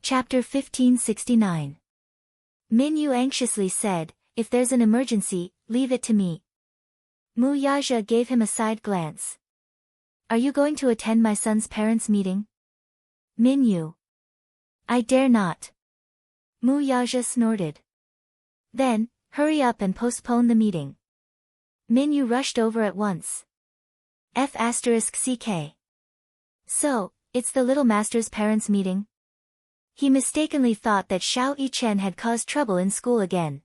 Chapter 1569. Min Yu anxiously said, "If there's an emergency, leave it to me." Mu Yaja gave him a side glance. "Are you going to attend my son's parents' meeting?" Min Yu. "I dare not." Mu Yaja snorted. "Then, hurry up and postpone the meeting." Min Yu rushed over at once. F***ck. So, it's the little master's parents' meeting? He mistakenly thought that Xiao Yichen had caused trouble in school again.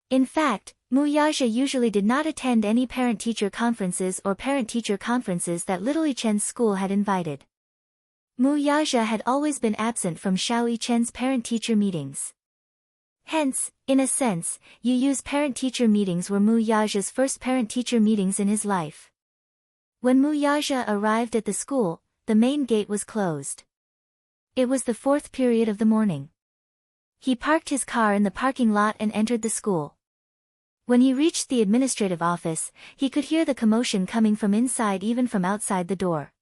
In fact, Mu Yaja usually did not attend any parent-teacher conferences or parent-teacher conferences that little Yichen's school had invited. Mu Yaja had always been absent from Xiao Yichen's parent-teacher meetings. Hence, in a sense, Yu Yu's parent-teacher meetings were Mu Yaja's first parent-teacher meetings in his life. When Mu Yaja arrived at the school, the main gate was closed. It was the 4th period of the morning. He parked his car in the parking lot and entered the school. When he reached the administrative office, he could hear the commotion coming from inside, even from outside the door.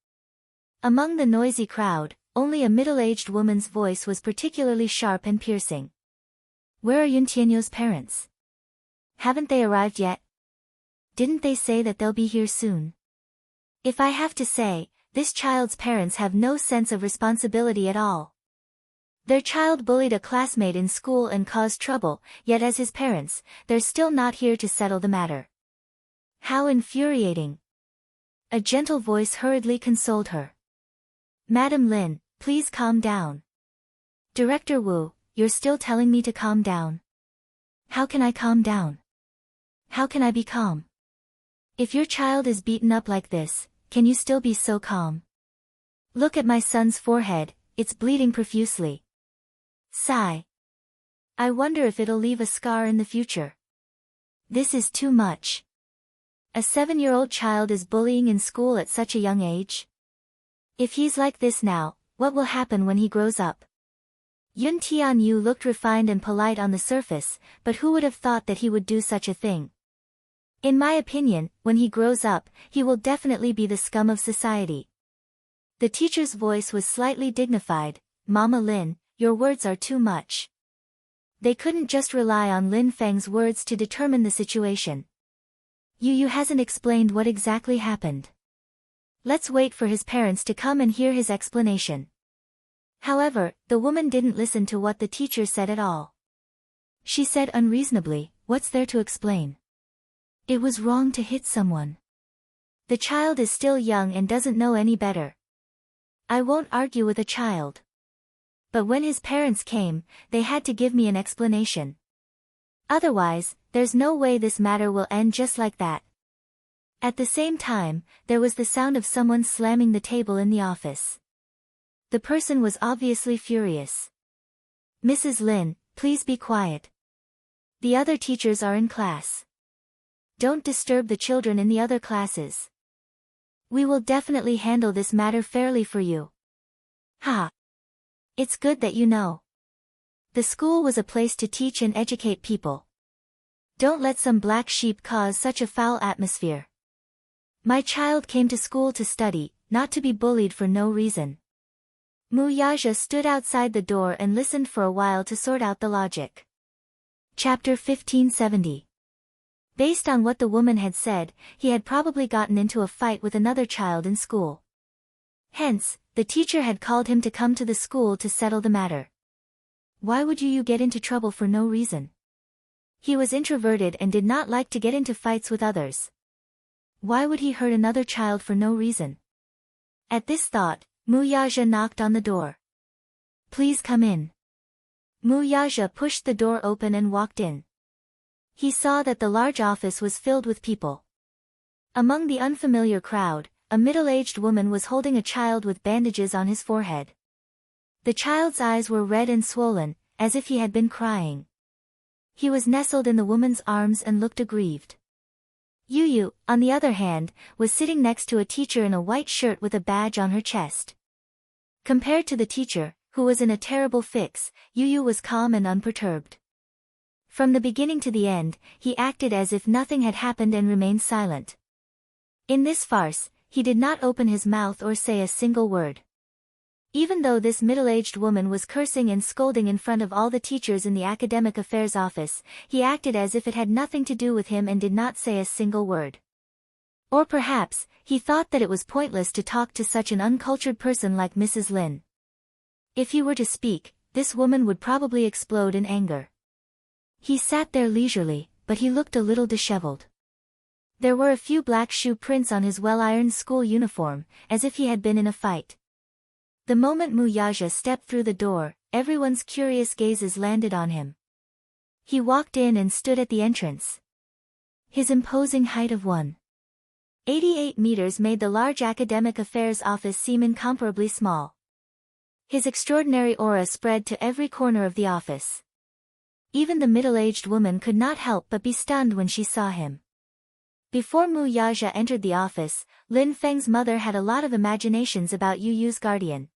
Among the noisy crowd, only a middle-aged woman's voice was particularly sharp and piercing. "Where are Yuntianyo's parents? Haven't they arrived yet? Didn't they say that they'll be here soon? If I have to say, this child's parents have no sense of responsibility at all. Their child bullied a classmate in school and caused trouble, yet as his parents, they're still not here to settle the matter. How infuriating." A gentle voice hurriedly consoled her. "Madam Lin, please calm down." "Director Wu, you're still telling me to calm down? How can I calm down? How can I be calm? If your child is beaten up like this, can you still be so calm? Look at my son's forehead, it's bleeding profusely. Sigh. I wonder if it'll leave a scar in the future. This is too much. A 7-year-old child is bullying in school at such a young age? If he's like this now, what will happen when he grows up?" Yun Tianyu looked refined and polite on the surface, but who would have thought that he would do such a thing? "In my opinion, when he grows up, he will definitely be the scum of society." The teacher's voice was slightly dignified. "Mama Lin, your words are too much." They couldn't just rely on Lin Feng's words to determine the situation. Yu Yu hasn't explained what exactly happened. Let's wait for his parents to come and hear his explanation. However, the woman didn't listen to what the teacher said at all. She said unreasonably, "What's there to explain? It was wrong to hit someone. The child is still young and doesn't know any better. I won't argue with a child. But when his parents came, they had to give me an explanation. Otherwise, there's no way this matter will end just like that." At the same time, there was the sound of someone slamming the table in the office. The person was obviously furious. "Mrs. Lin, please be quiet. The other teachers are in class. Don't disturb the children in the other classes. We will definitely handle this matter fairly for you." Ha! It's good that you know. The school was a place to teach and educate people. Don't let some black sheep cause such a foul atmosphere. My child came to school to study, not to be bullied for no reason. Mu Yaja stood outside the door and listened for a while to sort out the logic. Chapter 1570. Based on what the woman had said, he had probably gotten into a fight with another child in school. Hence, the teacher had called him to come to the school to settle the matter. Why would you get into trouble for no reason? He was introverted and did not like to get into fights with others. Why would he hurt another child for no reason? At this thought, Mu Yaja knocked on the door. "Please come in." Mu Yaja pushed the door open and walked in. He saw that the large office was filled with people. Among the unfamiliar crowd, a middle-aged woman was holding a child with bandages on his forehead. The child's eyes were red and swollen, as if he had been crying. He was nestled in the woman's arms and looked aggrieved. Yu Yu, on the other hand, was sitting next to a teacher in a white shirt with a badge on her chest. Compared to the teacher, who was in a terrible fix, Yu Yu was calm and unperturbed. From the beginning to the end, he acted as if nothing had happened and remained silent. In this farce, he did not open his mouth or say a single word. Even though this middle-aged woman was cursing and scolding in front of all the teachers in the academic affairs office, he acted as if it had nothing to do with him and did not say a single word. Or perhaps, he thought that it was pointless to talk to such an uncultured person like Mrs. Lin. If he were to speak, this woman would probably explode in anger. He sat there leisurely, but he looked a little disheveled. There were a few black shoe prints on his well-ironed school uniform, as if he had been in a fight. The moment Wuxia stepped through the door, everyone's curious gazes landed on him. He walked in and stood at the entrance. His imposing height of 1.88 meters made the large academic affairs office seem incomparably small. His extraordinary aura spread to every corner of the office. Even the middle-aged woman could not help but be stunned when she saw him. Before Wuxia entered the office, Lin Feng's mother had a lot of imaginations about Yu Yu's guardian.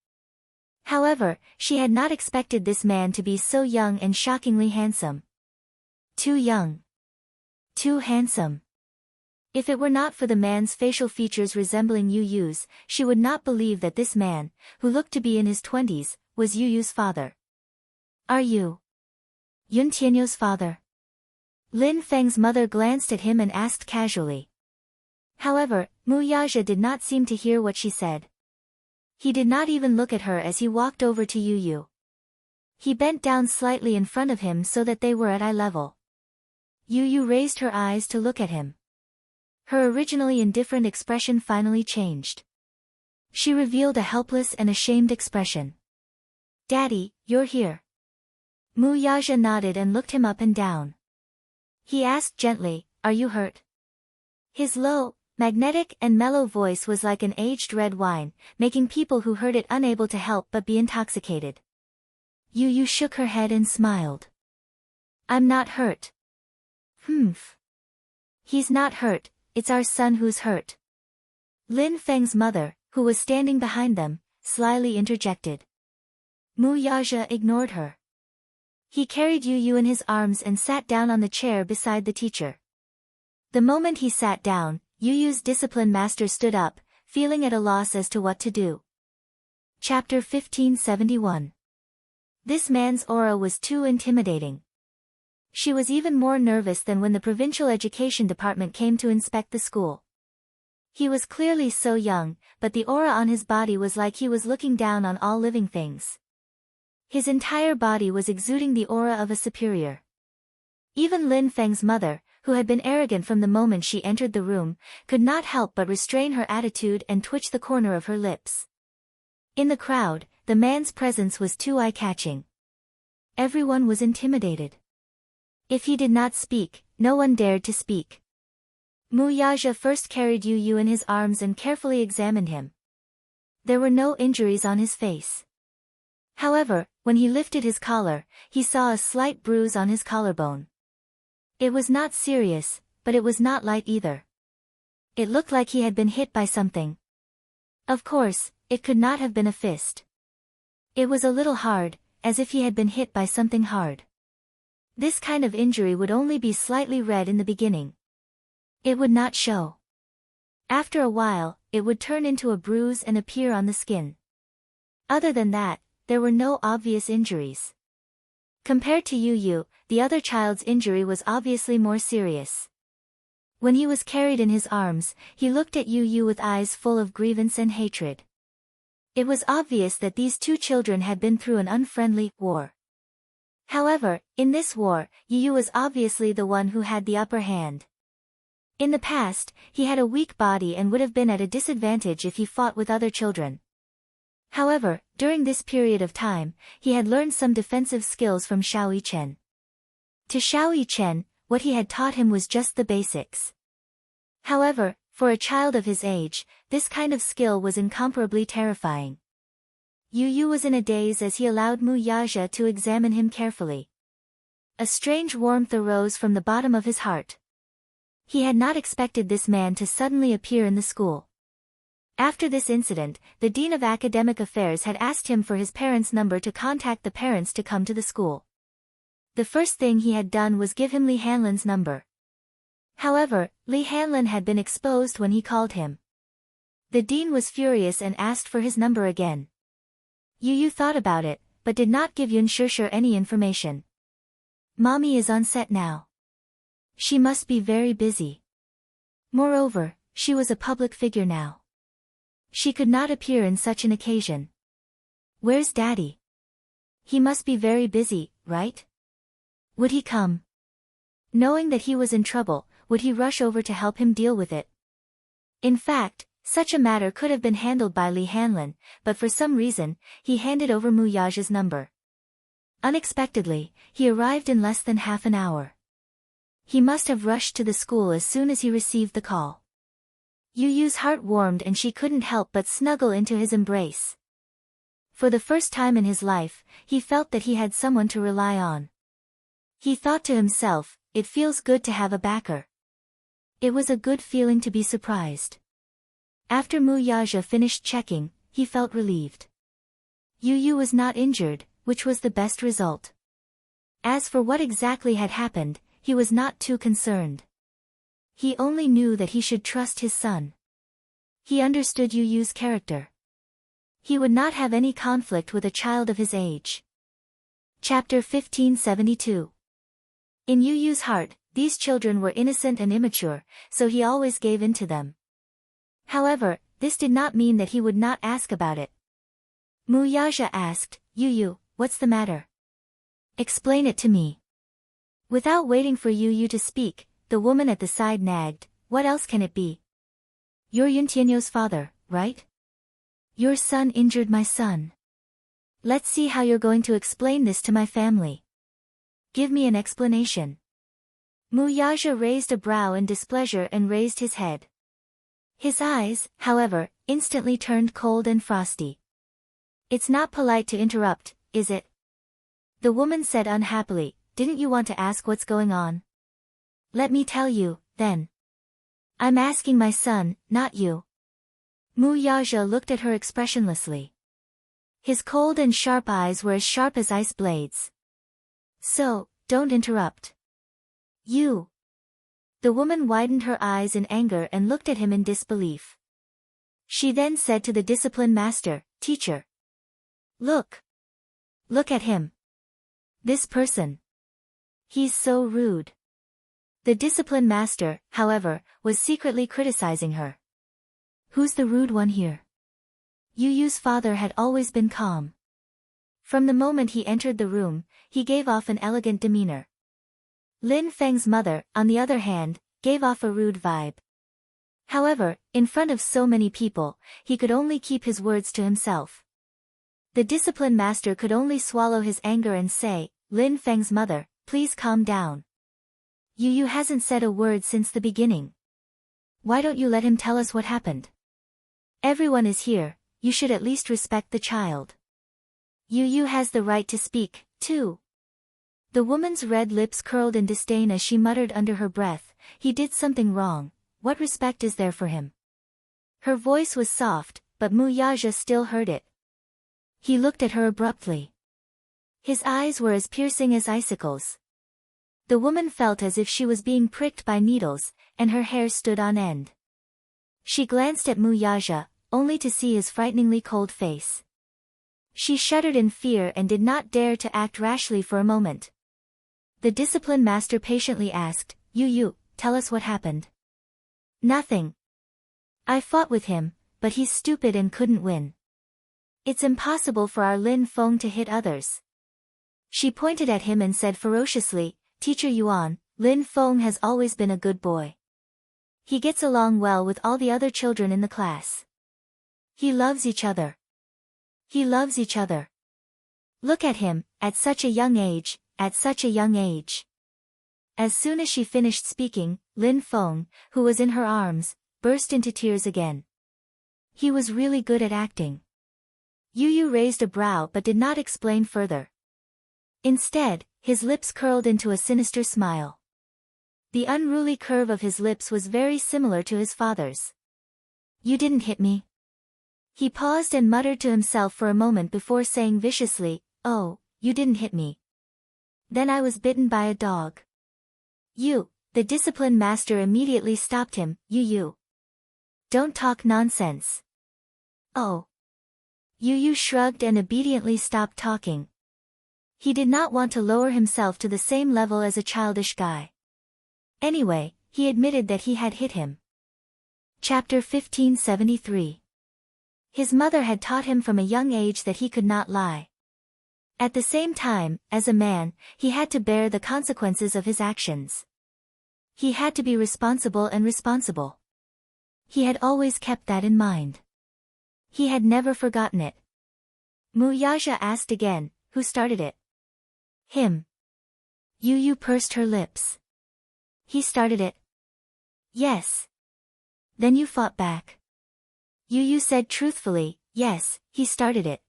However, she had not expected this man to be so young and shockingly handsome. Too young. Too handsome. If it were not for the man's facial features resembling Yu Yu's, she would not believe that this man, who looked to be in his 20s, was Yu Yu's father. Are you Yun Tianyou's father? Lin Feng's mother glanced at him and asked casually. However, Wuxia did not seem to hear what she said. He did not even look at her as he walked over to Yu Yu. He bent down slightly in front of him so that they were at eye level. Yu Yu raised her eyes to look at him. Her originally indifferent expression finally changed. She revealed a helpless and ashamed expression. Daddy, you're here. Wuxia nodded and looked him up and down. He asked gently, are you hurt? His low, magnetic and mellow voice was like an aged red wine, making people who heard it unable to help but be intoxicated. Yu Yu shook her head and smiled. I'm not hurt. Humph. He's not hurt, it's our son who's hurt. Lin Feng's mother, who was standing behind them, slyly interjected. Wuxia ignored her. He carried Yu Yu in his arms and sat down on the chair beside the teacher. The moment he sat down, Yu Yu's discipline master stood up, feeling at a loss as to what to do. Chapter 1571. This man's aura was too intimidating. She was even more nervous than when the provincial education department came to inspect the school. He was clearly so young, but the aura on his body was like he was looking down on all living things. His entire body was exuding the aura of a superior. Even Lin Feng's mother, who had been arrogant from the moment she entered the room, could not help but restrain her attitude and twitch the corner of her lips. In the crowd, the man's presence was too eye-catching. Everyone was intimidated. If he did not speak, no one dared to speak. Wuxia first carried Yu Yu in his arms and carefully examined him. There were no injuries on his face. However, when he lifted his collar, he saw a slight bruise on his collarbone. It was not serious, but it was not light either. It looked like he had been hit by something. Of course, it could not have been a fist. It was a little hard, as if he had been hit by something hard. This kind of injury would only be slightly red in the beginning. It would not show. After a while, it would turn into a bruise and appear on the skin. Other than that, there were no obvious injuries. Compared to Yu Yu, the other child's injury was obviously more serious. When he was carried in his arms, he looked at Yu Yu with eyes full of grievance and hatred. It was obvious that these two children had been through an unfriendly war. However, in this war, Yu Yu was obviously the one who had the upper hand. In the past, he had a weak body and would have been at a disadvantage if he fought with other children. However, during this period of time, he had learned some defensive skills from Xiao Yichen. To Xiao Yichen, what he had taught him was just the basics. However, for a child of his age, this kind of skill was incomparably terrifying. Yu Yu was in a daze as he allowed Wuxia to examine him carefully. A strange warmth arose from the bottom of his heart. He had not expected this man to suddenly appear in the school. After this incident, the Dean of Academic Affairs had asked him for his parents' number to contact the parents to come to the school. The first thing he had done was give him Li Hanlin's number. However, Li Hanlin had been exposed when he called him. The dean was furious and asked for his number again. Yu Yu thought about it, but did not give Yun Shishir any information. Mommy is on set now. She must be very busy. Moreover, she was a public figure now. She could not appear in such an occasion. Where's Daddy? He must be very busy, right? Would he come? Knowing that he was in trouble, would he rush over to help him deal with it? In fact, such a matter could have been handled by Li Hanlin, but for some reason, he handed over Mu Yaja's number. Unexpectedly, he arrived in less than half an hour. He must have rushed to the school as soon as he received the call. Yu Yu's heart warmed and she couldn't help but snuggle into his embrace. For the first time in his life, he felt that he had someone to rely on. He thought to himself, it feels good to have a backer. It was a good feeling to be surprised. After Mu Yaja finished checking, he felt relieved. Yu Yu was not injured, which was the best result. As for what exactly had happened, he was not too concerned. He only knew that he should trust his son. He understood Yu Yu's character. He would not have any conflict with a child of his age. Chapter 1572. In Yu Yu's heart, these children were innocent and immature, so he always gave in to them. However, this did not mean that he would not ask about it. Mu Yaja asked, Yu Yu, what's the matter? Explain it to me. Without waiting for Yu Yu to speak, the woman at the side nagged, what else can it be? You're Yun Tianyo's father, right? Your son injured my son. Let's see how you're going to explain this to my family. Give me an explanation. Mu Yaja raised a brow in displeasure and raised his head. His eyes, however, instantly turned cold and frosty. It's not polite to interrupt, is it? The woman said unhappily, didn't you want to ask what's going on? Let me tell you, then. I'm asking my son, not you. Mu Yaja looked at her expressionlessly. His cold and sharp eyes were as sharp as ice blades. So, don't interrupt. You. The woman widened her eyes in anger and looked at him in disbelief. She then said to the discipline master, Teacher. Look. Look at him. This person. He's so rude. The discipline master, however, was secretly criticizing her. Who's the rude one here? Yu Yu's father had always been calm. From the moment he entered the room, he gave off an elegant demeanor. Lin Feng's mother, on the other hand, gave off a rude vibe. However, in front of so many people, he could only keep his words to himself. The discipline master could only swallow his anger and say, Lin Feng's mother, please calm down. Yu Yu hasn't said a word since the beginning. Why don't you let him tell us what happened? Everyone is here, you should at least respect the child. Yu Yu has the right to speak, too. The woman's red lips curled in disdain as she muttered under her breath, he did something wrong, what respect is there for him? Her voice was soft, but Mu Yaja still heard it. He looked at her abruptly. His eyes were as piercing as icicles. The woman felt as if she was being pricked by needles, and her hair stood on end. She glanced at Mu Yaja, only to see his frighteningly cold face. She shuddered in fear and did not dare to act rashly for a moment. The discipline master patiently asked, Yu Yu, tell us what happened. Nothing. I fought with him, but he's stupid and couldn't win. It's impossible for our Lin Feng to hit others. She pointed at him and said ferociously, Teacher Yuan, Lin Feng has always been a good boy. He gets along well with all the other children in the class. He loves each other. He loves each other. Look at him, at such a young age, at such a young age. As soon as she finished speaking, Lin Feng, who was in her arms, burst into tears again. He was really good at acting. Yu Yu raised a brow but did not explain further. Instead, his lips curled into a sinister smile. The unruly curve of his lips was very similar to his father's. You didn't hit me. He paused and muttered to himself for a moment before saying viciously, Oh, you didn't hit me. Then I was bitten by a dog. You, the discipline master immediately stopped him, Yu Yu. Don't talk nonsense. Oh. Yu Yu shrugged and obediently stopped talking. He did not want to lower himself to the same level as a childish guy. Anyway, he admitted that he had hit him. Chapter 1573. His mother had taught him from a young age that he could not lie. At the same time, as a man, he had to bear the consequences of his actions. He had to be responsible and responsible. He had always kept that in mind. He had never forgotten it. Wuxia asked again, who started it? Him. Yu Yu pursed her lips. He started it? Yes. Then you fought back. Yu Yu said truthfully, yes, he started it.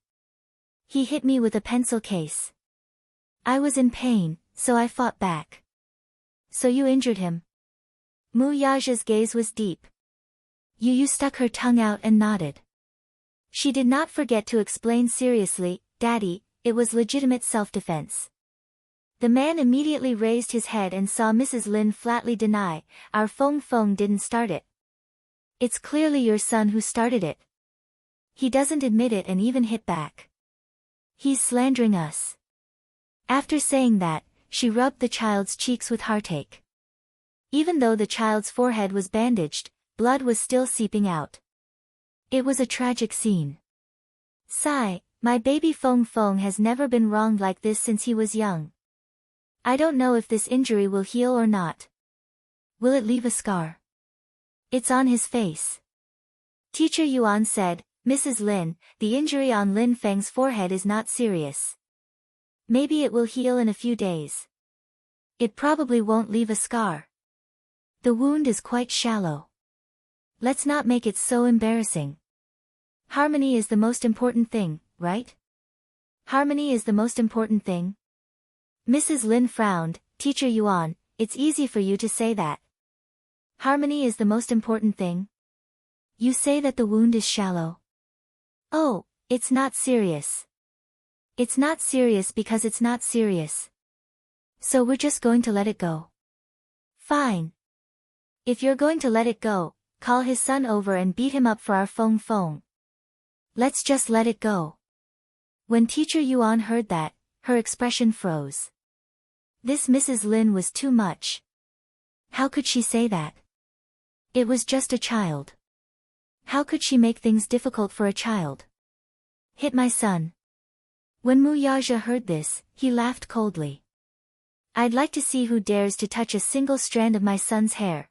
He hit me with a pencil case. I was in pain, so I fought back. So you injured him? Wuxia's gaze was deep. Yu Yu stuck her tongue out and nodded. She did not forget to explain seriously, Daddy, it was legitimate self-defense. The man immediately raised his head and saw Mrs. Lin flatly deny, our Feng Feng didn't start it. It's clearly your son who started it. He doesn't admit it and even hit back. He's slandering us. After saying that, she rubbed the child's cheeks with heartache. Even though the child's forehead was bandaged, blood was still seeping out. It was a tragic scene. Sigh, my baby Feng Feng has never been wronged like this since he was young. I don't know if this injury will heal or not. Will it leave a scar? It's on his face. Teacher Yuan said, Mrs. Lin, the injury on Lin Feng's forehead is not serious. Maybe it will heal in a few days. It probably won't leave a scar. The wound is quite shallow. Let's not make it so embarrassing. Harmony is the most important thing, right? Harmony is the most important thing? Mrs. Lin frowned, Teacher Yuan, it's easy for you to say that. Harmony is the most important thing? You say that the wound is shallow. Oh, it's not serious. It's not serious because it's not serious. So we're just going to let it go. Fine. If you're going to let it go, call his son over and beat him up for our Feng Feng. Let's just let it go. When Teacher Yuan heard that, her expression froze. This Mrs. Lin was too much. How could she say that? It was just a child. How could she make things difficult for a child? Hit my son. When Wuxia heard this, he laughed coldly. I'd like to see who dares to touch a single strand of my son's hair.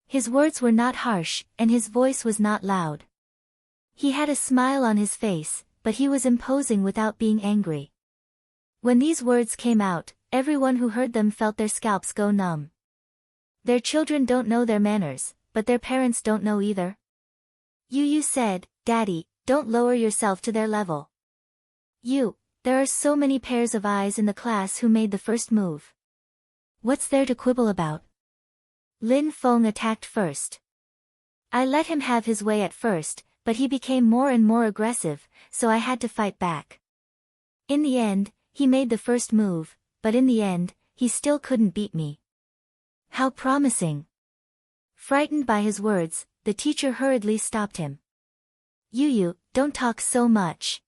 His words were not harsh, and his voice was not loud. He had a smile on his face, but he was imposing without being angry. When these words came out, everyone who heard them felt their scalps go numb. Their children don't know their manners, but their parents don't know either. Yu Yu said, Daddy, don't lower yourself to their level. There are so many pairs of eyes in the class who made the first move. What's there to quibble about? Lin Feng attacked first. I let him have his way at first, but he became more and more aggressive, so I had to fight back. In the end, he made the first move, but in the end, he still couldn't beat me. How promising. Frightened by his words, the teacher hurriedly stopped him. Yu, don't talk so much.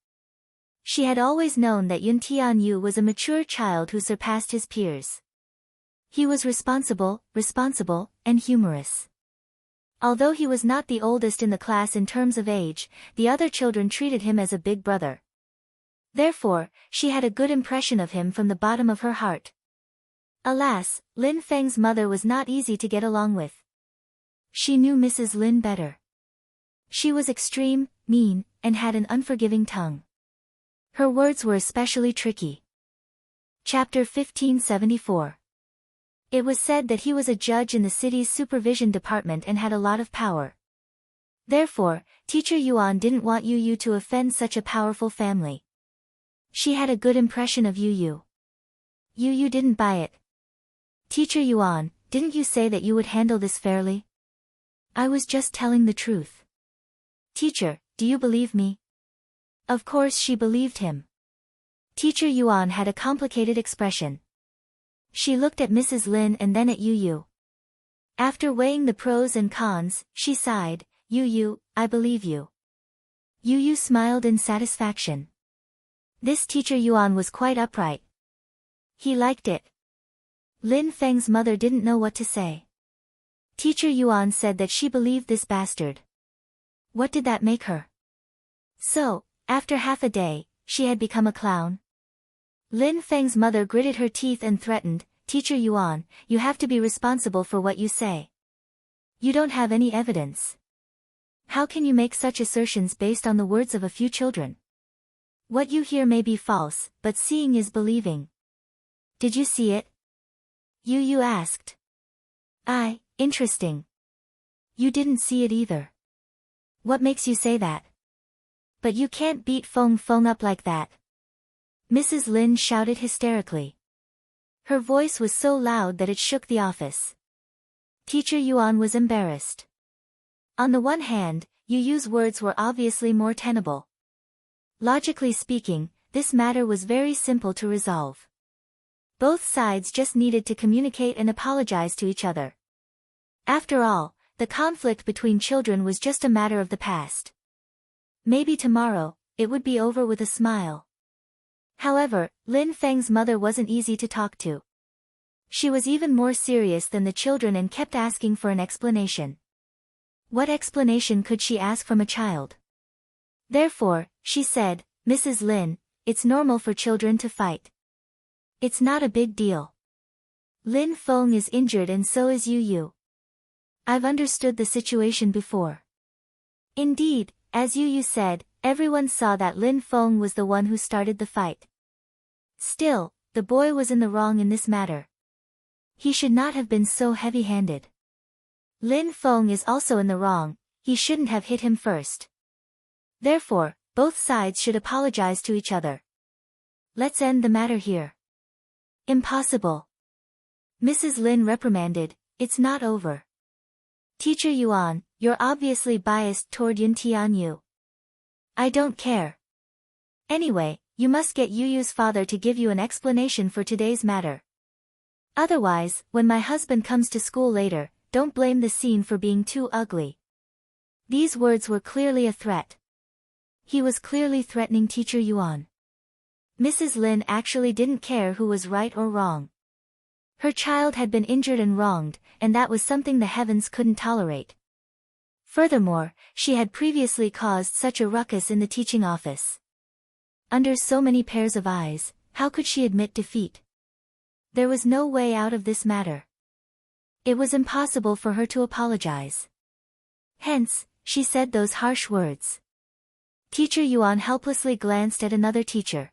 She had always known that Yun Tianyu was a mature child who surpassed his peers. He was responsible, and humorous. Although he was not the oldest in the class in terms of age, the other children treated him as a big brother. Therefore, she had a good impression of him from the bottom of her heart. Alas, Lin Feng's mother was not easy to get along with. She knew Mrs. Lin better. She was extreme, mean, and had an unforgiving tongue. Her words were especially tricky. Chapter 1574. It was said that he was a judge in the city's supervision department and had a lot of power. Therefore, Teacher Yuan didn't want Yu Yu to offend such a powerful family. She had a good impression of Yu Yu. Yu Yu didn't buy it. Teacher Yuan, didn't you say that you would handle this fairly? I was just telling the truth. Teacher, do you believe me? Of course she believed him. Teacher Yuan had a complicated expression. She looked at Mrs. Lin and then at Yu Yu. After weighing the pros and cons, she sighed, Yu Yu, I believe you. Yu Yu smiled in satisfaction. This teacher Yuan was quite upright. He liked it. Lin Feng's mother didn't know what to say. Teacher Yuan said that she believed this bastard. What did that make her? So, after half a day, she had become a clown? Lin Feng's mother gritted her teeth and threatened, Teacher Yuan, you have to be responsible for what you say. You don't have any evidence. How can you make such assertions based on the words of a few children? What you hear may be false, but seeing is believing. Did you see it? Yu Yu asked. Interesting. You didn't see it either. What makes you say that? But you can't beat Feng Feng up like that. Mrs. Lin shouted hysterically. Her voice was so loud that it shook the office. Teacher Yuan was embarrassed. On the one hand, Yu Yu's words were obviously more tenable. Logically speaking, this matter was very simple to resolve. Both sides just needed to communicate and apologize to each other. After all, the conflict between children was just a matter of the past. Maybe tomorrow, it would be over with a smile. However, Lin Feng's mother wasn't easy to talk to. She was even more serious than the children and kept asking for an explanation. What explanation could she ask from a child? Therefore, she said, Mrs. Lin, it's normal for children to fight. It's not a big deal. Lin Feng is injured and so is Yu Yu. I've understood the situation before. Indeed, as Yu Yu said, everyone saw that Lin Feng was the one who started the fight. Still, the boy was in the wrong in this matter. He should not have been so heavy-handed. Lin Feng is also in the wrong, he shouldn't have hit him first. Therefore, both sides should apologize to each other. Let's end the matter here. Impossible. Mrs. Lin reprimanded, it's not over. Teacher Yuan, you're obviously biased toward Yin Tianyu. I don't care. Anyway, you must get Yu Yu's father to give you an explanation for today's matter. Otherwise, when my husband comes to school later, don't blame the scene for being too ugly. These words were clearly a threat. He was clearly threatening Teacher Yuan. Mrs. Lin actually didn't care who was right or wrong. Her child had been injured and wronged, and that was something the heavens couldn't tolerate. Furthermore, she had previously caused such a ruckus in the teaching office. Under so many pairs of eyes, how could she admit defeat? There was no way out of this matter. It was impossible for her to apologize. Hence, she said those harsh words. Teacher Yuan helplessly glanced at another teacher.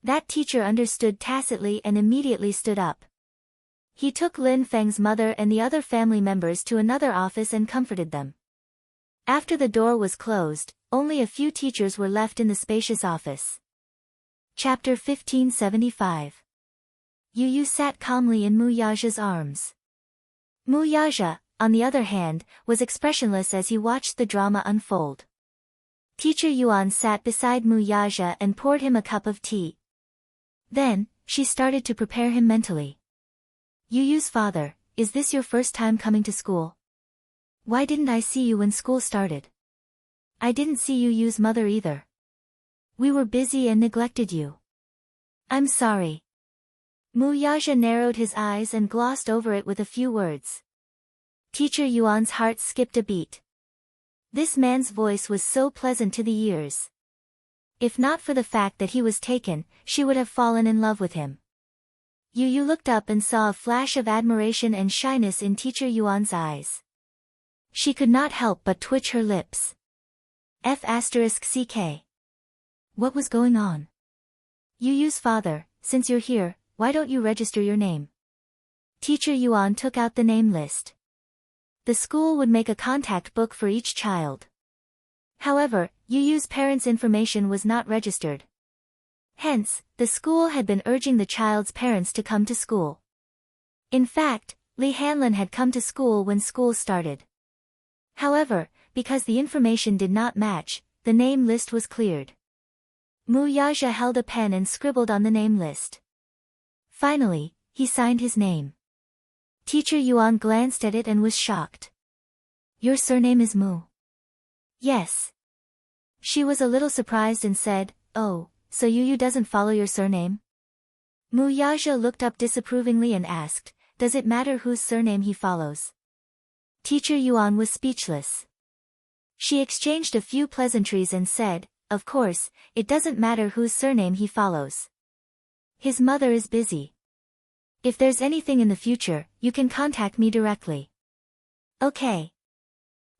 That teacher understood tacitly and immediately stood up. He took Lin Feng's mother and the other family members to another office and comforted them. After the door was closed, only a few teachers were left in the spacious office. Chapter 1575. Yu Yu sat calmly in Mu Yaja's arms. Mu Yaja, on the other hand, was expressionless as he watched the drama unfold. Teacher Yuan sat beside Mu Yaja and poured him a cup of tea. Then, she started to prepare him mentally. Yu Yu's father, is this your first time coming to school? Why didn't I see you when school started? I didn't see Yu Yu's mother either. We were busy and neglected you. I'm sorry. Mu Yaja narrowed his eyes and glossed over it with a few words. Teacher Yuan's heart skipped a beat. This man's voice was so pleasant to the ears. If not for the fact that he was taken, she would have fallen in love with him. Yu Yu looked up and saw a flash of admiration and shyness in Teacher Yuan's eyes. She could not help but twitch her lips. F***ck. What was going on? Yu Yu's father, since you're here, why don't you register your name? Teacher Yuan took out the name list. The school would make a contact book for each child. However, Yu Yu's parents' information was not registered. Hence, the school had been urging the child's parents to come to school. In fact, Li Hanlin had come to school when school started. However, because the information did not match, the name list was cleared. Mu Yaja held a pen and scribbled on the name list. Finally, he signed his name. Teacher Yuan glanced at it and was shocked. Your surname is Mu? Yes. She was a little surprised and said, "Oh, so Yu doesn't follow your surname?" Mu Yaja looked up disapprovingly and asked, "Does it matter whose surname he follows?" Teacher Yuan was speechless. She exchanged a few pleasantries and said, "Of course, it doesn't matter whose surname he follows. His mother is busy. If there's anything in the future, you can contact me directly." "Okay."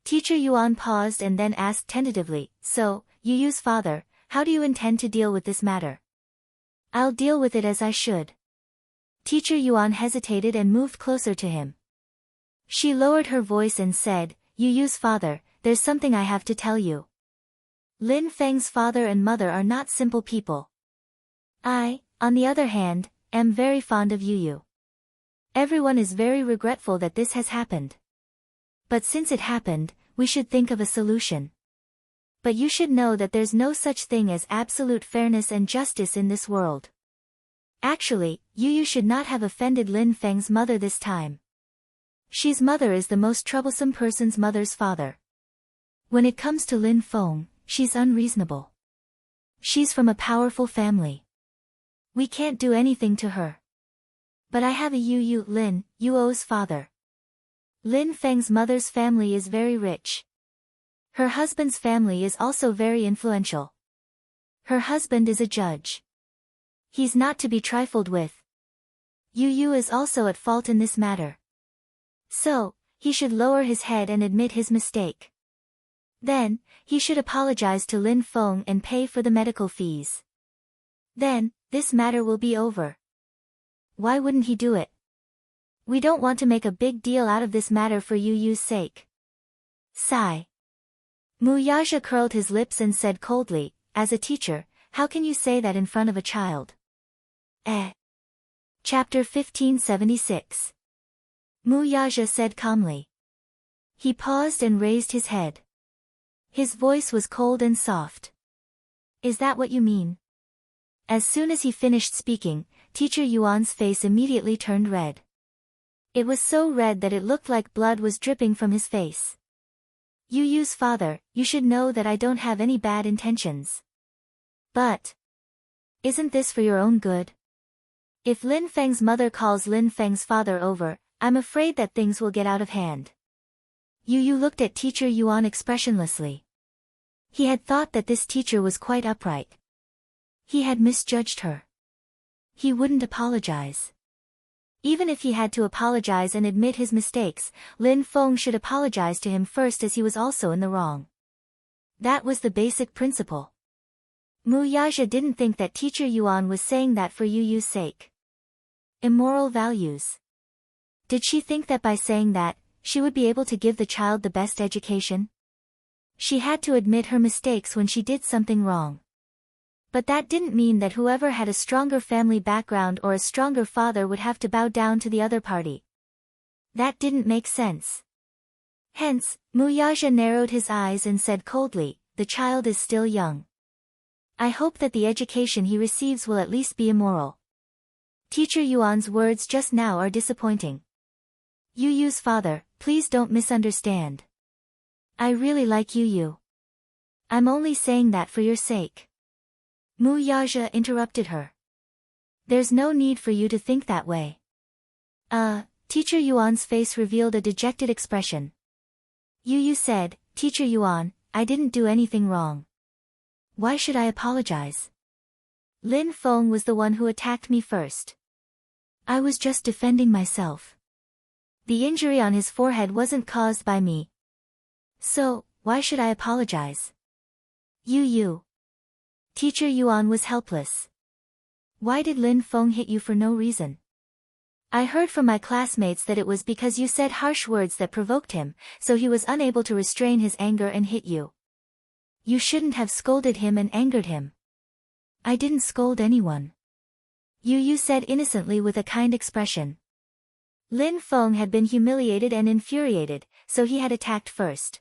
Teacher Yuan paused and then asked tentatively, "So, Yu's father, how do you intend to deal with this matter?" "I'll deal with it as I should." Teacher Yuan hesitated and moved closer to him. She lowered her voice and said, "Yu's father, there's something I have to tell you. Lin Feng's father and mother are not simple people. I, on the other hand, am very fond of Yu. Everyone is very regretful that this has happened. But since it happened, we should think of a solution. But you should know that there's no such thing as absolute fairness and justice in this world. Actually, Yu should not have offended Lin Feng's mother this time. She's mother is the most troublesome person's mother's father. When it comes to Lin Feng, she's unreasonable. She's from a powerful family. We can't do anything to her. But I have a Lin Yuo's father. Lin Feng's mother's family is very rich. Her husband's family is also very influential. Her husband is a judge. He's not to be trifled with. Yu is also at fault in this matter. So, he should lower his head and admit his mistake. Then, he should apologize to Lin Feng and pay for the medical fees. Then, this matter will be over. Why wouldn't he do it? We don't want to make a big deal out of this matter for Yu's sake. Sigh. Mu Yaja curled his lips and said coldly, "As a teacher, how can you say that in front of a child?" Chapter 1576. Mu Yaja said calmly. He paused and raised his head. His voice was cold and soft. "Is that what you mean?" As soon as he finished speaking, Teacher Yuan's face immediately turned red. It was so red that it looked like blood was dripping from his face. Yu's father, you should know that I don't have any bad intentions. But isn't this for your own good? If Lin Feng's mother calls Lin Feng's father over, I'm afraid that things will get out of hand. Yu looked at Teacher Yuan expressionlessly. He had thought that this teacher was quite upright. He had misjudged her. He wouldn't apologize. Even if he had to apologize and admit his mistakes, Lin Feng should apologize to him first as he was also in the wrong. That was the basic principle. Mu Yaja didn't think that Teacher Yuan was saying that for Yu's sake. Immoral values. Did she think that by saying that, she would be able to give the child the best education? She had to admit her mistakes when she did something wrong. But that didn't mean that whoever had a stronger family background or a stronger father would have to bow down to the other party. That didn't make sense. Hence, Mu Yaja narrowed his eyes and said coldly, "The child is still young. I hope that the education he receives will at least be immoral." Teacher Yuan's words just now are disappointing. Yu's father, please don't misunderstand. I really like Yu. I'm only saying that for your sake. Mu Yaja interrupted her. There's no need for you to think that way. Teacher Yuan's face revealed a dejected expression. Yu said, "Teacher Yuan, I didn't do anything wrong. Why should I apologize? Lin Feng was the one who attacked me first. I was just defending myself. The injury on his forehead wasn't caused by me. So, why should I apologize?" Yu. Teacher Yuan was helpless. Why did Lin Feng hit you for no reason? I heard from my classmates that it was because you said harsh words that provoked him, so he was unable to restrain his anger and hit you. You shouldn't have scolded him and angered him. I didn't scold anyone. Yu said innocently with a kind expression. Lin Feng had been humiliated and infuriated, so he had attacked first.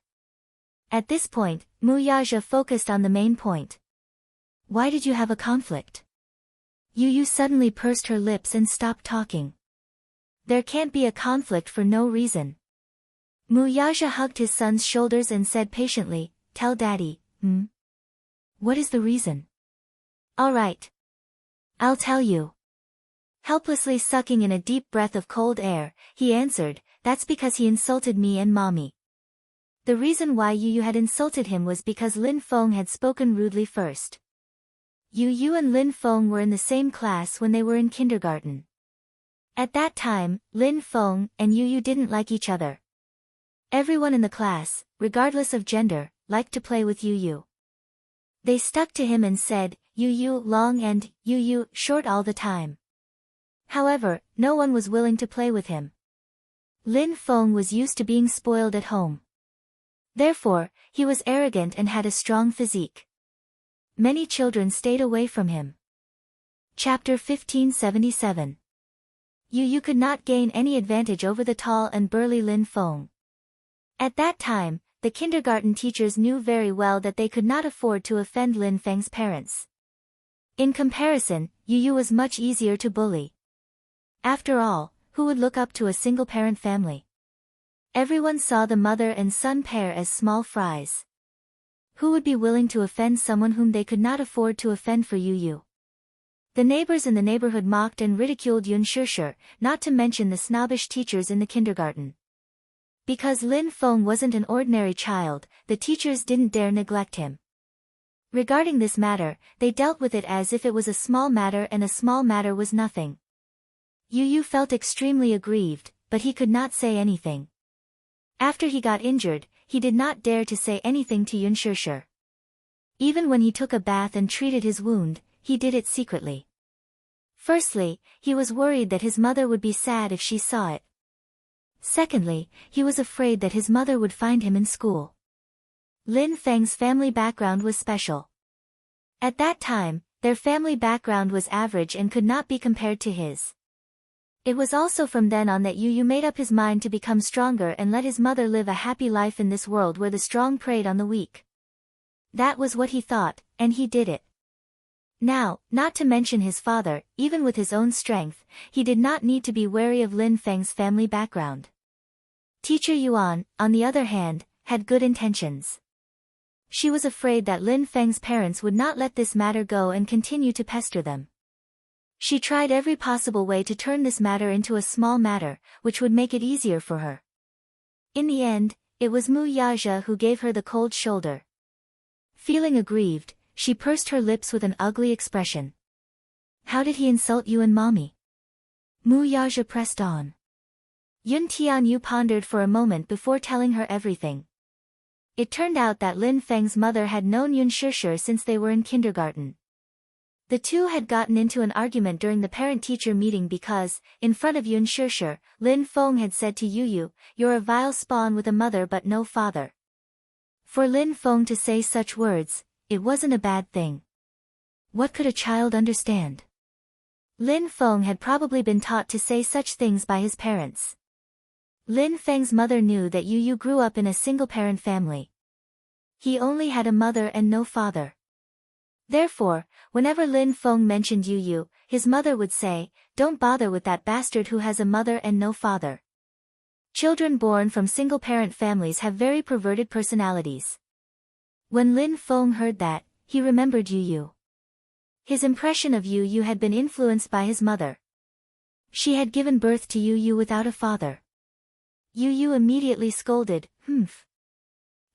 At this point, Mu Yaja focused on the main point. Why did you have a conflict? Yu suddenly pursed her lips and stopped talking. There can't be a conflict for no reason. Mu Yaja hugged his son's shoulders and said patiently, "Tell Daddy, What is the reason? All right. I'll tell you. Helplessly sucking in a deep breath of cold air, he answered, that's because he insulted me and mommy. The reason why Yu had insulted him was because Lin Feng had spoken rudely first. Yu and Lin Feng were in the same class when they were in kindergarten. At that time, Lin Feng and Yu didn't like each other. Everyone in the class, regardless of gender, liked to play with Yu. They stuck to him and said, Yu long and Yu short all the time. However, no one was willing to play with him. Lin Feng was used to being spoiled at home. Therefore, he was arrogant and had a strong physique. Many children stayed away from him. Chapter 1577. Yu could not gain any advantage over the tall and burly Lin Feng. At that time, the kindergarten teachers knew very well that they could not afford to offend Lin Feng's parents. In comparison, Yu was much easier to bully. After all, who would look up to a single-parent family? Everyone saw the mother and son pair as small fries. Who would be willing to offend someone whom they could not afford to offend for Yu? The neighbors in the neighborhood mocked and ridiculed Yun Shishir, not to mention the snobbish teachers in the kindergarten. Because Lin Feng wasn't an ordinary child, the teachers didn't dare neglect him. Regarding this matter, they dealt with it as if it was a small matter, and a small matter was nothing. Yu felt extremely aggrieved, but he could not say anything. After he got injured, he did not dare to say anything to Yun Shishir. Even when he took a bath and treated his wound, he did it secretly. Firstly, he was worried that his mother would be sad if she saw it. Secondly, he was afraid that his mother would find him in school. Lin Feng's family background was special. At that time, their family background was average and could not be compared to his. It was also from then on that Yu made up his mind to become stronger and let his mother live a happy life in this world where the strong preyed on the weak. That was what he thought, and he did it. Now, not to mention his father, even with his own strength, he did not need to be wary of Lin Feng's family background. Teacher Yuan, on the other hand, had good intentions. She was afraid that Lin Feng's parents would not let this matter go and continue to pester them. She tried every possible way to turn this matter into a small matter, which would make it easier for her. In the end, it was Mu Yaja who gave her the cold shoulder. Feeling aggrieved, she pursed her lips with an ugly expression. How did he insult you and mommy? Mu Yaja pressed on. Yun Tianyu pondered for a moment before telling her everything. It turned out that Lin Feng's mother had known Yun Shishir since they were in kindergarten. The two had gotten into an argument during the parent-teacher meeting because, in front of Yun Shishir, Lin Feng had said to Yu, "You're a vile spawn with a mother but no father." For Lin Feng to say such words, it wasn't a bad thing. What could a child understand? Lin Feng had probably been taught to say such things by his parents. Lin Feng's mother knew that Yu grew up in a single-parent family. He only had a mother and no father. Therefore, whenever Lin Feng mentioned Yu, his mother would say, "Don't bother with that bastard who has a mother and no father." Children born from single-parent families have very perverted personalities. When Lin Feng heard that, he remembered Yu. His impression of Yu had been influenced by his mother. She had given birth to Yu without a father. Yu immediately scolded, "Humph.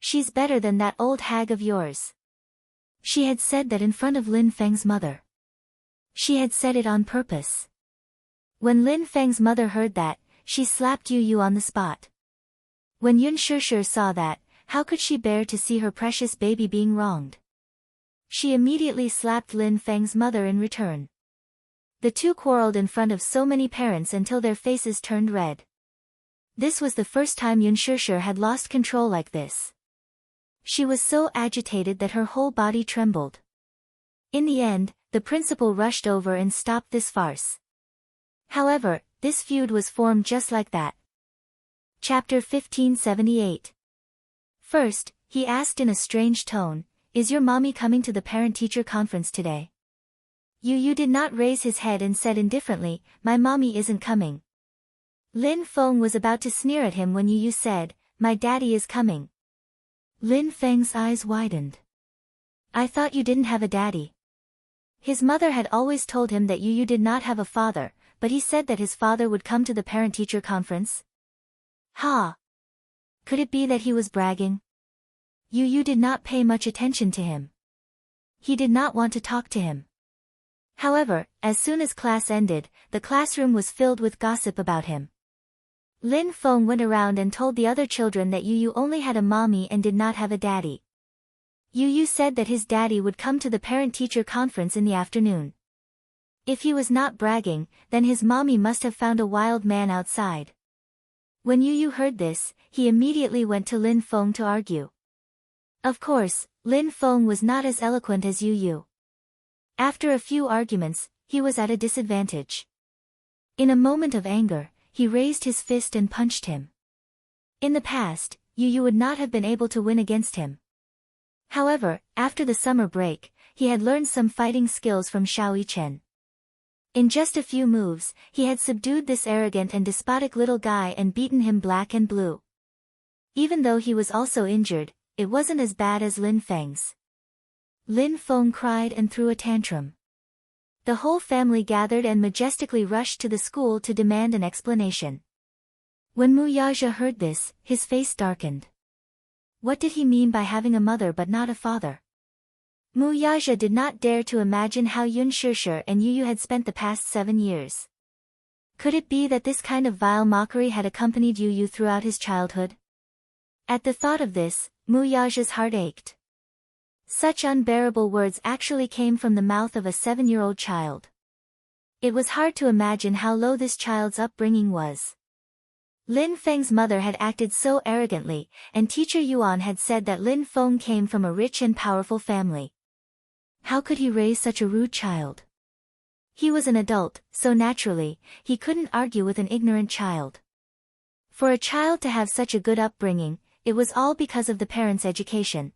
She's better than that old hag of yours." She had said that in front of Lin Feng's mother. She had said it on purpose. When Lin Feng's mother heard that, she slapped Yu on the spot. When Yun Shishir saw that, how could she bear to see her precious baby being wronged? She immediately slapped Lin Feng's mother in return. The two quarreled in front of so many parents until their faces turned red. This was the first time Yun Shishir had lost control like this. She was so agitated that her whole body trembled. In the end, the principal rushed over and stopped this farce. However, this feud was formed just like that. Chapter 1578. First, he asked in a strange tone, "Is your mommy coming to the parent-teacher conference today?" Yu did not raise his head and said indifferently, "My mommy isn't coming." Lin Feng was about to sneer at him when Yu said, "My daddy is coming." Lin Feng's eyes widened. I thought you didn't have a daddy. His mother had always told him that Yu did not have a father, but he said that his father would come to the parent-teacher conference. Ha! Could it be that he was bragging? Yu did not pay much attention to him. He did not want to talk to him. However, as soon as class ended, the classroom was filled with gossip about him. Lin Feng went around and told the other children that Yu only had a mommy and did not have a daddy. Yu said that his daddy would come to the parent-teacher conference in the afternoon. If he was not bragging, then his mommy must have found a wild man outside. When Yu heard this, he immediately went to Lin Feng to argue. Of course, Lin Feng was not as eloquent as Yu. After a few arguments, he was at a disadvantage. In a moment of anger, he raised his fist and punched him. In the past, Yu would not have been able to win against him. However, after the summer break, he had learned some fighting skills from Xiao Yichen. In just a few moves, he had subdued this arrogant and despotic little guy and beaten him black and blue. Even though he was also injured, it wasn't as bad as Lin Feng's. Lin Feng cried and threw a tantrum. The whole family gathered and majestically rushed to the school to demand an explanation. When Mu Yaja heard this, his face darkened. What did he mean by having a mother but not a father? Mu Yaja did not dare to imagine how Yun Shishir and Yu had spent the past 7 years. Could it be that this kind of vile mockery had accompanied Yu throughout his childhood? At the thought of this, Mu Yaja's heart ached. Such unbearable words actually came from the mouth of a 7-year-old child. It was hard to imagine how low this child's upbringing was. Lin Feng's mother had acted so arrogantly, and teacher Yuan had said that Lin Feng came from a rich and powerful family. How could he raise such a rude child? He was an adult, so naturally, he couldn't argue with an ignorant child. For a child to have such a good upbringing, it was all because of the parents' education.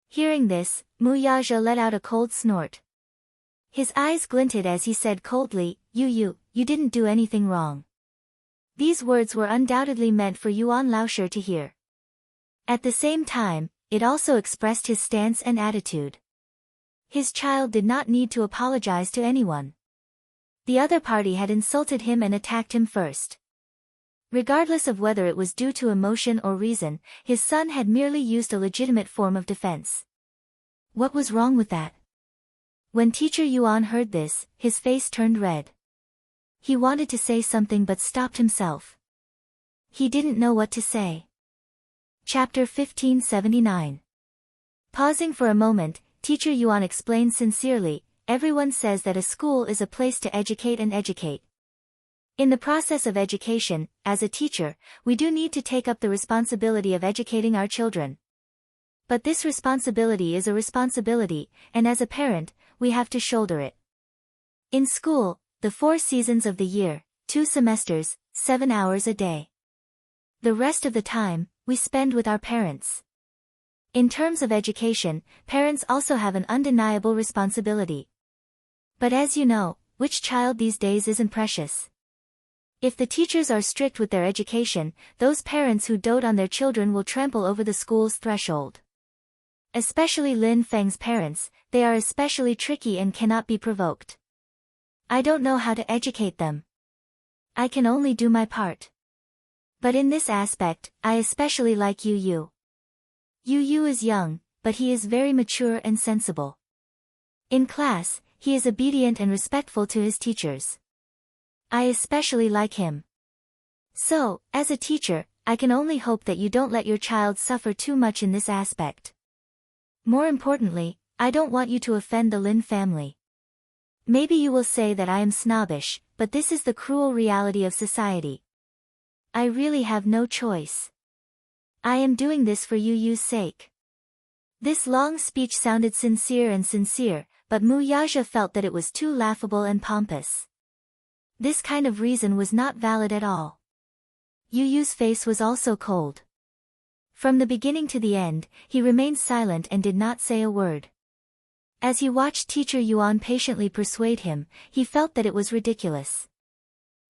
Hearing this, Mu Yaja let out a cold snort. His eyes glinted as he said coldly, You didn't do anything wrong. These words were undoubtedly meant for Yuan Laoshi to hear. At the same time, it also expressed his stance and attitude. His child did not need to apologize to anyone. The other party had insulted him and attacked him first. Regardless of whether it was due to emotion or reason, his son had merely used a legitimate form of defense. What was wrong with that? When teacher Yuan heard this, his face turned red. He wanted to say something but stopped himself. He didn't know what to say. Chapter 1579. Pausing for a moment, teacher Yuan explained sincerely, everyone says that a school is a place to educate and educate. In the process of education, as a teacher, we do need to take up the responsibility of educating our children. But this responsibility is a responsibility, and as a parent, we have to shoulder it. In school, the 4 seasons of the year, 2 semesters, 7 hours a day. The rest of the time, we spend with our parents. In terms of education, parents also have an undeniable responsibility. But as you know, which child these days isn't precious? If the teachers are strict with their education, those parents who dote on their children will trample over the school's threshold. Especially Lin Feng's parents, they are especially tricky and cannot be provoked. I don't know how to educate them. I can only do my part. But in this aspect, I especially like Yu. Yu is young, but he is very mature and sensible. In class, he is obedient and respectful to his teachers. I especially like him. So, as a teacher, I can only hope that you don't let your child suffer too much in this aspect. More importantly, I don't want you to offend the Lin family. Maybe you will say that I am snobbish, but this is the cruel reality of society. I really have no choice. I am doing this for Yu's sake. This long speech sounded sincere, but Mu Yaja felt that it was too laughable and pompous. This kind of reason was not valid at all. Yu's face was also cold. From the beginning to the end, he remained silent and did not say a word. As he watched teacher Yuan patiently persuade him, he felt that it was ridiculous.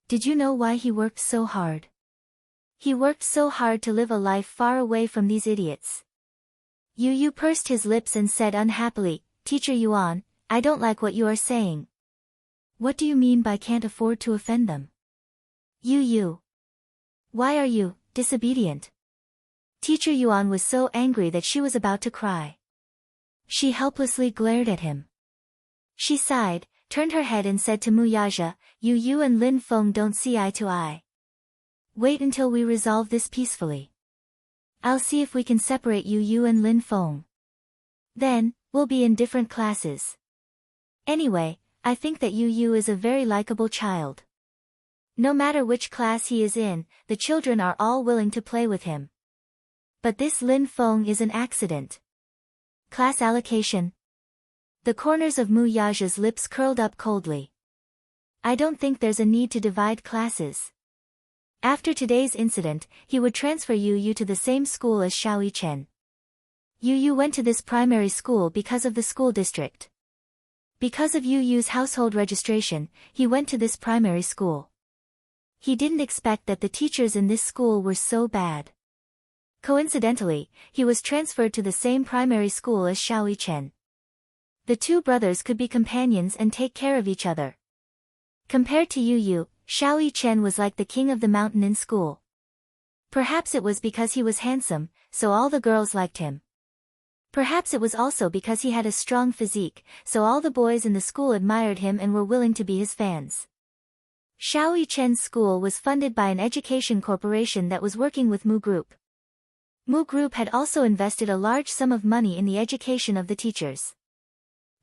Did you know why he worked so hard? He worked so hard to live a life far away from these idiots. Yu Yu pursed his lips and said unhappily, Teacher Yuan, I don't like what you are saying. What do you mean by can't afford to offend them? Yu Yu. Why are you disobedient? Teacher Yuan was so angry that she was about to cry. She helplessly glared at him. She sighed, turned her head and said to Muyaja, Yu Yu and Lin Feng don't see eye to eye. Wait until we resolve this peacefully. I'll see if we can separate Yu Yu and Lin Feng. Then, we'll be in different classes. Anyway, I think that Yu Yu is a very likable child. No matter which class he is in, the children are all willing to play with him. But this Lin Feng is an accident. Class allocation. The corners of Mu Yaja's lips curled up coldly. I don't think there's a need to divide classes. After today's incident, he would transfer Yu Yu to the same school as Xiao Yichen. Yu Yu went to this primary school because of the school district. Because of Yu Yu's household registration, he went to this primary school. He didn't expect that the teachers in this school were so bad. Coincidentally, he was transferred to the same primary school as Xiao Yichen. The two brothers could be companions and take care of each other. Compared to Yu Yu, Xiao Yichen was like the king of the mountain in school. Perhaps it was because he was handsome, so all the girls liked him. Perhaps it was also because he had a strong physique, so all the boys in the school admired him and were willing to be his fans. Xiao Yichen's school was funded by an education corporation that was working with Mu Group. Mu Group had also invested a large sum of money in the education of the teachers.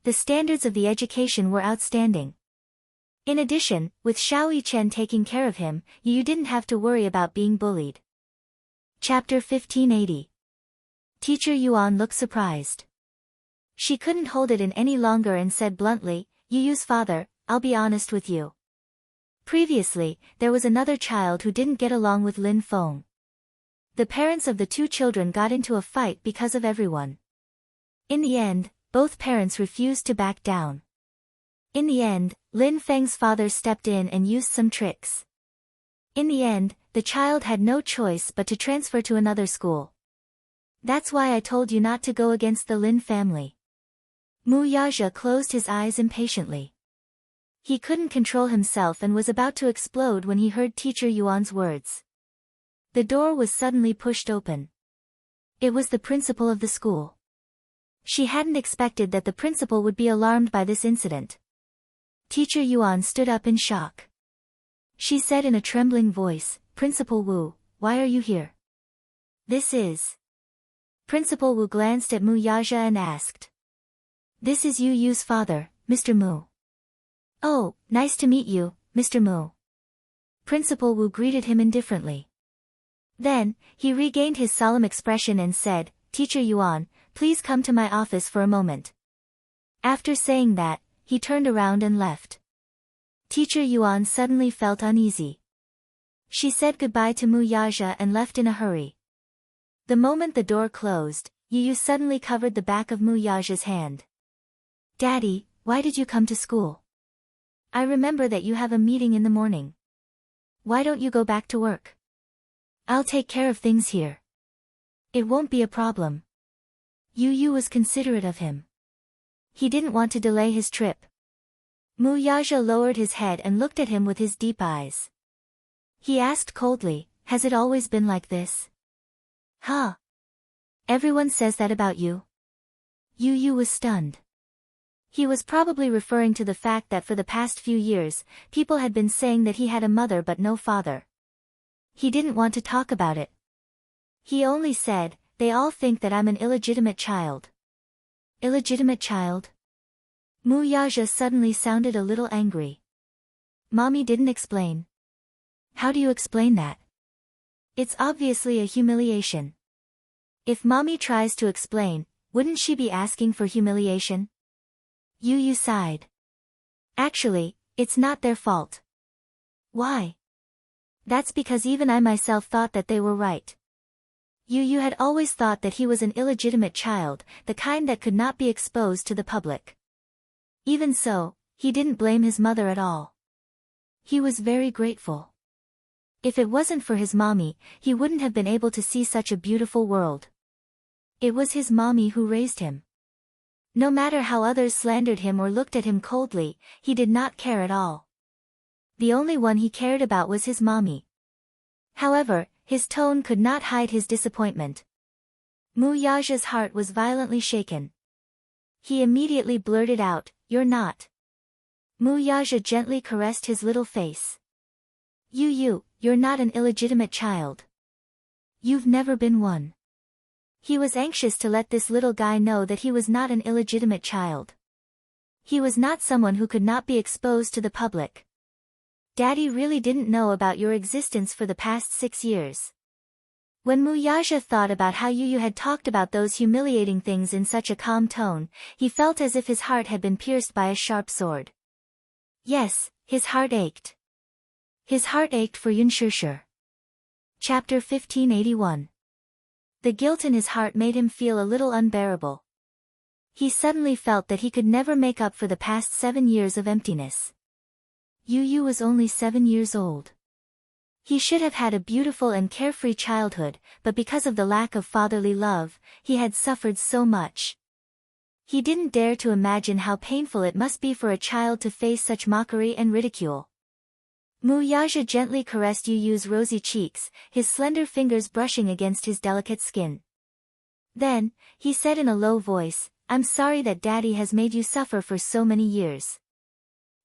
The standards of the education were outstanding. In addition, with Xiao Yichen taking care of him, Yu didn't have to worry about being bullied. Chapter 1580. Teacher Yuan looked surprised. She couldn't hold it in any longer and said bluntly, Yu's father, I'll be honest with you. Previously, there was another child who didn't get along with Lin Feng. The parents of the two children got into a fight because of everyone. In the end, both parents refused to back down. In the end, Lin Feng's father stepped in and used some tricks. In the end, the child had no choice but to transfer to another school. That's why I told you not to go against the Lin family. Mu Yaja closed his eyes impatiently. He couldn't control himself and was about to explode when he heard Teacher Yuan's words. The door was suddenly pushed open. It was the principal of the school. She hadn't expected that the principal would be alarmed by this incident. Teacher Yuan stood up in shock. She said in a trembling voice, Principal Wu, why are you here? This is... Principal Wu glanced at Mu Yaja and asked. This is Yu Yu's father, Mr. Mu. Oh, nice to meet you, Mr. Mu. Principal Wu greeted him indifferently. Then, he regained his solemn expression and said, Teacher Yuan, please come to my office for a moment. After saying that, he turned around and left. Teacher Yuan suddenly felt uneasy. She said goodbye to Mu Yaja and left in a hurry. The moment the door closed, Yu suddenly covered the back of Mu Yaja's hand. Daddy, why did you come to school? I remember that you have a meeting in the morning. Why don't you go back to work? I'll take care of things here. It won't be a problem. Yu was considerate of him. He didn't want to delay his trip. Mu Yaja lowered his head and looked at him with his deep eyes. He asked coldly, has it always been like this? Huh? Everyone says that about you. Yu was stunned. He was probably referring to the fact that for the past few years, people had been saying that he had a mother but no father. He didn't want to talk about it. He only said, they all think that I'm an illegitimate child. Illegitimate child? Mu Yaja suddenly sounded a little angry. Mommy didn't explain. How do you explain that? It's obviously a humiliation. If Mommy tries to explain, wouldn't she be asking for humiliation? Yu sighed. Actually, it's not their fault. Why? That's because even I myself thought that they were right. Yu had always thought that he was an illegitimate child, the kind that could not be exposed to the public. Even so, he didn't blame his mother at all. He was very grateful. If it wasn't for his mommy, he wouldn't have been able to see such a beautiful world. It was his mommy who raised him. No matter how others slandered him or looked at him coldly, he did not care at all. The only one he cared about was his mommy. However, his tone could not hide his disappointment. Mu Yaja's heart was violently shaken. He immediately blurted out, "You're not." Mu Yaja gently caressed his little face. You're not an illegitimate child. You've never been one." He was anxious to let this little guy know that he was not an illegitimate child. He was not someone who could not be exposed to the public. Daddy really didn't know about your existence for the past 6 years. When Muyaja thought about how Yu had talked about those humiliating things in such a calm tone, he felt as if his heart had been pierced by a sharp sword. Yes, his heart ached. His heart ached for Yun Shishir. Chapter 1581. The guilt in his heart made him feel a little unbearable. He suddenly felt that he could never make up for the past 7 years of emptiness. Yu was only 7 years old. He should have had a beautiful and carefree childhood, but because of the lack of fatherly love, he had suffered so much. He didn't dare to imagine how painful it must be for a child to face such mockery and ridicule. Muyaja gently caressed Yu's rosy cheeks, his slender fingers brushing against his delicate skin. Then, he said in a low voice, "I'm sorry that Daddy has made you suffer for so many years.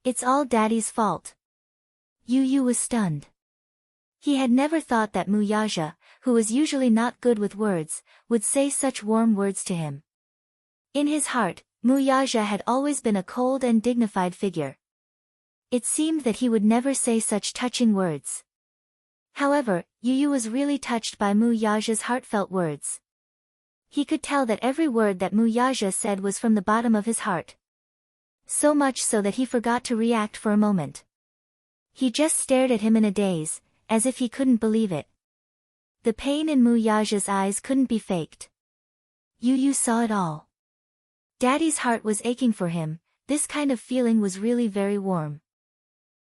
It's all Daddy's fault." Yu was stunned. He had never thought that Muyaja, who was usually not good with words, would say such warm words to him. In his heart, Muyaja had always been a cold and dignified figure. It seemed that he would never say such touching words. However, Yu was really touched by Muyaja's heartfelt words. He could tell that every word that Muyaja said was from the bottom of his heart. So much so that he forgot to react for a moment. He just stared at him in a daze, as if he couldn't believe it. The pain in Muyaja's eyes couldn't be faked. Yu saw it all. Daddy's heart was aching for him. This kind of feeling was really very warm.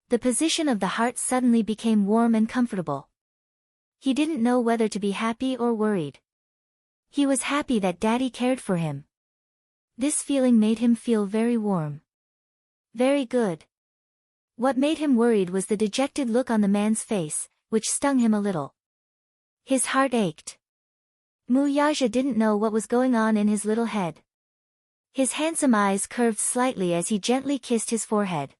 The position of the heart suddenly became warm and comfortable. He didn't know whether to be happy or worried. He was happy that Daddy cared for him. This feeling made him feel very warm. Very good. What made him worried was the dejected look on the man's face, which stung him a little. His heart ached. Muyaja didn't know what was going on in his little head. His handsome eyes curved slightly as he gently kissed his forehead.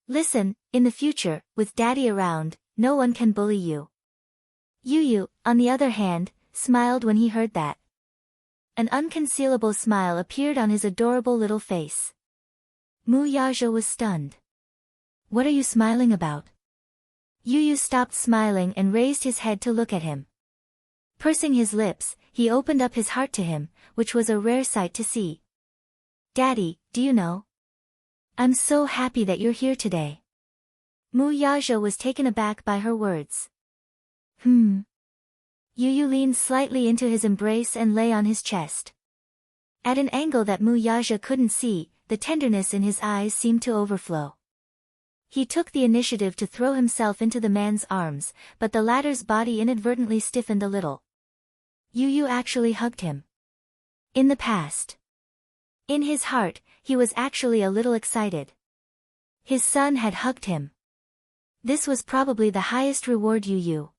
"Listen, in the future, with Daddy around, no one can bully you." Yu, on the other hand, smiled when he heard that. An unconcealable smile appeared on his adorable little face. Muyaja was stunned. "What are you smiling about?" Yu stopped smiling and raised his head to look at him. Pursing his lips, he opened up his heart to him, which was a rare sight to see. "Daddy, do you know? I'm so happy that you're here today." Muyaja was taken aback by her words. Yu leaned slightly into his embrace and lay on his chest. At an angle that Muyaja couldn't see, the tenderness in his eyes seemed to overflow. He took the initiative to throw himself into the man's arms, but the latter's body inadvertently stiffened a little. Yu actually hugged him. In the past. In his heart, he was actually a little excited. His son had hugged him. This was probably the highest reward Yu.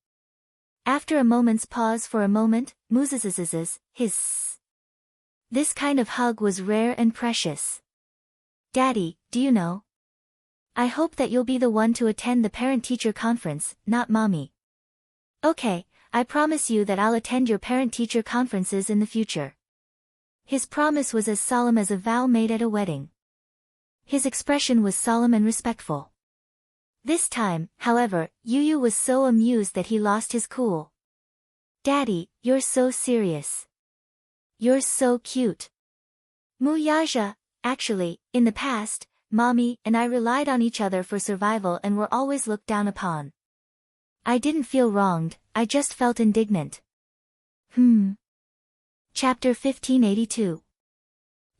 After a moment's pause for a moment, his. This kind of hug was rare and precious. "Daddy, do you know? I hope that you'll be the one to attend the parent-teacher conference, not Mommy." "Okay, I promise you that I'll attend your parent-teacher conferences in the future." His promise was as solemn as a vow made at a wedding. His expression was solemn and respectful. This time, however, Yu was so amused that he lost his cool. "Daddy, you're so serious. You're so cute." Muyaja, actually, in the past, Mommy and I relied on each other for survival and were always looked down upon. I didn't feel wronged, I just felt indignant. Chapter 1582.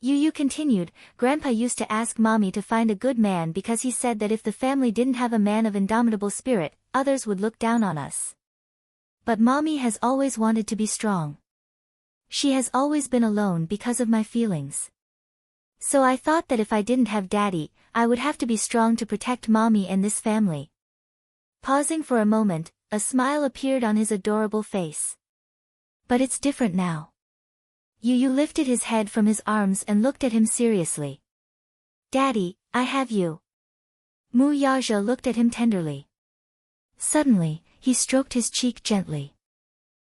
Yu continued, "Grandpa used to ask Mommy to find a good man because he said that if the family didn't have a man of indomitable spirit, others would look down on us. But Mommy has always wanted to be strong. She has always been alone because of my feelings. So I thought that if I didn't have daddy, I would have to be strong to protect mommy and this family. Pausing for a moment, a smile appeared on his adorable face. But it's different now. Yu lifted his head from his arms and looked at him seriously. Daddy, I have you. Mu Yaja looked at him tenderly. Suddenly, he stroked his cheek gently.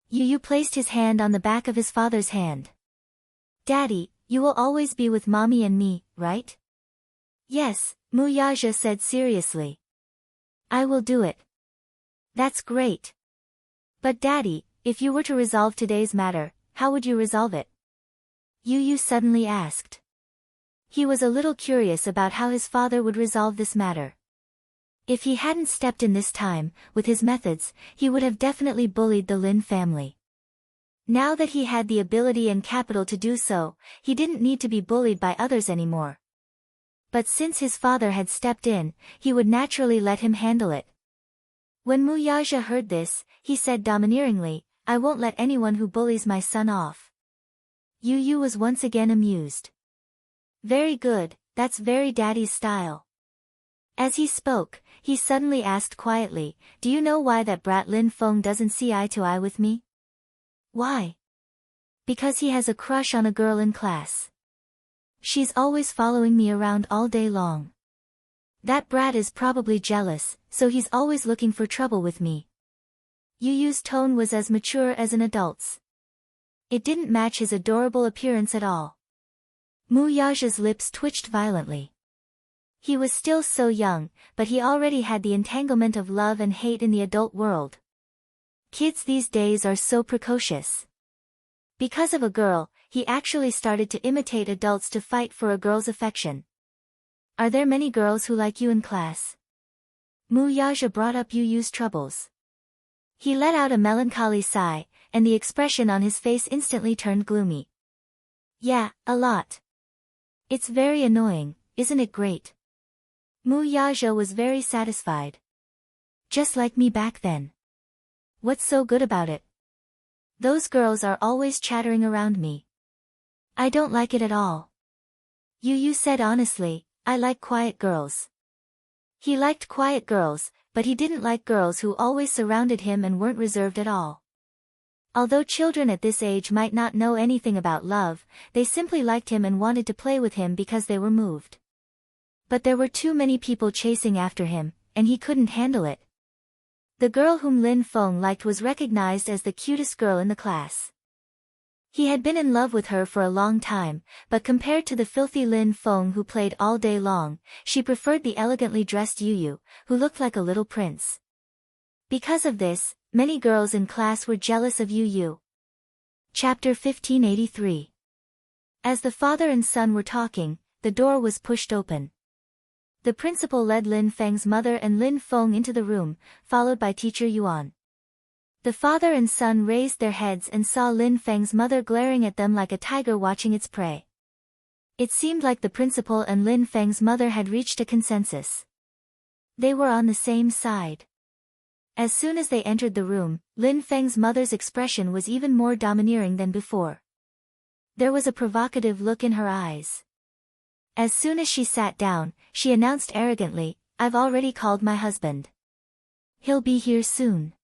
Yu placed his hand on the back of his father's hand. Daddy, you will always be with mommy and me, right? Yes, Mu Yaja said seriously. I will do it. That's great. But Daddy, if you were to resolve today's matter, how would you resolve it? Yu suddenly asked. He was a little curious about how his father would resolve this matter. If he hadn't stepped in this time, with his methods, he would have definitely bullied the Lin family. Now that he had the ability and capital to do so, he didn't need to be bullied by others anymore. But since his father had stepped in, he would naturally let him handle it. When Mu Yaja heard this, he said domineeringly, I won't let anyone who bullies my son off. Yu was once again amused. Very good, that's very daddy's style. As he spoke, he suddenly asked quietly, do you know why that brat Lin Feng doesn't see eye to eye with me? Why? Because he has a crush on a girl in class. She's always following me around all day long. That brat is probably jealous, so he's always looking for trouble with me. Yu's tone was as mature as an adult's. It didn't match his adorable appearance at all. Mu Yaja's lips twitched violently. He was still so young, but he already had the entanglement of love and hate in the adult world. Kids these days are so precocious. Because of a girl, he actually started to imitate adults to fight for a girl's affection. Are there many girls who like you in class? Mu Yaja brought up Yu's troubles. He let out a melancholy sigh, and the expression on his face instantly turned gloomy. Yeah, a lot. It's very annoying, isn't it great? Mu Yaja was very satisfied. Just like me back then. What's so good about it? Those girls are always chattering around me. I don't like it at all. Yu said honestly, I like quiet girls. He liked quiet girls, but he didn't like girls who always surrounded him and weren't reserved at all. Although children at this age might not know anything about love, they simply liked him and wanted to play with him because they were moved. But there were too many people chasing after him, and he couldn't handle it. The girl whom Lin Feng liked was recognized as the cutest girl in the class. He had been in love with her for a long time, but compared to the filthy Lin Feng who played all day long, she preferred the elegantly dressed Yu, who looked like a little prince. Because of this, many girls in class were jealous of Yu. Chapter 1583. As the father and son were talking, the door was pushed open. The principal led Lin Feng's mother and Lin Feng into the room, followed by teacher Yuan. The father and son raised their heads and saw Lin Feng's mother glaring at them like a tiger watching its prey. It seemed like the principal and Lin Feng's mother had reached a consensus. They were on the same side. As soon as they entered the room, Lin Feng's mother's expression was even more domineering than before. There was a provocative look in her eyes. As soon as she sat down, she announced arrogantly, I've already called my husband. He'll be here soon.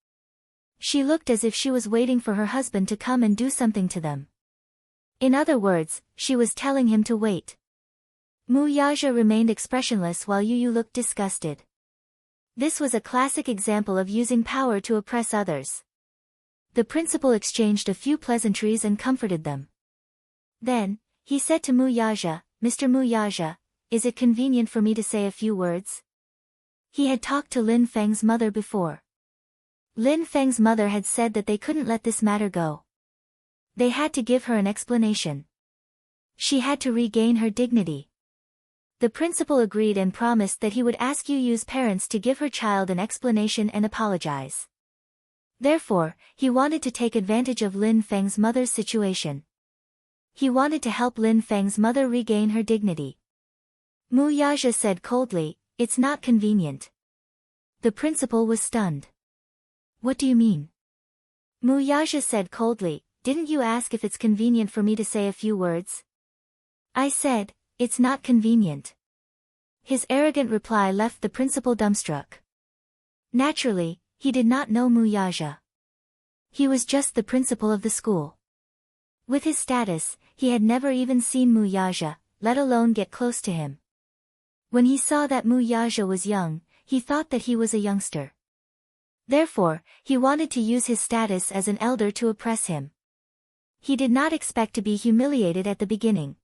She looked as if she was waiting for her husband to come and do something to them. In other words, she was telling him to wait. Mu Yaja remained expressionless while Yu looked disgusted. This was a classic example of using power to oppress others. The principal exchanged a few pleasantries and comforted them. Then, he said to Mu Yaja, Mr. Mu Yaja, is it convenient for me to say a few words? He had talked to Lin Feng's mother before. Lin Feng's mother had said that they couldn't let this matter go. They had to give her an explanation. She had to regain her dignity. The principal agreed and promised that he would ask Yu's parents to give her child an explanation and apologize. Therefore, he wanted to take advantage of Lin Feng's mother's situation. He wanted to help Lin Feng's mother regain her dignity. Mu Yaja said coldly, it's not convenient. The principal was stunned. What do you mean? Mu Yaja said coldly, didn't you ask if it's convenient for me to say a few words? I said, it's not convenient. His arrogant reply left the principal dumbstruck. Naturally, he did not know Wuxia. He was just the principal of the school. With his status, he had never even seen Wuxia, let alone get close to him. When he saw that Wuxia was young, he thought that he was a youngster. Therefore, he wanted to use his status as an elder to oppress him. He did not expect to be humiliated at the beginning.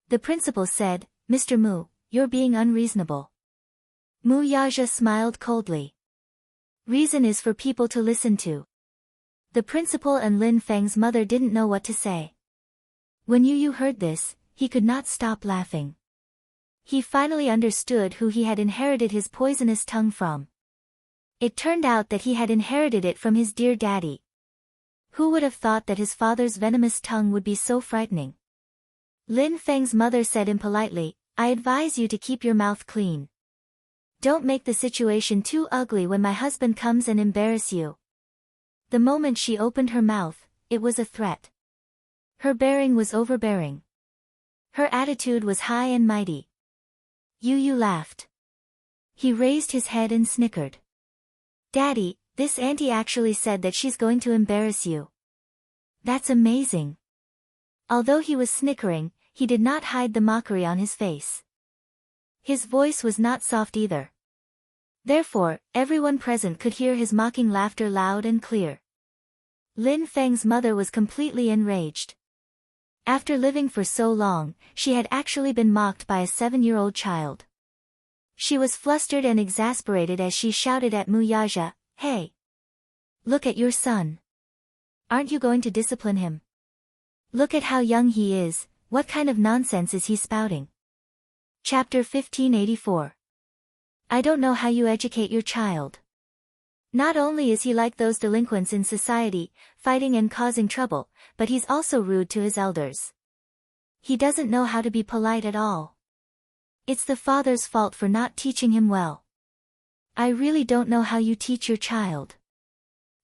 The principal said, Mr. Mu, you're being unreasonable. Wuxia smiled coldly. Reason is for people to listen to. The principal and Lin Feng's mother didn't know what to say. When Yu heard this, he could not stop laughing. He finally understood who he had inherited his poisonous tongue from. It turned out that he had inherited it from his dear daddy. Who would have thought that his father's venomous tongue would be so frightening? Lin Feng's mother said impolitely, I advise you to keep your mouth clean. Don't make the situation too ugly when my husband comes and embarrass you. The moment she opened her mouth, it was a threat. Her bearing was overbearing. Her attitude was high and mighty. Yu laughed. He raised his head and snickered. Daddy, this auntie actually said that she's going to embarrass you. That's amazing. Although he was snickering, he did not hide the mockery on his face. His voice was not soft either. Therefore, everyone present could hear his mocking laughter loud and clear. Lin Feng's mother was completely enraged. After living for so long, she had actually been mocked by a 7-year-old child. She was flustered and exasperated as she shouted at Wuxia, Hey! Look at your son. Aren't you going to discipline him? Look at how young he is, what kind of nonsense is he spouting? Chapter 1584. I don't know how you educate your child. Not only is he like those delinquents in society, fighting and causing trouble, but he's also rude to his elders. He doesn't know how to be polite at all. It's the father's fault for not teaching him well. I really don't know how you teach your child.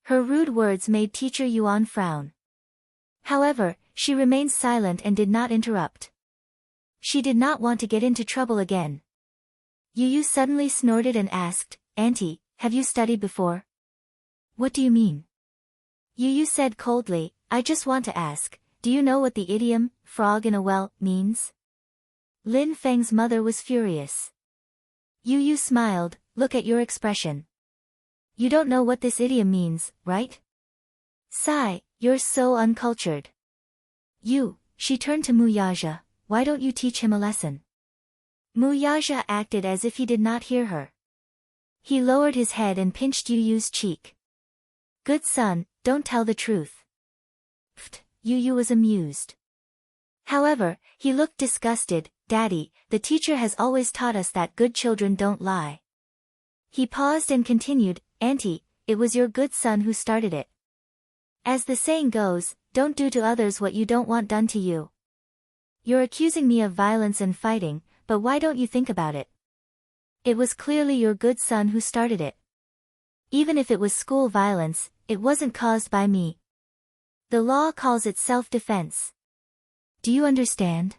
Her rude words made Teacher Yuan frown. However, she remained silent and did not interrupt. She did not want to get into trouble again. Yu suddenly snorted and asked, Auntie, have you studied before? What do you mean? Yu said coldly, I just want to ask, do you know what the idiom, frog in a well, means? Lin Feng's mother was furious. Yu smiled, look at your expression. You don't know what this idiom means, right? Sigh, you're so uncultured. She turned to Wuxia, why don't you teach him a lesson? Wuxia acted as if he did not hear her. He lowered his head and pinched Yu's cheek. Good son, don't tell the truth. Pfft, Yu was amused. However, he looked disgusted. Daddy, the teacher has always taught us that good children don't lie. He paused and continued, Auntie, it was your good son who started it. As the saying goes, don't do to others what you don't want done to you. You're accusing me of violence and fighting, but why don't you think about it? It was clearly your good son who started it. Even if it was school violence, it wasn't caused by me. The law calls it self-defense. Do you understand?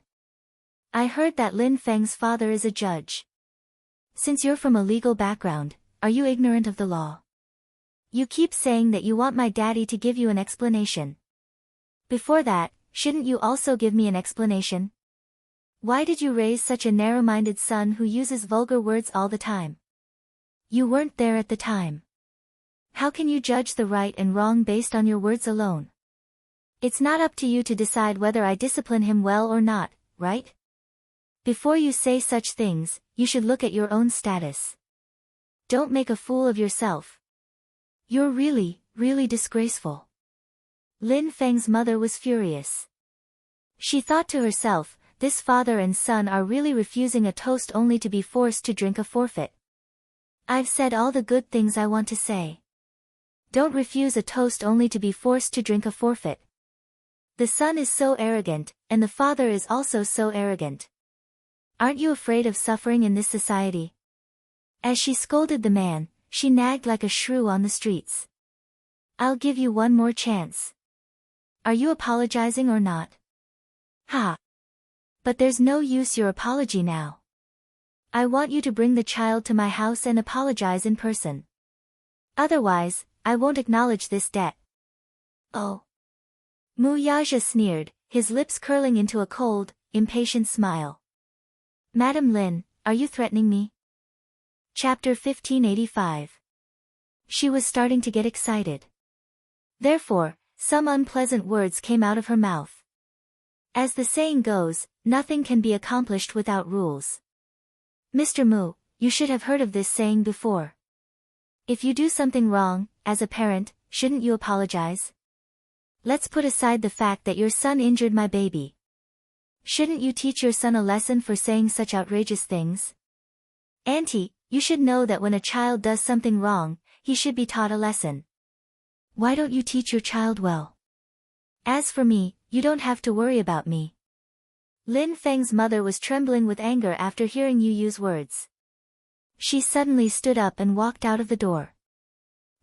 I heard that Lin Feng's father is a judge. Since you're from a legal background, are you ignorant of the law? You keep saying that you want my daddy to give you an explanation. Before that, shouldn't you also give me an explanation? Why did you raise such a narrow-minded son who uses vulgar words all the time? You weren't there at the time. How can you judge the right and wrong based on your words alone? It's not up to you to decide whether I discipline him well or not, right? Before you say such things, you should look at your own status. Don't make a fool of yourself. You're really disgraceful. Lin Feng's mother was furious. She thought to herself, this father and son are really refusing a toast only to be forced to drink a forfeit. I've said all the good things I want to say. Don't refuse a toast only to be forced to drink a forfeit. The son is so arrogant, and the father is also so arrogant. Aren't you afraid of suffering in this society? As she scolded the man, she nagged like a shrew on the streets. I'll give you one more chance. are you apologizing or not? Ha! But there's no use your apology now. I want you to bring the child to my house and apologize in person. Otherwise, I won't acknowledge this debt. Oh. Mu Yaja sneered, his lips curling into a cold, impatient smile. Madam Lin, are you threatening me? Chapter 1585. She was starting to get excited. Therefore, some unpleasant words came out of her mouth. As the saying goes, nothing can be accomplished without rules. Mr. Mu, you should have heard of this saying before. If you do something wrong, as a parent, shouldn't you apologize? Let's put aside the fact that your son injured my baby. Shouldn't you teach your son a lesson for saying such outrageous things? Auntie, you should know that when a child does something wrong, he should be taught a lesson. Why don't you teach your child well? As for me, you don't have to worry about me. Lin Feng's mother was trembling with anger after hearing Yu Yu's words. She suddenly stood up and walked out of the door.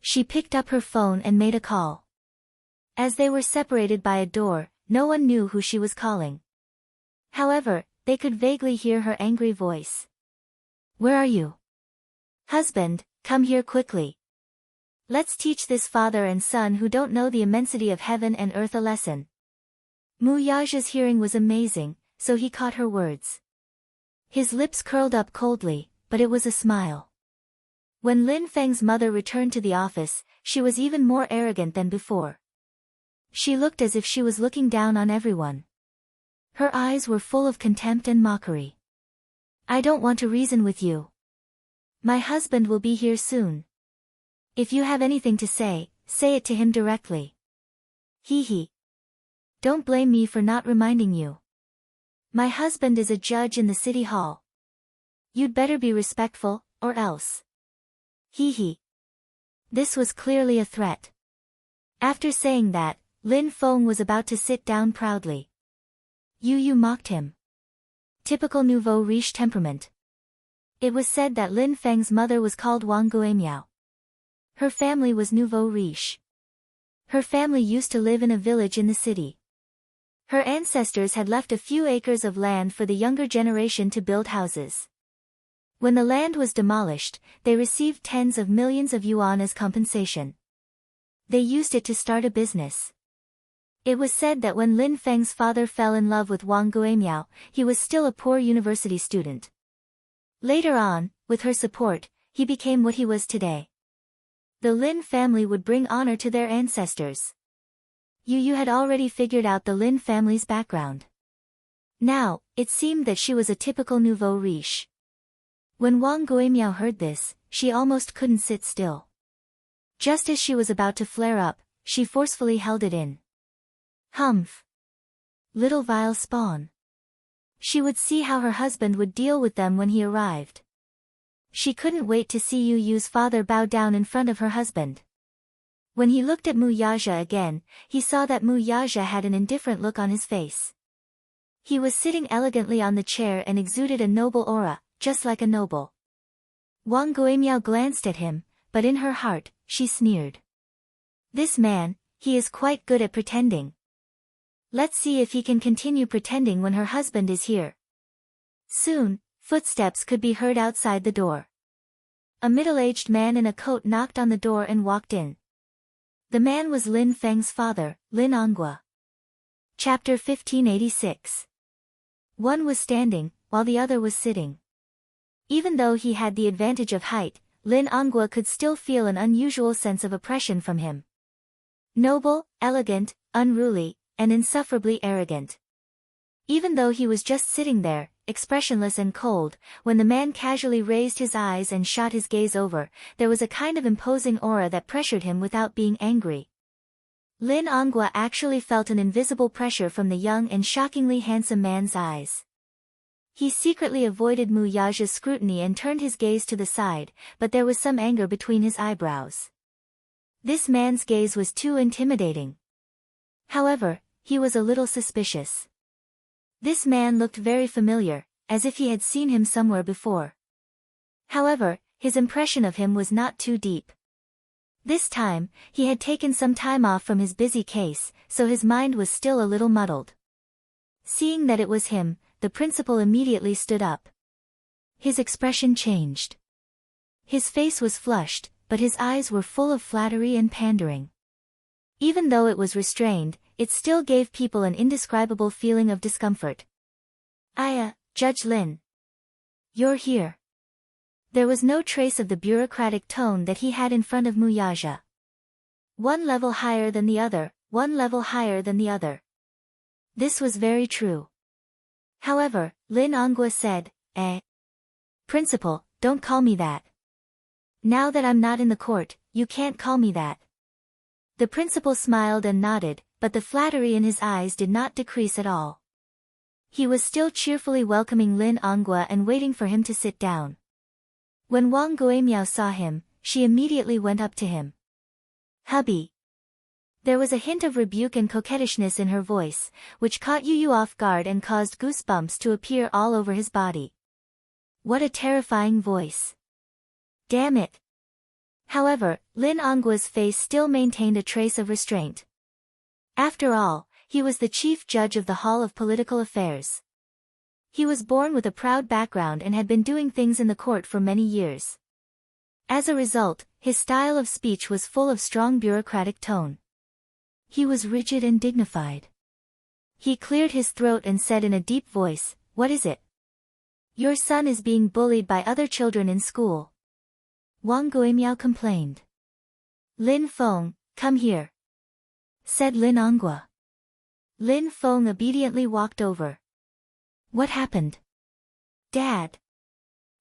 She picked up her phone and made a call. As they were separated by a door, no one knew who she was calling. However, they could vaguely hear her angry voice. Where are you? Husband, come here quickly. Let's teach this father and son who don't know the immensity of heaven and earth a lesson. Mu Yaja's hearing was amazing, so he caught her words. His lips curled up coldly, but it was a smile. When Lin Feng's mother returned to the office, she was even more arrogant than before. She looked as if she was looking down on everyone. Her eyes were full of contempt and mockery. I don't want to reason with you. My husband will be here soon. If you have anything to say it to him directly. Hee hee. Don't blame me for not reminding you. My husband is a judge in the city hall. You'd better be respectful, or else. Hee hee. This was clearly a threat. After saying that, Lin Feng was about to sit down proudly. Yu Yu mocked him. Typical nouveau riche temperament. It was said that Lin Feng's mother was called Wang Guimiao. Her family was nouveau riche. Her family used to live in a village in the city. Her ancestors had left a few acres of land for the younger generation to build houses. When the land was demolished, they received tens of millions of yuan as compensation. They used it to start a business. It was said that when Lin Feng's father fell in love with Wang Guimiao, he was still a poor university student. Later on, with her support, he became what he was today. The Lin family would bring honor to their ancestors. Yu Yu had already figured out the Lin family's background. Now, it seemed that she was a typical nouveau riche. When Wang Guimiao heard this, she almost couldn't sit still. Just as she was about to flare up, she forcefully held it in. Humph! Little vile spawn. She would see how her husband would deal with them when he arrived. She couldn't wait to see Yu Yu's father bow down in front of her husband. When he looked at Mu Yaja again, he saw that Mu Yaja had an indifferent look on his face. He was sitting elegantly on the chair and exuded a noble aura, just like a noble. Wang Guimiao glanced at him, but in her heart, she sneered. This man, he is quite good at pretending. Let's see if he can continue pretending when her husband is here. Soon, footsteps could be heard outside the door. A middle-aged man in a coat knocked on the door and walked in. The man was Lin Feng's father, Lin Anghua. Chapter 1586. One was standing, while the other was sitting. Even though he had the advantage of height, Lin Anghua could still feel an unusual sense of oppression from him. Noble, elegant, unruly, and insufferably arrogant. Even though he was just sitting there, expressionless and cold, when the man casually raised his eyes and shot his gaze over, there was a kind of imposing aura that pressured him without being angry. Lin Anghua actually felt an invisible pressure from the young and shockingly handsome man's eyes. He secretly avoided Mu Yaja's scrutiny and turned his gaze to the side, but there was some anger between his eyebrows. This man's gaze was too intimidating. However, he was a little suspicious. This man looked very familiar, as if he had seen him somewhere before. However, his impression of him was not too deep. This time, he had taken some time off from his busy case, so his mind was still a little muddled. Seeing that it was him, the principal immediately stood up. His expression changed. His face was flushed, but his eyes were full of flattery and pandering. Even though it was restrained, it still gave people an indescribable feeling of discomfort. Judge Lin. You're here. There was no trace of the bureaucratic tone that he had in front of Muyaja. One level higher than the other, one level higher than the other. This was very true. However, Lin Onghua said, Principal, don't call me that. Now that I'm not in the court, you can't call me that. The principal smiled and nodded, but the flattery in his eyes did not decrease at all. He was still cheerfully welcoming Lin Onghua and waiting for him to sit down. When Wang Guimiao saw him, she immediately went up to him. Hubby. There was a hint of rebuke and coquettishness in her voice, which caught Yu off guard and caused goosebumps to appear all over his body. What a terrifying voice. Damn it. However, Lin Onghua's face still maintained a trace of restraint. After all, he was the chief judge of the Hall of Political Affairs. He was born with a proud background and had been doing things in the court for many years. As a result, his style of speech was full of strong bureaucratic tone. He was rigid and dignified. He cleared his throat and said in a deep voice, "What is it? Your son is being bullied by other children in school." Wang Guimiao complained. "Lin Feng, come here," said Lin Onghua. Lin Feng obediently walked over. What happened? Dad.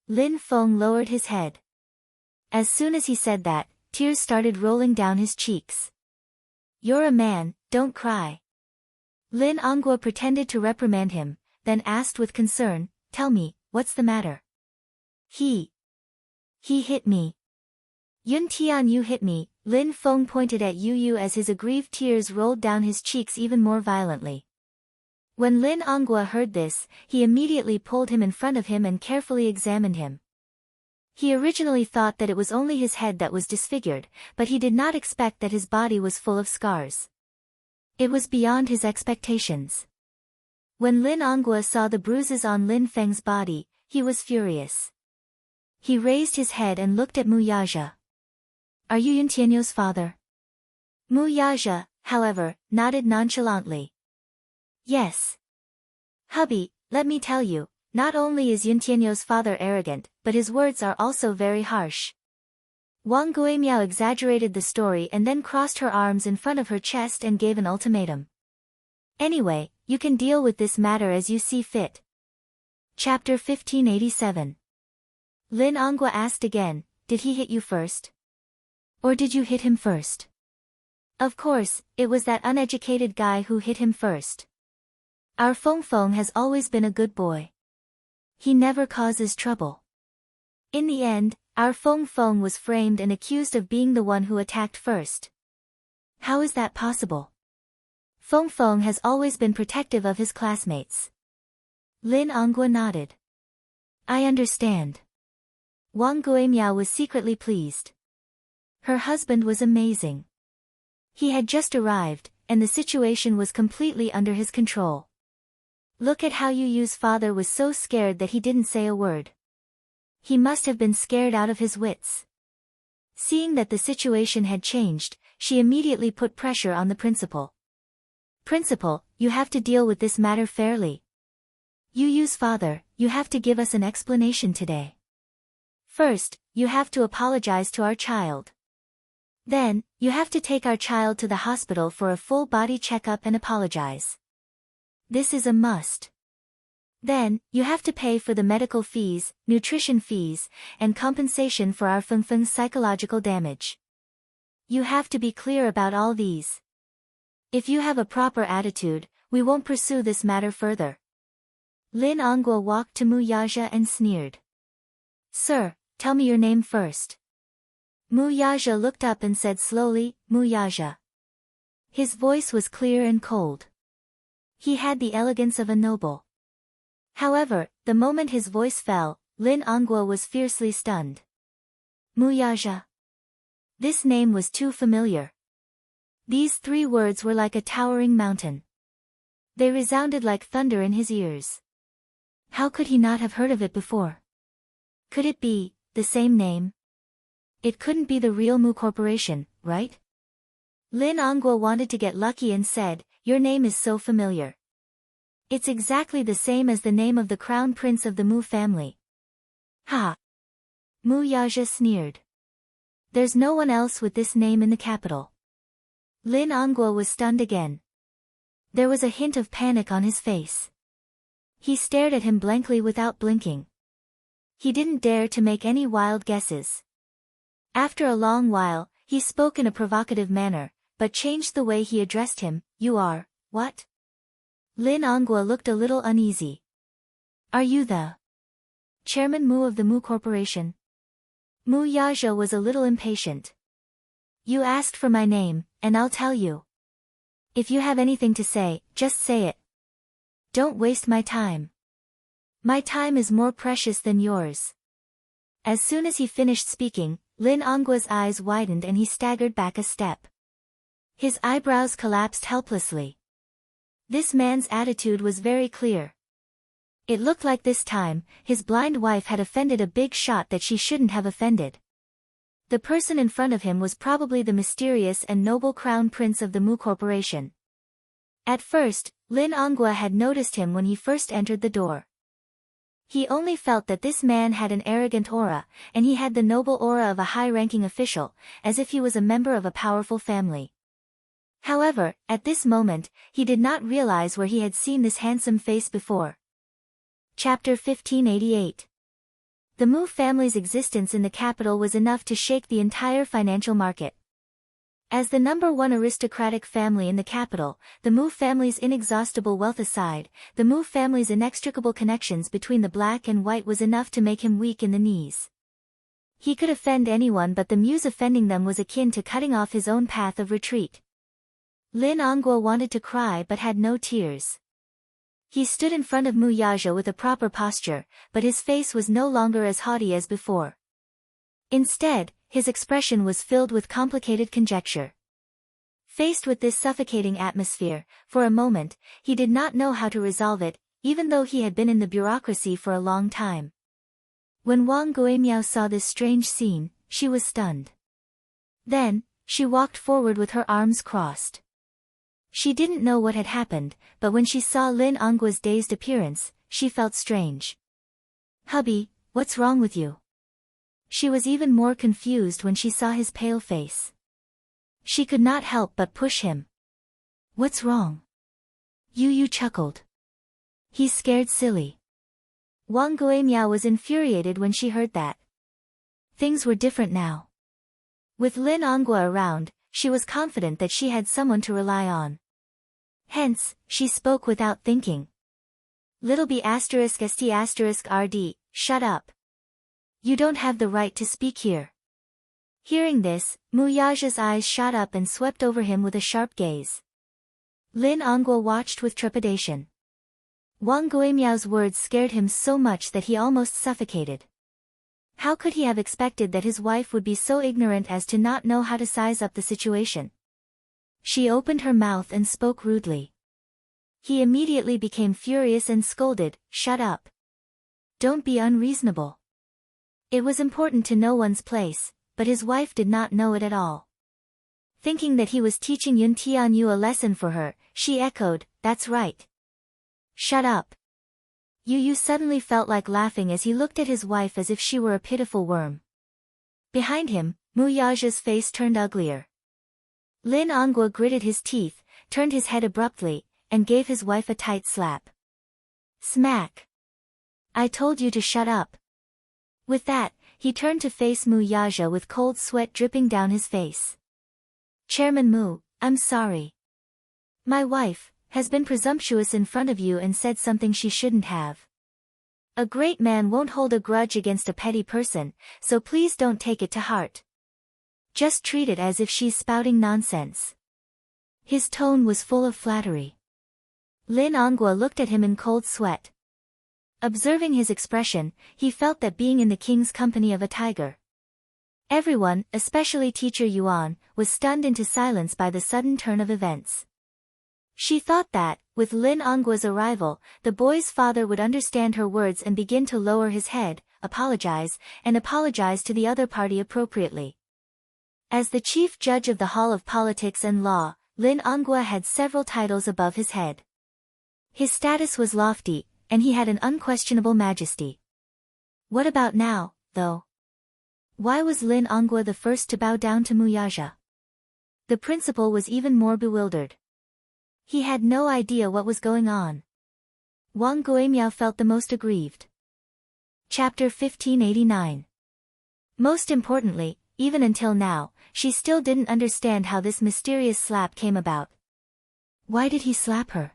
Lin Feng lowered his head. As soon as he said that, tears started rolling down his cheeks. You're a man, don't cry. Lin Onghua pretended to reprimand him, then asked with concern, Tell me, what's the matter? He hit me. Yun Tian, you hit me. Lin Feng pointed at Yu as his aggrieved tears rolled down his cheeks even more violently. When Lin Onghua heard this, he immediately pulled him in front of him and carefully examined him. He originally thought that it was only his head that was disfigured, but he did not expect that his body was full of scars. It was beyond his expectations. When Lin Onghua saw the bruises on Lin Feng's body, he was furious. He raised his head and looked at Muyaja. Are you Yun Tianyo's father? Muyaja, however, nodded nonchalantly. Yes. Hubby, let me tell you, not only is Yun Tianyo's father arrogant, but his words are also very harsh. Wang Guimiao exaggerated the story and then crossed her arms in front of her chest and gave an ultimatum. Anyway, you can deal with this matter as you see fit. Chapter 1587. Lin Onghua asked again, did he hit you first? Or did you hit him first? Of course, it was that uneducated guy who hit him first. Our Feng Feng has always been a good boy. He never causes trouble. In the end, our Feng Feng was framed and accused of being the one who attacked first. How is that possible? Feng Feng has always been protective of his classmates. Lin Onghua nodded. I understand. Wang Guimiao was secretly pleased. Her husband was amazing. He had just arrived, and the situation was completely under his control. Look at how Yu's father was so scared that he didn't say a word. He must have been scared out of his wits. Seeing that the situation had changed, she immediately put pressure on the principal. Principal, you have to deal with this matter fairly. Yu's father, you have to give us an explanation today. First, you have to apologize to our child. Then, you have to take our child to the hospital for a full body checkup and apologize. This is a must. Then, you have to pay for the medical fees, nutrition fees, and compensation for our Feng Feng's psychological damage. You have to be clear about all these. If you have a proper attitude, we won't pursue this matter further. Lin Onghua walked to Muyaja and sneered. Sir, tell me your name first. Muyaja looked up and said slowly, Muyaja. His voice was clear and cold. He had the elegance of a noble. However, the moment his voice fell, Lin Onghua was fiercely stunned. Muyaja. This name was too familiar. These 3 words were like a towering mountain. They resounded like thunder in his ears. How could he not have heard of it before? Could it be the same name? It couldn't be the real Mu Corporation, right? Lin Onguo wanted to get lucky and said, "Your name is so familiar. It's exactly the same as the name of the crown prince of the Mu family." Ha! Mu Yaja sneered. There's no one else with this name in the capital. Lin Onguo was stunned again. There was a hint of panic on his face. He stared at him blankly without blinking. He didn't dare to make any wild guesses. After a long while, he spoke in a provocative manner, but changed the way he addressed him. "You are, what?" Lin Onguo looked a little uneasy. "Are you the Chairman Mu of the Mu Corporation?" Mu Yaja was a little impatient. "You asked for my name, and I'll tell you. If you have anything to say, just say it. Don't waste my time. My time is more precious than yours." As soon as he finished speaking, Lin Onguo's eyes widened and he staggered back a step. His eyebrows collapsed helplessly. This man's attitude was very clear. It looked like this time, his blind wife had offended a big shot that she shouldn't have offended. The person in front of him was probably the mysterious and noble crown prince of the Mu Corporation. At first, Lin Onguo had noticed him when he first entered the door. He only felt that this man had an arrogant aura, and he had the noble aura of a high-ranking official, as if he was a member of a powerful family. However, at this moment, he did not realize where he had seen this handsome face before. Chapter 1588. The Mu family's existence in the capital was enough to shake the entire financial market. As the #1 aristocratic family in the capital, the Mu family's inexhaustible wealth aside, the Mu family's inextricable connections between the black and white was enough to make him weak in the knees. He could offend anyone, but the Mu's offending them was akin to cutting off his own path of retreat. Lin Onguo wanted to cry but had no tears. He stood in front of Mu Yaja with a proper posture, but his face was no longer as haughty as before. Instead, his expression was filled with complicated conjecture. Faced with this suffocating atmosphere, for a moment, he did not know how to resolve it, even though he had been in the bureaucracy for a long time. When Wang Guimiao saw this strange scene, she was stunned. Then, she walked forward with her arms crossed. She didn't know what had happened, but when she saw Lin Onguo's dazed appearance, she felt strange. "Hubby, what's wrong with you?" She was even more confused when she saw his pale face. She could not help but push him. "What's wrong?" Yu chuckled. "He's scared silly." Wang Guimiao was infuriated when she heard that. Things were different now. With Lin Onguo around, she was confident that she had someone to rely on. Hence, she spoke without thinking. "Little b *st*rd, shut up. You don't have the right to speak here." Hearing this, Mu Yaja's eyes shot up and swept over him with a sharp gaze. Lin Onguo watched with trepidation. Wang Guimiao's words scared him so much that he almost suffocated. How could he have expected that his wife would be so ignorant as to not know how to size up the situation? She opened her mouth and spoke rudely. He immediately became furious and scolded, "Shut up. Don't be unreasonable." It was important to know one's place, but his wife did not know it at all. Thinking that he was teaching Yun Tianyu a lesson for her, she echoed, "That's right. Shut up." Yu suddenly felt like laughing as he looked at his wife as if she were a pitiful worm. Behind him, Mu Yaja's face turned uglier. Lin Onguo gritted his teeth, turned his head abruptly, and gave his wife a tight slap. Smack! "I told you to shut up." With that, he turned to face Mu Yaja with cold sweat dripping down his face. "Chairman Mu, I'm sorry. My wife has been presumptuous in front of you and said something she shouldn't have. A great man won't hold a grudge against a petty person, so please don't take it to heart. Just treat it as if she's spouting nonsense." His tone was full of flattery. Lin Onguo looked at him in cold sweat. Observing his expression, he felt that being in the king's company of a tiger. Everyone, especially teacher Yuan, was stunned into silence by the sudden turn of events. She thought that, with Lin Anggua's arrival, the boy's father would understand her words and begin to lower his head, apologize to the other party appropriately. As the chief judge of the Hall of Politics and Law, Lin Anggua had several titles above his head. His status was lofty, and he had an unquestionable majesty. What about now, though? Why was Lin Anggua the first to bow down to Muyaja? The principal was even more bewildered. He had no idea what was going on. Wang Guimiao felt the most aggrieved. Chapter 1589. Most importantly, even until now, she still didn't understand how this mysterious slap came about. Why did he slap her?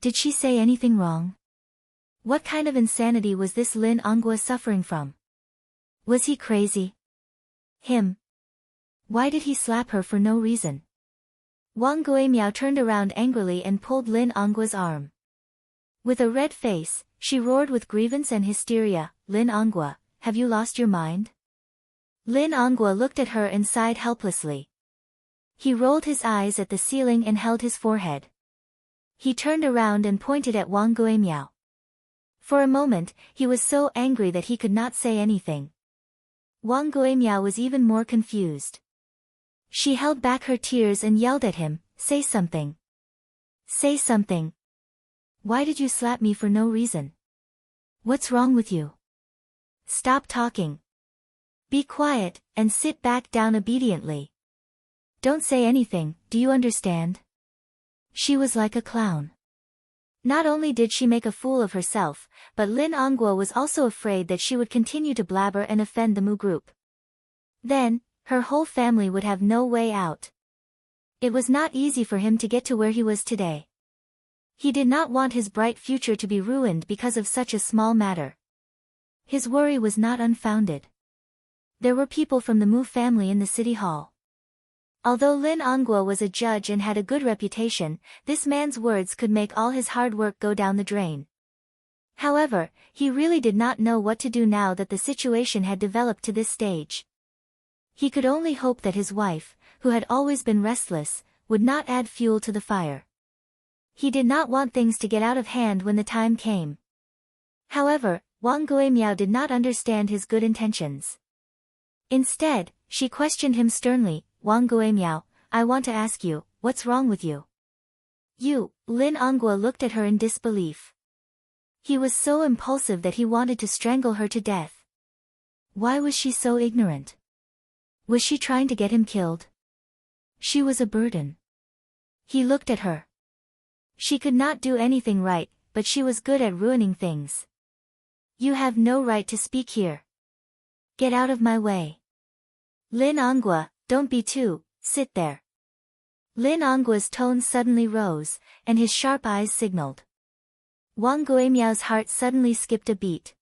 Did she say anything wrong? What kind of insanity was this Lin Anggua suffering from? Was he crazy? Him? Why did he slap her for no reason? Wang Guimiao turned around angrily and pulled Lin Anggua's arm. With a red face, she roared with grievance and hysteria, "Lin Anggua, have you lost your mind?" Lin Anggua looked at her and sighed helplessly. He rolled his eyes at the ceiling and held his forehead. He turned around and pointed at Wang Guimiao. For a moment, he was so angry that he could not say anything. Wang Guimiao was even more confused. She held back her tears and yelled at him, "Say something. Say something. Why did you slap me for no reason? What's wrong with you? Stop talking. Be quiet, and sit back down obediently. Don't say anything, do you understand?" She was like a clown. Not only did she make a fool of herself, but Lin Anggua was also afraid that she would continue to blabber and offend the Mu group. Then, her whole family would have no way out. It was not easy for him to get to where he was today. He did not want his bright future to be ruined because of such a small matter. His worry was not unfounded. There were people from the Mu family in the city hall. Although Lin Anggua was a judge and had a good reputation, this man's words could make all his hard work go down the drain. However, he really did not know what to do now that the situation had developed to this stage. He could only hope that his wife, who had always been restless, would not add fuel to the fire. He did not want things to get out of hand when the time came. However, Wang Guimiao did not understand his good intentions. Instead, she questioned him sternly, "Wang Guimiao, I want to ask you, what's wrong with you?" "You," Lin Anggua looked at her in disbelief. He was so impulsive that he wanted to strangle her to death. Why was she so ignorant? Was she trying to get him killed? She was a burden. He looked at her. She could not do anything right, but she was good at ruining things. "You have no right to speak here. Get out of my way. Lin Anggua, don't be too, sit there." Lin Anggua's tone suddenly rose, and his sharp eyes signaled. Wang Guimiao's heart suddenly skipped a beat.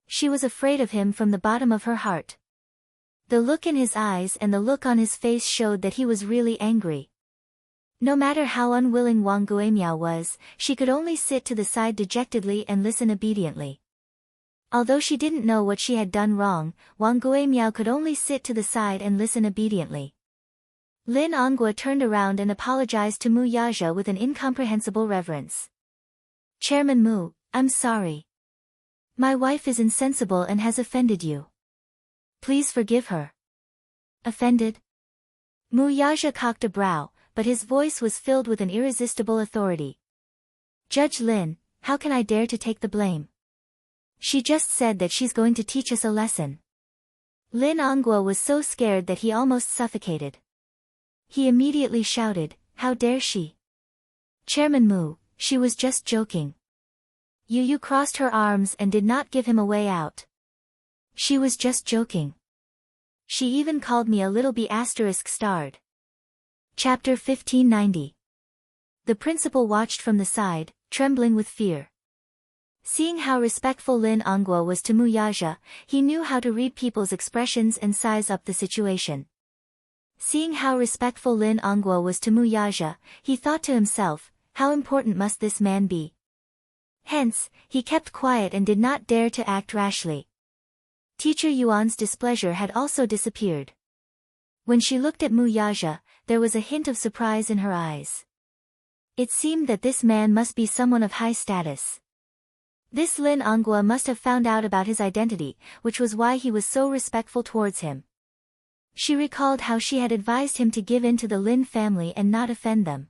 She was afraid of him from the bottom of her heart. The look in his eyes and the look on his face showed that he was really angry. No matter how unwilling Wang Guimiao was, she could only sit to the side dejectedly and listen obediently. Although she didn't know what she had done wrong, Wang Guimiao could only sit to the side and listen obediently. Lin Anggua turned around and apologized to Mu Yaja with an incomprehensible reverence. "Chairman Mu, I'm sorry. My wife is insensible and has offended you. Please forgive her." "Offended?" Mu Yaja cocked a brow, but his voice was filled with an irresistible authority. "Judge Lin, how can I dare to take the blame? She just said that she's going to teach us a lesson." Lin Anggua was so scared that he almost suffocated. He immediately shouted, "How dare she? Chairman Mu, she was just joking." Yu crossed her arms and did not give him a way out. "She was just joking. She even called me a little B*****starred. Chapter 1590. The principal watched from the side, trembling with fear. Seeing how respectful Lin Anggua was to Mu Yaja, he knew how to read people's expressions and size up the situation. Seeing how respectful Lin Anggua was to Mu Yaja, he thought to himself, how important must this man be? Hence, he kept quiet and did not dare to act rashly. Teacher Yuan's displeasure had also disappeared. When she looked at Mu Yaja, there was a hint of surprise in her eyes. It seemed that this man must be someone of high status. This Lin Anghua must have found out about his identity, which was why he was so respectful towards him. She recalled how she had advised him to give in to the Lin family and not offend them.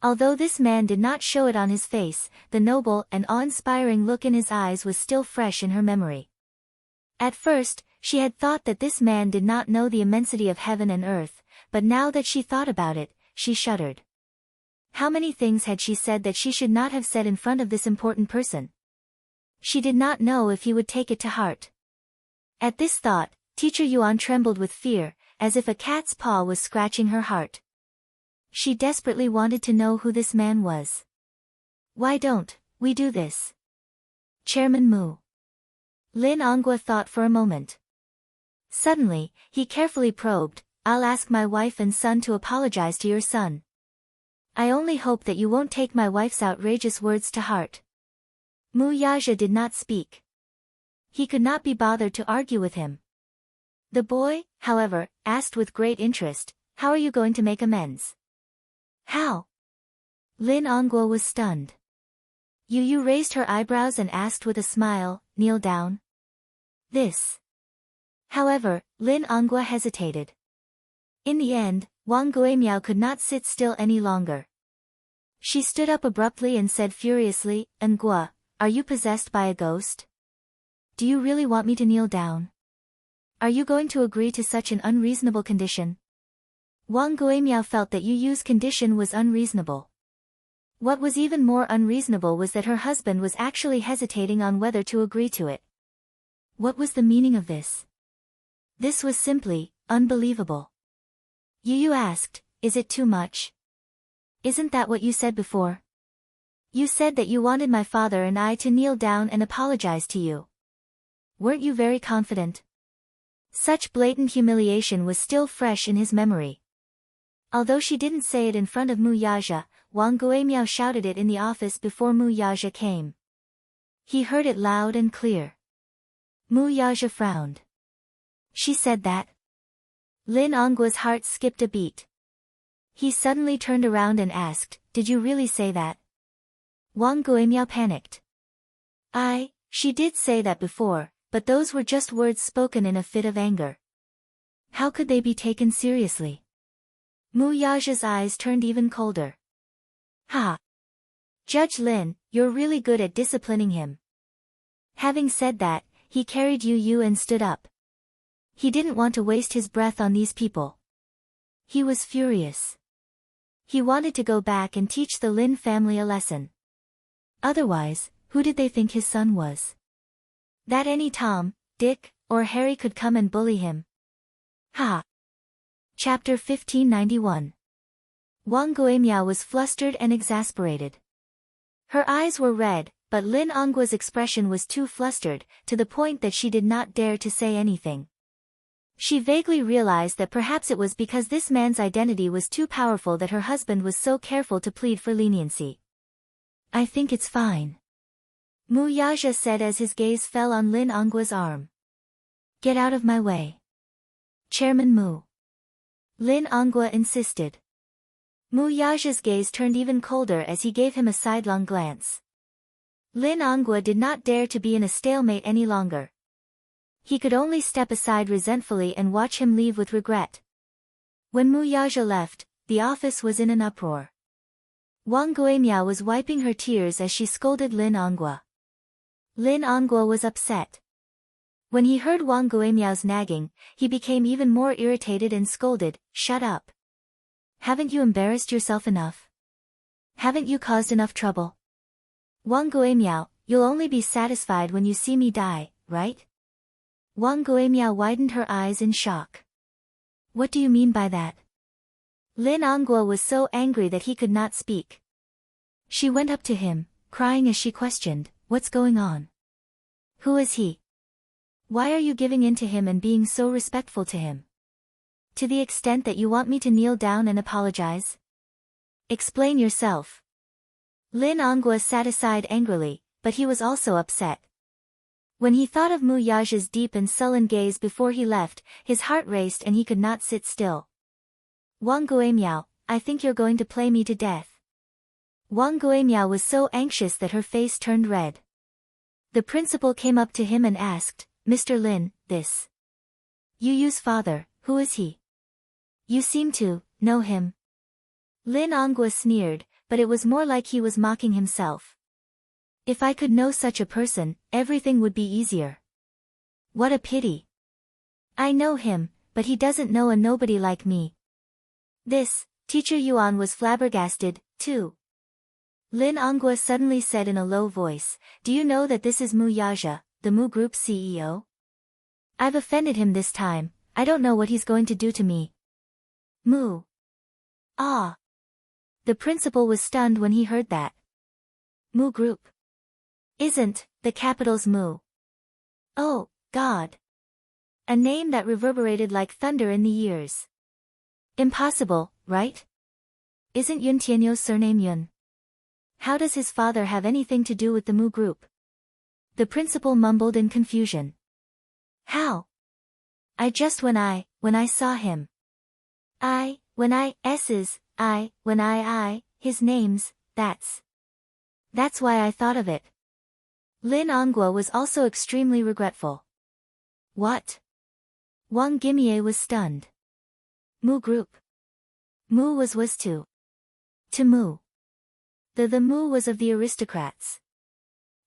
Although this man did not show it on his face, the noble and awe-inspiring look in his eyes was still fresh in her memory. At first, she had thought that this man did not know the immensity of heaven and earth, but now that she thought about it, she shuddered. How many things had she said that she should not have said in front of this important person? She did not know if he would take it to heart. At this thought, Teacher Yuan trembled with fear, as if a cat's paw was scratching her heart. She desperately wanted to know who this man was. Why don't we do this? Chairman Mu. Lin Anghua thought for a moment. Suddenly, he carefully probed, I'll ask my wife and son to apologize to your son. I only hope that you won't take my wife's outrageous words to heart. Mu Yaja did not speak. He could not be bothered to argue with him. The boy, however, asked with great interest, how are you going to make amends? How? Lin Anghua was stunned. Yu raised her eyebrows and asked with a smile, kneel down. This. However, Lin Anghua hesitated. In the end, Wang Guimiao could not sit still any longer. She stood up abruptly and said furiously, Anghua, are you possessed by a ghost? Do you really want me to kneel down? Are you going to agree to such an unreasonable condition? Wang Guimiao felt that Yu's condition was unreasonable. What was even more unreasonable was that her husband was actually hesitating on whether to agree to it. What was the meaning of this? This was simply unbelievable. Yu asked, is it too much? Isn't that what you said before? You said that you wanted my father and I to kneel down and apologize to you. Weren't you very confident? Such blatant humiliation was still fresh in his memory. Although she didn't say it in front of Mu Yaja, Wang Guimiao shouted it in the office before Mu Yaja came. He heard it loud and clear. Mu Yaja frowned. She said that? Lin Anghua's heart skipped a beat. He suddenly turned around and asked, did you really say that? Wang Guimiao panicked. She did say that before, but those were just words spoken in a fit of anger. How could they be taken seriously? Mu Yaja's eyes turned even colder. Ha! Judge Lin, you're really good at disciplining him. Having said that, he carried Yu and stood up. He didn't want to waste his breath on these people. He was furious. He wanted to go back and teach the Lin family a lesson. Otherwise, who did they think his son was? That any Tom, Dick, or Harry could come and bully him. Ha! Chapter 1591. Wang Guimiao was flustered and exasperated. Her eyes were red, but Lin Anghua's expression was too flustered, to the point that she did not dare to say anything. She vaguely realized that perhaps it was because this man's identity was too powerful that her husband was so careful to plead for leniency. I think it's fine. Mu Yaja said as his gaze fell on Lin Anghua's arm. Get out of my way. Chairman Mu. Lin Anghua insisted. Mu Yaja's gaze turned even colder as he gave him a sidelong glance. Lin Anghua did not dare to be in a stalemate any longer. He could only step aside resentfully and watch him leave with regret. When Mu Yaja left, the office was in an uproar. Wang Guimiao was wiping her tears as she scolded Lin Anghua. Lin Anghua was upset. When he heard Wang Guimiao's nagging, he became even more irritated and scolded, shut up. Haven't you embarrassed yourself enough? Haven't you caused enough trouble? Wang Guimiao, you'll only be satisfied when you see me die, right? Wang Guimiao widened her eyes in shock. What do you mean by that? Lin Anghua was so angry that he could not speak. She went up to him, crying as she questioned, what's going on? Who is he? Why are you giving in to him and being so respectful to him? To the extent that you want me to kneel down and apologize? Explain yourself. Lin Anghua sat aside angrily, but he was also upset. When he thought of Mu Yaja's deep and sullen gaze before he left, his heart raced and he could not sit still. Wang Guimiao, I think you're going to play me to death. Wang Guimiao was so anxious that her face turned red. The principal came up to him and asked, Mr. Lin, this Yu Yu's father, who is he? You seem to know him. Lin Ongwa sneered, but it was more like he was mocking himself. If I could know such a person, everything would be easier. What a pity. I know him, but he doesn't know a nobody like me. This, Teacher Yuan was flabbergasted, too. Lin Ongwa suddenly said in a low voice, do you know that this is Mu Yaja, the Mu Group's CEO? I've offended him this time, I don't know what he's going to do to me. Mu. Ah. The principal was stunned when he heard that. Mu Group. Isn't the capital's Mu? Oh, God. A name that reverberated like thunder in the ears. Impossible, right? Isn't Yun Tianyo's surname Yun? How does his father have anything to do with the Mu Group? The principal mumbled in confusion. How? When I saw him. His name's, that's why I thought of it. Lin Ongwa was also extremely regretful. What? Wang Guimiao was stunned. Mu Group. Mu was to Mu. The Mu was of the aristocrats.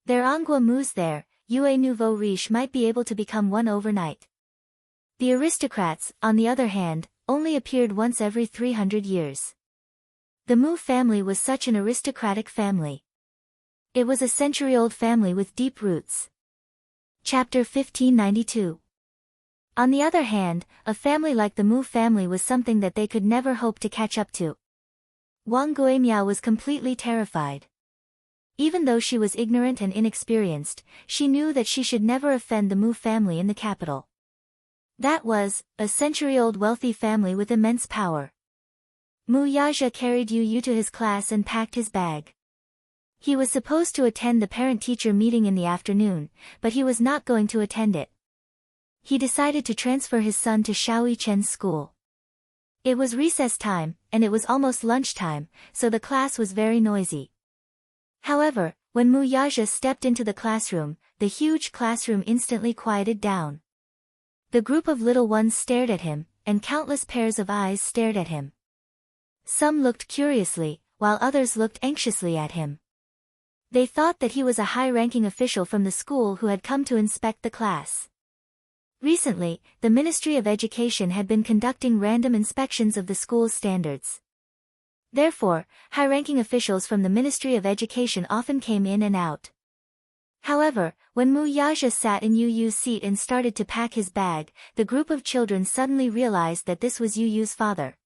There Ongwa Mu's there, Yue Nouveau Riche might be able to become one overnight. The aristocrats, on the other hand, only appeared once every 300 years. The Mu family was such an aristocratic family. It was a century-old family with deep roots. Chapter 1592. On the other hand, a family like the Mu family was something that they could never hope to catch up to. Wang Guimiao was completely terrified. Even though she was ignorant and inexperienced, she knew that she should never offend the Mu family in the capital. That was, a century-old wealthy family with immense power. Mu Yaja carried Yu Yu to his class and packed his bag. He was supposed to attend the parent-teacher meeting in the afternoon, but he was not going to attend it. He decided to transfer his son to Xiao Yichen's school. It was recess time, and it was almost lunchtime, so the class was very noisy. However, when Mu Yaja stepped into the classroom, the huge classroom instantly quieted down. The group of little ones stared at him, and countless pairs of eyes stared at him. Some looked curiously, while others looked anxiously at him. They thought that he was a high-ranking official from the school who had come to inspect the class. Recently, the Ministry of Education had been conducting random inspections of the school's standards. Therefore, high-ranking officials from the Ministry of Education often came in and out. However, when Mu Yaja sat in Yu Yu's seat and started to pack his bag, the group of children suddenly realized that this was Yu Yu's father.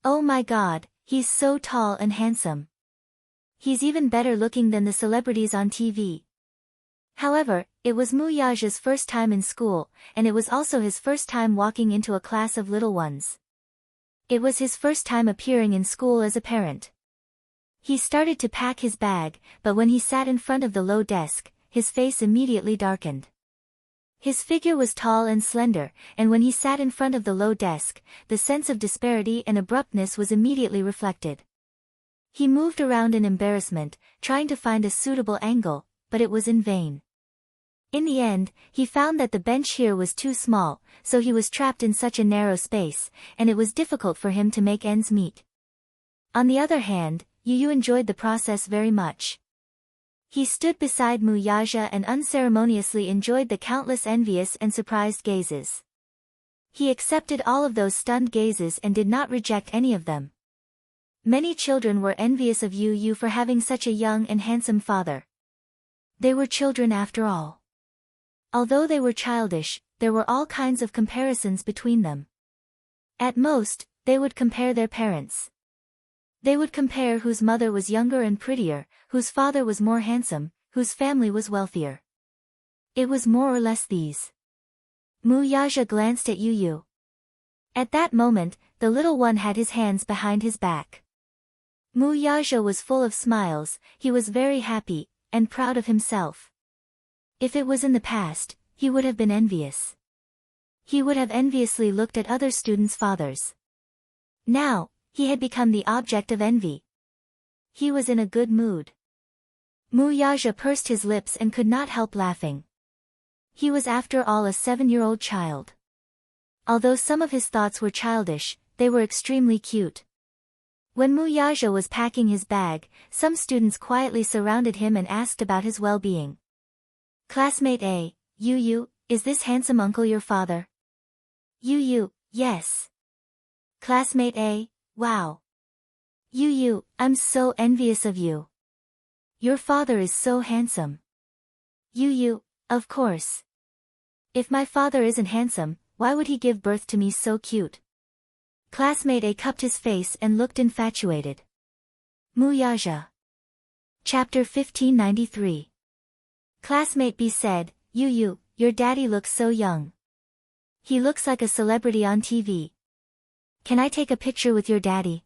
Oh my God, he's so tall and handsome. He's even better looking than the celebrities on TV. However, it was Mu Yaja's first time in school, and it was also his first time walking into a class of little ones. It was his first time appearing in school as a parent. He started to pack his bag, but when he sat in front of the low desk, his face immediately darkened. His figure was tall and slender, and when he sat in front of the low desk, the sense of disparity and abruptness was immediately reflected. He moved around in embarrassment, trying to find a suitable angle, but it was in vain. In the end, he found that the bench here was too small, so he was trapped in such a narrow space, and it was difficult for him to make ends meet. On the other hand, Yu Yu enjoyed the process very much. He stood beside Mu Yaja and unceremoniously enjoyed the countless envious and surprised gazes. He accepted all of those stunned gazes and did not reject any of them. Many children were envious of Yu Yu for having such a young and handsome father. They were children after all. Although they were childish, there were all kinds of comparisons between them. At most, they would compare their parents. They would compare whose mother was younger and prettier, whose father was more handsome, whose family was wealthier. It was more or less these. Mu Yaja glanced at Yu Yu. At that moment, the little one had his hands behind his back. Mu Yaja was full of smiles, he was very happy, and proud of himself. If it was in the past, he would have been envious. He would have enviously looked at other students' fathers. Now, he had become the object of envy. He was in a good mood. Mu Yaja pursed his lips and could not help laughing. He was after all a 7-year-old child. Although some of his thoughts were childish, they were extremely cute. When Mu Yaja was packing his bag, some students quietly surrounded him and asked about his well-being. Classmate A, Yu, is this handsome uncle your father? Yu, yes. Classmate A, wow. Yu, I'm so envious of you. Your father is so handsome. Yu, of course. If my father isn't handsome, why would he give birth to me so cute? Classmate A cupped his face and looked infatuated. Mu Yaja. Chapter 1593. Classmate B said, Yu, your daddy looks so young. He looks like a celebrity on TV. Can I take a picture with your daddy?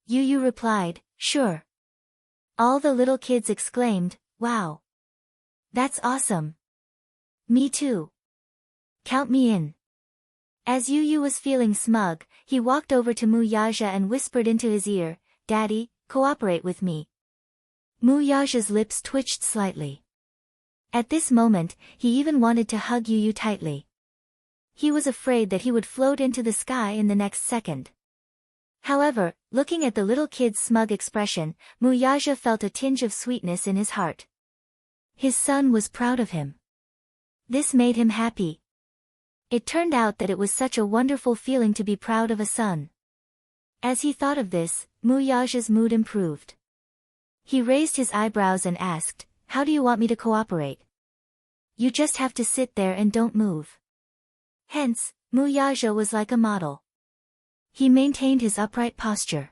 Yu replied, sure. All the little kids exclaimed, wow. That's awesome. Me too. Count me in. As Yu was feeling smug, he walked over to Mu Yaja and whispered into his ear, Daddy, cooperate with me. Mu Yaja's lips twitched slightly. At this moment, he even wanted to hug Yu tightly. He was afraid that he would float into the sky in the next second. However, looking at the little kid's smug expression, Mu Yaja felt a tinge of sweetness in his heart. His son was proud of him. This made him happy. It turned out that it was such a wonderful feeling to be proud of a son. As he thought of this, Mu Yaja's mood improved. He raised his eyebrows and asked, How do you want me to cooperate? You just have to sit there and don't move. Hence, Mu Yaja was like a model. He maintained his upright posture.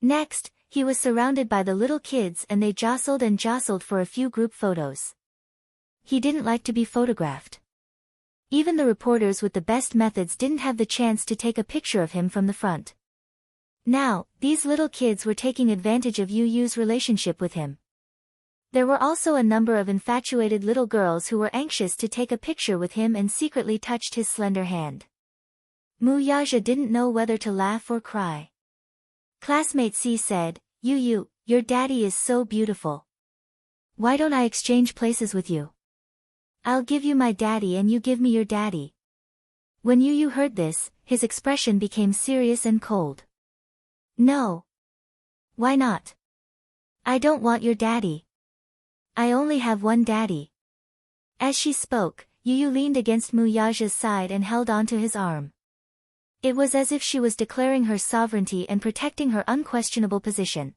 Next, he was surrounded by the little kids and they jostled and jostled for a few group photos. He didn't like to be photographed. Even the reporters with the best methods didn't have the chance to take a picture of him from the front. Now, these little kids were taking advantage of Yu's relationship with him. There were also a number of infatuated little girls who were anxious to take a picture with him and secretly touched his slender hand. Mu Yaja didn't know whether to laugh or cry. Classmate C said, Yu, your daddy is so beautiful. Why don't I exchange places with you? I'll give you my daddy and you give me your daddy. When Yu heard this, his expression became serious and cold. No. Why not? I don't want your daddy. I only have one daddy. As she spoke, Yu leaned against Mu Yaja's side and held onto his arm. It was as if she was declaring her sovereignty and protecting her unquestionable position.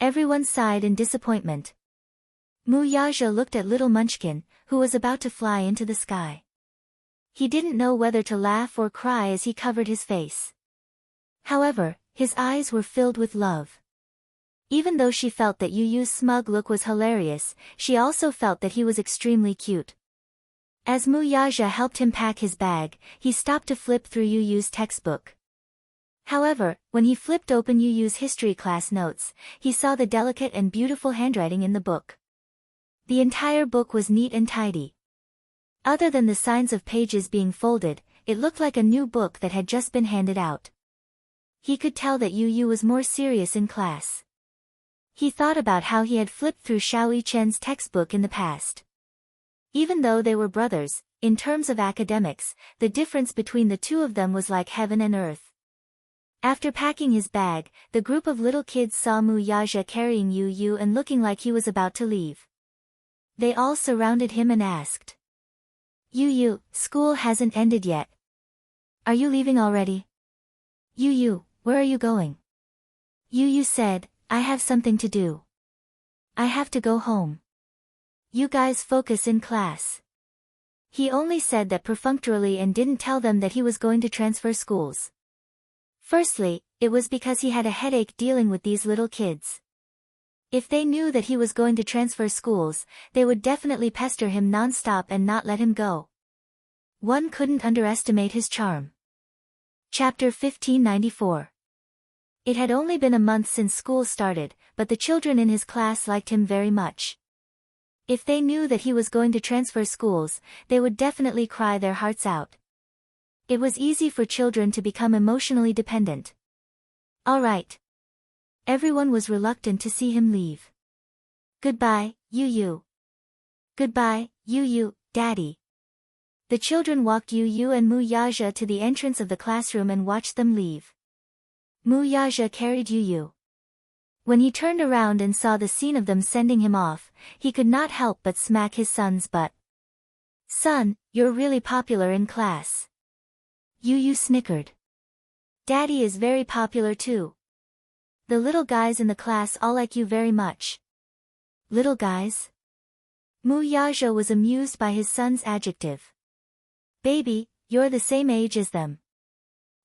Everyone sighed in disappointment. Mu Yaja looked at little Munchkin, who was about to fly into the sky. He didn't know whether to laugh or cry as he covered his face. However, his eyes were filled with love. Even though she felt that Yu's smug look was hilarious, she also felt that he was extremely cute. As Mu Yaja helped him pack his bag, he stopped to flip through Yu's textbook. However, when he flipped open Yu's history class notes, he saw the delicate and beautiful handwriting in the book. The entire book was neat and tidy. Other than the signs of pages being folded, it looked like a new book that had just been handed out. He could tell that Yu was more serious in class. He thought about how he had flipped through Xiao Yichen's textbook in the past. Even though they were brothers, in terms of academics, the difference between the two of them was like heaven and earth. After packing his bag, the group of little kids saw Mu Yaja carrying Yu and looking like he was about to leave. They all surrounded him and asked, Yu, school hasn't ended yet. Are you leaving already? Yu, where are you going? Yu said, I have something to do. I have to go home. You guys focus in class. He only said that perfunctorily and didn't tell them that he was going to transfer schools. Firstly, it was because he had a headache dealing with these little kids. If they knew that he was going to transfer schools, they would definitely pester him non-stop and not let him go. One couldn't underestimate his charm. Chapter 1594. It had only been a month since school started, but the children in his class liked him very much. If they knew that he was going to transfer schools, they would definitely cry their hearts out. It was easy for children to become emotionally dependent. All right. Everyone was reluctant to see him leave. Goodbye, Yu. Goodbye, Yu, Daddy. The children walked Yu and Mu Yaja to the entrance of the classroom and watched them leave. Mu Yaja carried Yu. When he turned around and saw the scene of them sending him off, he could not help but smack his son's butt. Son, you're really popular in class. Yu snickered. Daddy is very popular too. The little guys in the class all like you very much. Little guys? Mu Yaja was amused by his son's adjective. Baby, you're the same age as them.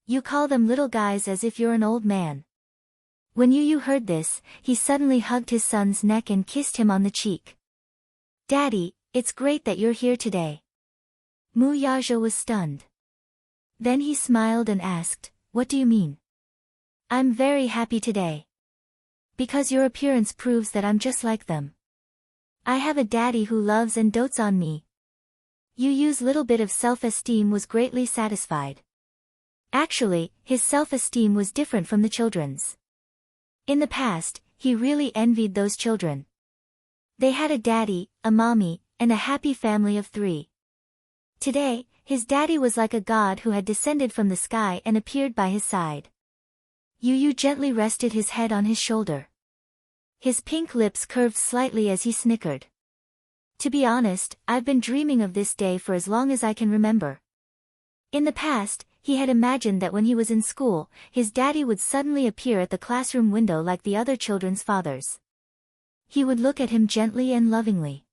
You call them little guys as if you're an old man. When Yu heard this, he suddenly hugged his son's neck and kissed him on the cheek. Daddy, it's great that you're here today. Mu Yaja was stunned. Then he smiled and asked, what do you mean? I'm very happy today. Because your appearance proves that I'm just like them. I have a daddy who loves and dotes on me. Yu's little bit of self-esteem was greatly satisfied. Actually, his self-esteem was different from the children's. In the past, he really envied those children. They had a daddy, a mommy, and a happy family of 3. Today, his daddy was like a god who had descended from the sky and appeared by his side. Yu gently rested his head on his shoulder. His pink lips curved slightly as he snickered. To be honest, I've been dreaming of this day for as long as I can remember. In the past, he had imagined that when he was in school, his daddy would suddenly appear at the classroom window like the other children's fathers. He would look at him gently and lovingly.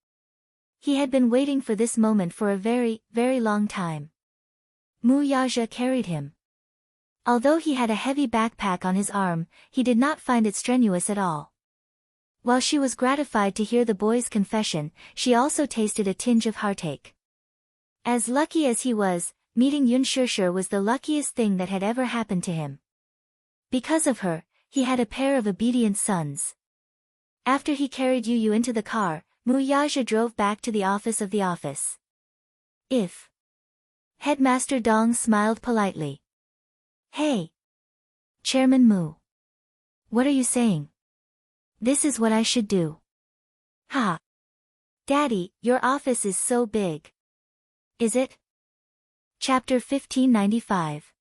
He had been waiting for this moment for a very, very long time. Mu Yaja carried him. Although he had a heavy backpack on his arm, he did not find it strenuous at all. While she was gratified to hear the boy's confession, she also tasted a tinge of heartache. As lucky as he was, meeting Yun Shishir was the luckiest thing that had ever happened to him. Because of her, he had a pair of obedient sons. After he carried Yu into the car, Mu Yaja drove back to the office of the office. If Headmaster Dong smiled politely. Hey! Chairman Mu. What are you saying? This is what I should do. Ha! Daddy, your office is so big. Is it? Chapter 1595.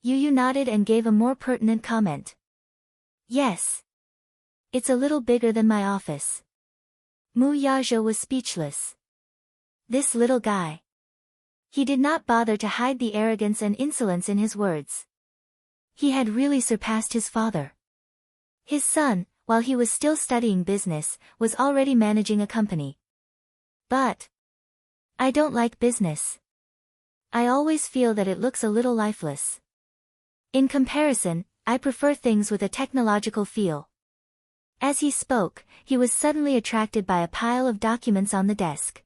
Yu nodded and gave a more pertinent comment. Yes. It's a little bigger than my office. Mu Yaja was speechless. This little guy. He did not bother to hide the arrogance and insolence in his words. He had really surpassed his father. His son, while he was still studying business, was already managing a company. But I don't like business. I always feel that it looks a little lifeless. In comparison, I prefer things with a technological feel. As he spoke, he was suddenly attracted by a pile of documents on the desk.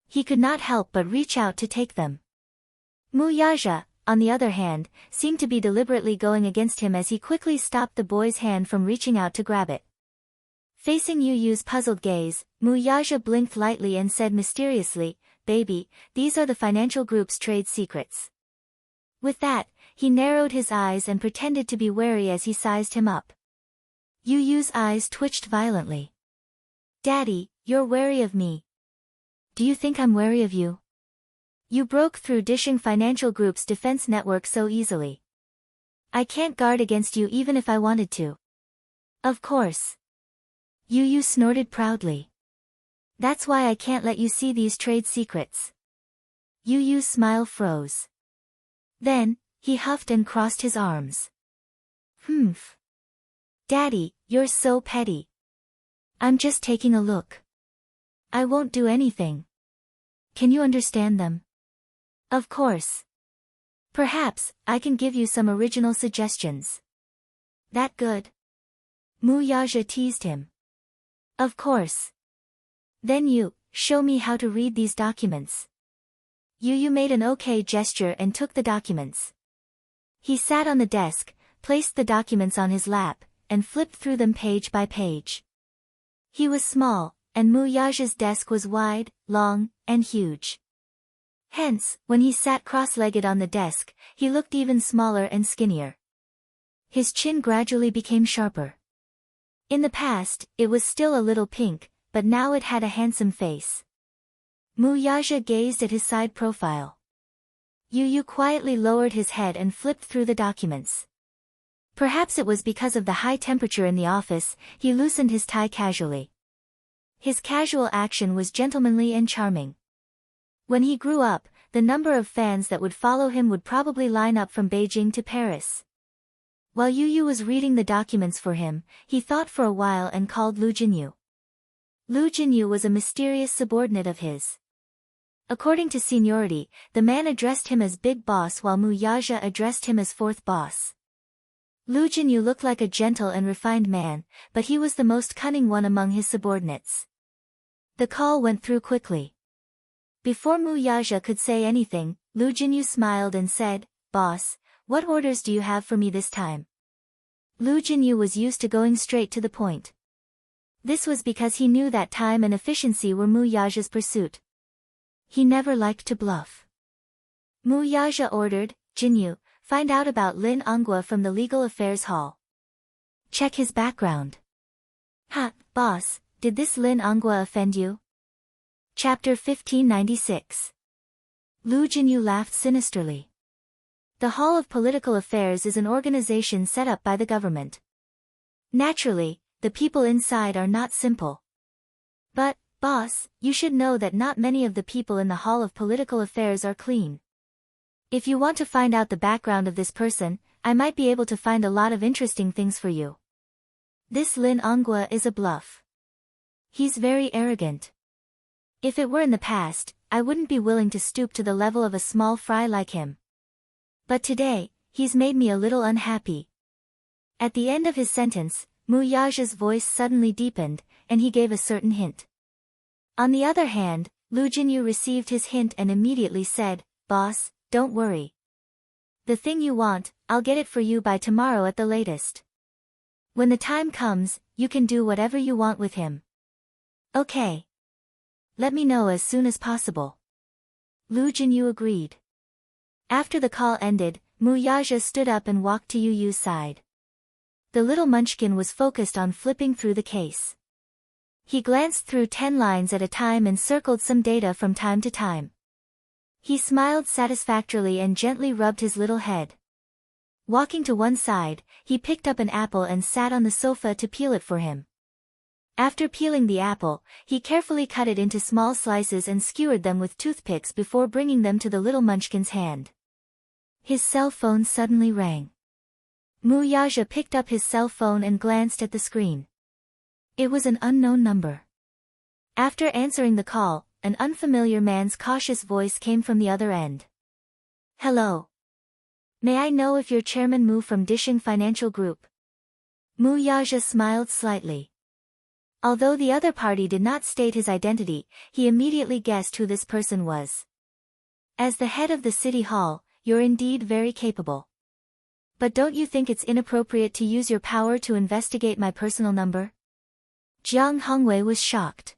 He could not help but reach out to take them. Mu Yaja, on the other hand, seemed to be deliberately going against him as he quickly stopped the boy's hand from reaching out to grab it. Facing Yu's puzzled gaze, Mu Yaja blinked lightly and said mysteriously, "Baby, these are the financial group's trade secrets." With that, he narrowed his eyes and pretended to be wary as he sized him up. Yu's eyes twitched violently. "Daddy, you're wary of me. Do you think I'm wary of you? You broke through Dishing Financial Group's defense network so easily. I can't guard against you even if I wanted to." "Of course." Yu snorted proudly. "That's why I can't let you see these trade secrets." Yu's smile froze. Then, he huffed and crossed his arms. "Humph. Daddy, you're so petty. I'm just taking a look. I won't do anything. Can you understand them?" "Of course. Perhaps, I can give you some original suggestions." "That good?" Mu Yaja teased him. "Of course. Then show me how to read these documents." Yu made an okay gesture and took the documents. He sat on the desk, placed the documents on his lap, and flipped through them page by page. He was small, and Mu Yaja's desk was wide, long, and huge. Hence, when he sat cross-legged on the desk, he looked even smaller and skinnier. His chin gradually became sharper. In the past, it was still a little pink, but now it had a handsome face. Mu Yaja gazed at his side profile. Yu Yu quietly lowered his head and flipped through the documents. Perhaps it was because of the high temperature in the office, he loosened his tie casually. His casual action was gentlemanly and charming. When he grew up, the number of fans that would follow him would probably line up from Beijing to Paris. While Yu Yu was reading the documents for him, he thought for a while and called Lu Jinyu. Lu Jinyu was a mysterious subordinate of his. According to seniority, the man addressed him as Big Boss while Mu Yaja addressed him as Fourth Boss. Lu Jinyu looked like a gentle and refined man, but he was the most cunning one among his subordinates. The call went through quickly. Before Mu Yaja could say anything, Lu Jinyu smiled and said, "Boss, what orders do you have for me this time?" Lu Jinyu was used to going straight to the point. This was because he knew that time and efficiency were Mu Yaja's pursuit. He never liked to bluff. Mu Yaja ordered, "Jinyu, find out about Lin Anghua from the Legal Affairs Hall. Check his background." "Ha, boss, did this Lin Anghua offend you?" Chapter 1596. Lu Jinyu laughed sinisterly. The Hall of Political Affairs is an organization set up by the government. Naturally, the people inside are not simple. But, boss, you should know that not many of the people in the Hall of Political Affairs are clean. If you want to find out the background of this person, I might be able to find a lot of interesting things for you. This Lin Anghua is a bluff. He's very arrogant. If it were in the past, I wouldn't be willing to stoop to the level of a small fry like him. But today, he's made me a little unhappy. At the end of his sentence, Mu Yaja's voice suddenly deepened, and he gave a certain hint. On the other hand, Lu Jinyu received his hint and immediately said, "Boss, don't worry. The thing you want, I'll get it for you by tomorrow at the latest. When the time comes, you can do whatever you want with him." "Okay. Let me know as soon as possible." Lu Jinyu agreed. After the call ended, Mu Yaja stood up and walked to Yu Yu's side. The little munchkin was focused on flipping through the case. He glanced through 10 lines at a time and circled some data from time to time. He smiled satisfactorily and gently rubbed his little head. Walking to one side, he picked up an apple and sat on the sofa to peel it for him. After peeling the apple, he carefully cut it into small slices and skewered them with toothpicks before bringing them to the little munchkin's hand. His cell phone suddenly rang. Mu Yaja picked up his cell phone and glanced at the screen. It was an unknown number. After answering the call, an unfamiliar man's cautious voice came from the other end. "Hello. May I know if you're Chairman Mu from Dishing Financial Group?" Mu Yaja smiled slightly. Although the other party did not state his identity, he immediately guessed who this person was. "As the head of the city hall, you're indeed very capable. But don't you think it's inappropriate to use your power to investigate my personal number?" Jianghu was shocked.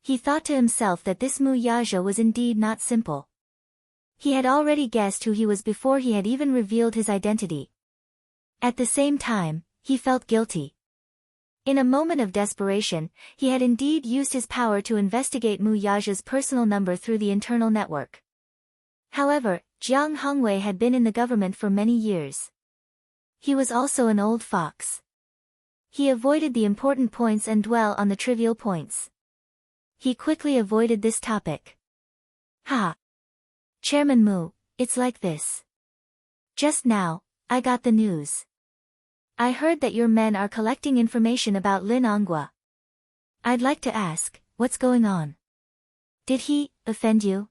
He thought to himself that this Mu Yaja was indeed not simple. He had already guessed who he was before he had even revealed his identity. At the same time, he felt guilty. In a moment of desperation, he had indeed used his power to investigate Mu Yaja's personal number through the internal network. However, Jiang Hongwei had been in the government for many years. He was also an old fox. He avoided the important points and dwell on the trivial points. He quickly avoided this topic. "Ha! Chairman Mu, it's like this. Just now, I got the news. I heard that your men are collecting information about Lin Anghua. I'd like to ask, what's going on? Did he offend you?"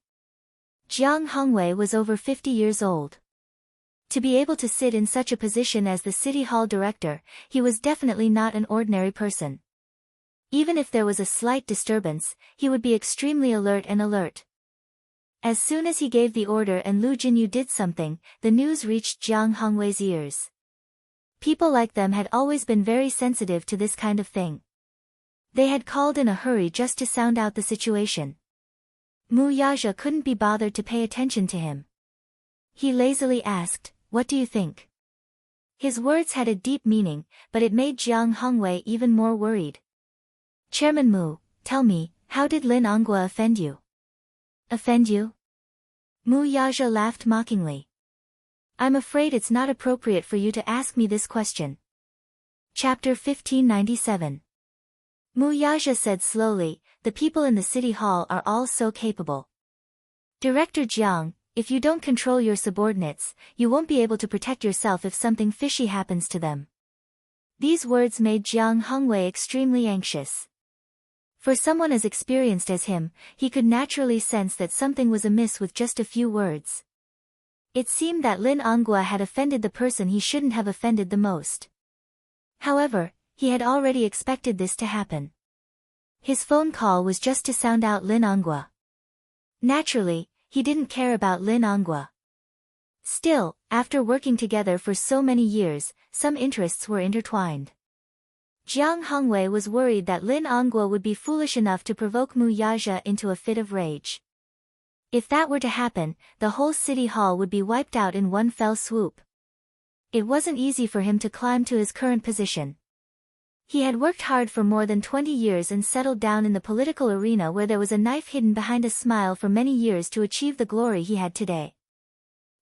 Jiang Hongwei was over 50 years old. To be able to sit in such a position as the city hall director, he was definitely not an ordinary person. Even if there was a slight disturbance, he would be extremely alert. As soon as he gave the order and Lu Jinyu did something, the news reached Jiang Hongwei's ears. People like them had always been very sensitive to this kind of thing. They had called in a hurry just to sound out the situation. Mu Yaja couldn't be bothered to pay attention to him. He lazily asked, "What do you think?" His words had a deep meaning, but it made Jiang Hongwei even more worried. "Chairman Mu, tell me, how did Lin Anghua offend you?" "Offend you?" Mu Yaja laughed mockingly. "I'm afraid it's not appropriate for you to ask me this question." Chapter 1597. Mu Yaja said slowly, "The people in the city hall are all so capable. Director Jiang, if you don't control your subordinates, you won't be able to protect yourself if something fishy happens to them." These words made Jiang Hongwei extremely anxious. For someone as experienced as him, he could naturally sense that something was amiss with just a few words. It seemed that Lin Anghua had offended the person he shouldn't have offended the most. However, he had already expected this to happen. His phone call was just to sound out Lin Anghua. Naturally, he didn't care about Lin Anghua. Still, after working together for so many years, some interests were intertwined. Jiang Hongwei was worried that Lin Anghua would be foolish enough to provoke Mu Yaja into a fit of rage. If that were to happen, the whole city hall would be wiped out in one fell swoop. It wasn't easy for him to climb to his current position. He had worked hard for more than 20 years and settled down in the political arena where there was a knife hidden behind a smile for many years to achieve the glory he had today.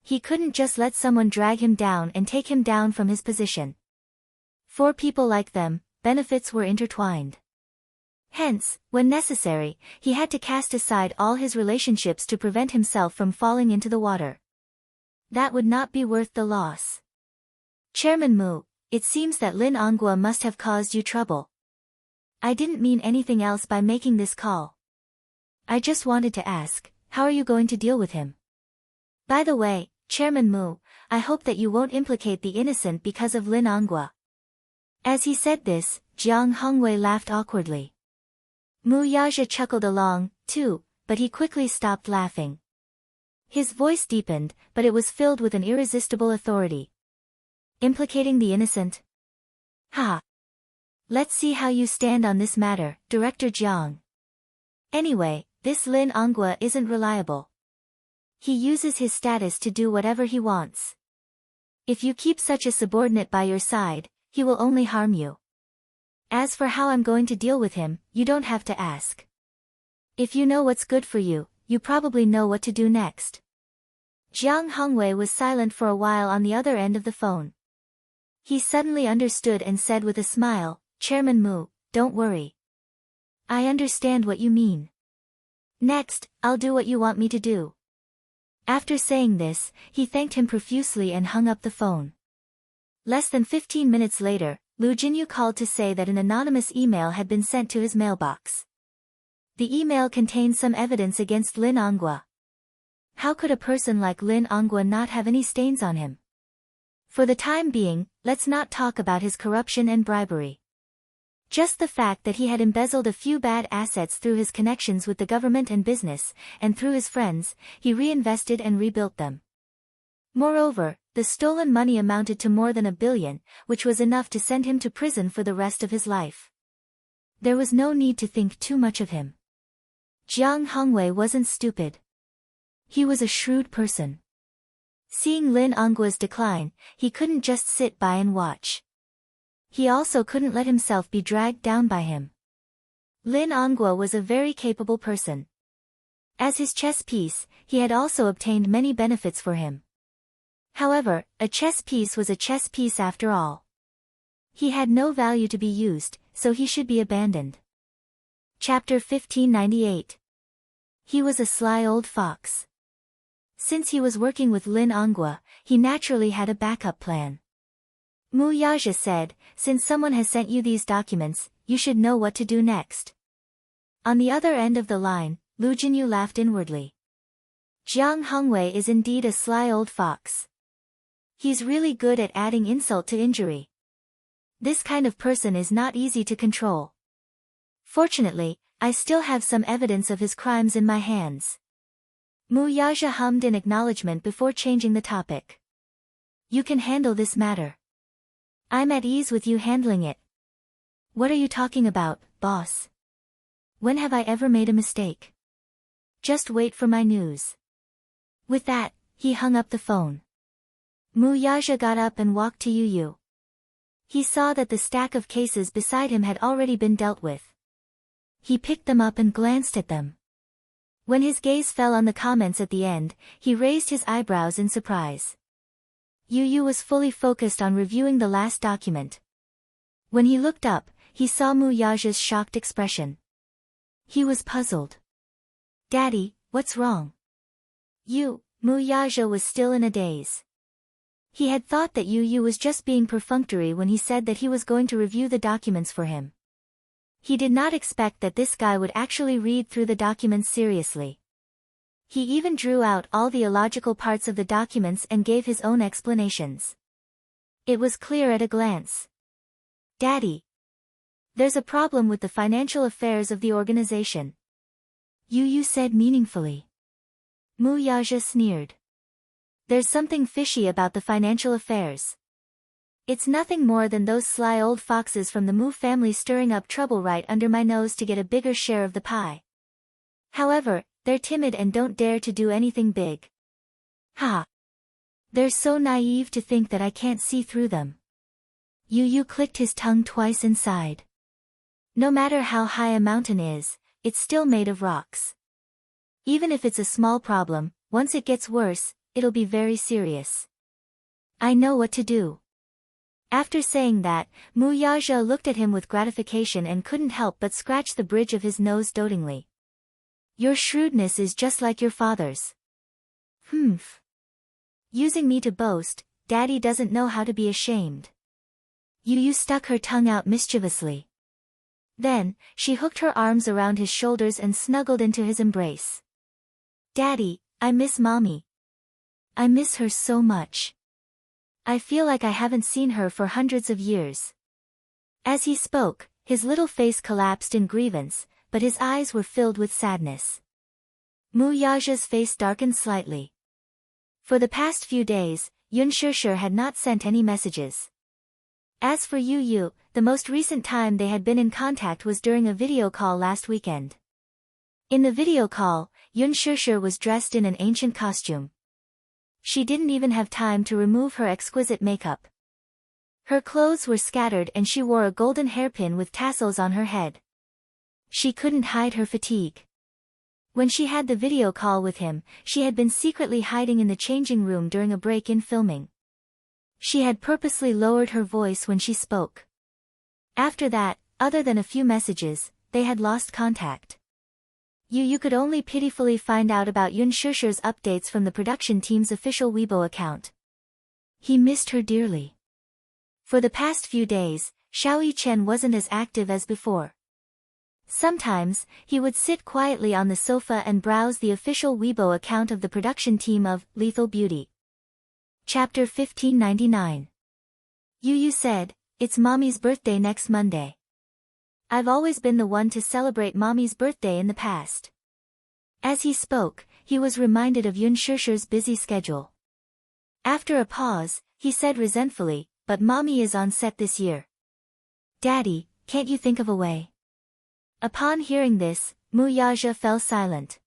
He couldn't just let someone drag him down and take him down from his position. For people like them, benefits were intertwined. Hence, when necessary, he had to cast aside all his relationships to prevent himself from falling into the water. That would not be worth the loss. "Chairman Mu, it seems that Lin Anghua must have caused you trouble. I didn't mean anything else by making this call. I just wanted to ask, how are you going to deal with him? By the way, Chairman Mu, I hope that you won't implicate the innocent because of Lin Anghua." As he said this, Jiang Hongwei laughed awkwardly. Mu Yaja chuckled along, too, but he quickly stopped laughing. His voice deepened, but it was filled with an irresistible authority. "Implicating the innocent? Ha! Let's see how you stand on this matter, Director Jiang. Anyway, this Lin Anghua isn't reliable. He uses his status to do whatever he wants. If you keep such a subordinate by your side, he will only harm you. As for how I'm going to deal with him, you don't have to ask. If you know what's good for you, you probably know what to do next." Jiang Hongwei was silent for a while on the other end of the phone. He suddenly understood and said with a smile, "Chairman Mu, don't worry. I understand what you mean. Next, I'll do what you want me to do." After saying this, he thanked him profusely and hung up the phone. Less than 15 minutes later, Lu Jinyu called to say that an anonymous email had been sent to his mailbox. The email contained some evidence against Lin Anghua. How could a person like Lin Anghua not have any stains on him? For the time being, let's not talk about his corruption and bribery. Just the fact that he had embezzled a few bad assets through his connections with the government and business, and through his friends, he reinvested and rebuilt them. Moreover, the stolen money amounted to more than 1 billion, which was enough to send him to prison for the rest of his life. There was no need to think too much of him. Jiang Hongwei wasn't stupid. He was a shrewd person. Seeing Lin Anghua's decline, he couldn't just sit by and watch. He also couldn't let himself be dragged down by him. Lin Anghua was a very capable person. As his chess piece, he had also obtained many benefits for him. However, a chess piece was a chess piece after all. He had no value to be used, so he should be abandoned. Chapter 1598. He was a sly old fox. Since he was working with Lin Anghua, he naturally had a backup plan. Mu Yaja said, "Since someone has sent you these documents, you should know what to do next." On the other end of the line, Lu Jinyu laughed inwardly. Jiang Hongwei is indeed a sly old fox. He's really good at adding insult to injury. This kind of person is not easy to control. Fortunately, I still have some evidence of his crimes in my hands. Mu Yaja hummed in acknowledgement before changing the topic. "You can handle this matter. I'm at ease with you handling it." "What are you talking about, boss. When have I ever made a mistake? Just wait for my news. With that, he hung up the phone. Mu Yaja got up and walked to Yu Yu. He saw that the stack of cases beside him had already been dealt with. He picked them up and glanced at them. When his gaze fell on the comments at the end, he raised his eyebrows in surprise. Yu Yu was fully focused on reviewing the last document. When he looked up, he saw Mu Yaja's shocked expression. He was puzzled. Daddy, what's wrong? Mu Yaja was still in a daze. He had thought that Yu Yu was just being perfunctory when he said that he was going to review the documents for him. He did not expect that this guy would actually read through the documents seriously. He even drew out all the illogical parts of the documents and gave his own explanations. It was clear at a glance. Daddy. There's a problem with the financial affairs of the organization. Yu Yu said meaningfully. Mu Yaja sneered. There's something fishy about the financial affairs. It's nothing more than those sly old foxes from the Mu family stirring up trouble right under my nose to get a bigger share of the pie. However, they're timid and don't dare to do anything big. Ha! They're so naive to think that I can't see through them. Yu Yu clicked his tongue twice and sighed. No matter how high a mountain is, it's still made of rocks. Even if it's a small problem, once it gets worse, it'll be very serious. I know what to do. After saying that, Mu Yaja looked at him with gratification and couldn't help but scratch the bridge of his nose dotingly. Your shrewdness is just like your father's. Humph. Using me to boast, Daddy doesn't know how to be ashamed. Yu Yu stuck her tongue out mischievously. Then, she hooked her arms around his shoulders and snuggled into his embrace. Daddy, I miss Mommy. I miss her so much. I feel like I haven't seen her for hundreds of years. As he spoke, his little face collapsed in grievance, but his eyes were filled with sadness. Mu Yaja's face darkened slightly. For the past few days, Yun Shishir had not sent any messages. As for Yu Yu, the most recent time they had been in contact was during a video call last weekend. In the video call, Yun Shishir was dressed in an ancient costume. She didn't even have time to remove her exquisite makeup. Her clothes were scattered and she wore a golden hairpin with tassels on her head. She couldn't hide her fatigue. When she had the video call with him, she had been secretly hiding in the changing room during a break in filming. She had purposely lowered her voice when she spoke. After that, other than a few messages, they had lost contact. Yu Yu could only pitifully find out about Yun Shishir's updates from the production team's official Weibo account. He missed her dearly. For the past few days, Xiao Yichen wasn't as active as before. Sometimes, he would sit quietly on the sofa and browse the official Weibo account of the production team of Lethal Beauty. Chapter 1599. Yu Yu said, "It's Mommy's birthday next Monday. I've always been the one to celebrate Mommy's birthday in the past." As he spoke, he was reminded of Yun Shishir's busy schedule. After a pause, he said resentfully, "But Mommy is on set this year. Daddy, can't you think of a way?" Upon hearing this, Mu Yaja fell silent.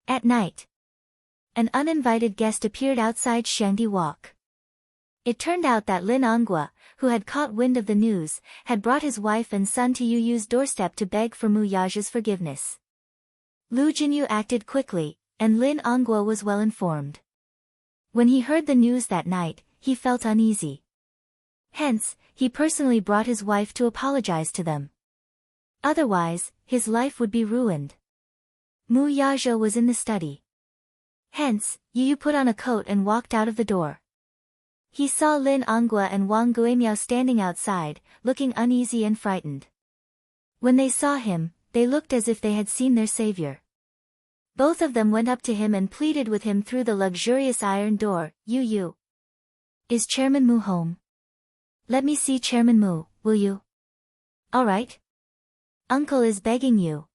At night, an uninvited guest appeared outside Shangdi Walk. It turned out that Lin Ongua, who had caught wind of the news, had brought his wife and son to Yu Yu's doorstep to beg for Mu Yaja's forgiveness. Lu Jinyu acted quickly, and Lin Ongua was well informed. When he heard the news that night, he felt uneasy. Hence, he personally brought his wife to apologize to them. Otherwise, his life would be ruined. Mu Yaja was in the study. Hence, Yu Yu put on a coat and walked out of the door. He saw Lin Ongua and Wang Guimiao standing outside, looking uneasy and frightened. When they saw him, they looked as if they had seen their savior. Both of them went up to him and pleaded with him through the luxurious iron door, "Yu Yu. Is Chairman Mu home? Let me see Chairman Mu, will you? All right. Uncle is begging you."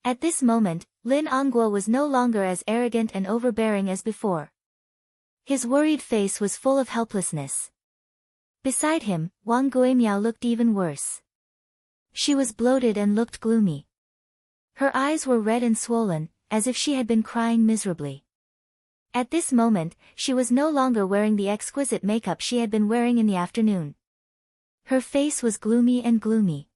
At this moment, Lin Ongua was no longer as arrogant and overbearing as before. His worried face was full of helplessness. Beside him, Wang Guimiao looked even worse. She was bloated and looked gloomy. Her eyes were red and swollen, as if she had been crying miserably. At this moment, she was no longer wearing the exquisite makeup she had been wearing in the afternoon. Her face was gloomy and gloomy.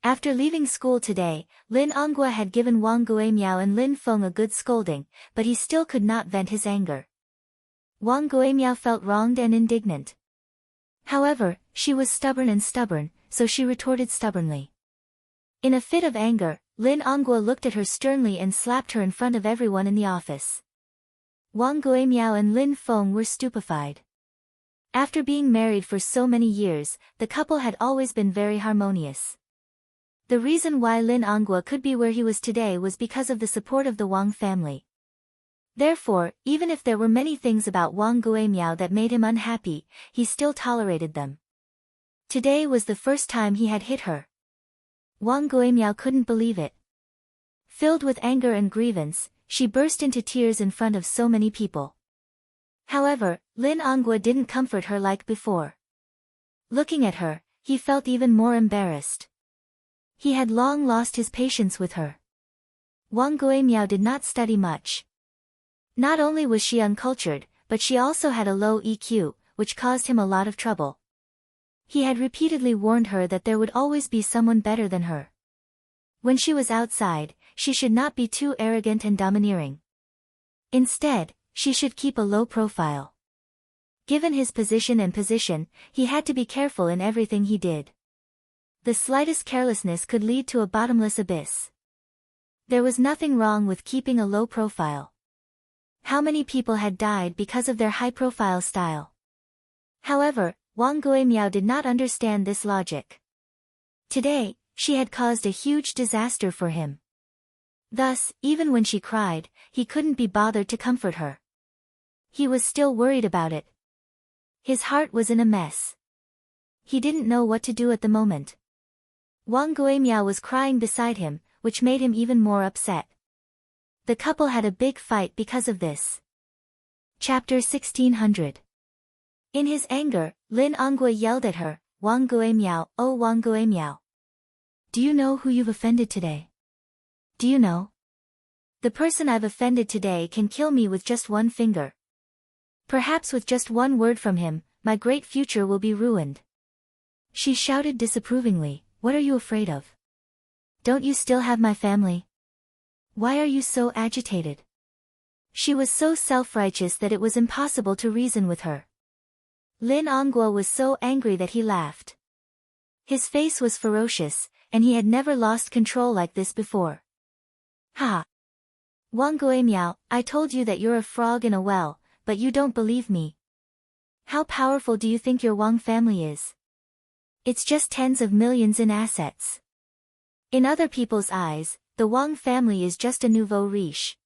After leaving school today, Lin Onghua had given Wang Guimiao and Lin Feng a good scolding, but he still could not vent his anger. Wang Guimiao felt wronged and indignant. However, she was stubborn, so she retorted stubbornly. In a fit of anger, Lin Onghua looked at her sternly and slapped her in front of everyone in the office. Wang Guimiao and Lin Feng were stupefied. After being married for so many years, the couple had always been very harmonious. The reason why Lin Onghua could be where he was today was because of the support of the Wang family. Therefore, even if there were many things about Wang Guimiao that made him unhappy, he still tolerated them. Today was the first time he had hit her. Wang Guimiao couldn't believe it. Filled with anger and grievance, she burst into tears in front of so many people. However, Lin Onghua didn't comfort her like before. Looking at her, he felt even more embarrassed. He had long lost his patience with her. Wang Guimiao did not study much. Not only was she uncultured, but she also had a low EQ, which caused him a lot of trouble. He had repeatedly warned her that there would always be someone better than her. When she was outside, she should not be too arrogant and domineering. Instead, she should keep a low profile. Given his position, he had to be careful in everything he did. The slightest carelessness could lead to a bottomless abyss. There was nothing wrong with keeping a low profile. How many people had died because of their high-profile style? However, Wang Guimiao did not understand this logic. Today, she had caused a huge disaster for him. Thus, even when she cried, he couldn't be bothered to comfort her. He was still worried about it. His heart was in a mess. He didn't know what to do at the moment. Wang Guimiao was crying beside him, which made him even more upset. The couple had a big fight because of this. Chapter 1600. In his anger, Lin Onghua yelled at her, "Wang Guimiao, oh Wang Guimiao. Do you know who you've offended today? Do you know? The person I've offended today can kill me with just one finger. Perhaps with just one word from him, my great future will be ruined." She shouted disapprovingly, "What are you afraid of? Don't you still have my family? Why are you so agitated?" She was so self-righteous that it was impossible to reason with her. Lin Onghua was so angry that he laughed. His face was ferocious, and he had never lost control like this before. "Ha! Wang Guimiao, I told you that you're a frog in a well, but you don't believe me. How powerful do you think your Wang family is? It's just tens of millions in assets. In other people's eyes, the Wang family is just a nouveau riche.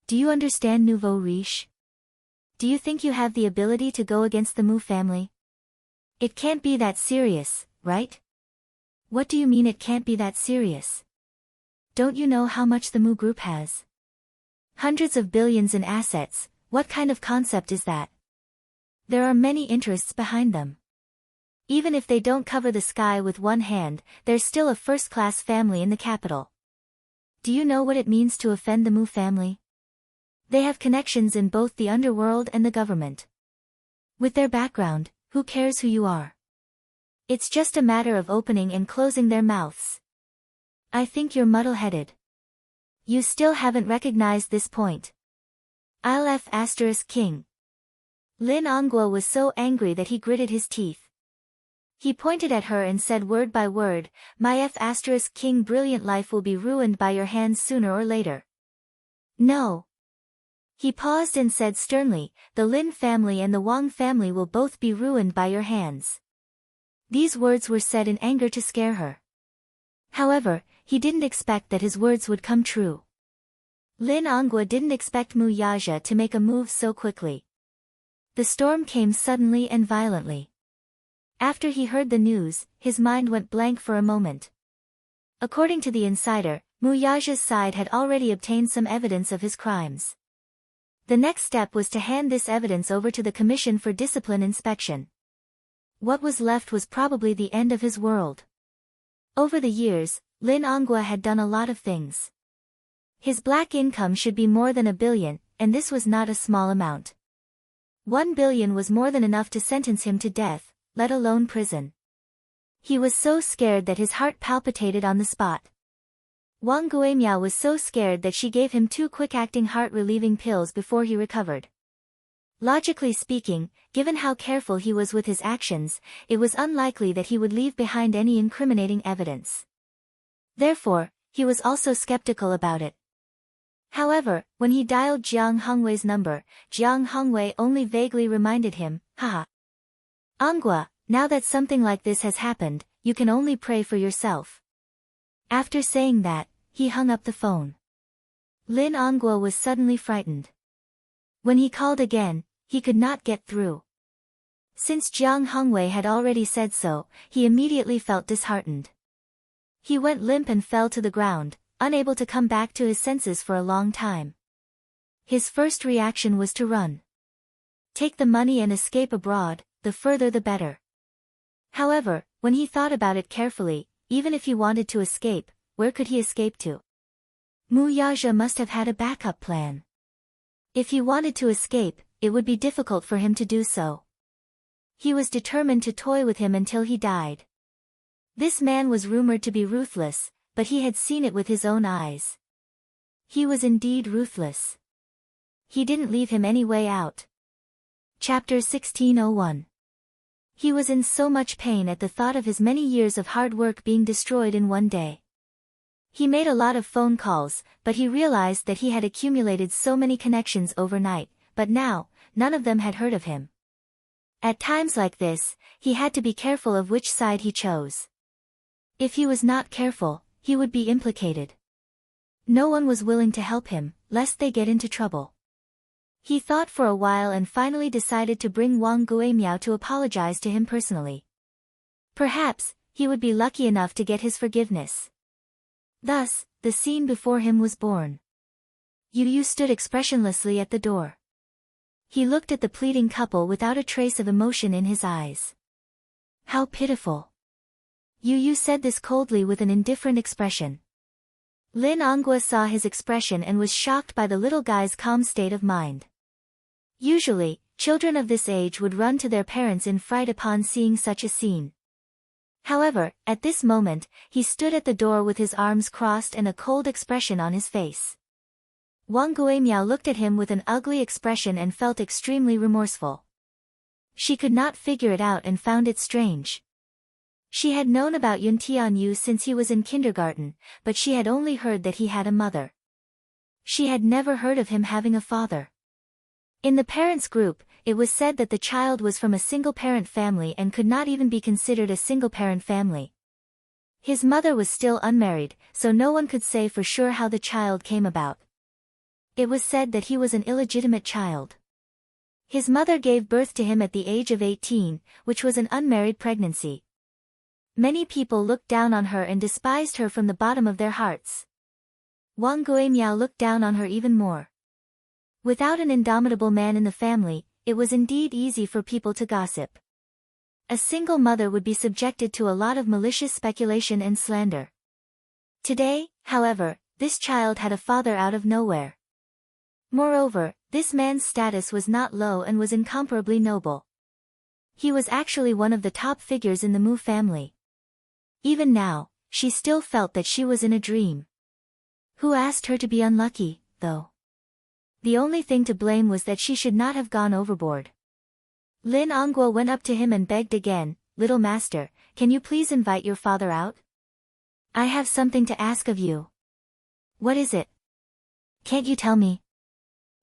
Do you understand nouveau riche? Do you think you have the ability to go against the Mu family? It can't be that serious, right? What do you mean it can't be that serious? Don't you know how much the Mu group has? Hundreds of billions in assets, what kind of concept is that? There are many interests behind them. Even if they don't cover the sky with one hand, there's still a first-class family in the capital. Do you know what it means to offend the Mu family? They have connections in both the underworld and the government. With their background, who cares who you are? It's just a matter of opening and closing their mouths. I think you're muddle-headed. You still haven't recognized this point. I'll F***King. Lin Onghua was so angry that he gritted his teeth. He pointed at her and said word by word, "My F***King brilliant life will be ruined by your hands sooner or later." No. He paused and said sternly, "The Lin family and the Wang family will both be ruined by your hands." These words were said in anger to scare her. However, he didn't expect that his words would come true. Lin Onghua didn't expect Mu Yaja to make a move so quickly. The storm came suddenly and violently. After he heard the news, his mind went blank for a moment. According to the insider, Mu Yaja's side had already obtained some evidence of his crimes. The next step was to hand this evidence over to the Commission for Discipline Inspection. What was left was probably the end of his world. Over the years, Lin Onghua had done a lot of things. His black income should be more than 1 billion, and this was not a small amount. 1 billion was more than enough to sentence him to death, let alone prison. He was so scared that his heart palpitated on the spot. Wang Guimiao was so scared that she gave him 2 quick-acting heart-relieving pills before he recovered. Logically speaking, given how careful he was with his actions, it was unlikely that he would leave behind any incriminating evidence. Therefore, he was also skeptical about it. However, when he dialed Jiang Hongwei's number, Jiang Hongwei only vaguely reminded him, haha. Onghua, now that something like this has happened, you can only pray for yourself. After saying that, he hung up the phone. Lin Onghua was suddenly frightened. When he called again, he could not get through. Since Jiang Hongwei had already said so, he immediately felt disheartened. He went limp and fell to the ground, unable to come back to his senses for a long time. His first reaction was to run. Take the money and escape abroad, the further the better. However, when he thought about it carefully, even if he wanted to escape, where could he escape to? Mu Yaja must have had a backup plan. If he wanted to escape, it would be difficult for him to do so. He was determined to toy with him until he died. This man was rumored to be ruthless, but he had seen it with his own eyes. He was indeed ruthless. He didn't leave him any way out. Chapter 1601. He was in so much pain at the thought of his many years of hard work being destroyed in one day. He made a lot of phone calls, but he realized that he had accumulated so many connections overnight, but now, none of them had heard of him. At times like this, he had to be careful of which side he chose. If he was not careful, he would be implicated. No one was willing to help him, lest they get into trouble. He thought for a while and finally decided to bring Wang Guimiao to apologize to him personally. Perhaps, he would be lucky enough to get his forgiveness. Thus, the scene before him was born. Yu stood expressionlessly at the door. He looked at the pleading couple without a trace of emotion in his eyes. How pitiful. Yu said this coldly with an indifferent expression. Lin Onghua saw his expression and was shocked by the little guy's calm state of mind. Usually, children of this age would run to their parents in fright upon seeing such a scene. However, at this moment, he stood at the door with his arms crossed and a cold expression on his face. Wang Guimiao looked at him with an ugly expression and felt extremely remorseful. She could not figure it out and found it strange. She had known about Yun Tianyu since he was in kindergarten, but she had only heard that he had a mother. She had never heard of him having a father. In the parents' group, it was said that the child was from a single-parent family and could not even be considered a single-parent family. His mother was still unmarried, so no one could say for sure how the child came about. It was said that he was an illegitimate child. His mother gave birth to him at the age of 18, which was an unmarried pregnancy. Many people looked down on her and despised her from the bottom of their hearts. Wang Guimiao looked down on her even more. Without an indomitable man in the family, it was indeed easy for people to gossip. A single mother would be subjected to a lot of malicious speculation and slander. Today, however, this child had a father out of nowhere. Moreover, this man's status was not low and was incomparably noble. He was actually one of the top figures in the Mu family. Even now, she still felt that she was in a dream. Who asked her to be unlucky, though? The only thing to blame was that she should not have gone overboard. Lin Onghua went up to him and begged again, "Little master, can you please invite your father out? I have something to ask of you." "What is it? Can't you tell me?"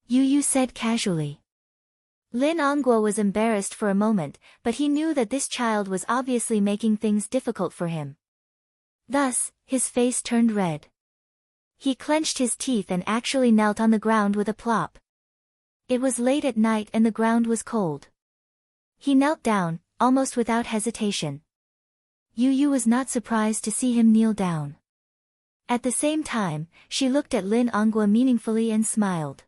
Yu said casually. Lin Onghua was embarrassed for a moment, but he knew that this child was obviously making things difficult for him. Thus, his face turned red. He clenched his teeth and actually knelt on the ground with a plop. It was late at night and the ground was cold. He knelt down, almost without hesitation. Yu was not surprised to see him kneel down. At the same time, she looked at Lin Onghua meaningfully and smiled.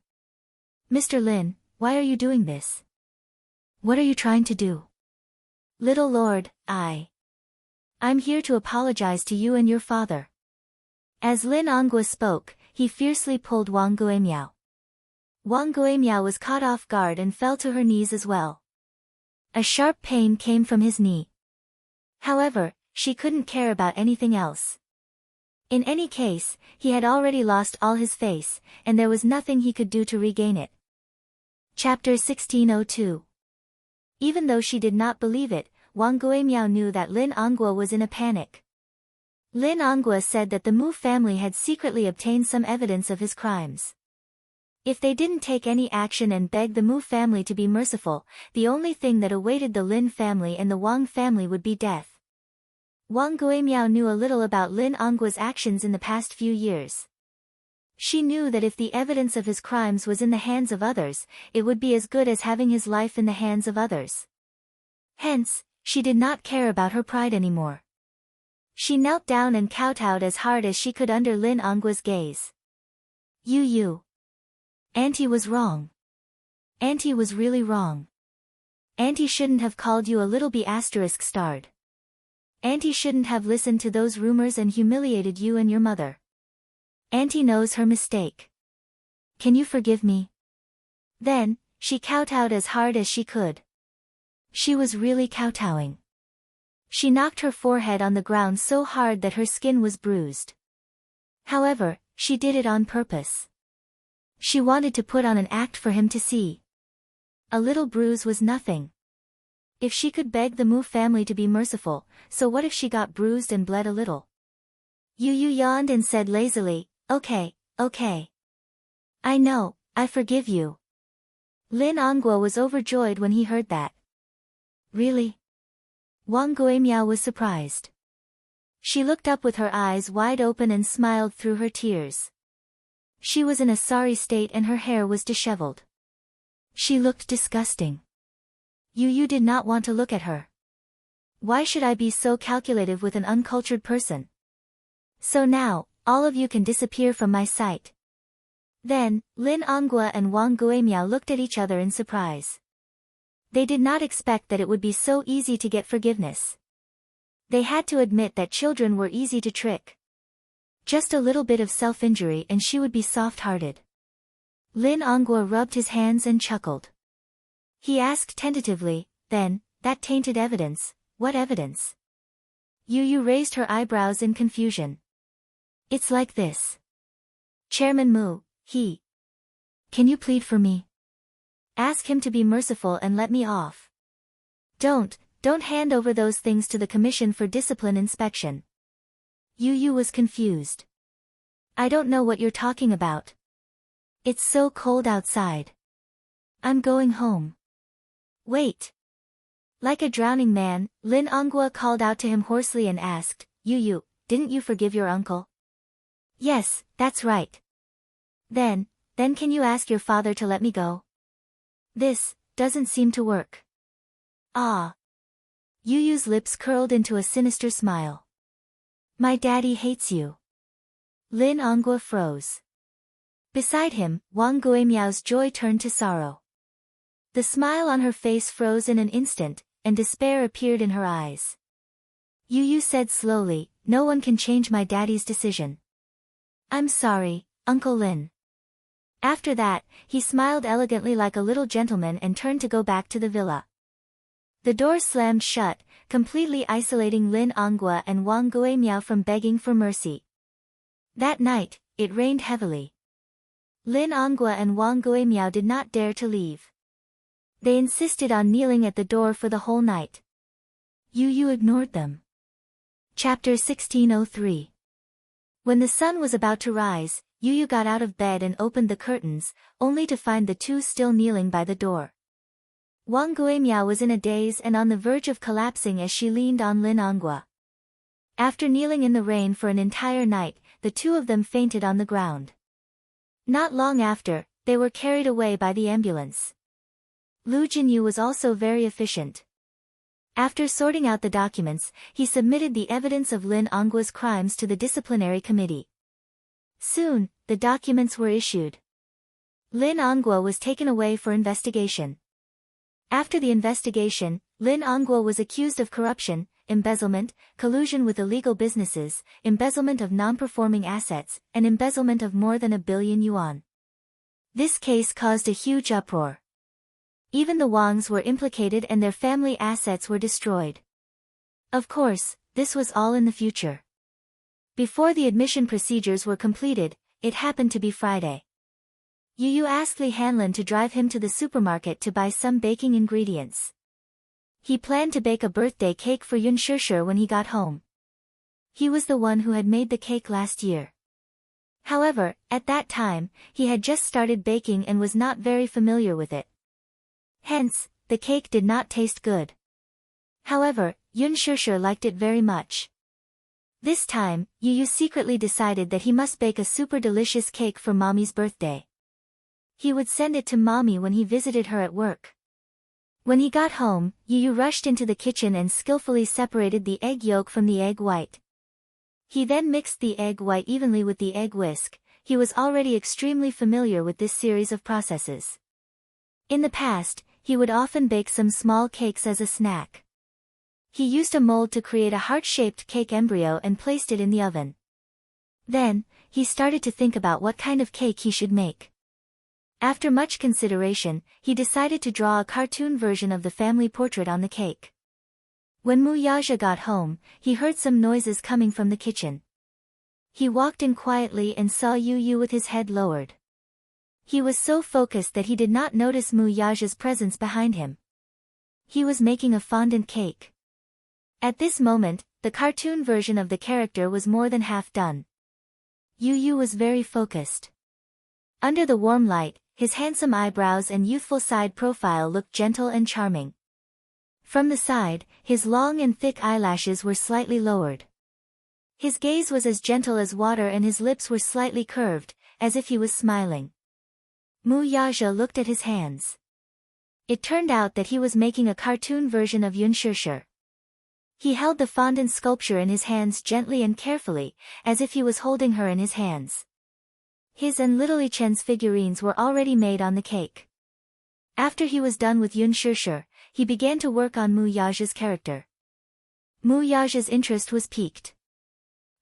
"Mr. Lin, why are you doing this? What are you trying to do?" "Little lord, I I'm here to apologize to you and your father. As Lin Onghua spoke, he fiercely pulled Wang Guimiao. Wang Guimiao was caught off guard and fell to her knees as well. A sharp pain came from his knee. However, she couldn't care about anything else. In any case, he had already lost all his face, and there was nothing he could do to regain it. Chapter 1602. Even though she did not believe it, Wang Guimiao knew that Lin Onghua was in a panic. Lin Onghua said that the Mu family had secretly obtained some evidence of his crimes. If they didn't take any action and beg the Mu family to be merciful, the only thing that awaited the Lin family and the Wang family would be death. Wang Guimiao knew a little about Lin Onghua's actions in the past few years. She knew that if the evidence of his crimes was in the hands of others, it would be as good as having his life in the hands of others. Hence, she did not care about her pride anymore. She knelt down and kowtowed as hard as she could under Lin Onghua's gaze. You. Auntie was wrong. Auntie was really wrong. Auntie shouldn't have called you a little b*****. Auntie shouldn't have listened to those rumors and humiliated you and your mother. Auntie knows her mistake. Can you forgive me? Then, she kowtowed as hard as she could. She was really kowtowing. She knocked her forehead on the ground so hard that her skin was bruised. However, she did it on purpose. She wanted to put on an act for him to see. A little bruise was nothing. If she could beg the Mu family to be merciful, so what if she got bruised and bled a little? Yu yawned and said lazily, okay. I know, I forgive you. Lin Onghua was overjoyed when he heard that. Really? Wang Guimiao was surprised. She looked up with her eyes wide open and smiled through her tears. She was in a sorry state and her hair was disheveled. She looked disgusting. Yu did not want to look at her. Why should I be so calculative with an uncultured person? So now, all of you can disappear from my sight. Then, Lin Onghua and Wang Guimiao looked at each other in surprise. They did not expect that it would be so easy to get forgiveness. They had to admit that children were easy to trick. Just a little bit of self-injury and she would be soft-hearted. Lin Onghua rubbed his hands and chuckled. He asked tentatively, then, that tainted evidence, what evidence? Yu raised her eyebrows in confusion. It's like this. Chairman Mu, Can you plead for me? Ask him to be merciful and let me off. Don't hand over those things to the Commission for Discipline Inspection. Yu was confused. I don't know what you're talking about. It's so cold outside. I'm going home. Wait. Like a drowning man, Lin Onghua called out to him hoarsely and asked, Yu, didn't you forgive your uncle? Yes, that's right. Then can you ask your father to let me go? This doesn't seem to work. Ah. Yu's lips curled into a sinister smile. My daddy hates you. Lin Onghua froze. Beside him, Wang Guimiao's joy turned to sorrow. The smile on her face froze in an instant, and despair appeared in her eyes. Yu said slowly, no one can change my daddy's decision. I'm sorry, Uncle Lin. After that, he smiled elegantly like a little gentleman and turned to go back to the villa. The door slammed shut, completely isolating Lin Onghua and Wang Guimiao from begging for mercy. That night, it rained heavily. Lin Onghua and Wang Guimiao did not dare to leave. They insisted on kneeling at the door for the whole night. Yu ignored them. Chapter 1603. When the sun was about to rise, Yu got out of bed and opened the curtains, only to find the two still kneeling by the door. Wang Guimiao was in a daze and on the verge of collapsing as she leaned on Lin Onghua. After kneeling in the rain for an entire night, the two of them fainted on the ground. Not long after, they were carried away by the ambulance. Lu Jinyu was also very efficient. After sorting out the documents, he submitted the evidence of Lin Onghua's crimes to the disciplinary committee. Soon, the documents were issued. Lin Onghua was taken away for investigation. After the investigation, Lin Onghua was accused of corruption, embezzlement, collusion with illegal businesses, embezzlement of non-performing assets, and embezzlement of more than 1 billion yuan. This case caused a huge uproar. Even the Wangs were implicated and their family assets were destroyed. Of course, this was all in the future. Before the admission procedures were completed, it happened to be Friday. Yu Yu asked Li Hanlin to drive him to the supermarket to buy some baking ingredients. He planned to bake a birthday cake for Yun Shishir when he got home. He was the one who had made the cake last year. However, at that time, he had just started baking and was not very familiar with it. Hence, the cake did not taste good. However, Yun Shishir liked it very much. This time, Yu Yu secretly decided that he must bake a super delicious cake for Mommy's birthday. He would send it to Mommy when he visited her at work. When he got home, Yu Yu rushed into the kitchen and skillfully separated the egg yolk from the egg white. He then mixed the egg white evenly with the egg whisk. He was already extremely familiar with this series of processes. In the past, he would often bake some small cakes as a snack. He used a mold to create a heart-shaped cake embryo and placed it in the oven. Then, he started to think about what kind of cake he should make. After much consideration, he decided to draw a cartoon version of the family portrait on the cake. When Mu Yaja got home, he heard some noises coming from the kitchen. He walked in quietly and saw Yu Yu with his head lowered. He was so focused that he did not notice Mu Yaja's presence behind him. He was making a fondant cake. At this moment, the cartoon version of the character was more than half done. Yu Yu was very focused. Under the warm light, his handsome eyebrows and youthful side profile looked gentle and charming. From the side, his long and thick eyelashes were slightly lowered. His gaze was as gentle as water and his lips were slightly curved, as if he was smiling. Mu Yaja looked at his hands. It turned out that he was making a cartoon version of Yun Shishir. He held the fondant sculpture in his hands gently and carefully, as if he was holding her in his hands. His and Little Ichen's figurines were already made on the cake. After he was done with Yun Shishir, he began to work on Mu Yaja's character. Mu Yaja's interest was piqued.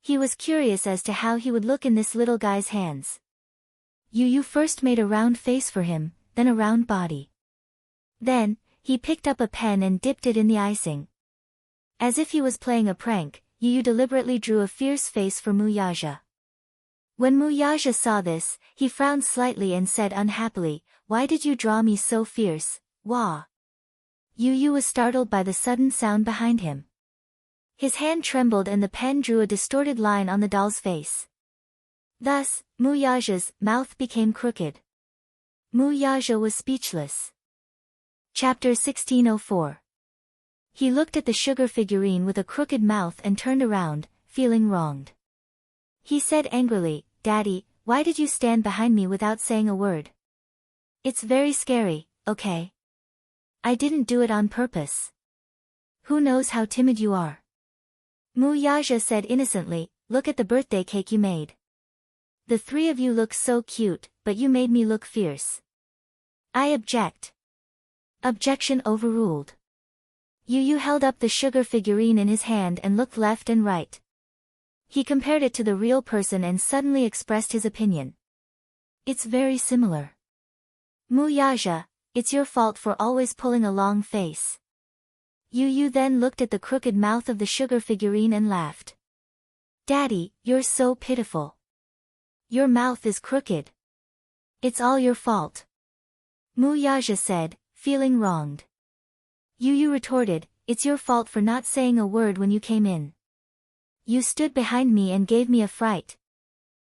He was curious as to how he would look in this little guy's hands. Yu Yu first made a round face for him, then a round body. Then, he picked up a pen and dipped it in the icing. As if he was playing a prank, Yu Yu deliberately drew a fierce face for Mu Yaja. When Mu Yaja saw this, he frowned slightly and said unhappily, "Why did you draw me so fierce, Wah?" Yu Yu was startled by the sudden sound behind him. His hand trembled and the pen drew a distorted line on the doll's face. Thus, Mu Yaja's mouth became crooked. Mu Yaja was speechless. Chapter 1604. He looked at the sugar figurine with a crooked mouth and turned around, feeling wronged. He said angrily, "Daddy, why did you stand behind me without saying a word? It's very scary, okay? I didn't do it on purpose. Who knows how timid you are?" Mu Yaja said innocently, "Look at the birthday cake you made. The three of you look so cute, but you made me look fierce. I object." Objection overruled. Yu Yu held up the sugar figurine in his hand and looked left and right. He compared it to the real person and suddenly expressed his opinion. "It's very similar. Mu Yaja, it's your fault for always pulling a long face." Yu Yu then looked at the crooked mouth of the sugar figurine and laughed. "Daddy, you're so pitiful. Your mouth is crooked. It's all your fault." Mu Yaja said, feeling wronged. Yu Yu retorted, "It's your fault for not saying a word when you came in. You stood behind me and gave me a fright.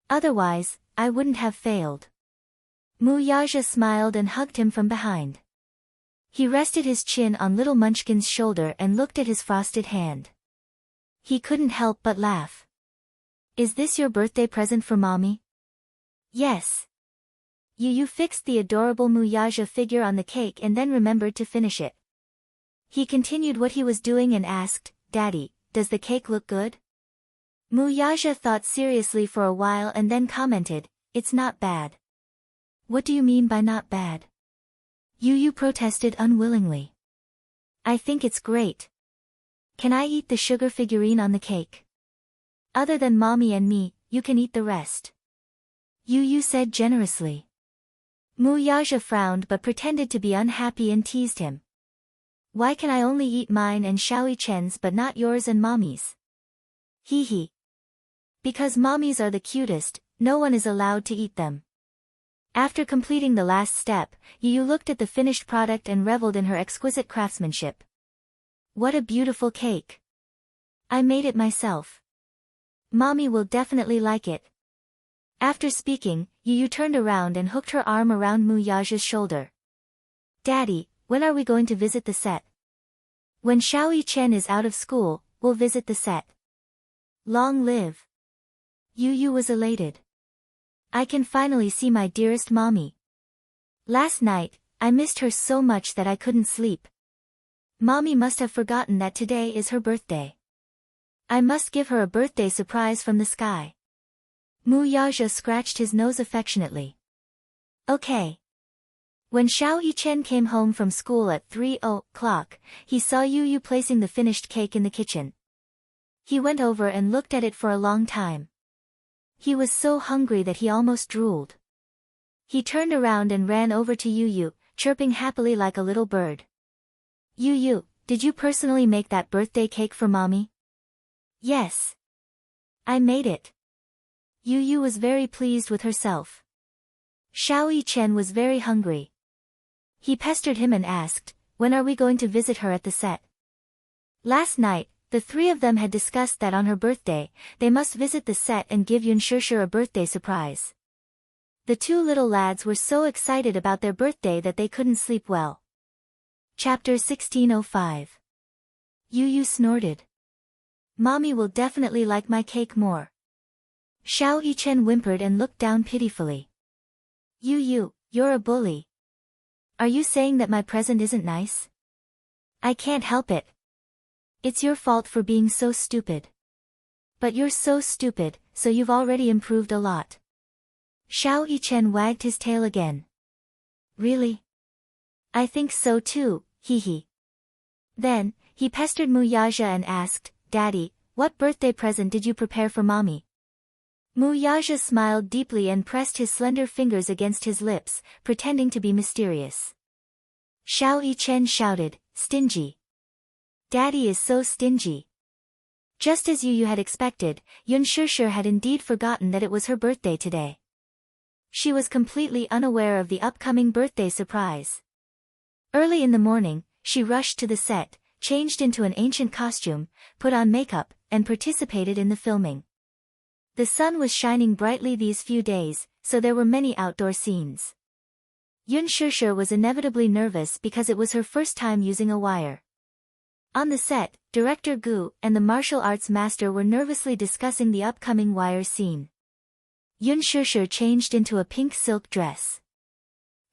Otherwise, I wouldn't have failed." Mu Yaja smiled and hugged him from behind. He rested his chin on little Munchkin's shoulder and looked at his frosted hand. He couldn't help but laugh. "Is this your birthday present for Mommy?" "Yes." Yu Yu fixed the adorable Mu Yaja figure on the cake and then remembered to finish it. He continued what he was doing and asked, "Daddy, does the cake look good?" Mu Yaja thought seriously for a while and then commented, "It's not bad." "What do you mean by not bad?" Yu Yu protested unwillingly. "I think it's great." Can I eat the sugar figurine on the cake? Other than mommy and me, you can eat the rest. Yu said generously. Wuxia frowned but pretended to be unhappy and teased him. Why can I only eat mine and Xiao Chen's but not yours and mommy's? Hee. Because mommies are the cutest, no one is allowed to eat them. After completing the last step, Yu looked at the finished product and reveled in her exquisite craftsmanship. What a beautiful cake. I made it myself. Mommy will definitely like it. After speaking, Yu turned around and hooked her arm around Wuxia's shoulder. Daddy, when are we going to visit the set? When Xiao Chen is out of school, we'll visit the set. Long live. Yu was elated. I can finally see my dearest mommy. Last night, I missed her so much that I couldn't sleep. Mommy must have forgotten that today is her birthday. I must give her a birthday surprise from the sky. Wuxia scratched his nose affectionately. Okay. When Xiao Chen came home from school at 3:00, he saw Yu placing the finished cake in the kitchen. He went over and looked at it for a long time. He was so hungry that he almost drooled. He turned around and ran over to Yu, chirping happily like a little bird. Yu, did you personally make that birthday cake for mommy? Yes. I made it. Yu was very pleased with herself. Xiao Chen was very hungry. He pestered him and asked, when are we going to visit her at the set? Last night, the three of them had discussed that on her birthday, they must visit the set and give Yunshishir a birthday surprise. The two little lads were so excited about their birthday that they couldn't sleep well. Chapter 1605. Yu snorted. Mommy will definitely like my cake more. Xiao Chen whimpered and looked down pitifully. Yu, you're a bully. Are you saying that my present isn't nice? I can't help it. It's your fault for being so stupid. But you're so stupid, so you've already improved a lot. Xiao Chen wagged his tail again. Really? I think so too, hee. Then, he pestered Wuxia and asked, Daddy, what birthday present did you prepare for mommy? Wuxia smiled deeply and pressed his slender fingers against his lips, pretending to be mysterious. Xiao Chen shouted, stingy. Daddy is so stingy. Just as Yu had expected, Yunshishir had indeed forgotten that it was her birthday today. She was completely unaware of the upcoming birthday surprise. Early in the morning, she rushed to the set, changed into an ancient costume, put on makeup, and participated in the filming. The sun was shining brightly these few days, so there were many outdoor scenes. Yunshishir was inevitably nervous because it was her first time using a wire. On the set, director Gu and the martial arts master were nervously discussing the upcoming wire scene. Yunshishir changed into a pink silk dress.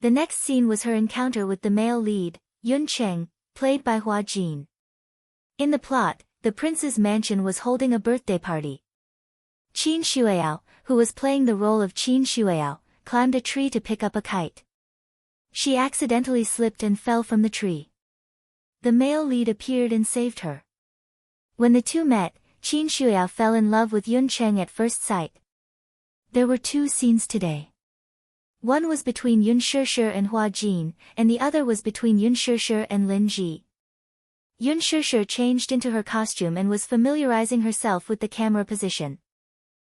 The next scene was her encounter with the male lead, Yun Cheng, played by Hua Jin. In the plot, the prince's mansion was holding a birthday party. Qin Shuiao, who was playing the role of Qin Shuiao, climbed a tree to pick up a kite. She accidentally slipped and fell from the tree. The male lead appeared and saved her. When the two met, Qin Shuiao fell in love with Yun Cheng at first sight. There were two scenes today. One was between Yunshishir and Hua Jin, and the other was between Yunshishir and Lin Ji. Yunshishir changed into her costume and was familiarizing herself with the camera position.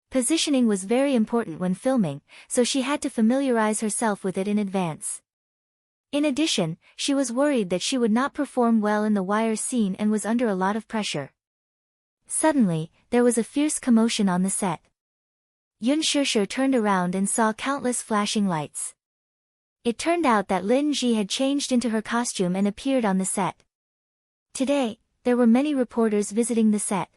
Positioning was very important when filming, so she had to familiarize herself with it in advance. In addition, she was worried that she would not perform well in the wire scene and was under a lot of pressure. Suddenly, there was a fierce commotion on the set. Yunshishir turned around and saw countless flashing lights. It turned out that Lin Ji had changed into her costume and appeared on the set. Today, there were many reporters visiting the set.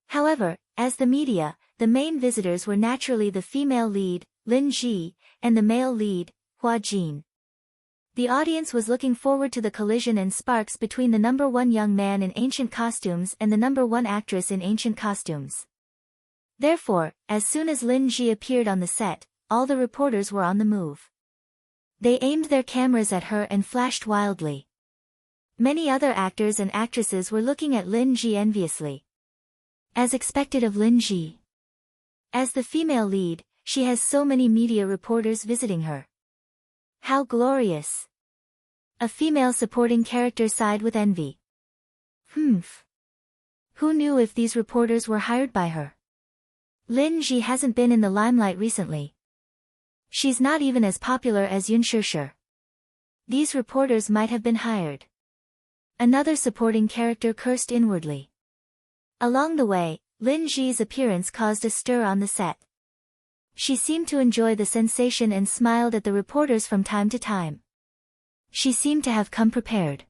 However, as the media, the main visitors were naturally the female lead, Lin Ji, and the male lead, Hua Jin. The audience was looking forward to the collision and sparks between the number one young man in ancient costumes and the number one actress in ancient costumes. Therefore, as soon as Lin Ji appeared on the set, all the reporters were on the move. They aimed their cameras at her and flashed wildly. Many other actors and actresses were looking at Lin Ji enviously. As expected of Lin Ji. As the female lead, she has so many media reporters visiting her. How glorious! A female supporting character sighed with envy. Humph. Who knew if these reporters were hired by her? Lin Ji hasn't been in the limelight recently. She's not even as popular as Yun Shishir. These reporters might have been hired. Another supporting character cursed inwardly. Along the way, Lin Ji's appearance caused a stir on the set. She seemed to enjoy the sensation and smiled at the reporters from time to time. She seemed to have come prepared.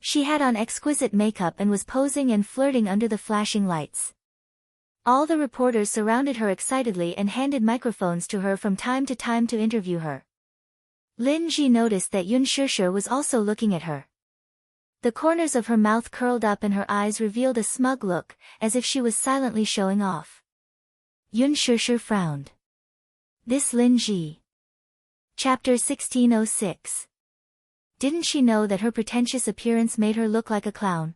She had on exquisite makeup and was posing and flirting under the flashing lights. All the reporters surrounded her excitedly and handed microphones to her from time to time to interview her. Lin Ji noticed that Yun Shishir was also looking at her. The corners of her mouth curled up and her eyes revealed a smug look, as if she was silently showing off. Yun Shishir frowned. This Lin Ji. Chapter 1606. Didn't she know that her pretentious appearance made her look like a clown?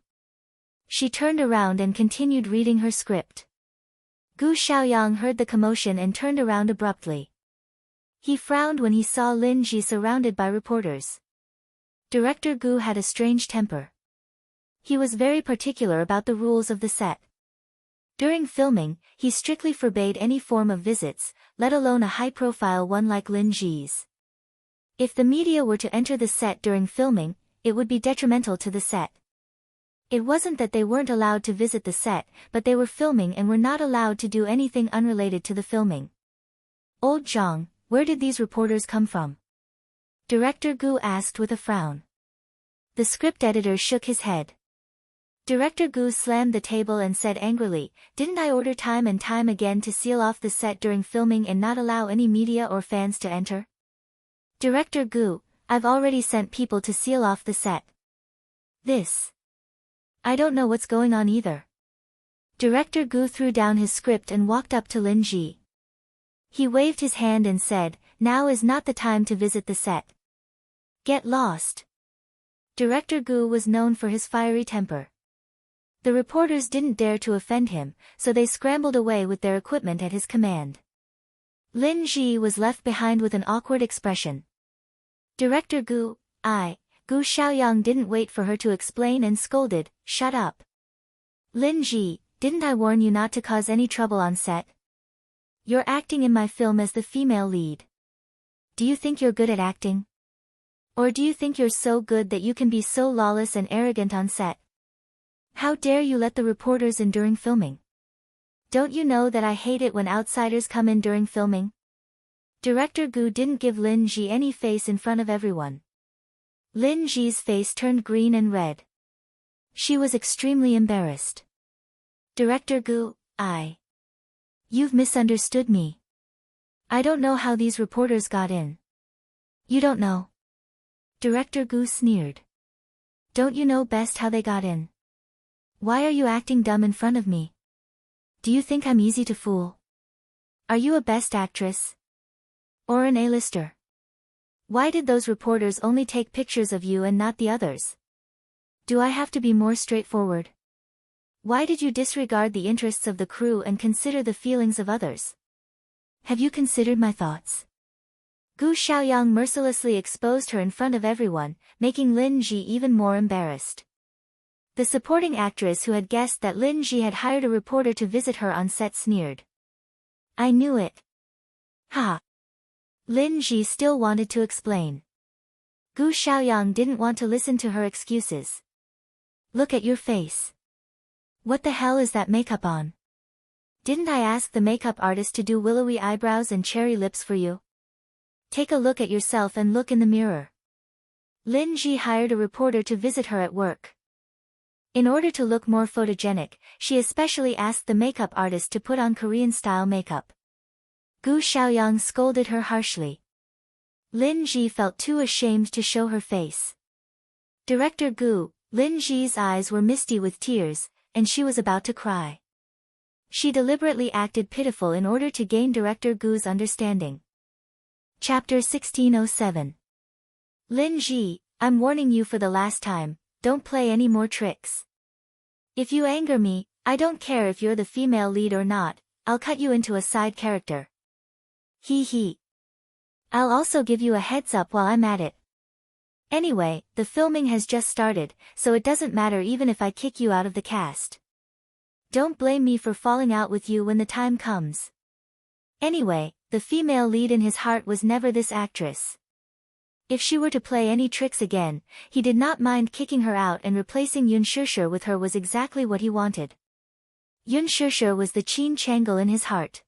She turned around and continued reading her script. Gu Xiaoyang heard the commotion and turned around abruptly. He frowned when he saw Lin Ji surrounded by reporters. Director Gu had a strange temper. He was very particular about the rules of the set. During filming, he strictly forbade any form of visits, let alone a high-profile one like Lin Ji's. If the media were to enter the set during filming, it would be detrimental to the set. It wasn't that they weren't allowed to visit the set, but they were filming and were not allowed to do anything unrelated to the filming. Old Zhang, where did these reporters come from? Director Gu asked with a frown. The script editor shook his head. Director Gu slammed the table and said angrily, "Didn't I order time and time again to seal off the set during filming and not allow any media or fans to enter? Director Gu, I've already sent people to seal off the set. I don't know what's going on either." Director Gu threw down his script and walked up to Lin Ji. He waved his hand and said, "Now is not the time to visit the set. Get lost." Director Gu was known for his fiery temper. The reporters didn't dare to offend him, so they scrambled away with their equipment at his command. Lin Ji was left behind with an awkward expression. Director Gu Xiaoyang didn't wait for her to explain and scolded, "Shut up. Lin Ji, didn't I warn you not to cause any trouble on set? You're acting in my film as the female lead. Do you think you're good at acting? Or do you think you're so good that you can be so lawless and arrogant on set? How dare you let the reporters in during filming? Don't you know that I hate it when outsiders come in during filming?" Director Gu didn't give Lin Ji any face in front of everyone. Lin Ji's face turned green and red. She was extremely embarrassed. Director Gu, You've misunderstood me. I don't know how these reporters got in. You don't know? Director Gu sneered. Don't you know best how they got in? Why are you acting dumb in front of me? Do you think I'm easy to fool? Are you a best actress? Or an A-lister? Why did those reporters only take pictures of you and not the others? Do I have to be more straightforward? Why did you disregard the interests of the crew and consider the feelings of others? Have you considered my thoughts? Gu Xiaoyang mercilessly exposed her in front of everyone, making Lin Ji even more embarrassed. The supporting actress who had guessed that Lin Ji had hired a reporter to visit her on set sneered. I knew it. Ha! Lin Ji still wanted to explain. Gu Xiaoyang didn't want to listen to her excuses. Look at your face. What the hell is that makeup on? Didn't I ask the makeup artist to do willowy eyebrows and cherry lips for you? Take a look at yourself and look in the mirror. Lin Ji hired a reporter to visit her at work. In order to look more photogenic, she especially asked the makeup artist to put on Korean-style makeup. Gu Xiaoyang scolded her harshly. Lin Ji felt too ashamed to show her face. Director Gu, Lin Ji's eyes were misty with tears, and she was about to cry. She deliberately acted pitiful in order to gain Director Gu's understanding. Chapter 1607. Lin Ji, I'm warning you for the last time, don't play any more tricks. If you anger me, I don't care if you're the female lead or not, I'll cut you into a side character. Hee hee. I'll also give you a heads up while I'm at it. Anyway, the filming has just started, so it doesn't matter even if I kick you out of the cast. Don't blame me for falling out with you when the time comes. Anyway, the female lead in his heart was never this actress. If she were to play any tricks again, he did not mind kicking her out, and replacing Yun Shishir with her was exactly what he wanted. Yun Shishir was the Qin Changle in his heart.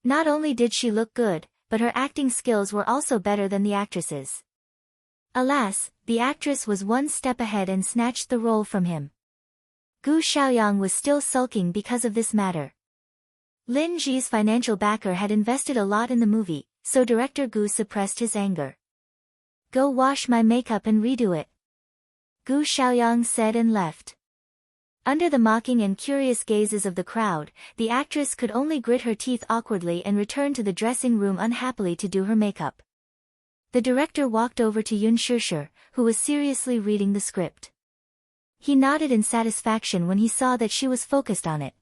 Not only did she look good, but her acting skills were also better than the actress's. Alas, the actress was one step ahead and snatched the role from him. Gu Xiaoyang was still sulking because of this matter. Lin Ji's financial backer had invested a lot in the movie, so director Gu suppressed his anger. Go wash my makeup and redo it. Gu Xiaoyang said and left. Under the mocking and curious gazes of the crowd, the actress could only grit her teeth awkwardly and return to the dressing room unhappily to do her makeup. The director walked over to Yun Shishir, who was seriously reading the script. He nodded in satisfaction when he saw that she was focused on it.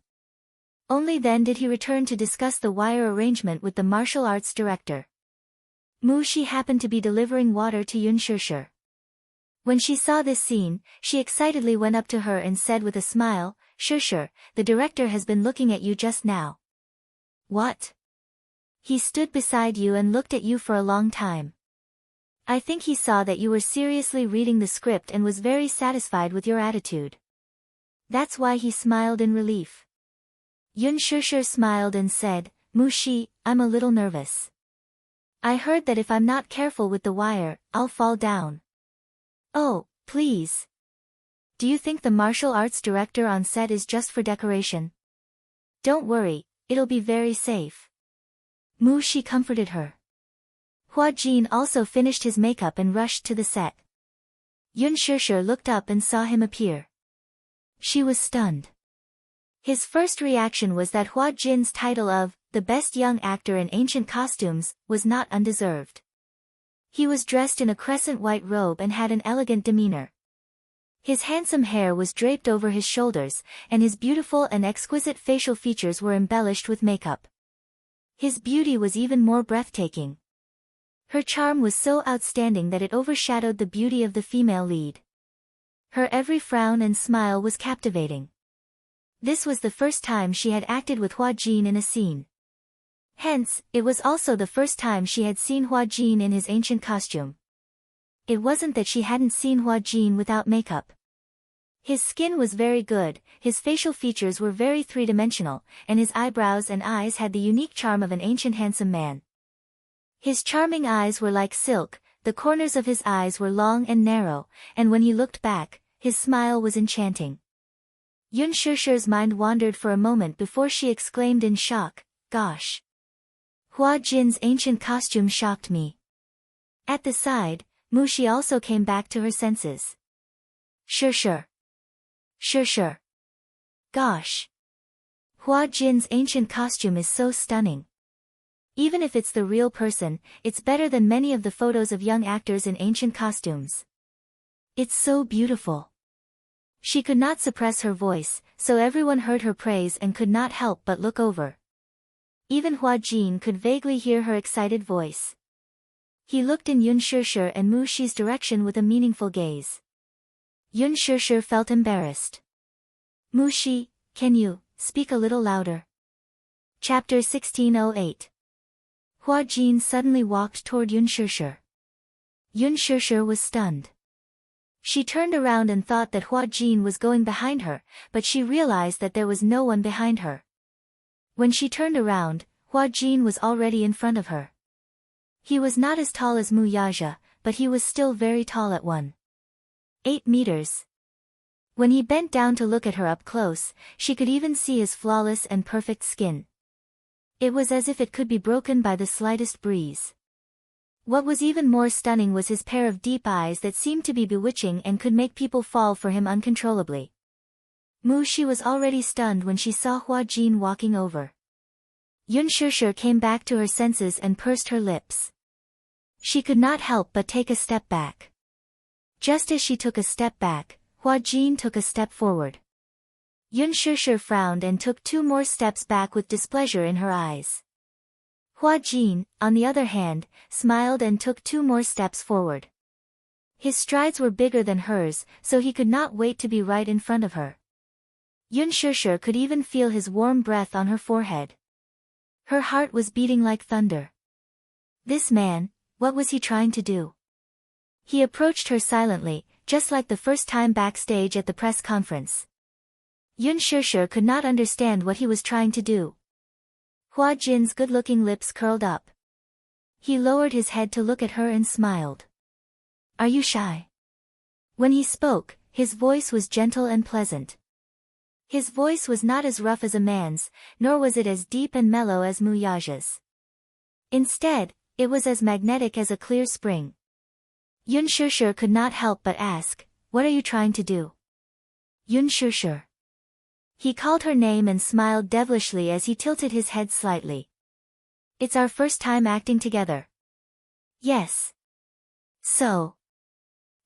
Only then did he return to discuss the wire arrangement with the martial arts director. Mu Shi happened to be delivering water to Yun Shishir. When she saw this scene, she excitedly went up to her and said with a smile, Shishir, the director has been looking at you just now. What? He stood beside you and looked at you for a long time. I think he saw that you were seriously reading the script and was very satisfied with your attitude. That's why he smiled in relief. Yun Shishir smiled and said, Mu Shi, I'm a little nervous. I heard that if I'm not careful with the wire, I'll fall down. Oh, please. Do you think the martial arts director on set is just for decoration? Don't worry, it'll be very safe. Mu Shi comforted her. Hua Jin also finished his makeup and rushed to the set. Yun Shishir looked up and saw him appear. She was stunned. His first reaction was that Hua Jin's title of the best young actor in ancient costumes was not undeserved. He was dressed in a crescent white robe and had an elegant demeanor. His handsome hair was draped over his shoulders, and his beautiful and exquisite facial features were embellished with makeup. His beauty was even more breathtaking. Her charm was so outstanding that it overshadowed the beauty of the female lead. Her every frown and smile was captivating. This was the first time she had acted with Hua Jin in a scene. Hence, it was also the first time she had seen Hua Jin in his ancient costume. It wasn't that she hadn't seen Hua Jin without makeup. His skin was very good, his facial features were very three-dimensional, and his eyebrows and eyes had the unique charm of an ancient handsome man. His charming eyes were like silk, the corners of his eyes were long and narrow, and when he looked back, his smile was enchanting. Yun Shishir's mind wandered for a moment before she exclaimed in shock, Gosh! Hua Jin's ancient costume shocked me. At the side, Mu Shi also came back to her senses. Shishir. Shishir. Gosh! Hua Jin's ancient costume is so stunning. Even if it's the real person, it's better than many of the photos of young actors in ancient costumes. It's so beautiful. She could not suppress her voice, so everyone heard her praise and could not help but look over. Even Hua Jin could vaguely hear her excited voice. He looked in Yun Shishir and Mu Shi's direction with a meaningful gaze. Yun Shishir felt embarrassed. Mu Shi, can you speak a little louder? Chapter 1608. Hua Jin suddenly walked toward Yun Shishir. Yun Shishir was stunned. She turned around and thought that Hua Jin was going behind her, but she realized that there was no one behind her. When she turned around, Hua Jin was already in front of her. He was not as tall as Mu Yaja, but he was still very tall at 1.8 meters. When he bent down to look at her up close, she could even see his flawless and perfect skin. It was as if it could be broken by the slightest breeze. What was even more stunning was his pair of deep eyes that seemed to be bewitching and could make people fall for him uncontrollably. Mu Shi was already stunned when she saw Hua Jin walking over. Yun Shishir came back to her senses and pursed her lips. She could not help but take a step back. Just as she took a step back, Hua Jin took a step forward. Yun Shishir frowned and took 2 more steps back with displeasure in her eyes. Hua Jin, on the other hand, smiled and took 2 more steps forward. His strides were bigger than hers, so he could not wait to be right in front of her. Yun Shishir could even feel his warm breath on her forehead. Her heart was beating like thunder. This man, what was he trying to do? He approached her silently, just like the first time backstage at the press conference. Yun Shishir could not understand what he was trying to do. Hua Jin's good-looking lips curled up. He lowered his head to look at her and smiled. Are you shy? When he spoke, his voice was gentle and pleasant. His voice was not as rough as a man's, nor was it as deep and mellow as Muyaja's. Instead, it was as magnetic as a clear spring. Yun Shishir could not help but ask, what are you trying to do? Yun Shishir. He called her name and smiled devilishly as he tilted his head slightly. It's our first time acting together. Yes. So.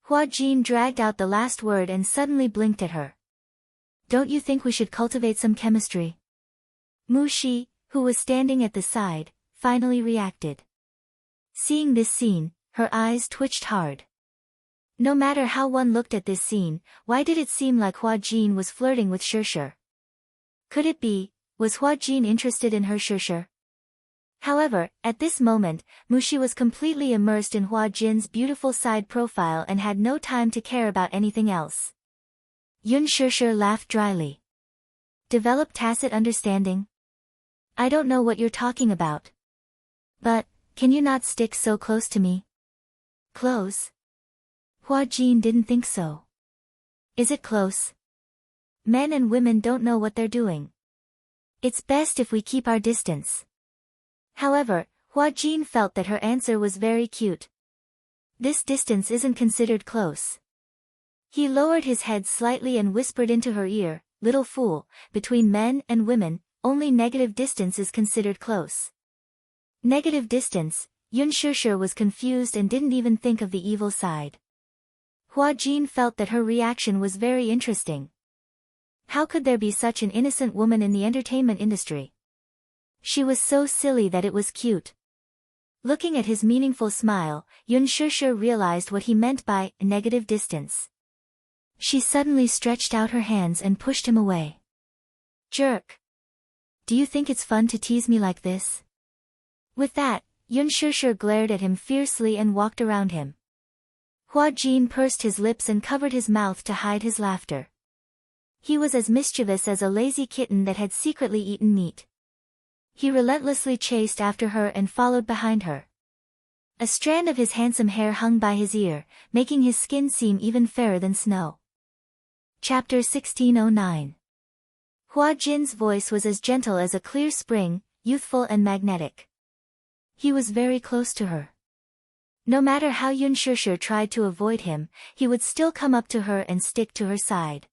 Hua Jin dragged out the last word and suddenly blinked at her. Don't you think we should cultivate some chemistry? Mu Shi, who was standing at the side, finally reacted. Seeing this scene, her eyes twitched hard. No matter how one looked at this scene, why did it seem like Hua Jin was flirting with Shishir? Could it be, was Hua Jin interested in her Shishir? However, at this moment, Mu Shi was completely immersed in Hua Jin's beautiful side profile and had no time to care about anything else. Yun Shishir laughed dryly. Develop tacit understanding? I don't know what you're talking about. But, can you not stick so close to me? Close? Hua Jin didn't think so. Is it close? Men and women don't know what they're doing. It's best if we keep our distance. However, Hua Jin felt that her answer was very cute. This distance isn't considered close. He lowered his head slightly and whispered into her ear, little fool, between men and women, only negative distance is considered close. Negative distance, Yun Shishir was confused and didn't even think of the evil side. Hua Jin felt that her reaction was very interesting. How could there be such an innocent woman in the entertainment industry? She was so silly that it was cute. Looking at his meaningful smile, Yun Shishir realized what he meant by negative distance. She suddenly stretched out her hands and pushed him away. Jerk! Do you think it's fun to tease me like this? With that, Yun Shishir glared at him fiercely and walked around him. Hua Jin pursed his lips and covered his mouth to hide his laughter. He was as mischievous as a lazy kitten that had secretly eaten meat. He relentlessly chased after her and followed behind her. A strand of his handsome hair hung by his ear, making his skin seem even fairer than snow. Chapter 1609. Hua Jin's voice was as gentle as a clear spring, youthful and magnetic. He was very close to her. No matter how Yun Shishir tried to avoid him, he would still come up to her and stick to her side.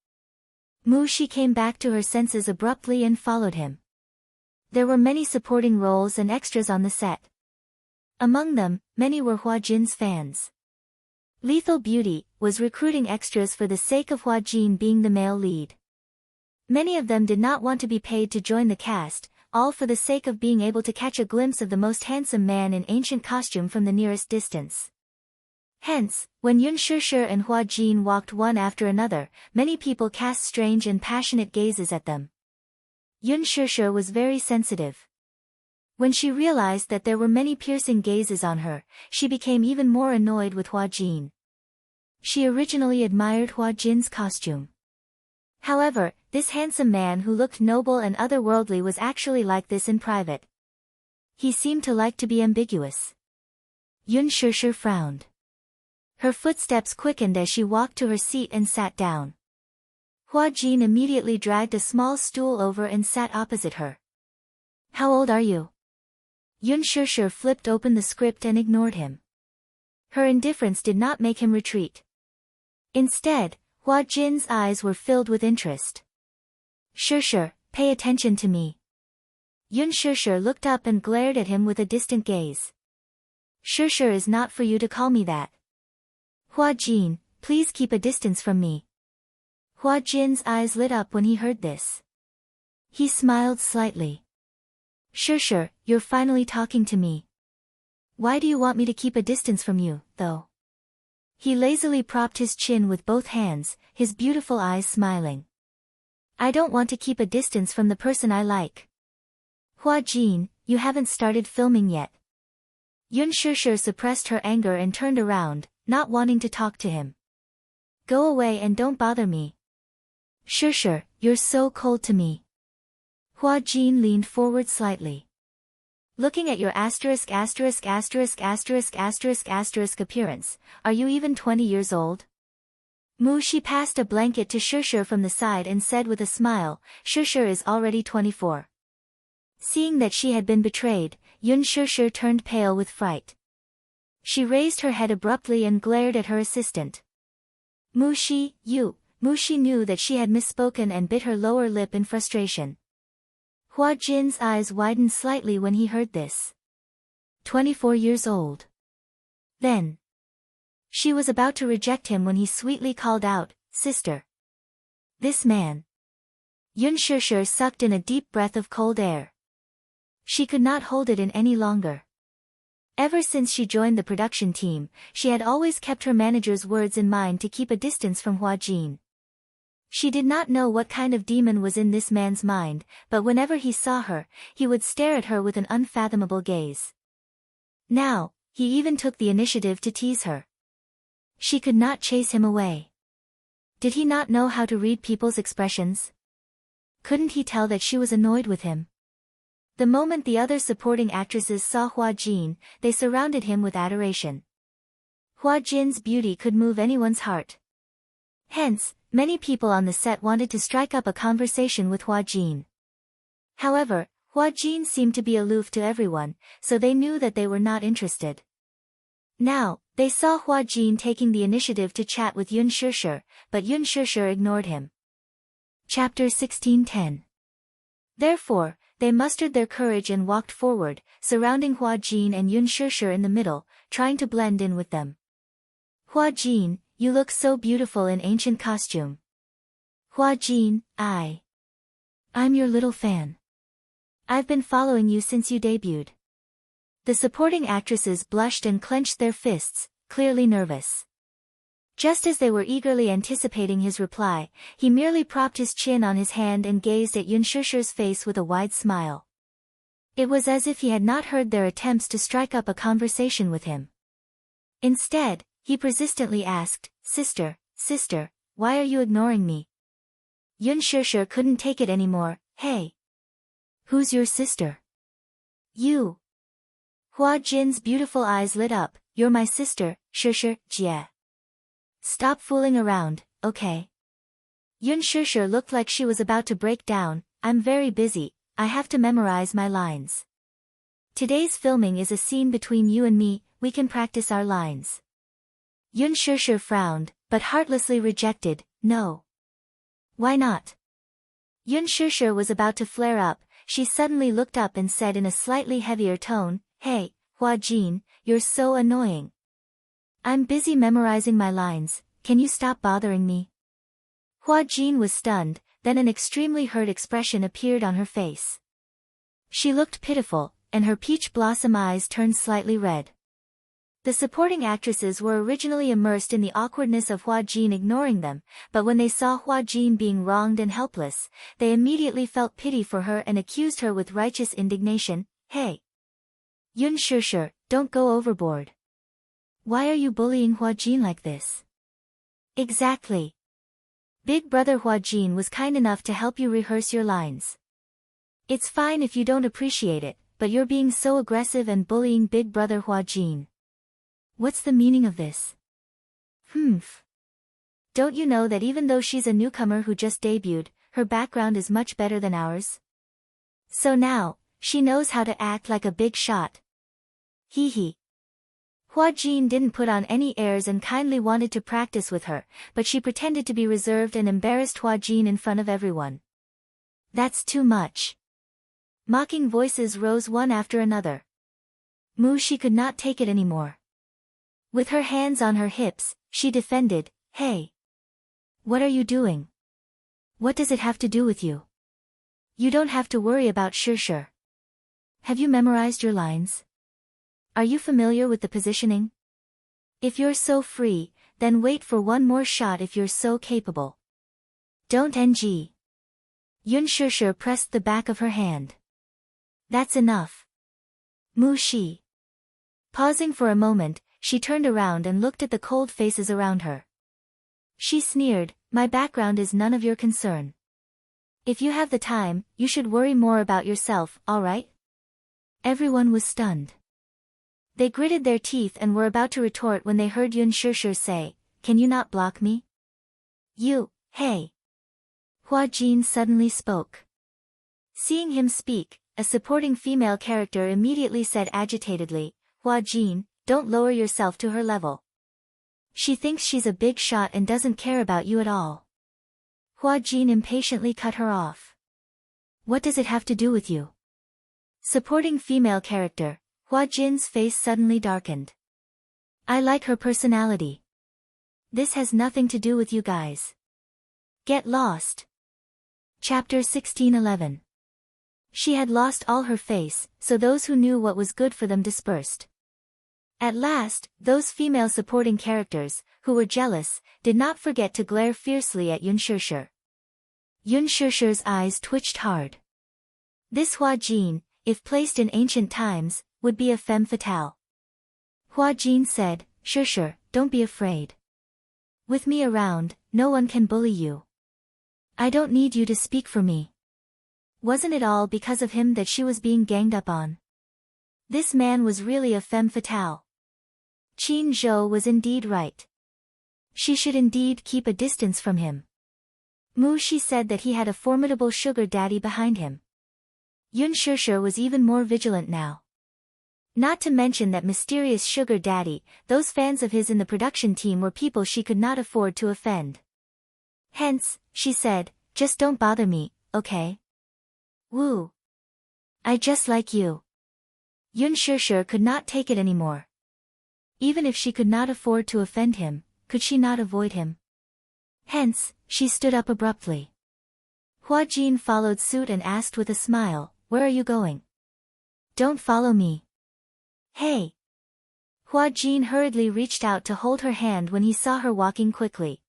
Mu Shi came back to her senses abruptly and followed him. There were many supporting roles and extras on the set. Among them, many were Hua Jin's fans. Lethal Beauty was recruiting extras for the sake of Hua Jin being the male lead. Many of them did not want to be paid to join the cast, all for the sake of being able to catch a glimpse of the most handsome man in ancient costume from the nearest distance. Hence, when Yun Shishir and Hua Jin walked one after another, many people cast strange and passionate gazes at them. Yun Shishir was very sensitive. When she realized that there were many piercing gazes on her, she became even more annoyed with Hua Jin. She originally admired Hua Jin's costume. However, this handsome man who looked noble and otherworldly was actually like this in private. He seemed to like to be ambiguous. Yun Shishir frowned. Her footsteps quickened as she walked to her seat and sat down. Hua Jin immediately dragged a small stool over and sat opposite her. How old are you? Yun Shishir flipped open the script and ignored him. Her indifference did not make him retreat. Instead, Hua Jin's eyes were filled with interest. Shishir, pay attention to me. Yun Shishir looked up and glared at him with a distant gaze. Shishir is not for you to call me that. Hua Jin, please keep a distance from me. Hua Jin's eyes lit up when he heard this. He smiled slightly. Sure, you're finally talking to me. Why do you want me to keep a distance from you, though? He lazily propped his chin with both hands, his beautiful eyes smiling. I don't want to keep a distance from the person I like. Hua Jin, you haven't started filming yet. Yun Shishir suppressed her anger and turned around, not wanting to talk to him. Go away and don't bother me. Shishir, you're so cold to me. Hua Jin leaned forward slightly. Looking at your appearance, are you even 20 years old? She passed a blanket to Shishir from the side and said with a smile, Shishir is already 24. Seeing that she had been betrayed, Yun Shishir turned pale with fright. She raised her head abruptly and glared at her assistant. Mushi knew that she had misspoken and bit her lower lip in frustration. Hua Jin's eyes widened slightly when he heard this. 24 years old. Then. She was about to reject him when he sweetly called out, Sister. This man. Yun Shishir sucked in a deep breath of cold air. She could not hold it in any longer. Ever since she joined the production team, she had always kept her manager's words in mind to keep a distance from Hua Jin. She did not know what kind of demon was in this man's mind, but whenever he saw her, he would stare at her with an unfathomable gaze. Now, he even took the initiative to tease her. She could not chase him away. Did he not know how to read people's expressions? Couldn't he tell that she was annoyed with him? The moment the other supporting actresses saw Hua Jin, they surrounded him with adoration. Hua Jin's beauty could move anyone's heart. Hence, many people on the set wanted to strike up a conversation with Hua Jin. However, Hua Jin seemed to be aloof to everyone, so they knew that they were not interested. Now, they saw Hua Jin taking the initiative to chat with Yun Shishir, but Yun Shishir ignored him. Chapter 16:10. Therefore, they mustered their courage and walked forward, surrounding Hua Jin and Yun Shishir in the middle, trying to blend in with them. Hua Jin, you look so beautiful in ancient costume. Hua Jin, I'm your little fan. I've been following you since you debuted. The supporting actresses blushed and clenched their fists, clearly nervous. Just as they were eagerly anticipating his reply, he merely propped his chin on his hand and gazed at Yun Shishir's face with a wide smile. It was as if he had not heard their attempts to strike up a conversation with him. Instead, he persistently asked, Sister, why are you ignoring me? Yun Shishir couldn't take it anymore. Hey. Who's your sister? You. Hua Jin's beautiful eyes lit up. You're my sister, Shishir, Jie. Stop fooling around, okay? Yun Shishir looked like she was about to break down. I'm very busy, I have to memorize my lines. Today's filming is a scene between you and me, we can practice our lines. Yun Shishir frowned, but heartlessly rejected, no. Why not? Yun Shishir was about to flare up, she suddenly looked up and said in a slightly heavier tone, Hey, Hua Jin, you're so annoying. I'm busy memorizing my lines, can you stop bothering me? Hua Jin was stunned, then an extremely hurt expression appeared on her face. She looked pitiful, and her peach blossom eyes turned slightly red. The supporting actresses were originally immersed in the awkwardness of Hua Jin ignoring them, but when they saw Hua Jin being wronged and helpless, they immediately felt pity for her and accused her with righteous indignation, Hey! Yun Shishir, don't go overboard. Why are you bullying Hua Jin like this? Exactly. Big brother Hua Jin was kind enough to help you rehearse your lines. It's fine if you don't appreciate it, but you're being so aggressive and bullying big brother Hua Jin. What's the meaning of this? Don't you know that even though she's a newcomer who just debuted, her background is much better than ours? So now, she knows how to act like a big shot. Hee hee. Hua Jin didn't put on any airs and kindly wanted to practice with her, but she pretended to be reserved and embarrassed Hua Jin in front of everyone. That's too much. Mocking voices rose one after another. She could not take it anymore. With her hands on her hips, she defended, Hey! What are you doing? What does it have to do with you? You don't have to worry about Shir. Have you memorized your lines? Are you familiar with the positioning? If you're so free, then wait for one more shot if you're so capable. Don't ng. Yun Shir pressed the back of her hand. That's enough. Mu Shi. Pausing for a moment, she turned around and looked at the cold faces around her. She sneered, my background is none of your concern. If you have the time, you should worry more about yourself, alright? Everyone was stunned. They gritted their teeth and were about to retort when they heard Yun Shir say, can you not block me? You, hey. Hua Jin suddenly spoke. Seeing him speak, a supporting female character immediately said agitatedly, Hua Jin, don't lower yourself to her level. She thinks she's a big shot and doesn't care about you at all. Hua Jin impatiently cut her off. What does it have to do with you? Supporting female character, Hua Jin's face suddenly darkened. I like her personality. This has nothing to do with you guys. Get lost. Chapter 1611. She had lost all her face, so those who knew what was good for them dispersed. At last, those female supporting characters, who were jealous, did not forget to glare fiercely at Yun Shir. Yun Shir's eyes twitched hard. This Hua Jin, if placed in ancient times, would be a femme fatale. Hua Jin said, Shir, don't be afraid. With me around, no one can bully you. I don't need you to speak for me. Wasn't it all because of him that she was being ganged up on? This man was really a femme fatale. Qin Zhou was indeed right. She should indeed keep a distance from him. Mu Shi said that he had a formidable sugar daddy behind him. Yun Shir was even more vigilant now. Not to mention that mysterious sugar daddy, those fans of his in the production team were people she could not afford to offend. Hence, she said, just don't bother me, okay? Woo. I just like you. Yun Shir could not take it anymore. Even if she could not afford to offend him, could she not avoid him? Hence, she stood up abruptly. Hua Jin followed suit and asked with a smile, where are you going? Don't follow me. Hey. Hua Jin hurriedly reached out to hold her hand when he saw her walking quickly.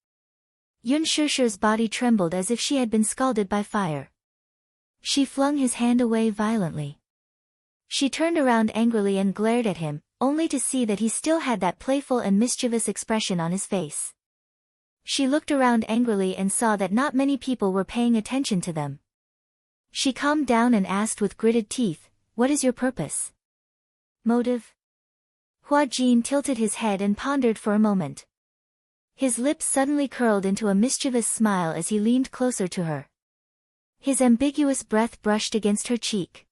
Yun Shir's body trembled as if she had been scalded by fire. She flung his hand away violently. She turned around angrily and glared at him, only to see that he still had that playful and mischievous expression on his face. She looked around angrily and saw that not many people were paying attention to them. She calmed down and asked with gritted teeth, what is your purpose? Motive? Hua Jin tilted his head and pondered for a moment. His lips suddenly curled into a mischievous smile as he leaned closer to her. His ambiguous breath brushed against her cheek.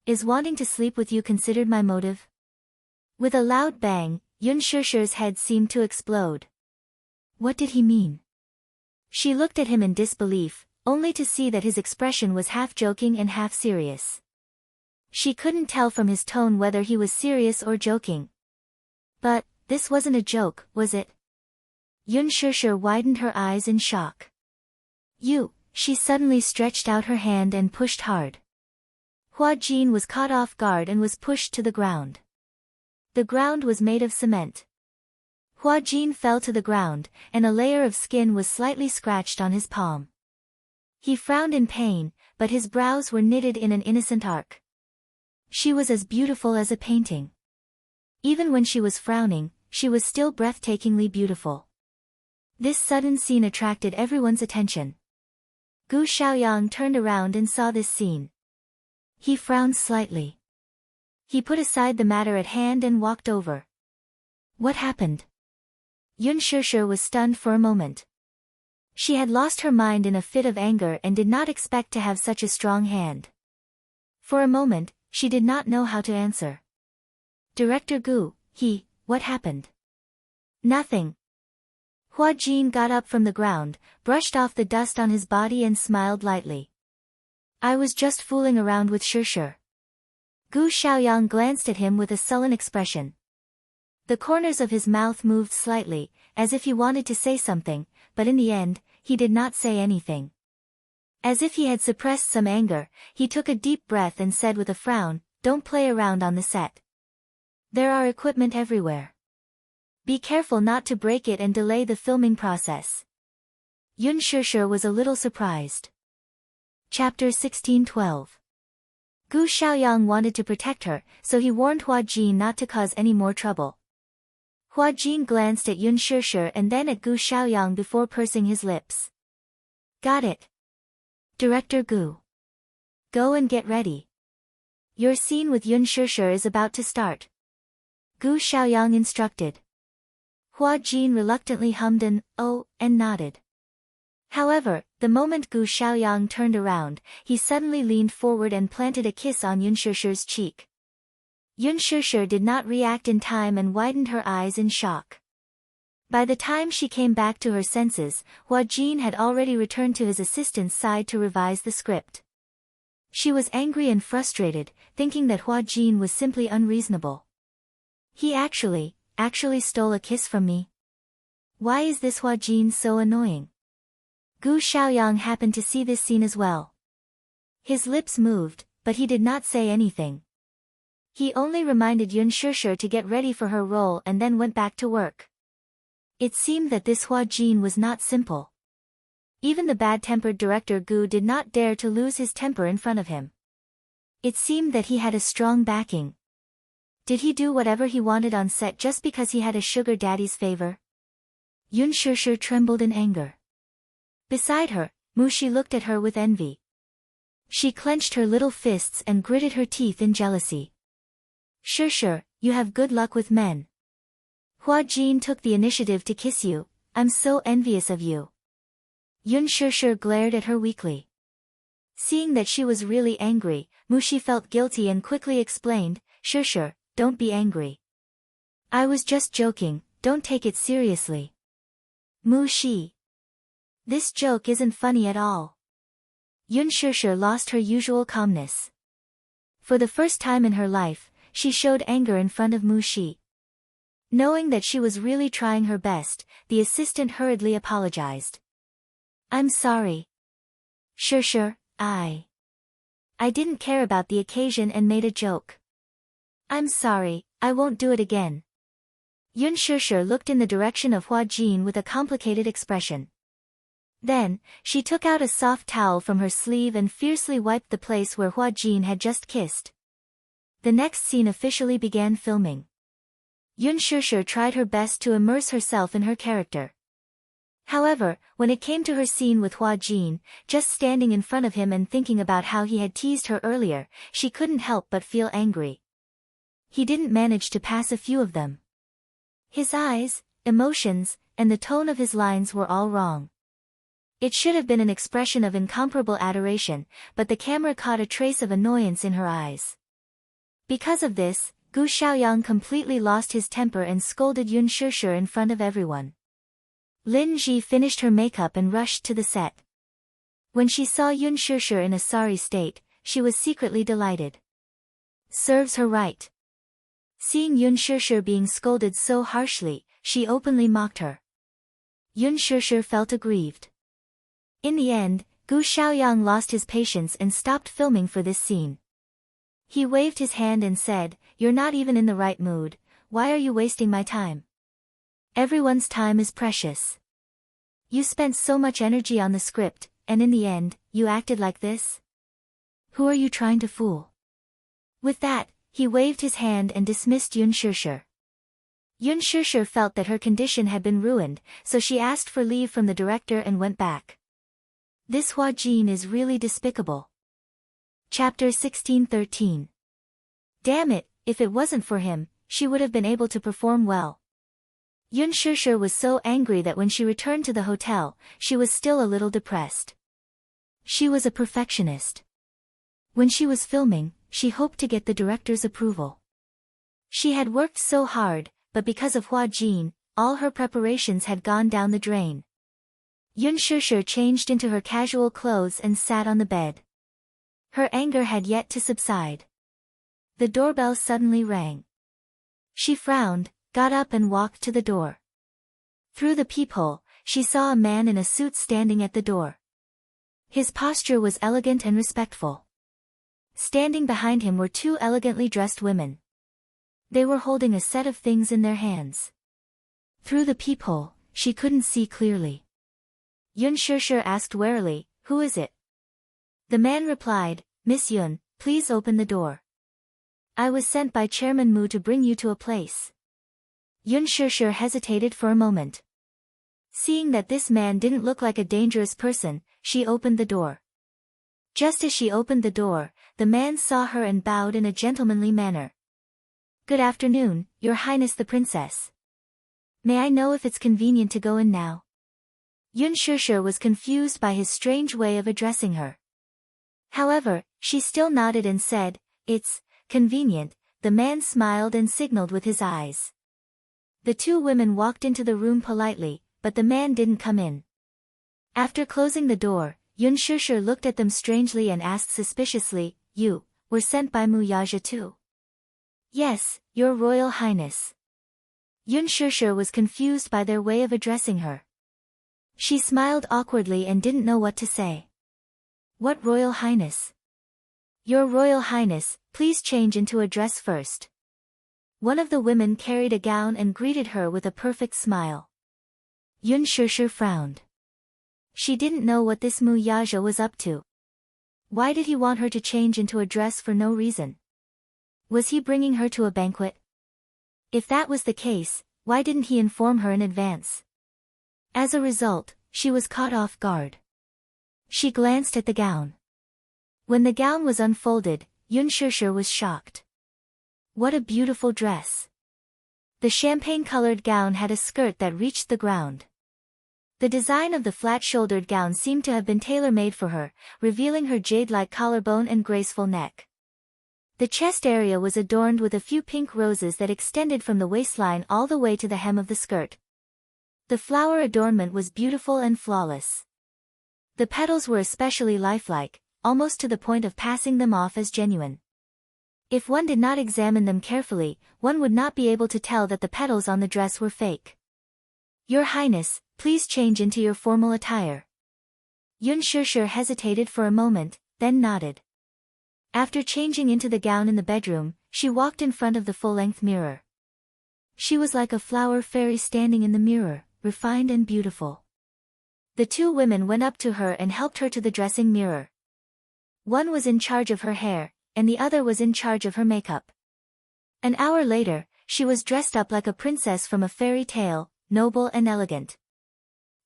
Is wanting to sleep with you considered my motive? With a loud bang, Yun Shir's head seemed to explode. What did he mean? She looked at him in disbelief, only to see that his expression was half joking and half serious. She couldn't tell from his tone whether he was serious or joking. But, this wasn't a joke, was it? Yun Shir widened her eyes in shock. You, she suddenly stretched out her hand and pushed hard. Hua Jin was caught off guard and was pushed to the ground. The ground was made of cement. Hua Jin fell to the ground, and a layer of skin was slightly scratched on his palm. He frowned in pain, but his brows were knitted in an innocent arc. She was as beautiful as a painting. Even when she was frowning, she was still breathtakingly beautiful. This sudden scene attracted everyone's attention. Gu Xiaoyang turned around and saw this scene. He frowned slightly. He put aside the matter at hand and walked over. What happened? Yun Shir was stunned for a moment. She had lost her mind in a fit of anger and did not expect to have such a strong hand. For a moment, she did not know how to answer. Director Gu, what happened? Nothing. Hua Jin got up from the ground, brushed off the dust on his body and smiled lightly. I was just fooling around with Shir. Gu Xiaoyang glanced at him with a sullen expression. The corners of his mouth moved slightly, as if he wanted to say something, but in the end, he did not say anything. As if he had suppressed some anger, he took a deep breath and said with a frown, "Don't play around on the set. There are equipment everywhere. Be careful not to break it and delay the filming process." Yun Shishir was a little surprised. Chapter 16:12. Gu Xiaoyang wanted to protect her, so he warned Hua Jin not to cause any more trouble. Hua Jin glanced at Yun Shishir and then at Gu Xiaoyang before pursing his lips. "Got it. Director Gu. Go and get ready. Your scene with Yun Shishir is about to start." Gu Xiaoyang instructed. Hua Jin reluctantly hummed an "oh" and nodded. However, the moment Gu Xiaoyang turned around, he suddenly leaned forward and planted a kiss on Yun Shishir's cheek. Yun Shishir did not react in time and widened her eyes in shock. By the time she came back to her senses, Hua Jin had already returned to his assistant's side to revise the script. She was angry and frustrated, thinking that Hua Jin was simply unreasonable. He actually stole a kiss from me. Why is this Hua Jin so annoying? Gu Xiaoyang happened to see this scene as well. His lips moved, but he did not say anything. He only reminded Yun Shishir to get ready for her role and then went back to work. It seemed that this Hua Jin was not simple. Even the bad-tempered director Gu did not dare to lose his temper in front of him. It seemed that he had a strong backing. Did he do whatever he wanted on set just because he had a sugar daddy's favor? Yun Shishir trembled in anger. Beside her, Mushi looked at her with envy. She clenched her little fists and gritted her teeth in jealousy. "Shishir, you have good luck with men. Hua Jin took the initiative to kiss you. I'm so envious of you." Yun Shishir glared at her weakly. Seeing that she was really angry, Mushi felt guilty and quickly explained, "Shishir, don't be angry. I was just joking, don't take it seriously." "Mushi. This joke isn't funny at all." Yun Shishir lost her usual calmness. For the first time in her life, she showed anger in front of Mushi. Knowing that she was really trying her best, the assistant hurriedly apologized. "I'm sorry. Shishir, I didn't care about the occasion and made a joke. I'm sorry, I won't do it again." Yun Shishir looked in the direction of Hua Jin with a complicated expression. Then, she took out a soft towel from her sleeve and fiercely wiped the place where Hua Jin had just kissed. The next scene officially began filming. Yun Shishir tried her best to immerse herself in her character. However, when it came to her scene with Hua Jin, just standing in front of him and thinking about how he had teased her earlier, she couldn't help but feel angry. He didn't manage to pass a few of them. His eyes, emotions, and the tone of his lines were all wrong. It should have been an expression of incomparable adoration, but the camera caught a trace of annoyance in her eyes. Because of this, Gu Xiaoyang completely lost his temper and scolded Yun Shishir in front of everyone. Lin Ji finished her makeup and rushed to the set. When she saw Yun Shishir in a sorry state, she was secretly delighted. Serves her right. Seeing Yun Shishir being scolded so harshly, she openly mocked her. Yun Shishir felt aggrieved. In the end, Gu Xiaoyang lost his patience and stopped filming for this scene. He waved his hand and said, "You're not even in the right mood, why are you wasting my time? Everyone's time is precious. You spent so much energy on the script, and in the end, you acted like this? Who are you trying to fool?" With that, he waved his hand and dismissed Yun Shishir. Yun Shishir felt that her condition had been ruined, so she asked for leave from the director and went back. This Hua Jin is really despicable. Chapter 16:13. Damn it, if it wasn't for him, she would have been able to perform well. Yun Shishir was so angry that when she returned to the hotel, she was still a little depressed. She was a perfectionist. When she was filming, she hoped to get the director's approval. She had worked so hard, but because of Hua Jin, all her preparations had gone down the drain. Yun Shishir changed into her casual clothes and sat on the bed. Her anger had yet to subside. The doorbell suddenly rang. She frowned, got up and walked to the door. Through the peephole, she saw a man in a suit standing at the door. His posture was elegant and respectful. Standing behind him were two elegantly dressed women. They were holding a set of things in their hands. Through the peephole, she couldn't see clearly. Yun Shishir asked warily, "Who is it?" The man replied, "Miss Yun, please open the door. I was sent by Chairman Mu to bring you to a place." Yun Shishir hesitated for a moment. Seeing that this man didn't look like a dangerous person, she opened the door. Just as she opened the door, the man saw her and bowed in a gentlemanly manner. "Good afternoon, Your Highness the Princess. May I know if it's convenient to go in now?" Yun Shishir was confused by his strange way of addressing her. However, she still nodded and said, "It's convenient." The man smiled and signaled with his eyes. The two women walked into the room politely, but the man didn't come in. After closing the door, Yun Shishir looked at them strangely and asked suspiciously, "You were sent by Mu Yaja too?" "Yes, Your Royal Highness." Yun Shishir was confused by their way of addressing her. She smiled awkwardly and didn't know what to say. "What Royal Highness?" "Your Royal Highness, please change into a dress first." One of the women carried a gown and greeted her with a perfect smile. Yun Shishir frowned. She didn't know what this Mu Yaja was up to. Why did he want her to change into a dress for no reason? Was he bringing her to a banquet? If that was the case, why didn't he inform her in advance? As a result, she was caught off guard. She glanced at the gown. When the gown was unfolded, Yun Shishir was shocked. What a beautiful dress! The champagne-colored gown had a skirt that reached the ground. The design of the flat-shouldered gown seemed to have been tailor-made for her, revealing her jade-like collarbone and graceful neck. The chest area was adorned with a few pink roses that extended from the waistline all the way to the hem of the skirt. The flower adornment was beautiful and flawless. The petals were especially lifelike, almost to the point of passing them off as genuine. If one did not examine them carefully, one would not be able to tell that the petals on the dress were fake. "Your Highness, please change into your formal attire." Yun Shishir hesitated for a moment, then nodded. After changing into the gown in the bedroom, she walked in front of the full-length mirror. She was like a flower fairy standing in the mirror, refined and beautiful. The two women went up to her and helped her to the dressing mirror. One was in charge of her hair, and the other was in charge of her makeup. An hour later, she was dressed up like a princess from a fairy tale, noble and elegant.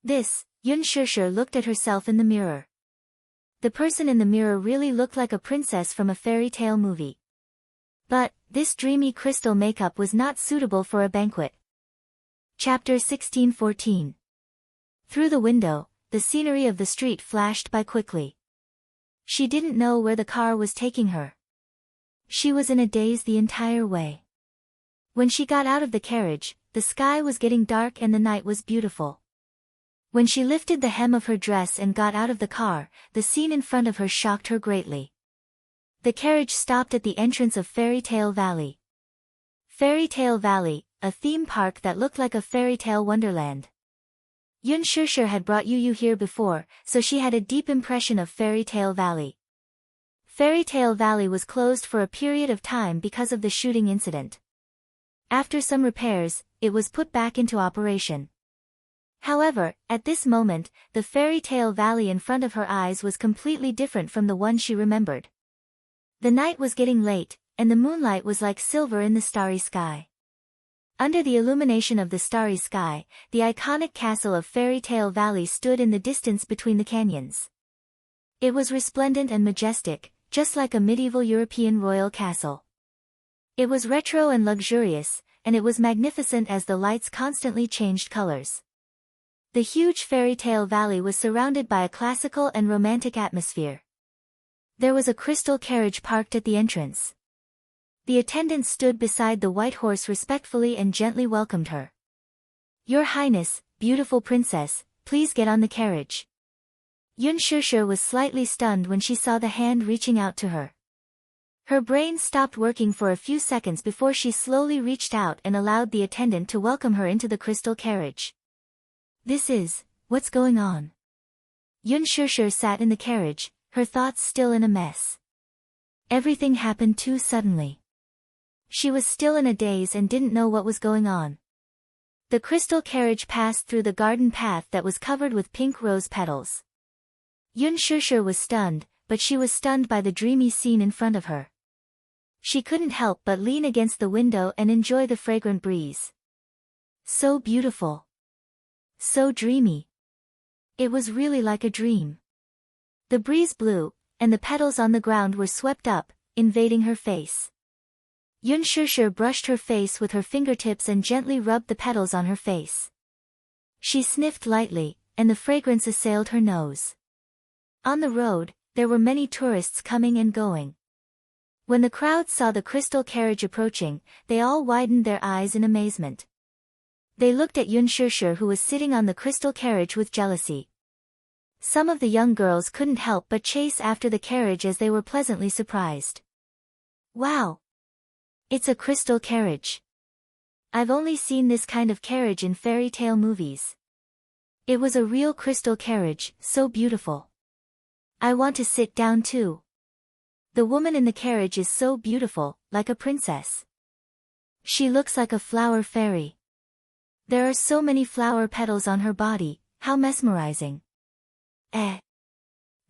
Yun Shishir looked at herself in the mirror. The person in the mirror really looked like a princess from a fairy tale movie. But, this dreamy crystal makeup was not suitable for a banquet. Chapter 1614. Through the window, the scenery of the street flashed by quickly. She didn't know where the car was taking her. She was in a daze the entire way. When she got out of the carriage, the sky was getting dark and the night was beautiful. When she lifted the hem of her dress and got out of the car, the scene in front of her shocked her greatly. The carriage stopped at the entrance of Fairy Tale Valley. Fairy Tale Valley, a theme park that looked like a fairy tale wonderland. Yun Shishir had brought Yu here before, so she had a deep impression of Fairy Tale Valley. Fairy Tale Valley was closed for a period of time because of the shooting incident. After some repairs, it was put back into operation. However, at this moment, the Fairy Tale Valley in front of her eyes was completely different from the one she remembered. The night was getting late, and the moonlight was like silver in the starry sky. Under the illumination of the starry sky, the iconic castle of Fairy Tale Valley stood in the distance between the canyons. It was resplendent and majestic, just like a medieval European royal castle. It was retro and luxurious, and it was magnificent as the lights constantly changed colors. The huge Fairy Tale Valley was surrounded by a classical and romantic atmosphere. There was a crystal carriage parked at the entrance. The attendant stood beside the white horse respectfully and gently welcomed her. "Your Highness, beautiful princess, please get on the carriage." Yun Shishir was slightly stunned when she saw the hand reaching out to her. Her brain stopped working for a few seconds before she slowly reached out and allowed the attendant to welcome her into the crystal carriage. What's going on? Yun Shishir sat in the carriage, her thoughts still in a mess. Everything happened too suddenly. She was still in a daze and didn't know what was going on. The crystal carriage passed through the garden path that was covered with pink rose petals. Yun Shishir was stunned, but she was stunned by the dreamy scene in front of her. She couldn't help but lean against the window and enjoy the fragrant breeze. So beautiful. So dreamy. It was really like a dream. The breeze blew, and the petals on the ground were swept up, invading her face. Yun Shishir brushed her face with her fingertips and gently rubbed the petals on her face. She sniffed lightly, and the fragrance assailed her nose. On the road, there were many tourists coming and going. When the crowd saw the crystal carriage approaching, they all widened their eyes in amazement. They looked at Yun Shishir, who was sitting on the crystal carriage, with jealousy. Some of the young girls couldn't help but chase after the carriage as they were pleasantly surprised. Wow! It's a crystal carriage. I've only seen this kind of carriage in fairy tale movies. It was a real crystal carriage, so beautiful. I want to sit down too. The woman in the carriage is so beautiful, like a princess. She looks like a flower fairy. There are so many flower petals on her body, how mesmerizing.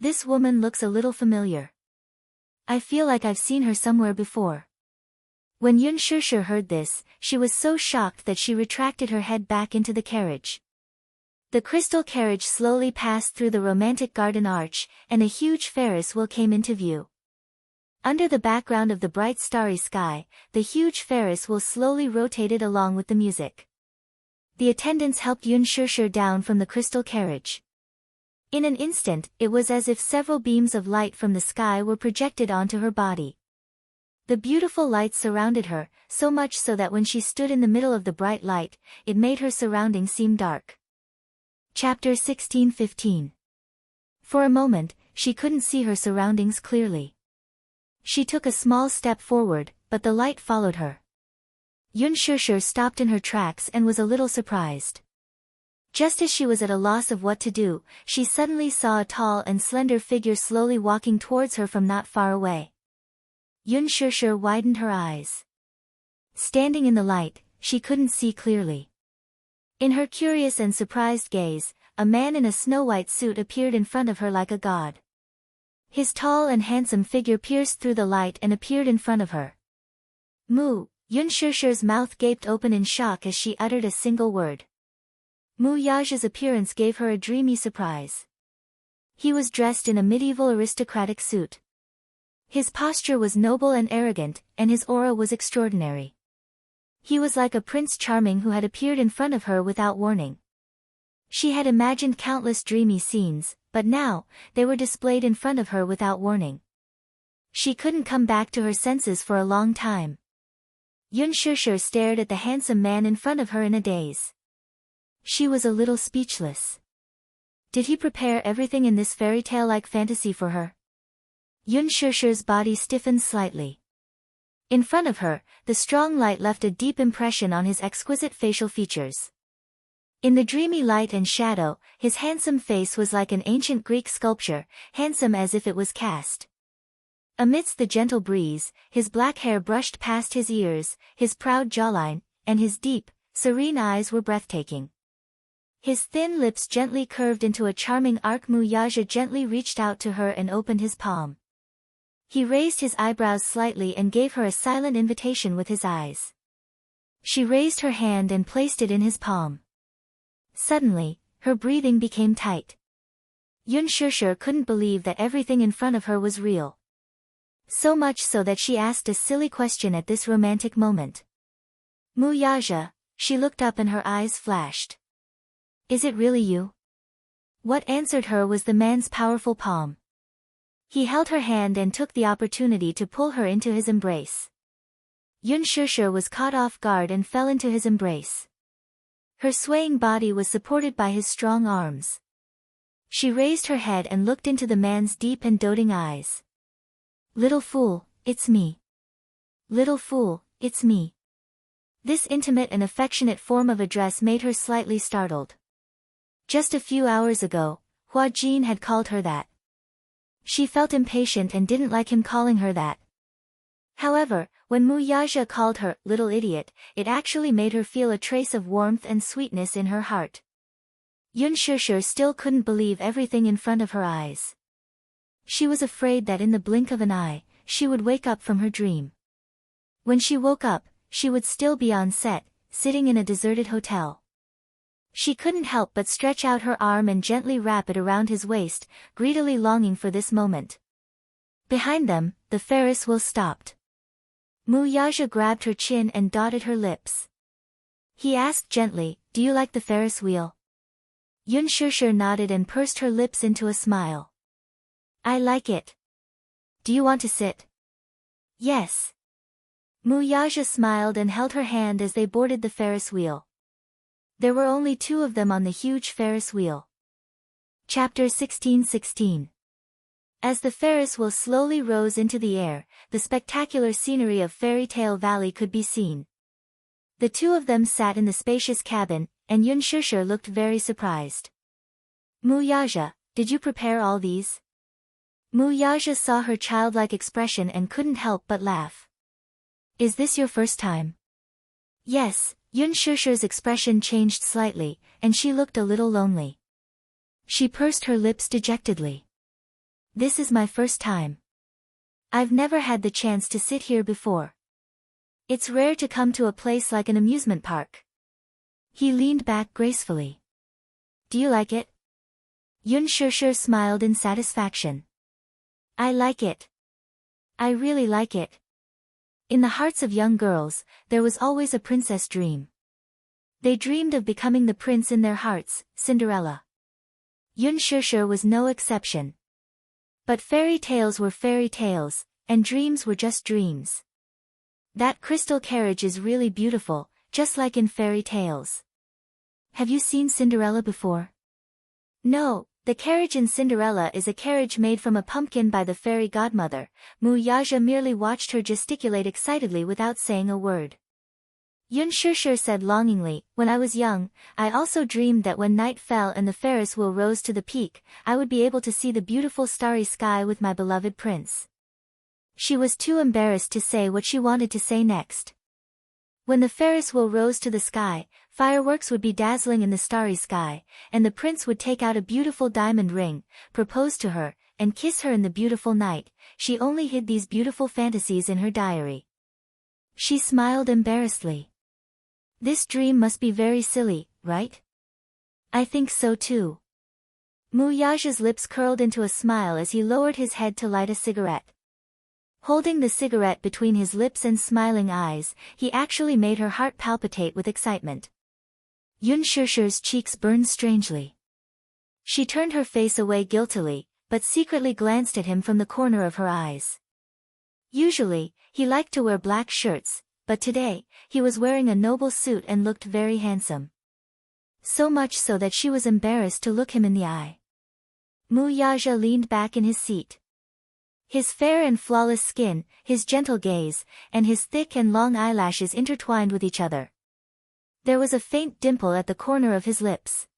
This woman looks a little familiar. I feel like I've seen her somewhere before. When Yun Shishir heard this, she was so shocked that she retracted her head back into the carriage. The crystal carriage slowly passed through the romantic garden arch, and a huge Ferris wheel came into view. Under the background of the bright starry sky, the huge Ferris wheel slowly rotated along with the music. The attendants helped Yun Shishir down from the crystal carriage. In an instant, it was as if several beams of light from the sky were projected onto her body. The beautiful lights surrounded her, so much so that when she stood in the middle of the bright light, it made her surroundings seem dark. Chapter 16:15. For a moment, she couldn't see her surroundings clearly. She took a small step forward, but the light followed her. Yun Shishir stopped in her tracks and was a little surprised. Just as she was at a loss of what to do, she suddenly saw a tall and slender figure slowly walking towards her from not far away. Yun Shishir widened her eyes. Standing in the light, she couldn't see clearly. In her curious and surprised gaze, a man in a snow-white suit appeared in front of her like a god. His tall and handsome figure pierced through the light and appeared in front of her. Mu! Yun Shishir's mouth gaped open in shock as she uttered a single word. Mu Yaja's appearance gave her a dreamy surprise. He was dressed in a medieval aristocratic suit. His posture was noble and arrogant, and his aura was extraordinary. He was like a prince charming who had appeared in front of her without warning. She had imagined countless dreamy scenes, but now, they were displayed in front of her without warning. She couldn't come back to her senses for a long time. Yun Shishir stared at the handsome man in front of her in a daze. She was a little speechless. Did he prepare everything in this fairy tale-like fantasy for her? Yun Shishir's body stiffened slightly. In front of her, the strong light left a deep impression on his exquisite facial features. In the dreamy light and shadow, his handsome face was like an ancient Greek sculpture, handsome as if it was cast. Amidst the gentle breeze, his black hair brushed past his ears, his proud jawline, and his deep, serene eyes were breathtaking. His thin lips gently curved into a charming arc. Mu Yaja gently reached out to her and opened his palm. He raised his eyebrows slightly and gave her a silent invitation with his eyes. She raised her hand and placed it in his palm. Suddenly, her breathing became tight. Yun Shishir couldn't believe that everything in front of her was real. So much so that she asked a silly question at this romantic moment. Mu Yaja, she looked up and her eyes flashed. Is it really you? What answered her was the man's powerful palm. He held her hand and took the opportunity to pull her into his embrace. Yun Shishir was caught off guard and fell into his embrace. Her swaying body was supported by his strong arms. She raised her head and looked into the man's deep and doting eyes. Little fool, it's me. Little fool, it's me. This intimate and affectionate form of address made her slightly startled. Just a few hours ago, Hua Jin had called her that. She felt impatient and didn't like him calling her that. However, when Mu Yaja called her little idiot, it actually made her feel a trace of warmth and sweetness in her heart. Yun Shusher still couldn't believe everything in front of her eyes. She was afraid that in the blink of an eye, she would wake up from her dream. When she woke up, she would still be on set, sitting in a deserted hotel. She couldn't help but stretch out her arm and gently wrap it around his waist, greedily longing for this moment. Behind them, the Ferris wheel stopped. Mu Yaja grabbed her chin and dotted her lips. He asked gently, "Do you like the Ferris wheel?" Yun Shusher nodded and pursed her lips into a smile. "I like it. Do you want to sit?" "Yes." Mu Yaja smiled and held her hand as they boarded the Ferris wheel. There were only 2 of them on the huge Ferris wheel. Chapter 16:16. As the Ferris wheel slowly rose into the air, the spectacular scenery of Fairy Tale Valley could be seen. The 2 of them sat in the spacious cabin, and Yun Shusher looked very surprised. "Mu Yaja, did you prepare all these?" Mu Yaja saw her childlike expression and couldn't help but laugh. "Is this your first time?" "Yes." Yun Shusher's expression changed slightly, and she looked a little lonely. She pursed her lips dejectedly. "This is my first time. I've never had the chance to sit here before. It's rare to come to a place like an amusement park." He leaned back gracefully. "Do you like it?" Yun Shusher smiled in satisfaction. "I like it. I really like it." In the hearts of young girls, there was always a princess dream. They dreamed of becoming the prince in their hearts, Cinderella. Yun Shusher was no exception. But fairy tales were fairy tales, and dreams were just dreams. That crystal carriage is really beautiful, just like in fairy tales. Have you seen Cinderella before? No. The carriage in Cinderella is a carriage made from a pumpkin by the fairy godmother. Mu Yaja merely watched her gesticulate excitedly without saying a word. Yun Shusher said longingly, "When I was young, I also dreamed that when night fell and the Ferris wheel rose to the peak, I would be able to see the beautiful starry sky with my beloved prince." She was too embarrassed to say what she wanted to say next. When the Ferris wheel rose to the sky, fireworks would be dazzling in the starry sky, and the prince would take out a beautiful diamond ring, propose to her, and kiss her in the beautiful night. She only hid these beautiful fantasies in her diary. She smiled embarrassedly. "This dream must be very silly, right?" "I think so too." Mu Yaja's lips curled into a smile as he lowered his head to light a cigarette. Holding the cigarette between his lips and smiling eyes, he actually made her heart palpitate with excitement. Yun Shusher's cheeks burned strangely. She turned her face away guiltily, but secretly glanced at him from the corner of her eyes. Usually, he liked to wear black shirts, but today, he was wearing a noble suit and looked very handsome. So much so that she was embarrassed to look him in the eye. Mu Yaja leaned back in his seat. His fair and flawless skin, his gentle gaze, and his thick and long eyelashes intertwined with each other. There was a faint dimple at the corner of his lips.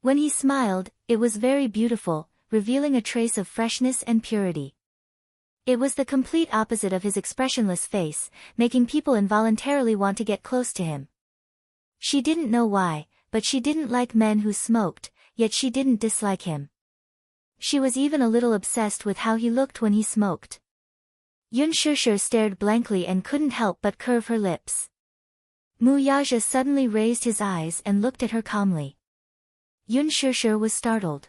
When he smiled, it was very beautiful, revealing a trace of freshness and purity. It was the complete opposite of his expressionless face, making people involuntarily want to get close to him. She didn't know why, but she didn't like men who smoked, yet she didn't dislike him. She was even a little obsessed with how he looked when he smoked. Yun Shusher stared blankly and couldn't help but curve her lips. Mu Yaja suddenly raised his eyes and looked at her calmly. Yun Shusher was startled.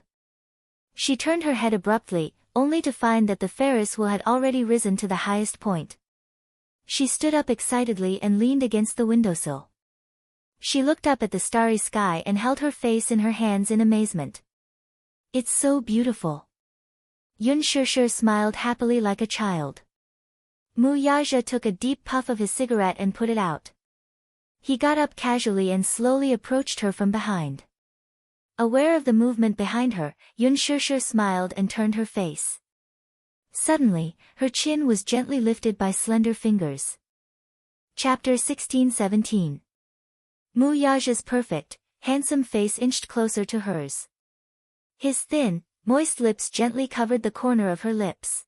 She turned her head abruptly, only to find that the Ferris wheel had already risen to the highest point. She stood up excitedly and leaned against the windowsill. She looked up at the starry sky and held her face in her hands in amazement. "It's so beautiful." Yun Shusher smiled happily like a child. Mu Yaja took a deep puff of his cigarette and put it out. He got up casually and slowly approached her from behind. Aware of the movement behind her, Yun Shusher smiled and turned her face. Suddenly, her chin was gently lifted by slender fingers. Chapter 16:17. Mu Yaja's perfect, handsome face inched closer to hers. His thin, moist lips gently covered the corner of her lips.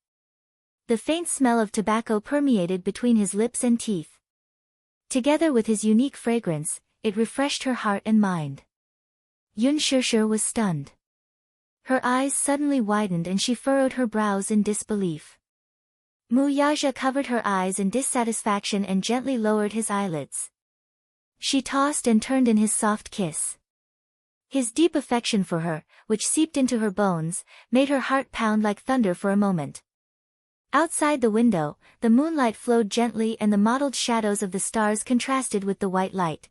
The faint smell of tobacco permeated between his lips and teeth. Together with his unique fragrance, it refreshed her heart and mind. Yun Shishir was stunned. Her eyes suddenly widened and she furrowed her brows in disbelief. Mu Yaja covered her eyes in dissatisfaction and gently lowered his eyelids. She tossed and turned in his soft kiss. His deep affection for her, which seeped into her bones, made her heart pound like thunder for a moment. Outside the window, the moonlight flowed gently and the mottled shadows of the stars contrasted with the white light.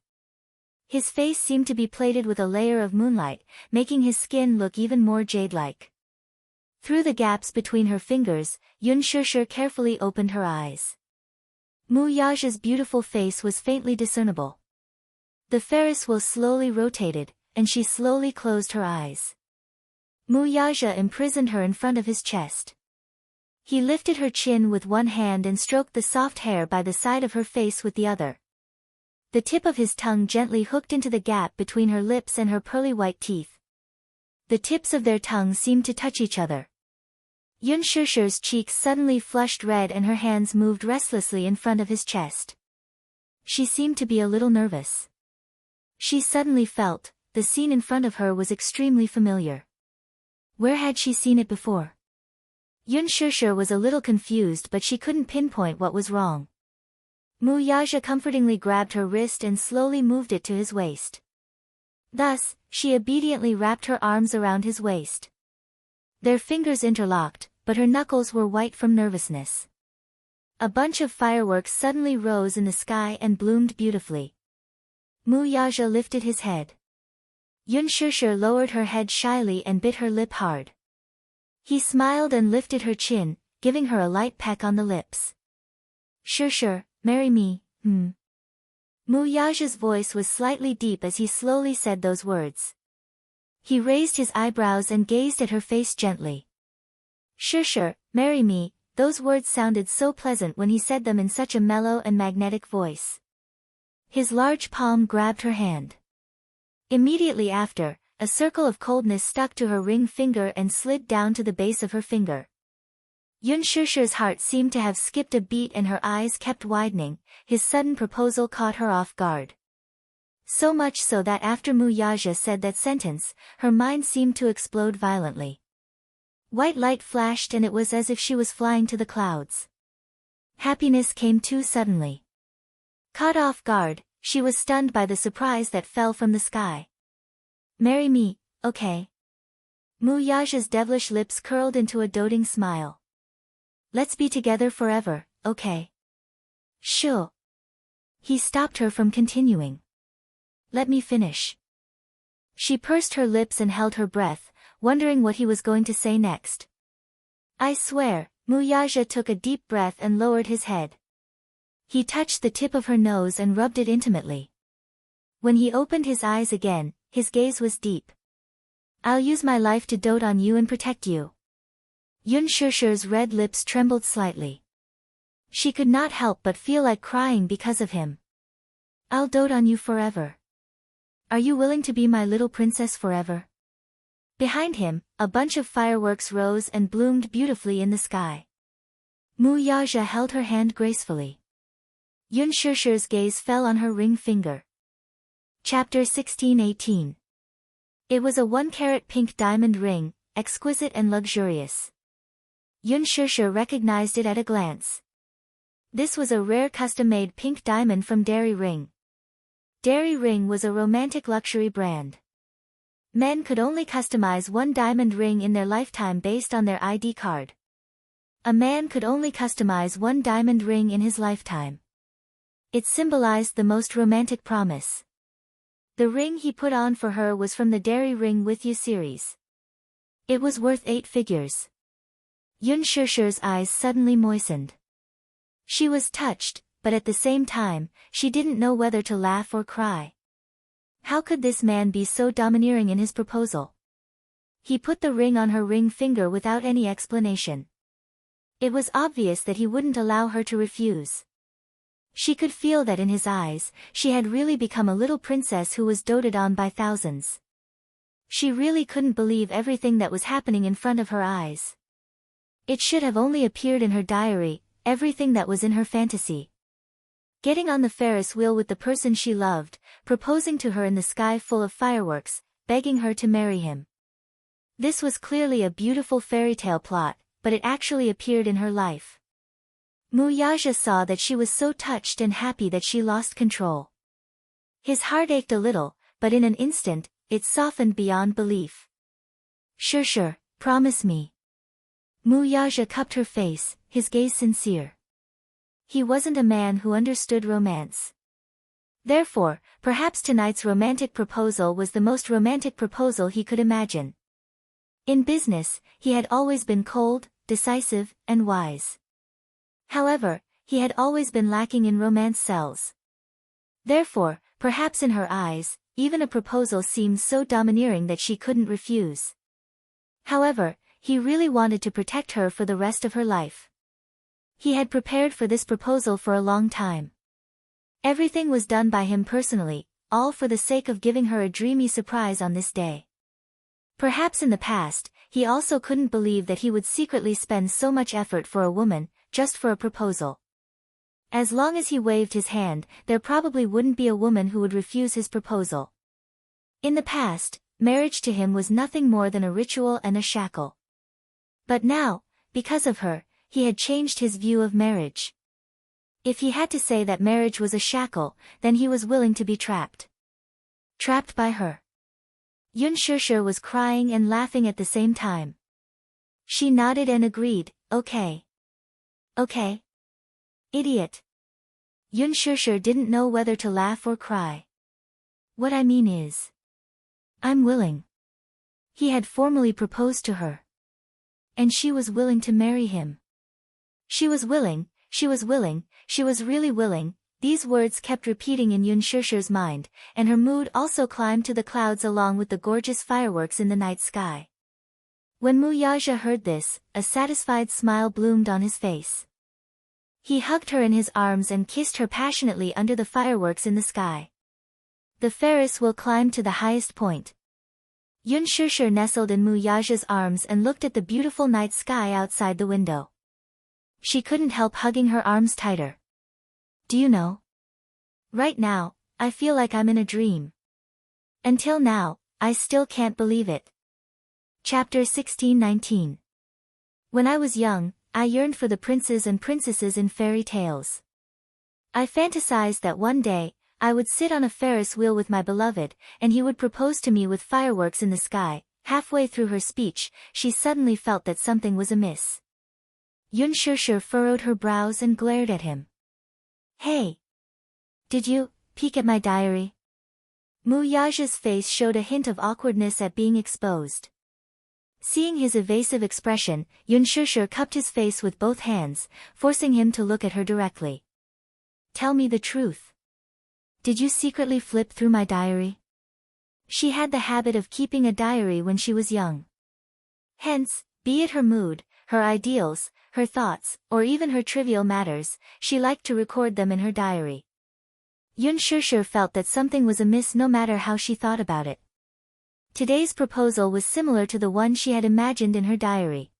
His face seemed to be plated with a layer of moonlight, making his skin look even more jade-like. Through the gaps between her fingers, Yun Shishir carefully opened her eyes. Mu Yaja's beautiful face was faintly discernible. The Ferris wheel slowly rotated, and she slowly closed her eyes. Mu Yaja imprisoned her in front of his chest. He lifted her chin with one hand and stroked the soft hair by the side of her face with the other. The tip of his tongue gently hooked into the gap between her lips and her pearly white teeth. The tips of their tongues seemed to touch each other. Yun Shishir's cheeks suddenly flushed red and her hands moved restlessly in front of his chest. She seemed to be a little nervous. She suddenly felt, the scene in front of her was extremely familiar. Where had she seen it before? Yun Shishir was a little confused but she couldn't pinpoint what was wrong. Mu Yaja comfortingly grabbed her wrist and slowly moved it to his waist. Thus, she obediently wrapped her arms around his waist. Their fingers interlocked, but her knuckles were white from nervousness. A bunch of fireworks suddenly rose in the sky and bloomed beautifully. Mu Yaja lifted his head. Yun Shishir lowered her head shyly and bit her lip hard. He smiled and lifted her chin, giving her a light peck on the lips. Shishir, marry me, Mu Yaja's voice was slightly deep as he slowly said those words. He raised his eyebrows and gazed at her face gently. Shishir, marry me, those words sounded so pleasant when he said them in such a mellow and magnetic voice. His large palm grabbed her hand. Immediately after, a circle of coldness stuck to her ring finger and slid down to the base of her finger. Yun Shishir's heart seemed to have skipped a beat and her eyes kept widening. His sudden proposal caught her off guard. So much so that after Mu Yaja said that sentence, her mind seemed to explode violently. White light flashed and it was as if she was flying to the clouds. Happiness came too suddenly. Caught off guard, she was stunned by the surprise that fell from the sky. Marry me, okay? Mu Yaja's devilish lips curled into a doting smile. Let's be together forever, okay? Sure. He stopped her from continuing. Let me finish. She pursed her lips and held her breath, wondering what he was going to say next. I swear, Mu Yaja took a deep breath and lowered his head. He touched the tip of her nose and rubbed it intimately. When he opened his eyes again, his gaze was deep. I'll use my life to dote on you and protect you. Yun Shishir's red lips trembled slightly. She could not help but feel like crying because of him. I'll dote on you forever. Are you willing to be my little princess forever? Behind him, a bunch of fireworks rose and bloomed beautifully in the sky. Mu Yaja held her hand gracefully. Yun Shishir's gaze fell on her ring finger. Chapter 16-18. It was a 1-carat pink diamond ring, exquisite and luxurious. Yun Shishir recognized it at a glance. This was a rare custom-made pink diamond from Dairy Ring. Dairy Ring was a romantic luxury brand. Men could only customize one diamond ring in their lifetime based on their ID card. A man could only customize one diamond ring in his lifetime. It symbolized the most romantic promise. The ring he put on for her was from the Dairy Ring With You series. It was worth 8 figures. Yun Shishir's eyes suddenly moistened. She was touched, but at the same time, she didn't know whether to laugh or cry. How could this man be so domineering in his proposal? He put the ring on her ring finger without any explanation. It was obvious that he wouldn't allow her to refuse. She could feel that in his eyes, she had really become a little princess who was doted on by thousands. She really couldn't believe everything that was happening in front of her eyes. It should have only appeared in her diary, everything that was in her fantasy. Getting on the Ferris wheel with the person she loved, proposing to her in the sky full of fireworks, begging her to marry him. This was clearly a beautiful fairy tale plot, but it actually appeared in her life. Wuxia saw that she was so touched and happy that she lost control. His heart ached a little, but in an instant, it softened beyond belief. Sure, promise me. Wuxia cupped her face, his gaze sincere. He wasn't a man who understood romance. Therefore, perhaps tonight's romantic proposal was the most romantic proposal he could imagine. In business, he had always been cold, decisive, and wise. However, he had always been lacking in romance cells. Therefore, perhaps in her eyes, even a proposal seemed so domineering that she couldn't refuse. However, he really wanted to protect her for the rest of her life. He had prepared for this proposal for a long time. Everything was done by him personally, all for the sake of giving her a dreamy surprise on this day. Perhaps in the past, he also couldn't believe that he would secretly spend so much effort for a woman, just for a proposal. As long as he waved his hand, there probably wouldn't be a woman who would refuse his proposal. In the past, marriage to him was nothing more than a ritual and a shackle. But now, because of her, he had changed his view of marriage. If he had to say that marriage was a shackle, then he was willing to be trapped. Trapped by her. Wuxia was crying and laughing at the same time. She nodded and agreed, okay. Okay. Idiot. Wuxia didn't know whether to laugh or cry. What I mean is, I'm willing. He had formally proposed to her. And she was willing to marry him. She was willing, she was really willing. These words kept repeating in Wuxia's mind, and her mood also climbed to the clouds along with the gorgeous fireworks in the night sky. When Wuxia heard this, a satisfied smile bloomed on his face. He hugged her in his arms and kissed her passionately under the fireworks in the sky. The Ferris wheel climbed to the highest point. Wuxia nestled in Wuxia's arms and looked at the beautiful night sky outside the window. She couldn't help hugging her arms tighter. Do you know? Right now, I feel like I'm in a dream. Until now, I still can't believe it. Chapter 16-19. When I was young, I yearned for the princes and princesses in fairy tales. I fantasized that one day, I would sit on a Ferris wheel with my beloved, and he would propose to me with fireworks in the sky. Halfway through her speech, she suddenly felt that something was amiss. Wuxia furrowed her brows and glared at him. Hey! Did you peek at my diary? Wuxia's face showed a hint of awkwardness at being exposed. Seeing his evasive expression, Wuxia cupped his face with both hands, forcing him to look at her directly. Tell me the truth. Did you secretly flip through my diary? She had the habit of keeping a diary when she was young. Hence, be it her mood, her ideals, her thoughts, or even her trivial matters, she liked to record them in her diary. Wuxia felt that something was amiss no matter how she thought about it. Today's proposal was similar to the one she had imagined in her diary.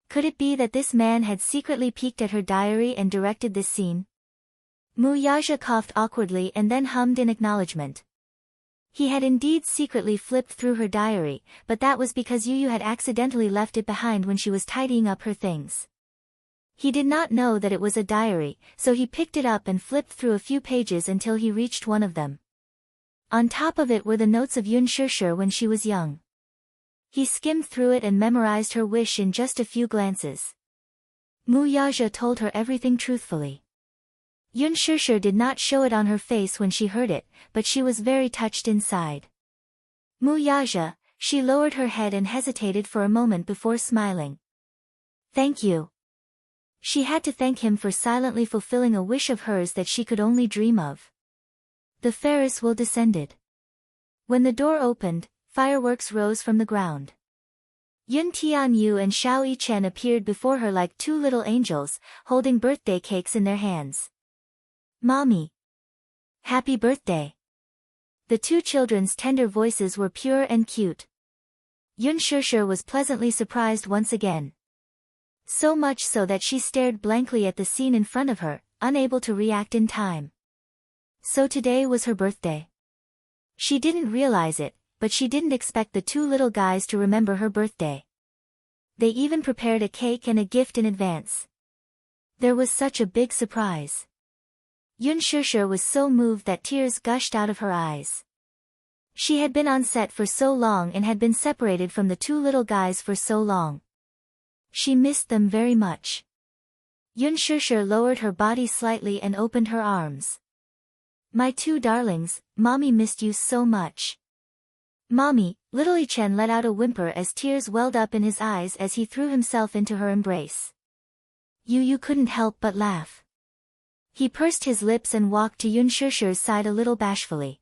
Could it be that this man had secretly peeked at her diary and directed this scene? Wuxia coughed awkwardly and then hummed in acknowledgement. He had indeed secretly flipped through her diary, but that was because Yu had accidentally left it behind when she was tidying up her things. He did not know that it was a diary, so he picked it up and flipped through a few pages until he reached one of them. On top of it were the notes of Wuxia when she was young. He skimmed through it and memorized her wish in just a few glances. Wuxia told her everything truthfully. Wuxia did not show it on her face when she heard it, but she was very touched inside. Wuxia, she lowered her head and hesitated for a moment before smiling. Thank you. She had to thank him for silently fulfilling a wish of hers that she could only dream of. The Ferris wheel descended. When the door opened, fireworks rose from the ground. Yun Tianyu and Xiao Yichen appeared before her like two little angels, holding birthday cakes in their hands. Mommy! Happy birthday! The two children's tender voices were pure and cute. Yun Shishir was pleasantly surprised once again. So much so that she stared blankly at the scene in front of her, unable to react in time. So today was her birthday. She didn't realize it, but she didn't expect the two little guys to remember her birthday. They even prepared a cake and a gift in advance. There was such a big surprise. Yun Shishir was so moved that tears gushed out of her eyes. She had been on set for so long and had been separated from the two little guys for so long. She missed them very much. Yun Shishir lowered her body slightly and opened her arms. My two darlings, Mommy missed you so much. Mommy, little Ichen let out a whimper as tears welled up in his eyes as he threw himself into her embrace. Yu couldn't help but laugh. He pursed his lips and walked to Yun Shishir's side a little bashfully.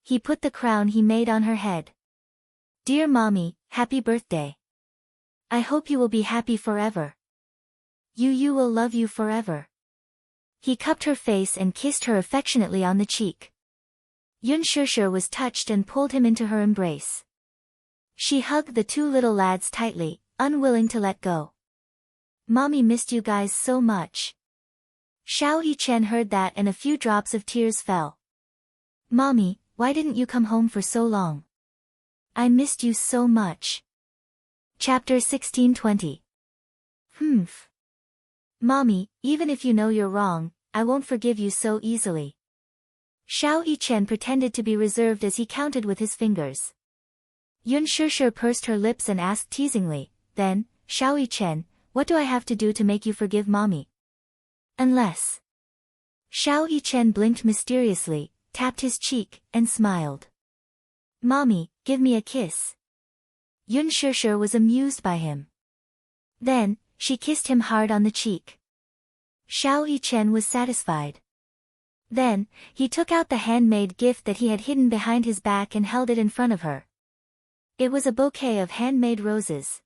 He put the crown he made on her head. Dear Mommy, happy birthday. I hope you will be happy forever. Yu will love you forever. He cupped her face and kissed her affectionately on the cheek. Yun Shishir was touched and pulled him into her embrace. She hugged the two little lads tightly, unwilling to let go. Mommy missed you guys so much. Xiao Yichen heard that and a few drops of tears fell. Mommy, why didn't you come home for so long? I missed you so much. Chapter 1620. Mommy, even if you know you're wrong, I won't forgive you so easily. Xiao Yichen pretended to be reserved as he counted with his fingers. Yun Shishir pursed her lips and asked teasingly, then, Xiao Yichen, what do I have to do to make you forgive Mommy? Unless. Xiao Yichen blinked mysteriously, tapped his cheek, and smiled. Mommy, give me a kiss. Yun Shishir was amused by him. Then, she kissed him hard on the cheek. Xiao Yichen was satisfied. Then, he took out the handmade gift that he had hidden behind his back and held it in front of her. It was a bouquet of handmade roses.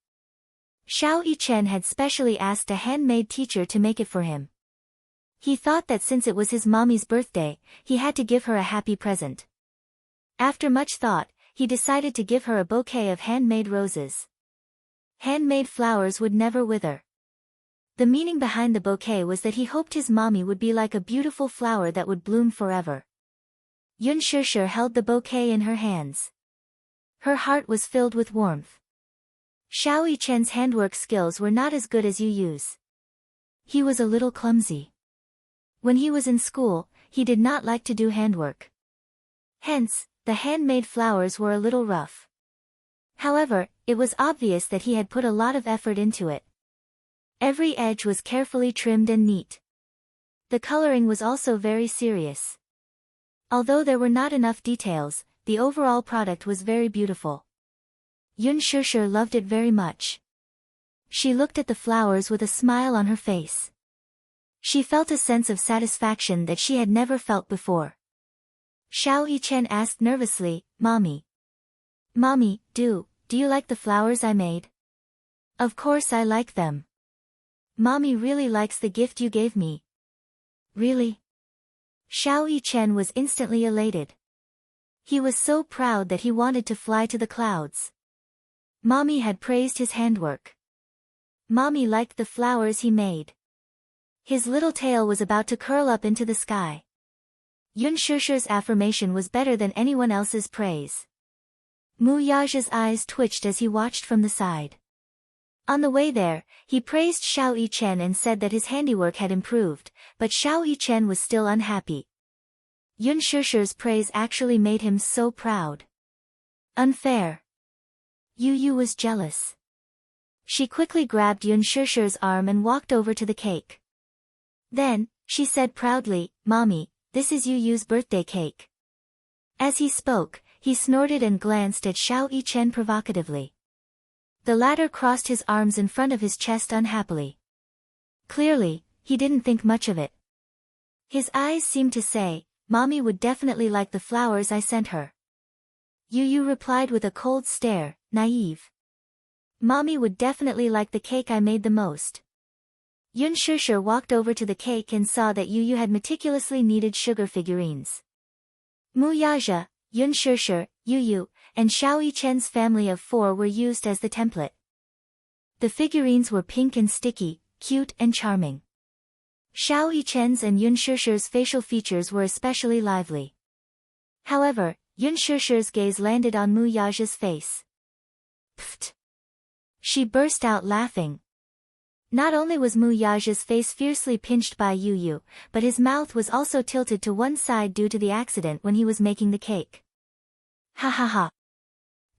Xiao Yichen had specially asked a handmade teacher to make it for him. He thought that since it was his mommy's birthday, he had to give her a happy present. After much thought, he decided to give her a bouquet of handmade roses. Handmade flowers would never wither. The meaning behind the bouquet was that he hoped his mommy would be like a beautiful flower that would bloom forever. Yun Shishir held the bouquet in her hands. Her heart was filled with warmth. Xiao Yichen's handwork skills were not as good as Yu's. He was a little clumsy. When he was in school, he did not like to do handwork. Hence, the handmade flowers were a little rough. However, it was obvious that he had put a lot of effort into it. Every edge was carefully trimmed and neat. The coloring was also very serious. Although there were not enough details, the overall product was very beautiful. Yun Shishir loved it very much. She looked at the flowers with a smile on her face. She felt a sense of satisfaction that she had never felt before. Xiao Yichen asked nervously, Mommy. Mommy, do you like the flowers I made? Of course I like them. Mommy really likes the gift you gave me. Really? Xiao Yichen was instantly elated. He was so proud that he wanted to fly to the clouds. Mommy had praised his handwork. Mommy liked the flowers he made. His little tail was about to curl up into the sky. Yun Shishir's affirmation was better than anyone else's praise. Mu Yaja's eyes twitched as he watched from the side. On the way there, he praised Xiao Yichen and said that his handiwork had improved, but Xiao Yichen was still unhappy. Yun Shishir's praise actually made him so proud. Unfair. Yu was jealous. She quickly grabbed Yun Shishir's arm and walked over to the cake. Then, she said proudly, Mommy, this is Yu's birthday cake. As he spoke, he snorted and glanced at Xiao Yichen provocatively. The latter crossed his arms in front of his chest unhappily. Clearly, he didn't think much of it. His eyes seemed to say, Mommy would definitely like the flowers I sent her. Yu replied with a cold stare, naive. Mommy would definitely like the cake I made the most. Yun Shishir walked over to the cake and saw that Yu had meticulously kneaded sugar figurines. Mu Yaja, Yun Shishir, Yu, and Xiao Yichen's family of 4 were used as the template. The figurines were pink and sticky, cute and charming. Xiao Yichen's and Yun Shishir's facial features were especially lively. However, Yun Shishir's gaze landed on Mu Yaja's face. Pfft! She burst out laughing. Not only was Mu Yaja's face fiercely pinched by Yu Yu, but his mouth was also tilted to one side due to the accident when he was making the cake. Ha ha ha.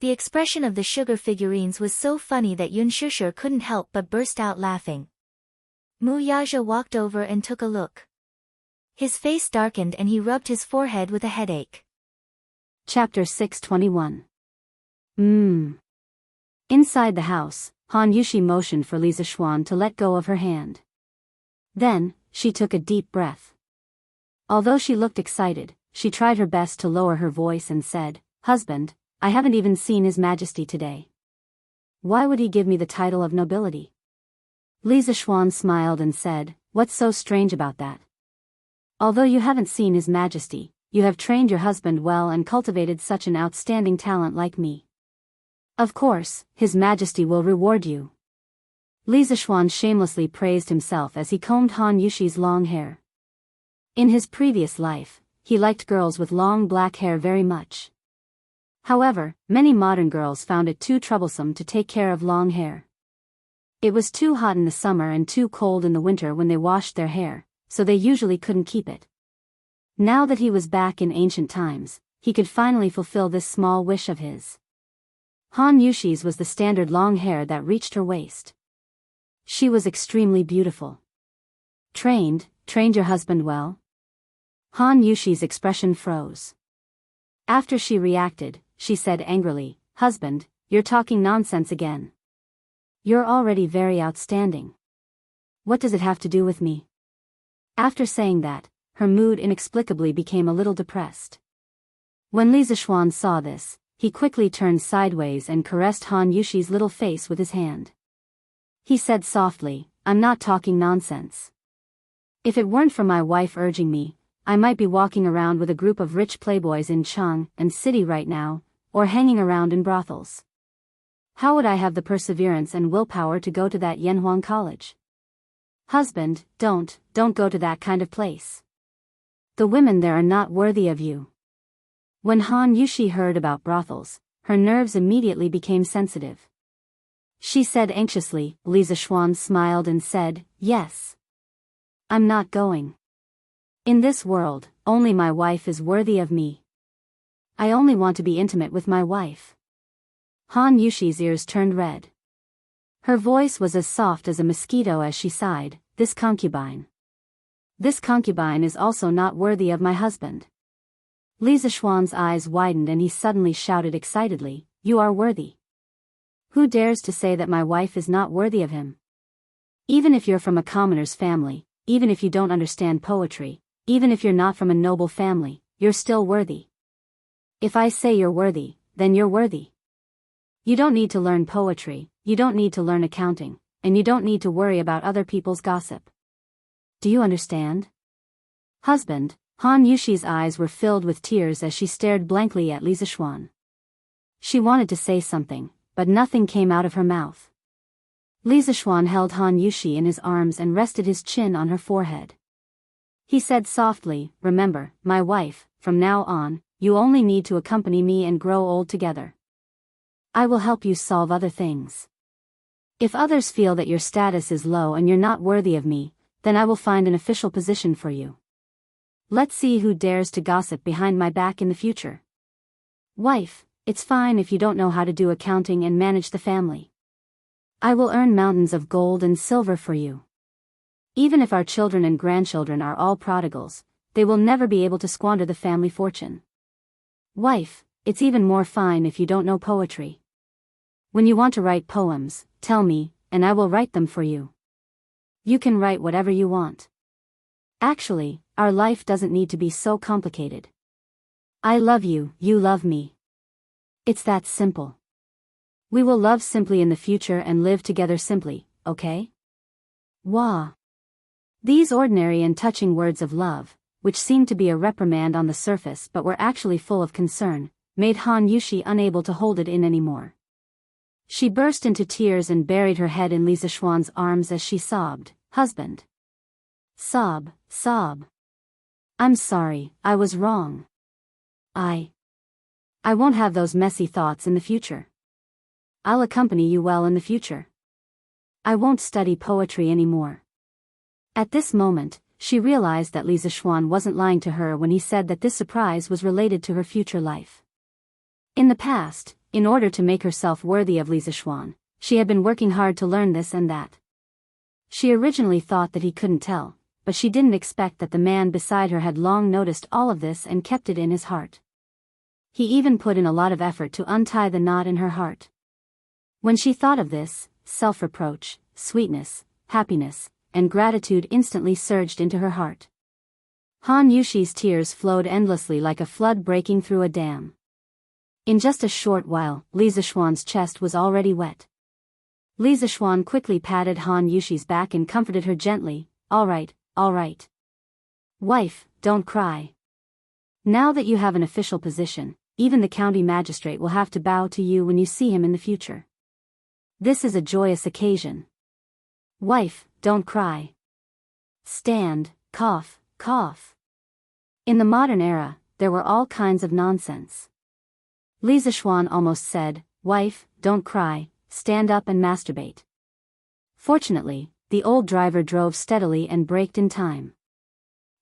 The expression of the sugar figurines was so funny that Yun Shishir couldn't help but burst out laughing. Mu Yaja walked over and took a look. His face darkened and he rubbed his forehead with a headache. Chapter 621. Inside the house, Han Yushi motioned for Li Zixuan to let go of her hand. Then, she took a deep breath. Although she looked excited, she tried her best to lower her voice and said, "Husband, I haven't even seen His Majesty today. Why would he give me the title of nobility?" Li Zixuan smiled and said, "What's so strange about that? Although you haven't seen His Majesty, you have trained your husband well and cultivated such an outstanding talent like me. Of course, His Majesty will reward you." Li Zixuan shamelessly praised himself as he combed Han Yushi's long hair. In his previous life, he liked girls with long black hair very much. However, many modern girls found it too troublesome to take care of long hair. It was too hot in the summer and too cold in the winter when they washed their hair, so they usually couldn't keep it. Now that he was back in ancient times, he could finally fulfill this small wish of his. Han Yushi's was the standard long hair that reached her waist. She was extremely beautiful. Trained your husband well?" Han Yushi's expression froze. After she reacted, she said angrily, "Husband, you're talking nonsense again. You're already very outstanding. What does it have to do with me?" After saying that, her mood inexplicably became a little depressed. When Li Zixuan saw this, he quickly turned sideways and caressed Han Yushi's little face with his hand. He said softly, "I'm not talking nonsense. If it weren't for my wife urging me, I might be walking around with a group of rich playboys in Chang'an City right now, or hanging around in brothels. How would I have the perseverance and willpower to go to that Yanhuang college? Husband, don't go to that kind of place. The women there are not worthy of you." When Han Yushi heard about brothels, her nerves immediately became sensitive. She said anxiously. Li Zixuan smiled and said, "Yes. I'm not going. In this world, only my wife is worthy of me. I only want to be intimate with my wife." Han Yushi's ears turned red. Her voice was as soft as a mosquito as she sighed, This concubine is also not worthy of my husband." Li Zixuan's eyes widened and he suddenly shouted excitedly, "You are worthy. Who dares to say that my wife is not worthy of him? Even if you're from a commoner's family, even if you don't understand poetry, even if you're not from a noble family, you're still worthy. If I say you're worthy, then you're worthy. You don't need to learn poetry, you don't need to learn accounting, and you don't need to worry about other people's gossip. Do you understand?" "Husband," Han Yushi's eyes were filled with tears as she stared blankly at Li Zixuan. She wanted to say something, but nothing came out of her mouth. Li Zixuan held Han Yushi in his arms and rested his chin on her forehead. He said softly, "Remember, my wife, from now on, you only need to accompany me and grow old together. I will help you solve other things. If others feel that your status is low and you're not worthy of me, then I will find an official position for you. Let's see who dares to gossip behind my back in the future. Wife, it's fine if you don't know how to do accounting and manage the family. I will earn mountains of gold and silver for you. Even if our children and grandchildren are all prodigals, they will never be able to squander the family fortune. Wife, it's even more fine if you don't know poetry. When you want to write poems, tell me, and I will write them for you. You can write whatever you want. Actually, our life doesn't need to be so complicated. I love you, you love me. It's that simple. We will love simply in the future and live together simply, okay?" Wah! These ordinary and touching words of love, which seemed to be a reprimand on the surface but were actually full of concern, made Han Yushi unable to hold it in anymore. She burst into tears and buried her head in Li Zixuan's arms as she sobbed, "Husband." Sob, sob. "I'm sorry, I was wrong. I won't have those messy thoughts in the future. I'll accompany you well in the future. I won't study poetry anymore." At this moment, she realized that Li Zixuan wasn't lying to her when he said that this surprise was related to her future life. In the past, in order to make herself worthy of Li Zixuan, she had been working hard to learn this and that. She originally thought that he couldn't tell, but she didn't expect that the man beside her had long noticed all of this and kept it in his heart. He even put in a lot of effort to untie the knot in her heart. When she thought of this, self-reproach, sweetness, happiness, and gratitude instantly surged into her heart. Han Yushi's tears flowed endlessly like a flood breaking through a dam. In just a short while, Li Zixuan's chest was already wet. Li Zixuan quickly patted Han Yushi's back and comforted her gently. All right. Wife, don't cry. Now that you have an official position, even the county magistrate will have to bow to you when you see him in the future. This is a joyous occasion. Wife, don't cry. Stand, cough, cough. In the modern era, there were all kinds of nonsense. Li Zixuan almost said, "Wife, don't cry, stand up and masturbate." Fortunately, the old driver drove steadily and braked in time.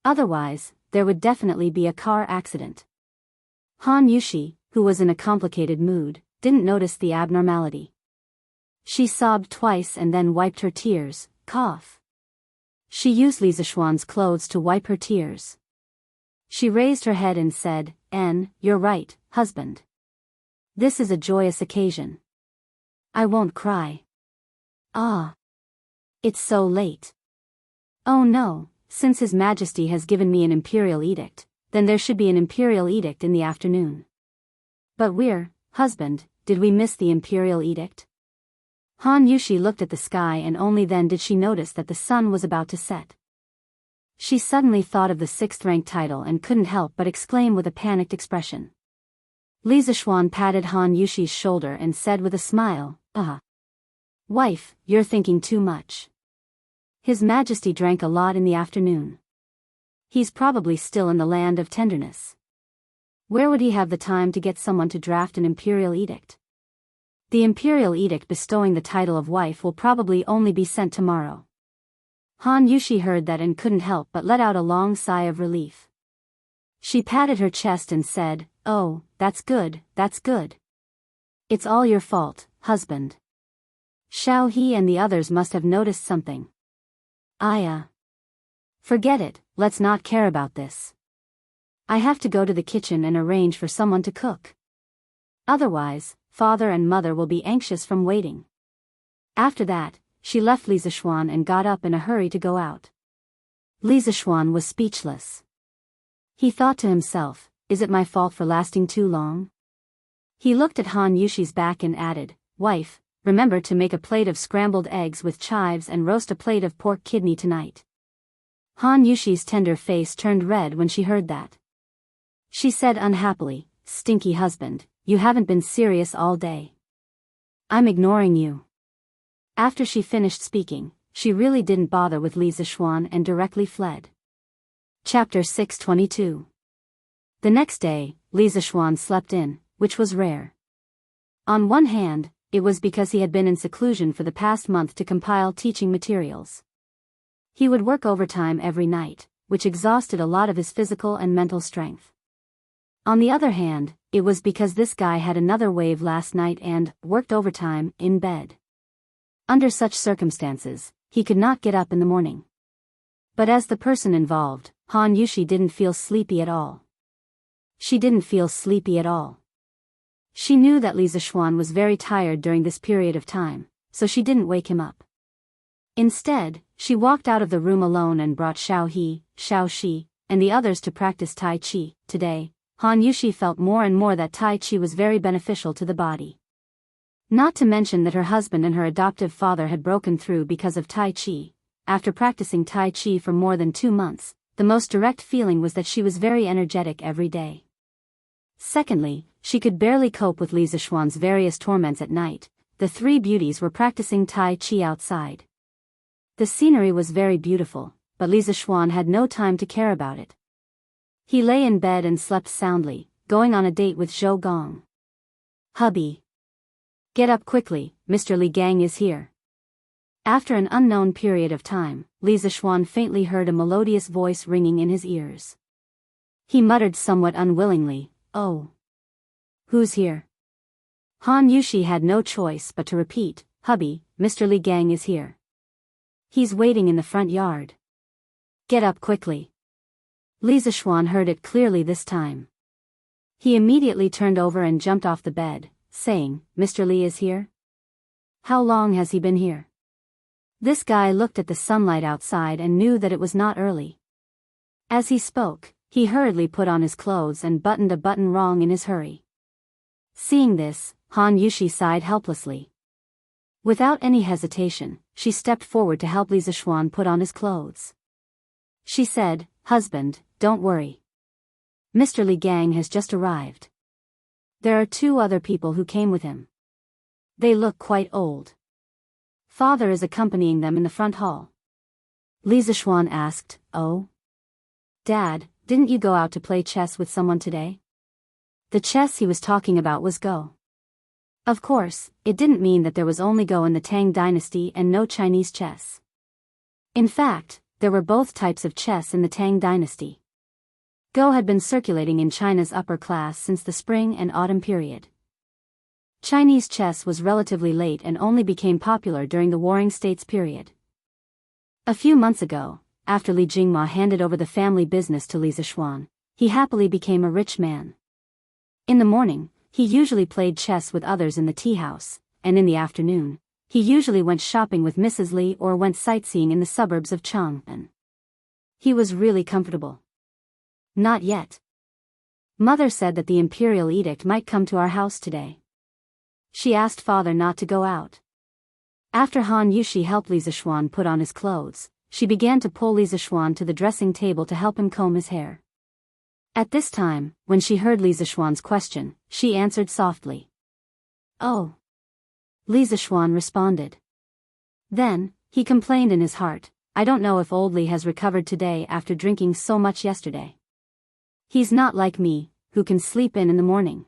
Otherwise, there would definitely be a car accident. Han Yushi, who was in a complicated mood, didn't notice the abnormality. She sobbed twice and then wiped her tears, cough. She used Li Zixuan's clothes to wipe her tears. She raised her head and said, "You're right, husband. This is a joyous occasion. I won't cry." "Ah. It's so late." "Oh no, since His Majesty has given me an imperial edict, then there should be an imperial edict in the afternoon." "But husband, did we miss the imperial edict?" Han Yushi looked at the sky and only then did she notice that the sun was about to set. She suddenly thought of the 6th rank title and couldn't help but exclaim with a panicked expression. Li Zixuan patted Han Yushi's shoulder and said with a smile, Wife, you're thinking too much. His Majesty drank a lot in the afternoon. He's probably still in the land of tenderness. Where would he have the time to get someone to draft an imperial edict? The imperial edict bestowing the title of wife will probably only be sent tomorrow." Han Yushi heard that and couldn't help but let out a long sigh of relief. She patted her chest and said, "Oh, that's good, that's good. It's all your fault, husband. Xiao He and the others must have noticed something. Forget it, let's not care about this. I have to go to the kitchen and arrange for someone to cook. Otherwise, father and mother will be anxious from waiting." After that, she left Li Zixuan and got up in a hurry to go out. Li Zixuan was speechless. He thought to himself, is it my fault for lasting too long? He looked at Han Yushi's back and added, "Wife, remember to make a plate of scrambled eggs with chives and roast a plate of pork kidney tonight." Han Yushi's tender face turned red when she heard that. She said unhappily, "Stinky husband, you haven't been serious all day. I'm ignoring you." After she finished speaking, she really didn't bother with Li Zixuan and directly fled. Chapter 622. The next day, Li Zixuan slept in, which was rare. On one hand, it was because he had been in seclusion for the past month to compile teaching materials. He would work overtime every night, which exhausted a lot of his physical and mental strength. On the other hand, it was because this guy had another wave last night and worked overtime in bed. Under such circumstances, he could not get up in the morning. But as the person involved, Han Yushi didn't feel sleepy at all. She didn't feel sleepy at all. She knew that Li Zixuan was very tired during this period of time, so she didn't wake him up. Instead, she walked out of the room alone and brought Xiao He, Xiao Shi, and the others to practice Tai Chi. Today, Han Yushi felt more and more that Tai Chi was very beneficial to the body. Not to mention that her husband and her adoptive father had broken through because of Tai Chi. After practicing Tai Chi for more than 2 months, the most direct feeling was that she was very energetic every day. Secondly, she could barely cope with Li Zixuan's various torments at night. The three beauties were practicing Tai Chi outside. The scenery was very beautiful, but Li Zixuan had no time to care about it. He lay in bed and slept soundly, going on a date with Zhou Gong. "Hubby. Get up quickly, Mr. Li Gang is here." After an unknown period of time, Li Zixuan faintly heard a melodious voice ringing in his ears. He muttered somewhat unwillingly, "Oh. Who's here?" Han Yushi had no choice but to repeat, "Hubby, Mr. Li Gang is here. He's waiting in the front yard. Get up quickly." Li Zixuan heard it clearly this time. He immediately turned over and jumped off the bed, saying, "Mr. Li is here? How long has he been here?" This guy looked at the sunlight outside and knew that it was not early. As he spoke, he hurriedly put on his clothes and buttoned a button wrong in his hurry. Seeing this, Han Yushi sighed helplessly. Without any hesitation, she stepped forward to help Li Zixuan put on his clothes. She said, "Husband, don't worry. Mr. Li Gang has just arrived. There are two other people who came with him. They look quite old. Father is accompanying them in the front hall." Li Zixuan asked, "Oh? Dad, didn't you go out to play chess with someone today?" The chess he was talking about was Go. Of course, it didn't mean that there was only Go in the Tang dynasty and no Chinese chess. In fact, there were both types of chess in the Tang dynasty. Go had been circulating in China's upper class since the spring and autumn period. Chinese chess was relatively late and only became popular during the Warring States period. A few months ago, after Li Jingma handed over the family business to Li Zixuan, he happily became a rich man. In the morning, he usually played chess with others in the tea house, and in the afternoon, he usually went shopping with Mrs. Li or went sightseeing in the suburbs of Chang'an. He was really comfortable. Not yet. Mother said that the imperial edict might come to our house today. She asked father not to go out. After Han Yushi helped Li Zixuan put on his clothes, she began to pull Li Zixuan to the dressing table to help him comb his hair. At this time, when she heard Li Zixuan's question, she answered softly. "Oh." Li Zixuan responded. Then, he complained in his heart, "I don't know if old Li has recovered today after drinking so much yesterday. He's not like me, who can sleep in the morning."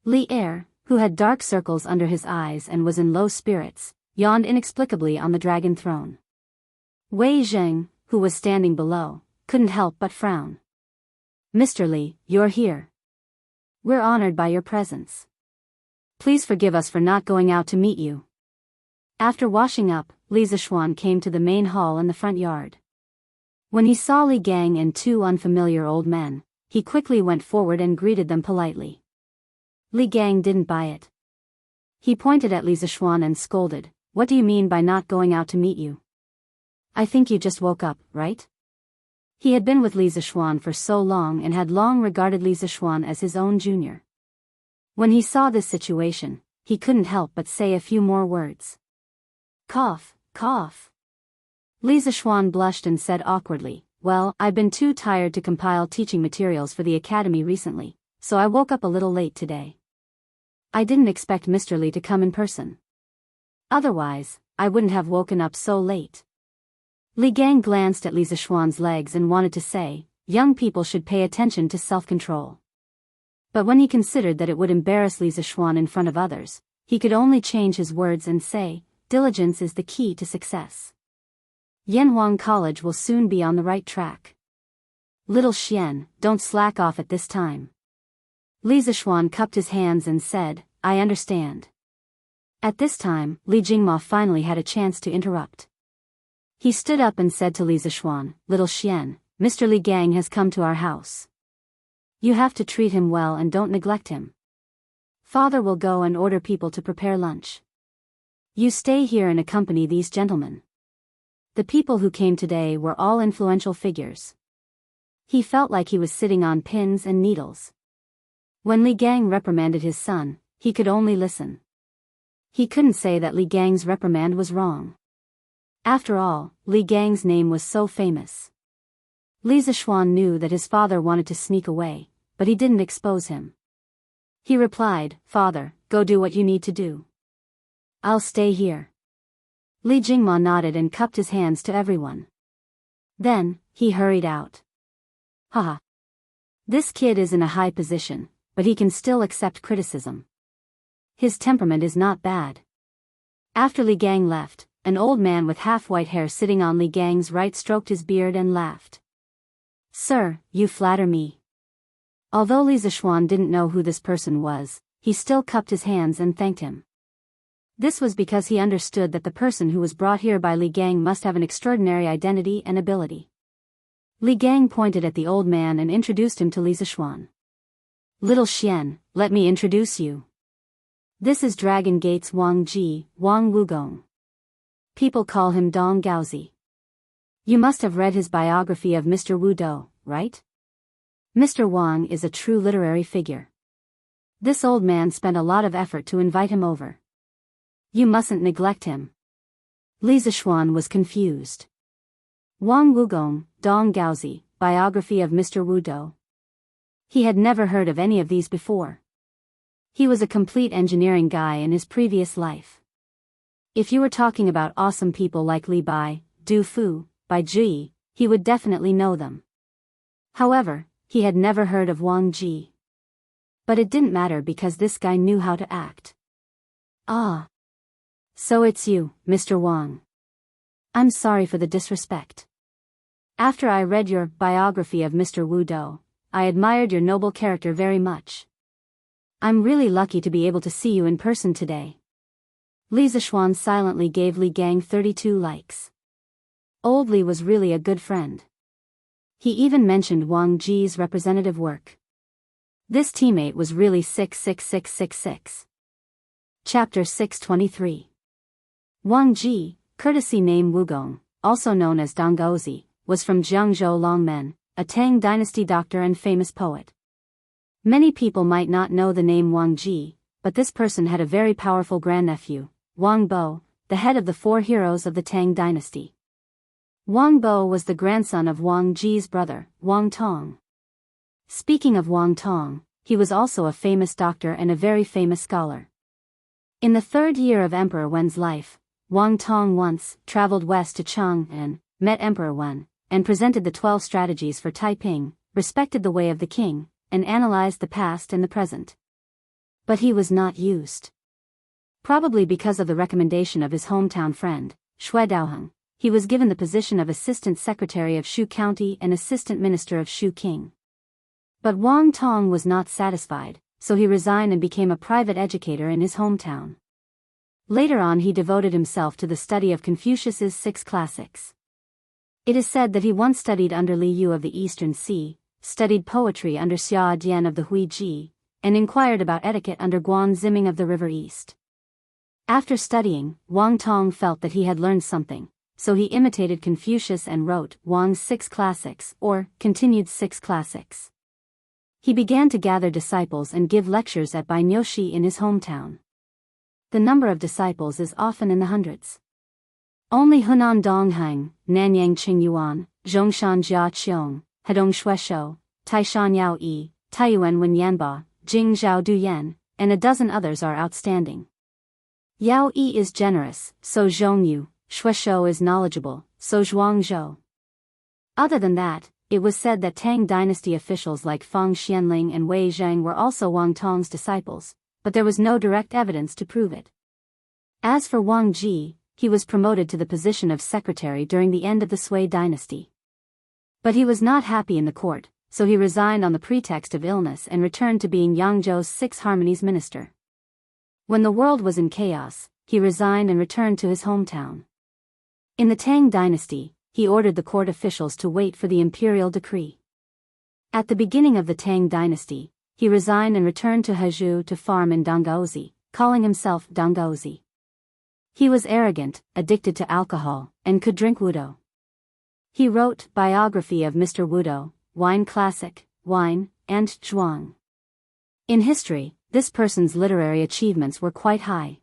Li Er, who had dark circles under his eyes and was in low spirits, yawned inexplicably on the dragon throne. Wei Zheng, who was standing below, couldn't help but frown. "Mr. Li, you're here. We're honored by your presence. Please forgive us for not going out to meet you." After washing up, Li Zixuan came to the main hall in the front yard. When he saw Li Gang and two unfamiliar old men, he quickly went forward and greeted them politely. Li Gang didn't buy it. He pointed at Li Zixuan and scolded, "What do you mean by not going out to meet you? I think you just woke up, right?" He had been with Li Zixuan for so long and had long regarded Li Zixuan as his own junior. When he saw this situation, he couldn't help but say a few more words. Cough, cough. Li Zixuan blushed and said awkwardly, "Well, I've been too tired to compile teaching materials for the academy recently, so I woke up a little late today. I didn't expect Mr. Li to come in person. Otherwise, I wouldn't have woken up so late." Li Gang glanced at Li Zixuan's legs and wanted to say, "Young people should pay attention to self-control." But when he considered that it would embarrass Li Zixuan in front of others, he could only change his words and say, "Diligence is the key to success. Yanhuang College will soon be on the right track. Little Xian, don't slack off at this time." Li Zixuan cupped his hands and said, "I understand." At this time, Li Jingma finally had a chance to interrupt. He stood up and said to Li Zixuan, "Little Xian, Mr. Li Gang has come to our house. You have to treat him well and don't neglect him. Father will go and order people to prepare lunch. You stay here and accompany these gentlemen." The people who came today were all influential figures. He felt like he was sitting on pins and needles. When Li Gang reprimanded his son, he could only listen. He couldn't say that Li Gang's reprimand was wrong. After all, Li Gang's name was so famous. Li Zixuan knew that his father wanted to sneak away, but he didn't expose him. He replied, "Father, go do what you need to do. I'll stay here." Li Jingma nodded and cupped his hands to everyone. Then, he hurried out. Haha. This kid is in a high position, but he can still accept criticism. His temperament is not bad. After Li Gang left, an old man with half-white hair sitting on Li Gang's right stroked his beard and laughed. "Sir, you flatter me." Although Li Zishuan didn't know who this person was, he still cupped his hands and thanked him. This was because he understood that the person who was brought here by Li Gang must have an extraordinary identity and ability. Li Gang pointed at the old man and introduced him to Li Zishuan. "Little Xian, let me introduce you. This is Dragon Gate's Wang Ji, Wang Wugong. People call him Dong Gaozi. You must have read his biography of Mr. Wu Do, right? Mr. Wang is a true literary figure. This old man spent a lot of effort to invite him over. You mustn't neglect him." Li Zishuan was confused. Wang Wugong, Dong Gaozi, biography of Mr. Wu Do. He had never heard of any of these before. He was a complete engineering guy in his previous life. If you were talking about awesome people like Li Bai, Du Fu, Bai Ji, he would definitely know them. However, he had never heard of Wang Ji. But it didn't matter because this guy knew how to act. "Ah. So it's you, Mr. Wang. I'm sorry for the disrespect. After I read your biography of Mr. Wu Do, I admired your noble character very much. I'm really lucky to be able to see you in person today." Li Zishuan silently gave Li Gang 32 likes. Old Li was really a good friend. He even mentioned Wang Ji's representative work. This teammate was really 66666. Chapter 623. Wang Ji, courtesy name Wugong, also known as Donggaozi, was from Jianghu Longmen, a Tang dynasty doctor and famous poet. Many people might not know the name Wang Ji, but this person had a very powerful grandnephew, Wang Bo, the head of the 4 heroes of the Tang dynasty. Wang Bo was the grandson of Wang Ji's brother, Wang Tong. Speaking of Wang Tong, he was also a famous doctor and a very famous scholar. In the 3rd year of Emperor Wen's life, Wang Tong once traveled west to Chang'an, met Emperor Wen, and presented the 12 strategies for Taiping, respected the way of the king, and analyzed the past and the present. But he was not used. Probably because of the recommendation of his hometown friend, Xue Daoheng, he was given the position of Assistant Secretary of Shu County and Assistant Minister of Shu King. But Wang Tong was not satisfied, so he resigned and became a private educator in his hometown. Later on he devoted himself to the study of Confucius's 6 classics. It is said that he once studied under Li Yu of the Eastern Sea, studied poetry under Xia Dian of the Huiji, and inquired about etiquette under Guan Ziming of the River East. After studying, Wang Tong felt that he had learned something, so he imitated Confucius and wrote Wang's 6 classics, or continued 6 classics. He began to gather disciples and give lectures at Bainyoshi in his hometown. The number of disciples is often in the hundreds. Only Hunan Donghang, Nanyang Qingyuan, Zhongshan Jia Qiong, Hedong Shueshou, Taishan Yao Yi, Taiyuan Wen Yanba, Jing Zhao Du Yan, and a dozen others are outstanding. Yao Yi is generous, so Zhongyu, Shueshou is knowledgeable, so Zhuangzhou. Other than that, it was said that Tang dynasty officials like Fang Xianling and Wei Zhang were also Wang Tong's disciples, but there was no direct evidence to prove it. As for Wang Ji, he was promoted to the position of secretary during the end of the Sui dynasty. But he was not happy in the court, so he resigned on the pretext of illness and returned to being Yangzhou's 6 harmonies minister. When the world was in chaos, he resigned and returned to his hometown. In the Tang dynasty, he ordered the court officials to wait for the imperial decree. At the beginning of the Tang dynasty, he resigned and returned to Hezhou to farm in Donggaozi, calling himself Donggaozi. He was arrogant, addicted to alcohol, and could drink wudo. He wrote biography of Mr. Wudo, Wine Classic, Wine, and Zhuang. In history, this person's literary achievements were quite high.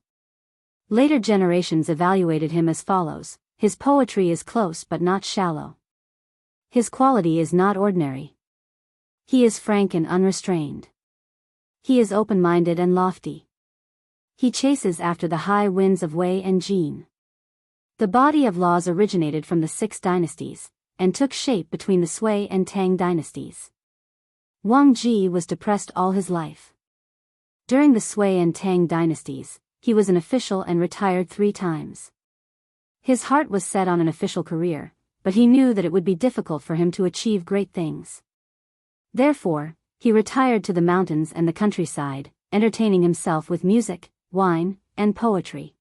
Later generations evaluated him as follows: his poetry is close but not shallow. His quality is not ordinary. He is frank and unrestrained. He is open-minded and lofty. He chases after the high winds of Wei and Jin. The body of laws originated from the 6 dynasties, and took shape between the Sui and Tang dynasties. Wang Ji was depressed all his life. During the Sui and Tang dynasties, he was an official and retired 3 times. His heart was set on an official career, but he knew that it would be difficult for him to achieve great things. Therefore, he retired to the mountains and the countryside, entertaining himself with music, wine, and poetry.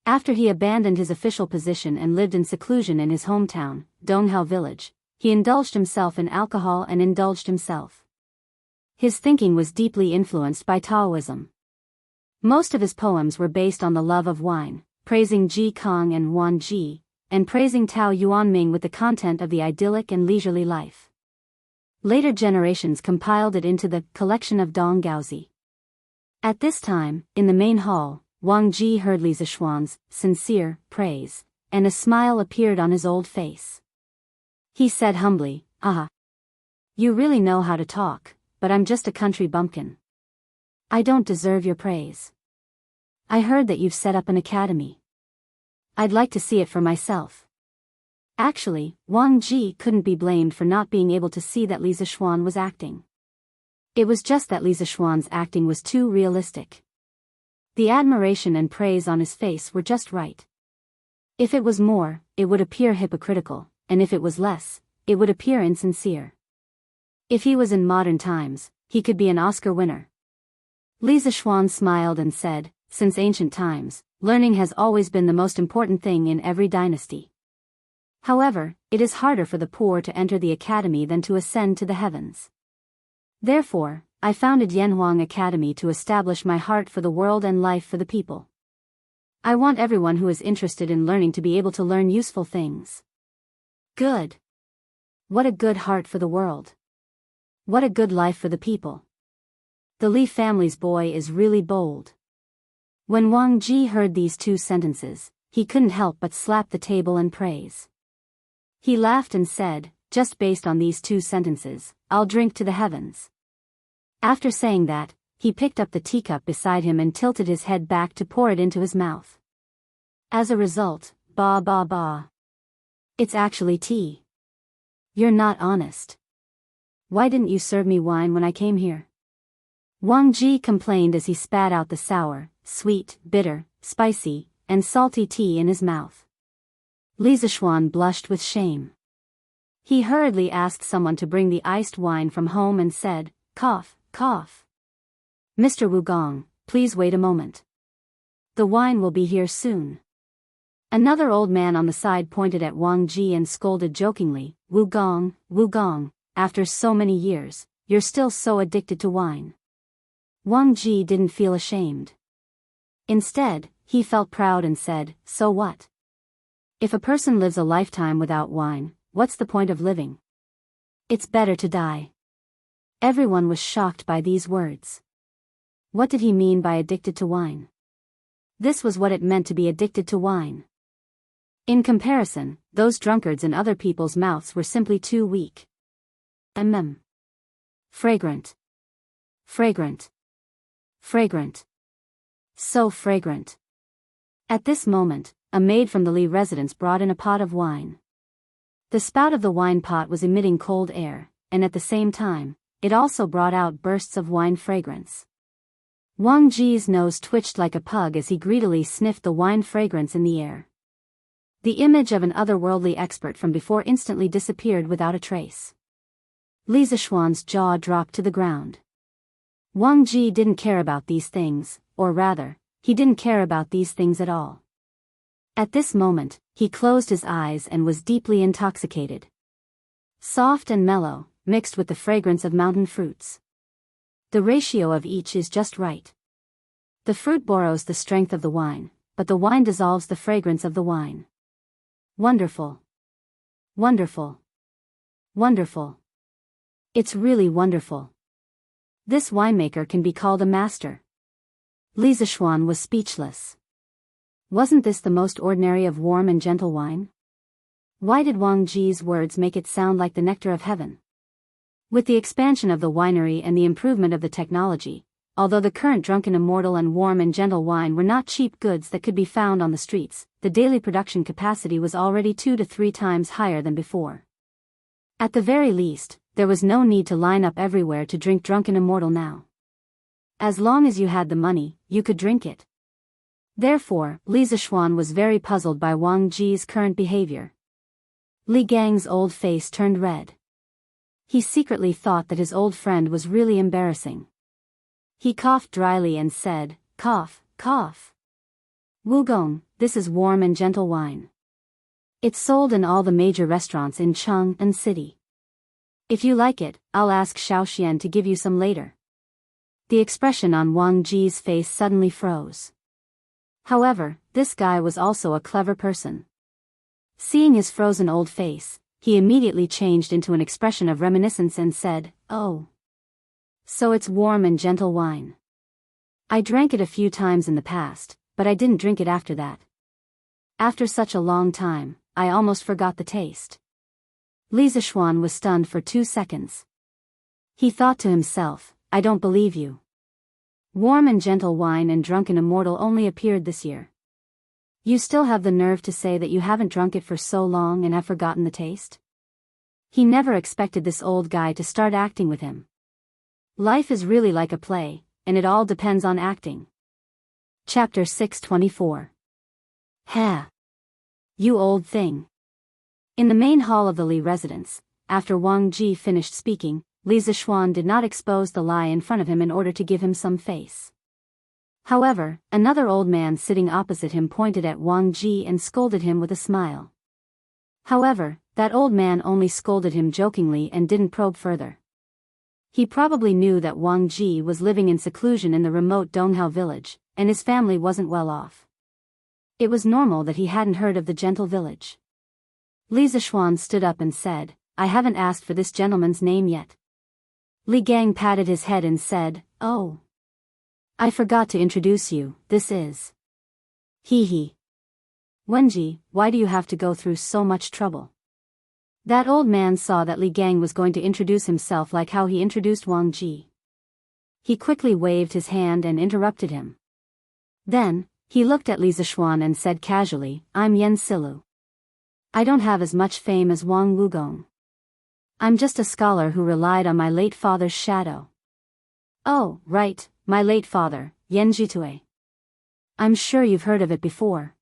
After he abandoned his official position and lived in seclusion in his hometown, Donghao village, he indulged himself in alcohol and indulged himself. His thinking was deeply influenced by Taoism. Most of his poems were based on the love of wine, praising Ji Kong and Wan Ji, and praising Tao Yuanming with the content of the idyllic and leisurely life. Later generations compiled it into the collection of Dong Gaozi. At this time, in the main hall, Wang Ji heard Li Zishuan's sincere praise, and a smile appeared on his old face. He said humbly, "Ah, you really know how to talk, but I'm just a country bumpkin. I don't deserve your praise. I heard that you've set up an academy. I'd like to see it for myself." Actually, Wang Ji couldn't be blamed for not being able to see that Li Zishuan was acting. It was just that Li Zishuan's acting was too realistic. The admiration and praise on his face were just right. If it was more, it would appear hypocritical, and if it was less, it would appear insincere. If he was in modern times, he could be an Oscar winner. Li Zishuan smiled and said, "Since ancient times, learning has always been the most important thing in every dynasty. However, it is harder for the poor to enter the academy than to ascend to the heavens. Therefore, I founded Yanhuang Academy to establish my heart for the world and life for the people. I want everyone who is interested in learning to be able to learn useful things." Good. What a good heart for the world. What a good life for the people. The Li family's boy is really bold. When Wang Ji heard these 2 sentences, he couldn't help but slap the table and praise. He laughed and said, "Just based on these 2 sentences, I'll drink to the heavens." After saying that, he picked up the teacup beside him and tilted his head back to pour it into his mouth. As a result, ba ba ba. It's actually tea. You're not honest. Why didn't you serve me wine when I came here? Wang Ji complained as he spat out the sour, sweet, bitter, spicy, and salty tea in his mouth. Li Zishuan blushed with shame. He hurriedly asked someone to bring the iced wine from home and said, "Cough, cough. Mr. Wugong, please wait a moment. The wine will be here soon." Another old man on the side pointed at Wang Ji and scolded jokingly, "Wugong, Wugong, after so many years, you're still so addicted to wine." Wang Ji didn't feel ashamed. Instead, he felt proud and said, "So what? If a person lives a lifetime without wine, what's the point of living? It's better to die." Everyone was shocked by these words. What did he mean by addicted to wine? This was what it meant to be addicted to wine. In comparison, those drunkards in other people's mouths were simply too weak. Fragrant. Fragrant. Fragrant. So fragrant. At this moment, a maid from the Li residence brought in a pot of wine. The spout of the wine pot was emitting cold air, and at the same time, it also brought out bursts of wine fragrance. Wang Ji's nose twitched like a pug as he greedily sniffed the wine fragrance in the air. The image of an otherworldly expert from before instantly disappeared without a trace. Li Zishuan's jaw dropped to the ground. Wang Ji didn't care about these things, or rather, he didn't care about these things at all. At this moment, he closed his eyes and was deeply intoxicated. Soft and mellow, mixed with the fragrance of mountain fruits. The ratio of each is just right. The fruit borrows the strength of the wine, but the wine dissolves the fragrance of the wine. Wonderful. Wonderful. Wonderful. It's really wonderful. This winemaker can be called a master. Li Zishuan was speechless. Wasn't this the most ordinary of warm and gentle wine? Why did Wang Ji's words make it sound like the nectar of heaven? With the expansion of the winery and the improvement of the technology, although the current drunken immortal and warm and gentle wine were not cheap goods that could be found on the streets, the daily production capacity was already 2 to 3 times higher than before. At the very least, there was no need to line up everywhere to drink drunken immortal now. As long as you had the money, you could drink it. Therefore, Li Zishuan was very puzzled by Wang Ji's current behavior. Li Gang's old face turned red. He secretly thought that his old friend was really embarrassing. He coughed dryly and said, "Cough, cough. Wugong, this is warm and gentle wine. It's sold in all the major restaurants in Chang'an City. If you like it, I'll ask Xiao Xian to give you some later." The expression on Wang Ji's face suddenly froze. However, this guy was also a clever person. Seeing his frozen old face, he immediately changed into an expression of reminiscence and said, "Oh. So it's warm and gentle wine. I drank it a few times in the past, but I didn't drink it after that. After such a long time, I almost forgot the taste." Li Zishuan was stunned for 2 seconds. He thought to himself, "I don't believe you. Warm and gentle wine and drunken immortal only appeared this year. You still have the nerve to say that you haven't drunk it for so long and have forgotten the taste?" He never expected this old guy to start acting with him. Life is really like a play, and it all depends on acting. Chapter 624. Ha! You old thing. In the main hall of the Li residence, after Wang Ji finished speaking, Li Zishuan did not expose the lie in front of him in order to give him some face. However, another old man sitting opposite him pointed at Wang Ji and scolded him with a smile. However, that old man only scolded him jokingly and didn't probe further. He probably knew that Wang Ji was living in seclusion in the remote Donghao village, and his family wasn't well off. It was normal that he hadn't heard of the gentle village. Li Zishuan stood up and said, "I haven't asked for this gentleman's name yet." Li Gang patted his head and said, "Oh. I forgot to introduce you, this is." He. "Wenji, why do you have to go through so much trouble?" That old man saw that Li Gang was going to introduce himself like how he introduced Wang Ji. He quickly waved his hand and interrupted him. Then, he looked at Li Zishuan and said casually, "I'm Yen Silu. I don't have as much fame as Wang Wugong. I'm just a scholar who relied on my late father's shadow." "Oh, right, my late father, Yen Jitue. I'm sure you've heard of it before."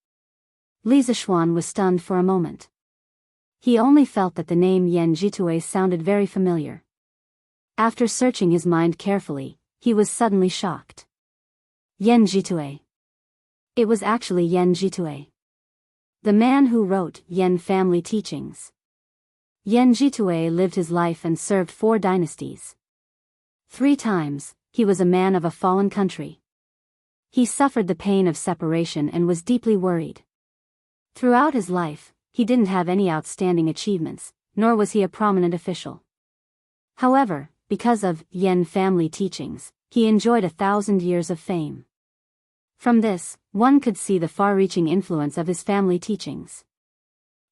Li Zishuan was stunned for a moment. He only felt that the name Yen Jitue sounded very familiar. After searching his mind carefully, he was suddenly shocked. Yen Jitue. It was actually Yen Jitue, the man who wrote Yen Family Teachings. Yen Jitue lived his life and served 4 dynasties. 3 times, he was a man of a fallen country. He suffered the pain of separation and was deeply worried. Throughout his life, he didn't have any outstanding achievements, nor was he a prominent official. However, because of Yen Family Teachings, he enjoyed 1,000 years of fame. From this, one could see the far-reaching influence of his family teachings.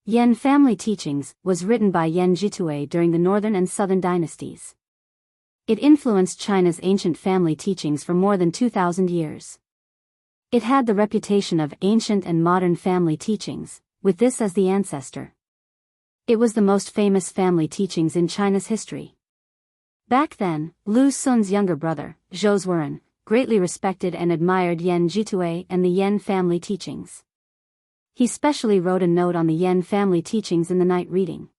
Yen Family Teachings was written by Yen Jitue during the northern and southern dynasties. It influenced China's ancient family teachings for more than 2,000 years. It had the reputation of ancient and modern family teachings, with this as the ancestor. It was the most famous family teachings in China's history. Back then, Lu Sun's younger brother, Zhou Zuoren, greatly respected and admired Yen Jitue and the Yen Family Teachings. He specially wrote a note on the Yen Family Teachings in the night reading.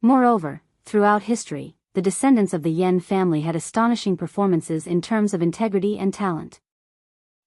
Moreover, throughout history, the descendants of the Yen family had astonishing performances in terms of integrity and talent.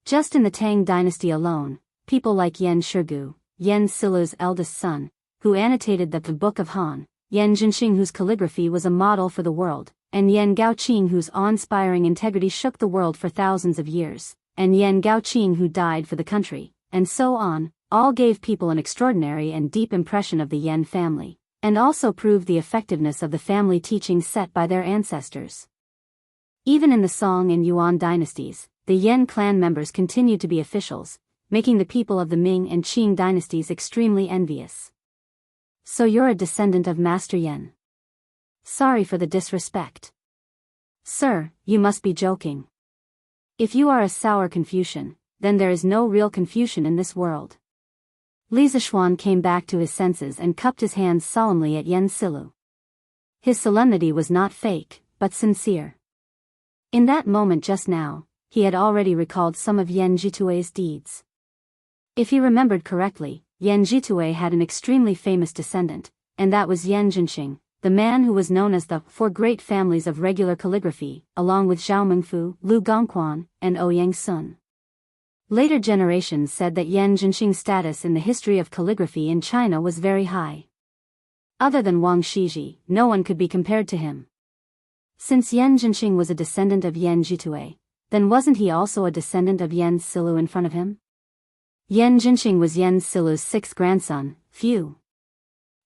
Just in the Tang dynasty alone, people like Yen Shirgu, Yen Silu's eldest son, who annotated the Book of Han, Yen Jinxing whose calligraphy was a model for the world, and Yen Gaoqing whose awe-inspiring integrity shook the world for thousands of years, and Yen Gaoqing who died for the country, and so on, all gave people an extraordinary and deep impression of the Yen family, and also proved the effectiveness of the family teachings set by their ancestors. Even in the Song and Yuan dynasties, the Yen clan members continued to be officials, making the people of the Ming and Qing dynasties extremely envious. "So you're a descendant of Master Yen?" Sorry for the disrespect. Sir, you must be joking. If you are a sour Confucian, then there is no real Confucian in this world. Li Zishuan came back to his senses and cupped his hands solemnly at Yen Silu. His solemnity was not fake, but sincere. In that moment just now, he had already recalled some of Yen Jitue's deeds. If he remembered correctly, Yen Jitue had an extremely famous descendant, and that was Yen Jinxing, the man who was known as the four great families of regular calligraphy, along with Zhao Mengfu, Lu Gongquan, and Ouyang Sun. Later generations said that Yen Jinxing's status in the history of calligraphy in China was very high. Other than Wang Shiji, no one could be compared to him. Since Yen Jinxing was a descendant of Yen Jitue, then wasn't he also a descendant of Yen Silu in front of him? Yen Jinxing was Yen Silu's sixth grandson. Phew.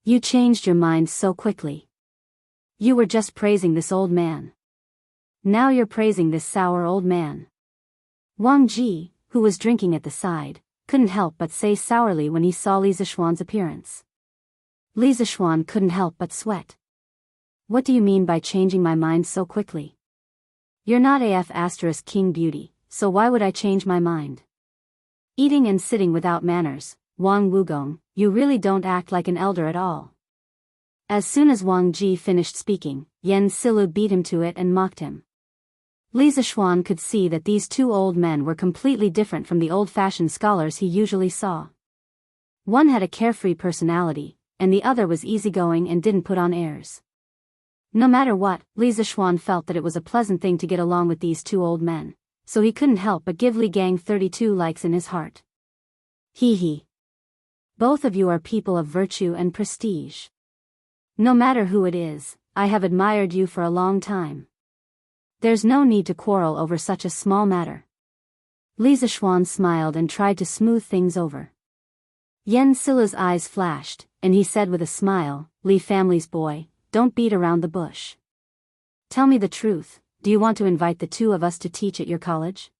You changed your mind so quickly. You were just praising this old man. Now you're praising this sour old man. Wang Ji, who was drinking at the side, couldn't help but say sourly when he saw Li Zishuan's appearance. Li Zishuan couldn't help but sweat. What do you mean by changing my mind so quickly? You're not AF * King Beauty, so why would I change my mind? Eating and sitting without manners, Wang Wugong, you really don't act like an elder at all. As soon as Wang Ji finished speaking, Yen Silu beat him to it and mocked him. Li Zishuan could see that these two old men were completely different from the old-fashioned scholars he usually saw. One had a carefree personality, and the other was easygoing and didn't put on airs. No matter what, Li Zishuan felt that it was a pleasant thing to get along with these two old men, so he couldn't help but give Li Gang 32 likes in his heart. Hee hee. Both of you are people of virtue and prestige. No matter who it is, I have admired you for a long time. There's no need to quarrel over such a small matter. Li Zishuan smiled and tried to smooth things over. Yen Silu's eyes flashed, and he said with a smile, Li family's boy, don't beat around the bush. Tell me the truth, do you want to invite the two of us to teach at your college?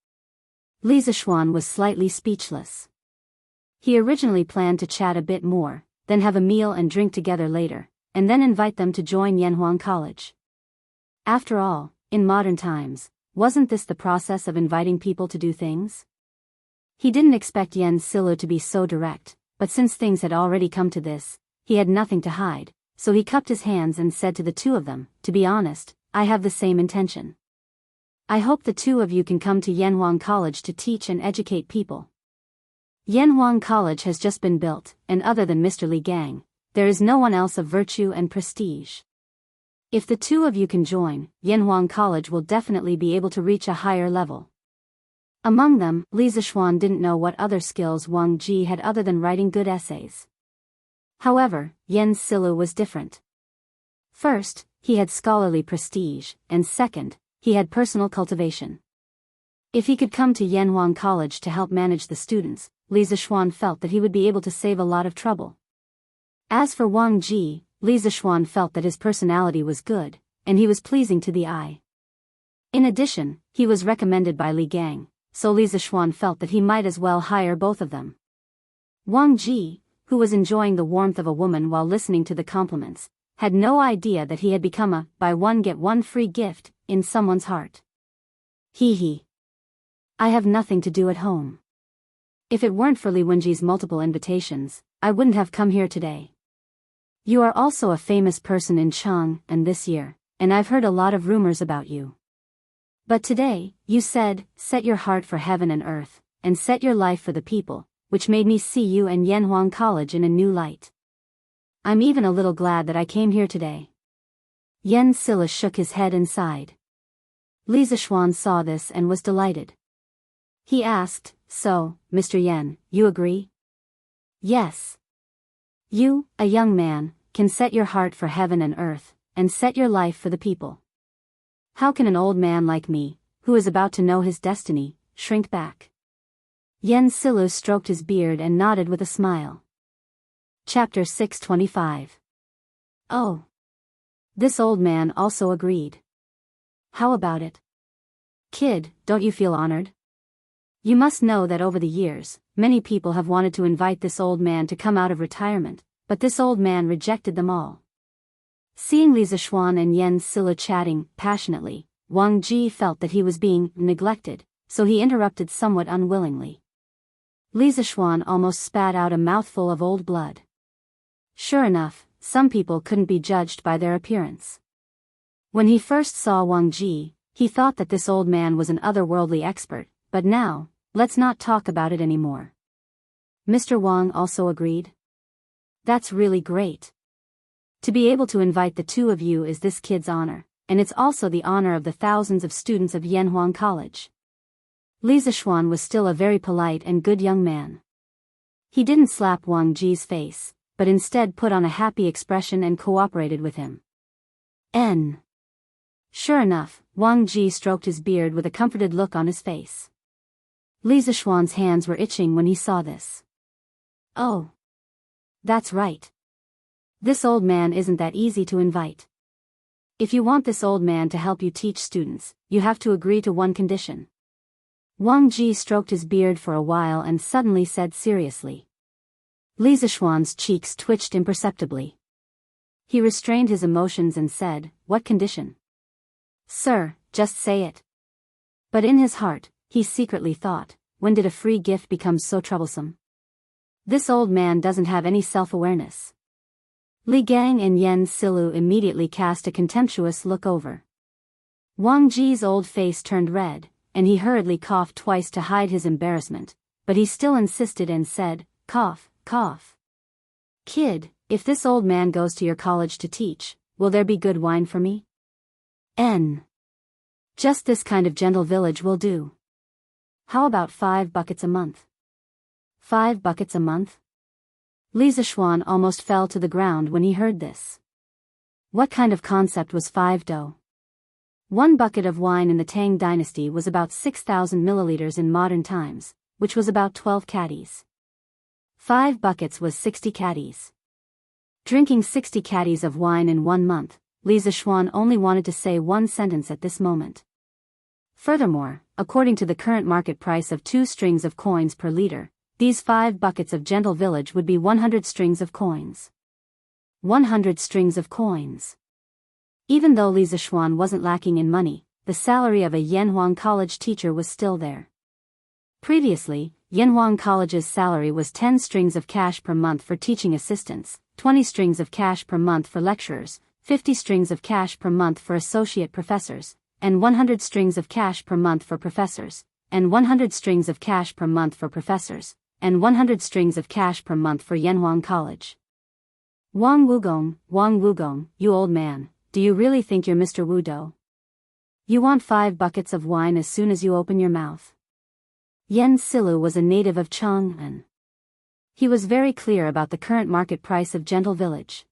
Li Zishuan was slightly speechless. He originally planned to chat a bit more, then have a meal and drink together later, and then invite them to join Yanhuang College. After all, in modern times, wasn't this the process of inviting people to do things? He didn't expect Yen Silu to be so direct, but since things had already come to this, he had nothing to hide, so he cupped his hands and said to the two of them, to be honest, I have the same intention. I hope the two of you can come to Yanhuang College to teach and educate people. Yanhuang College has just been built, and other than Mr. Li Gang, there is no one else of virtue and prestige. If the two of you can join, Yanhuang College will definitely be able to reach a higher level. Among them, Li Zishuan didn't know what other skills Wang Ji had other than writing good essays. However, Yen Silu was different. First, he had scholarly prestige, and second, he had personal cultivation. If he could come to Yanhuang College to help manage the students, Li Zishuan felt that he would be able to save a lot of trouble. As for Wang Ji, Li Zishuan felt that his personality was good, and he was pleasing to the eye. In addition, he was recommended by Li Gang, so Li Zishuan felt that he might as well hire both of them. Wang Ji, who was enjoying the warmth of a woman while listening to the compliments, had no idea that he had become a buy one get one free gift in someone's heart. Hee hee. I have nothing to do at home. If it weren't for Li Wenji's multiple invitations, I wouldn't have come here today. You are also a famous person in Chang and this year, and I've heard a lot of rumors about you. But today, you said, set your heart for heaven and earth, and set your life for the people, which made me see you and Yanhuang College in a new light. I'm even a little glad that I came here today. Yen Silu shook his head and sighed. Li Zishuan saw this and was delighted. He asked, so, Mr. Yen, you agree? Yes. You, a young man, can set your heart for heaven and earth, and set your life for the people. How can an old man like me, who is about to know his destiny, shrink back? Yen Silu stroked his beard and nodded with a smile. Chapter 625. Oh. This old man also agreed. How about it? Kid, don't you feel honored? You must know that over the years, many people have wanted to invite this old man to come out of retirement, but this old man rejected them all. Seeing Li Zishuan and Yan Sila chatting passionately, Wang Ji felt that he was being neglected, so he interrupted somewhat unwillingly. Li Zishuan almost spat out a mouthful of old blood. Sure enough, some people couldn't be judged by their appearance. When he first saw Wang Ji, he thought that this old man was an otherworldly expert, but now, let's not talk about it anymore. Mr. Wang also agreed. That's really great. To be able to invite the two of you is this kid's honor, and it's also the honor of the thousands of students of Yanhuang College. Li Zishuan was still a very polite and good young man. He didn't slap Wang Ji's face, but instead put on a happy expression and cooperated with him. Sure enough, Wang Ji stroked his beard with a comforted look on his face. Li Zishuan's hands were itching when he saw this. Oh. That's right. This old man isn't that easy to invite. If you want this old man to help you teach students, you have to agree to one condition. Wang Ji stroked his beard for a while and suddenly said seriously. Li Zishuan's cheeks twitched imperceptibly. He restrained his emotions and said, "What condition?" "Sir, just say it." But in his heart, he secretly thought, when did a free gift become so troublesome? This old man doesn't have any self-awareness. Li Gang and Yan Silu immediately cast a contemptuous look over. Wang Ji's old face turned red, and he hurriedly coughed twice to hide his embarrassment, but he still insisted and said, "Cough, cough. Kid, if this old man goes to your college to teach, will there be good wine for me?" Just this kind of gentle village will do. How about 5 buckets a month? 5 buckets a month? Li Zishuan almost fell to the ground when he heard this. What kind of concept was 5 dough? 1 bucket of wine in the Tang dynasty was about 6,000 milliliters in modern times, which was about 12 caddies. 5 buckets was 60 caddies. Drinking 60 caddies of wine in 1 month, Li Zishuan only wanted to say one sentence at this moment. Furthermore, according to the current market price of 2 strings of coins per liter, these 5 buckets of gentle village would be 100 strings of coins. 100 strings of coins. Even though Li Zishuan wasn't lacking in money, the salary of a Yanhuang College teacher was still there. Previously, Yanhuang College's salary was 10 strings of cash per month for teaching assistants, 20 strings of cash per month for lecturers, 50 strings of cash per month for associate professors, and 100 strings of cash per month for professors, and 100 strings of cash per month for professors, and 100 strings of cash per month for Yanhuang College. Wang Wugong, you old man, do you really think you're Mr. Wudo? You want 5 buckets of wine as soon as you open your mouth. Yan Silu was a native of Chang'an. He was very clear about the current market price of gentle village.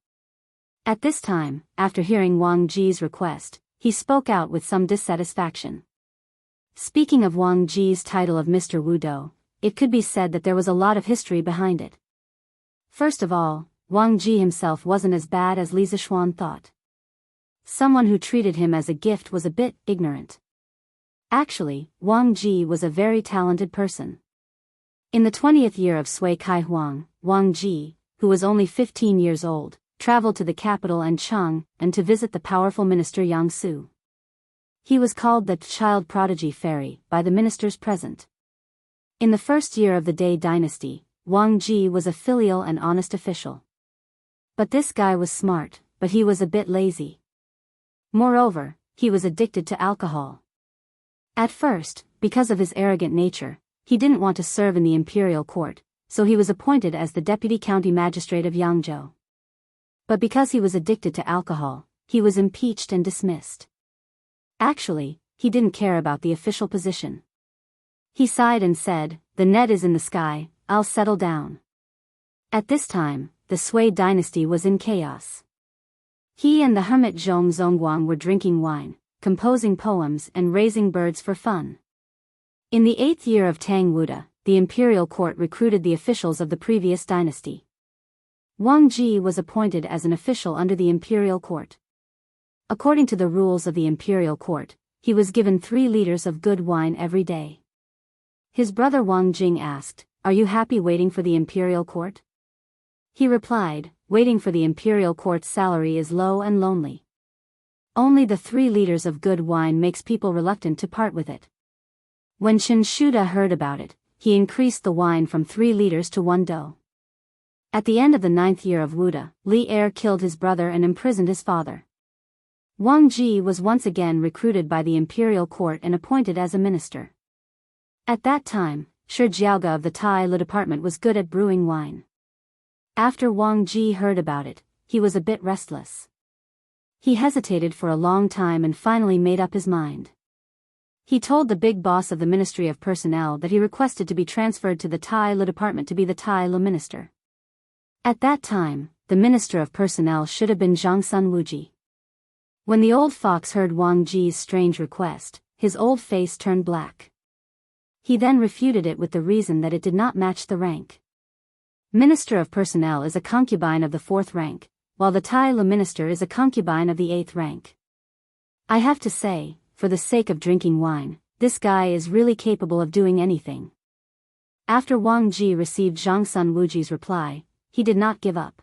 At this time, after hearing Wang Ji's request, he spoke out with some dissatisfaction. Speaking of Wang Ji's title of Mr. Wudo, it could be said that there was a lot of history behind it. First of all, Wang Ji himself wasn't as bad as Li Zishuan thought. Someone who treated him as a gift was a bit ignorant. Actually, Wang Ji was a very talented person. In the 20th year of Sui Kai Huang, Wang Ji, who was only 15 years old, traveled to the capital and Chang'an to visit the powerful minister Yang Su. He was called the child prodigy fairy by the ministers present. In the first year of the Dai dynasty, Wang Ji was a filial and honest official. But this guy was smart, but he was a bit lazy. Moreover, he was addicted to alcohol. At first, because of his arrogant nature, he didn't want to serve in the imperial court, so he was appointed as the deputy county magistrate of Yangzhou. But because he was addicted to alcohol, he was impeached and dismissed. Actually, he didn't care about the official position. He sighed and said, "The net is in the sky, I'll settle down." At this time, the Sui dynasty was in chaos. He and the hermit Zhong Zongguang were drinking wine, composing poems and raising birds for fun. In the 8th year of Tang Wuda, the imperial court recruited the officials of the previous dynasty. Wang Ji was appointed as an official under the imperial court. According to the rules of the imperial court, he was given 3 liters of good wine every day. His brother Wang Jing asked, "Are you happy waiting for the imperial court?" He replied, waiting for the imperial court's salary is low and lonely. Only the 3 liters of good wine makes people reluctant to part with it. When Chen Shuda heard about it, he increased the wine from 3 liters to 1 do. At the end of the 9th year of Wuda, Li Er killed his brother and imprisoned his father. Wang Ji was once again recruited by the imperial court and appointed as a minister. At that time, Shi Jiaoge of the Tai Li department was good at brewing wine. After Wang Ji heard about it, he was a bit restless. He hesitated for a long time and finally made up his mind. He told the big boss of the Ministry of Personnel that he requested to be transferred to the Tai Li department to be the Tai Li minister. At that time, the Minister of Personnel should have been Zhang Sun Wuji. When the old fox heard Wang Ji's strange request, his old face turned black. He then refuted it with the reason that it did not match the rank. Minister of Personnel is a concubine of the 4th rank, while the Tai Li minister is a concubine of the 8th rank. I have to say, for the sake of drinking wine, this guy is really capable of doing anything. After Wang Ji received Zhang Sun Wuji's reply, he did not give up.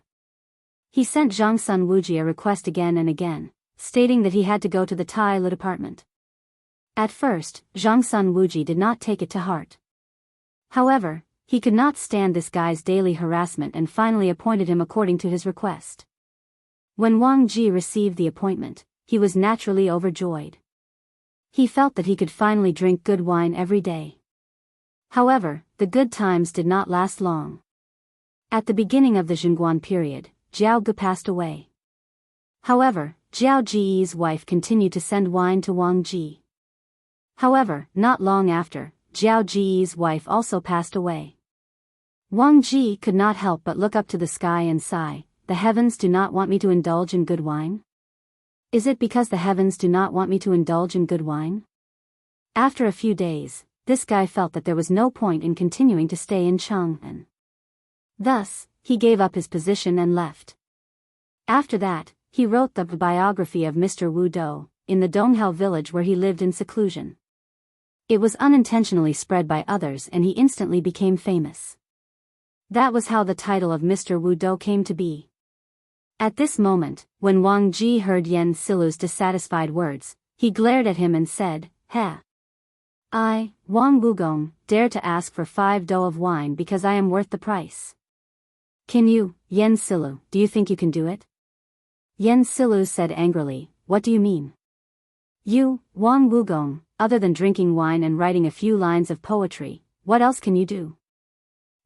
He sent Zhang Sun Wuji a request again and again, stating that he had to go to the Tai Li department. At first, Zhang Sun Wuji did not take it to heart. However, he could not stand this guy's daily harassment and finally appointed him according to his request. When Wang Ji received the appointment, he was naturally overjoyed. He felt that he could finally drink good wine every day. However, the good times did not last long. At the beginning of the Zhenguan period, Jiao Ge passed away. However, Jiao Ji's wife continued to send wine to Wang Ji. However, not long after, Jiao Ji's wife also passed away. Wang Ji could not help but look up to the sky and sigh, "The heavens do not want me to indulge in good wine? Is it because the heavens do not want me to indulge in good wine?" After a few days, this guy felt that there was no point in continuing to stay in Chang'an. Thus, he gave up his position and left. After that, he wrote the biography of Mr. Wu Dou, in the Donghao village where he lived in seclusion. It was unintentionally spread by others and he instantly became famous. That was how the title of Mr. Wu Dou came to be. At this moment, when Wang Ji heard Yan Silu's dissatisfied words, he glared at him and said, "Ha! I, Wang Wugong, dare to ask for 5 do of wine because I am worth the price. Can you, Yan Silu, do you think you can do it?" Yan Silu said angrily, "What do you mean? You, Wang Wugong, other than drinking wine and writing a few lines of poetry, what else can you do?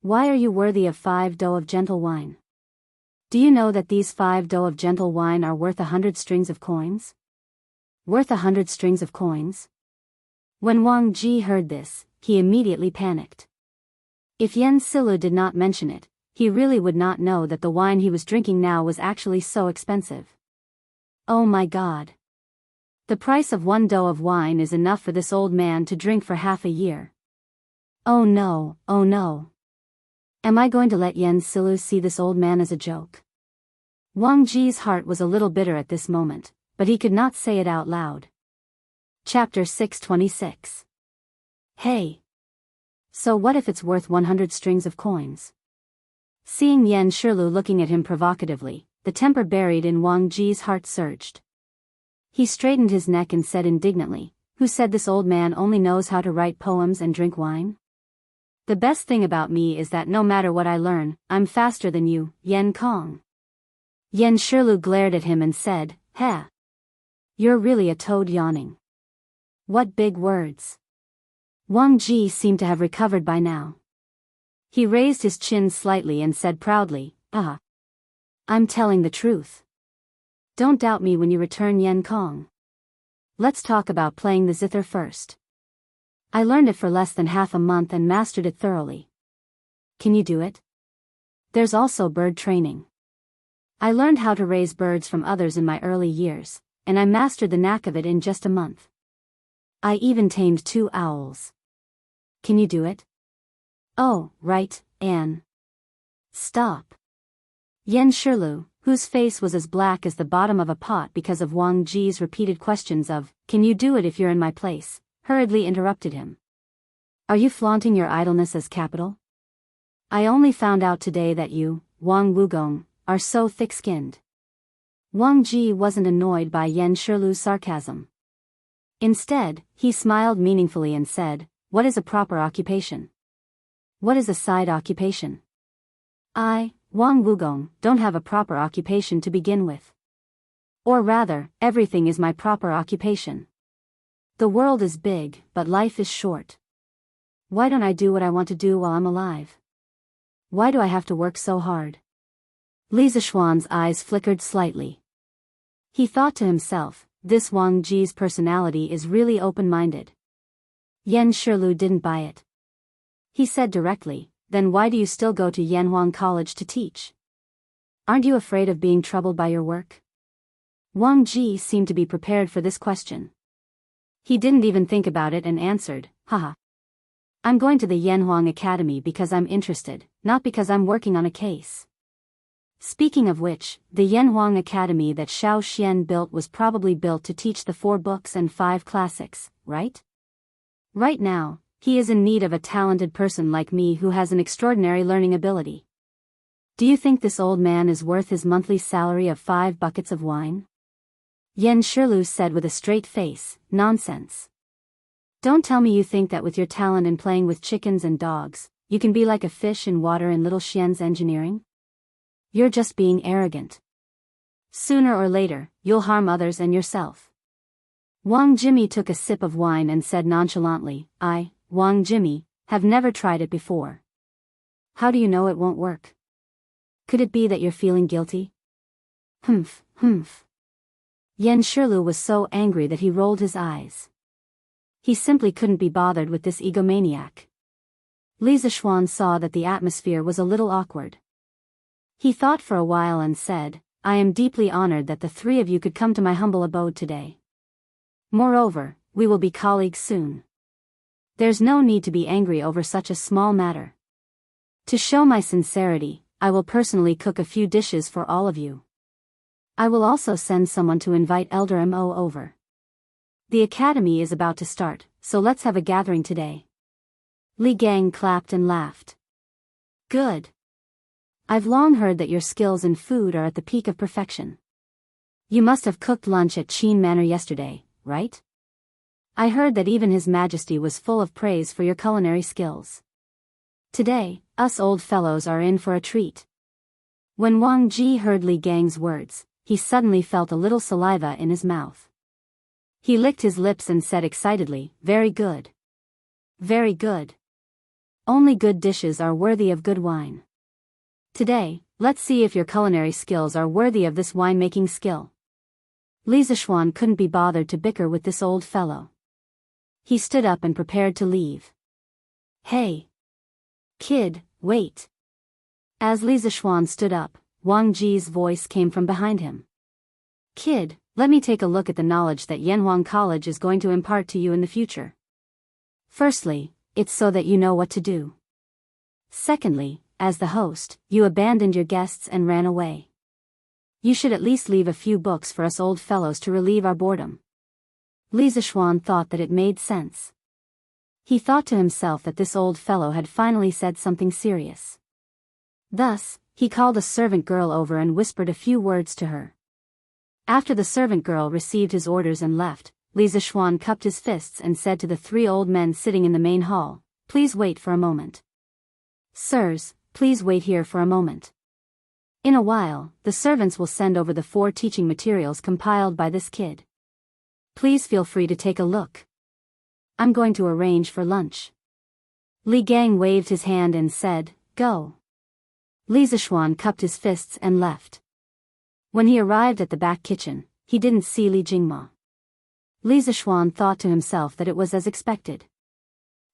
Why are you worthy of 5 do of gentle wine? Do you know that these 5 do of gentle wine are worth 100 strings of coins? Worth 100 strings of coins?" When Wang Ji heard this, he immediately panicked. If Yan Silu did not mention it, he really would not know that the wine he was drinking now was actually so expensive. Oh my God! The price of 1 do of wine is enough for this old man to drink for half a year. Oh no, oh no. Am I going to let Yan Silu see this old man as a joke? Wang Ji's heart was a little bitter at this moment, but he could not say it out loud. Chapter 626. Hey! So what if it's worth 100 strings of coins? Seeing Yan Shilu looking at him provocatively, the temper buried in Wang Ji's heart surged. He straightened his neck and said indignantly, "Who said this old man only knows how to write poems and drink wine? The best thing about me is that no matter what I learn, I'm faster than you, Yan Kong." Yan Shilu glared at him and said, "Heh! You're really a toad yawning. What big words." Wang Ji seemed to have recovered by now. He raised his chin slightly and said proudly, "Ah! I'm telling the truth. Don't doubt me when you return, Yan Kong. Let's talk about playing the zither first. I learned it for less than half a month and mastered it thoroughly. Can you do it? There's also bird training. I learned how to raise birds from others in my early years, and I mastered the knack of it in just a month. I even tamed 2 owls. Can you do it?" "Oh, right, Anne. Stop." Yan Shilu, whose face was as black as the bottom of a pot because of Wang Ji's repeated questions of, "Can you do it if you're in my place?" hurriedly interrupted him. "Are you flaunting your idleness as capital? I only found out today that you, Wang Wugong, are so thick-skinned. Wang Ji wasn't annoyed by Yan Shilu's sarcasm. Instead, he smiled meaningfully and said, "What is a proper occupation? What is a side occupation? I, Wang Wugong, don't have a proper occupation to begin with. Or rather, everything is my proper occupation. The world is big, but life is short. Why don't I do what I want to do while I'm alive? Why do I have to work so hard?" Li Zishuan's eyes flickered slightly. He thought to himself, this Wang Ji's personality is really open-minded. Yan Shilu didn't buy it. He said directly, "Then why do you still go to Yanhuang College to teach? Aren't you afraid of being troubled by your work?" Wang Ji seemed to be prepared for this question. He didn't even think about it and answered, "Haha. I'm going to the Yanhuang Academy because I'm interested, not because I'm working on a case." Speaking of which, the Yanhuang Academy that Xiao Xian built was probably built to teach the 4 books and 5 classics, right? Right now, he is in need of a talented person like me who has an extraordinary learning ability. Do you think this old man is worth his monthly salary of 5 buckets of wine? Yan Shilu said with a straight face, "Nonsense. Don't tell me you think that with your talent in playing with chickens and dogs, you can be like a fish in water in little Xian's engineering? You're just being arrogant. Sooner or later, you'll harm others and yourself." Wang Jimmy took a sip of wine and said nonchalantly, "I, Wang Jimmy, have never tried it before. How do you know it won't work? Could it be that you're feeling guilty?" Humph. Yan Shilu was so angry that he rolled his eyes. He simply couldn't be bothered with this egomaniac. Li Zishuan saw that the atmosphere was a little awkward. He thought for a while and said, "I am deeply honored that the 3 of you could come to my humble abode today. Moreover, we will be colleagues soon. There's no need to be angry over such a small matter. To show my sincerity, I will personally cook a few dishes for all of you. I will also send someone to invite Elder Mo over. The academy is about to start, so let's have a gathering today." Li Gang clapped and laughed. "Good. I've long heard that your skills in food are at the peak of perfection. You must have cooked lunch at Qin Manor yesterday, right? I heard that even His Majesty was full of praise for your culinary skills. Today, us old fellows are in for a treat." When Wang Ji heard Li Gang's words, he suddenly felt a little saliva in his mouth. He licked his lips and said excitedly, "Very good. Very good. Only good dishes are worthy of good wine. Today, let's see if your culinary skills are worthy of this winemaking skill." Li Zishuan couldn't be bothered to bicker with this old fellow. He stood up and prepared to leave. "Hey! Kid, wait!" As Li Zishuan stood up, Wang Ji's voice came from behind him. "Kid, let me take a look at the knowledge that Yanhuang College is going to impart to you in the future. Firstly, it's so that you know what to do. Secondly, as the host, you abandoned your guests and ran away. You should at least leave a few books for us old fellows to relieve our boredom." Li Zishuan thought that it made sense. He thought to himself that this old fellow had finally said something serious. Thus, he called a servant girl over and whispered a few words to her. After the servant girl received his orders and left, Li Zishuan cupped his fists and said to the 3 old men sitting in the main hall, "Please wait for a moment. Sirs, please wait here for a moment. In a while, the servants will send over the 4 teaching materials compiled by this kid. Please feel free to take a look. I'm going to arrange for lunch." Li Gang waved his hand and said, "Go." Li Zishuan cupped his fists and left. When he arrived at the back kitchen, he didn't see Li Jingma. Li Zishuan thought to himself that it was as expected.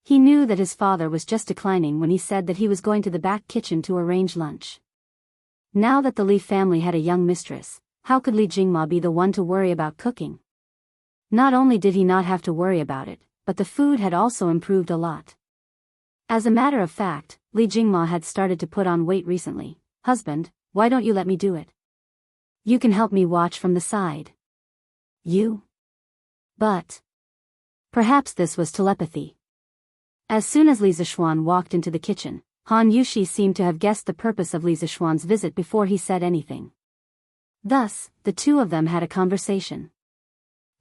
He knew that his father was just declining when he said that he was going to the back kitchen to arrange lunch. Now that the Li family had a young mistress, how could Li Jingma be the one to worry about cooking? Not only did he not have to worry about it, but the food had also improved a lot. As a matter of fact, Li Jingma had started to put on weight recently. "Husband, why don't you let me do it? You can help me watch from the side." "You?" But perhaps this was telepathy. As soon as Li Zishuan walked into the kitchen, Han Yushi seemed to have guessed the purpose of Li Zishuan's visit before he said anything. Thus, the two of them had a conversation.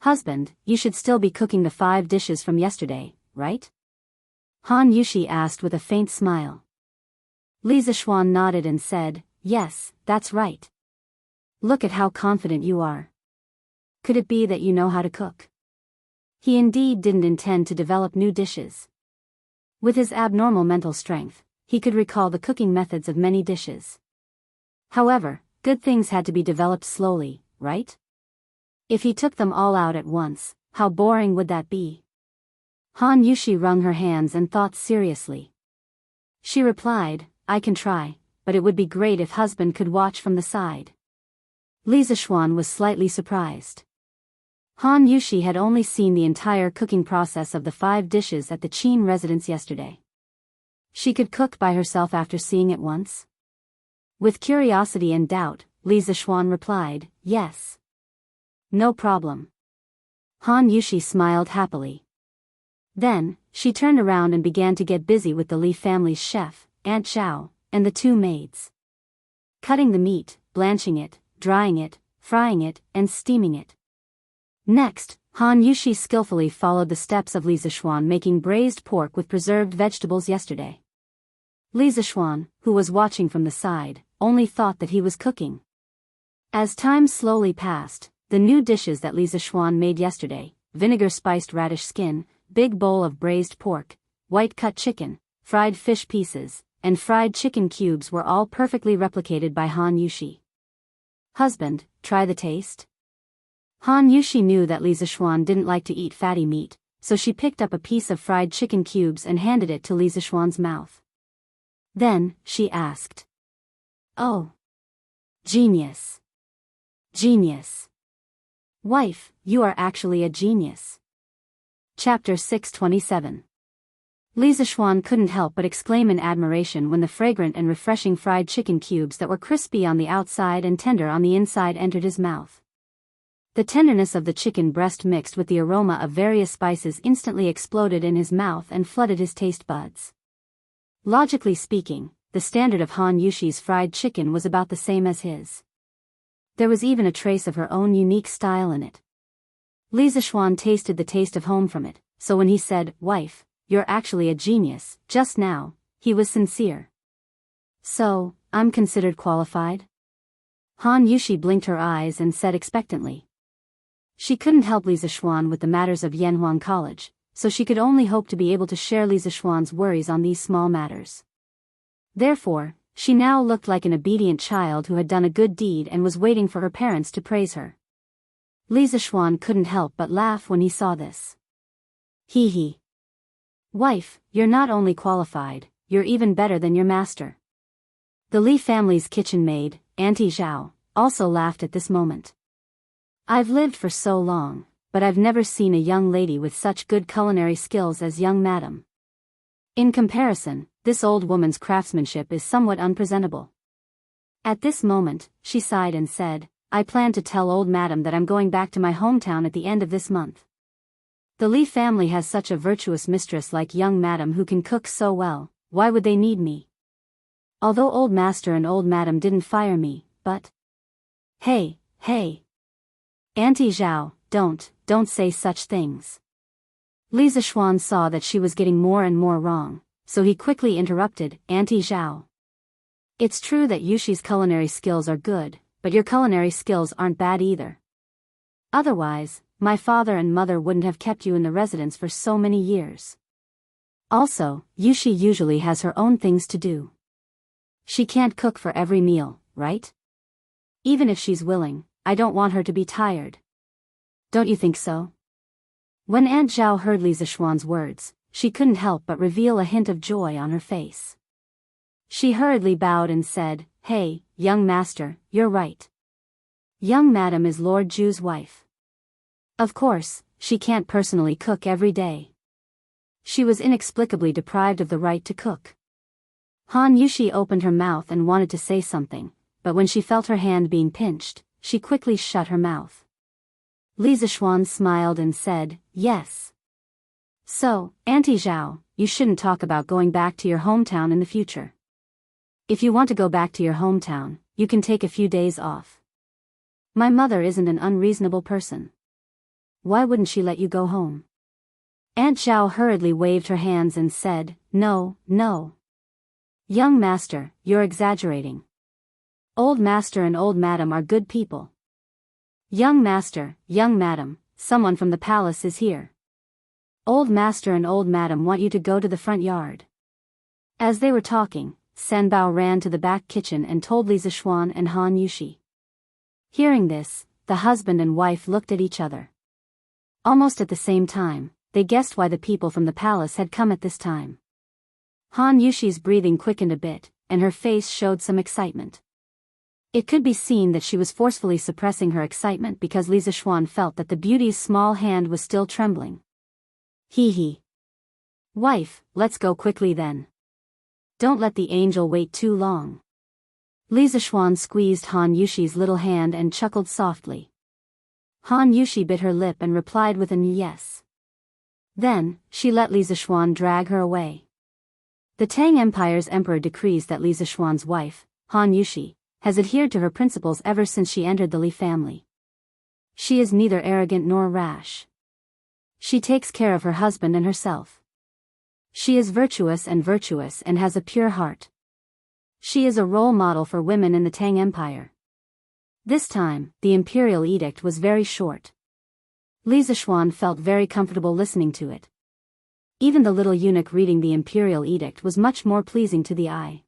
"Husband, you should still be cooking the 5 dishes from yesterday, right?" Han Yushi asked with a faint smile. Li Zishuan nodded and said, "Yes, that's right. Look at how confident you are. Could it be that you know how to cook?" He indeed didn't intend to develop new dishes. With his abnormal mental strength, he could recall the cooking methods of many dishes. However, good things had to be developed slowly, right? If he took them all out at once, how boring would that be? Han Yushi wrung her hands and thought seriously. She replied, "I can try, but it would be great if husband could watch from the side." Li Zishuan was slightly surprised. Han Yushi had only seen the entire cooking process of the 5 dishes at the Qin residence yesterday. She could cook by herself after seeing it once? With curiosity and doubt, Li Zishuan replied, "Yes. No problem." Han Yushi smiled happily. Then, she turned around and began to get busy with the Li family's chef, Aunt Zhao, and the 2 maids. Cutting the meat, blanching it, drying it, frying it, and steaming it. Next, Han Yushi skillfully followed the steps of Li Zishuan making braised pork with preserved vegetables yesterday. Li Zishuan, who was watching from the side, only thought that he was cooking. As time slowly passed, the new dishes that Li Zishuan made yesterday, vinegar-spiced radish skin, big bowl of braised pork, white-cut chicken, fried fish pieces, and fried chicken cubes were all perfectly replicated by Han Yushi. "Husband, try the taste." Han Yushi knew that Li Zishuan didn't like to eat fatty meat, so she picked up a piece of fried chicken cubes and handed it to Li Zishuan's mouth. Then, she asked, "Oh. Genius. Genius. Wife, you are actually a genius." Chapter 627. Li Zishuan couldn't help but exclaim in admiration when the fragrant and refreshing fried chicken cubes that were crispy on the outside and tender on the inside entered his mouth. The tenderness of the chicken breast mixed with the aroma of various spices instantly exploded in his mouth and flooded his taste buds. Logically speaking, the standard of Han Yushi's fried chicken was about the same as his. There was even a trace of her own unique style in it. Li Zishuan tasted the taste of home from it, so when he said, "Wife, you're actually a genius," just now, he was sincere. "So, I'm considered qualified?" Han Yushi blinked her eyes and said expectantly. She couldn't help Li Zishuan with the matters of Yanhuang College, so she could only hope to be able to share Li Zishuan's worries on these small matters. Therefore, she now looked like an obedient child who had done a good deed and was waiting for her parents to praise her. Li Zishuan couldn't help but laugh when he saw this. Hee hee. "Wife, you're not only qualified, you're even better than your master." The Li family's kitchen maid, Auntie Zhao, also laughed at this moment. "I've lived for so long, but I've never seen a young lady with such good culinary skills as young madam. In comparison, this old woman's craftsmanship is somewhat unpresentable." At this moment, she sighed and said, "I plan to tell old madam that I'm going back to my hometown at the end of this month. The Li family has such a virtuous mistress like young madam who can cook so well, why would they need me? Although old master and old madam didn't fire me, but..." Hey. Auntie Zhao, don't say such things." Li Zishuan saw that she was getting more and more wrong, so he quickly interrupted, "Auntie Zhao. It's true that Yushi's culinary skills are good, but your culinary skills aren't bad either. Otherwise, my father and mother wouldn't have kept you in the residence for so many years. Also, Yushi usually has her own things to do. She can't cook for every meal, right? Even if she's willing, I don't want her to be tired. Don't you think so?" When Aunt Zhao heard Li Zishuan's words, she couldn't help but reveal a hint of joy on her face. She hurriedly bowed and said, "Hey, young master, you're right. Young madam is Lord Ju's wife. Of course, she can't personally cook every day. She was inexplicably deprived of the right to cook." Han Yushi opened her mouth and wanted to say something, but when she felt her hand being pinched, she quickly shut her mouth. Li Zishuan smiled and said, "Yes. So, Auntie Zhao, you shouldn't talk about going back to your hometown in the future. If you want to go back to your hometown, you can take a few days off. My mother isn't an unreasonable person. Why wouldn't she let you go home? Aunt Zhao hurriedly waved her hands and said, No, no. Young master, you're exaggerating. Old master and old madam are good people. Young master, young madam, someone from the palace is here. Old master and old madam want you to go to the front yard. As they were talking, Sanbao ran to the back kitchen and told Li Zishuan and Han Yushi. Hearing this, the husband and wife looked at each other. Almost at the same time, they guessed why the people from the palace had come at this time. Han Yushi's breathing quickened a bit, and her face showed some excitement. It could be seen that she was forcefully suppressing her excitement because Li Zishuan felt that the beauty's small hand was still trembling. Hee. Wife, let's go quickly then. Don't let the angel wait too long. Li Zishuan squeezed Han Yushi's little hand and chuckled softly. Han Yushi bit her lip and replied with an yes. Then, she let Li Zishuan drag her away. The Tang Empire's emperor decrees that Li Zishuan's wife, Han Yushi, has adhered to her principles ever since she entered the Li family. She is neither arrogant nor rash. She takes care of her husband and herself. She is virtuous and has a pure heart. She is a role model for women in the Tang Empire. This time, the imperial edict was very short. Li Zishuan felt very comfortable listening to it. Even the little eunuch reading the imperial edict was much more pleasing to the eye.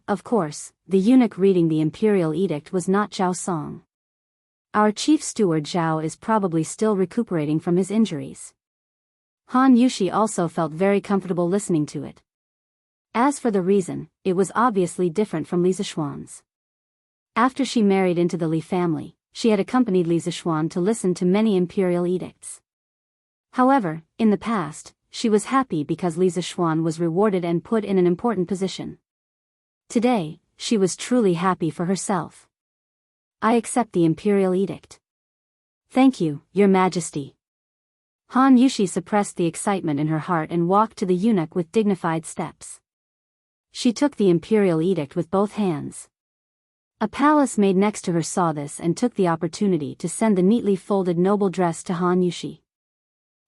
Of course, the eunuch reading the imperial edict was not Zhao Song. Our chief steward Zhao is probably still recuperating from his injuries. Han Yushi also felt very comfortable listening to it. As for the reason, it was obviously different from Li Zishuan's. After she married into the Li family, she had accompanied Li Zishuan to listen to many imperial edicts. However, in the past, she was happy because Li Zishuan was rewarded and put in an important position. Today, she was truly happy for herself. I accept the imperial edict. Thank you, Your Majesty. Han Yushi suppressed the excitement in her heart and walked to the eunuch with dignified steps. She took the imperial edict with both hands. A palace maid next to her saw this and took the opportunity to send the neatly folded noble dress to Han Yushi.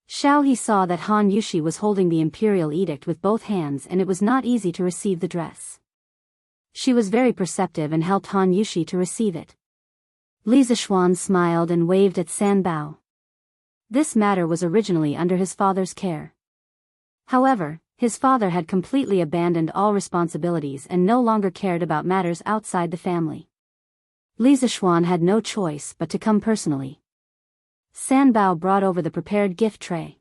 He saw that Han Yushi was holding the imperial edict with both hands and it was not easy to receive the dress. She was very perceptive and helped Han Yushi to receive it. Li Zishuan smiled and waved at Sanbao. This matter was originally under his father's care. However, his father had completely abandoned all responsibilities and no longer cared about matters outside the family. Li Zishuan had no choice but to come personally. Sanbao brought over the prepared gift tray.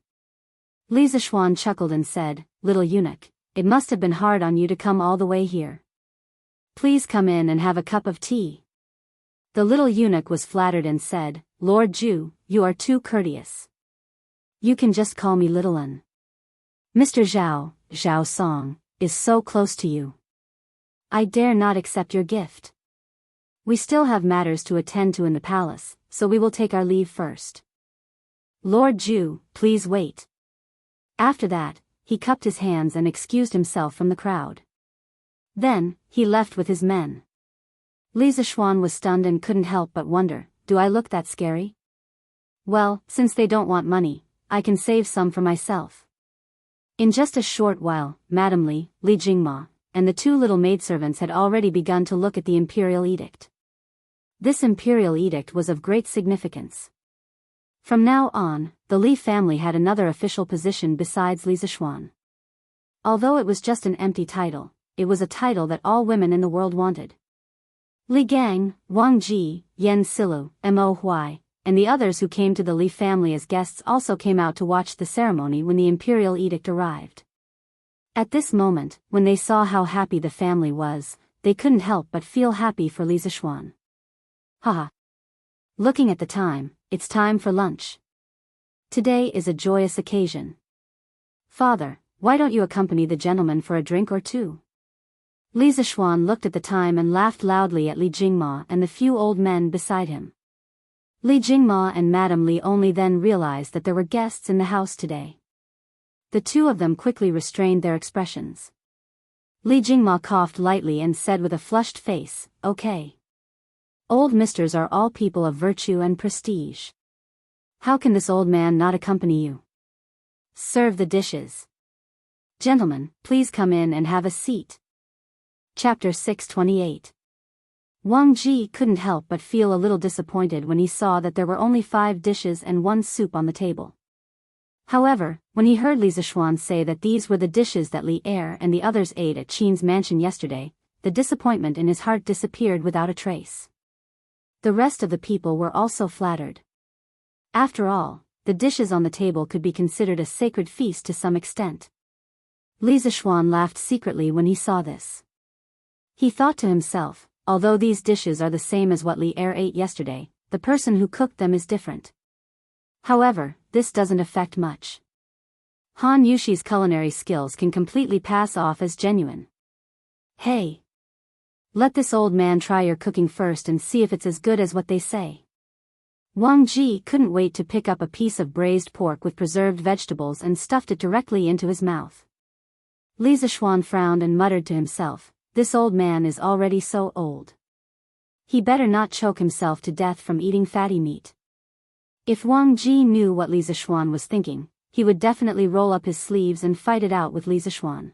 Li Zishuan chuckled and said, Little eunuch, it must have been hard on you to come all the way here. Please come in and have a cup of tea. The little eunuch was flattered and said, Lord Zhu, you are too courteous. You can just call me Little Un. Mr. Zhao Song, is so close to you. I dare not accept your gift. We still have matters to attend to in the palace, so we will take our leave first. Lord Zhu, please wait. After that, he cupped his hands and excused himself from the crowd. Then, he left with his men. Li Zishuan was stunned and couldn't help but wonder, do I look that scary? Well, since they don't want money, I can save some for myself. In just a short while, Madame Li Jingma, and the two little maidservants had already begun to look at the imperial edict. This imperial edict was of great significance. From now on, the Li family had another official position besides Li Zishuan. Although it was just an empty title, it was a title that all women in the world wanted. Li Gang, Wang Ji, Yen Silu, Mo Huai, and the others who came to the Li family as guests also came out to watch the ceremony when the imperial edict arrived. At this moment, when they saw how happy the family was, they couldn't help but feel happy for Li Zishuan. Haha. Looking at the time, it's time for lunch. Today is a joyous occasion. Father, why don't you accompany the gentleman for a drink or two? Li Zishuan looked at the time and laughed loudly at Li Jingma and the few old men beside him. Li Jingma and Madame Li only then realized that there were guests in the house today. The two of them quickly restrained their expressions. Li Jingma coughed lightly and said with a flushed face, "Okay. Old misters are all people of virtue and prestige. How can this old man not accompany you? Serve the dishes. Gentlemen, please come in and have a seat." Chapter 628. Wang Ji couldn't help but feel a little disappointed when he saw that there were only 5 dishes and 1 soup on the table. However, when he heard Li Zishuan say that these were the dishes that Li Er and the others ate at Qin's mansion yesterday, the disappointment in his heart disappeared without a trace. The rest of the people were also flattered. After all, the dishes on the table could be considered a sacred feast to some extent. Li Zishuan laughed secretly when he saw this. He thought to himself, although these dishes are the same as what Li Er ate yesterday, the person who cooked them is different. However, this doesn't affect much. Han Yushi's culinary skills can completely pass off as genuine. Hey! Let this old man try your cooking first and see if it's as good as what they say. Wang Ji couldn't wait to pick up a piece of braised pork with preserved vegetables and stuffed it directly into his mouth. Li Zishuan frowned and muttered to himself, "This old man is already so old. He better not choke himself to death from eating fatty meat." If Wang Ji knew what Li Zishuan was thinking, he would definitely roll up his sleeves and fight it out with Li Zishuan.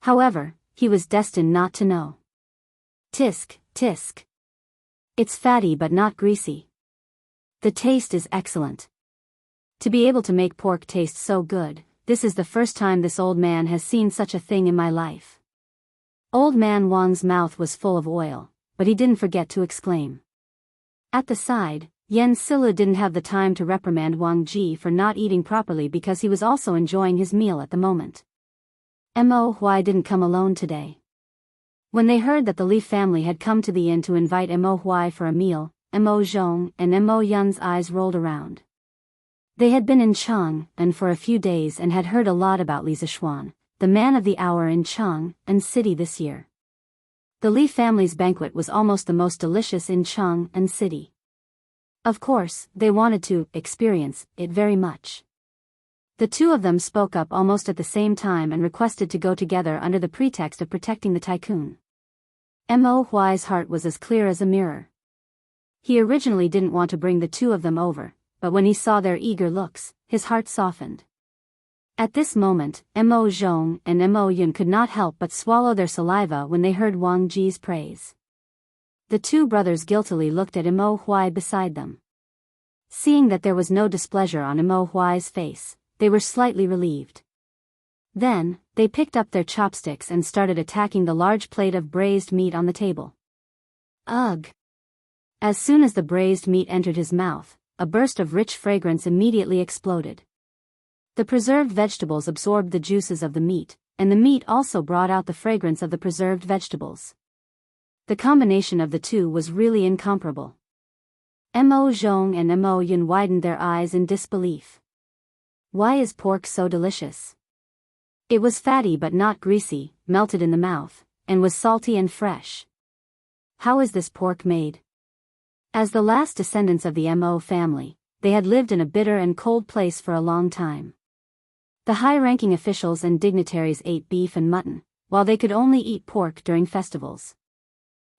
However, he was destined not to know. Tisk, tisk. It's fatty but not greasy. The taste is excellent. To be able to make pork taste so good, this is the first time this old man has seen such a thing in my life. Old man Wang's mouth was full of oil, but he didn't forget to exclaim. At the side, Yen Silu didn't have the time to reprimand Wang Ji for not eating properly because he was also enjoying his meal at the moment. Mo Huai didn't come alone today. When they heard that the Li family had come to the inn to invite Mo Huai for a meal, Mo Zhong and Mo Yun's eyes rolled around. They had been in Chang and for a few days and had heard a lot about Li Zishuan, the man of the hour in Chang and city this year. The Li family's banquet was almost the most delicious in Chang and city. Of course, they wanted to experience it very much. The two of them spoke up almost at the same time and requested to go together under the pretext of protecting the tycoon. Mo Huai's heart was as clear as a mirror. He originally didn't want to bring the two of them over, but when he saw their eager looks, his heart softened. At this moment, Mo Zhong and Mo Yun could not help but swallow their saliva when they heard Wang Ji's praise. The two brothers guiltily looked at Mo Huai beside them. Seeing that there was no displeasure on Mo Huai's face, they were slightly relieved. Then, they picked up their chopsticks and started attacking the large plate of braised meat on the table. Ugh! As soon as the braised meat entered his mouth, a burst of rich fragrance immediately exploded. The preserved vegetables absorbed the juices of the meat, and the meat also brought out the fragrance of the preserved vegetables. The combination of the two was really incomparable. Mo Zhong and Mo Yun widened their eyes in disbelief. Why is pork so delicious? It was fatty but not greasy, melted in the mouth, and was salty and fresh. How is this pork made? As the last descendants of the Mo family, they had lived in a bitter and cold place for a long time. The high-ranking officials and dignitaries ate beef and mutton, while they could only eat pork during festivals.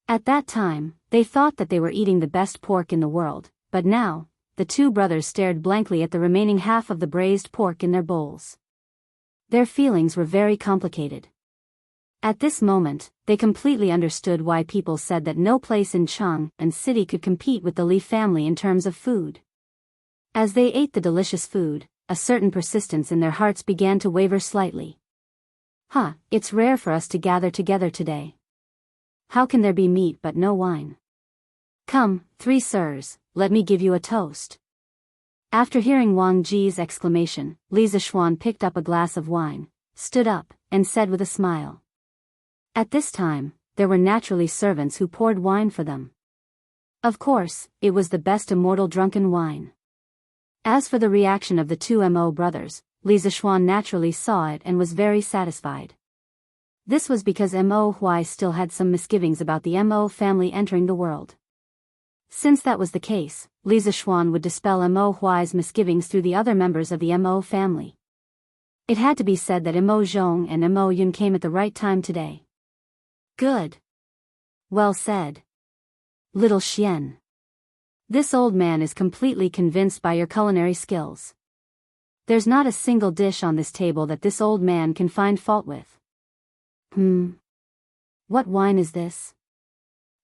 At that time, they thought that they were eating the best pork in the world, but now, the two brothers stared blankly at the remaining half of the braised pork in their bowls. Their feelings were very complicated. At this moment, they completely understood why people said that no place in Chang and city could compete with the Li family in terms of food. As they ate the delicious food, a certain persistence in their hearts began to waver slightly. It's rare for us to gather together today. How can there be meat but no wine? Come, 3 sirs, let me give you a toast. After hearing Wang Ji's exclamation, Li Zishuan picked up a glass of wine, stood up, and said with a smile. At this time, there were naturally servants who poured wine for them. Of course, it was the best immortal drunken wine. As for the reaction of the two Mo brothers, Li Zishuan naturally saw it and was very satisfied. This was because Mo Huai still had some misgivings about the Mo family entering the world. Since that was the case, Li Zishuan would dispel Mo Huai's misgivings through the other members of the Mo family. It had to be said that Mo Zhong and Mo Yun came at the right time today. Good. Well said. Little Xian. This old man is completely convinced by your culinary skills. There's not a single dish on this table that this old man can find fault with. What wine is this?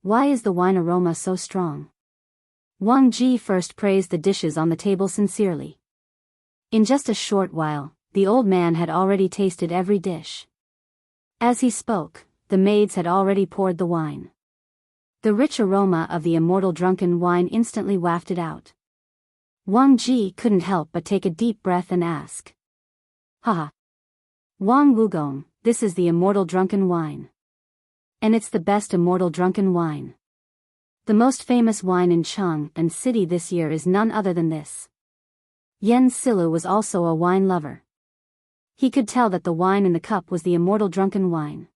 Why is the wine aroma so strong? Wang Ji first praised the dishes on the table sincerely. In just a short while, the old man had already tasted every dish. As he spoke, the maids had already poured the wine. The rich aroma of the immortal drunken wine instantly wafted out. Wang Ji couldn't help but take a deep breath and ask. Haha. Wang Wugong, this is the immortal drunken wine. And it's the best immortal drunken wine. The most famous wine in Chang'an City this year is none other than this. Yen Silu was also a wine lover. He could tell that the wine in the cup was the immortal drunken wine.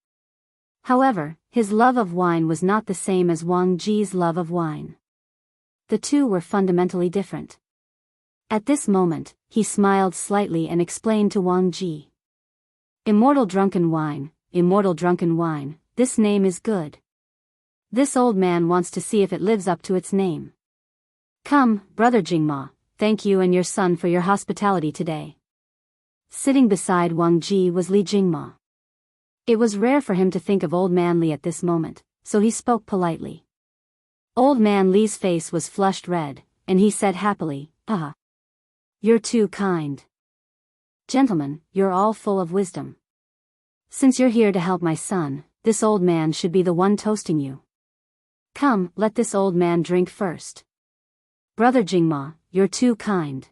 However, his love of wine was not the same as Wang Ji's love of wine. The two were fundamentally different. At this moment, he smiled slightly and explained to Wang Ji. Immortal drunken wine, this name is good. This old man wants to see if it lives up to its name. Come, brother Jingma, thank you and your son for your hospitality today. Sitting beside Wang Ji was Li Jingma. It was rare for him to think of old man Li at this moment, so he spoke politely. Old man Li's face was flushed red, and he said happily, "Ah. You're too kind. Gentlemen, you're all full of wisdom. Since you're here to help my son, this old man should be the one toasting you. Come, let this old man drink first. Brother Jingma, you're too kind."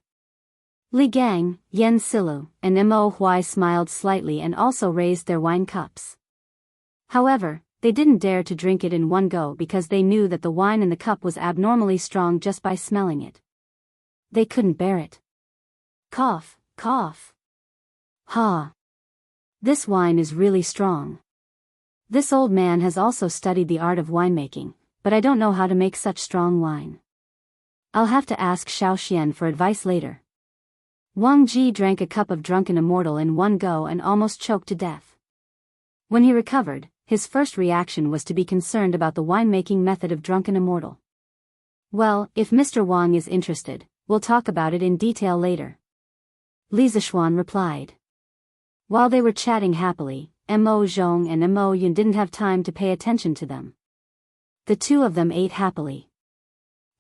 Li Gang, Yen Silu, and Mo Huai smiled slightly and also raised their wine cups. However, they didn't dare to drink it in one go because they knew that the wine in the cup was abnormally strong just by smelling it. They couldn't bear it. Cough, cough. Ha. This wine is really strong. This old man has also studied the art of winemaking, but I don't know how to make such strong wine. I'll have to ask Xiao Xian for advice later. Wang Ji drank a cup of drunken immortal in one go and almost choked to death. When he recovered, his first reaction was to be concerned about the winemaking method of drunken immortal. Well, if Mr. Wang is interested, we'll talk about it in detail later. Li Zishuan replied. While they were chatting happily, Mo Zhong and Mo Yun didn't have time to pay attention to them. The two of them ate happily.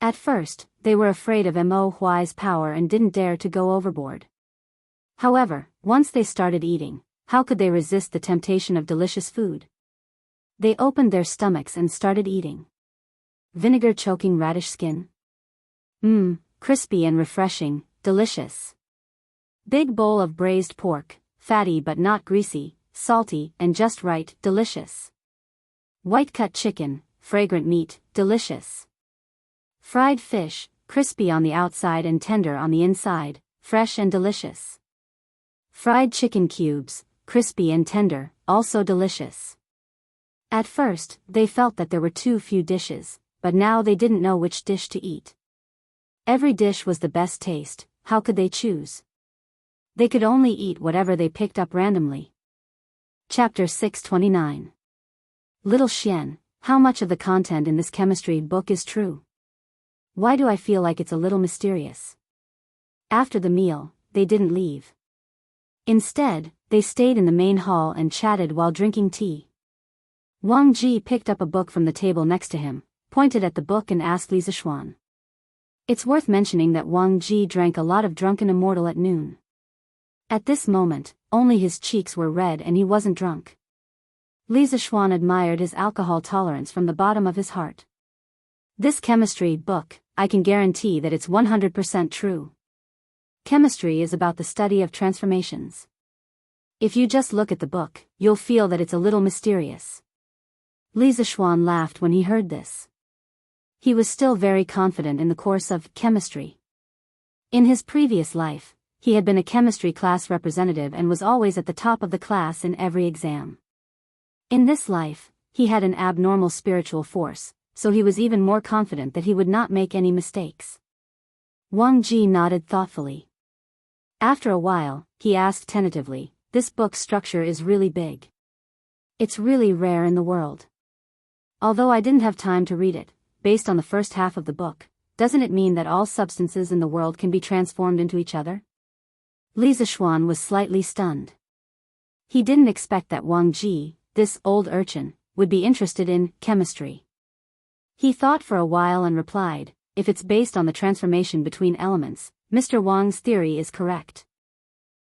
At first, they were afraid of Mo Huai's power and didn't dare to go overboard. However, once they started eating, how could they resist the temptation of delicious food? They opened their stomachs and started eating. Vinegar choking radish skin. Crispy and refreshing, delicious. Big bowl of braised pork, fatty but not greasy, salty and just right, delicious. White cut chicken, fragrant meat, delicious. Fried fish, crispy on the outside and tender on the inside, fresh and delicious. Fried chicken cubes, crispy and tender, also delicious. At first, they felt that there were too few dishes, but now they didn't know which dish to eat. Every dish was the best taste, how could they choose? They could only eat whatever they picked up randomly. Chapter 629. Little Xian, how much of the content in this chemistry book is true? Why do I feel like it's a little mysterious? After the meal, they didn't leave. Instead, they stayed in the main hall and chatted while drinking tea. Wang Ji picked up a book from the table next to him, pointed at the book and asked Li Zishuan. It's worth mentioning that Wang Ji drank a lot of drunken immortal at noon. At this moment, only his cheeks were red and he wasn't drunk. Li Zishuan admired his alcohol tolerance from the bottom of his heart. This chemistry book, I can guarantee that it's 100% true. Chemistry is about the study of transformations. If you just look at the book, you'll feel that it's a little mysterious. Li Zishuan laughed when he heard this. He was still very confident in the course of chemistry. In his previous life, he had been a chemistry class representative and was always at the top of the class in every exam. In this life, he had an abnormal spiritual force, so he was even more confident that he would not make any mistakes. Wang Ji nodded thoughtfully. After a while, he asked tentatively, "This book's structure is really big. It's really rare in the world. Although I didn't have time to read it, based on the first half of the book, doesn't it mean that all substances in the world can be transformed into each other?" Li Zishuan was slightly stunned. He didn't expect that Wang Ji, this old urchin, would be interested in chemistry. He thought for a while and replied, "If it's based on the transformation between elements, Mr. Wang's theory is correct.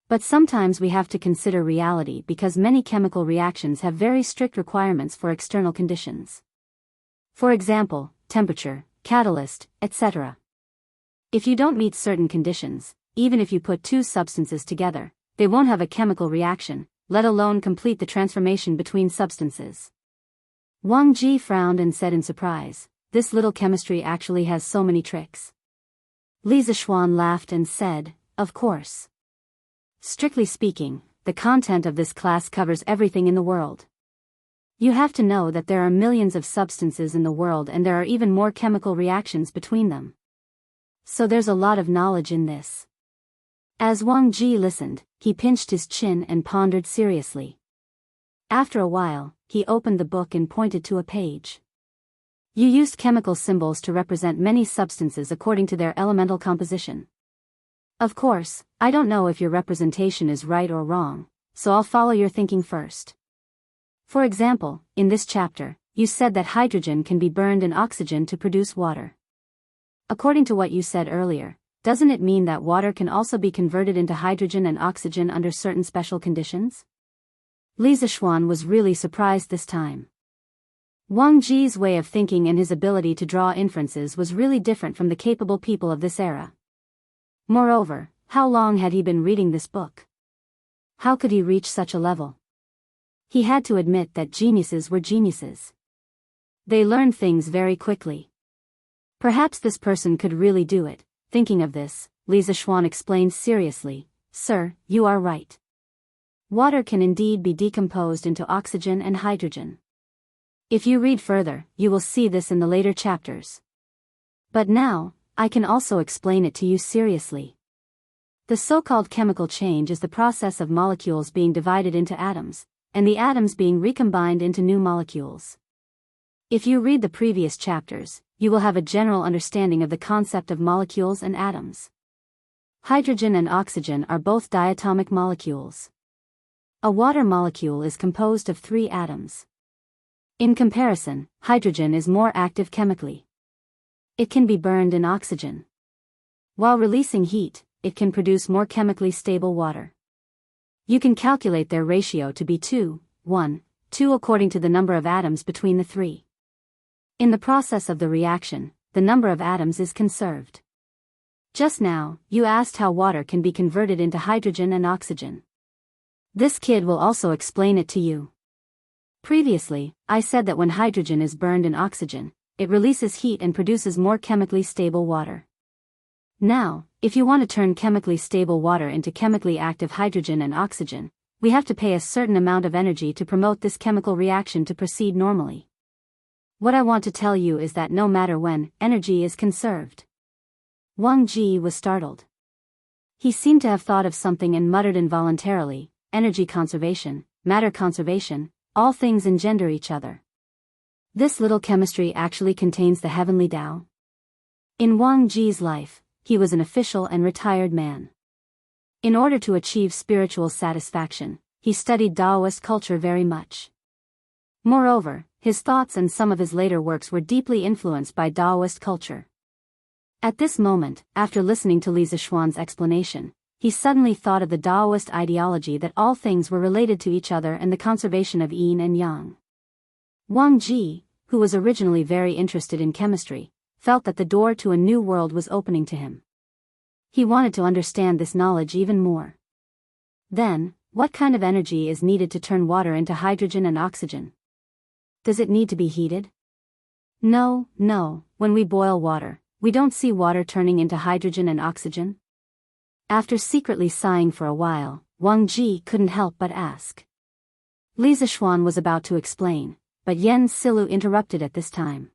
But sometimes we have to consider reality because many chemical reactions have very strict requirements for external conditions. For example, temperature, catalyst, etc. If you don't meet certain conditions, even if you put two substances together, they won't have a chemical reaction, let alone complete the transformation between substances." Wang Ji frowned and said in surprise, "This little chemistry actually has so many tricks." Li Zishuan laughed and said, "Of course. Strictly speaking, the content of this class covers everything in the world. You have to know that there are millions of substances in the world and there are even more chemical reactions between them. So there's a lot of knowledge in this." As Wang Ji listened, he pinched his chin and pondered seriously. After a while, he opened the book and pointed to a page. "You used chemical symbols to represent many substances according to their elemental composition. Of course, I don't know if your representation is right or wrong, so I'll follow your thinking first. For example, in this chapter, you said that hydrogen can be burned in oxygen to produce water. According to what you said earlier, doesn't it mean that water can also be converted into hydrogen and oxygen under certain special conditions?" Li Zishuan was really surprised this time. Wang Ji's way of thinking and his ability to draw inferences was really different from the capable people of this era. Moreover, how long had he been reading this book? How could he reach such a level? He had to admit that geniuses were geniuses. They learned things very quickly. Perhaps this person could really do it. Thinking of this, Li Zishuan explained seriously, "Sir, you are right. Water can indeed be decomposed into oxygen and hydrogen. If you read further, you will see this in the later chapters. But now, I can also explain it to you seriously. The so-called chemical change is the process of molecules being divided into atoms, and the atoms being recombined into new molecules. If you read the previous chapters, you will have a general understanding of the concept of molecules and atoms. Hydrogen and oxygen are both diatomic molecules. A water molecule is composed of 3 atoms. In comparison, hydrogen is more active chemically. It can be burned in oxygen. While releasing heat, it can produce more chemically stable water. You can calculate their ratio to be 2:1:2 according to the number of atoms between the 3. In the process of the reaction, the number of atoms is conserved. Just now, you asked how water can be converted into hydrogen and oxygen. This kid will also explain it to you. Previously, I said that when hydrogen is burned in oxygen, it releases heat and produces more chemically stable water. Now, if you want to turn chemically stable water into chemically active hydrogen and oxygen, we have to pay a certain amount of energy to promote this chemical reaction to proceed normally. What I want to tell you is that no matter when, energy is conserved." Wang Ji was startled. He seemed to have thought of something and muttered involuntarily, "Energy conservation, matter conservation, all things engender each other. This little chemistry actually contains the heavenly Tao." In Wang Ji's life, he was an official and retired man. In order to achieve spiritual satisfaction, he studied Taoist culture very much. Moreover, his thoughts and some of his later works were deeply influenced by Taoist culture. At this moment, after listening to Li Zishuan's explanation, he suddenly thought of the Taoist ideology that all things were related to each other and the conservation of yin and yang. Wang Ji, who was originally very interested in chemistry, felt that the door to a new world was opening to him. He wanted to understand this knowledge even more. Then, what kind of energy is needed to turn water into hydrogen and oxygen? Does it need to be heated? No, when we boil water, we don't see water turning into hydrogen and oxygen. After secretly sighing for a while, Wang Ji couldn't help but ask. Li Zishuan was about to explain, but Yen Silu interrupted at this time.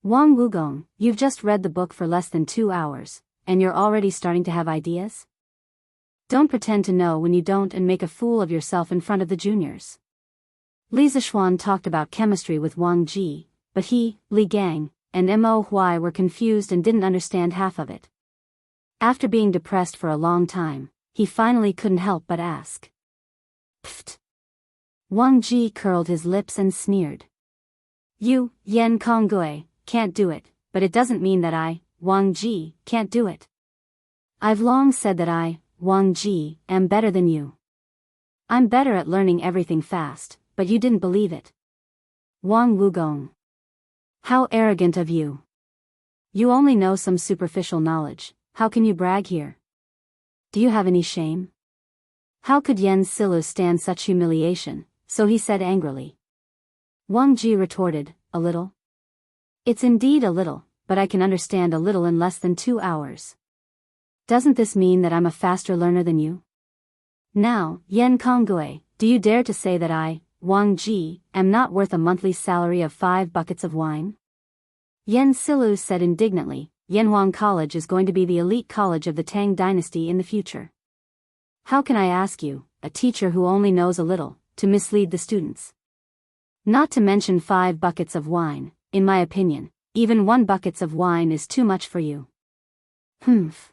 Wang Wugong, you've just read the book for less than 2 hours, and you're already starting to have ideas? Don't pretend to know when you don't and make a fool of yourself in front of the juniors. Li Zishuan talked about chemistry with Wang Ji, but he, Li Gang, and Mo Huai were confused and didn't understand half of it. After being depressed for a long time, he finally couldn't help but ask. Pfft. Wang Ji curled his lips and sneered. You, Yan Konggui, can't do it, but it doesn't mean that I, Wang Ji, can't do it. I've long said that I, Wang Ji, am better than you. I'm better at learning everything fast, but you didn't believe it. Wang Wugong. How arrogant of you. You only know some superficial knowledge, how can you brag here? Do you have any shame? How could Yen Silu stand such humiliation, so he said angrily. Wang Ji retorted, a little. It's indeed a little, but I can understand a little in less than 2 hours. Doesn't this mean that I'm a faster learner than you? Now, Yan Konggui, do you dare to say that I, Wang Ji, am not worth a monthly salary of 5 buckets of wine? Yen Silu said indignantly, Yanhuang College is going to be the elite college of the Tang dynasty in the future. How can I ask you, a teacher who only knows a little, to mislead the students? Not to mention 5 buckets of wine, in my opinion, even 1 buckets of wine is too much for you. Humph.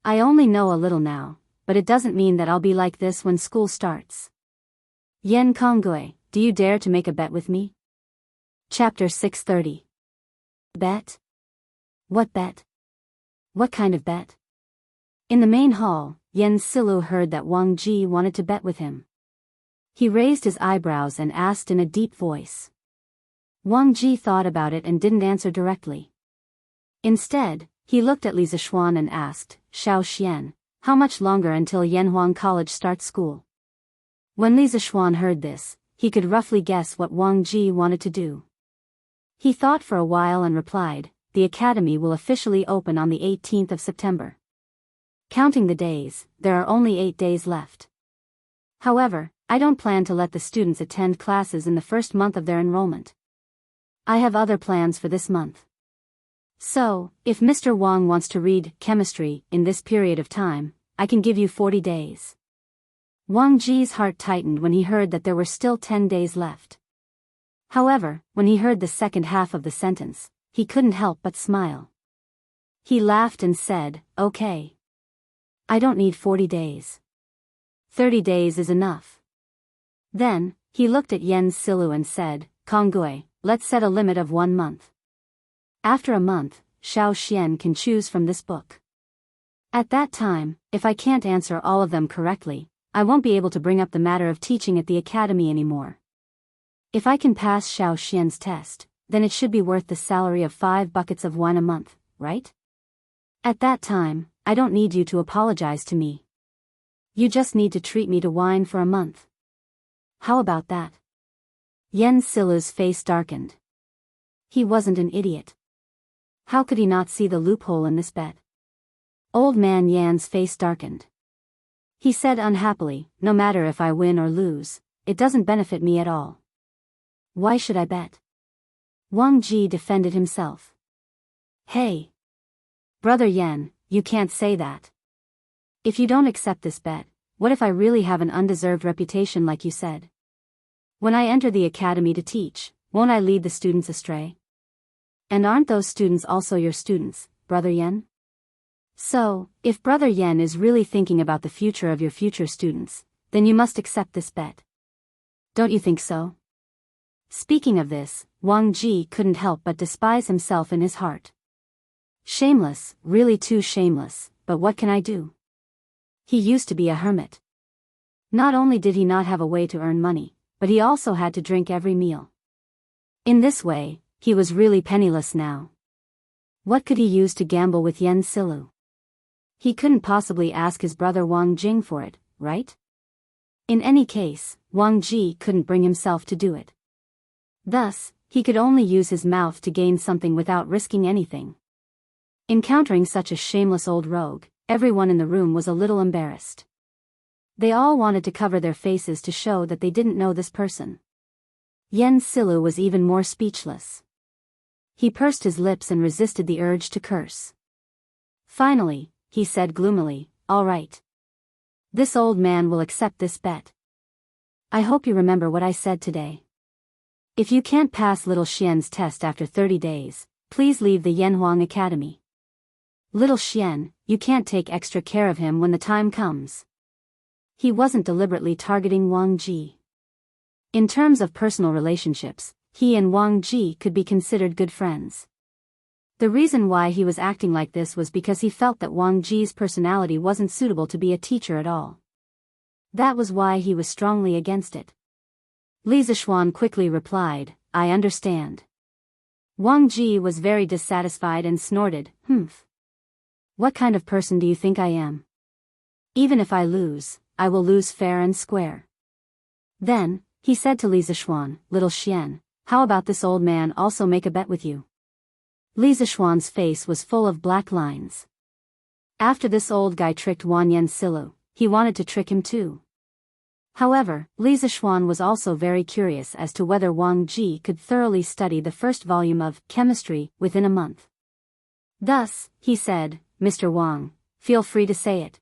I only know a little now, but it doesn't mean that I'll be like this when school starts. Yen Konggui, do you dare to make a bet with me? Chapter 630. Bet? What bet? What kind of bet? In the main hall, Yen Silu heard that Wang Ji wanted to bet with him. He raised his eyebrows and asked in a deep voice. Wang Ji thought about it and didn't answer directly. Instead, he looked at Li Zishuan and asked, Xiao Xian, how much longer until Yanhuang College starts school? When Li Zishuan heard this, he could roughly guess what Wang Ji wanted to do. He thought for a while and replied, the academy will officially open on the 18th of September. Counting the days, there are only 8 days left. However, I don't plan to let the students attend classes in the first month of their enrollment. I have other plans for this month. So, if Mr. Wang wants to read chemistry in this period of time, I can give you 40 days. Wang Ji's heart tightened when he heard that there were still 10 days left. However, when he heard the second half of the sentence, he couldn't help but smile. He laughed and said, okay. I don't need 40 days. 30 days is enough. Then, he looked at Yen Silu and said, Konggui, let's set a limit of 1 month. After a month, Xiao Xian can choose from this book. At that time, if I can't answer all of them correctly, I won't be able to bring up the matter of teaching at the academy anymore. If I can pass Xiao Xian's test, then it should be worth the salary of 5 buckets of wine a month, right? At that time, I don't need you to apologize to me. You just need to treat me to wine for a month. How about that? Yen Silu's face darkened. He wasn't an idiot. How could he not see the loophole in this bet? Old man Yan's face darkened. He said unhappily, no matter if I win or lose, it doesn't benefit me at all. Why should I bet? Wang Ji defended himself. Hey! Brother Yen, you can't say that. If you don't accept this bet, what if I really have an undeserved reputation like you said? When I enter the academy to teach, won't I lead the students astray? And aren't those students also your students, Brother Yen? So, if Brother Yen is really thinking about the future of your future students, then you must accept this bet. Don't you think so? Speaking of this, Wang Ji couldn't help but despise himself in his heart. Shameless, really too shameless, but what can I do? He used to be a hermit. Not only did he not have a way to earn money, but he also had to drink every meal. In this way, he was really penniless now. What could he use to gamble with Yen Silu? He couldn't possibly ask his brother Wang Jing for it, right? In any case, Wang Ji couldn't bring himself to do it. Thus, he could only use his mouth to gain something without risking anything. Encountering such a shameless old rogue, everyone in the room was a little embarrassed. They all wanted to cover their faces to show that they didn't know this person. Yen Silu was even more speechless. He pursed his lips and resisted the urge to curse. Finally, he said gloomily, all right. This old man will accept this bet. I hope you remember what I said today. If you can't pass little Xian's test after 30 days, please leave the Yanhuang Academy. Little Xian, you can't take extra care of him when the time comes. He wasn't deliberately targeting Wang Ji. In terms of personal relationships, he and Wang Ji could be considered good friends. The reason why he was acting like this was because he felt that Wang Ji's personality wasn't suitable to be a teacher at all. That was why he was strongly against it. Li Zishuan quickly replied, I understand. Wang Ji was very dissatisfied and snorted, Humph. What kind of person do you think I am? Even if I lose, I will lose fair and square. Then, he said to Li Zishuan, Little Xian, how about this old man also make a bet with you? Li Zishuan's face was full of black lines. After this old guy tricked Wanyan Silu, he wanted to trick him too. However, Li Zishuan was also very curious as to whether Wang Ji could thoroughly study the first volume of chemistry within a month. Thus, he said, Mr. Wang, feel free to say it.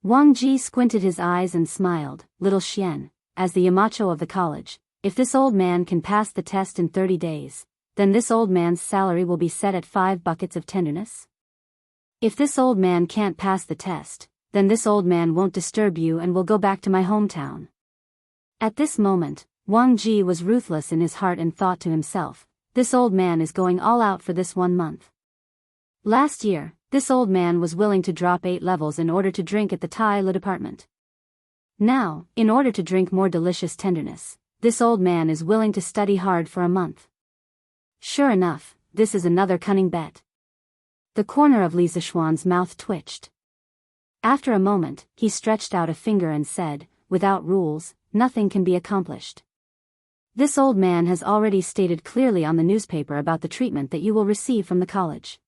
Wang Ji squinted his eyes and smiled, Little Xian, as the Yamacho of the college, if this old man can pass the test in 30 days, then this old man's salary will be set at 5 buckets of tenderness. If this old man can't pass the test, then this old man won't disturb you and will go back to my hometown. At this moment, Wang Ji was ruthless in his heart and thought to himself, this old man is going all out for this 1 month. Last year, this old man was willing to drop 8 levels in order to drink at the Tai Le department. Now, in order to drink more delicious tenderness, this old man is willing to study hard for a month. Sure enough, this is another cunning bet. The corner of Li Zishuan's mouth twitched. After a moment, he stretched out a finger and said, without rules, nothing can be accomplished. This old man has already stated clearly on the newspaper about the treatment that you will receive from the college.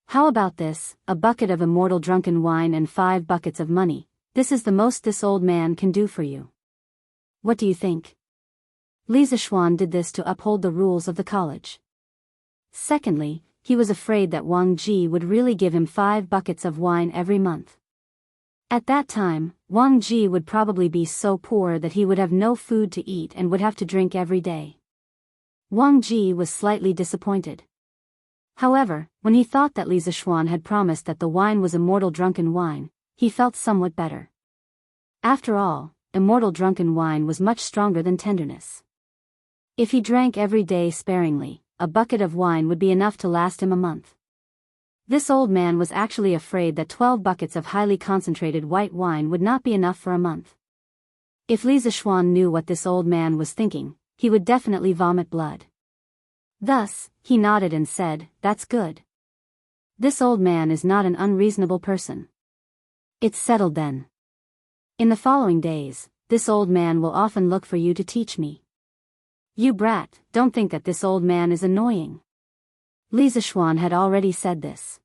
How about this, a bucket of immortal drunken wine and 5 buckets of money, this is the most this old man can do for you. What do you think? Li Zishuan did this to uphold the rules of the college. Secondly, he was afraid that Wang Ji would really give him 5 buckets of wine every month. At that time, Wang Ji would probably be so poor that he would have no food to eat and would have to drink every day. Wang Ji was slightly disappointed. However, when he thought that Li Zishuan had promised that the wine was immortal drunken wine, he felt somewhat better. After all, immortal drunken wine was much stronger than tenderness. If he drank every day sparingly, a bucket of wine would be enough to last him a month. This old man was actually afraid that 12 buckets of highly concentrated white wine would not be enough for a month. If Li Zishuan knew what this old man was thinking, he would definitely vomit blood. Thus, he nodded and said, That's good. This old man is not an unreasonable person. It's settled then. In the following days, this old man will often look for you to teach me. You brat, don't think that this old man is annoying. Li Zishuan had already said this.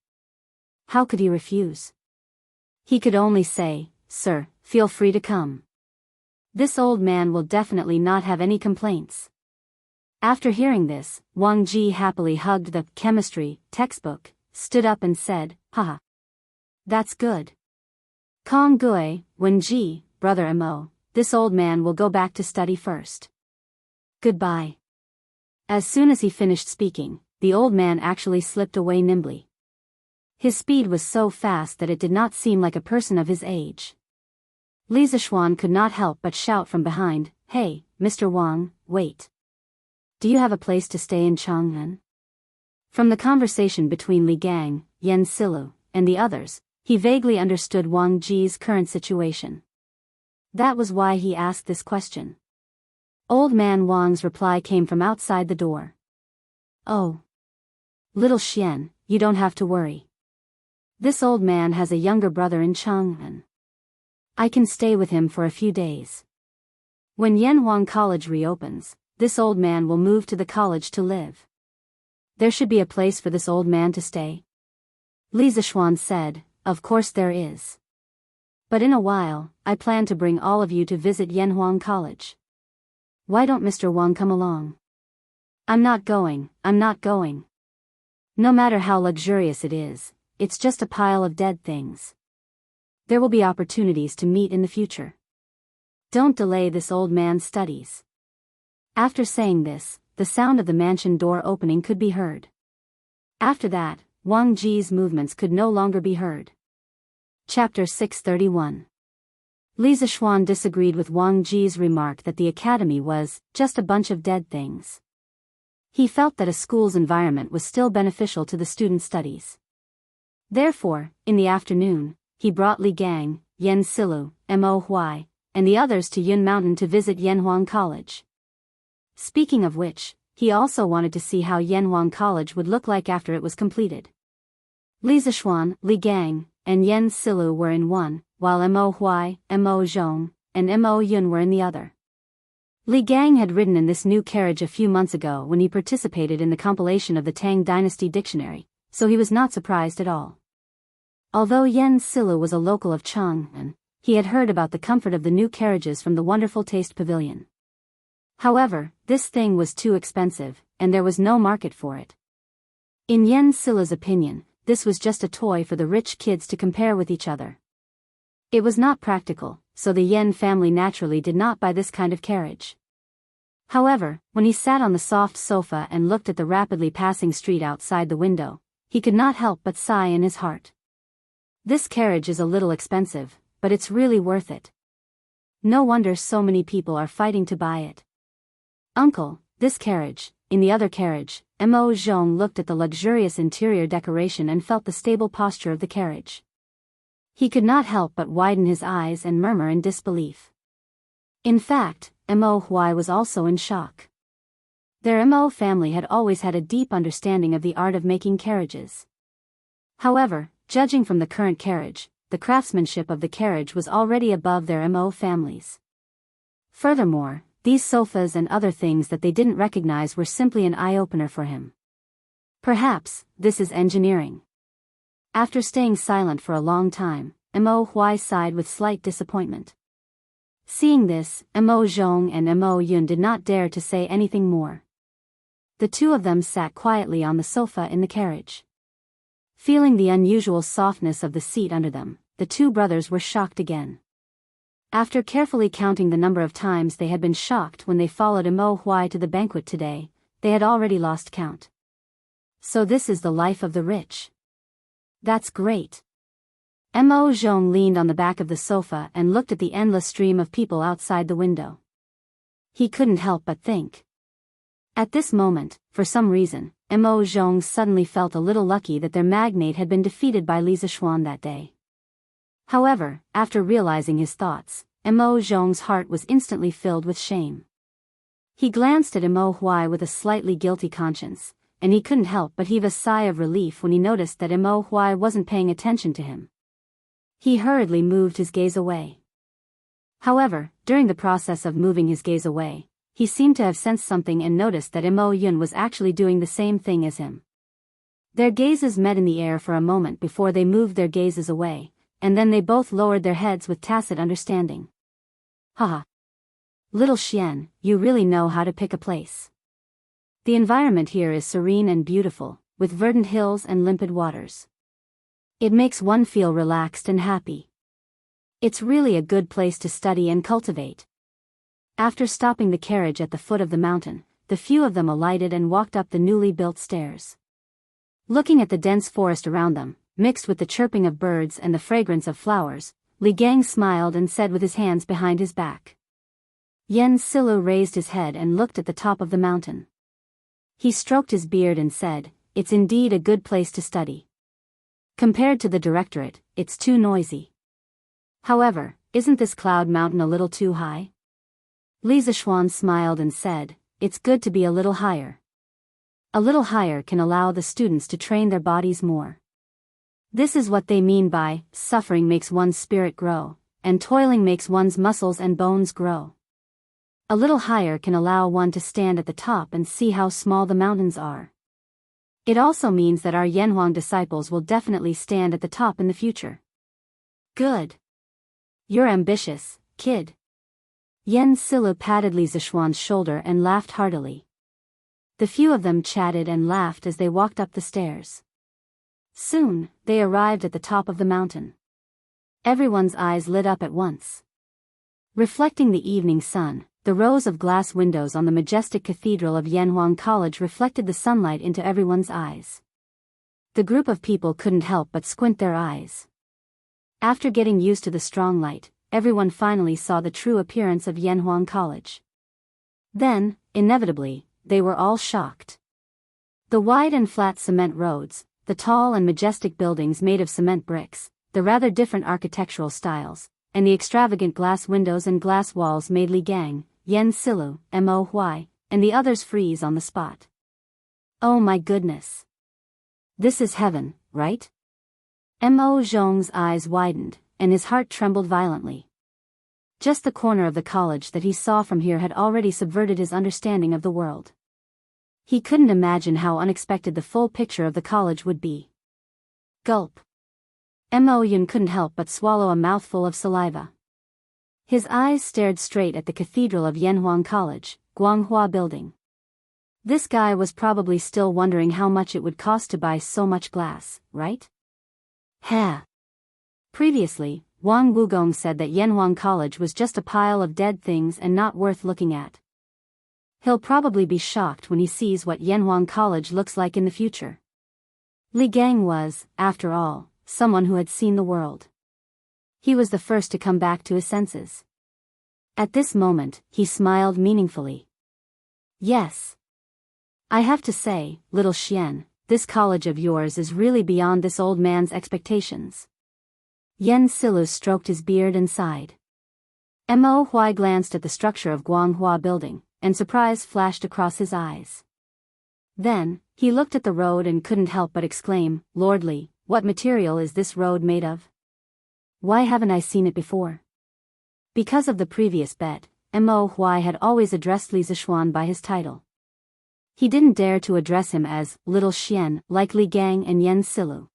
How could he refuse? He could only say, Sir, feel free to come. This old man will definitely not have any complaints. After hearing this, Wang Ji happily hugged the chemistry textbook, stood up and said, Haha. That's good. Kong Gui, Wen Ji, brother Mo, this old man will go back to study first. Goodbye. As soon as he finished speaking, the old man actually slipped away nimbly. His speed was so fast that it did not seem like a person of his age. Li Zishuan could not help but shout from behind, Hey, Mr. Wang, wait. Do you have a place to stay in Chang'an? From the conversation between Li Gang, Yan Silu, and the others, he vaguely understood Wang Ji's current situation. That was why he asked this question. Old man Wang's reply came from outside the door. Oh. Little Xian, you don't have to worry. This old man has a younger brother in Chang'an. I can stay with him for a few days. When Yanhuang College reopens, this old man will move to the college to live. There should be a place for this old man to stay. Li Zishuan said, Of course there is. But in a while, I plan to bring all of you to visit Yanhuang College. Why don't Mr. Wang come along? I'm not going. No matter how luxurious it is, it's just a pile of dead things. There will be opportunities to meet in the future. Don't delay this old man's studies. After saying this, the sound of the mansion door opening could be heard. After that, Wang Ji's movements could no longer be heard. Chapter 631. Li Zishuan disagreed with Wang Ji's remark that the academy was just a bunch of dead things. He felt that a school's environment was still beneficial to the students' studies. Therefore, in the afternoon, he brought Li Gang, Yen Silu, Mo Huai, and the others to Yun Mountain to visit Yanhuang College. Speaking of which, he also wanted to see how Yanhuang College would look like after it was completed. Li Zishuan, Li Gang, and Yen Silu were in one, while Mo Huai, Mo Zhong, and Mo Yun were in the other. Li Gang had ridden in this new carriage a few months ago when he participated in the compilation of the Tang Dynasty Dictionary, so he was not surprised at all. Although Yen Silu was a local of Chang'an, he had heard about the comfort of the new carriages from the Wonderful Taste Pavilion. However, this thing was too expensive, and there was no market for it. In Yen Silu's opinion, this was just a toy for the rich kids to compare with each other. It was not practical, so the Yen family naturally did not buy this kind of carriage. However, when he sat on the soft sofa and looked at the rapidly passing street outside the window, he could not help but sigh in his heart. This carriage is a little expensive, but it's really worth it. No wonder so many people are fighting to buy it. Uncle, this carriage. In the other carriage, Mo Zhong looked at the luxurious interior decoration and felt the stable posture of the carriage. He could not help but widen his eyes and murmur in disbelief. In fact, Mo Huai was also in shock. Their Mo family had always had a deep understanding of the art of making carriages. However, judging from the current carriage, the craftsmanship of the carriage was already above their Mo families. Furthermore, these sofas and other things that they didn't recognize were simply an eye-opener for him. Perhaps, this is engineering. After staying silent for a long time, Mo Huai sighed with slight disappointment. Seeing this, Mo Zhong and Mo Yun did not dare to say anything more. The two of them sat quietly on the sofa in the carriage. Feeling the unusual softness of the seat under them, the two brothers were shocked again. After carefully counting the number of times they had been shocked when they followed Mo Huai to the banquet today, they had already lost count. So this is the life of the rich. That's great. Mo Zhong leaned on the back of the sofa and looked at the endless stream of people outside the window. He couldn't help but think. At this moment, for some reason, Mo Zhong suddenly felt a little lucky that their magnate had been defeated by Li Zishuan that day. However, after realizing his thoughts, Mo Zhong's heart was instantly filled with shame. He glanced at Mo Huai with a slightly guilty conscience, and he couldn't help but heave a sigh of relief when he noticed that Mo Huai wasn't paying attention to him. He hurriedly moved his gaze away. However, during the process of moving his gaze away, he seemed to have sensed something and noticed that Mo Yun was actually doing the same thing as him. Their gazes met in the air for a moment before they moved their gazes away, and then they both lowered their heads with tacit understanding. Haha. Little Xian, you really know how to pick a place. The environment here is serene and beautiful, with verdant hills and limpid waters. It makes one feel relaxed and happy. It's really a good place to study and cultivate. After stopping the carriage at the foot of the mountain, the few of them alighted and walked up the newly built stairs. Looking at the dense forest around them, mixed with the chirping of birds and the fragrance of flowers, Li Gang smiled and said with his hands behind his back. Yen Silu raised his head and looked at the top of the mountain. He stroked his beard and said, "It's indeed a good place to study. Compared to the directorate, it's too noisy. However, isn't this cloud mountain a little too high?" Li Zishuan smiled and said, "It's good to be a little higher. A little higher can allow the students to train their bodies more. This is what they mean by, suffering makes one's spirit grow, and toiling makes one's muscles and bones grow. A little higher can allow one to stand at the top and see how small the mountains are. It also means that our Yanhuang disciples will definitely stand at the top in the future." "Good. You're ambitious, kid." Yen Silu patted Li Zishuan's shoulder and laughed heartily. The few of them chatted and laughed as they walked up the stairs. Soon, they arrived at the top of the mountain. Everyone's eyes lit up at once. Reflecting the evening sun, the rows of glass windows on the majestic cathedral of Yanhuang College reflected the sunlight into everyone's eyes. The group of people couldn't help but squint their eyes. After getting used to the strong light, everyone finally saw the true appearance of Yanhuang College. Then, inevitably, they were all shocked. The wide and flat cement roads, the tall and majestic buildings made of cement bricks, the rather different architectural styles, and the extravagant glass windows and glass walls made Li Gang, Yen Silu, Mo Huai, and the others freeze on the spot. Oh my goodness! This is heaven, right? Mo Zhong's eyes widened, and his heart trembled violently. Just the corner of the college that he saw from here had already subverted his understanding of the world. He couldn't imagine how unexpected the full picture of the college would be. Gulp. Mo Yun couldn't help but swallow a mouthful of saliva. His eyes stared straight at the cathedral of Yanhuang College, Guanghua Building. This guy was probably still wondering how much it would cost to buy so much glass, right? Previously, Wang Wugong said that Yanhuang College was just a pile of dead things and not worth looking at. He'll probably be shocked when he sees what Yanhuang College looks like in the future. Li Gang was, after all, someone who had seen the world. He was the first to come back to his senses. At this moment, he smiled meaningfully. Yes. I have to say, little Xian, this college of yours is really beyond this old man's expectations. Yen Silu stroked his beard and sighed. Mo Huai glanced at the structure of Guanghua Building, and surprise flashed across his eyes. Then, he looked at the road and couldn't help but exclaim, Lord Li, what material is this road made of? Why haven't I seen it before? Because of the previous bet, Mo Huai had always addressed Li Zishuan by his title. He didn't dare to address him as Little Xian like Li Gang and Yen Silu.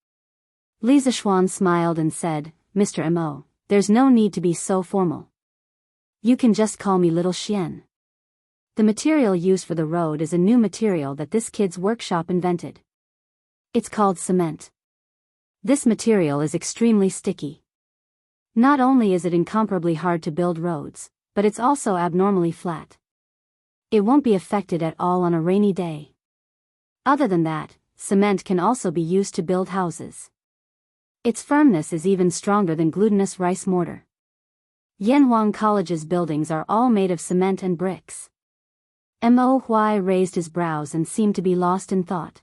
Li Zishuan smiled and said, Mr. Mo, there's no need to be so formal. You can just call me Little Xian. The material used for the road is a new material that this kid's workshop invented. It's called cement. This material is extremely sticky. Not only is it incomparably hard to build roads, but it's also abnormally flat. It won't be affected at all on a rainy day. Other than that, cement can also be used to build houses. Its firmness is even stronger than glutinous rice mortar. Yanhuang College's buildings are all made of cement and bricks. Mo Huai raised his brows and seemed to be lost in thought.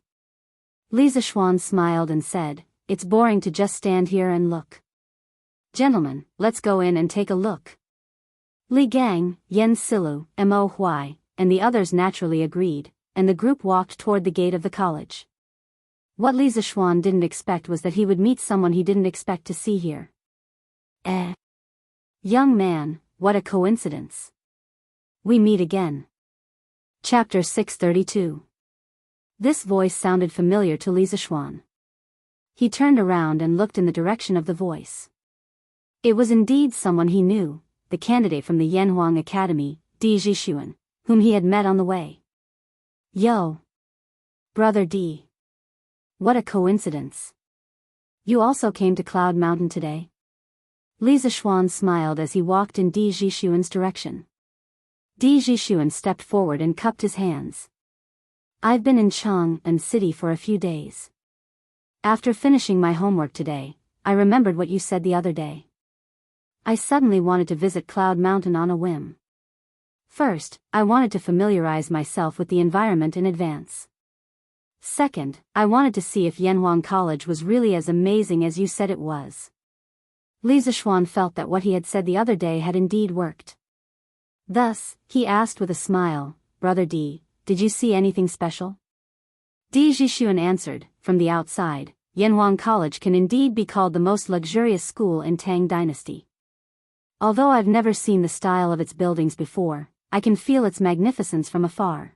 Li Zishuan smiled and said, It's boring to just stand here and look. Gentlemen, let's go in and take a look. Li Gang, Yen Silu, Mo Huai, and the others naturally agreed, and the group walked toward the gate of the college. What Li Zishuan didn't expect was that he would meet someone he didn't expect to see here. Young man, what a coincidence. We meet again. Chapter 632. This voice sounded familiar to Li Zishuan. He turned around and looked in the direction of the voice. It was indeed someone he knew, the candidate from the Yanhuang Academy, Di Zhishuan, whom he had met on the way. Yo! Brother Di. What a coincidence. You also came to Cloud Mountain today? Li Zishuan smiled as he walked in Di Zhishuan's direction. Di Zhishuan stepped forward and cupped his hands. I've been in Chang'an City for a few days. After finishing my homework today, I remembered what you said the other day. I suddenly wanted to visit Cloud Mountain on a whim. First, I wanted to familiarize myself with the environment in advance. Second, I wanted to see if Yanhuang College was really as amazing as you said it was. Li Zishuan felt that what he had said the other day had indeed worked. Thus, he asked with a smile, Brother Di, did you see anything special? Di Zhishuan answered, from the outside, Yanhuang College can indeed be called the most luxurious school in Tang Dynasty. Although I've never seen the style of its buildings before, I can feel its magnificence from afar.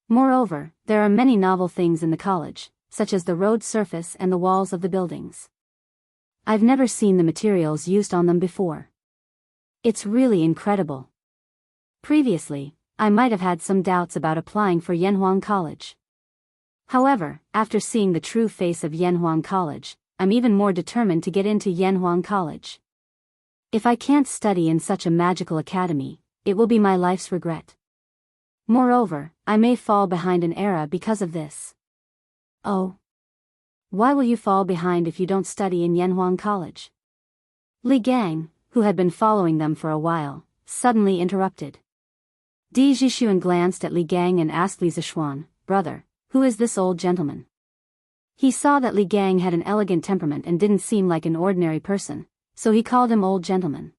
Moreover, there are many novel things in the college, such as the road surface and the walls of the buildings. I've never seen the materials used on them before. It's really incredible. Previously, I might have had some doubts about applying for Yanhuang College. However, after seeing the true face of Yanhuang College, I'm even more determined to get into Yanhuang College. If I can't study in such a magical academy, it will be my life's regret. Moreover, I may fall behind an era because of this. Oh. Why will you fall behind if you don't study in Yanhuang College? Li Gang, who had been following them for a while, suddenly interrupted. Di Jixuan glanced at Li Gang and asked Li Zixuan, "Brother, who is this old gentleman?" He saw that Li Gang had an elegant temperament and didn't seem like an ordinary person, so he called him old gentleman.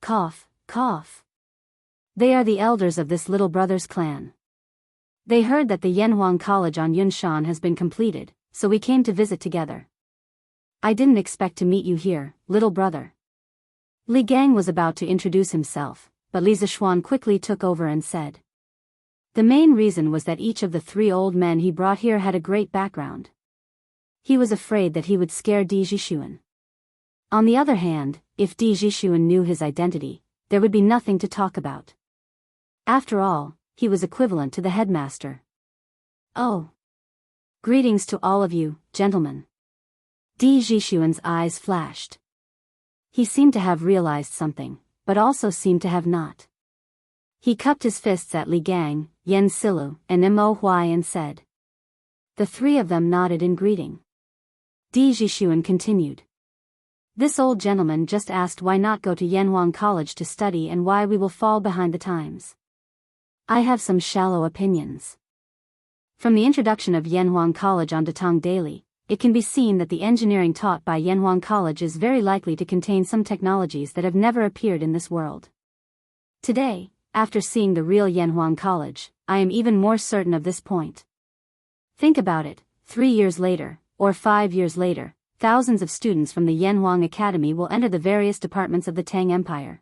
Cough. They are the elders of this little brother's clan. They heard that the Yanhuang College on Yunshan has been completed, so we came to visit together. I didn't expect to meet you here, little brother. Li Gang was about to introduce himself, but Li Zixuan quickly took over and said. The main reason was that each of the 3 old men he brought here had a great background. He was afraid that he would scare Di Jixuan. On the other hand, if Di Jixuan knew his identity, there would be nothing to talk about. After all, he was equivalent to the headmaster. Oh. Greetings to all of you, gentlemen. Di Jixuan's eyes flashed. He seemed to have realized something, but also seemed to have not. He cupped his fists at Li Gang, Yen Silu, and Mo Huai and said. The 3 of them nodded in greeting. Di Jixuan continued. This old gentleman just asked why not go to Yanhuang College to study and why we will fall behind the times. I have some shallow opinions. From the introduction of Yanhuang College on Datang Daily, it can be seen that the engineering taught by Yanhuang College is very likely to contain some technologies that have never appeared in this world. Today, after seeing the real Yanhuang College, I am even more certain of this point. Think about it, 3 years later, or 5 years later, thousands of students from the Yanhuang Academy will enter the various departments of the Tang Empire.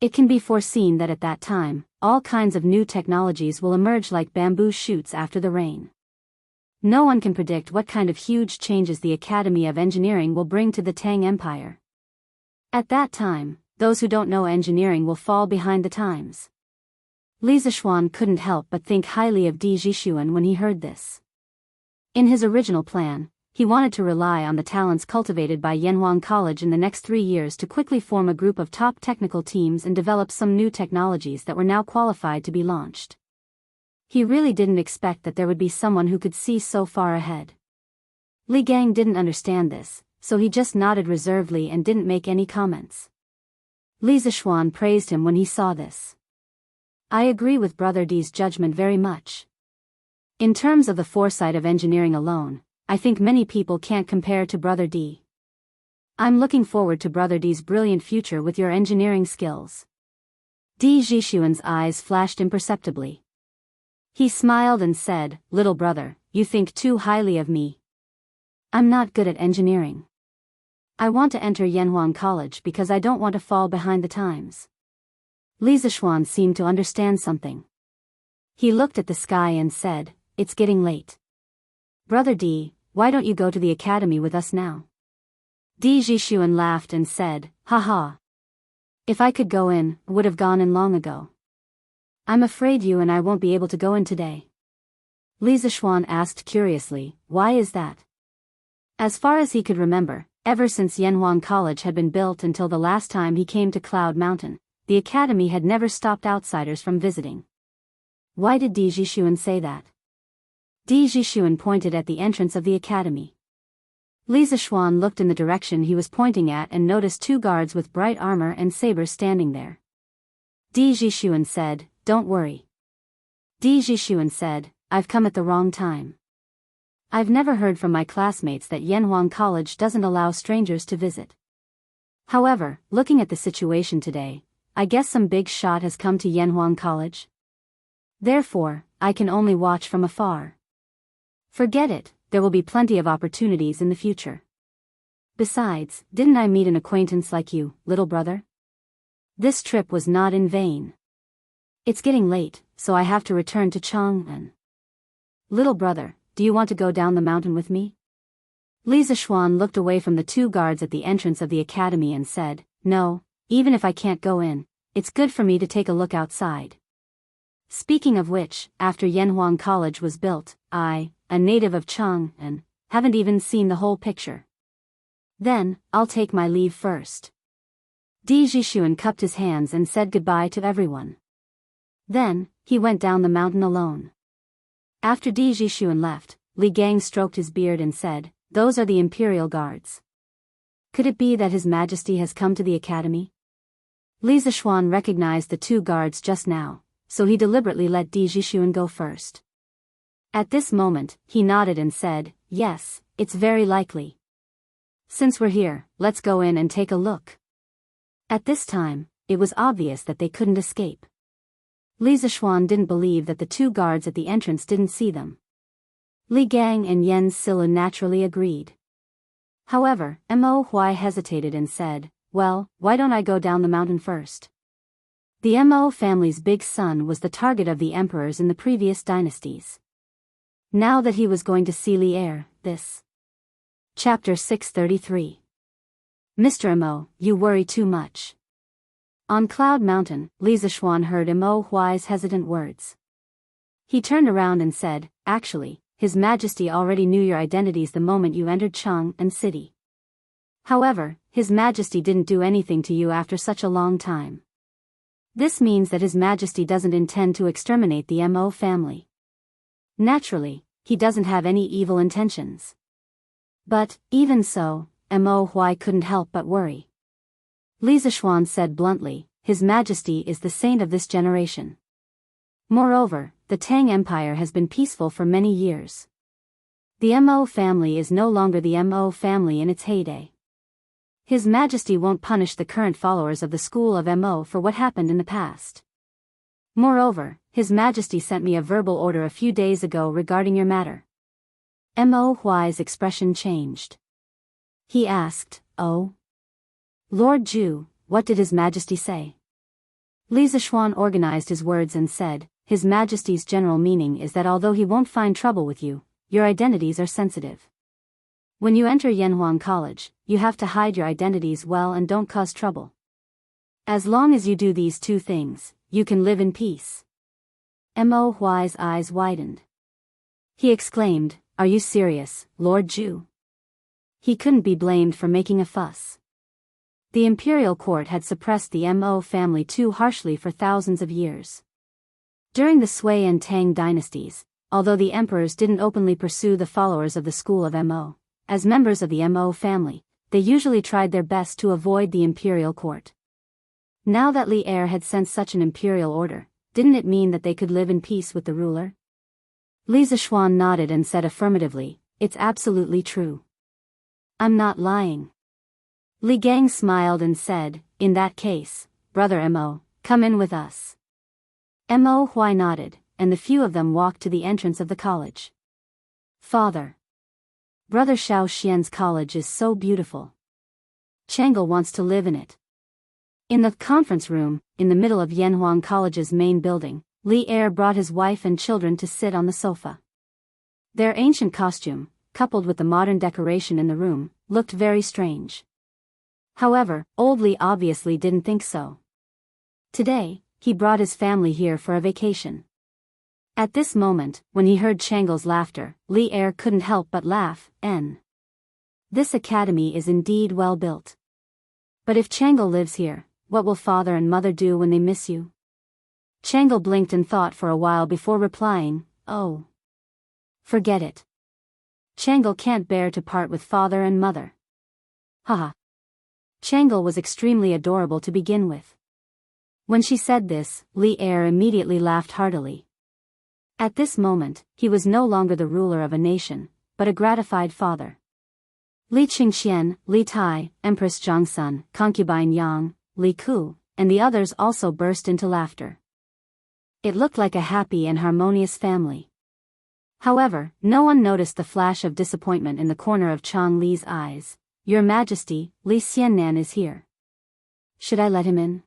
It can be foreseen that at that time, all kinds of new technologies will emerge like bamboo shoots after the rain. No one can predict what kind of huge changes the Academy of Engineering will bring to the Tang Empire. At that time, those who don't know engineering will fall behind the times. Li Zixuan couldn't help but think highly of Di Jixuan when he heard this. In his original plan, he wanted to rely on the talents cultivated by Yanhuang College in the next 3 years to quickly form a group of top technical teams and develop some new technologies that were now qualified to be launched. He really didn't expect that there would be someone who could see so far ahead. Li Gang didn't understand this, so he just nodded reservedly and didn't make any comments. Li Zixuan praised him when he saw this. I agree with Brother Di's judgment very much. In terms of the foresight of engineering alone, I think many people can't compare to Brother Di. I'm looking forward to Brother Di's brilliant future with your engineering skills. Di Jixuan's eyes flashed imperceptibly. He smiled and said, Little brother, you think too highly of me. I'm not good at engineering. I want to enter Yanhuang College because I don't want to fall behind the times. Li Zixuan seemed to understand something. He looked at the sky and said, It's getting late. Brother Di, why don't you go to the academy with us now? Di Jixuan laughed and said, Haha. If I could go in, I would have gone in long ago. I'm afraid you and I won't be able to go in today. Li Zixuan asked curiously, why is that? As far as he could remember, ever since Yanhuang College had been built until the last time he came to Cloud Mountain, the academy had never stopped outsiders from visiting. Why did Di Jixuan say that? Di Jixuan pointed at the entrance of the academy. Li Zixuan looked in the direction he was pointing at and noticed 2 guards with bright armor and sabers standing there. Di Jixuan said, Don't worry. Di Jixuan said, I've come at the wrong time. I've never heard from my classmates that Yanhuang College doesn't allow strangers to visit. However, looking at the situation today, I guess some big shot has come to Yanhuang College. Therefore, I can only watch from afar. Forget it, there will be plenty of opportunities in the future. Besides, didn't I meet an acquaintance like you, little brother? This trip was not in vain. It's getting late, so I have to return to Chang'an. Little brother, do you want to go down the mountain with me? Li Zixuan looked away from the 2 guards at the entrance of the academy and said, No, even if I can't go in, it's good for me to take a look outside. Speaking of which, after Yanhuang College was built, I, a native of Chang'an, haven't even seen the whole picture. Then, I'll take my leave first. Di Jixuan cupped his hands and said goodbye to everyone. Then, he went down the mountain alone. After Di Jixuan left, Li Gang stroked his beard and said, "Those are the Imperial Guards. Could it be that His Majesty has come to the academy?" Li Zishuan recognized the two guards just now, so he deliberately let Di Jixuan go first. At this moment, he nodded and said, "Yes, it's very likely. Since we're here, let's go in and take a look." At this time, it was obvious that they couldn't escape. Li Zishuan didn't believe that the two guards at the entrance didn't see them. Li Gang and Yen Sila naturally agreed. However, Mo Huai hesitated and said, "Well, why don't I go down the mountain first?" The Mo family's big son was the target of the emperors in the previous dynasties. Now that he was going to see Li Er, this. Chapter 633. Mr. Mo, you worry too much. On Cloud Mountain, Li Zishuan heard Mo Huai's hesitant words. He turned around and said, "Actually, His Majesty already knew your identities the moment you entered Chang'an City. However, His Majesty didn't do anything to you after such a long time. This means that His Majesty doesn't intend to exterminate the Mo family. Naturally, he doesn't have any evil intentions. But, even so, Mo Huai couldn't help but worry." Li Zishuan said bluntly, "His Majesty is the saint of this generation. Moreover, the Tang Empire has been peaceful for many years. The Mo family is no longer the Mo family in its heyday. His Majesty won't punish the current followers of the school of Mo for what happened in the past. Moreover, His Majesty sent me a verbal order a few days ago regarding your matter." Mo Huai's expression changed. He asked, "Oh? Lord Ju, what did His Majesty say?" Li Zishuan organized his words and said, "His Majesty's general meaning is that although he won't find trouble with you, your identities are sensitive. When you enter Yanhuang College, you have to hide your identities well and don't cause trouble. As long as you do these two things, you can live in peace." Mo Huai's eyes widened. He exclaimed, "Are you serious, Lord Ju?" He couldn't be blamed for making a fuss. The imperial court had suppressed the Mo family too harshly for thousands of years. During the Sui and Tang dynasties, although the emperors didn't openly pursue the followers of the school of Mo, as members of the Mo family, they usually tried their best to avoid the imperial court. Now that Li Er had sent such an imperial order, didn't it mean that they could live in peace with the ruler? Li Zishuan nodded and said affirmatively, "It's absolutely true. I'm not lying." Li Gang smiled and said, "In that case, Brother Mo, come in with us." Mo Huai nodded, and the few of them walked to the entrance of the college. "Father. Brother Xiao Xian's college is so beautiful. Chang'e wants to live in it." In the conference room, in the middle of Yanhuang College's main building, Li Er brought his wife and children to sit on the sofa. Their ancient costume, coupled with the modern decoration in the room, looked very strange. However, old Li obviously didn't think so. Today, he brought his family here for a vacation. At this moment, when he heard Chang'e's laughter, Li Er couldn't help but laugh. This academy is indeed well built. But if Chang'e lives here, what will father and mother do when they miss you? Chang'e blinked and thought for a while before replying, "Oh. Forget it. Chang'e can't bear to part with father and mother." Haha. Chang'e was extremely adorable to begin with. When she said this, Li Er immediately laughed heartily. At this moment, he was no longer the ruler of a nation, but a gratified father. Li Qingxian, Li Tai, Empress Zhangsun, concubine Yang, Li Ku, and the others also burst into laughter. It looked like a happy and harmonious family. However, no one noticed the flash of disappointment in the corner of Chang Li's eyes. "Your Majesty, Li Xiannan is here. Should I let him in?"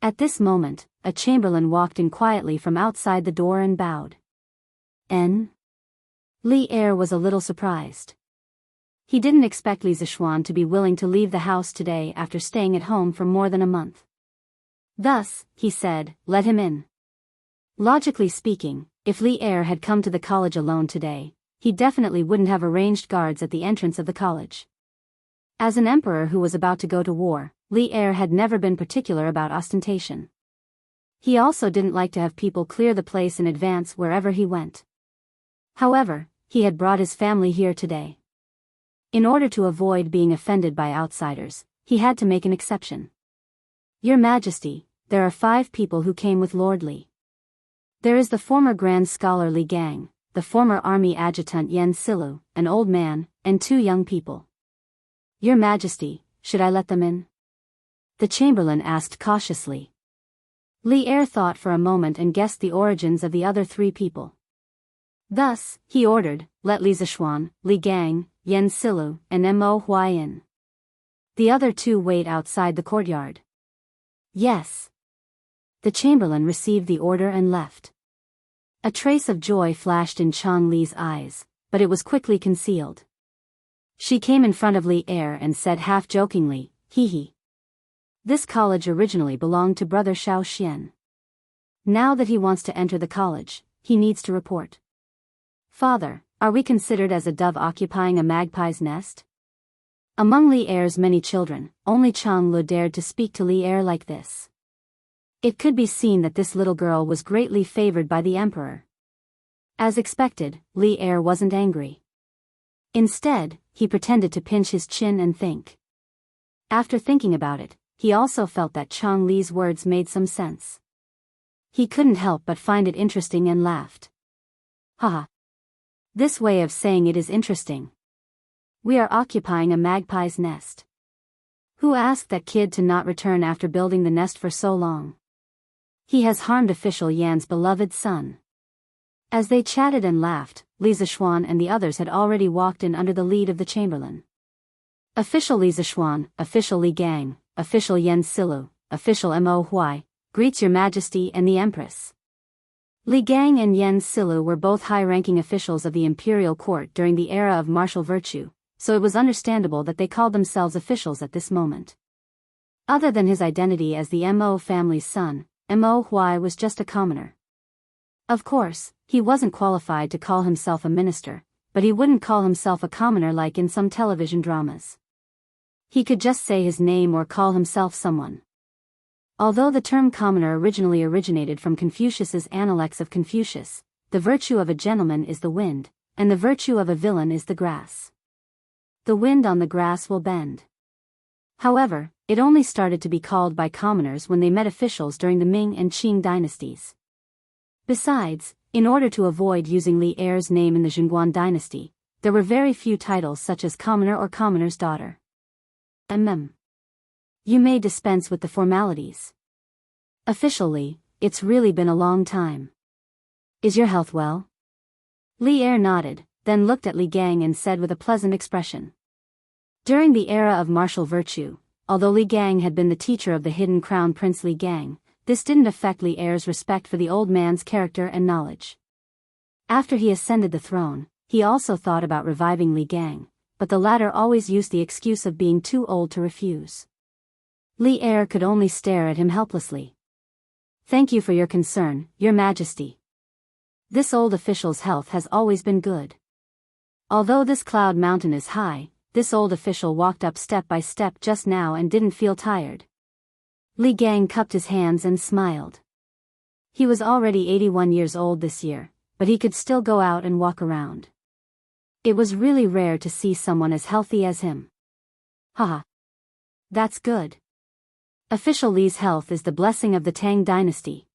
At this moment, a chamberlain walked in quietly from outside the door and bowed. Li Er was a little surprised. He didn't expect Li Zishuan to be willing to leave the house today after staying at home for more than a month. Thus, he said, "Let him in." Logically speaking, if Li Er had come to the college alone today, he definitely wouldn't have arranged guards at the entrance of the college. As an emperor who was about to go to war, Li Er had never been particular about ostentation. He also didn't like to have people clear the place in advance wherever he went. However, he had brought his family here today. In order to avoid being offended by outsiders, he had to make an exception. Your Majesty, there are 5 people who came with Lord Li. There is the former Grand Scholar Li Gang, the former Army Adjutant Yen Silu, an old man, and 2 young people. Your Majesty, should I let them in? The Chamberlain asked cautiously. Li Er thought for a moment and guessed the origins of the other 3 people. Thus, he ordered, let Li Zishuan, Li Gang, Yen Silu, and Mo Huai in. The other 2 wait outside the courtyard. Yes. The Chamberlain received the order and left. A trace of joy flashed in Chang Li's eyes, but it was quickly concealed. She came in front of Li Er and said half-jokingly, hee hee. This college originally belonged to Brother Xiao Xian. Now that he wants to enter the college, he needs to report. Father, are we considered as a dove occupying a magpie's nest? Among Li Er's many children, only Chang Lu dared to speak to Li Er like this. It could be seen that this little girl was greatly favored by the emperor. As expected, Li Er wasn't angry. Instead, he pretended to pinch his chin and think. After thinking about it, he also felt that Chang Li's words made some sense. He couldn't help but find it interesting and laughed. Haha. This way of saying it is interesting. We are occupying a magpie's nest. Who asked that kid to not return after building the nest for so long? He has harmed official Yan's beloved son. As they chatted and laughed, Li Zishuan and the others had already walked in under the lead of the Chamberlain. Official Li Zishuan, Official Li Gang, Official Yen Silu, Official Mo Huai, greets Your Majesty and the Empress. Li Gang and Yen Silu were both high-ranking officials of the imperial court during the era of martial virtue, so it was understandable that they called themselves officials at this moment. Other than his identity as the Mo family's son, Mo Huai was just a commoner. Of course, he wasn't qualified to call himself a minister, but he wouldn't call himself a commoner like in some television dramas. He could just say his name or call himself someone. Although the term commoner originally originated from Confucius's Analects of Confucius, the virtue of a gentleman is the wind, and the virtue of a villain is the grass. The wind on the grass will bend. However, it only started to be called by commoners when they met officials during the Ming and Qing dynasties. Besides, in order to avoid using Li Er's name in the Zhenguan dynasty, there were very few titles such as commoner or commoner's daughter. You may dispense with the formalities. Officially, it's really been a long time. Is your health well? Li Er nodded, then looked at Li Gang and said with a pleasant expression. During the era of martial virtue, although Li Gang had been the teacher of the hidden crown prince Li Gang, this didn't affect Li Er's respect for the old man's character and knowledge. After he ascended the throne, he also thought about reviving Li Gang, but the latter always used the excuse of being too old to refuse. Li Er could only stare at him helplessly. Thank you for your concern, Your Majesty. This old official's health has always been good. Although this cloud mountain is high, this old official walked up step by step just now and didn't feel tired. Li Gang cupped his hands and smiled. He was already 81 years old this year, but he could still go out and walk around. It was really rare to see someone as healthy as him. Haha. That's good. Official Li's health is the blessing of the Tang dynasty.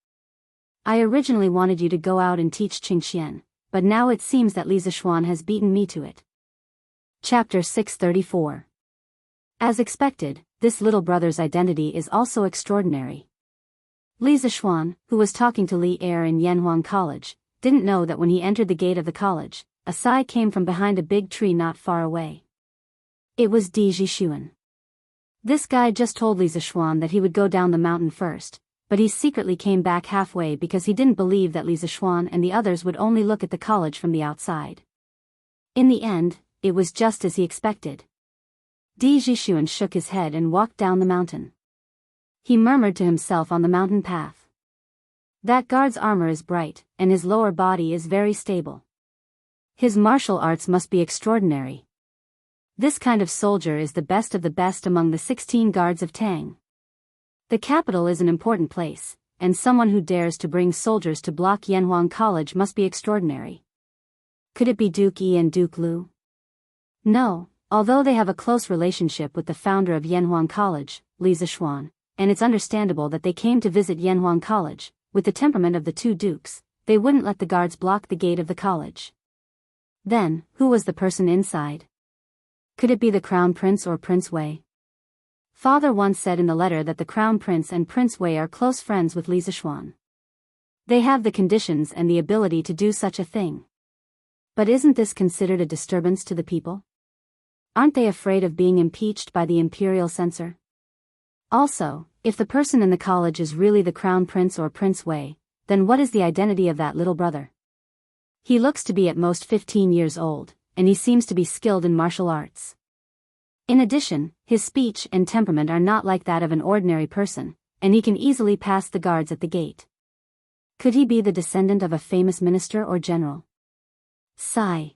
I originally wanted you to go out and teach Qingxian, but now it seems that Li Zishuan has beaten me to it. Chapter 634. As expected, this little brother's identity is also extraordinary. Li Zishuan, who was talking to Li Er in Yanhuang College, didn't know that when he entered the gate of the college, a sigh came from behind a big tree not far away. It was Di Zhishuan. This guy just told Li Zishuan that he would go down the mountain first, but he secretly came back halfway because he didn't believe that Li Zishuan and the others would only look at the college from the outside. In the end, it was just as he expected. Di Zhishuan shook his head and walked down the mountain. He murmured to himself on the mountain path. That guard's armor is bright, and his lower body is very stable. His martial arts must be extraordinary. This kind of soldier is the best of the best among the 16 guards of Tang. The capital is an important place, and someone who dares to bring soldiers to block Yanhuang College must be extraordinary. Could it be Duke Yi and Duke Lu? No, although they have a close relationship with the founder of Yanhuang College, Li Zishuan, and it's understandable that they came to visit Yanhuang College. With the temperament of the two dukes, they wouldn't let the guards block the gate of the college. Then, who was the person inside? Could it be the Crown Prince or Prince Wei? Father once said in the letter that the Crown Prince and Prince Wei are close friends with Li Zishuan. They have the conditions and the ability to do such a thing. But isn't this considered a disturbance to the people? Aren't they afraid of being impeached by the imperial censor? Also, if the person in the college is really the Crown Prince or Prince Wei, then what is the identity of that little brother? He looks to be at most 15 years old, and he seems to be skilled in martial arts. In addition, his speech and temperament are not like that of an ordinary person, and he can easily pass the guards at the gate. Could he be the descendant of a famous minister or general? Sigh.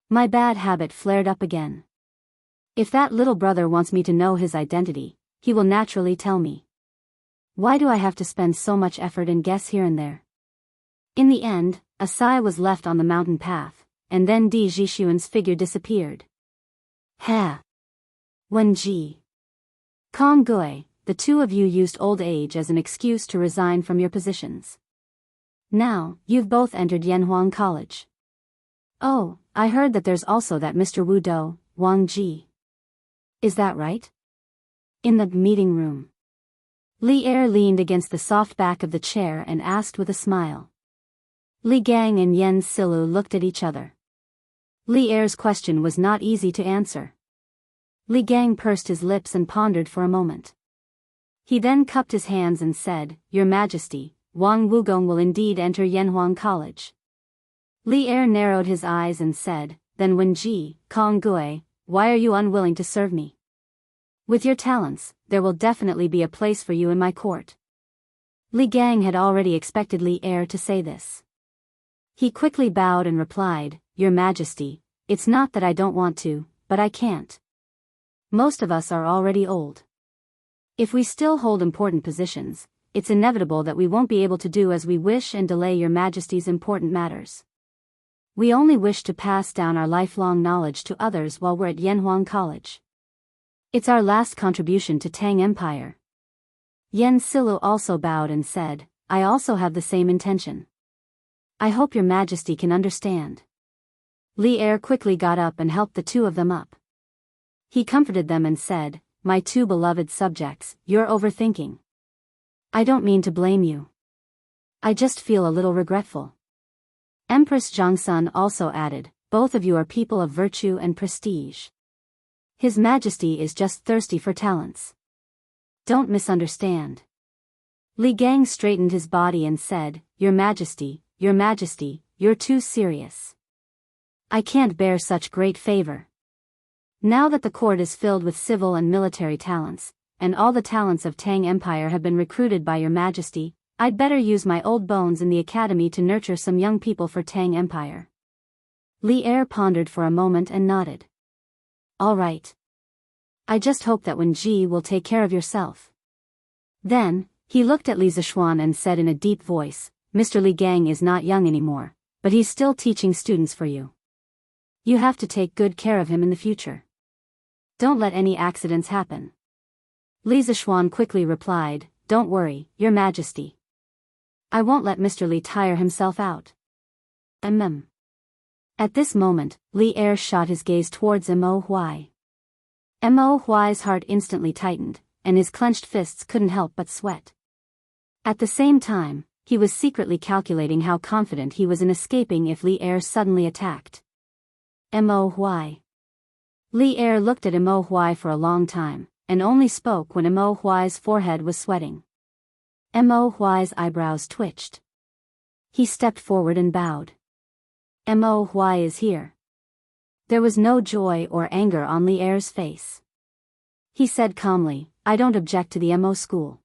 My bad habit flared up again. If that little brother wants me to know his identity, he will naturally tell me. Why do I have to spend so much effort and guess here and there? In the end, a sigh was left on the mountain path, and then Di Zhishuan's figure disappeared. Ha! Wen Ji. Kong Gui, the two of you used old age as an excuse to resign from your positions. Now, you've both entered Yanhuang College. Oh, I heard that there's also that Mr. Wu Dou, Wang Ji. Is that right? In the meeting room. Li Er leaned against the soft back of the chair and asked with a smile. Li Gang and Yen Silu looked at each other. Li Er's question was not easy to answer. Li Gang pursed his lips and pondered for a moment. He then cupped his hands and said, Your Majesty, Wang Wugong will indeed enter Yanhuang College. Li Er narrowed his eyes and said, Then Wen Ji, Kong Gui, why are you unwilling to serve me? With your talents, there will definitely be a place for you in my court. Li Gang had already expected Li Er to say this. He quickly bowed and replied, Your Majesty, it's not that I don't want to, but I can't. Most of us are already old. If we still hold important positions, it's inevitable that we won't be able to do as we wish and delay Your Majesty's important matters. We only wish to pass down our lifelong knowledge to others while we're at Yanhuang College. It's our last contribution to Tang Empire. Yen Silu also bowed and said, I also have the same intention. I hope Your Majesty can understand. Li Er quickly got up and helped the two of them up. He comforted them and said, My two beloved subjects, you're overthinking. I don't mean to blame you. I just feel a little regretful. Empress Zhongsun also added, Both of you are people of virtue and prestige. His Majesty is just thirsty for talents. Don't misunderstand. Li Gang straightened his body and said, Your Majesty, you're too serious. I can't bear such great favor. Now that the court is filled with civil and military talents, and all the talents of Tang Empire have been recruited by Your Majesty, I'd better use my old bones in the academy to nurture some young people for Tang Empire. Li Er pondered for a moment and nodded. All right. I just hope that Wen Ji will take care of yourself. Then, he looked at Li Zishuan and said in a deep voice, Mr. Li Gang is not young anymore, but he's still teaching students for you. You have to take good care of him in the future. Don't let any accidents happen. Li Zishuan quickly replied, Don't worry, Your Majesty. I won't let Mr. Li tire himself out. At this moment, Li Er shot his gaze towards Mo Huai. Mo Huai's heart instantly tightened, and his clenched fists couldn't help but sweat. At the same time, he was secretly calculating how confident he was in escaping if Li Er suddenly attacked. Mo Huai. Li Er looked at Mo Huai for a long time, and only spoke when Mo Huai's forehead was sweating. Mo Huai's eyebrows twitched. He stepped forward and bowed. Mo Huai is here. There was no joy or anger on Li Er's face. He said calmly, I don't object to the Mo school.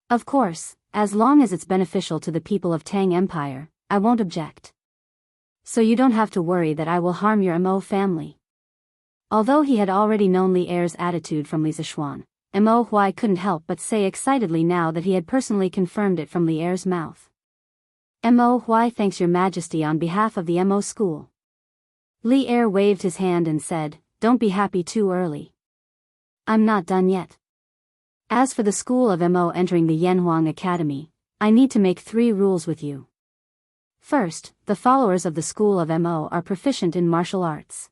Of course, as long as it's beneficial to the people of Tang Empire, I won't object. So you don't have to worry that I will harm your Mo family. Although he had already known Li Er's attitude from Li Zishuan, Mo Huai couldn't help but say excitedly now that he had personally confirmed it from Li Er's mouth. Mo Huai thanks your majesty on behalf of the Mo school. Li Er waved his hand and said, don't be happy too early. I'm not done yet. As for the school of Mo entering the Yanhuang Academy, I need to make 3 rules with you. First, the followers of the school of Mo are proficient in martial arts.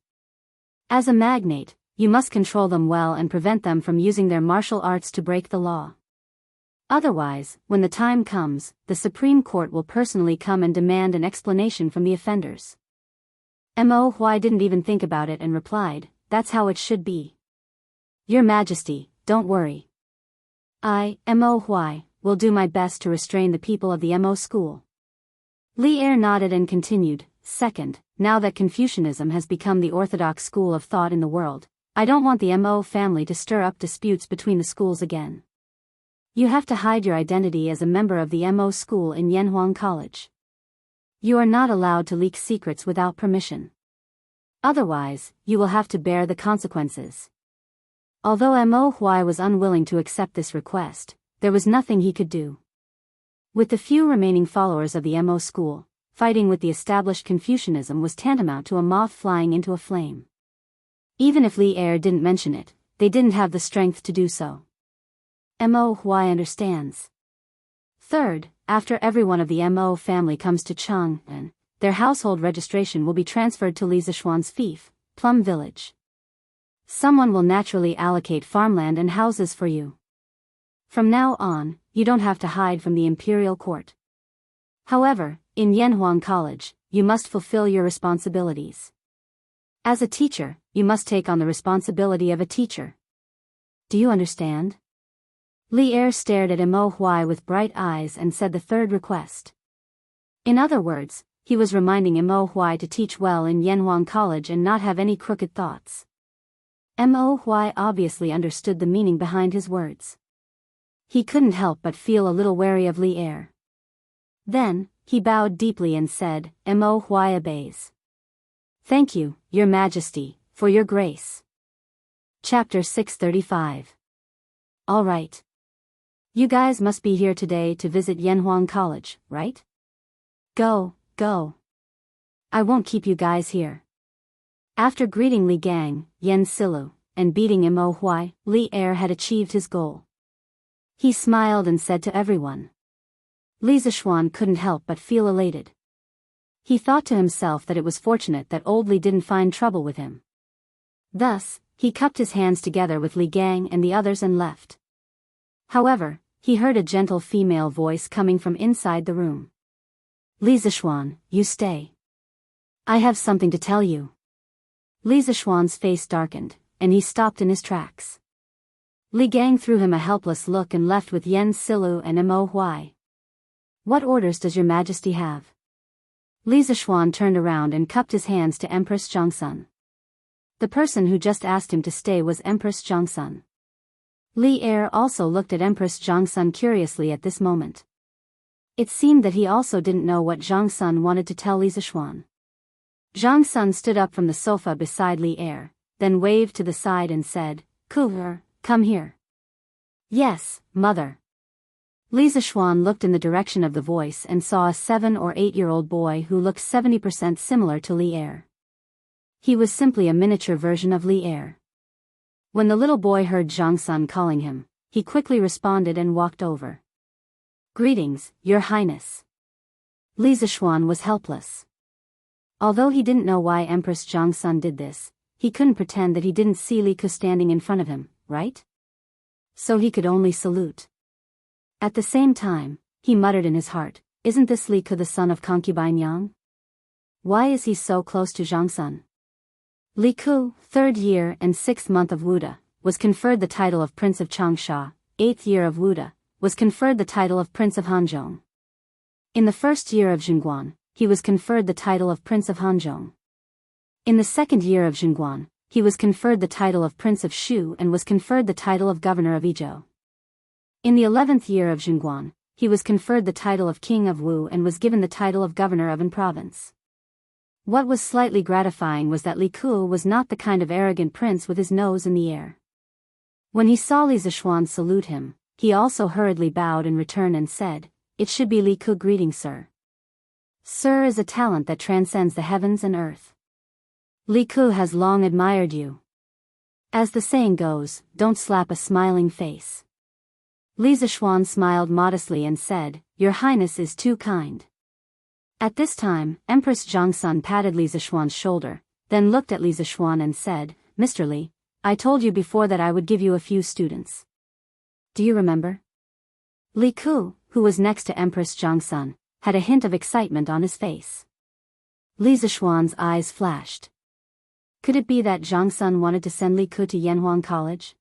As a magnate, you must control them well and prevent them from using their martial arts to break the law. Otherwise, when the time comes, the Supreme Court will personally come and demand an explanation from the offenders. Mo Huai didn't even think about it and replied, that's how it should be. Your Majesty, don't worry. I, Mo Huai, will do my best to restrain the people of the Mo school. Li Er nodded and continued, second, now that Confucianism has become the orthodox school of thought in the world, I don't want the Mo family to stir up disputes between the schools again. You have to hide your identity as a member of the Mo school in Yanhuang College. You are not allowed to leak secrets without permission. Otherwise, you will have to bear the consequences. Although Mo Huai was unwilling to accept this request, there was nothing he could do. With the few remaining followers of the Mo school, fighting with the established Confucianism was tantamount to a moth flying into a flame. Even if Li Er didn't mention it, they didn't have the strength to do so. Mo Huai understands. Third, after everyone of the Mo family comes to Chang'an, their household registration will be transferred to Li Zishuan's fief, Plum Village. Someone will naturally allocate farmland and houses for you. From now on, you don't have to hide from the imperial court. However, in Yanhuang College, you must fulfill your responsibilities. As a teacher, you must take on the responsibility of a teacher. Do you understand? Li Er stared at Mo Huai with bright eyes and said the third request. In other words, he was reminding Mo Huai to teach well in Yanhuang College and not have any crooked thoughts. Mo Huai obviously understood the meaning behind his words. He couldn't help but feel a little wary of Li Er. Then, he bowed deeply and said, Mo Huai obeys. Thank you, Your Majesty, for your grace. Chapter 635. All right. You guys must be here today to visit Yanhuang College, right? Go. I won't keep you guys here. After greeting Li Gang, Yen Silu, and beating Mo Huai, Li Er had achieved his goal. He smiled and said to everyone. Li Zishuan couldn't help but feel elated. He thought to himself that it was fortunate that old Li didn't find trouble with him. Thus, he cupped his hands together with Li Gang and the others and left. However, he heard a gentle female voice coming from inside the room. Li Zishuan, you stay. I have something to tell you. Li Zishuan's face darkened, and he stopped in his tracks. Li Gang threw him a helpless look and left with Yen Silu and Mo Huai. What orders does your majesty have? Li Zishuan turned around and cupped his hands to Empress Zhongsun. The person who just asked him to stay was Empress Zhongsun. Li Er also looked at Empress Zhongsun curiously at this moment. It seemed that he also didn't know what Zhongsun wanted to tell Li Zishuan. Zhongsun stood up from the sofa beside Li Er, then waved to the side and said, Ku'er, come here. Yes, mother. Li Zishuan looked in the direction of the voice and saw a 7 or 8-year-old boy who looked 70% similar to Li Er. He was simply a miniature version of Li Er. When the little boy heard Zhongsun calling him, he quickly responded and walked over. Greetings, Your Highness. Li Zishuan was helpless. Although he didn't know why Empress Zhongsun did this, he couldn't pretend that he didn't see Li Ku standing in front of him, right? So he could only salute. At the same time, he muttered in his heart, isn't this Li Ku the son of concubine Yang? Why is he so close to Zhongsun? Li Ku, 3rd year and 6th month of Wuda, was conferred the title of Prince of Changsha, 8th year of Wuda, was conferred the title of Prince of Hanzhong. In the 1st year of Zhengguan, he was conferred the title of Prince of Hanzhong. In the 2nd year of Zhengguan, he was conferred the title of Prince of Shu and was conferred the title of Governor of Izhou. In the 11th year of Zhengguan, he was conferred the title of King of Wu and was given the title of Governor of An Province. What was slightly gratifying was that Li Ke was not the kind of arrogant prince with his nose in the air. When he saw Li Zishuan salute him, he also hurriedly bowed in return and said, "It should be Li Ke greeting, sir. Sir is a talent that transcends the heavens and earth. Li Ke has long admired you. As the saying goes, don't slap a smiling face." Li Zishuan smiled modestly and said, "Your Highness is too kind." At this time, Empress Jiangsun patted Li Zishuan's shoulder, then looked at Li Zishuan and said, "Mr. Li, I told you before that I would give you a few students. Do you remember?" Li Ke, who was next to Empress Jiangsun, had a hint of excitement on his face. Li Zishuan's eyes flashed. Could it be that Jiangsun wanted to send Li Ke to Yanhuang College?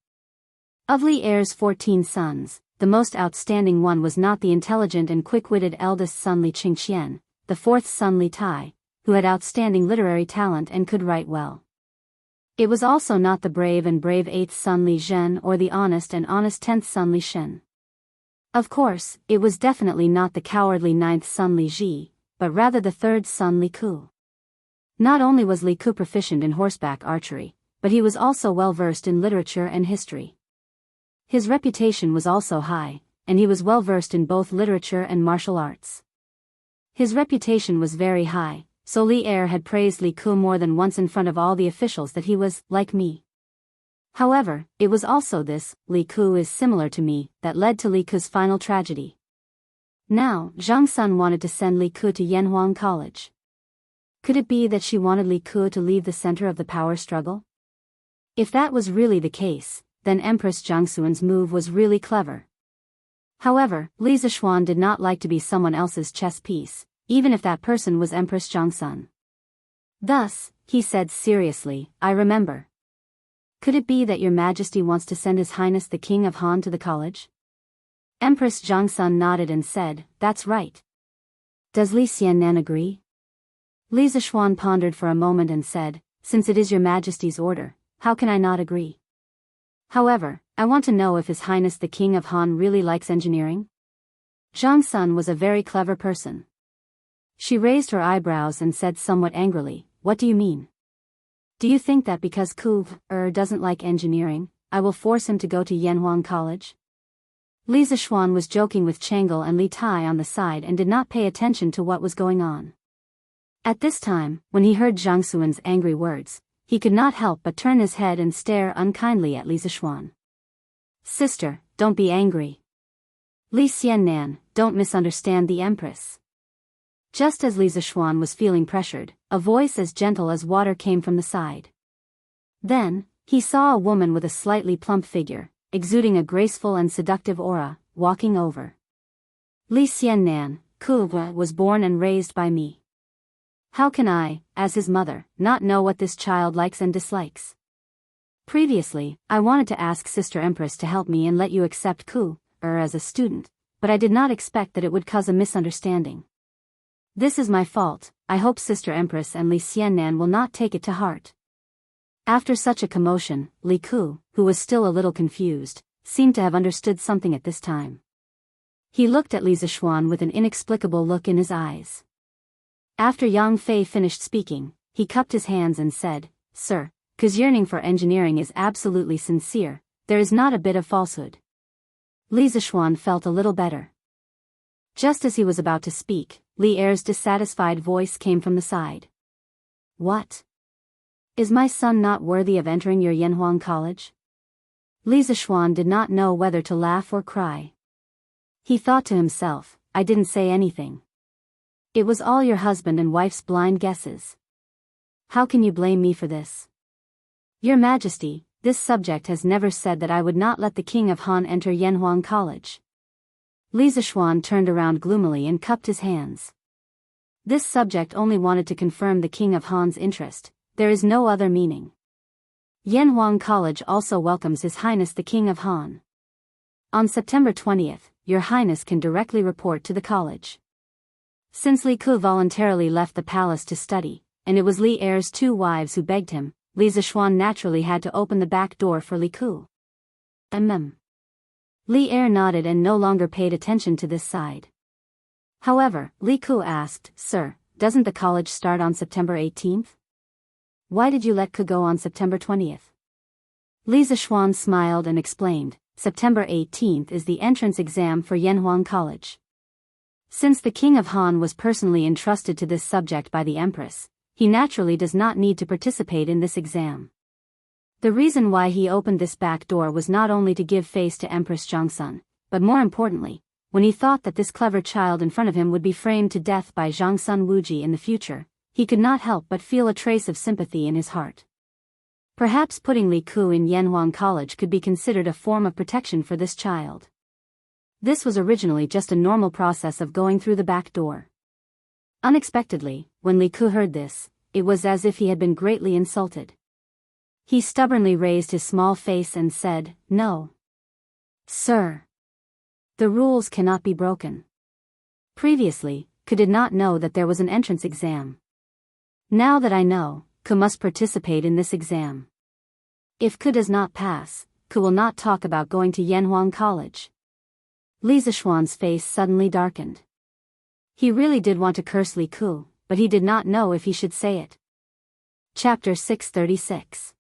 Of Li Er's 14 sons, the most outstanding one was not the intelligent and quick-witted eldest son Li Qingqian, the fourth son Li Tai, who had outstanding literary talent and could write well. It was also not the brave and brave eighth son Li Zhen or the honest and honest 10th son Li Shen. Of course, it was definitely not the cowardly 9th son Li Ji, but rather the 3rd son Li Ke. Not only was Li Ke proficient in horseback archery, but he was also well versed in literature and history. His reputation was also high, and he was well versed in both literature and martial arts. His reputation was very high, so Li Er had praised Li Ke more than once in front of all the officials that he was, like me. However, it was also this, "Li Ke is similar to me," that led to Li Ke's final tragedy. Now, Jiangsun wanted to send Li Ke to Yanhuang College. Could it be that she wanted Li Ke to leave the center of the power struggle? If that was really the case, then Empress Jiangsun's move was really clever. However, Li Zishuan did not like to be someone else's chess piece, even if that person was Empress Jiangsun. Thus, he said seriously, "I remember. Could it be that your Majesty wants to send His Highness the King of Han to the college?" Empress Jiangsun nodded and said, "That's right. Does Li Xiannan agree?" Li Zishuan pondered for a moment and said, "Since it is your Majesty's order, how can I not agree? However, I want to know if His Highness the King of Han really likes engineering." Jiangsun was a very clever person. She raised her eyebrows and said somewhat angrily, "What do you mean? Do you think that because Ke doesn't like engineering, I will force him to go to Yanhuang College?" Li Zishuan was joking with Chang'e and Li Tai on the side and did not pay attention to what was going on. At this time, when he heard Jiang Xuan's angry words, he could not help but turn his head and stare unkindly at Li Zishuan. "Sister, don't be angry. Li Xiannan, don't misunderstand the Empress." Just as Li Zishuan was feeling pressured, a voice as gentle as water came from the side. Then, he saw a woman with a slightly plump figure, exuding a graceful and seductive aura, walking over. "Li Xiannan, Ke was born and raised by me. How can I, as his mother, not know what this child likes and dislikes? Previously, I wanted to ask Sister Empress to help me and let you accept Ke as a student, but I did not expect that it would cause a misunderstanding. This is my fault. I hope Sister Empress and Li Xiannan will not take it to heart." After such a commotion, Li Ke, who was still a little confused, seemed to have understood something at this time. He looked at Li Zishuan with an inexplicable look in his eyes. After Yang Fei finished speaking, he cupped his hands and said, "Sir, Ke's yearning for engineering is absolutely sincere, there is not a bit of falsehood." Li Zishuan felt a little better. Just as he was about to speak, Li Er's dissatisfied voice came from the side. "What? Is my son not worthy of entering your Yanhuang College?" Li Zishuan did not know whether to laugh or cry. He thought to himself, "I didn't say anything. It was all your husband and wife's blind guesses. How can you blame me for this? Your Majesty, this subject has never said that I would not let the King of Han enter Yanhuang College." Li Zishuan turned around gloomily and cupped his hands. This subject only wanted to confirm the King of Han's interest, there is no other meaning. Yanhuang College also welcomes His Highness the King of Han. On September 20th, Your Highness can directly report to the college. Since Li Ke voluntarily left the palace to study, and it was Li Er's 2 wives who begged him, Li Zishuan naturally had to open the back door for Li Ke. Li Er nodded and no longer paid attention to this side. However, Li Ke asked, "Sir, doesn't the college start on September 18th? Why did you let Ke go on September 20th? Li Zishuan smiled and explained, September 18th is the entrance exam for Yanhuang College. Since the king of Han was personally entrusted to this subject by the empress, he naturally does not need to participate in this exam. The reason why he opened this back door was not only to give face to Empress Zhongsun, but more importantly, when he thought that this clever child in front of him would be framed to death by Zhongsun Wuji in the future, he could not help but feel a trace of sympathy in his heart. Perhaps putting Li Ku in Yanhuang College could be considered a form of protection for this child. This was originally just a normal process of going through the back door. Unexpectedly, when Li Ku heard this, it was as if he had been greatly insulted. He stubbornly raised his small face and said, "No. Sir. The rules cannot be broken." Previously, Ke did not know that there was an entrance exam. Now that I know, Ke must participate in this exam. If Ke does not pass, Ke will not talk about going to Yanhuang College. Li Zishuan's face suddenly darkened. He really did want to curse Li Ku, but he did not know if he should say it. Chapter 636.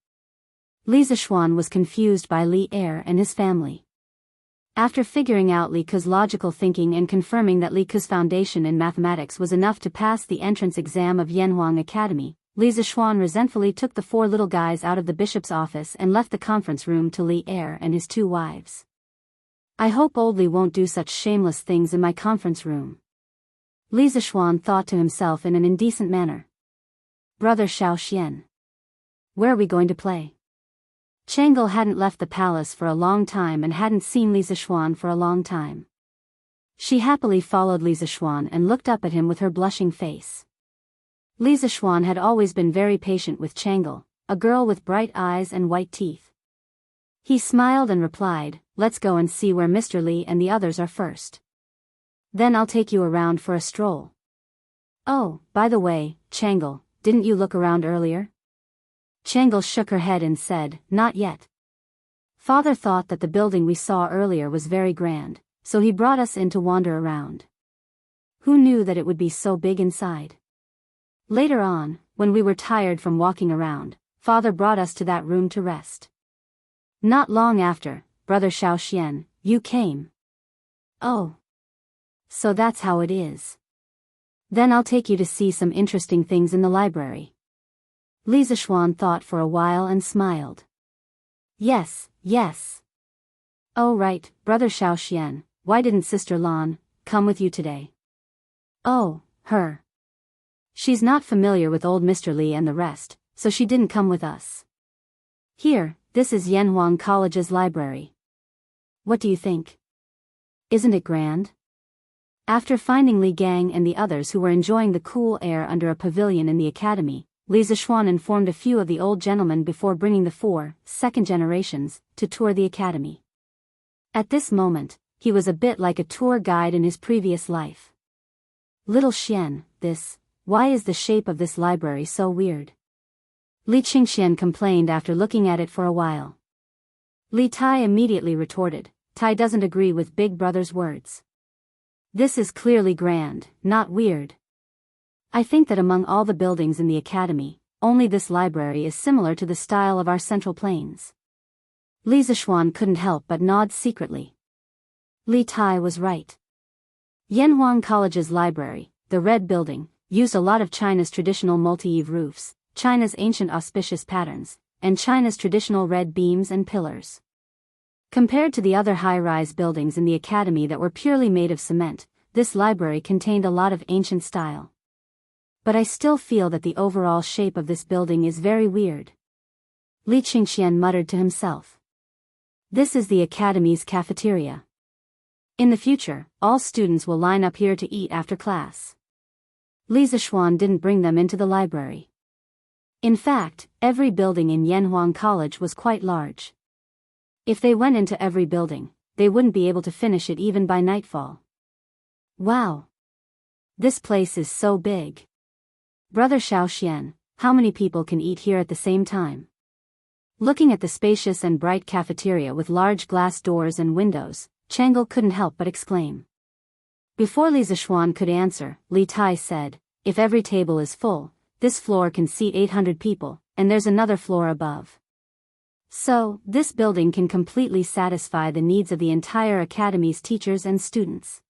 Li Zishuan was confused by Li Er and his family. After figuring out Li Ku's logical thinking and confirming that Li Ku's foundation in mathematics was enough to pass the entrance exam of Yanhuang Academy, Li Zishuan resentfully took the four little guys out of the bishop's office and left the conference room to Li Er and his two wives. I hope old Li won't do such shameless things in my conference room. Li Zishuan thought to himself in an indecent manner. Brother Xiao Xian. Where are we going to play? Chang'e hadn't left the palace for a long time and hadn't seen Li Zishuan for a long time. She happily followed Li Zishuan and looked up at him with her blushing face. Li Zishuan had always been very patient with Chang'e, a girl with bright eyes and white teeth. He smiled and replied, "Let's go and see where Mr. Li and the others are first. Then I'll take you around for a stroll." "Oh, by the way, Chang'e, didn't you look around earlier?" Chang'e shook her head and said, "Not yet. Father thought that the building we saw earlier was very grand, so he brought us in to wander around. Who knew that it would be so big inside? Later on, when we were tired from walking around, Father brought us to that room to rest. Not long after, Brother Xiao Xian, you came." "Oh. So that's how it is. Then I'll take you to see some interesting things in the library." Li Zishuan thought for a while and smiled. Yes. "Oh right, Brother Xiao Xian, why didn't Sister Lan come with you today?" "Oh, her. She's not familiar with old Mr. Li and the rest, so she didn't come with us. Here, this is Yanhuang College's library. What do you think? Isn't it grand?" After finding Li Gang and the others who were enjoying the cool air under a pavilion in the academy, Li Zishuan informed a few of the old gentlemen before bringing the four second generations to tour the academy. At this moment, he was a bit like a tour guide in his previous life. "Little Xian, why is the shape of this library so weird?" Li Qingxian complained after looking at it for a while. Li Tai immediately retorted, "Tai doesn't agree with Big Brother's words. This is clearly grand, not weird. I think that among all the buildings in the academy, only this library is similar to the style of our central plains." Li Zishuan couldn't help but nod secretly. Li Tai was right. Yanhuang College's library, the red building, used a lot of China's traditional multi-eave roofs, China's ancient auspicious patterns, and China's traditional red beams and pillars. Compared to the other high-rise buildings in the academy that were purely made of cement, this library contained a lot of ancient style. But I still feel that the overall shape of this building is very weird. Li Qingxian muttered to himself. This is the academy's cafeteria. In the future, all students will line up here to eat after class. Li Zishuan didn't bring them into the library. In fact, every building in Yanhuang College was quite large. If they went into every building, they wouldn't be able to finish it even by nightfall. Wow! This place is so big. Brother Xiao Xian, how many people can eat here at the same time? Looking at the spacious and bright cafeteria with large glass doors and windows, Chang'e couldn't help but exclaim. Before Li Zishuan could answer, Li Tai said, if every table is full, this floor can seat 800 people, and there's another floor above. So, this building can completely satisfy the needs of the entire academy's teachers and students.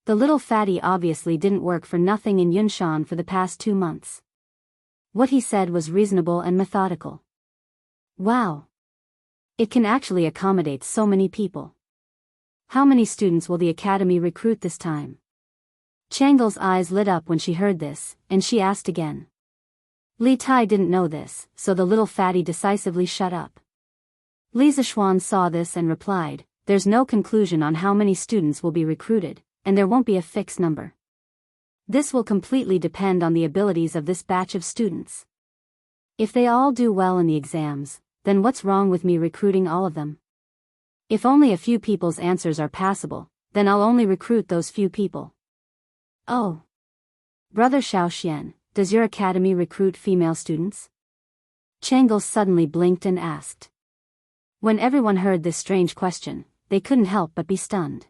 The little fatty obviously didn't work for nothing in Yunshan for the past 2 months. What he said was reasonable and methodical. Wow! It can actually accommodate so many people. How many students will the academy recruit this time? Changle's eyes lit up when she heard this, and she asked again. Li Tai didn't know this, so the little fatty decisively shut up. Li Zishuan saw this and replied, there's no conclusion on how many students will be recruited, and there won't be a fixed number. This will completely depend on the abilities of this batch of students. If they all do well in the exams, then what's wrong with me recruiting all of them? If only a few people's answers are passable, then I'll only recruit those few people. Oh. Brother Xiaoxian, does your academy recruit female students? Changle suddenly blinked and asked. When everyone heard this strange question, they couldn't help but be stunned.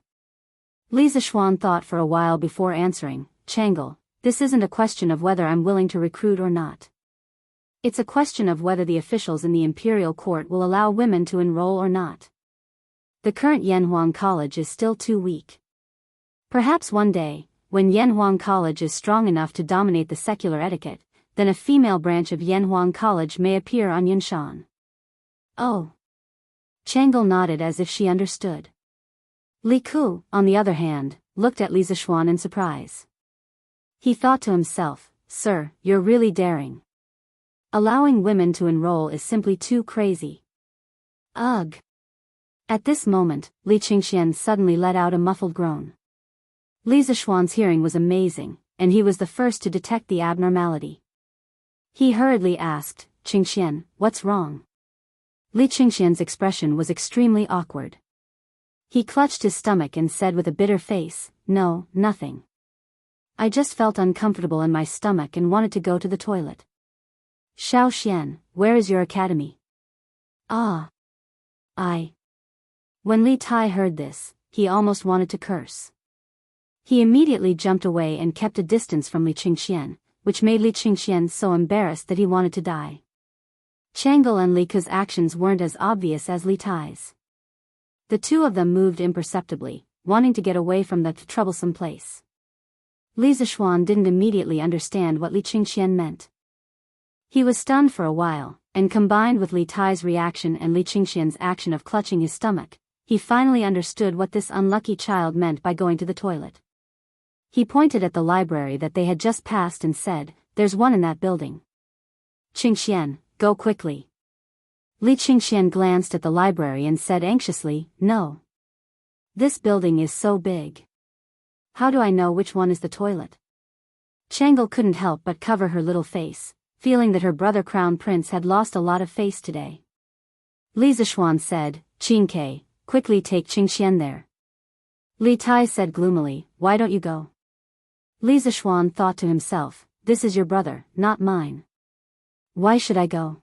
Li Zishuan thought for a while before answering, Changle, this isn't a question of whether I'm willing to recruit or not. It's a question of whether the officials in the imperial court will allow women to enroll or not. The current Yanhuang College is still too weak. Perhaps one day, when Yanhuang College is strong enough to dominate the secular etiquette, then a female branch of Yanhuang College may appear on Yunshan. Oh. Changle nodded as if she understood. Li Ku, on the other hand, looked at Li Zishuan in surprise. He thought to himself, Sir, you're really daring. Allowing women to enroll is simply too crazy. Ugh. At this moment, Li Qingxian suddenly let out a muffled groan. Li Zishuan's hearing was amazing, and he was the first to detect the abnormality. He hurriedly asked, Qingxian, what's wrong? Li Qingxian's expression was extremely awkward. He clutched his stomach and said with a bitter face, No, nothing. I just felt uncomfortable in my stomach and wanted to go to the toilet. Xiaoxian, where is your academy? Ah. When Li Tai heard this, he almost wanted to curse. He immediately jumped away and kept a distance from Li Qingxian, which made Li Qingxian so embarrassed that he wanted to die. Changle and Li Ke's actions weren't as obvious as Li Tai's. The two of them moved imperceptibly, wanting to get away from that troublesome place. Li Zishuan didn't immediately understand what Li Qingxian meant. He was stunned for a while, and combined with Li Tai's reaction and Li Qingxian's action of clutching his stomach, he finally understood what this unlucky child meant by going to the toilet. He pointed at the library that they had just passed and said, There's one in that building. Qingxian, go quickly. Li Qingxian glanced at the library and said anxiously, No. This building is so big. How do I know which one is the toilet? Changle couldn't help but cover her little face, feeling that her brother Crown Prince had lost a lot of face today. Li Zishuan said, Qingke, quickly take Qingxian there. Li Tai said gloomily, Why don't you go? Li Zishuan thought to himself, This is your brother, not mine. Why should I go?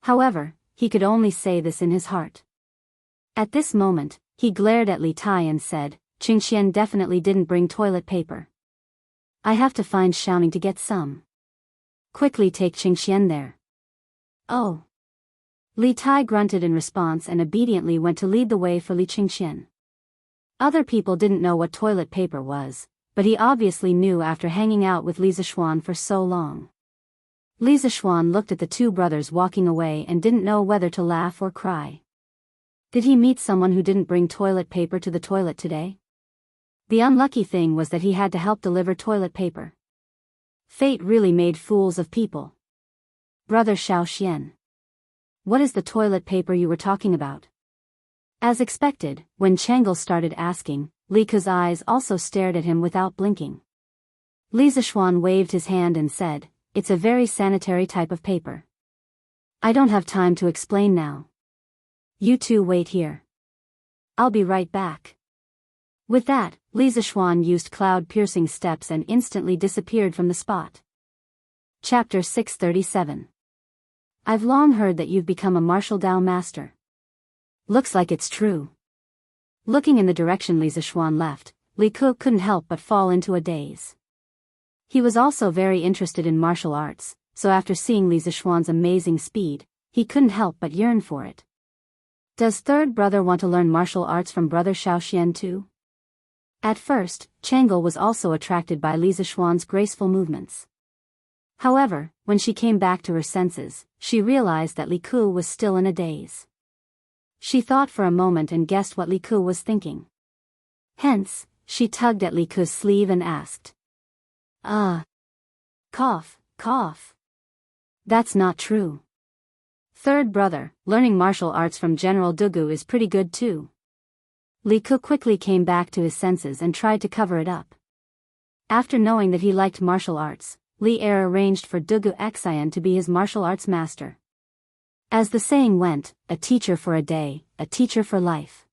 However, he could only say this in his heart. At this moment, he glared at Li Tai and said, Qingxian definitely didn't bring toilet paper. I have to find Xiaoning to get some. Quickly take Qingxian there. Oh. Li Tai grunted in response and obediently went to lead the way for Li Qingxian. Other people didn't know what toilet paper was, but he obviously knew after hanging out with Li Zishuan for so long. Li Zishuan looked at the two brothers walking away and didn't know whether to laugh or cry. Did he meet someone who didn't bring toilet paper to the toilet today? The unlucky thing was that he had to help deliver toilet paper. Fate really made fools of people. Brother Xiaoxian. What is the toilet paper you were talking about? As expected, when Changle started asking, Li Ke's eyes also stared at him without blinking. Li Zishuan waved his hand and said, It's a very sanitary type of paper. I don't have time to explain now. You two wait here. I'll be right back. With that, Li Zishuan used cloud-piercing steps and instantly disappeared from the spot. Chapter 637. I've long heard that you've become a martial Dao master. Looks like it's true. Looking in the direction Li Zishuan left, Li Ke couldn't help but fall into a daze. He was also very interested in martial arts, so after seeing Li Zixuan's amazing speed, he couldn't help but yearn for it. Does third brother want to learn martial arts from brother Xiaoxian too? At first, Chang'e was also attracted by Li Zixuan's graceful movements. However, when she came back to her senses, she realized that Li Ku was still in a daze. She thought for a moment and guessed what Li Ku was thinking. Hence, she tugged at Li Ku's sleeve and asked. Cough, cough. That's not true. Third brother, learning martial arts from General Dugu is pretty good too. Li Ku quickly came back to his senses and tried to cover it up. After knowing that he liked martial arts, Li Er arranged for Dugu Xian to be his martial arts master. As the saying went, a teacher for a day, a teacher for life.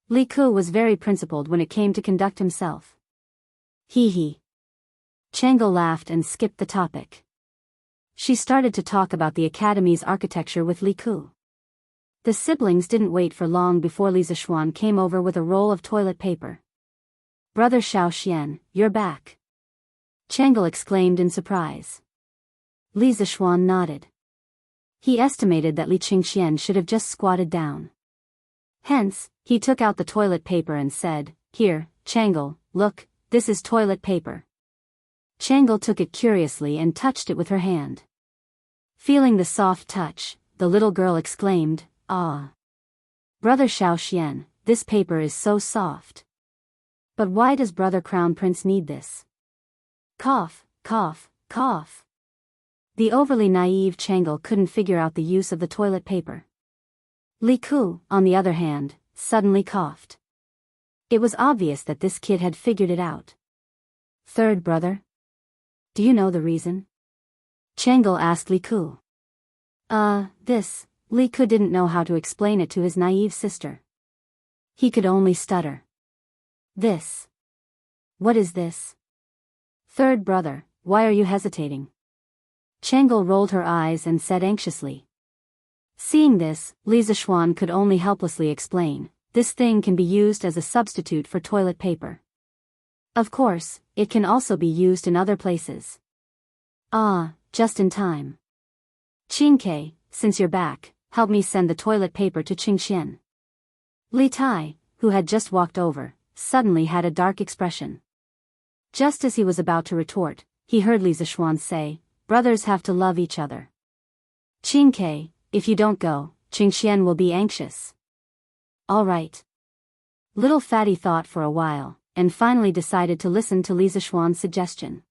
Li Ku was very principled when it came to conduct himself. Hee hee. Chang'e laughed and skipped the topic. She started to talk about the academy's architecture with Li Ku. The siblings didn't wait for long before Li Zixuan came over with a roll of toilet paper. Brother Xiaoxian, you're back. Chang'e exclaimed in surprise. Li Zixuan nodded. He estimated that Li Qingxian should have just squatted down. Hence, he took out the toilet paper and said, "Here, Chang'e, look, this is toilet paper." Chang'e took it curiously and touched it with her hand. Feeling the soft touch, the little girl exclaimed, "Ah! Brother Xiaoxian, this paper is so soft. But why does Brother Crown Prince need this?" Cough, cough, cough. The overly naive Chang'e couldn't figure out the use of the toilet paper. Li Ku, on the other hand, suddenly coughed. It was obvious that this kid had figured it out. Third brother? Do you know the reason? Chang'e asked Li Ku. Li Ku didn't know how to explain it to his naive sister. He could only stutter. This. What is this? Third brother, why are you hesitating? Chang'e rolled her eyes and said anxiously. Seeing this, Li Zixuan could only helplessly explain, this thing can be used as a substitute for toilet paper. Of course, it can also be used in other places. Just in time. Qingke, since you're back, help me send the toilet paper to Qingxian. Li Tai, who had just walked over, suddenly had a dark expression. Just as he was about to retort, he heard Li Zixuan say, "Brothers have to love each other. Qingke, if you don't go, Qingxian will be anxious." All right. Little Fatty thought for a while, and finally decided to listen to Li Zixuan's suggestion.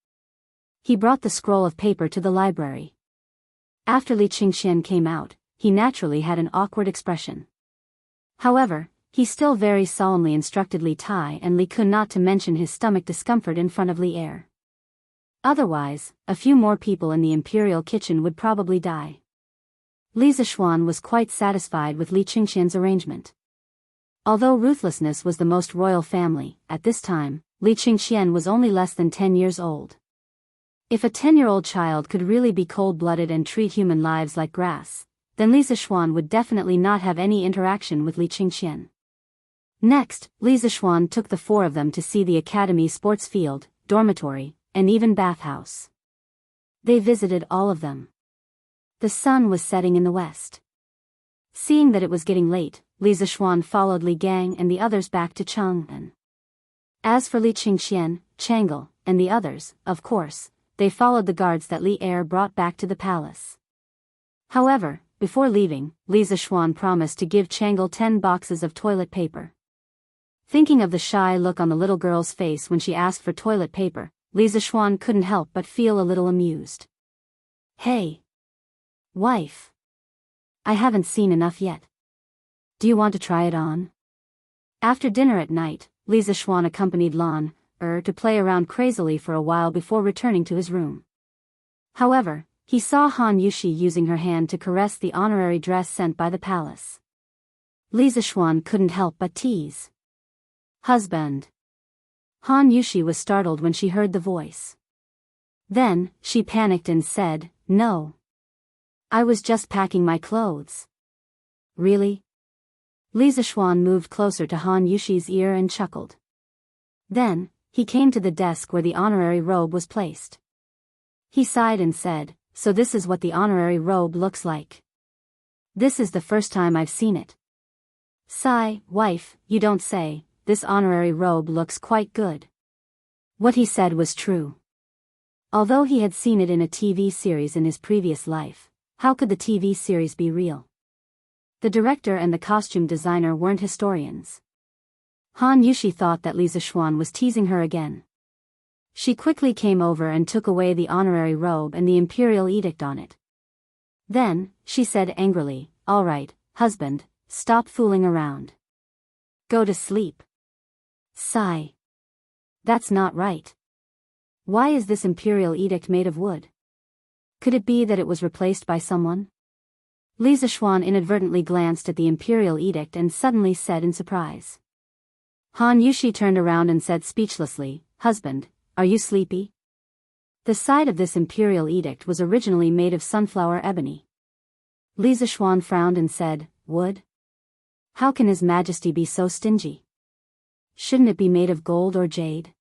He brought the scroll of paper to the library. After Li Qingxian came out, he naturally had an awkward expression. However, he still very solemnly instructed Li Tai and Li Kun not to mention his stomach discomfort in front of Li Er. Otherwise, a few more people in the imperial kitchen would probably die. Li Zixuan was quite satisfied with Li Qingxian's arrangement. Although ruthlessness was the most royal family, at this time, Li Qingxian was only less than 10 years old. If a 10-year-old child could really be cold-blooded and treat human lives like grass, then Li Zixuan would definitely not have any interaction with Li Qingxian. Next, Li Zixuan took the four of them to see the academy sports field, dormitory, and even bathhouse. They visited all of them. The sun was setting in the west. Seeing that it was getting late, Li Zixuan followed Li Gang and the others back to Chang'an. As for Li Qingxian, Chang'e, and the others, of course, they followed the guards that Li Er brought back to the palace. However, before leaving, Li Zixuan promised to give Chang'e 10 boxes of toilet paper. Thinking of the shy look on the little girl's face when she asked for toilet paper, Li Zixuan couldn't help but feel a little amused. "Hey, wife. I haven't seen enough yet. Do you want to try it on?" After dinner at night, Li Zixuan accompanied Lan Er to play around crazily for a while before returning to his room. However, he saw Han Yushi using her hand to caress the honorary dress sent by the palace. Li Zixuan couldn't help but tease. "Husband." Han Yushi was startled when she heard the voice. Then, she panicked and said, "No. I was just packing my clothes." "Really?" Li Zixuan moved closer to Han Yushi's ear and chuckled. Then, he came to the desk where the honorary robe was placed. He sighed and said, "So this is what the honorary robe looks like. This is the first time I've seen it." "Sigh, wife, you don't say, this honorary robe looks quite good." What he said was true. Although he had seen it in a TV series in his previous life, how could the TV series be real? The director and the costume designer weren't historians. Han Yushi thought that Li Zixuan was teasing her again. She quickly came over and took away the honorary robe and the imperial edict on it. Then, she said angrily, "All right, husband, stop fooling around. Go to sleep." Sigh. That's not right. Why is this imperial edict made of wood? Could it be that it was replaced by someone? Li Zixuan inadvertently glanced at the imperial edict and suddenly said in surprise. Han Yushi turned around and said speechlessly, "Husband, are you sleepy?" The side of this imperial edict was originally made of sunflower ebony. Li Zixuan frowned and said, "Wood? How can His Majesty be so stingy? Shouldn't it be made of gold or jade?"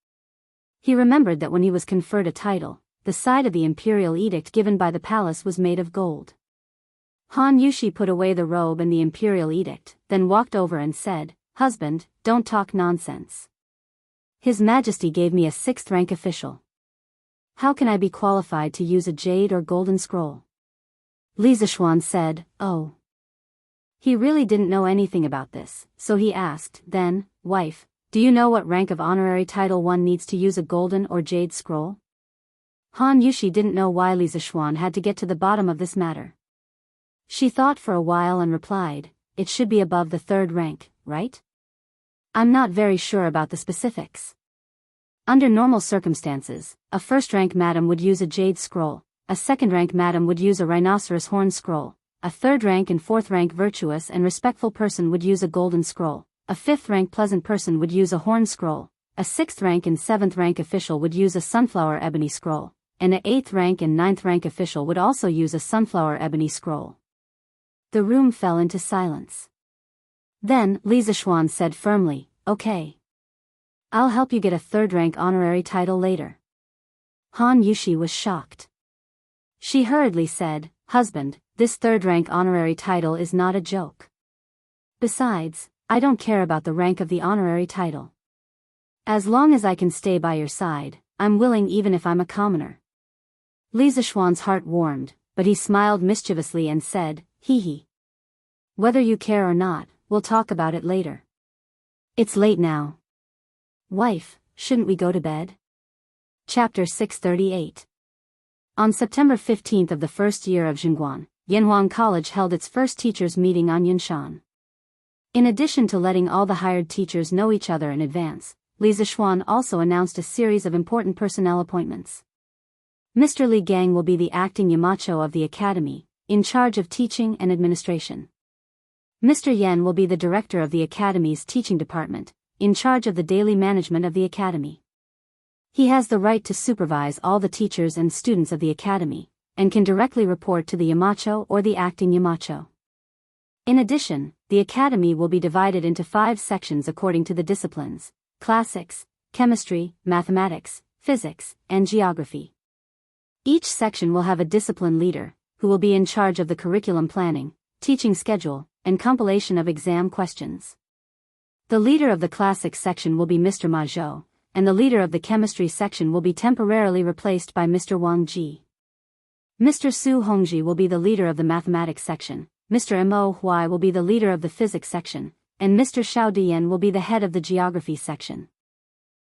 He remembered that when he was conferred a title, the side of the imperial edict given by the palace was made of gold. Han Yushi put away the robe and the imperial edict, then walked over and said, "Husband, don't talk nonsense. His Majesty gave me a 6th rank official. How can I be qualified to use a jade or golden scroll?" Li Zixuan said, "Oh." He really didn't know anything about this, so he asked, then, "Wife, do you know what rank of honorary title one needs to use a golden or jade scroll?" Han Yushi didn't know why Li Zixuan had to get to the bottom of this matter. She thought for a while and replied, "It should be above the 3rd rank, right? I'm not very sure about the specifics. Under normal circumstances, a 1st-rank madam would use a jade scroll, a 2nd-rank madam would use a rhinoceros horn scroll, a 3rd-rank and 4th-rank virtuous and respectful person would use a golden scroll, a 5th-rank pleasant person would use a horn scroll, a 6th-rank and 7th-rank official would use a sunflower ebony scroll, and a 8th-rank and 9th-rank official would also use a sunflower ebony scroll." The room fell into silence. Then, Li Zixuan said firmly, "Okay. I'll help you get a 3rd-rank honorary title later." Han Yushi was shocked. She hurriedly said, "Husband, this 3rd-rank honorary title is not a joke. Besides, I don't care about the rank of the honorary title. As long as I can stay by your side, I'm willing even if I'm a commoner." Li Zixuan's heart warmed, but he smiled mischievously and said, "Hee hee. Whether you care or not, we'll talk about it later. It's late now. Wife, shouldn't we go to bed?" Chapter 638. On September 15th of the first year of Jianghu, Yanhuang College held its first teachers' meeting on Yunshan. In addition to letting all the hired teachers know each other in advance, Li Zixuan also announced a series of important personnel appointments. Mr. Li Gang will be the acting Yamacho of the academy, in charge of teaching and administration. Mr. Yen will be the director of the academy's teaching department, in charge of the daily management of the academy. He has the right to supervise all the teachers and students of the academy, and can directly report to the Yamacho or the acting Yamacho. In addition, the academy will be divided into 5 sections according to the disciplines: classics, chemistry, mathematics, physics, and geography. Each section will have a discipline leader, who will be in charge of the curriculum planning, teaching schedule, and compilation of exam questions. The leader of the classics section will be Mr. Ma Zhou, and the leader of the chemistry section will be temporarily replaced by Mr. Wang Ji. Mr. Su Hongji will be the leader of the mathematics section, Mr. Mo Huai will be the leader of the physics section, and Mr. Xiao Dian will be the head of the geography section.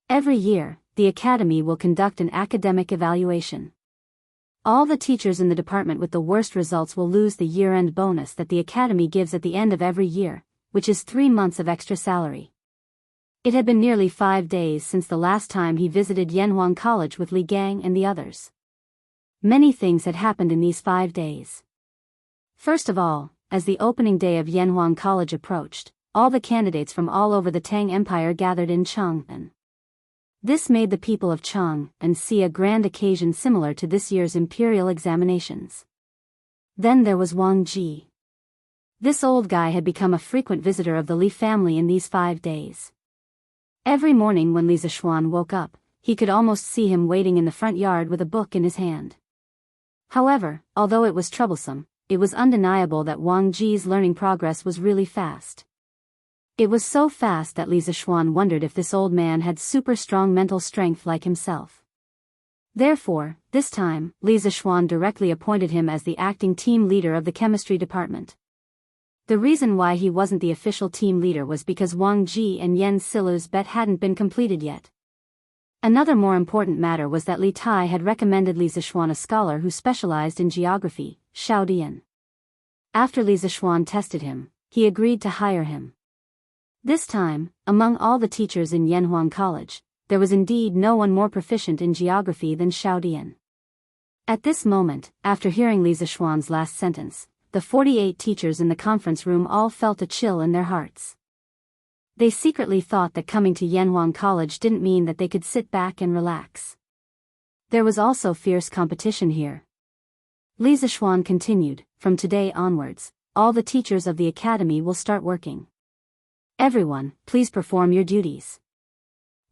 Every year, the academy will conduct an academic evaluation. All the teachers in the department with the worst results will lose the year-end bonus that the academy gives at the end of every year, which is 3 months of extra salary. It had been nearly 5 days since the last time he visited Yanhuang College with Li Gang and the others. Many things had happened in these 5 days. First of all, as the opening day of Yanhuang College approached, all the candidates from all over the Tang Empire gathered in Chang'an. This made the people of Chang'an see a grand occasion similar to this year's imperial examinations. Then there was Wang Ji. This old guy had become a frequent visitor of the Li family in these 5 days. Every morning when Li Zishuan woke up, he could almost see him waiting in the front yard with a book in his hand. However, although it was troublesome, it was undeniable that Wang Ji's learning progress was really fast. It was so fast that Li Zishuan wondered if this old man had super strong mental strength like himself. Therefore, this time, Li Zishuan directly appointed him as the acting team leader of the chemistry department. The reason why he wasn't the official team leader was because Wang Ji and Yen Silu's bet hadn't been completed yet. Another more important matter was that Li Tai had recommended Li Zishuan a scholar who specialized in geography, Xiao Dian. After Li Zishuan tested him, he agreed to hire him. This time, among all the teachers in Yanhuang College, there was indeed no one more proficient in geography than Xiao Dian. At this moment, after hearing Li Zishuan's last sentence, the 48 teachers in the conference room all felt a chill in their hearts. They secretly thought that coming to Yanhuang College didn't mean that they could sit back and relax. There was also fierce competition here. Li Zishuan continued, "From today onwards, all the teachers of the academy will start working. Everyone, please perform your duties.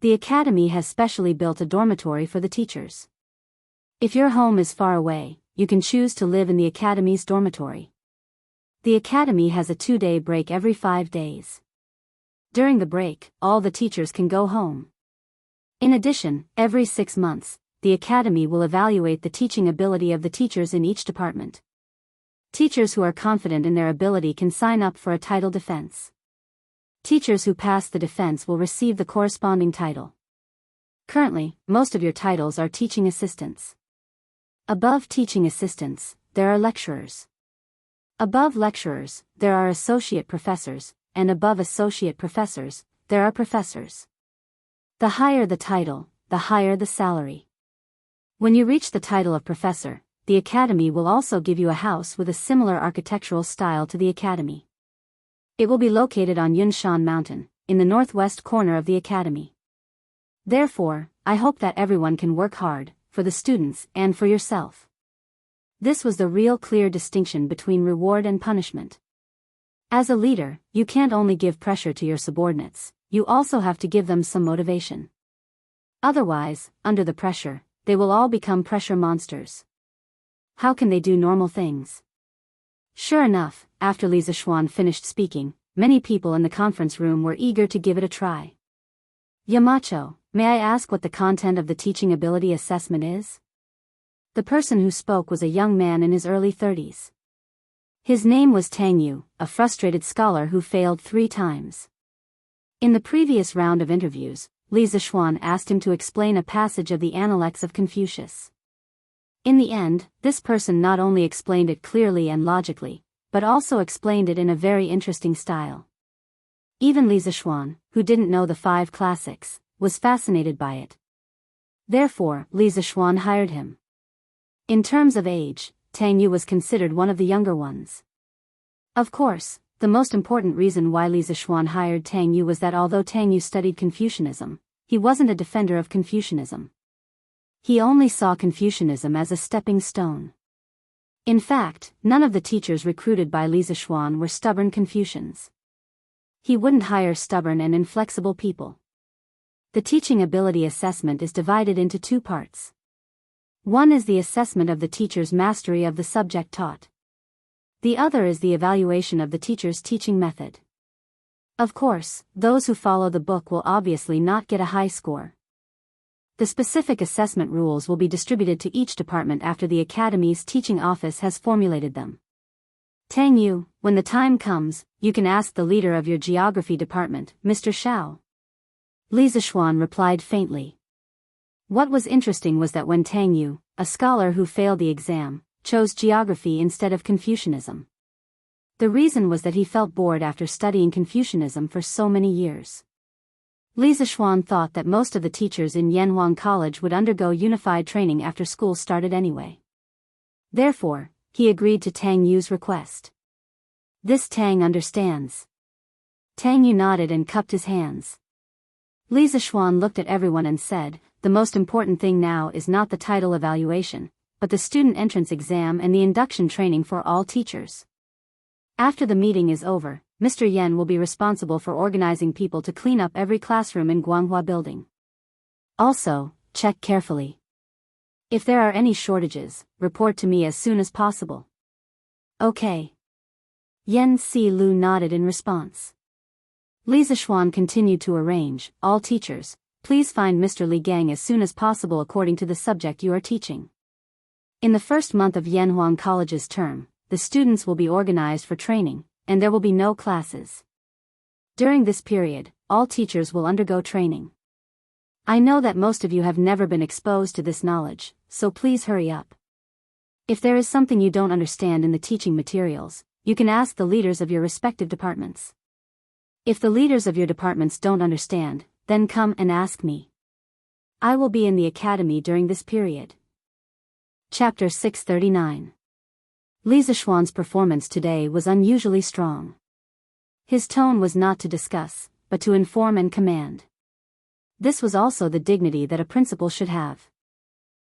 The academy has specially built a dormitory for the teachers. If your home is far away, you can choose to live in the academy's dormitory. The academy has a 2-day break every 5 days. During the break, all the teachers can go home. In addition, every 6 months, the academy will evaluate the teaching ability of the teachers in each department. Teachers who are confident in their ability can sign up for a title defense. Teachers who pass the defense will receive the corresponding title. Currently, most of your titles are teaching assistants. Above teaching assistants, there are lecturers. Above lecturers, there are associate professors, and above associate professors, there are professors. The higher the title, the higher the salary. When you reach the title of professor, the academy will also give you a house with a similar architectural style to the academy. It will be located on Yunshan Mountain, in the northwest corner of the academy. Therefore, I hope that everyone can work hard, for the students and for yourself." This was the real clear distinction between reward and punishment. As a leader, you can't only give pressure to your subordinates, you also have to give them some motivation. Otherwise, under the pressure, they will all become pressure monsters. How can they do normal things? Sure enough, after Li Zishuan finished speaking, many people in the conference room were eager to give it a try. "Yamacho, may I ask what the content of the teaching ability assessment is?" The person who spoke was a young man in his early 30s. His name was Tang Yu, a frustrated scholar who failed 3 times. In the previous round of interviews, Li Zishuan asked him to explain a passage of the Analects of Confucius. In the end, this person not only explained it clearly and logically, but also explained it in a very interesting style. Even Li Zishuan, who didn't know the 5 classics, was fascinated by it. Therefore, Li Zishuan hired him. In terms of age, Tang Yu was considered one of the younger ones. Of course, the most important reason why Li Zishuan hired Tang Yu was that although Tang Yu studied Confucianism, he wasn't a defender of Confucianism. He only saw Confucianism as a stepping stone. In fact, none of the teachers recruited by Li Zishuan were stubborn Confucians. He wouldn't hire stubborn and inflexible people. The teaching ability assessment is divided into 2 parts. One is the assessment of the teacher's mastery of the subject taught. The other is the evaluation of the teacher's teaching method. Of course, those who follow the book will obviously not get a high score. The specific assessment rules will be distributed to each department after the academy's teaching office has formulated them. Tang Yu, when the time comes, you can ask the leader of your geography department, Mr. Xiao. Li Zishuan replied faintly. What was interesting was that when Tang Yu, a scholar who failed the exam, chose geography instead of Confucianism. The reason was that he felt bored after studying Confucianism for so many years. Li Zishuan thought that most of the teachers in Yanhuang College would undergo unified training after school started anyway. Therefore, he agreed to Tang Yu's request. This Tang understands. Tang Yu nodded and cupped his hands. Li Zishuan looked at everyone and said, "The most important thing now is not the title evaluation, but the student entrance exam and the induction training for all teachers." After the meeting is over, Mr. Yen will be responsible for organizing people to clean up every classroom in Guanghua building. Also, check carefully. If there are any shortages, report to me as soon as possible. Okay. Yen Si Lu nodded in response. Li Zishuan continued to arrange, all teachers, please find Mr. Li Gang as soon as possible according to the subject you are teaching. In the first month of Yanhuang College's term, the students will be organized for training, and there will be no classes. During this period, all teachers will undergo training. I know that most of you have never been exposed to this knowledge, so please hurry up. If there is something you don't understand in the teaching materials, you can ask the leaders of your respective departments. If the leaders of your departments don't understand, then come and ask me. I will be in the academy during this period. Chapter 639. Li Zishuan's performance today was unusually strong. His tone was not to discuss, but to inform and command. This was also the dignity that a principal should have.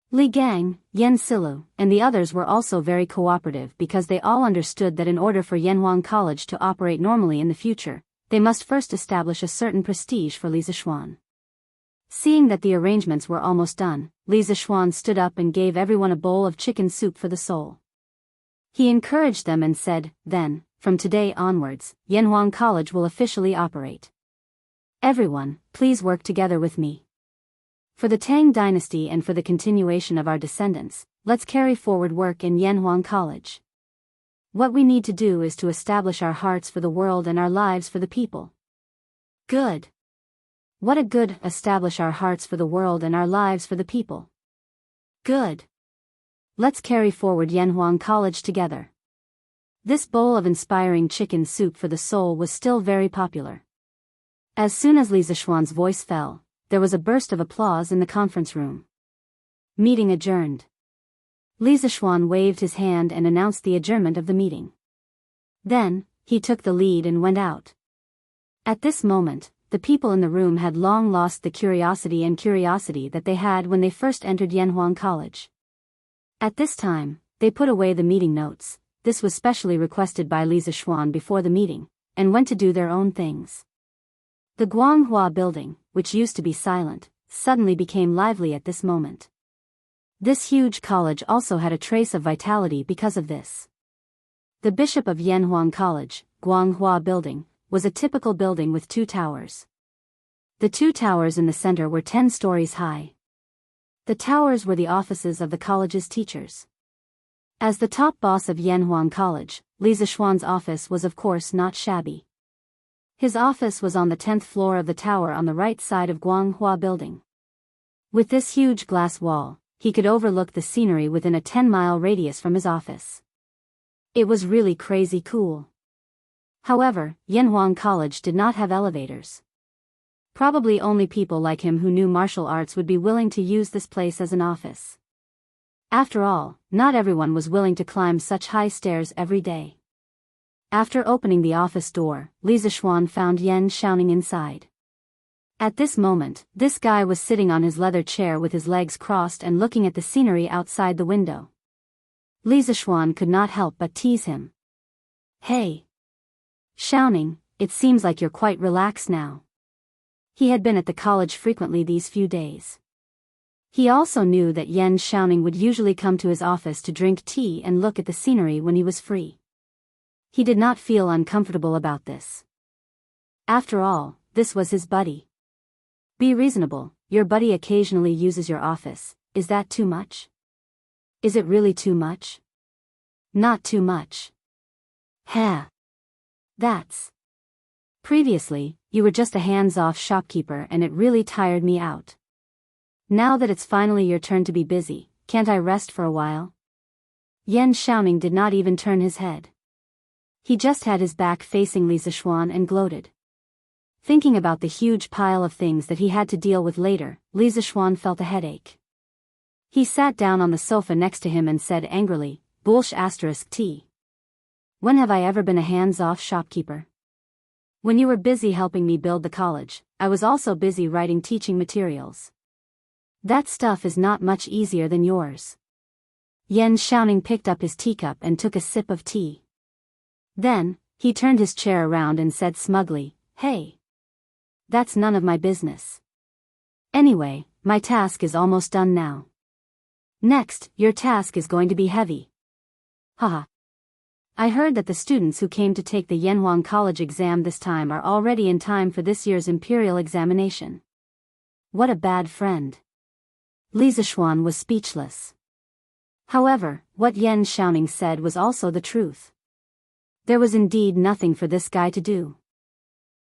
Li Gang, Yen Silu, and the others were also very cooperative because they all understood that in order for Yanhuang College to operate normally in the future, they must first establish a certain prestige for Li Zishuan. Seeing that the arrangements were almost done, Li Zishuan stood up and gave everyone a bowl of chicken soup for the soul. He encouraged them and said, then, from today onwards, Yanhuang College will officially operate. Everyone, please work together with me. For the Tang dynasty and for the continuation of our descendants, let's carry forward work in Yanhuang College. What we need to do is to establish our hearts for the world and our lives for the people. Good. What a good, establish our hearts for the world and our lives for the people. Good. Let's carry forward Yanhuang College together. This bowl of inspiring chicken soup for the soul was still very popular. As soon as Li Zishuan's voice fell, there was a burst of applause in the conference room. Meeting adjourned. Li Zishuan waved his hand and announced the adjournment of the meeting. Then, he took the lead and went out. At this moment, the people in the room had long lost the curiosity that they had when they first entered Yanhuang College. At this time, they put away the meeting notes. This was specially requested by Li Zishuan before the meeting, and went to do their own things. The Guanghua building, which used to be silent, suddenly became lively at this moment. This huge college also had a trace of vitality because of this. The Bishop of Yanhuang College, Guanghua building, was a typical building with 2 towers. The 2 towers in the center were 10 stories high. The towers were the offices of the college's teachers. As the top boss of Yanhuang College, Li Zishuan's office was of course not shabby. His office was on the 10th floor of the tower on the right side of Guanghua building. With this huge glass wall, he could overlook the scenery within a 10-mile radius from his office. It was really crazy cool. However, Yanhuang College did not have elevators. Probably only people like him who knew martial arts would be willing to use this place as an office. After all, not everyone was willing to climb such high stairs every day. After opening the office door, Li Zishuan found Yen Xiaoning inside. At this moment, this guy was sitting on his leather chair with his legs crossed and looking at the scenery outside the window. Li Zishuan could not help but tease him. Hey! Xiaoning, it seems like you're quite relaxed now. He had been at the college frequently these few days. He also knew that Yen Xiaoning would usually come to his office to drink tea and look at the scenery when he was free. He did not feel uncomfortable about this. After all, this was his buddy. Be reasonable, your buddy occasionally uses your office, is that too much? Is it really too much? Not too much. Heh. That's. Previously, you were just a hands-off shopkeeper and it really tired me out. Now that it's finally your turn to be busy, can't I rest for a while? Yen Xiaoning did not even turn his head. He just had his back facing Li Zishuan and gloated. Thinking about the huge pile of things that he had to deal with later, Li Zishuan felt a headache. He sat down on the sofa next to him and said angrily, *T. When have I ever been a hands-off shopkeeper? When you were busy helping me build the college, I was also busy writing teaching materials. That stuff is not much easier than yours. Yen Xiaoning picked up his teacup and took a sip of tea. Then, He turned his chair around and said smugly, "Hey. That's none of my business. Anyway, my task is almost done now. Next, your task is going to be heavy. Haha. I heard that the students who came to take the Yanhuang College exam this time are already in time for this year's imperial examination. What a bad friend." Li Zishuan was speechless. However, what Yan Xiaoning said was also the truth. There was indeed nothing for this guy to do.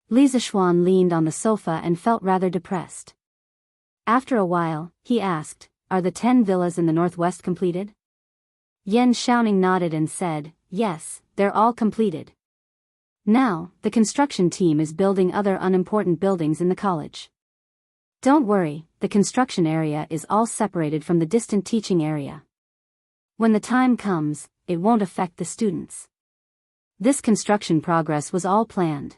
Li Zishuan leaned on the sofa and felt rather depressed. After a while, he asked, "Are the 10 villas in the northwest completed?" Yan Xiaoning nodded and said, "Yes, they're all completed. Now, the construction team is building other unimportant buildings in the college. Don't worry, the construction area is all separated from the distant teaching area. When the time comes, it won't affect the students." This construction progress was all planned.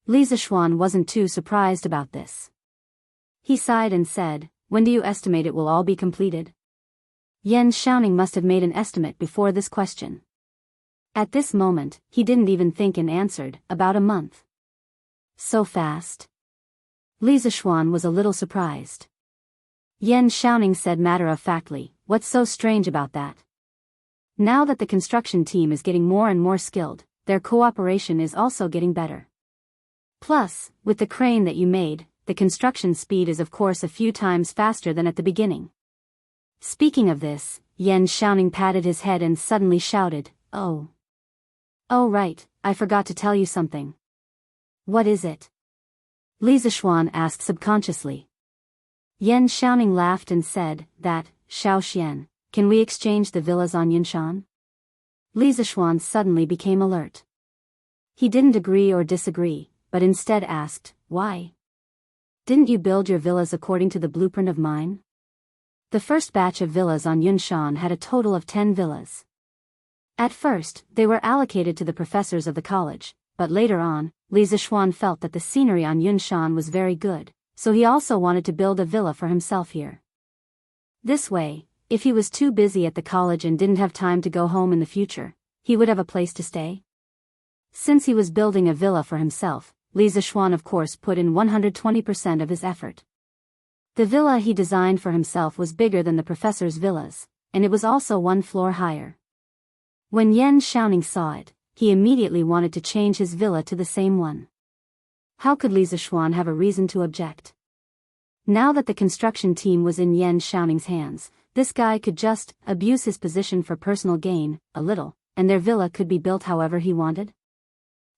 Li Zishuan wasn't too surprised about this. He sighed and said, "When do you estimate it will all be completed?" Yan Xiaoning must have made an estimate before this question. At this moment, he didn't even think and answered, "About a month." So fast? Li Zishuan was a little surprised. Yan Xiaoning said matter-of-factly, "What's so strange about that? Now that the construction team is getting more and more skilled, their cooperation is also getting better. Plus, with the crane that you made, the construction speed is of course a few times faster than at the beginning." Speaking of this, Yan Xiaoning patted his head and suddenly shouted, "Oh. Oh right, I forgot to tell you something." "What is it?" Li Zishuan asked subconsciously. Yan Xiaoning laughed and said, "That, Xiao Xian, can we exchange the villas on Yunshan?" Li Zishuan suddenly became alert. He didn't agree or disagree, but instead asked, "Why? Didn't you build your villas according to the blueprint of mine?" The first batch of villas on Yunshan had a total of 10 villas. At first, they were allocated to the professors of the college, but later on, Li Zishuan felt that the scenery on Yunshan was very good, so he also wanted to build a villa for himself here. This way, if he was too busy at the college and didn't have time to go home in the future, he would have a place to stay. Since he was building a villa for himself, Li Zishuan of course put in 120% of his effort. The villa he designed for himself was bigger than the professor's villas, and it was also 1 floor higher. When Yan Xiaoning saw it, he immediately wanted to change his villa to the same one. How could Li Zishuan have a reason to object? Now that the construction team was in Yan Xiaoning's hands, this guy could just abuse his position for personal gain, a little, and their villa could be built however he wanted.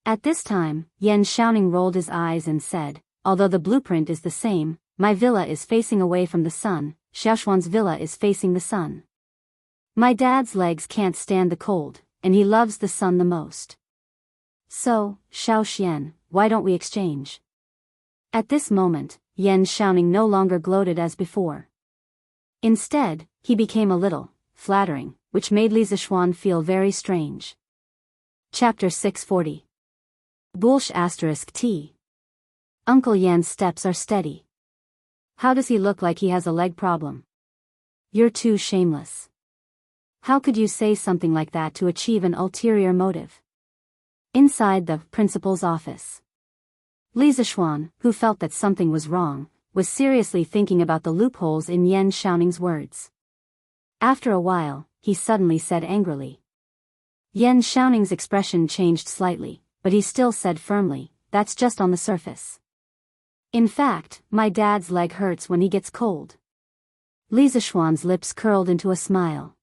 At this time, Yan Xiaoning rolled his eyes and said, "Although the blueprint is the same, my villa is facing away from the sun, Xiaoshuan's villa is facing the sun. My dad's legs can't stand the cold, and he loves the sun the most. So, Xiao Xian, why don't we exchange?" At this moment, Yan Xiaoning no longer gloated as before. Instead, he became a little flattering, which made Li Zishuan feel very strange. Chapter 640. Bulsh *T. Uncle Yan's steps are steady. How does he look like he has a leg problem? You're too shameless. How could you say something like that to achieve an ulterior motive? Inside the principal's office, Li Zishuan, who felt that something was wrong, was seriously thinking about the loopholes in Yan Xiaoning's words. After a while, he suddenly said angrily. Yan Xiaoning's expression changed slightly, but he still said firmly, "That's just on the surface. In fact, my dad's leg hurts when he gets cold." Li Zishuan's lips curled into a smile.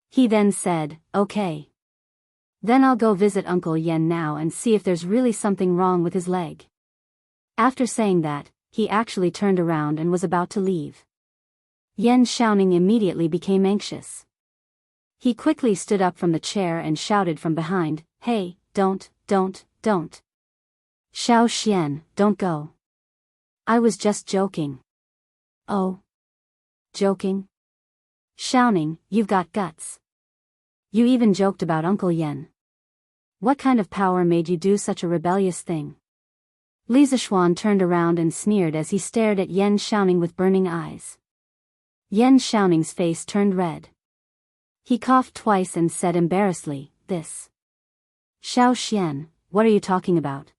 He then said, "Okay. Then I'll go visit Uncle Yan now and see if there's really something wrong with his leg." After saying that, he actually turned around and was about to leave. Yan Xiaoning immediately became anxious. He quickly stood up from the chair and shouted from behind, "Hey, don't. Xiao Xian, don't go. I was just joking." "Oh? Joking? Xiaoning, you've got guts. You even joked about Uncle Yan. What kind of power made you do such a rebellious thing?" Li Zishuan turned around and sneered as he stared at Yan Xiaoning with burning eyes. Yan Xiaoning's face turned red. He coughed twice and said embarrassedly, "This Xiao Xian, what are you talking about?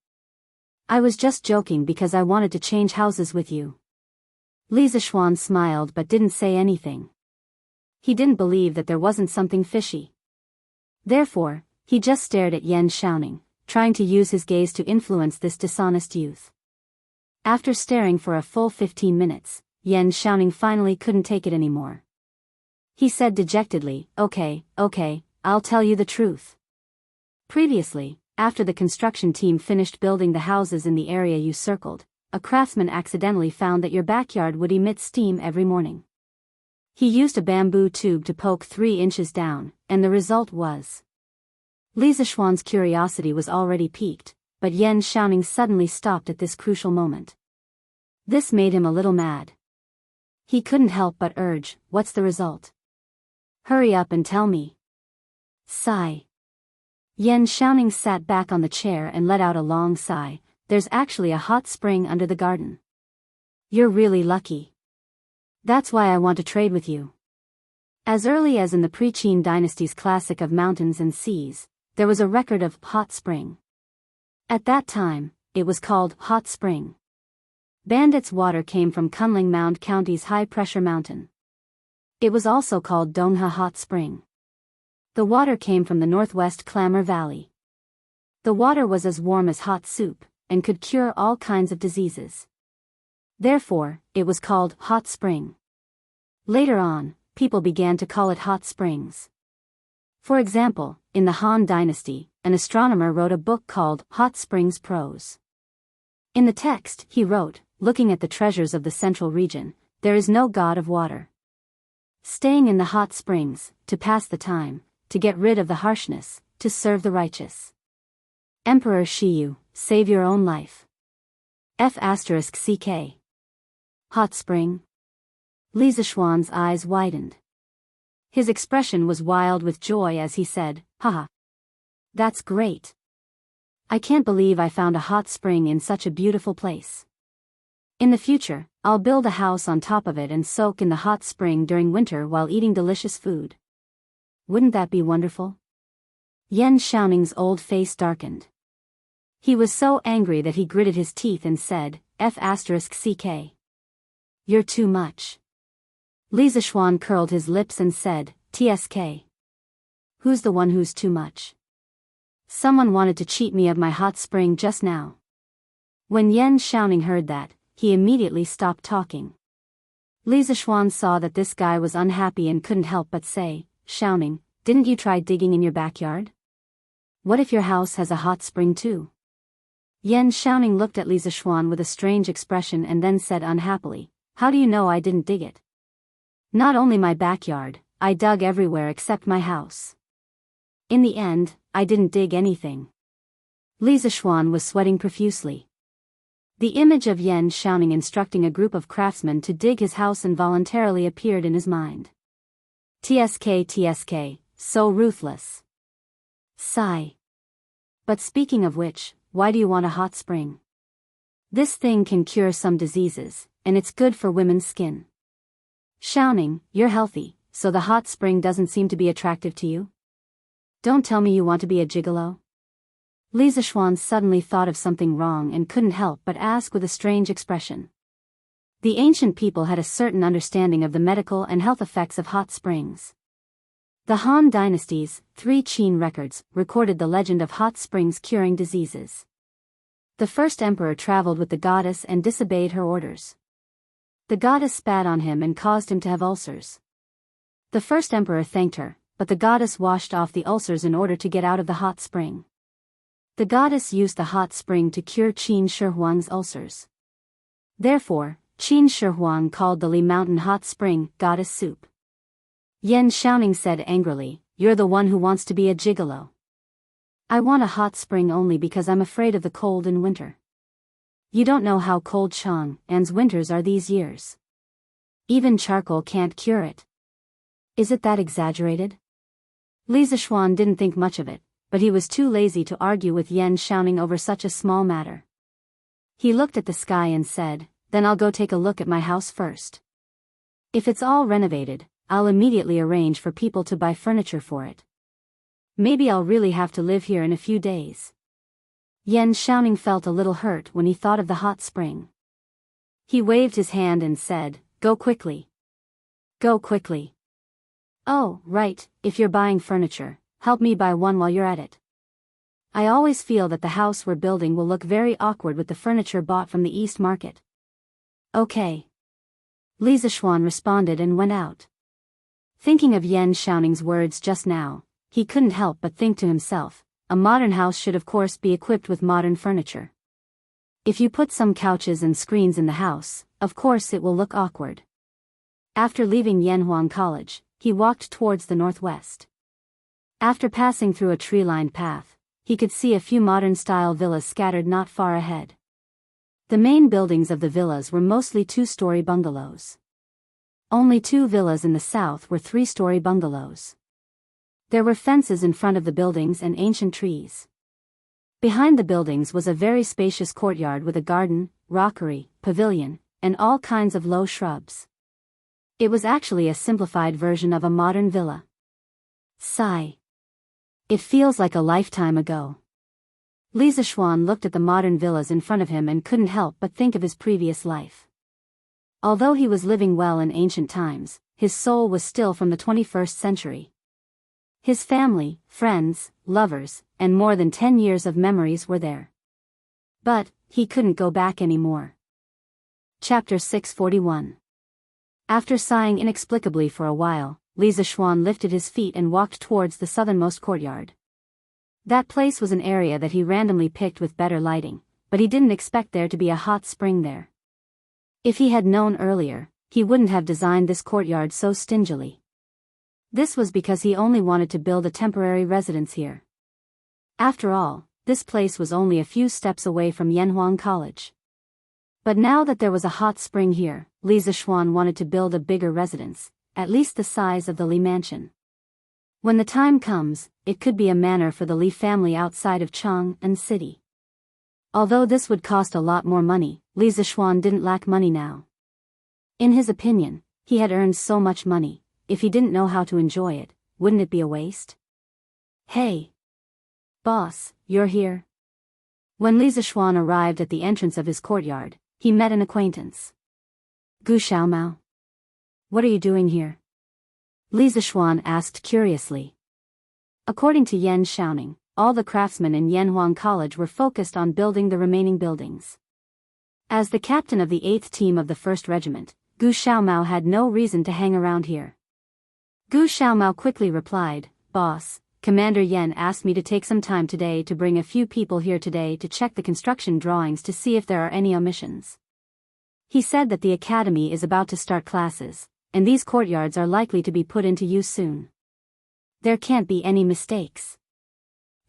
I was just joking because I wanted to change houses with you. Li Zishuan smiled but didn't say anything. He didn't believe that there wasn't something fishy. Therefore, he just stared at Yan Xiaoning, trying to use his gaze to influence this dishonest youth. After staring for a full 15 minutes, Yan Xiaoning finally couldn't take it anymore. He said dejectedly, okay, I'll tell you the truth. Previously, after the construction team finished building the houses in the area you circled, a craftsman accidentally found that your backyard would emit steam every morning. He used a bamboo tube to poke 3 inches down, and the result was... Li Zishuan's curiosity was already piqued, but Yan Xiaoning suddenly stopped at this crucial moment. This made him a little mad. He couldn't help but urge, what's the result? Hurry up and tell me. Sigh. Yan Xiaoning sat back on the chair and let out a long sigh. There's actually a hot spring under the garden. You're really lucky. That's why I want to trade with you. As early as in the pre-Qin dynasty's classic of mountains and seas, there was a record of hot spring. At that time, it was called Hot Spring. Bandit's water came from Kunling Mound County's high-pressure mountain. It was also called Dongha Hot Spring. The water came from the northwest Clamor Valley. The water was as warm as hot soup, and could cure all kinds of diseases. Therefore, it was called Hot Spring. Later on, people began to call it hot springs. For example, in the Han Dynasty, an astronomer wrote a book called Hot Springs Prose. In the text, he wrote, looking at the treasures of the central region, there is no god of water. Staying in the hot springs, to pass the time, to get rid of the harshness, to serve the righteous. Emperor Shiyu, save your own life. F***ck. Hot spring. Li Zishuan's eyes widened. His expression was wild with joy as he said, haha. That's great. I can't believe I found a hot spring in such a beautiful place. In the future, I'll build a house on top of it and soak in the hot spring during winter while eating delicious food. Wouldn't that be wonderful? Yan Xiaoning's old face darkened. He was so angry that he gritted his teeth and said, F***ck. You're too much. Li Zishuan curled his lips and said, TSK. Who's the one who's too much? Someone wanted to cheat me of my hot spring just now. When Yan Xiaoning heard that, he immediately stopped talking. Li Zishuan saw that this guy was unhappy and couldn't help but say, Xiaoning, didn't you try digging in your backyard? What if your house has a hot spring too? Yan Xiaoning looked at Li Zishuan with a strange expression and then said unhappily, how do you know I didn't dig it? Not only my backyard, I dug everywhere except my house. In the end, I didn't dig anything. Li Zishuan was sweating profusely. The image of Yan Xiaoning instructing a group of craftsmen to dig his house involuntarily appeared in his mind. TSK, so ruthless. Sigh. But speaking of which, why do you want a hot spring? This thing can cure some diseases, and it's good for women's skin. Xiaoning, you're healthy, so the hot spring doesn't seem to be attractive to you? Don't tell me you want to be a gigolo? Li Zishuan suddenly thought of something wrong and couldn't help but ask with a strange expression. The ancient people had a certain understanding of the medical and health effects of hot springs. The Han Dynasty's 3 Qin records recorded the legend of hot springs curing diseases. The first emperor traveled with the goddess and disobeyed her orders. The goddess spat on him and caused him to have ulcers. The first emperor thanked her, but the goddess washed off the ulcers in order to get out of the hot spring. The goddess used the hot spring to cure Qin Shi Huang's ulcers. Therefore, Qin Shi Huang called the Li Mountain hot spring goddess soup. Yan Xiaoning said angrily, you're the one who wants to be a gigolo. I want a hot spring only because I'm afraid of the cold in winter. You don't know how cold Chang'an's winters are these years. Even charcoal can't cure it. Is it that exaggerated? Li Zishuan didn't think much of it, but he was too lazy to argue with Yan Xiaoning over such a small matter. He looked at the sky and said, then I'll go take a look at my house first. If it's all renovated, I'll immediately arrange for people to buy furniture for it. Maybe I'll really have to live here in a few days. Yan Xiaoning felt a little hurt when he thought of the hot spring. He waved his hand and said, "Go quickly. Go quickly. Oh, right, if you're buying furniture, help me buy one while you're at it. I always feel that the house we're building will look very awkward with the furniture bought from the East Market." "Okay." Li Zixuan responded and went out. Thinking of Yan Xiaoning's words just now, he couldn't help but think to himself, a modern house should of course be equipped with modern furniture. If you put some couches and screens in the house, of course it will look awkward. After leaving Yanhuang College, he walked towards the northwest. After passing through a tree-lined path, he could see a few modern-style villas scattered not far ahead. The main buildings of the villas were mostly two-story bungalows. Only 2 villas in the south were 3-story bungalows. There were fences in front of the buildings and ancient trees. Behind the buildings was a very spacious courtyard with a garden, rockery, pavilion, and all kinds of low shrubs. It was actually a simplified version of a modern villa. Sigh. It feels like a lifetime ago. Li Zixuan looked at the modern villas in front of him and couldn't help but think of his previous life. Although he was living well in ancient times, his soul was still from the 21st century. His family, friends, lovers, and more than 10 years of memories were there. But he couldn't go back anymore. Chapter 641. After sighing inexplicably for a while, Li Zixuan lifted his feet and walked towards the southernmost courtyard. That place was an area that he randomly picked with better lighting, but he didn't expect there to be a hot spring there. If he had known earlier, he wouldn't have designed this courtyard so stingily. This was because he only wanted to build a temporary residence here. After all, this place was only a few steps away from Yanhuang College. But now that there was a hot spring here, Li Zixuan wanted to build a bigger residence, at least the size of the Li mansion. When the time comes, it could be a manor for the Li family outside of Chang'an City. Although this would cost a lot more money, Li Zixuan didn't lack money now. In his opinion, he had earned so much money. If he didn't know how to enjoy it, wouldn't it be a waste? "Hey! Boss, you're here?" When Li Zixuan arrived at the entrance of his courtyard, he met an acquaintance. "Gu Xiaomao. What are you doing here?" Li Zixuan asked curiously. According to Yan Xiaoning, all the craftsmen in Yanhuang College were focused on building the remaining buildings. As the captain of the 8th team of the 1st Regiment, Gu Xiaomao had no reason to hang around here. Gu Xiaomao quickly replied, "Boss, Commander Yan asked me to take some time today to bring a few people here today to check the construction drawings to see if there are any omissions. He said that the academy is about to start classes, and these courtyards are likely to be put into use soon. There can't be any mistakes."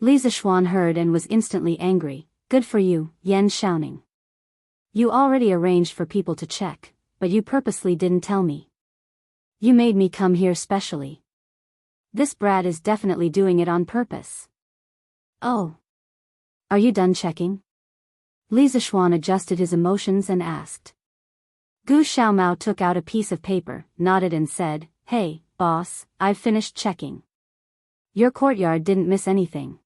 Li Zixuan heard and was instantly angry. "Good for you, Yan Xiaoning. You already arranged for people to check, but you purposely didn't tell me. You made me come here specially. This brat is definitely doing it on purpose." "Oh. Are you done checking?" Li Zixuan adjusted his emotions and asked. Gu Xiaomao took out a piece of paper, nodded and said, "Hey, boss, I've finished checking. Your courtyard didn't miss anything.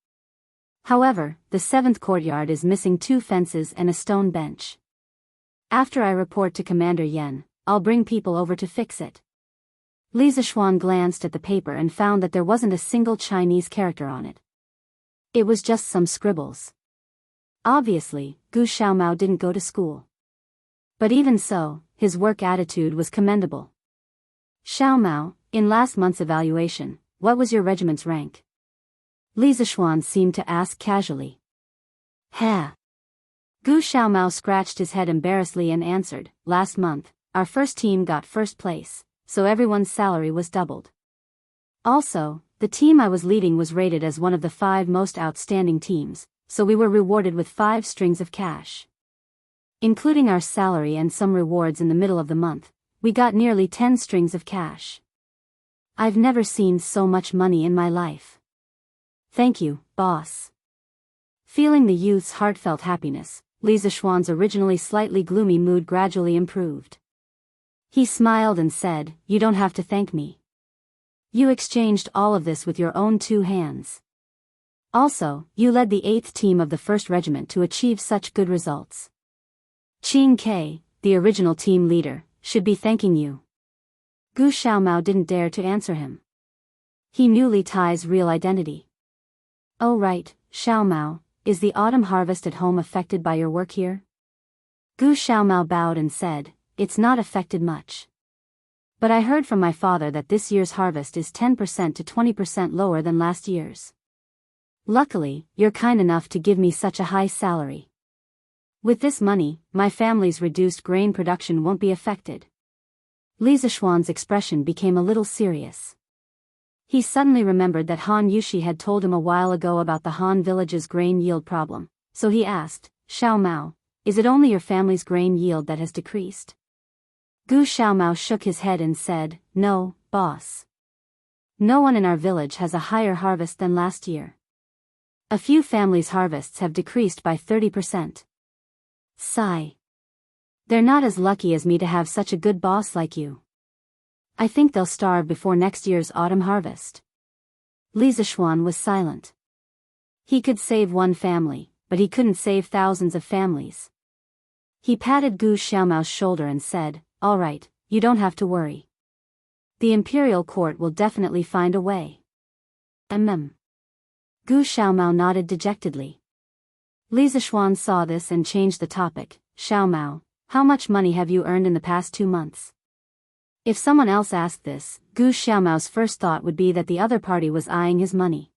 However, the 7th courtyard is missing 2 fences and a stone bench. After I report to Commander Yan, I'll bring people over to fix it." Li Zixuan glanced at the paper and found that there wasn't a single Chinese character on it. It was just some scribbles. Obviously, Gu Xiaomao didn't go to school. But even so, his work attitude was commendable. "Xiaomao, in last month's evaluation, what was your regiment's rank?" Li Zixuan seemed to ask casually. "Ha!" Gu Xiaomao scratched his head embarrassedly and answered, "Last month, our first team got first place, so everyone's salary was doubled. Also, the team I was leading was rated as one of the 5 most outstanding teams, so we were rewarded with 5 strings of cash. Including our salary and some rewards in the middle of the month, we got nearly 10 strings of cash. I've never seen so much money in my life. Thank you, boss." Feeling the youth's heartfelt happiness, Li Zixuan's originally slightly gloomy mood gradually improved. He smiled and said, "You don't have to thank me. You exchanged all of this with your own 2 hands. Also, you led the 8th team of the 1st Regiment to achieve such good results. Qing Ke, the original team leader, should be thanking you. Gu Xiaomao didn't dare to answer him. He knew Li Tai's real identity. Oh right, Xiaomao, is the autumn harvest at home affected by your work here? Gu Xiaomao bowed and said, it's not affected much. But I heard from my father that this year's harvest is 10% to 20% lower than last year's. Luckily, you're kind enough to give me such a high salary. With this money, my family's reduced grain production won't be affected. Li Zishuan's expression became a little serious. He suddenly remembered that Han Yushi had told him a while ago about the Han village's grain yield problem, so he asked, Xiaomao, is it only your family's grain yield that has decreased? Gu Xiaomao shook his head and said, no, boss. No one in our village has a higher harvest than last year. A few families' harvests have decreased by 30%. Sigh. They're not as lucky as me to have such a good boss like you. I think they'll starve before next year's autumn harvest. Li Zishuan was silent. He could save one family, but he couldn't save thousands of families. He patted Gu Xiaomao's shoulder and said, all right, you don't have to worry. The imperial court will definitely find a way. Gu Xiaomao nodded dejectedly. Li Zishuan saw this and changed the topic. Xiaomao, how much money have you earned in the past 2 months? If someone else asked this, Gu Xiaomao's first thought would be that the other party was eyeing his money.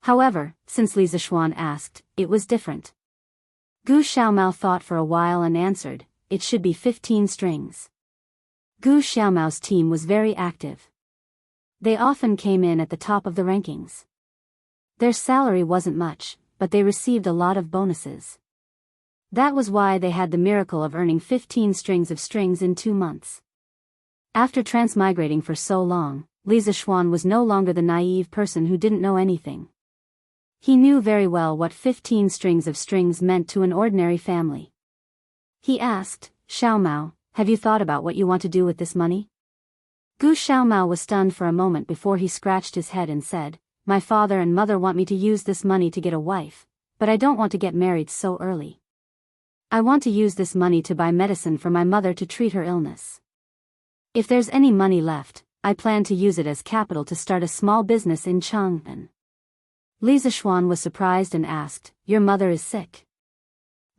However, since Li Zishuan asked, it was different. Gu Xiaomao thought for a while and answered, it should be 15 strings. Gu Xiaomao's team was very active. They often came in at the top of the rankings. Their salary wasn't much, but they received a lot of bonuses. That was why they had the miracle of earning 15 strings of strings in 2 months. After transmigrating for so long, Li Zishuan was no longer the naive person who didn't know anything. He knew very well what 15 strings of strings meant to an ordinary family. He asked, Xiaomao, have you thought about what you want to do with this money? Gu Xiaomao was stunned for a moment before he scratched his head and said, my father and mother want me to use this money to get a wife, but I don't want to get married so early. I want to use this money to buy medicine for my mother to treat her illness. If there's any money left, I plan to use it as capital to start a small business in Jianghu. Li Zishuan was surprised and asked, your mother is sick?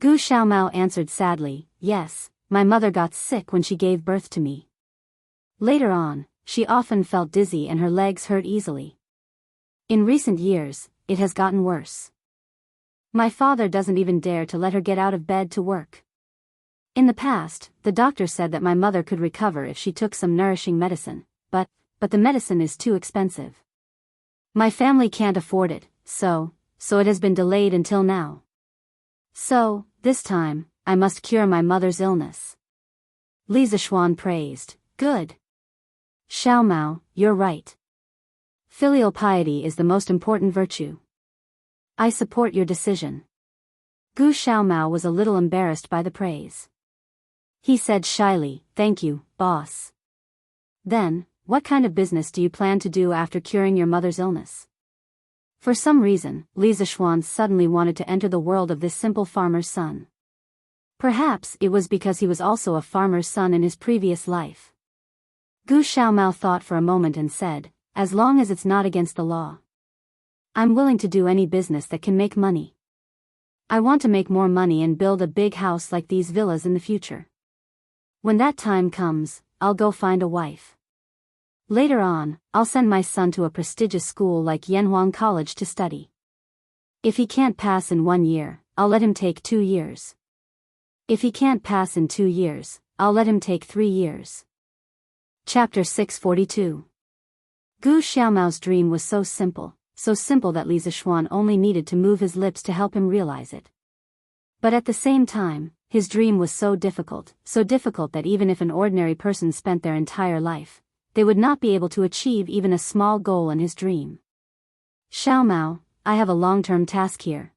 Gu Xiaomao answered sadly, yes, my mother got sick when she gave birth to me. Later on, she often felt dizzy and her legs hurt easily. In recent years, it has gotten worse. My father doesn't even dare to let her get out of bed to work. In the past, the doctor said that my mother could recover if she took some nourishing medicine, but the medicine is too expensive. My family can't afford it, so it has been delayed until now. So, this time, I must cure my mother's illness. Li Zishuan praised, good. Xiaomao, you're right. Filial piety is the most important virtue. I support your decision. Gu Xiaomao was a little embarrassed by the praise. He said shyly, thank you, boss. Then, what kind of business do you plan to do after curing your mother's illness? For some reason, Li Zishuan suddenly wanted to enter the world of this simple farmer's son. Perhaps it was because he was also a farmer's son in his previous life. Gu Xiaomao thought for a moment and said, as long as it's not against the law. I'm willing to do any business that can make money. I want to make more money and build a big house like these villas in the future. When that time comes, I'll go find a wife. Later on, I'll send my son to a prestigious school like Yanhuang College to study. If he can't pass in 1 year, I'll let him take 2 years. If he can't pass in 2 years, I'll let him take 3 years. Chapter 642. Gu Xiaomao's dream was so simple that Li Zishuan only needed to move his lips to help him realize it. But at the same time, his dream was so difficult that even if an ordinary person spent their entire life, they would not be able to achieve even a small goal in his dream. Xiaomao, I have a long-term task here.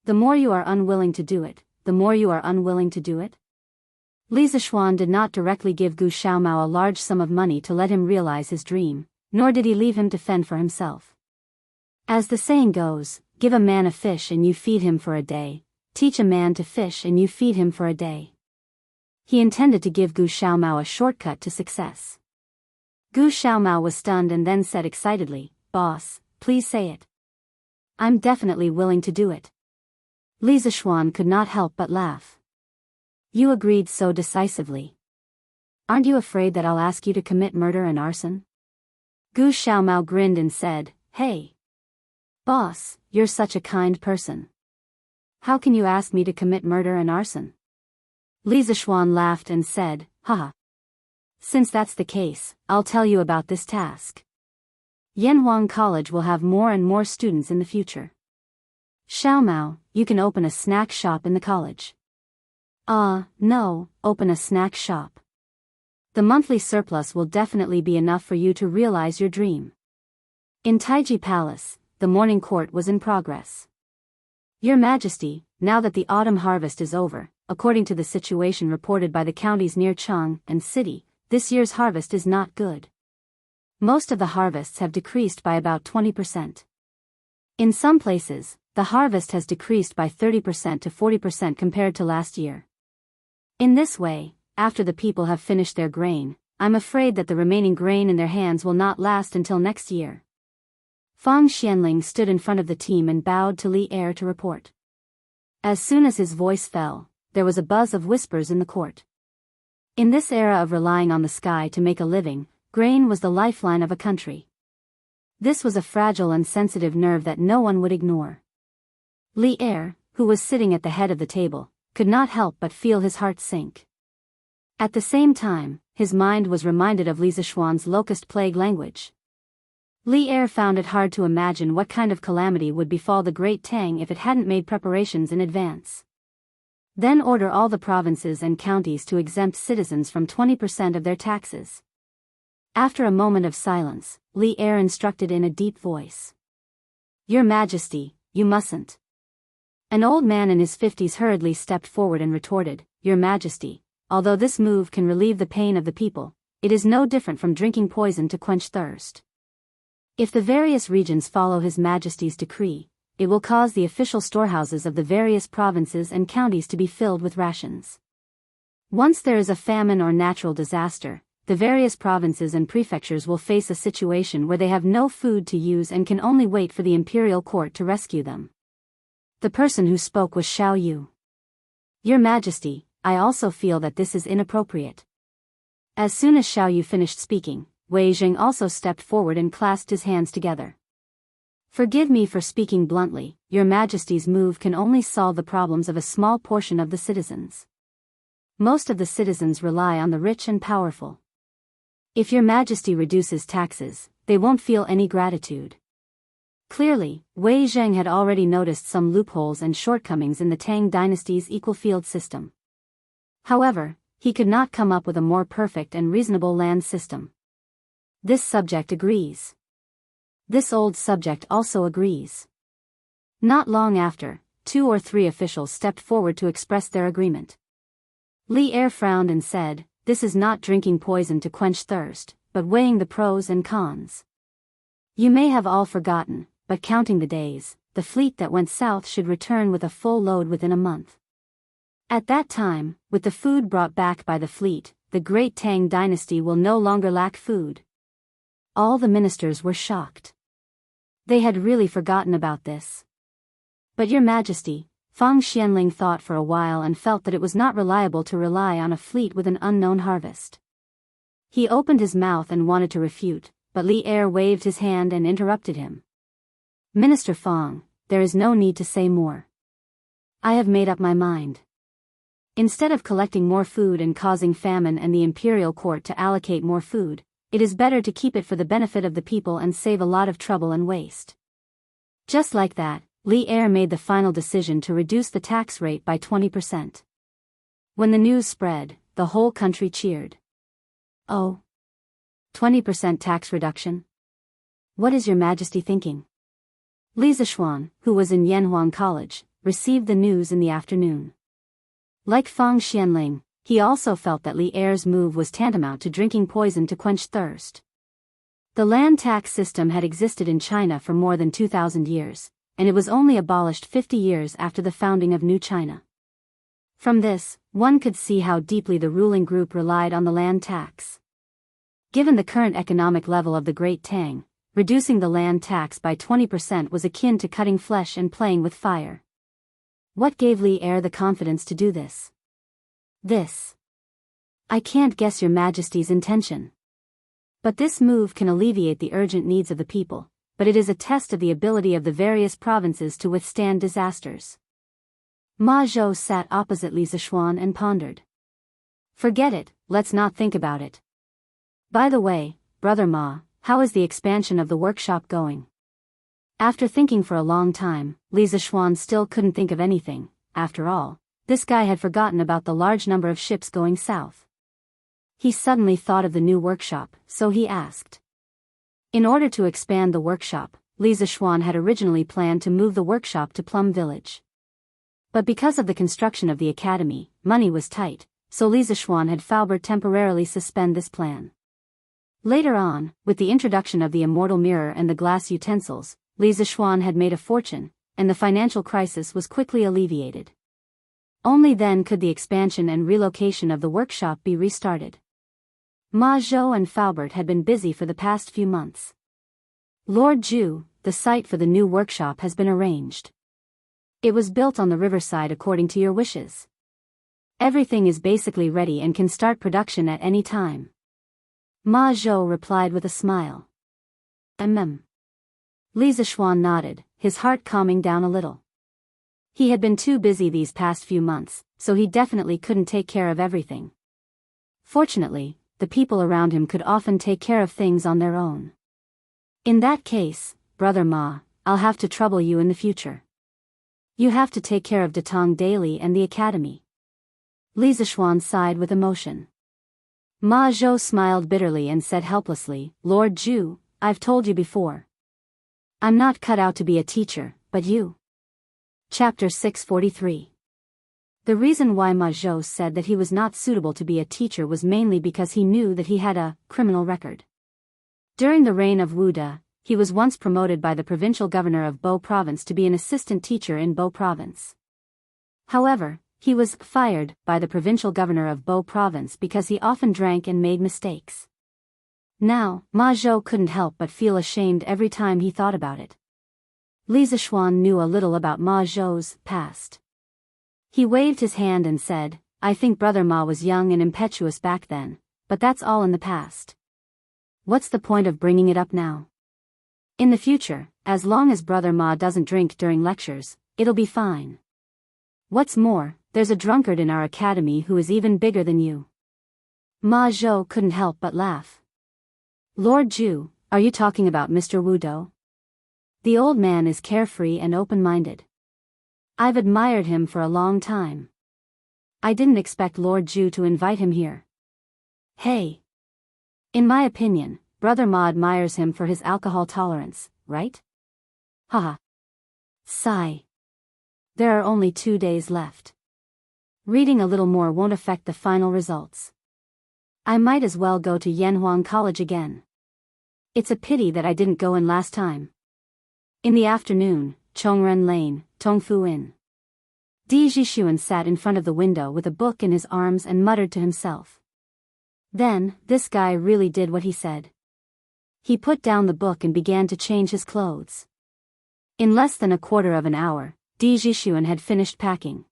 The more you are unwilling to do it, the more you are unwilling to do it. Li Zishuan did not directly give Gu Xiaomao a large sum of money to let him realize his dream, nor did he leave him to fend for himself. As the saying goes, give a man a fish and you feed him for a day, teach a man to fish and you feed him for a day. He intended to give Gu Xiaomao a shortcut to success. Gu Xiaomao was stunned and then said excitedly, "Boss, please say it. I'm definitely willing to do it." Li Zishuan could not help but laugh. "You agreed so decisively. Aren't you afraid that I'll ask you to commit murder and arson?" Gu Xiaomao grinned and said, "Hey, boss, you're such a kind person. How can you ask me to commit murder and arson?" Li Zishuan laughed and said, "Haha. Since that's the case, I'll tell you about this task. Yanhuang College will have more and more students in the future. Xiaomao, you can open a snack shop in the college." No, open a snack shop. The monthly surplus will definitely be enough for you to realize your dream. In Taiji Palace, the morning court was in progress. "Your Majesty, now that the autumn harvest is over, according to the situation reported by the counties near Chang and city, this year's harvest is not good. Most of the harvests have decreased by about 20%. In some places, the harvest has decreased by 30% to 40% compared to last year. In this way, after the people have finished their grain, I'm afraid that the remaining grain in their hands will not last until next year." Fang Xianling stood in front of the team and bowed to Li Er to report. As soon as his voice fell, there was a buzz of whispers in the court. In this era of relying on the sky to make a living, grain was the lifeline of a country. This was a fragile and sensitive nerve that no one would ignore. Li Er, who was sitting at the head of the table, could not help but feel his heart sink. At the same time, his mind was reminded of Li Zishuan's locust plague language. Li Er found it hard to imagine what kind of calamity would befall the Great Tang if it hadn't made preparations in advance. Then order all the provinces and counties to exempt citizens from 20% of their taxes. After a moment of silence, Li Er instructed in a deep voice. "Your Majesty, you mustn't." An old man in his 50s hurriedly stepped forward and retorted, "Your Majesty, although this move can relieve the pain of the people, it is no different from drinking poison to quench thirst. If the various regions follow His Majesty's decree, it will cause the official storehouses of the various provinces and counties to be filled with rations. Once there is a famine or natural disaster, the various provinces and prefectures will face a situation where they have no food to use and can only wait for the imperial court to rescue them." The person who spoke was Xiao Yu. "Your Majesty, I also feel that this is inappropriate." As soon as Xiao Yu finished speaking, Wei Jing also stepped forward and clasped his hands together. "Forgive me for speaking bluntly, Your Majesty's move can only solve the problems of a small portion of the citizens. Most of the citizens rely on the rich and powerful. If Your Majesty reduces taxes, they won't feel any gratitude." Clearly, Wei Zheng had already noticed some loopholes and shortcomings in the Tang dynasty's equal field system. However, he could not come up with a more perfect and reasonable land system. This subject agrees. This old subject also agrees. Not long after, 2 or 3 officials stepped forward to express their agreement. Li Er frowned and said, "This is not drinking poison to quench thirst, but weighing the pros and cons. You may have all forgotten, but counting the days, the fleet that went south should return with a full load within a month. At that time, with the food brought back by the fleet, the Great Tang dynasty will no longer lack food." All the ministers were shocked. They had really forgotten about this. "But Your Majesty," Fang Xianling thought for a while and felt that it was not reliable to rely on a fleet with an unknown harvest. He opened his mouth and wanted to refute, but Li Er waved his hand and interrupted him. "Minister Fang, there is no need to say more. I have made up my mind. Instead of collecting more food and causing famine and the imperial court to allocate more food, it is better to keep it for the benefit of the people and save a lot of trouble and waste." Just like that, Li Er made the final decision to reduce the tax rate by 20%. When the news spread, the whole country cheered. "Oh, 20% tax reduction? What is Your Majesty thinking?" Li Zishuan, who was in Yanhuang College, received the news in the afternoon. Like Fang Xianling, he also felt that Li Er's move was tantamount to drinking poison to quench thirst. The land tax system had existed in China for more than 2,000 years, and it was only abolished 50 years after the founding of New China. From this, one could see how deeply the ruling group relied on the land tax. Given the current economic level of the Great Tang, reducing the land tax by 20% was akin to cutting flesh and playing with fire. What gave Li Er the confidence to do this? I can't guess your Majesty's intention. But this move can alleviate the urgent needs of the people, but it is a test of the ability of the various provinces to withstand disasters. Ma Zhou sat opposite Li Zishuan and pondered. Forget it, let's not think about it. By the way, Brother Ma, how is the expansion of the workshop going? After thinking for a long time, Li Zishuan still couldn't think of anything. After all, this guy had forgotten about the large number of ships going south. He suddenly thought of the new workshop, so he asked. In order to expand the workshop, Li Zishuan had originally planned to move the workshop to Plum Village. But because of the construction of the academy, money was tight, so Li Zishuan had Faubert temporarily suspend this plan. Later on, with the introduction of the immortal mirror and the glass utensils, Li Zishuan had made a fortune, and the financial crisis was quickly alleviated. Only then could the expansion and relocation of the workshop be restarted. Ma Zhou and Faubert had been busy for the past few months. Lord Zhu, the site for the new workshop has been arranged. It was built on the riverside according to your wishes. Everything is basically ready and can start production at any time. Ma Zhou replied with a smile. Li Zishuan nodded, his heart calming down a little. He had been too busy these past few months, so he definitely couldn't take care of everything. Fortunately, the people around him could often take care of things on their own. In that case, Brother Ma, I'll have to trouble you in the future. You have to take care of Datong daily and the academy. Li Zishuan sighed with emotion. Ma Zhou smiled bitterly and said helplessly, Lord Zhu, I've told you before. I'm not cut out to be a teacher, but you. Chapter 643. The reason why Ma Zhou said that he was not suitable to be a teacher was mainly because he knew that he had a criminal record. During the reign of Wu De, he was once promoted by the provincial governor of Bo Province to be an assistant teacher in Bo Province. However, he was fired by the provincial governor of Bo Province because he often drank and made mistakes. Now, Ma Zhou couldn't help but feel ashamed every time he thought about it. Li Zishuan knew a little about Ma Zhou's past. He waved his hand and said, I think Brother Ma was young and impetuous back then, but that's all in the past. What's the point of bringing it up now? In the future, as long as Brother Ma doesn't drink during lectures, it'll be fine. What's more, there's a drunkard in our academy who is even bigger than you. Ma Zhou couldn't help but laugh. Lord Zhu, are you talking about Mr. Wu De? The old man is carefree and open-minded. I've admired him for a long time. I didn't expect Lord Zhu to invite him here. Hey. In my opinion, Brother Ma admires him for his alcohol tolerance, right? Haha. Sigh. There are only 2 days left. Reading a little more won't affect the final results. I might as well go to Yanhuang College again. It's a pity that I didn't go in last time. In the afternoon, Chongren Lane, Tongfu Inn. Di Jishuan sat in front of the window with a book in his arms and muttered to himself. Then, this guy really did what he said. He put down the book and began to change his clothes. In less than a quarter of an hour, Di Jishuan had finished packing.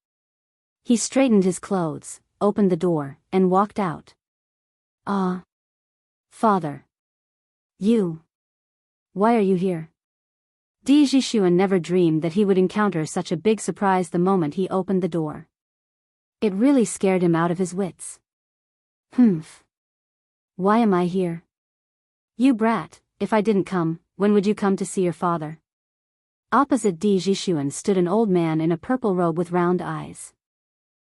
He straightened his clothes, opened the door, and walked out. Ah. Father. You. Why are you here? Di Jishuan never dreamed that he would encounter such a big surprise the moment he opened the door. It really scared him out of his wits. Humph. Why am I here? You brat, if I didn't come, when would you come to see your father? Opposite Di Jishuan stood an old man in a purple robe with round eyes.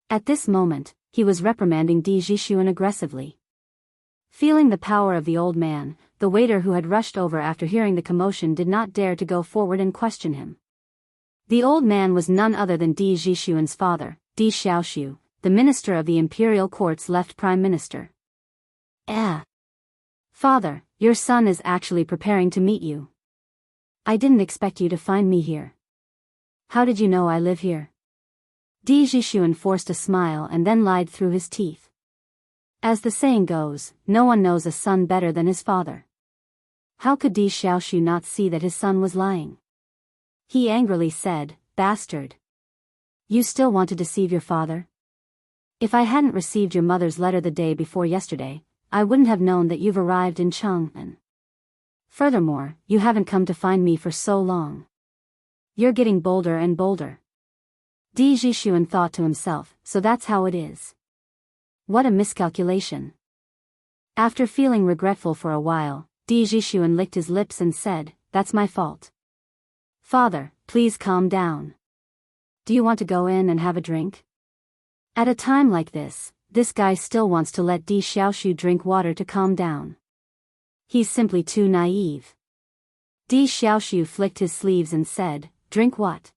At this moment, he was reprimanding Di Jishuan aggressively. Feeling the power of the old man, the waiter who had rushed over after hearing the commotion did not dare to go forward and question him. The old man was none other than Di Jishuan's father, Di Xiaoxiu, the minister of the imperial court's left prime minister. Father, your son is actually preparing to meet you. I didn't expect you to find me here. How did you know I live here? Di Zhishuan forced a smile and then lied through his teeth. As the saying goes, no one knows a son better than his father. How could Di Xiaoshu not see that his son was lying? He angrily said, "Bastard. You still want to deceive your father? If I hadn't received your mother's letter the day before yesterday, I wouldn't have known that you've arrived in Chang'an. Furthermore, you haven't come to find me for so long. You're getting bolder and bolder." Di Zhishuan thought to himself, so that's how it is. What a miscalculation. After feeling regretful for a while, Di Zhishuan licked his lips and said, "That's my fault. Father, please calm down. Do you want to go in and have a drink?" At a time like this guy still wants to let Di Xiaoshu drink water to calm down. He's simply too naive. Di Xiaoshu flicked his sleeves and said, "Drink what?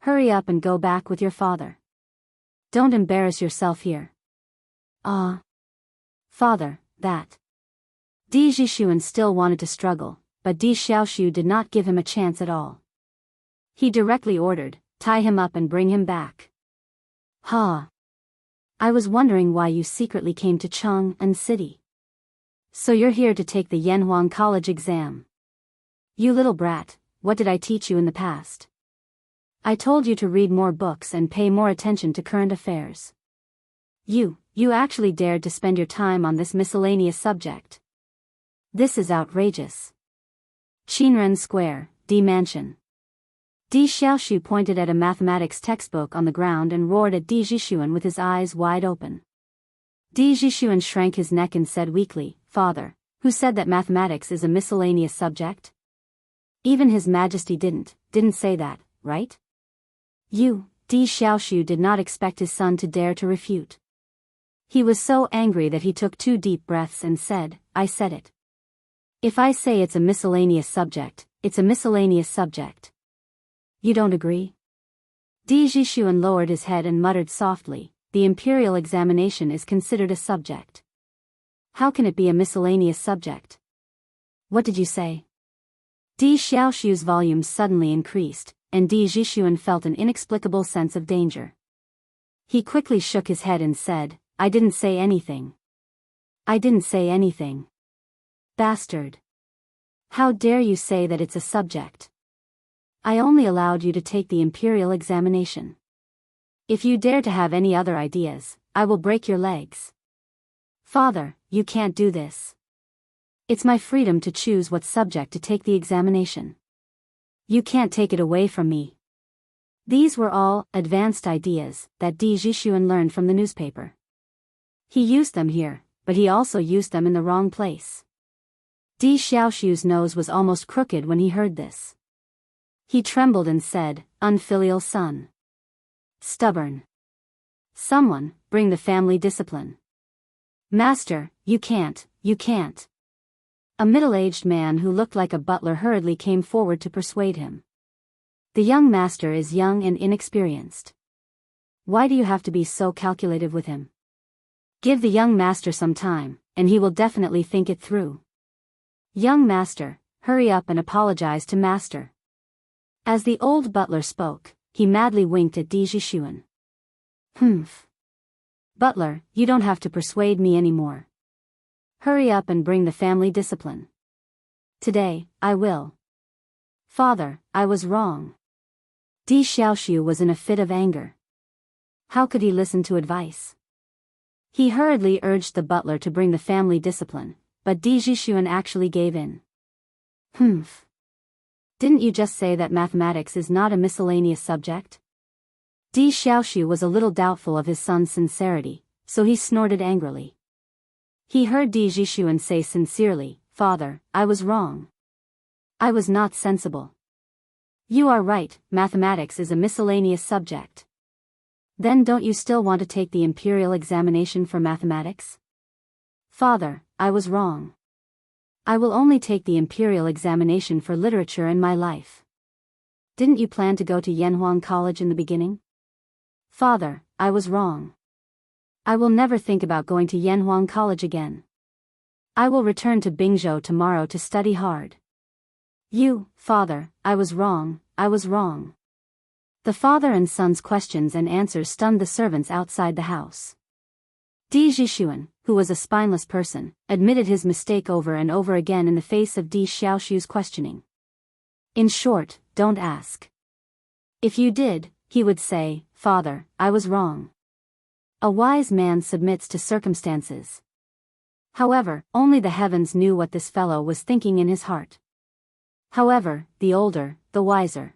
Hurry up and go back with your father. Don't embarrass yourself here." Father, that. Di Zhishuan still wanted to struggle, but Di Xiaoshu did not give him a chance at all. He directly ordered, "Tie him up and bring him back." I was wondering why you secretly came to Chang'an City. So you're here to take the Yanhuang College exam. You little brat, what did I teach you in the past? I told you to read more books and pay more attention to current affairs. You actually dared to spend your time on this miscellaneous subject. This is outrageous. Qinren Square, D Mansion. Di Xiaoshu pointed at a mathematics textbook on the ground and roared at Di Zhishuan with his eyes wide open. Di Zhishuan shrank his neck and said weakly, "Father, who said that mathematics is a miscellaneous subject? Even His Majesty didn't say that, right?" Di Xiaoshu did not expect his son to dare to refute. He was so angry that he took 2 deep breaths and said, "I said it. If I say it's a miscellaneous subject, it's a miscellaneous subject. You don't agree?" Di Zhishuan lowered his head and muttered softly, "The imperial examination is considered a subject. How can it be a miscellaneous subject? What did you say?" Di Xiaoshu's volume suddenly increased, and Di Zhishuan felt an inexplicable sense of danger. He quickly shook his head and said, "I didn't say anything. I didn't say anything. Bastard. How dare you say that it's a subject? I only allowed you to take the imperial examination. If you dare to have any other ideas, I will break your legs. Father, you can't do this. It's my freedom to choose what subject to take the examination. You can't take it away from me." These were all advanced ideas that Di Zhishuan learned from the newspaper. He used them here, but he also used them in the wrong place. Di Xiaoshu's nose was almost crooked when he heard this. He trembled and said, "Unfilial son. Stubborn. Someone, bring the family discipline." "Master, you can't. A middle-aged man who looked like a butler hurriedly came forward to persuade him. "The young master is young and inexperienced. Why do you have to be so calculative with him? Give the young master some time, and he will definitely think it through. Young master, hurry up and apologize to master." As the old butler spoke, he madly winked at Di Zhishuan. "Humph. Butler, you don't have to persuade me anymore. Hurry up and bring the family discipline. Today, I will." "Father, I was wrong." Di Xiaoshu was in a fit of anger. How could he listen to advice? He hurriedly urged the butler to bring the family discipline, but Di Zhishuan actually gave in. "Humph. Didn't you just say that mathematics is not a miscellaneous subject?" Di Xiaoshu was a little doubtful of his son's sincerity, so he snorted angrily. He heard Di Zhishuan say sincerely, "Father, I was wrong. I was not sensible. You are right, mathematics is a miscellaneous subject. Then don't you still want to take the imperial examination for mathematics?" "Father, I was wrong. I will only take the imperial examination for literature in my life. Didn't you plan to go to Yanhuang College in the beginning?" "Father, I was wrong. I will never think about going to Yanhuang College again." I will return to Bingzhou tomorrow to study hard. You, father, I was wrong, I was wrong. The father and son's questions and answers stunned the servants outside the house. Di Zhishuan, who was a spineless person, admitted his mistake over and over again in the face of Di Xiaoshu's questioning. In short, don't ask. If you did, he would say, Father, I was wrong. A wise man submits to circumstances. However, only the heavens knew what this fellow was thinking in his heart. However, the older, the wiser.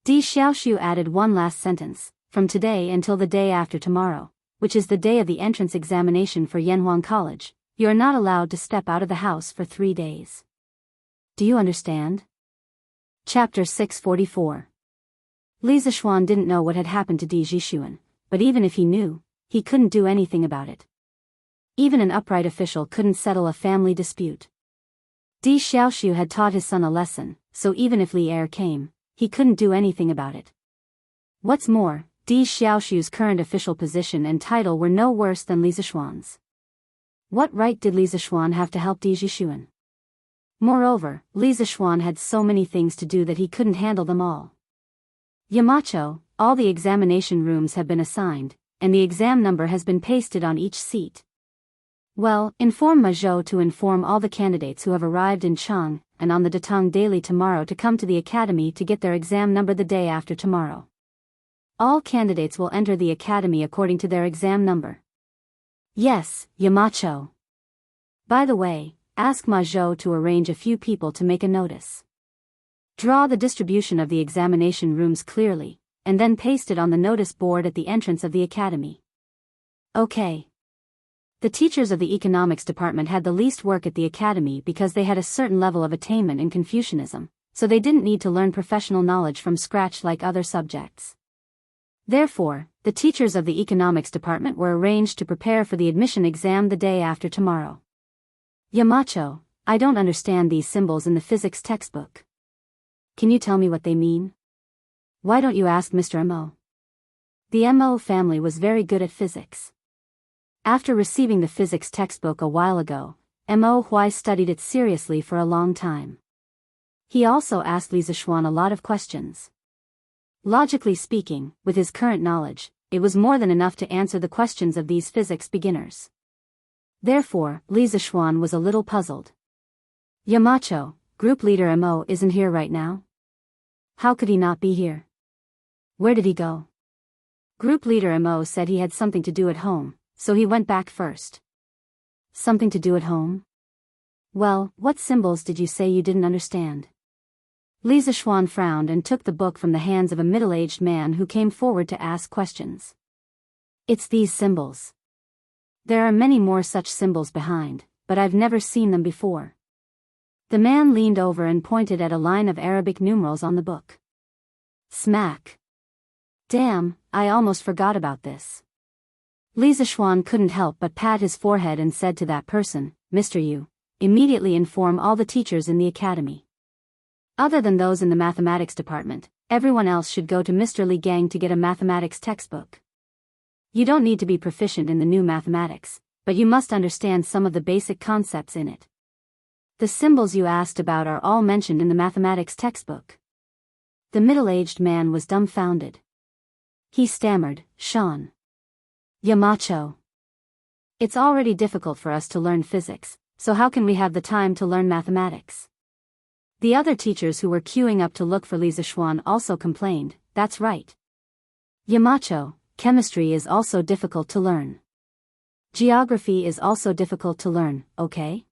Di Xiaoshu added one last sentence, from today until the day after tomorrow, which is the day of the entrance examination for Yanhuang College, you are not allowed to step out of the house for 3 days. Do you understand? Chapter 644. Li Zishuan didn't know what had happened to Di Zhishuan, but even if he knew, he couldn't do anything about it. Even an upright official couldn't settle a family dispute. Di Xiaoshu had taught his son a lesson, so even if Li Er came, he couldn't do anything about it. What's more, Di Xiaoshu's current official position and title were no worse than Li Zishuan's. What right did Li Zishuan have to help Di Zhishuan? Moreover, Li Zishuan had so many things to do that he couldn't handle them all. Yamacho, all the examination rooms have been assigned, and the exam number has been pasted on each seat. Well, inform Mazhou to inform all the candidates who have arrived in Chang and on the Datang daily tomorrow to come to the academy to get their exam number the day after tomorrow. All candidates will enter the academy according to their exam number. Yes, Yamacho. By the way, ask Mazhou to arrange a few people to make a notice. Draw the distribution of the examination rooms clearly, and then paste it on the notice board at the entrance of the academy. Okay. The teachers of the economics department had the least work at the academy because they had a certain level of attainment in Confucianism, so they didn't need to learn professional knowledge from scratch like other subjects. Therefore, the teachers of the economics department were arranged to prepare for the admission exam the day after tomorrow. Yamacho, I don't understand these symbols in the physics textbook. Can you tell me what they mean? Why don't you ask Mr. Mo? The Mo family was very good at physics. After receiving the physics textbook a while ago, Mo Huai studied it seriously for a long time. He also asked Li Zishuan a lot of questions. Logically speaking, with his current knowledge, it was more than enough to answer the questions of these physics beginners. Therefore, Li Zishuan was a little puzzled. Yamacho, group leader Mo isn't here right now? How could he not be here? Where did he go? Group leader Mo said he had something to do at home, so he went back first. Something to do at home? Well, what symbols did you say you didn't understand? Li Zishuan frowned and took the book from the hands of a middle-aged man who came forward to ask questions. It's these symbols. There are many more such symbols behind, but I've never seen them before. The man leaned over and pointed at a line of Arabic numerals on the book. Smack. Damn, I almost forgot about this. Li Zishuan couldn't help but pat his forehead and said to that person, Mr. Yu, immediately inform all the teachers in the academy. Other than those in the mathematics department, everyone else should go to Mr. Li Gang to get a mathematics textbook. You don't need to be proficient in the new mathematics, but you must understand some of the basic concepts in it. The symbols you asked about are all mentioned in the mathematics textbook. The middle-aged man was dumbfounded. He stammered, Sean. Yamacho. It's already difficult for us to learn physics, so how can we have the time to learn mathematics? The other teachers who were queuing up to look for Li Zishuan also complained, that's right. Yamacho, chemistry is also difficult to learn. Geography is also difficult to learn, okay?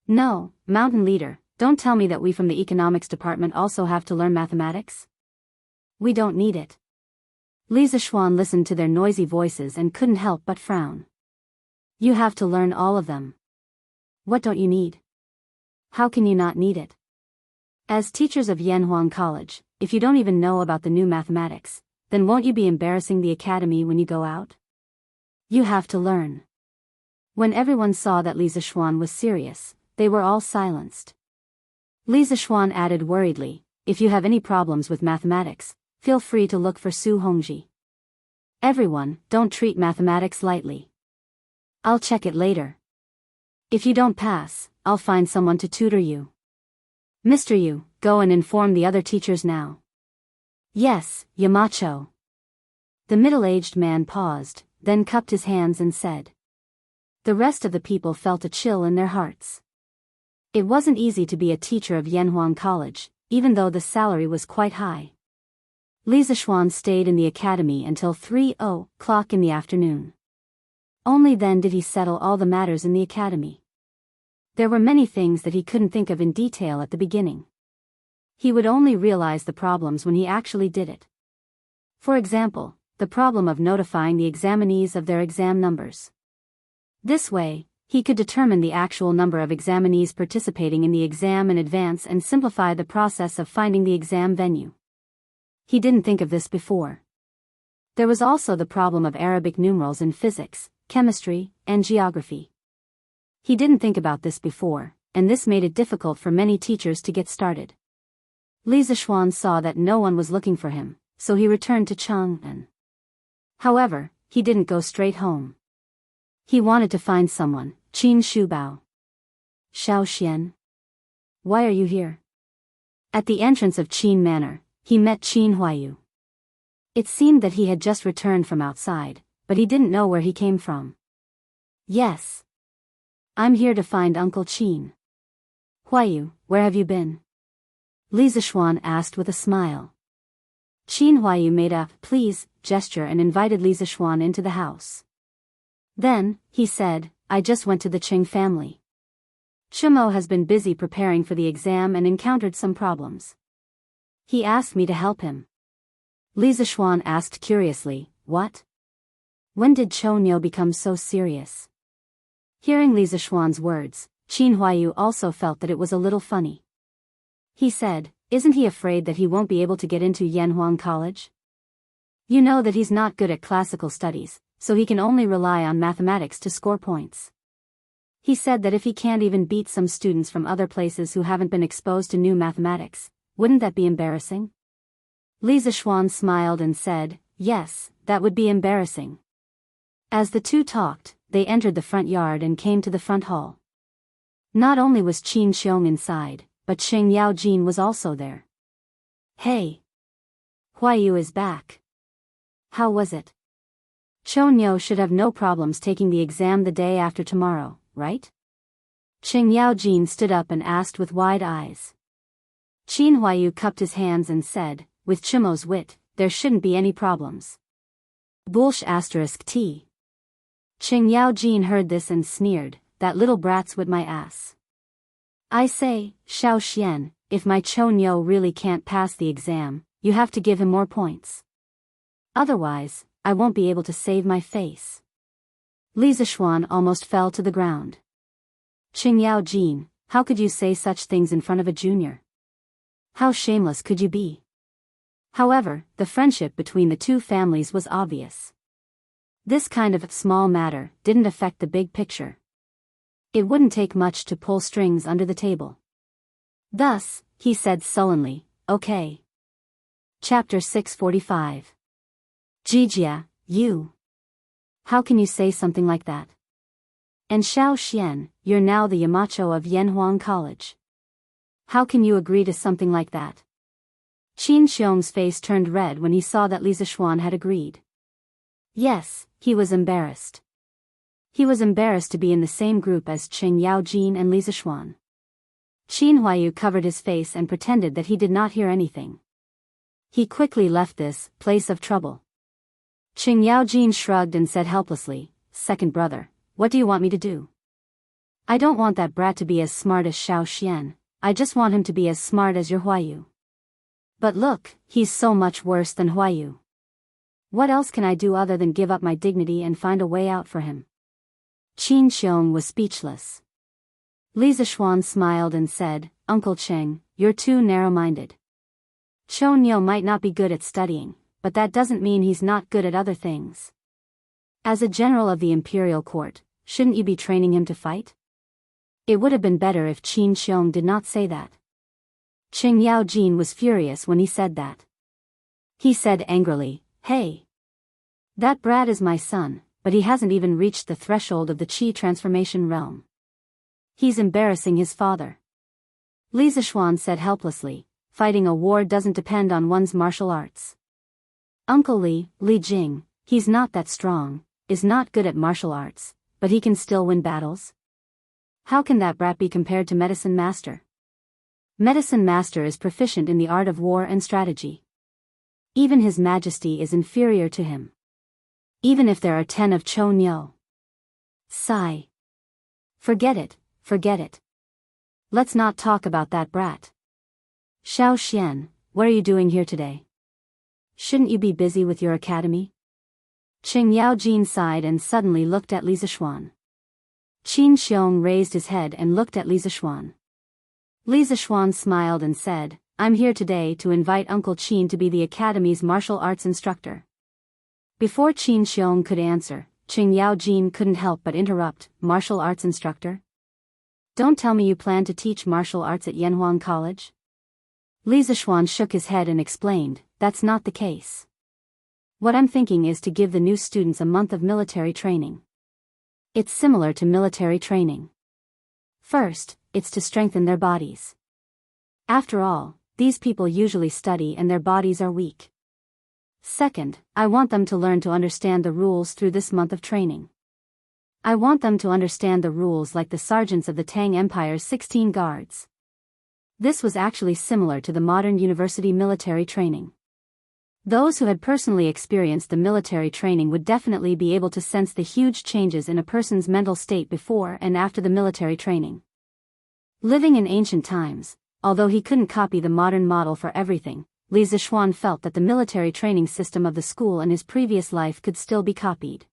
No, mountain leader, don't tell me that we from the economics department also have to learn mathematics. We don't need it. Li Zishuan listened to their noisy voices and couldn't help but frown. You have to learn all of them. What don't you need? How can you not need it? As teachers of Yanhuang College, if you don't even know about the new mathematics, then won't you be embarrassing the academy when you go out? You have to learn. When everyone saw that Li Zishuan was serious, they were all silenced. Li Zishuan added worriedly, if you have any problems with mathematics, feel free to look for Su Hongji. Everyone, don't treat mathematics lightly. I'll check it later. If you don't pass, I'll find someone to tutor you. Mr. Yu, go and inform the other teachers now. Yes, Yamacho. The middle-aged man paused, then cupped his hands and said. The rest of the people felt a chill in their hearts. It wasn't easy to be a teacher of Yanhuang College, even though the salary was quite high. Li Zishuan stayed in the academy until 3:00 in the afternoon. Only then did he settle all the matters in the academy. There were many things that he couldn't think of in detail at the beginning. He would only realize the problems when he actually did it. For example, the problem of notifying the examinees of their exam numbers. This way, he could determine the actual number of examinees participating in the exam in advance and simplify the process of finding the exam venue. He didn't think of this before. There was also the problem of Arabic numerals in physics, chemistry, and geography. He didn't think about this before, and this made it difficult for many teachers to get started. Li Zishuan saw that no one was looking for him, so he returned to Chang'an. However, he didn't go straight home. He wanted to find someone, Qin Shubao. Xiao Xian. Why are you here? At the entrance of Qin Manor, he met Qin Huayu. It seemed that he had just returned from outside, but he didn't know where he came from. Yes. I'm here to find Uncle Qin. Huayu, where have you been? Li Zishuan asked with a smile. Qin Huayu made a please gesture and invited Li Zishuan into the house. Then, he said, I just went to the Qing family. Chumo has been busy preparing for the exam and encountered some problems. He asked me to help him. Li Zishuan asked curiously, what? When did Chonyo become so serious? Hearing Li Zishuan's words, Qin Huayu also felt that it was a little funny. He said, isn't he afraid that he won't be able to get into Yanhuang College? You know that he's not good at classical studies, so he can only rely on mathematics to score points. He said that if he can't even beat some students from other places who haven't been exposed to new mathematics, wouldn't that be embarrassing? Li Zishuan smiled and said, yes, that would be embarrassing. As the two talked, they entered the front yard and came to the front hall. Not only was Qin Xiong inside, but Sheng Yaojin was also there. Hey! Huayu is back. How was it? Chonyo should have no problems taking the exam the day after tomorrow, right? Sheng Yaojin stood up and asked with wide eyes. Qin Huayu cupped his hands and said, with Chimo's wit, there shouldn't be any problems. Bullsh *T. Sheng Yaojin heard this and sneered, that little brat's with my ass. I say, Xiao Xian, if my Chonyo really can't pass the exam, you have to give him more points. Otherwise, I won't be able to save my face. Li Zishuan almost fell to the ground. Qing Yaojin, how could you say such things in front of a junior? How shameless could you be? However, the friendship between the two families was obvious. This kind of small matter didn't affect the big picture. It wouldn't take much to pull strings under the table. Thus, he said sullenly, okay. Chapter 645. Jijia, you. How can you say something like that? And Xiao Xian, you're now the Yamacho of Yanhuang College. How can you agree to something like that? Qin Xiong's face turned red when he saw that Li Zishuan had agreed. Yes, he was embarrassed. He was embarrassed to be in the same group as Qing Yaojin and Li Zishuan. Qin Huayu covered his face and pretended that he did not hear anything. He quickly left this place of trouble. Qing Yaojin shrugged and said helplessly, second brother, what do you want me to do? I don't want that brat to be as smart as Xiao Xian, I just want him to be as smart as your Huayu. But look, he's so much worse than Huayu. What else can I do other than give up my dignity and find a way out for him? Qin Xiong was speechless. Li Zishuan smiled and said, Uncle Cheng, you're too narrow-minded. Chonyo might not be good at studying, but that doesn't mean he's not good at other things. As a general of the imperial court, shouldn't you be training him to fight? It would have been better if Qin Xiong did not say that. Qing Yaojin was furious when he said that. He said angrily, hey! That brat is my son, but he hasn't even reached the threshold of the Qi transformation realm. He's embarrassing his father. Li Zishuan said helplessly, fighting a war doesn't depend on one's martial arts. Uncle Li Jing, he's not that strong, is not good at martial arts, but he can still win battles? How can that brat be compared to Medicine Master? Medicine Master is proficient in the art of war and strategy. Even His Majesty is inferior to him. Even if there are 10 of Chou Niu. Sigh. Forget it, forget it. Let's not talk about that brat. Xiao Xian, what are you doing here today? Shouldn't you be busy with your academy? Qing Yaojin sighed and suddenly looked at Li Zishuan. Qin Xiong raised his head and looked at Li Zishuan. Li Zishuan smiled and said, I'm here today to invite Uncle Qin to be the academy's martial arts instructor. Before Qin Xiong could answer, Qing Yaojin couldn't help but interrupt, martial arts instructor? Don't tell me you plan to teach martial arts at Yanhuang College? Li Zishuan shook his head and explained, that's not the case. What I'm thinking is to give the new students a month of military training. It's similar to military training. First, it's to strengthen their bodies. After all, these people usually study and their bodies are weak. Second, I want them to learn to understand the rules through this month of training. I want them to understand the rules like the sergeants of the Tang Empire's 16 guards. This was actually similar to the modern university military training. Those who had personally experienced the military training would definitely be able to sense the huge changes in a person's mental state before and after the military training. Living in ancient times, although he couldn't copy the modern model for everything, Li Zishuan felt that the military training system of the school in his previous life could still be copied.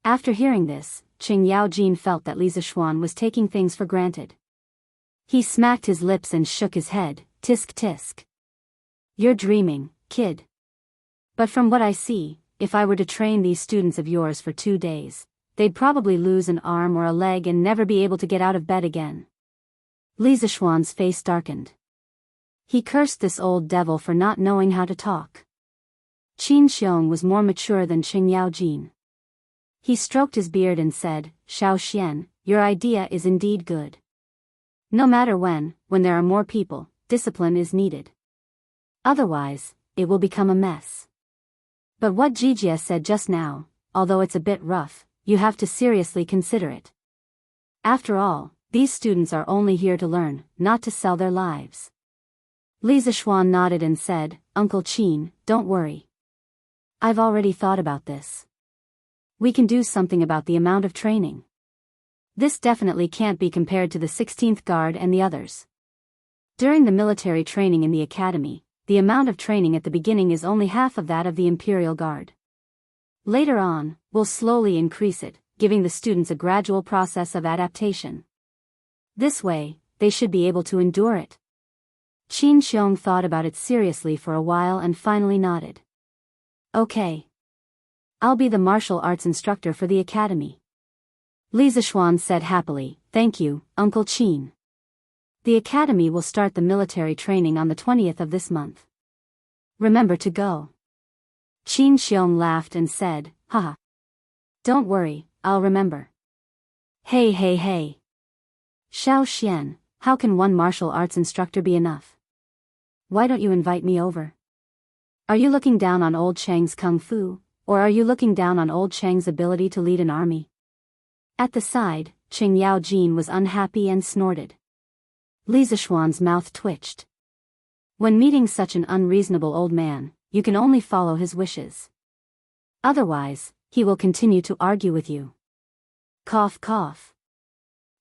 After hearing this, Qing Yaojin felt that Li Zishuan was taking things for granted. He smacked his lips and shook his head, tisk tisk. You're dreaming, kid. But from what I see, if I were to train these students of yours for 2 days, they'd probably lose an arm or a leg and never be able to get out of bed again. Li Zishuan's face darkened. He cursed this old devil for not knowing how to talk. Qin Xiong was more mature than Qing Yaojin. He stroked his beard and said, Xiao Xian, your idea is indeed good. No matter when there are more people, discipline is needed. Otherwise, it will become a mess. But what Jijia said just now, although it's a bit rough, you have to seriously consider it. After all, these students are only here to learn, not to sell their lives. Li Zishuan nodded and said, Uncle Qin, don't worry. I've already thought about this. We can do something about the amount of training. This definitely can't be compared to the 16th Guard and the others. During the military training in the academy, the amount of training at the beginning is only half of that of the Imperial Guard. Later on, we'll slowly increase it, giving the students a gradual process of adaptation. This way, they should be able to endure it. Qin Xiong thought about it seriously for a while and finally nodded. Okay. I'll be the martial arts instructor for the academy. Li Zishuan said happily, thank you, Uncle Qin. The academy will start the military training on the 20th of this month. Remember to go. Qin Xiong laughed and said, haha. Don't worry, I'll remember. Hey. Xiao Xian, how can one martial arts instructor be enough? Why don't you invite me over? Are you looking down on old Chang's kung fu, or are you looking down on old Chang's ability to lead an army? At the side, Qing Yaojin was unhappy and snorted. Li Zishuan's mouth twitched. When meeting such an unreasonable old man, you can only follow his wishes. Otherwise, he will continue to argue with you. Cough cough.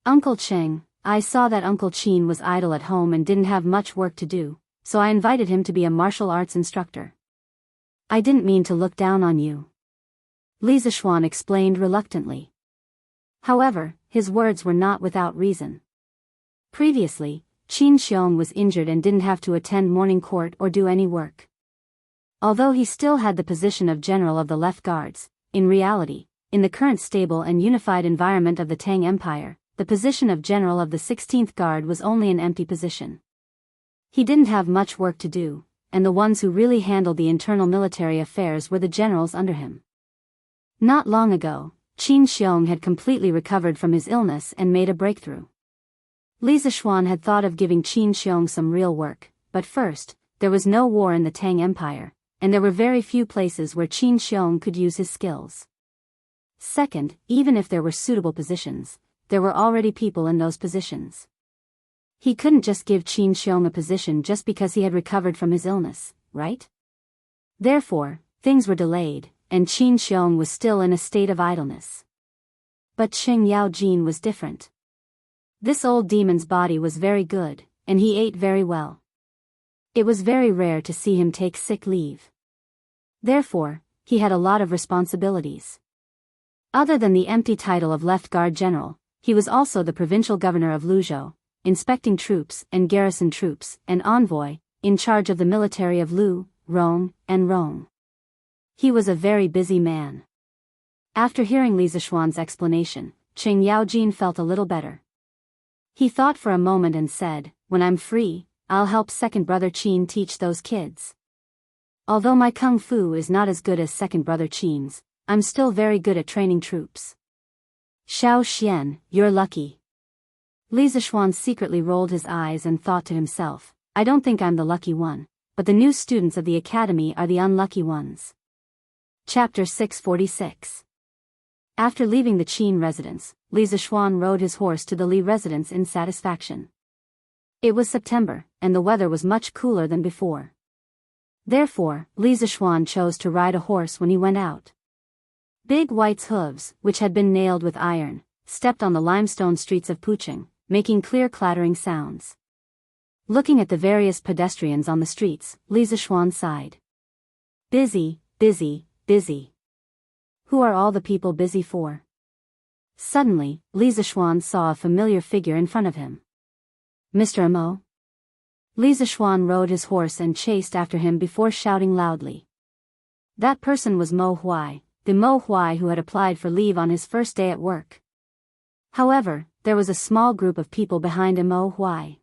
Uncle Cheng, I saw that Uncle Qin was idle at home and didn't have much work to do, so I invited him to be a martial arts instructor. I didn't mean to look down on you. Li Zishuan explained reluctantly. However, his words were not without reason. Previously, Qin Xiong was injured and didn't have to attend morning court or do any work. Although he still had the position of general of the Left Guards, in reality, in the current stable and unified environment of the Tang Empire, the position of general of the 16th Guard was only an empty position. He didn't have much work to do, and the ones who really handled the internal military affairs were the generals under him. Not long ago, Qin Xiong had completely recovered from his illness and made a breakthrough. Li Zixuan had thought of giving Qin Xiong some real work, but first, there was no war in the Tang Empire, and there were very few places where Qin Xiong could use his skills. Second, even if there were suitable positions, there were already people in those positions. He couldn't just give Qin Xiong a position just because he had recovered from his illness, right? Therefore, things were delayed, and Qin Xiong was still in a state of idleness. But Qing Yaojin was different. This old demon's body was very good, and he ate very well. It was very rare to see him take sick leave. Therefore, he had a lot of responsibilities. Other than the empty title of Left Guard General, he was also the provincial governor of Luzhou, inspecting troops and garrison troops, and envoy, in charge of the military of Lu, Rong, and Rong. He was a very busy man. After hearing Li Zixuan's explanation, Qing Yaojin felt a little better. He thought for a moment and said, "When I'm free, I'll help second brother Qin teach those kids. Although my kung fu is not as good as second brother Qin's, I'm still very good at training troops." "Xiao Xian, you're lucky." Li Zixuan secretly rolled his eyes and thought to himself, "I don't think I'm the lucky one, but the new students of the academy are the unlucky ones." Chapter 646. After leaving the Qin residence, Li Zixuan rode his horse to the Li residence in satisfaction. It was September, and the weather was much cooler than before. Therefore, Li Zixuan chose to ride a horse when he went out. Big White's hooves, which had been nailed with iron, stepped on the limestone streets of Pucheng, making clear clattering sounds. Looking at the various pedestrians on the streets, Li Zixuan sighed. Busy, busy, busy. Who are all the people busy for? Suddenly, Li Zixuan saw a familiar figure in front of him. Mr. Mo? Li Zixuan rode his horse and chased after him before shouting loudly. That person was Mo Huai, the Mo Huai who had applied for leave on his first day at work. However, there was a small group of people behind a Mo Huai.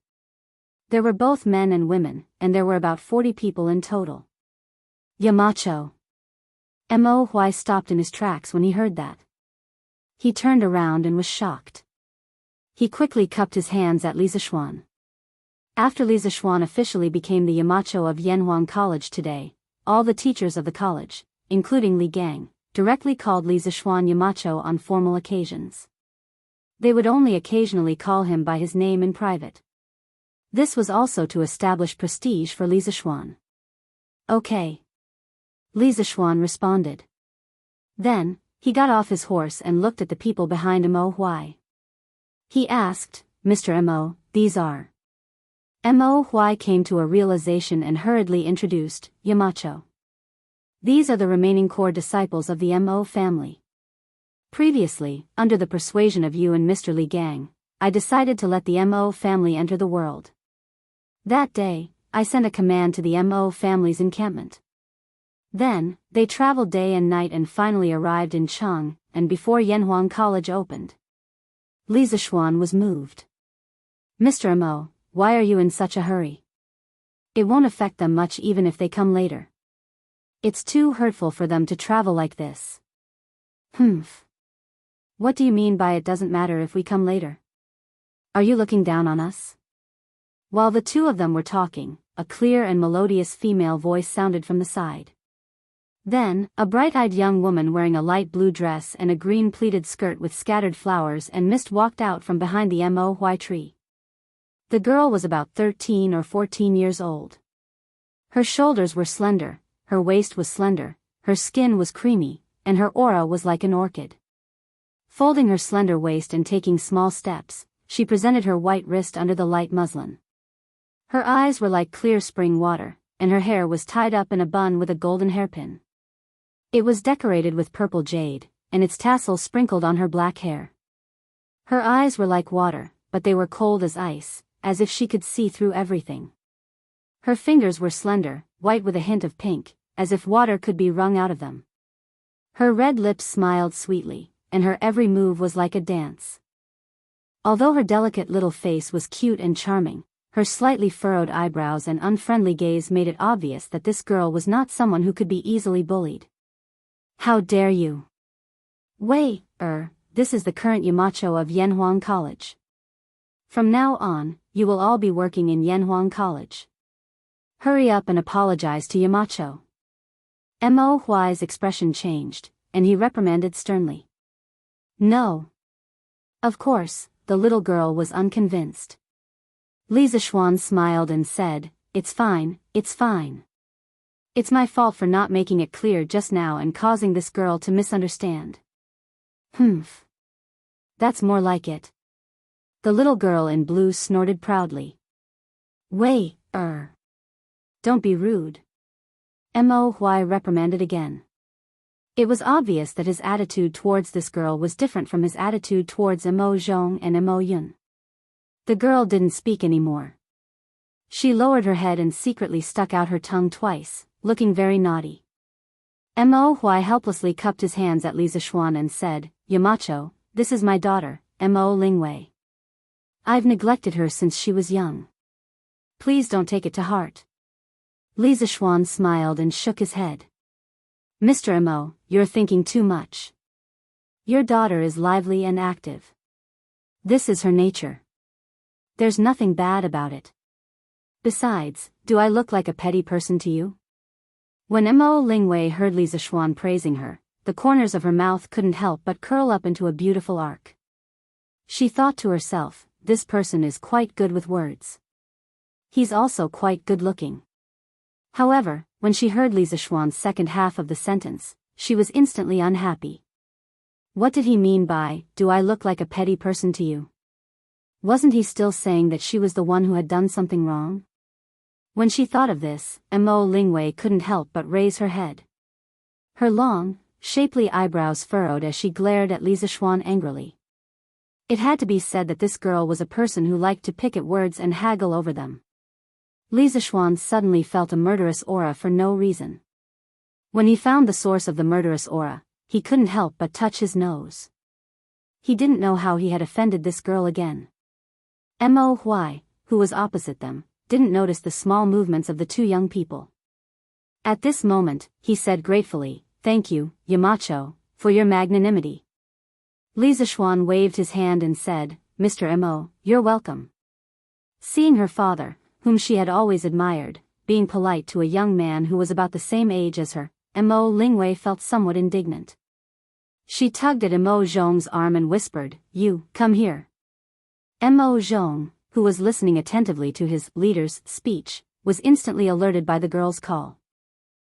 There were both men and women, and there were about 40 people in total. Yamacho. Mo Huai stopped in his tracks when he heard that. He turned around and was shocked. He quickly cupped his hands at Li Zixuan. After Li Zixuan officially became the Yamacho of Yanhuang College today, all the teachers of the college, including Li Gang, directly called Li Zixuan Yamacho on formal occasions. They would only occasionally call him by his name in private. This was also to establish prestige for Li Zixuan. Okay. Li Zixuan responded. Then, he got off his horse and looked at the people behind Mo Huai. He asked, "Mr. Mo, these are..." Mo Huai came to a realization and hurriedly introduced, "Yamacho. These are the remaining core disciples of the Mo family. Previously, under the persuasion of you and Mr. Li Gang, I decided to let the Mo family enter the world. That day, I sent a command to the Mo family's encampment. Then, they traveled day and night and finally arrived in Cheng, and before Yanhuang College opened." Li Zixuan was moved. "Mr. Mo, why are you in such a hurry? It won't affect them much even if they come later. It's too hurtful for them to travel like this." "Humph. What do you mean by it doesn't matter if we come later? Are you looking down on us?" While the two of them were talking, a clear and melodious female voice sounded from the side. Then, a bright-eyed young woman wearing a light blue dress and a green pleated skirt with scattered flowers and mist walked out from behind the Mo Huai tree. The girl was about 13 or 14 years old. Her shoulders were slender, her waist was slender, her skin was creamy, and her aura was like an orchid. Folding her slender waist and taking small steps, she presented her white wrist under the light muslin. Her eyes were like clear spring water, and her hair was tied up in a bun with a golden hairpin. It was decorated with purple jade, and its tassels sprinkled on her black hair. Her eyes were like water, but they were cold as ice, as if she could see through everything. Her fingers were slender, white with a hint of pink, as if water could be wrung out of them. Her red lips smiled sweetly, and her every move was like a dance. Although her delicate little face was cute and charming, her slightly furrowed eyebrows and unfriendly gaze made it obvious that this girl was not someone who could be easily bullied. "How dare you? Wei, this is the current Yamacho of Yanhuang College. From now on, you will all be working in Yanhuang College. Hurry up and apologize to Yamacho. Mo Huai's expression changed, and he reprimanded sternly. No. Of course, the little girl was unconvinced. Li Zishuan smiled and said, It's fine, it's fine. It's my fault for not making it clear just now and causing this girl to misunderstand. Humph. That's more like it. The little girl in blue snorted proudly. Wei, Don't be rude. Mo Huai reprimanded again. It was obvious that his attitude towards this girl was different from his attitude towards Mo Zhong and Mo Yun. The girl didn't speak anymore. She lowered her head and secretly stuck out her tongue twice, looking very naughty. Mo Huai helplessly cupped his hands at Li Zishuan and said, Yamacho, this is my daughter, Mo Lingwei. I've neglected her since she was young. Please don't take it to heart. Li Zishuan smiled and shook his head. Mr. Mo, you're thinking too much. Your daughter is lively and active. This is her nature. There's nothing bad about it. Besides, do I look like a petty person to you? When Mo Lingwei heard Li Zishuan praising her, the corners of her mouth couldn't help but curl up into a beautiful arc. She thought to herself, this person is quite good with words. He's also quite good-looking. However, when she heard Li Zishuan's second half of the sentence, she was instantly unhappy. What did he mean by, do I look like a petty person to you? Wasn't he still saying that she was the one who had done something wrong? When she thought of this, Mo Lingwei couldn't help but raise her head. Her long, shapely eyebrows furrowed as she glared at Li Zishuan angrily. It had to be said that this girl was a person who liked to pick at words and haggle over them. Li Zishuan suddenly felt a murderous aura for no reason. When he found the source of the murderous aura, he couldn't help but touch his nose. He didn't know how he had offended this girl again. Mo Huai, who was opposite them, didn't notice the small movements of the two young people. At this moment, he said gratefully, Thank you, Yamacho, for your magnanimity. Li Zishuan waved his hand and said, Mr. Mo, you're welcome. Seeing her father, whom she had always admired, being polite to a young man who was about the same age as her, Mo Lingwei felt somewhat indignant. She tugged at Mo Zhong's arm and whispered, You, come here. Mo Zhong, who was listening attentively to his leader's speech, was instantly alerted by the girl's call.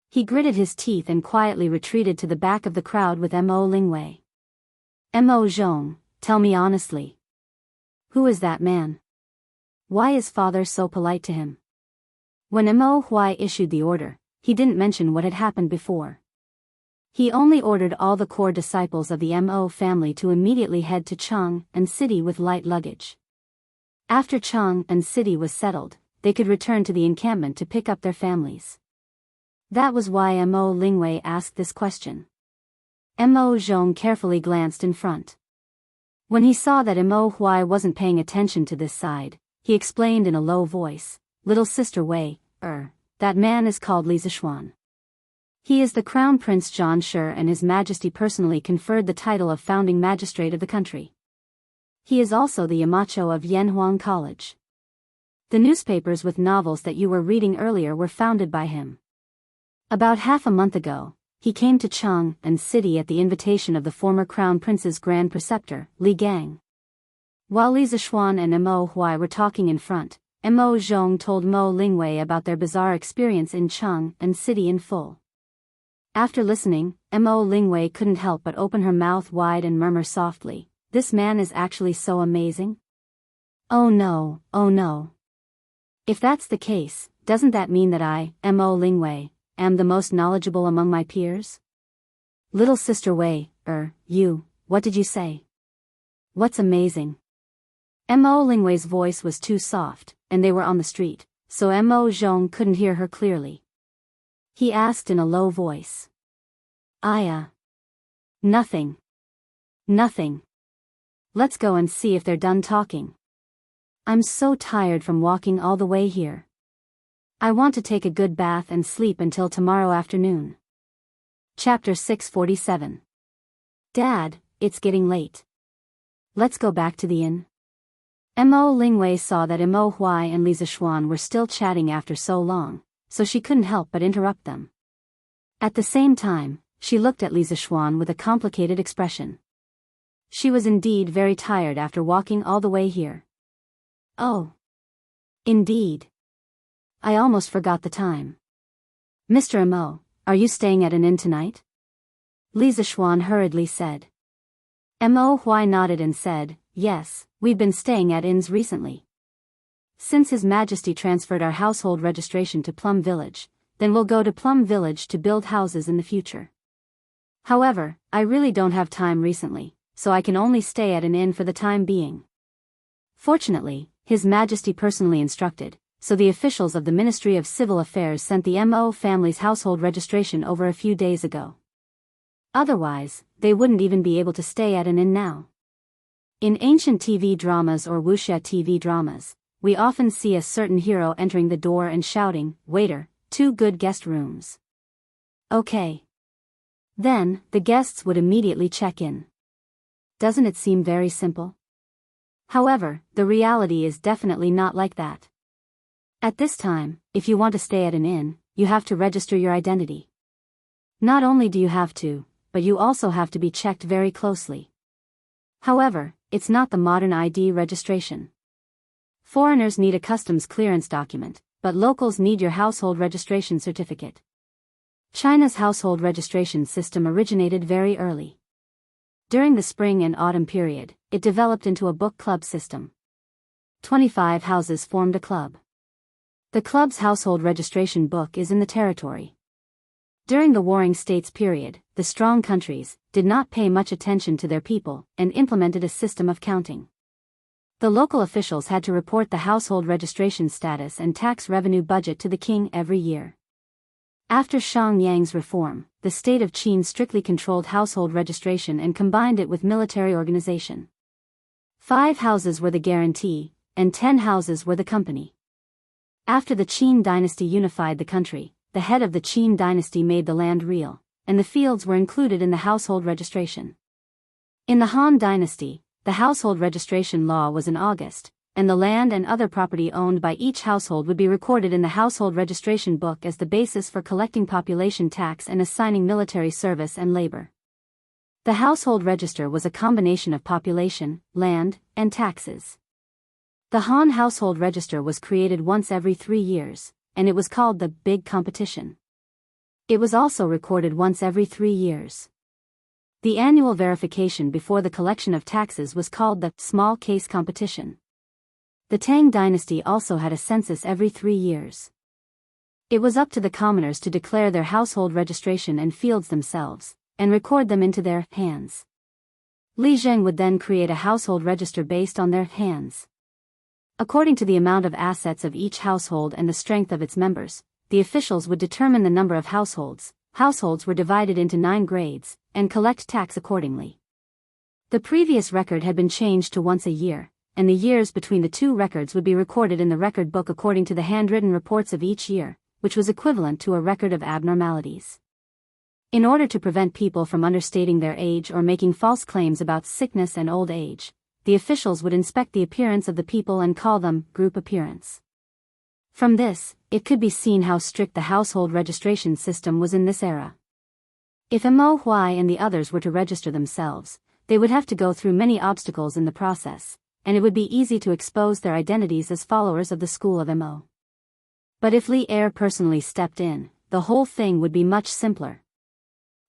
He gritted his teeth and quietly retreated to the back of the crowd with Mo Lingwei. Mo Zhong, tell me honestly. Who is that man? Why is father so polite to him? When Mo Huai issued the order, he didn't mention what had happened before. He only ordered all the core disciples of the Mo family to immediately head to Chang and City with light luggage. After Chang and City was settled, they could return to the encampment to pick up their families. That was why Mo Lingwei asked this question. Mo Zhong carefully glanced in front. When he saw that Mo Huai wasn't paying attention to this side, he explained in a low voice, Little sister Wei, that man is called Li Zishuan. He is the Crown Prince John Shi and His Majesty personally conferred the title of founding magistrate of the country. He is also the Yamacho of Yanhuang College. The newspapers with novels that you were reading earlier were founded by him. About half a month ago, he came to Chang and City at the invitation of the former Crown Prince's Grand Preceptor, Li Gang. While Li Zishuan and Mo Huai were talking in front, Mo Zhong told Mo Lingwei about their bizarre experience in Chang and City in full. After listening, Mo Lingwei couldn't help but open her mouth wide and murmur softly, This man is actually so amazing? Oh no, oh no. If that's the case, doesn't that mean that I, Mo Lingwei, am the most knowledgeable among my peers? Little sister Wei, you, what did you say? What's amazing? Mo Lingwei's voice was too soft, and they were on the street, so Mo Zhong couldn't hear her clearly. He asked in a low voice. Nothing. Nothing. Let's go and see if they're done talking. I'm so tired from walking all the way here. I want to take a good bath and sleep until tomorrow afternoon. Chapter 647. Dad, it's getting late. Let's go back to the inn. Mo Lingwei saw that Mo Huai and Li Zixuan were still chatting after so long, so she couldn't help but interrupt them. At the same time, she looked at Li Zixuan with a complicated expression. She was indeed very tired after walking all the way here. Oh. Indeed. I almost forgot the time. Mr. Mo, are you staying at an inn tonight? Li Zixuan hurriedly said. Mo Huai nodded and said, yes, we've been staying at inns recently. Since His Majesty transferred our household registration to Plum Village, then we'll go to Plum Village to build houses in the future. However, I really don't have time recently, so I can only stay at an inn for the time being. Fortunately, His Majesty personally instructed, so the officials of the Ministry of Civil Affairs sent the Mo family's household registration over a few days ago. Otherwise, they wouldn't even be able to stay at an inn now. In ancient TV dramas or wuxia TV dramas, we often see a certain hero entering the door and shouting, "Waiter, 2 good guest rooms." Okay. Then, the guests would immediately check in. Doesn't it seem very simple? However, the reality is definitely not like that. At this time, if you want to stay at an inn, you have to register your identity. Not only do you have to, but you also have to be checked very closely. However, it's not the modern ID registration. Foreigners need a customs clearance document, but locals need your household registration certificate. China's household registration system originated very early. During the spring and autumn period, it developed into a book club system. 25 houses formed a club. The club's household registration book is in the territory. During the Warring States period, the strong countries did not pay much attention to their people and implemented a system of counting. The local officials had to report the household registration status and tax revenue budget to the king every year. After Shang Yang's reform, the state of Qin strictly controlled household registration and combined it with military organization. 5 houses were the guarantee, and 10 houses were the company. After the Qin dynasty unified the country, the head of the Qin dynasty made the land real, and the fields were included in the household registration. In the Han dynasty, the household registration law was in August, and the land and other property owned by each household would be recorded in the household registration book as the basis for collecting population tax and assigning military service and labor. The household register was a combination of population, land, and taxes. The Han household register was created once every 3 years, and it was called the Big Competition. It was also recorded once every 3 years. The annual verification before the collection of taxes was called the Small Case Competition. The Tang dynasty also had a census every 3 years. It was up to the commoners to declare their household registration and fields themselves, and record them into their hands. Li Zheng would then create a household register based on their hands. According to the amount of assets of each household and the strength of its members, the officials would determine the number of households. Households were divided into 9 grades, and collect tax accordingly. The previous record had been changed to once a year, and the years between the 2 records would be recorded in the record book according to the handwritten reports of each year, which was equivalent to a record of abnormalities. In order to prevent people from understating their age or making false claims about sickness and old age, the officials would inspect the appearance of the people and call them group appearance. From this, it could be seen how strict the household registration system was in this era. If Mo Huai and the others were to register themselves, they would have to go through many obstacles in the process, and it would be easy to expose their identities as followers of the school of Mo. But if Li Er personally stepped in, the whole thing would be much simpler.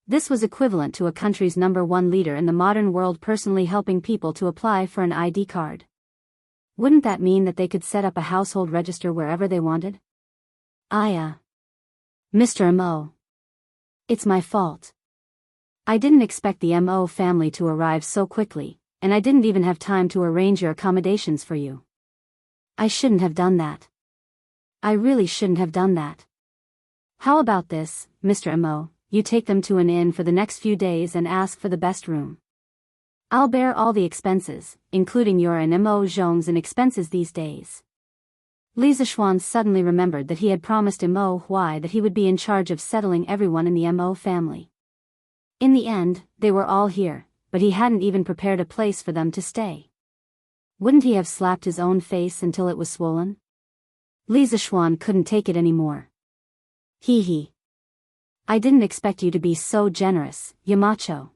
This was equivalent to a country's #1 leader in the modern world personally helping people to apply for an ID card. Wouldn't that mean that they could set up a household register wherever they wanted? Mr. Mo. It's my fault. I didn't expect the Mo family to arrive so quickly, and I didn't even have time to arrange your accommodations for you. I shouldn't have done that. I really shouldn't have done that. How about this, Mr. Mo, you take them to an inn for the next few days and ask for the best room. I'll bear all the expenses, including your and Mo Zhong's expenses these days. Li Zixuan suddenly remembered that he had promised Mo Huai that he would be in charge of settling everyone in the Mo family. In the end, they were all here, but he hadn't even prepared a place for them to stay. Wouldn't he have slapped his own face until it was swollen? Li Zishuan couldn't take it anymore. Hee hee. I didn't expect you to be so generous, Yamacho.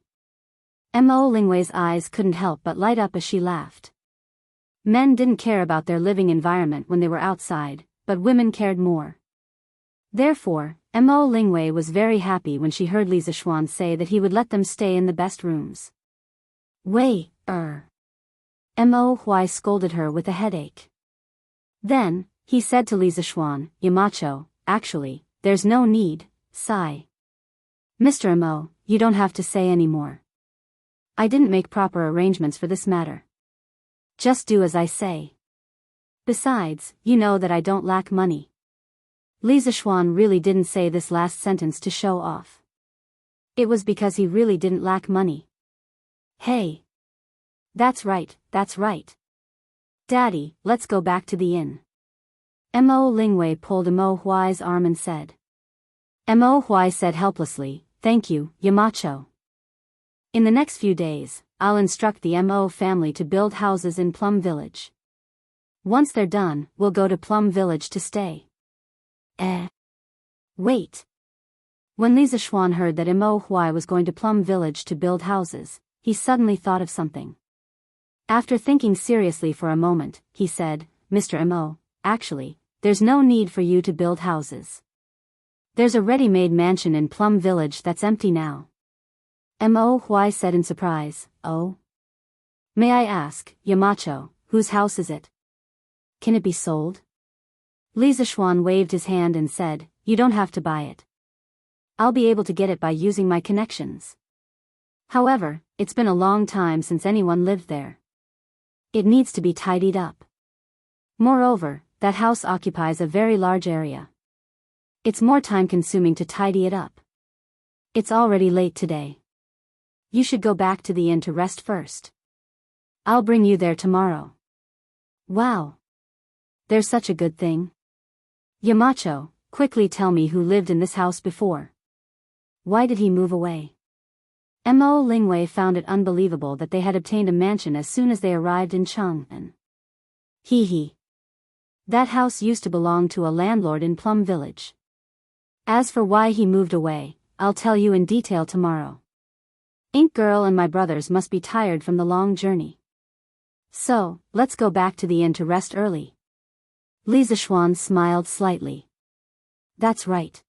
Mo Lingwei's eyes couldn't help but light up as she laughed. Men didn't care about their living environment when they were outside, but women cared more. Therefore, Mo Lingwei was very happy when she heard Li Zishuan say that he would let them stay in the best rooms. Wei, Mo Huai scolded her with a headache. Then, he said to Li Zishuan, Yamacho, actually, there's no need, sigh. Mr. Mo, you don't have to say any more. I didn't make proper arrangements for this matter. Just do as I say. Besides, you know that I don't lack money. Li Zishuan really didn't say this last sentence to show off. It was because he really didn't lack money. Hey. That's right, that's right. Daddy, let's go back to the inn. Mo Lingwei pulled Mo Huai's arm and said. Mo Huai said helplessly, thank you, Yamacho. In the next few days, I'll instruct the Mo family to build houses in Plum Village. Once they're done, we'll go to Plum Village to stay. Wait. When Li Zishuan heard that Mo Huai was going to Plum Village to build houses, he suddenly thought of something. After thinking seriously for a moment, he said, Mr. Mo, actually, there's no need for you to build houses. There's a ready-made mansion in Plum Village that's empty now. Mo Huai said in surprise, oh? May I ask, Yamacho, whose house is it? Can it be sold? Li Zishuan waved his hand and said, you don't have to buy it. I'll be able to get it by using my connections. However, it's been a long time since anyone lived there. It needs to be tidied up. Moreover, that house occupies a very large area. It's more time-consuming to tidy it up. It's already late today. You should go back to the inn to rest first. I'll bring you there tomorrow. Wow. There's such a good thing. Yamacho, quickly tell me who lived in this house before. Why did he move away? Mo Lingwei found it unbelievable that they had obtained a mansion as soon as they arrived in Chang'an. Hee hee. That house used to belong to a landlord in Plum Village. As for why he moved away, I'll tell you in detail tomorrow. Ink Girl and my brothers must be tired from the long journey. So, let's go back to the inn to rest early. Li Zishuan smiled slightly. That's right.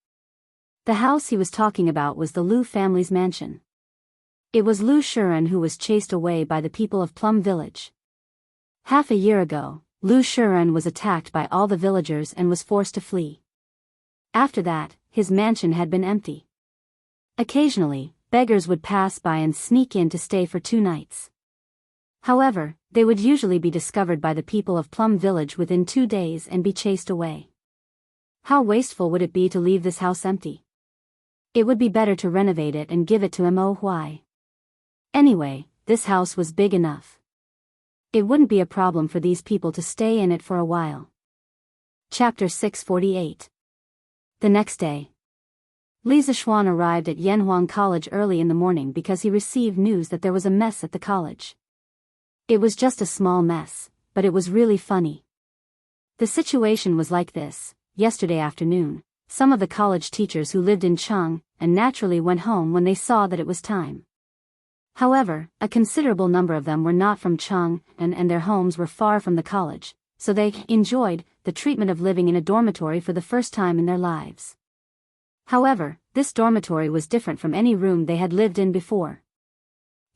The house he was talking about was the Lu family's mansion. It was Lu Shiren who was chased away by the people of Plum Village. Half a year ago, Lu Shiren was attacked by all the villagers and was forced to flee. After that, his mansion had been empty. Occasionally, beggars would pass by and sneak in to stay for 2 nights. However, they would usually be discovered by the people of Plum Village within 2 days and be chased away. How wasteful would it be to leave this house empty? It would be better to renovate it and give it to Mo Huai. Anyway, this house was big enough. It wouldn't be a problem for these people to stay in it for a while. Chapter 648. The next day. Li Zishuan arrived at Yanhuang College early in the morning because he received news that there was a mess at the college. It was just a small mess, but it was really funny. The situation was like this. Yesterday afternoon, some of the college teachers who lived in Chang'an naturally went home when they saw that it was time. However, a considerable number of them were not from Chang'an and their homes were far from the college, so they enjoyed the treatment of living in a dormitory for the first time in their lives. However, this dormitory was different from any room they had lived in before.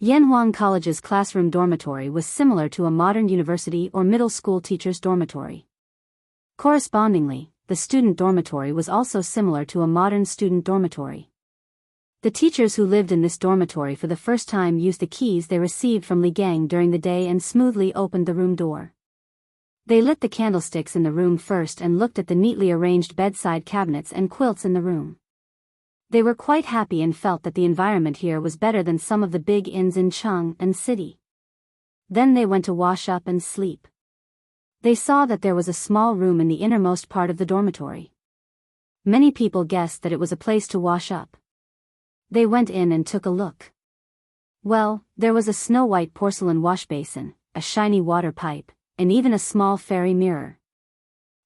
Yanhuang College's classroom dormitory was similar to a modern university or middle school teacher's dormitory. Correspondingly, the student dormitory was also similar to a modern student dormitory. The teachers who lived in this dormitory for the first time used the keys they received from Li Gang during the day and smoothly opened the room door. They lit the candlesticks in the room first and looked at the neatly arranged bedside cabinets and quilts in the room. They were quite happy and felt that the environment here was better than some of the big inns in Chang'an City. Then they went to wash up and sleep. They saw that there was a small room in the innermost part of the dormitory. Many people guessed that it was a place to wash up. They went in and took a look. Well, there was a snow-white porcelain wash basin, a shiny water pipe, and even a small fairy mirror.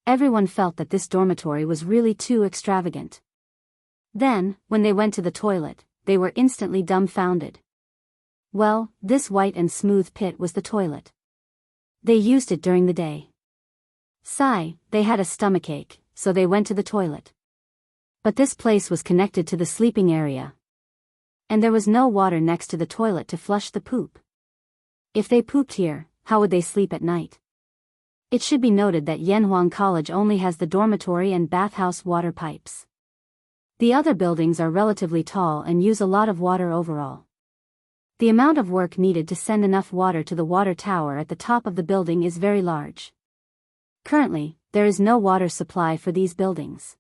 Everyone felt that this dormitory was really too extravagant. Then, when they went to the toilet, they were instantly dumbfounded. Well, this white and smooth pit was the toilet. They used it during the day. Sigh, they had a stomachache, so they went to the toilet. But this place was connected to the sleeping area. And there was no water next to the toilet to flush the poop. If they pooped here, how would they sleep at night? It should be noted that Yanhuang College only has the dormitory and bathhouse water pipes. The other buildings are relatively tall and use a lot of water overall. The amount of work needed to send enough water to the water tower at the top of the building is very large. Currently, there is no water supply for these buildings.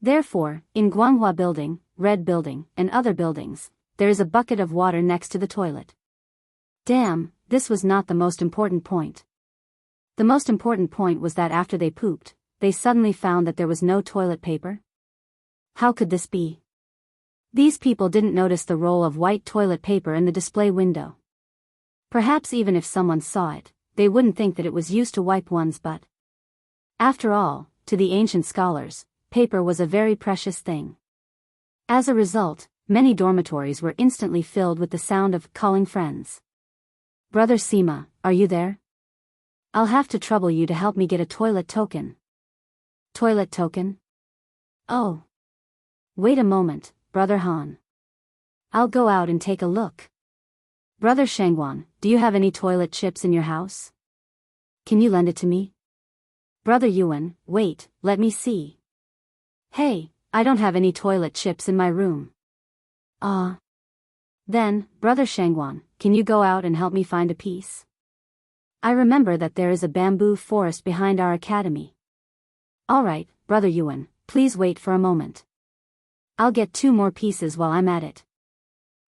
Therefore, in Guanghua Building, Red Building, and other buildings, there is a bucket of water next to the toilet. Damn, this was not the most important point. The most important point was that after they pooped, they suddenly found that there was no toilet paper. How could this be? These people didn't notice the roll of white toilet paper in the display window. Perhaps even if someone saw it, they wouldn't think that it was used to wipe one's butt. After all, to the ancient scholars, paper was a very precious thing. As a result, many dormitories were instantly filled with the sound of calling friends. Brother Sima, are you there? I'll have to trouble you to help me get a toilet token. Toilet token? Oh. Wait a moment, Brother Han. I'll go out and take a look. Brother Shangguan, do you have any toilet chips in your house? Can you lend it to me? Brother Yuan, wait, let me see. Hey, I don't have any toilet chips in my room. Then, Brother Shangguan, can you go out and help me find a piece? I remember that there is a bamboo forest behind our academy. Alright, Brother Yuan, please wait for a moment. I'll get 2 more pieces while I'm at it.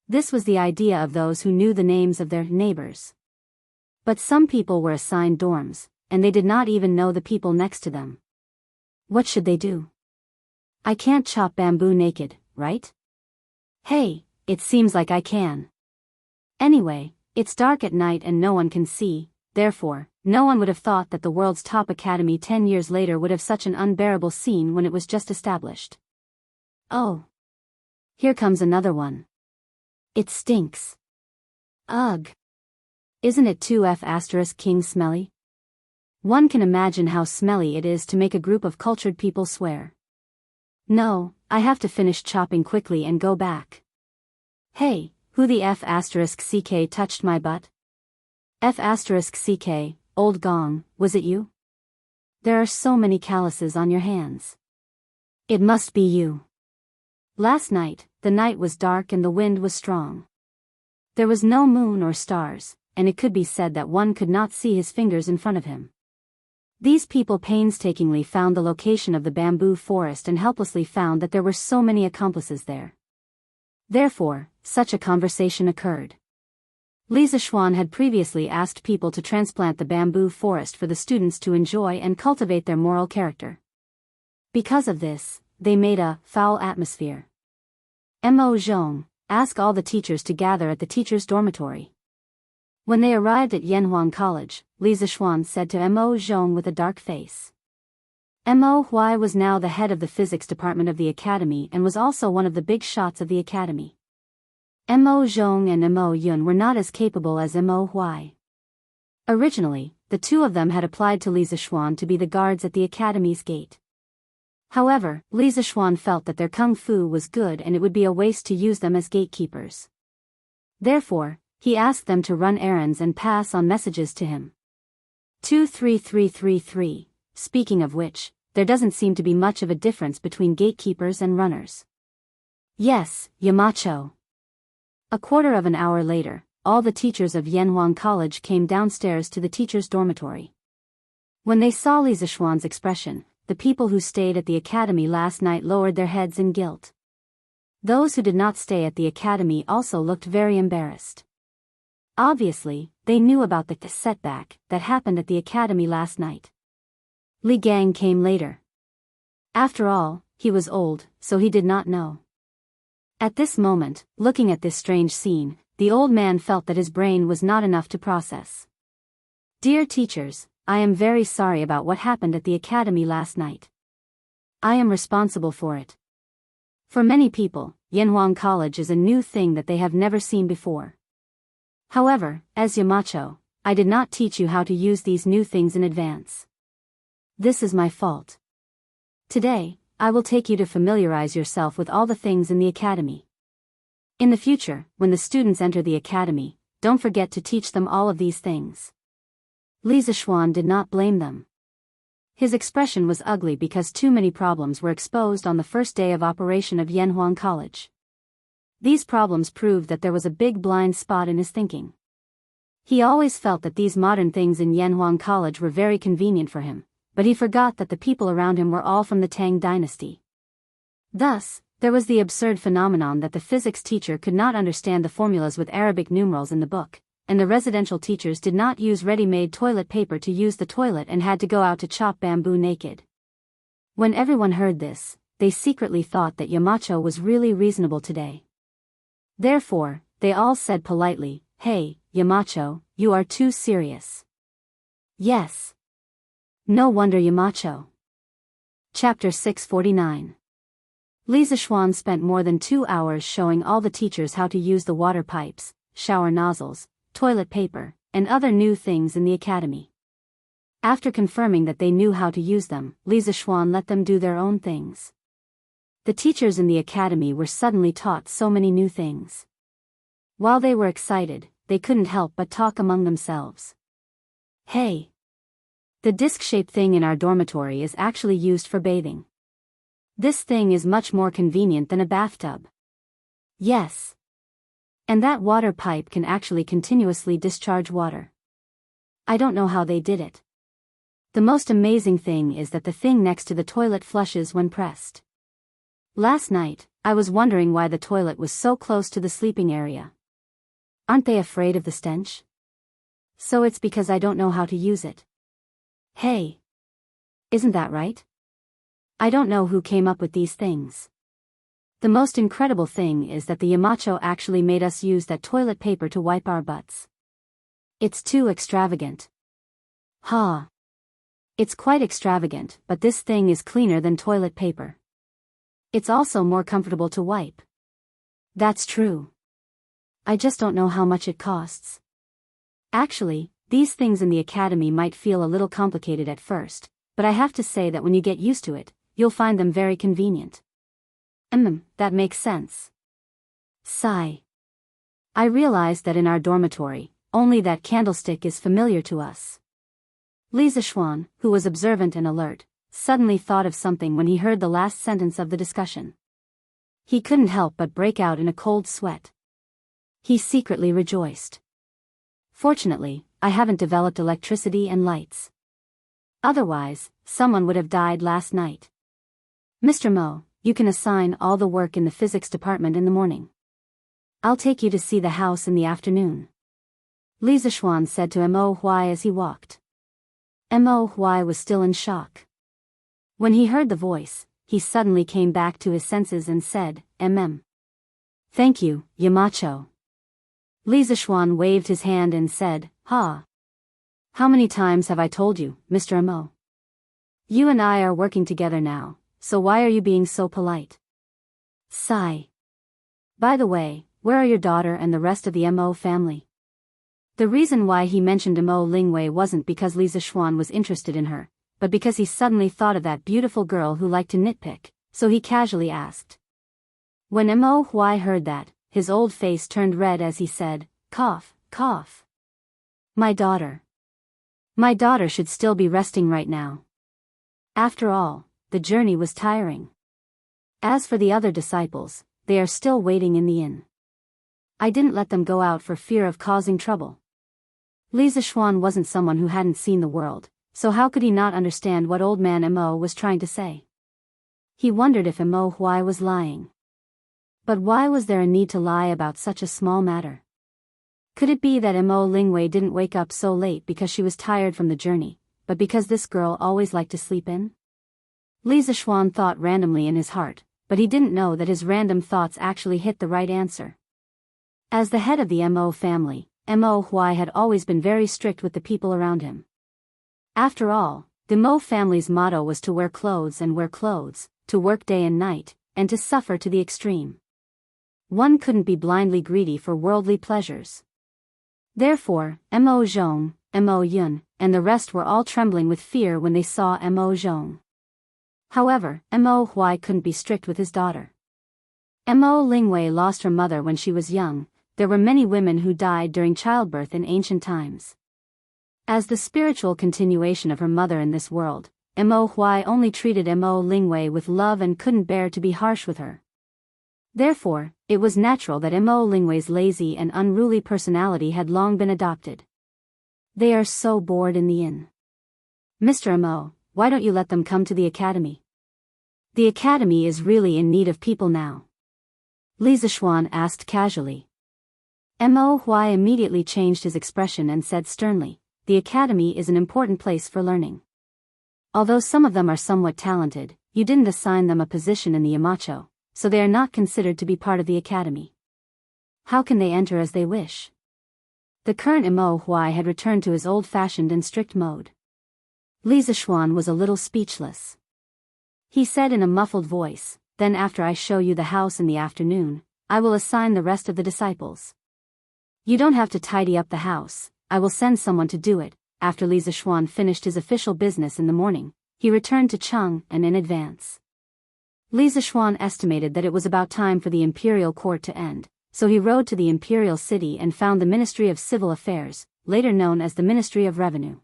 This was the idea of those who knew the names of their neighbors. But some people were assigned dorms, and they did not even know the people next to them. What should they do? I can't chop bamboo naked, right? Hey, it seems like I can. Anyway, it's dark at night and no one can see, therefore, no one would have thought that the world's top academy 10 years later would have such an unbearable scene when it was just established. Oh. Here comes another one. It stinks. Ugh. Isn't it too King smelly? One can imagine how smelly it is to make a group of cultured people swear. No, I have to finish chopping quickly and go back. Hey, who the CK touched my butt? CK, old gong, was it you? There are so many calluses on your hands. It must be you. Last night, the night was dark and the wind was strong. There was no moon or stars, and it could be said that one could not see his fingers in front of him. These people painstakingly found the location of the bamboo forest and helplessly found that there were so many accomplices there. Therefore, such a conversation occurred. Li Zishuan had previously asked people to transplant the bamboo forest for the students to enjoy and cultivate their moral character. Because of this, they made a foul atmosphere. Mo Zhong, ask all the teachers to gather at the teachers' dormitory. When they arrived at Yanhuang College, Li Zishuan said to Mo Zhong with a dark face. Mo Huai was now the head of the physics department of the academy and was also one of the big shots of the academy. Mo Zhong and Mo Yun were not as capable as Mo Huai. Originally, the two of them had applied to Li Zishuan to be the guards at the academy's gate. However, Li Zishuan felt that their kung fu was good and it would be a waste to use them as gatekeepers. Therefore, he asked them to run errands and pass on messages to him. 23333, speaking of which, there doesn't seem to be much of a difference between gatekeepers and runners. Yes, Yamacho. A quarter of an hour later, all the teachers of Yanhuang College came downstairs to the teachers' dormitory. When they saw Li Zishuan's expression, the people who stayed at the academy last night lowered their heads in guilt. Those who did not stay at the academy also looked very embarrassed. Obviously, they knew about the setback that happened at the academy last night. Li Gang came later. After all, he was old, so he did not know. At this moment, looking at this strange scene, the old man felt that his brain was not enough to process. Dear teachers, I am very sorry about what happened at the academy last night. I am responsible for it. For many people, Yanhuang College is a new thing that they have never seen before. However, as Yamacho, I did not teach you how to use these new things in advance. This is my fault. Today, I will take you to familiarize yourself with all the things in the academy. In the future, when the students enter the academy, don't forget to teach them all of these things. Li Zishuan did not blame them. His expression was ugly because too many problems were exposed on the first day of operation of Yanhuang College. These problems proved that there was a big blind spot in his thinking. He always felt that these modern things in Yanhuang College were very convenient for him, but he forgot that the people around him were all from the Tang dynasty. Thus, there was the absurd phenomenon that the physics teacher could not understand the formulas with Arabic numerals in the book, and the residential teachers did not use ready-made toilet paper to use the toilet and had to go out to chop bamboo naked. When everyone heard this, they secretly thought that Yamacho was really reasonable today. Therefore, they all said politely, "Hey, Yamacho, you are too serious." Yes. No wonder Yamacho. Chapter 649. Li Zishuan spent more than 2 hours showing all the teachers how to use the water pipes, shower nozzles, toilet paper, and other new things in the academy. After confirming that they knew how to use them, Li Zishuan let them do their own things. The teachers in the academy were suddenly taught so many new things. While they were excited, they couldn't help but talk among themselves. Hey! The disc-shaped thing in our dormitory is actually used for bathing. This thing is much more convenient than a bathtub. Yes. And that water pipe can actually continuously discharge water. I don't know how they did it. The most amazing thing is that the thing next to the toilet flushes when pressed. Last night, I was wondering why the toilet was so close to the sleeping area. Aren't they afraid of the stench? So it's because I don't know how to use it. Hey! Isn't that right? I don't know who came up with these things. The most incredible thing is that the Yamacho actually made us use that toilet paper to wipe our butts. It's too extravagant. Ha! It's quite extravagant, but this thing is cleaner than toilet paper. It's also more comfortable to wipe. That's true. I just don't know how much it costs. Actually, these things in the academy might feel a little complicated at first, but I have to say that when you get used to it, you'll find them very convenient. That makes sense. Sigh. I realized that in our dormitory, only that candlestick is familiar to us. Li Zishuan, who was observant and alert, suddenly thought of something when he heard the last sentence of the discussion. He couldn't help but break out in a cold sweat. He secretly rejoiced. Fortunately, I haven't developed electricity and lights. Otherwise, someone would have died last night. Mr. Mo, you can assign all the work in the physics department in the morning. I'll take you to see the house in the afternoon. Li Zishuan said to Mo Huai as he walked. Mo Huai was still in shock. When he heard the voice, he suddenly came back to his senses and said, Thank you, Yamacho. Li Zishuan waved his hand and said, Ha! How many times have I told you, Mr. Mo? You and I are working together now. So why are you being so polite? Sigh. By the way, where are your daughter and the rest of the Mo family? The reason why he mentioned Mo Lingwei wasn't because Li Zishuan was interested in her, but because he suddenly thought of that beautiful girl who liked to nitpick, so he casually asked. When Mo Huai heard that, his old face turned red as he said, Cough, cough. My daughter. My daughter should still be resting right now. After all, the journey was tiring. As for the other disciples, they are still waiting in the inn. I didn't let them go out for fear of causing trouble. Li Zishuan wasn't someone who hadn't seen the world, so how could he not understand what old man Mo was trying to say? He wondered if Mo Huai was lying. But why was there a need to lie about such a small matter? Could it be that Mo Lingwei didn't wake up so late because she was tired from the journey, but because this girl always liked to sleep in? Li Zishuan thought randomly in his heart, but he didn't know that his random thoughts actually hit the right answer. As the head of the Mo family, Mo Huai had always been very strict with the people around him. After all, the Mo family's motto was to wear clothes and wear clothes, to work day and night, and to suffer to the extreme. One couldn't be blindly greedy for worldly pleasures. Therefore, Mo Zhong, Mo Yun, and the rest were all trembling with fear when they saw Mo Zhong. However, Mo Huai couldn't be strict with his daughter. Mo Lingwei lost her mother when she was young. There were many women who died during childbirth in ancient times. As the spiritual continuation of her mother in this world, Mo Huai only treated Mo Lingwei with love and couldn't bear to be harsh with her. Therefore, it was natural that Mo Lingwei's lazy and unruly personality had long been adopted. They are so bored in the inn. Mr. Mo, why don't you let them come to the academy? The academy is really in need of people now. Li Zishuan asked casually. Mo Huai immediately changed his expression and said sternly, the academy is an important place for learning. Although some of them are somewhat talented, you didn't assign them a position in the Yamacho, so they are not considered to be part of the academy. How can they enter as they wish? The current Mo Huai had returned to his old-fashioned and strict mode. Li Zishuan was a little speechless. He said in a muffled voice, then after I show you the house in the afternoon, I will assign the rest of the disciples. You don't have to tidy up the house, I will send someone to do it. After Li Zishuan finished his official business in the morning, he returned to Cheng and in advance. Li Zishuan estimated that it was about time for the imperial court to end, so he rode to the imperial city and found the Ministry of Civil Affairs, later known as the Ministry of Revenue.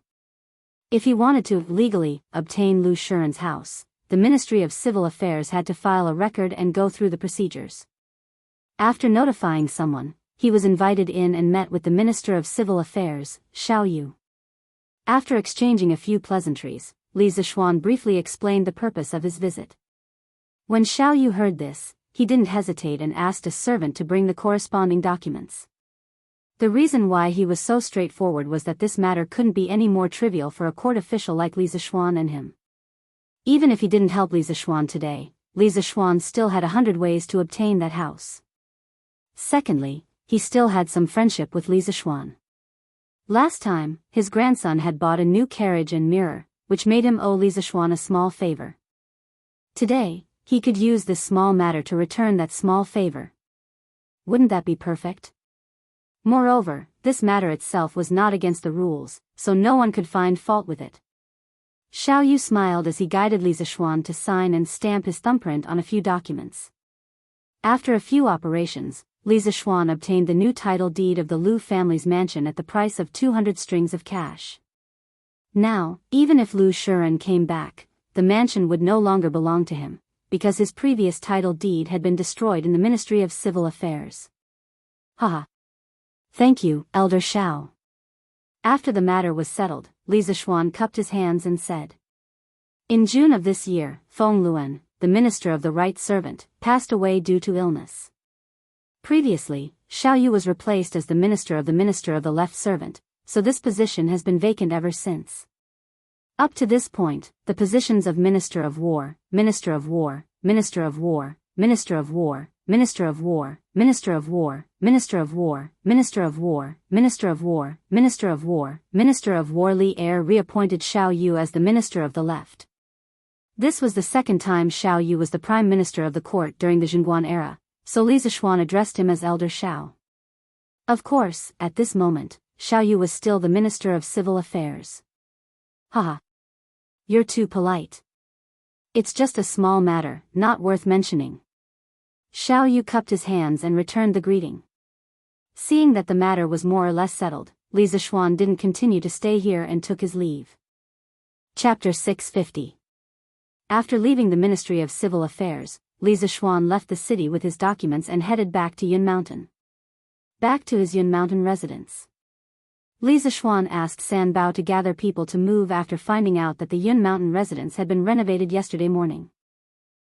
If he wanted to legally obtain Lu Shuren's house, the Ministry of Civil Affairs had to file a record and go through the procedures. After notifying someone, he was invited in and met with the Minister of Civil Affairs, Xiao Yu. After exchanging a few pleasantries, Li Zishuan briefly explained the purpose of his visit. When Xiao Yu heard this, he didn't hesitate and asked a servant to bring the corresponding documents. The reason why he was so straightforward was that this matter couldn't be any more trivial for a court official like Li Zishuan and him. Even if he didn't help Li Zishuan today, Li Zishuan still had 100 ways to obtain that house. Secondly, he still had some friendship with Li Zishuan. Last time, his grandson had bought a new carriage and mirror, which made him owe Li Zishuan a small favor. Today, he could use this small matter to return that small favor. Wouldn't that be perfect? Moreover, this matter itself was not against the rules, so no one could find fault with it. Xiao Yu smiled as he guided Li Zishuan to sign and stamp his thumbprint on a few documents. After a few operations, Li Zishuan obtained the new title deed of the Lu family's mansion at the price of 200 strings of cash. Now, even if Lu Shuren came back, the mansion would no longer belong to him, because his previous title deed had been destroyed in the Ministry of Civil Affairs. Haha. Thank you, Elder Xiao. After the matter was settled, Li Zishuan cupped his hands and said. In June of this year, Feng Luan, the minister of the right servant, passed away due to illness. Previously, Xiao Yu was replaced as the minister of the left servant, so this position has been vacant ever since. Up to this point, the positions of Minister of War, Minister of War, Minister of War, Minister of War, Minister of War, Minister of War, Minister of War, Minister of War, Minister of War, Minister of War, Minister of War Li Er reappointed Xiao Yu as the Minister of the Left. This was the second time Xiao Yu was the Prime Minister of the court during the Zhenguan era, so Li Zishuan addressed him as Elder Xiao. Of course, at this moment, Xiao Yu was still the Minister of Civil Affairs. Haha. You're too polite. It's just a small matter, not worth mentioning. Xiao Yu cupped his hands and returned the greeting. Seeing that the matter was more or less settled, Li Zishuan didn't continue to stay here and took his leave. Chapter 650. After leaving the Ministry of Civil Affairs, Li Zishuan left the city with his documents and headed back to Yun Mountain. Back to his Yun Mountain residence. Li Zishuan asked San Bao to gather people to move after finding out that the Yun Mountain residence had been renovated yesterday morning.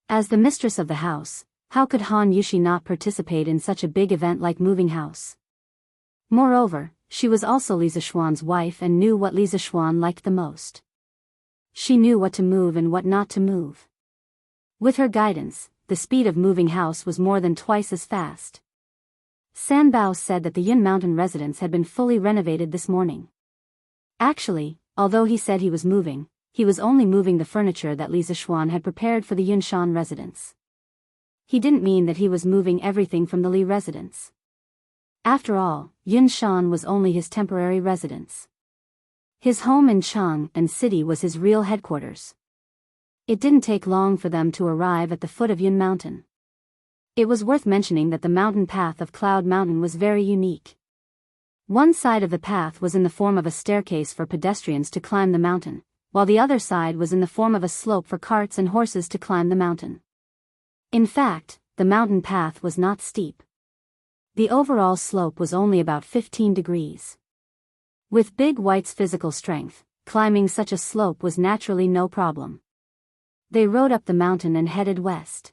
As the mistress of the house, how could Han Yushi not participate in such a big event like moving house? Moreover, she was also Li Zishuan's wife and knew what Li Zishuan liked the most. She knew what to move and what not to move. With her guidance, the speed of moving house was more than twice as fast. Sanbao said that the Yun Mountain residence had been fully renovated this morning. Actually, although he said he was only moving the furniture that Li Zishuan had prepared for the Yunshan residence. He didn't mean that he was moving everything from the Li residence. After all, Yunshan was only his temporary residence. His home in Chang'an City was his real headquarters. It didn't take long for them to arrive at the foot of Yun Mountain. It was worth mentioning that the mountain path of Cloud Mountain was very unique. One side of the path was in the form of a staircase for pedestrians to climb the mountain, while the other side was in the form of a slope for carts and horses to climb the mountain. In fact, the mountain path was not steep. The overall slope was only about 15 degrees. With Big White's physical strength, climbing such a slope was naturally no problem. They rode up the mountain and headed west.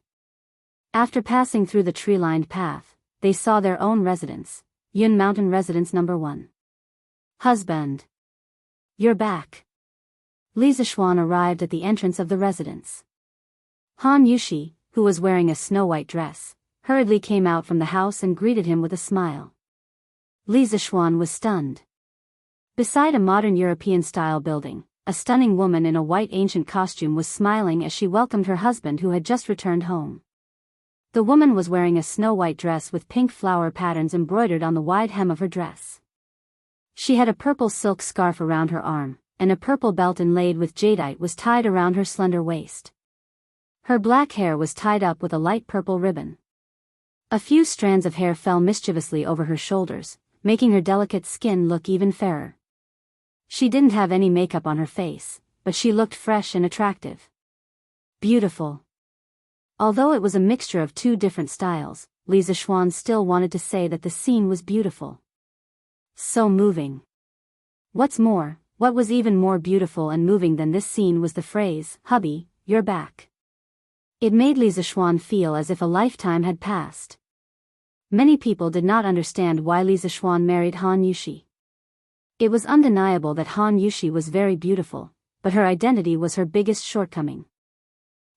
After passing through the tree-lined path, they saw their own residence, Yun Mountain Residence No. 1. Husband. You're back. Li Zishuan arrived at the entrance of the residence. Han Yushi, who was wearing a snow-white dress, hurriedly came out from the house and greeted him with a smile. Li Zishuan was stunned. Beside a modern European-style building, a stunning woman in a white ancient costume was smiling as she welcomed her husband who had just returned home. The woman was wearing a snow-white dress with pink flower patterns embroidered on the wide hem of her dress. She had a purple silk scarf around her arm, and a purple belt inlaid with jadeite was tied around her slender waist. Her black hair was tied up with a light purple ribbon. A few strands of hair fell mischievously over her shoulders, making her delicate skin look even fairer. She didn't have any makeup on her face, but she looked fresh and attractive. Beautiful. Although it was a mixture of two different styles, Li Zishuan still wanted to say that the scene was beautiful. So moving. What's more, what was even more beautiful and moving than this scene was the phrase, "Hubby, you're back." It made Li Zishuan feel as if a lifetime had passed. Many people did not understand why Li Zishuan married Han Yushi. It was undeniable that Han Yushi was very beautiful, but her identity was her biggest shortcoming.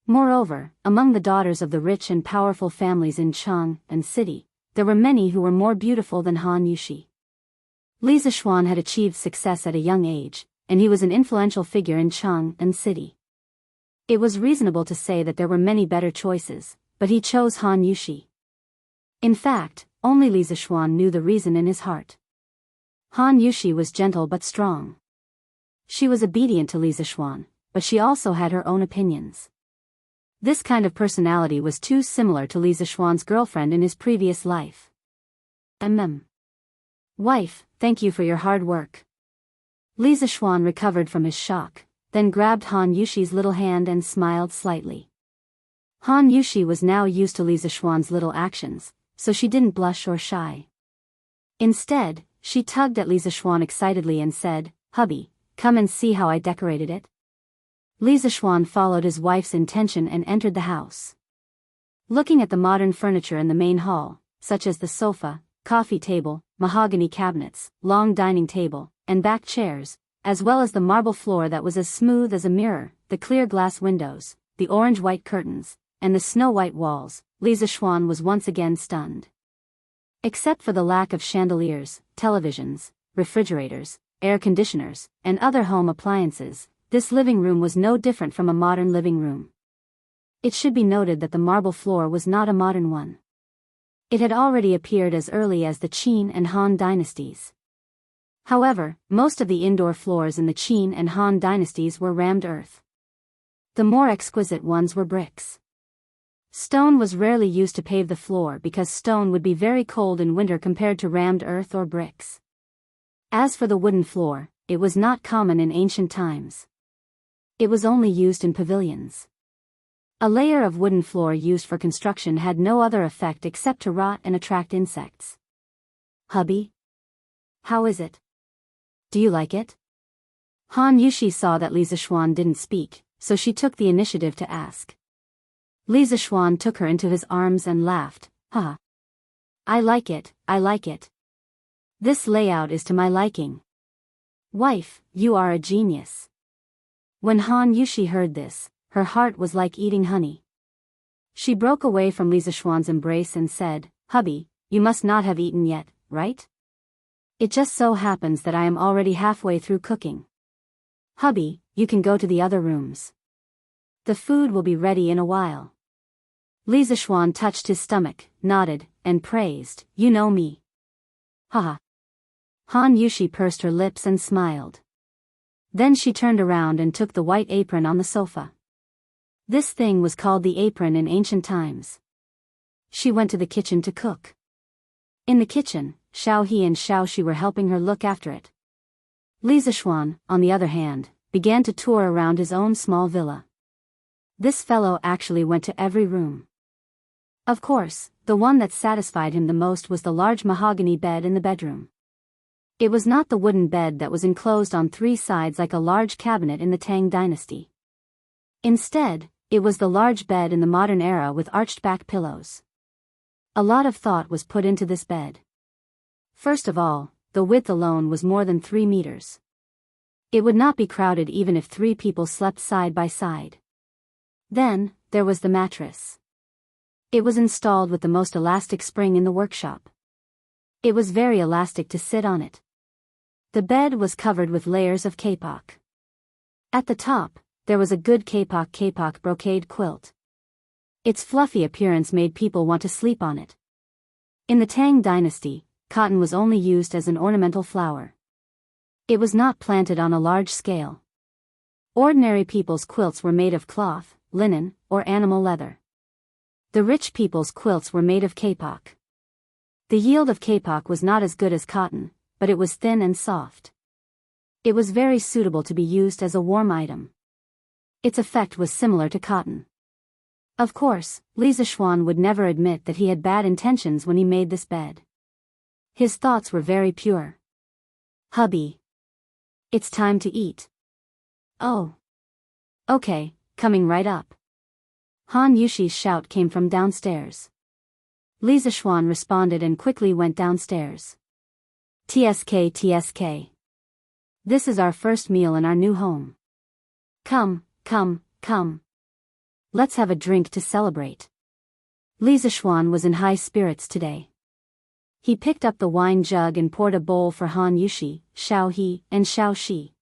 Moreover, among the daughters of the rich and powerful families in Chang'an City, there were many who were more beautiful than Han Yushi. Li Zishuan had achieved success at a young age, and he was an influential figure in Chang'an City. It was reasonable to say that there were many better choices, but he chose Han Yushi. In fact, only Li Zishuan knew the reason in his heart. Han Yushi was gentle but strong. She was obedient to Li Zishuan, but she also had her own opinions. This kind of personality was too similar to Li Zishuan's girlfriend in his previous life. Wife, thank you for your hard work. Li Zishuan recovered from his shock, then grabbed Han Yushi's little hand and smiled slightly. Han Yushi was now used to Li Zishuan's little actions, so she didn't blush or shy. Instead, she tugged at Li Zishuan excitedly and said, "Hubby, come and see how I decorated it." Li Zishuan followed his wife's intention and entered the house. Looking at the modern furniture in the main hall, such as the sofa, coffee table, mahogany cabinets, long dining table, and back chairs, as well as the marble floor that was as smooth as a mirror, the clear glass windows, the orange-white curtains, and the snow-white walls, Li Zishuan was once again stunned. Except for the lack of chandeliers, televisions, refrigerators, air conditioners, and other home appliances, this living room was no different from a modern living room. It should be noted that the marble floor was not a modern one. It had already appeared as early as the Qin and Han dynasties. However, most of the indoor floors in the Qin and Han dynasties were rammed earth. The more exquisite ones were bricks. Stone was rarely used to pave the floor because stone would be very cold in winter compared to rammed earth or bricks. As for the wooden floor, it was not common in ancient times. It was only used in pavilions. A layer of wooden floor used for construction had no other effect except to rot and attract insects. "Hubby? How is it? Do you like it?" Han Yushi saw that Li Zishuan didn't speak, so she took the initiative to ask. Li Zishuan took her into his arms and laughed, "Haha. I like it, I like it. This layout is to my liking. Wife, you are a genius." When Han Yushi heard this, her heart was like eating honey. She broke away from Li Zishuan's embrace and said, "Hubby, you must not have eaten yet, right? It just so happens that I am already halfway through cooking. Hubby, you can go to the other rooms. The food will be ready in a while. Li Zishuan touched his stomach, nodded, and praised, you know me. Haha. Han Yushi pursed her lips and smiled. Then she turned around and took the white apron on the sofa. This thing was called the apron in ancient times. She went to the kitchen to cook. In the kitchen, Xiao He and Xiao Shi were helping her look after it. Li Zishuan, on the other hand, began to tour around his own small villa. This fellow actually went to every room. Of course, the one that satisfied him the most was the large mahogany bed in the bedroom. It was not the wooden bed that was enclosed on 3 sides like a large cabinet in the Tang dynasty. Instead, it was the large bed in the modern era with arched back pillows. A lot of thought was put into this bed. First of all, the width alone was more than 3 meters. It would not be crowded even if 3 people slept side by side. Then, there was the mattress. It was installed with the most elastic spring in the workshop. It was very elastic to sit on it. The bed was covered with layers of kapok. At the top, there was a good kapok brocade quilt. Its fluffy appearance made people want to sleep on it. In the Tang dynasty, cotton was only used as an ornamental flower. It was not planted on a large scale. Ordinary people's quilts were made of cloth, linen, or animal leather. The rich people's quilts were made of kapok. The yield of kapok was not as good as cotton, but it was thin and soft. It was very suitable to be used as a warm item. Its effect was similar to cotton. Of course, Li Zishuan would never admit that he had bad intentions when he made this bed. His thoughts were very pure. Hubby. It's time to eat. Oh. Okay, coming right up. Han Yushi's shout came from downstairs. Li Zishuan responded and quickly went downstairs. TSK. This is our first meal in our new home. Come. Let's have a drink to celebrate. Li Zishuan was in high spirits today. He picked up the wine jug and poured a bowl for Han Yushi, Xiao He, and Xiao Shi.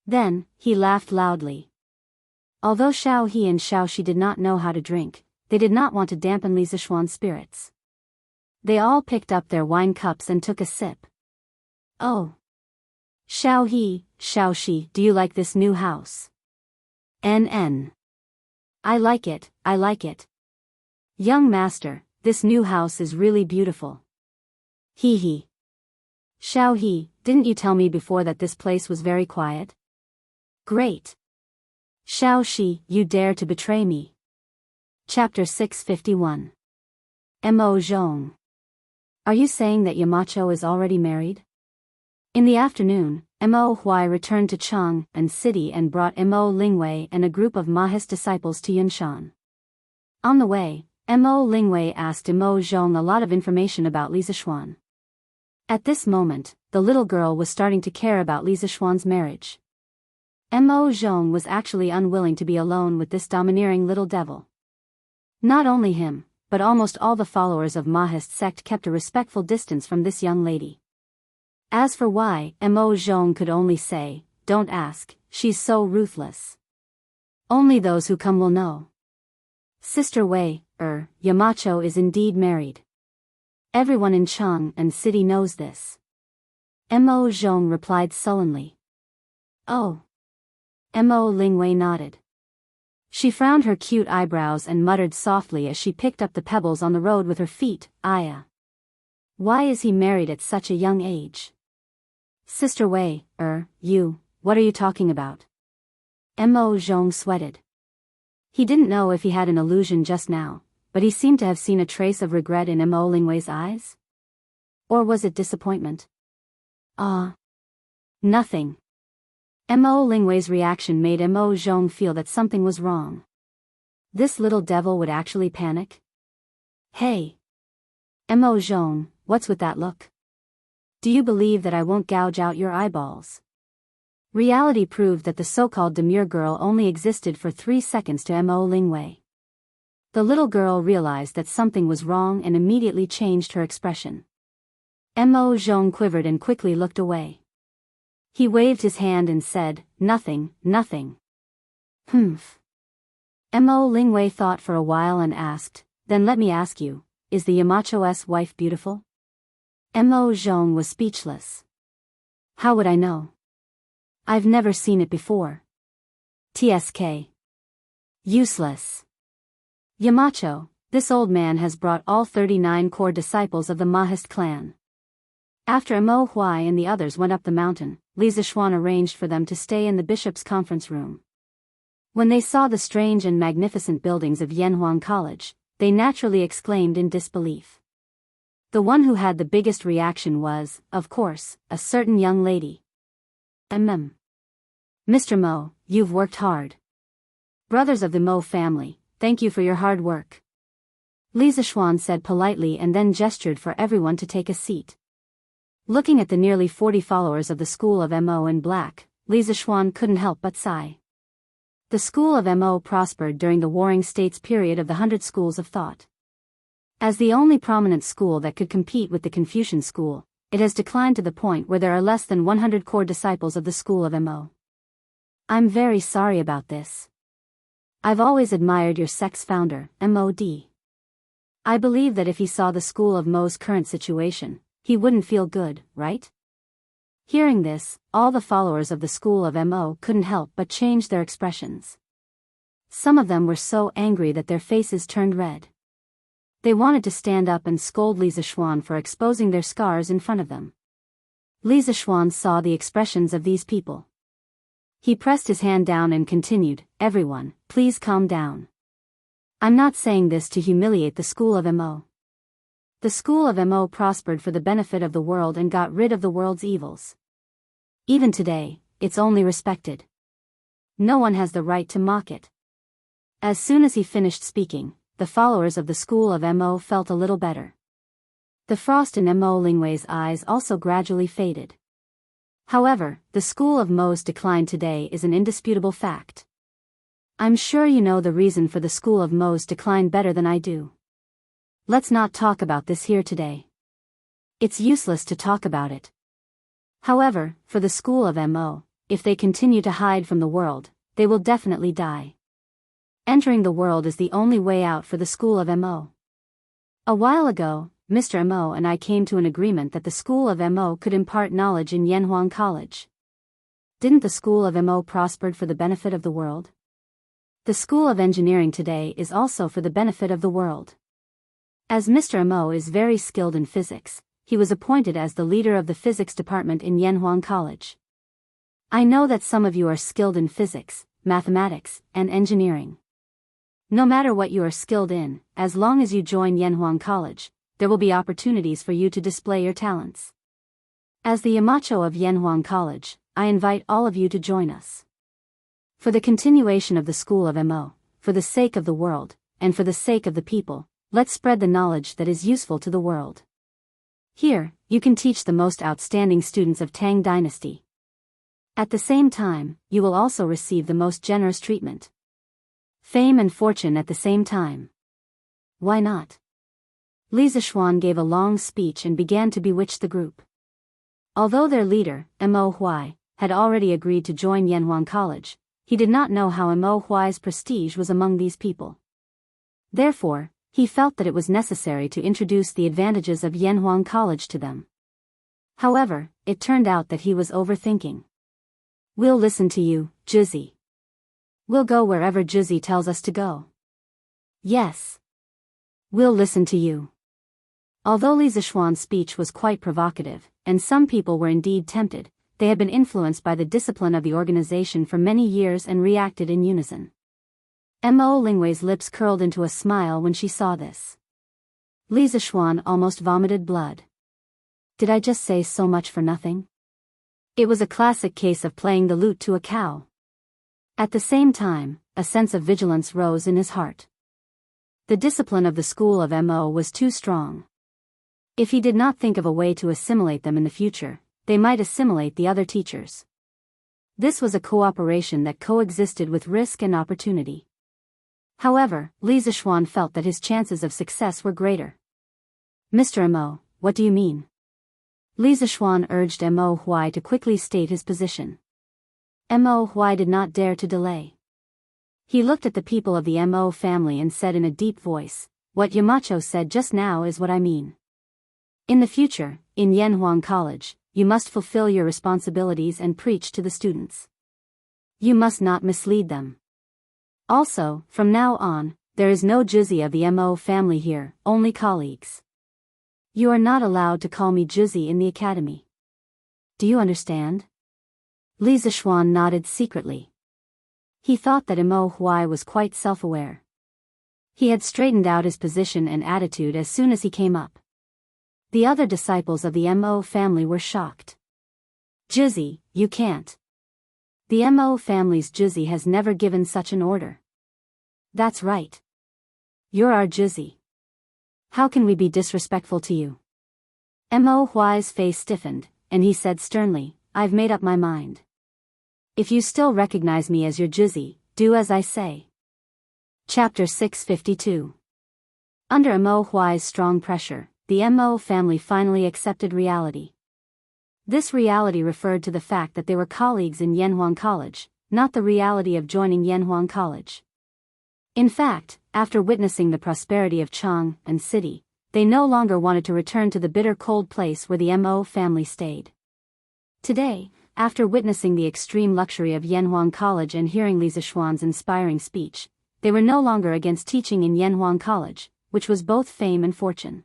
Then, he laughed loudly. Although Xiao He and Xiao Shi did not know how to drink, they did not want to dampen Li Zishuan's spirits. They all picked up their wine cups and took a sip. Oh. Xiao He, Xiao Shi, do you like this new house? NN. I like it. Young master, this new house is really beautiful. He. Xiao He, didn't you tell me before that this place was very quiet? Great. Xiao Shi, you dare to betray me. Chapter 651. Mo Zhong. Are you saying that Yamacho is already married? In the afternoon, Mo Huai returned to Chang'an City and brought Mo Lingwei and a group of Ma's disciples to Yunshan. On the way, Mo Lingwei asked Mo Zhong a lot of information about Li Zishuan. At this moment, the little girl was starting to care about Li Zishuan's marriage. Mo Zhong was actually unwilling to be alone with this domineering little devil. Not only him, but almost all the followers of Mahist sect kept a respectful distance from this young lady. As for why, Mo Zhong could only say, don't ask, she's so ruthless. Only those who come will know. Sister Wei, Yamacho is indeed married. Everyone in Chang'an City knows this. Mo Zhong replied sullenly. Oh. Mo Lingwei nodded. She frowned her cute eyebrows and muttered softly as she picked up the pebbles on the road with her feet, Aya. Why is he married at such a young age? Sister Wei, what are you talking about? Mo Zhong sweated. He didn't know if he had an illusion just now, but he seemed to have seen a trace of regret in Mo Lingwei's eyes. Or was it disappointment? Nothing. Mo Lingwei's reaction made Mo Zhong feel that something was wrong. This little devil would actually panic? Hey! Mo Zhong, what's with that look? Do you believe that I won't gouge out your eyeballs? Reality proved that the so-called demure girl only existed for 3 seconds to Mo Lingwei. The little girl realized that something was wrong and immediately changed her expression. Mo Zhong quivered and quickly looked away. He waved his hand and said, "Nothing, nothing." Humph. Mo Lingwei thought for a while and asked, "Then let me ask you, is the Yamacho's wife beautiful?" Mo Zhong was speechless. "How would I know? I've never seen it before." TSK. Useless. Yamacho, this old man has brought all 39 core disciples of the Mahist clan. After Mo Huai and the others went up the mountain, Li Zishuan arranged for them to stay in the bishop's conference room. When they saw the strange and magnificent buildings of Yanhuang College, they naturally exclaimed in disbelief. The one who had the biggest reaction was, of course, a certain young lady. Mr. Mo, you've worked hard. Brothers of the Mo family, thank you for your hard work. Li Zishuan said politely and then gestured for everyone to take a seat. Looking at the nearly 40 followers of the school of Mo in black, Li Zishuan couldn't help but sigh. The school of Mo prospered during the Warring States period of the 100 schools of thought. As the only prominent school that could compete with the Confucian school, it has declined to the point where there are less than 100 core disciples of the school of Mo. I'm very sorry about this. I've always admired your sect's founder, MOD. I believe that if he saw the school of Mo's current situation, he wouldn't feel good, right? Hearing this, all the followers of the school of Mo couldn't help but change their expressions. Some of them were so angry that their faces turned red. They wanted to stand up and scold Li Zishuan for exposing their scars in front of them. Li Zishuan saw the expressions of these people. He pressed his hand down and continued, "Everyone, please calm down. I'm not saying this to humiliate the school of Mo. The school of Mo prospered for the benefit of the world and got rid of the world's evils. Even today, it's only respected. No one has the right to mock it." As soon as he finished speaking, the followers of the school of Mo felt a little better. The frost in Mo Lingwei's eyes also gradually faded. However, the school of Mo's decline today is an indisputable fact. I'm sure you know the reason for the school of Mo's decline better than I do. Let's not talk about this here today. It's useless to talk about it. However, for the school of Mo, if they continue to hide from the world, they will definitely die. Entering the world is the only way out for the school of Mo. A while ago, Mr. Mo and I came to an agreement that the school of Mo could impart knowledge in Yanhuang College. Didn't the school of Mo prospered for the benefit of the world? The school of engineering today is also for the benefit of the world. As Mr. Mo is very skilled in physics, he was appointed as the leader of the physics department in Yanhuang College. I know that some of you are skilled in physics, mathematics, and engineering. No matter what you are skilled in, as long as you join Yanhuang College, there will be opportunities for you to display your talents. As the Yamacho of Yanhuang College, I invite all of you to join us. For the continuation of the school of Mo, for the sake of the world, and for the sake of the people, let's spread the knowledge that is useful to the world. Here, you can teach the most outstanding students of Tang Dynasty. At the same time, you will also receive the most generous treatment. Fame and fortune at the same time. Why not? Li Zishuan gave a long speech and began to bewitch the group. Although their leader, Mo Huai, had already agreed to join Yanhuang College, he did not know how Mo Huai's prestige was among these people. Therefore, he felt that it was necessary to introduce the advantages of Yanhuang College to them. However, it turned out that he was overthinking. We'll listen to you, Juzi. We'll go wherever Juzi tells us to go. Yes. We'll listen to you. Although Li Zishuan's speech was quite provocative, and some people were indeed tempted, they had been influenced by the discipline of the organization for many years and reacted in unison. Mo Lingwei's lips curled into a smile when she saw this. Li Zishuan almost vomited blood. Did I just say so much for nothing? It was a classic case of playing the lute to a cow. At the same time, a sense of vigilance rose in his heart. The discipline of the school of Mo was too strong. If he did not think of a way to assimilate them in the future, they might assimilate the other teachers. This was a cooperation that coexisted with risk and opportunity. However, Li Zixuan felt that his chances of success were greater. Mr. Mo, what do you mean? Li Zixuan urged Mo Huai to quickly state his position. Mo Huai did not dare to delay. He looked at the people of the Mo family and said in a deep voice, "What Yamacho said just now is what I mean. In the future, in Yanhuang College, you must fulfill your responsibilities and preach to the students. You must not mislead them. Also, from now on, there is no Juzi of the Mo family here, only colleagues. You are not allowed to call me Juzi in the academy. Do you understand?" Li Zixuan nodded secretly. He thought that Mo Huai was quite self-aware. He had straightened out his position and attitude as soon as he came up. The other disciples of the Mo family were shocked. "Juzi, you can't. The Mo family's Juzi has never given such an order." "That's right. You're our Juzi. How can we be disrespectful to you?" Mo Huai's face stiffened, and he said sternly, "I've made up my mind. If you still recognize me as your Juzi, do as I say." Chapter 652. Under Mo Huai's strong pressure, the Mo family finally accepted reality. This reality referred to the fact that they were colleagues in Yanhuang College, not the reality of joining Yanhuang College. In fact, after witnessing the prosperity of Chang and city, they no longer wanted to return to the bitter cold place where the Mo family stayed. Today, after witnessing the extreme luxury of Yanhuang College and hearing Li Zixuan's inspiring speech, they were no longer against teaching in Yanhuang College, which was both fame and fortune.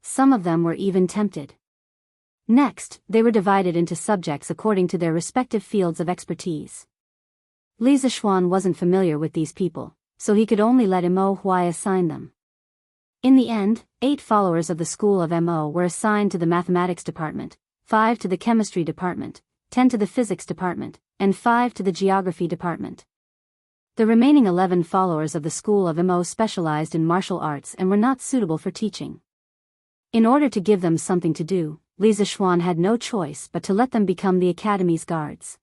Some of them were even tempted. Next, they were divided into subjects according to their respective fields of expertise. Li Zixuan wasn't familiar with these people, so he could only let Mo Huai assign them. In the end, 8 followers of the school of Mo were assigned to the mathematics department, 5 to the chemistry department, 10 to the physics department, and 5 to the geography department. The remaining 11 followers of the school of Mo specialized in martial arts and were not suitable for teaching. In order to give them something to do, Li Zixuan had no choice but to let them become the academy's guards.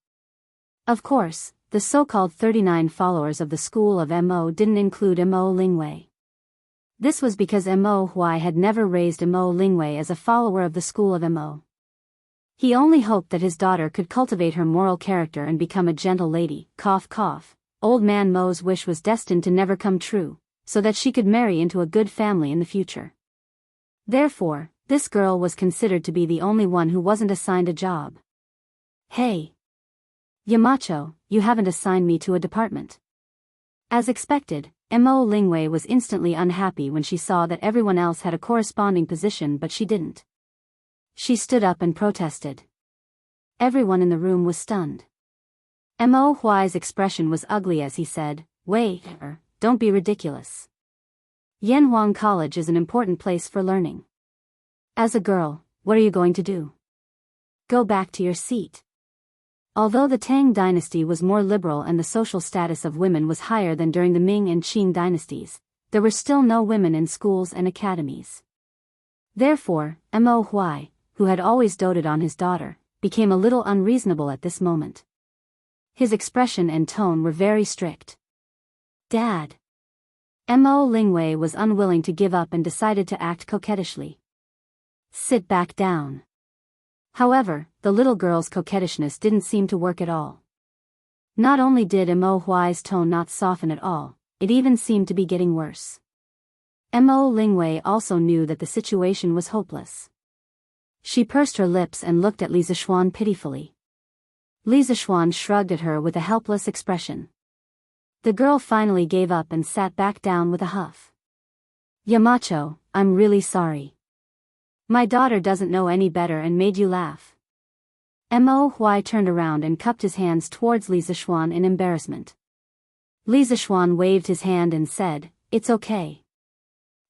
Of course, the so-called 39 followers of the school of Mo didn't include Mo Lingwei. This was because Mo Huai had never raised Mo Lingwei as a follower of the school of Mo. He only hoped that his daughter could cultivate her moral character and become a gentle lady. Cough cough. Old man Mo's wish was destined to never come true, so that she could marry into a good family in the future. Therefore, this girl was considered to be the only one who wasn't assigned a job. "Hey! Yamacho, you haven't assigned me to a department." As expected, Mo Lingwei was instantly unhappy when she saw that everyone else had a corresponding position but she didn't. She stood up and protested. Everyone in the room was stunned. Mo Huai's expression was ugly as he said, "Wait, don't be ridiculous. Yanhuang College is an important place for learning. As a girl, what are you going to do? Go back to your seat." Although the Tang dynasty was more liberal and the social status of women was higher than during the Ming and Qing dynasties, there were still no women in schools and academies. Therefore, Mo Huai, who had always doted on his daughter, became a little unreasonable at this moment. His expression and tone were very strict. "Dad." Mo Lingwei was unwilling to give up and decided to act coquettishly. "Sit back down." However, the little girl's coquettishness didn't seem to work at all. Not only did Mo Huai's tone not soften at all, it even seemed to be getting worse. Mo Lingwei also knew that the situation was hopeless. She pursed her lips and looked at Li Zixuan pitifully. Li Zixuan shrugged at her with a helpless expression. The girl finally gave up and sat back down with a huff. "Yamacho, I'm really sorry. My daughter doesn't know any better and made you laugh." Mo Huai turned around and cupped his hands towards Li Zixuan in embarrassment. Li Zixuan waved his hand and said, "It's okay."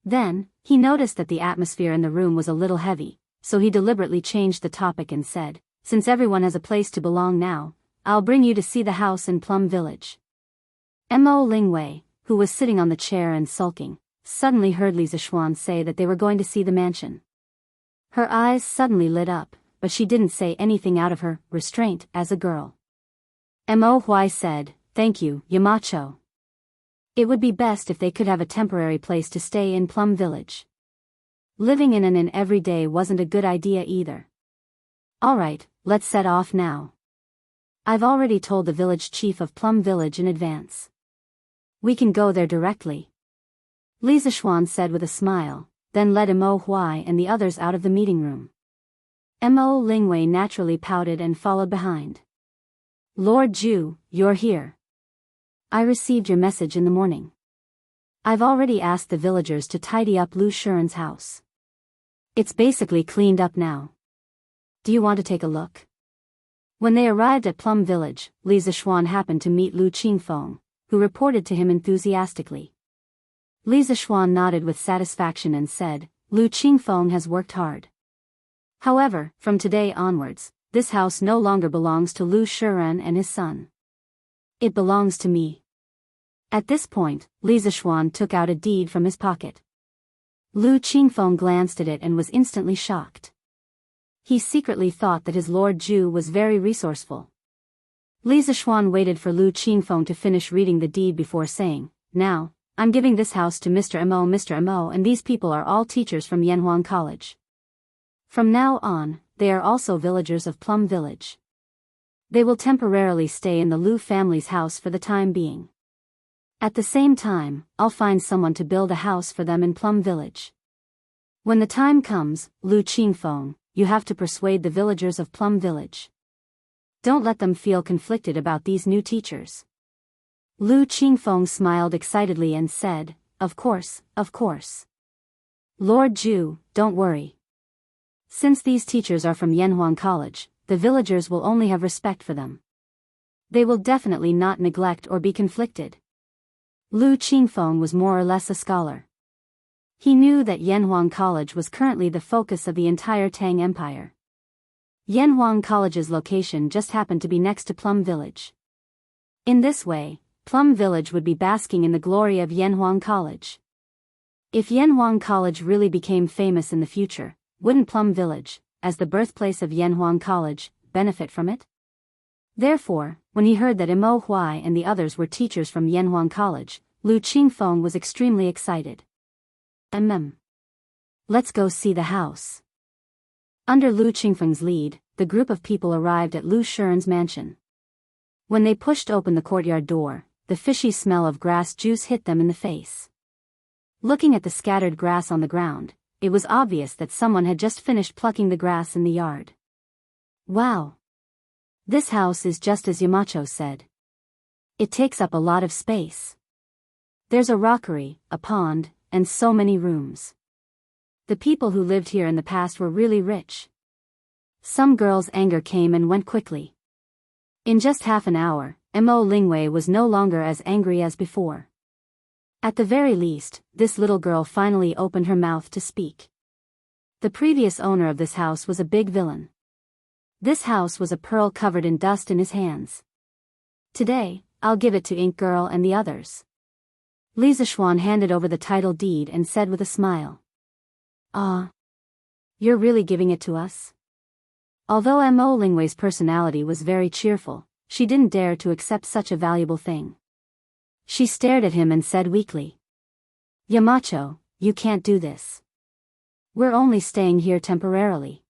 Then, he noticed that the atmosphere in the room was a little heavy, so he deliberately changed the topic and said, "Since everyone has a place to belong now, I'll bring you to see the house in Plum Village." Mo Lingwei, who was sitting on the chair and sulking, suddenly heard Li Zixuan say that they were going to see the mansion. Her eyes suddenly lit up, but she didn't say anything out of her restraint as a girl. Mo Huai said, "Thank you, Yamacho." It would be best if they could have a temporary place to stay in Plum Village. Living in an inn every day wasn't a good idea either. Alright, let's set off now. I've already told the village chief of Plum Village in advance. We can go there directly. Li Zishuan said with a smile, then led Mo Huai and the others out of the meeting room. Mo Lingwei naturally pouted and followed behind. Lord Zhu, you're here. I received your message in the morning. I've already asked the villagers to tidy up Lu Shuren's house. It's basically cleaned up now. Do you want to take a look? When they arrived at Plum Village, Li Zishuan happened to meet Lu Qingfeng, who reported to him enthusiastically. Li Zishuan nodded with satisfaction and said, Lu Qingfeng has worked hard. However, from today onwards, this house no longer belongs to Lu Shuren and his son. It belongs to me. At this point, Li Zishuan took out a deed from his pocket. Lu Qingfeng glanced at it and was instantly shocked. He secretly thought that his Lord Zhu was very resourceful. Li Zishuan waited for Lu Qingfeng to finish reading the deed before saying, Now, I'm giving this house to Mr. Mo, and these people are all teachers from Yanhuang College. From now on, they are also villagers of Plum Village. They will temporarily stay in the Lu family's house for the time being. At the same time, I'll find someone to build a house for them in Plum Village. When the time comes, Lu Qingfeng, you have to persuade the villagers of Plum Village. Don't let them feel conflicted about these new teachers. Lu Qingfeng smiled excitedly and said, Of course, of course. Lord Zhu, don't worry. Since these teachers are from Yanhuang College, the villagers will only have respect for them. They will definitely not neglect or be conflicted. Lu Qingfeng was more or less a scholar. He knew that Yanhuang College was currently the focus of the entire Tang Empire. Yanhuang College's location just happened to be next to Plum Village. In this way, Plum Village would be basking in the glory of Yanhuang College. If Yanhuang College really became famous in the future, wouldn't Plum Village, as the birthplace of Yanhuang College, benefit from it? Therefore, when he heard that Mo Huai and the others were teachers from Yanhuang College, Lu Qingfeng was extremely excited. Let's go see the house. Under Lu Qingfeng's lead, the group of people arrived at Lu Shuren's mansion. When they pushed open the courtyard door, the fishy smell of grass juice hit them in the face. Looking at the scattered grass on the ground, it was obvious that someone had just finished plucking the grass in the yard. Wow! This house is just as Yamacho said. It takes up a lot of space. There's a rockery, a pond, and so many rooms. The people who lived here in the past were really rich. Some girls' anger came and went quickly. In just half an hour, Mo Lingwei was no longer as angry as before. At the very least, this little girl finally opened her mouth to speak. The previous owner of this house was a big villain. This house was a pearl covered in dust in his hands. Today, I'll give it to Ink Girl and the others. Li Zishuan handed over the title deed and said with a smile. Ah. You're really giving it to us? Although Mo Lingwei's personality was very cheerful, she didn't dare to accept such a valuable thing. She stared at him and said weakly. Yamacho, you can't do this. We're only staying here temporarily.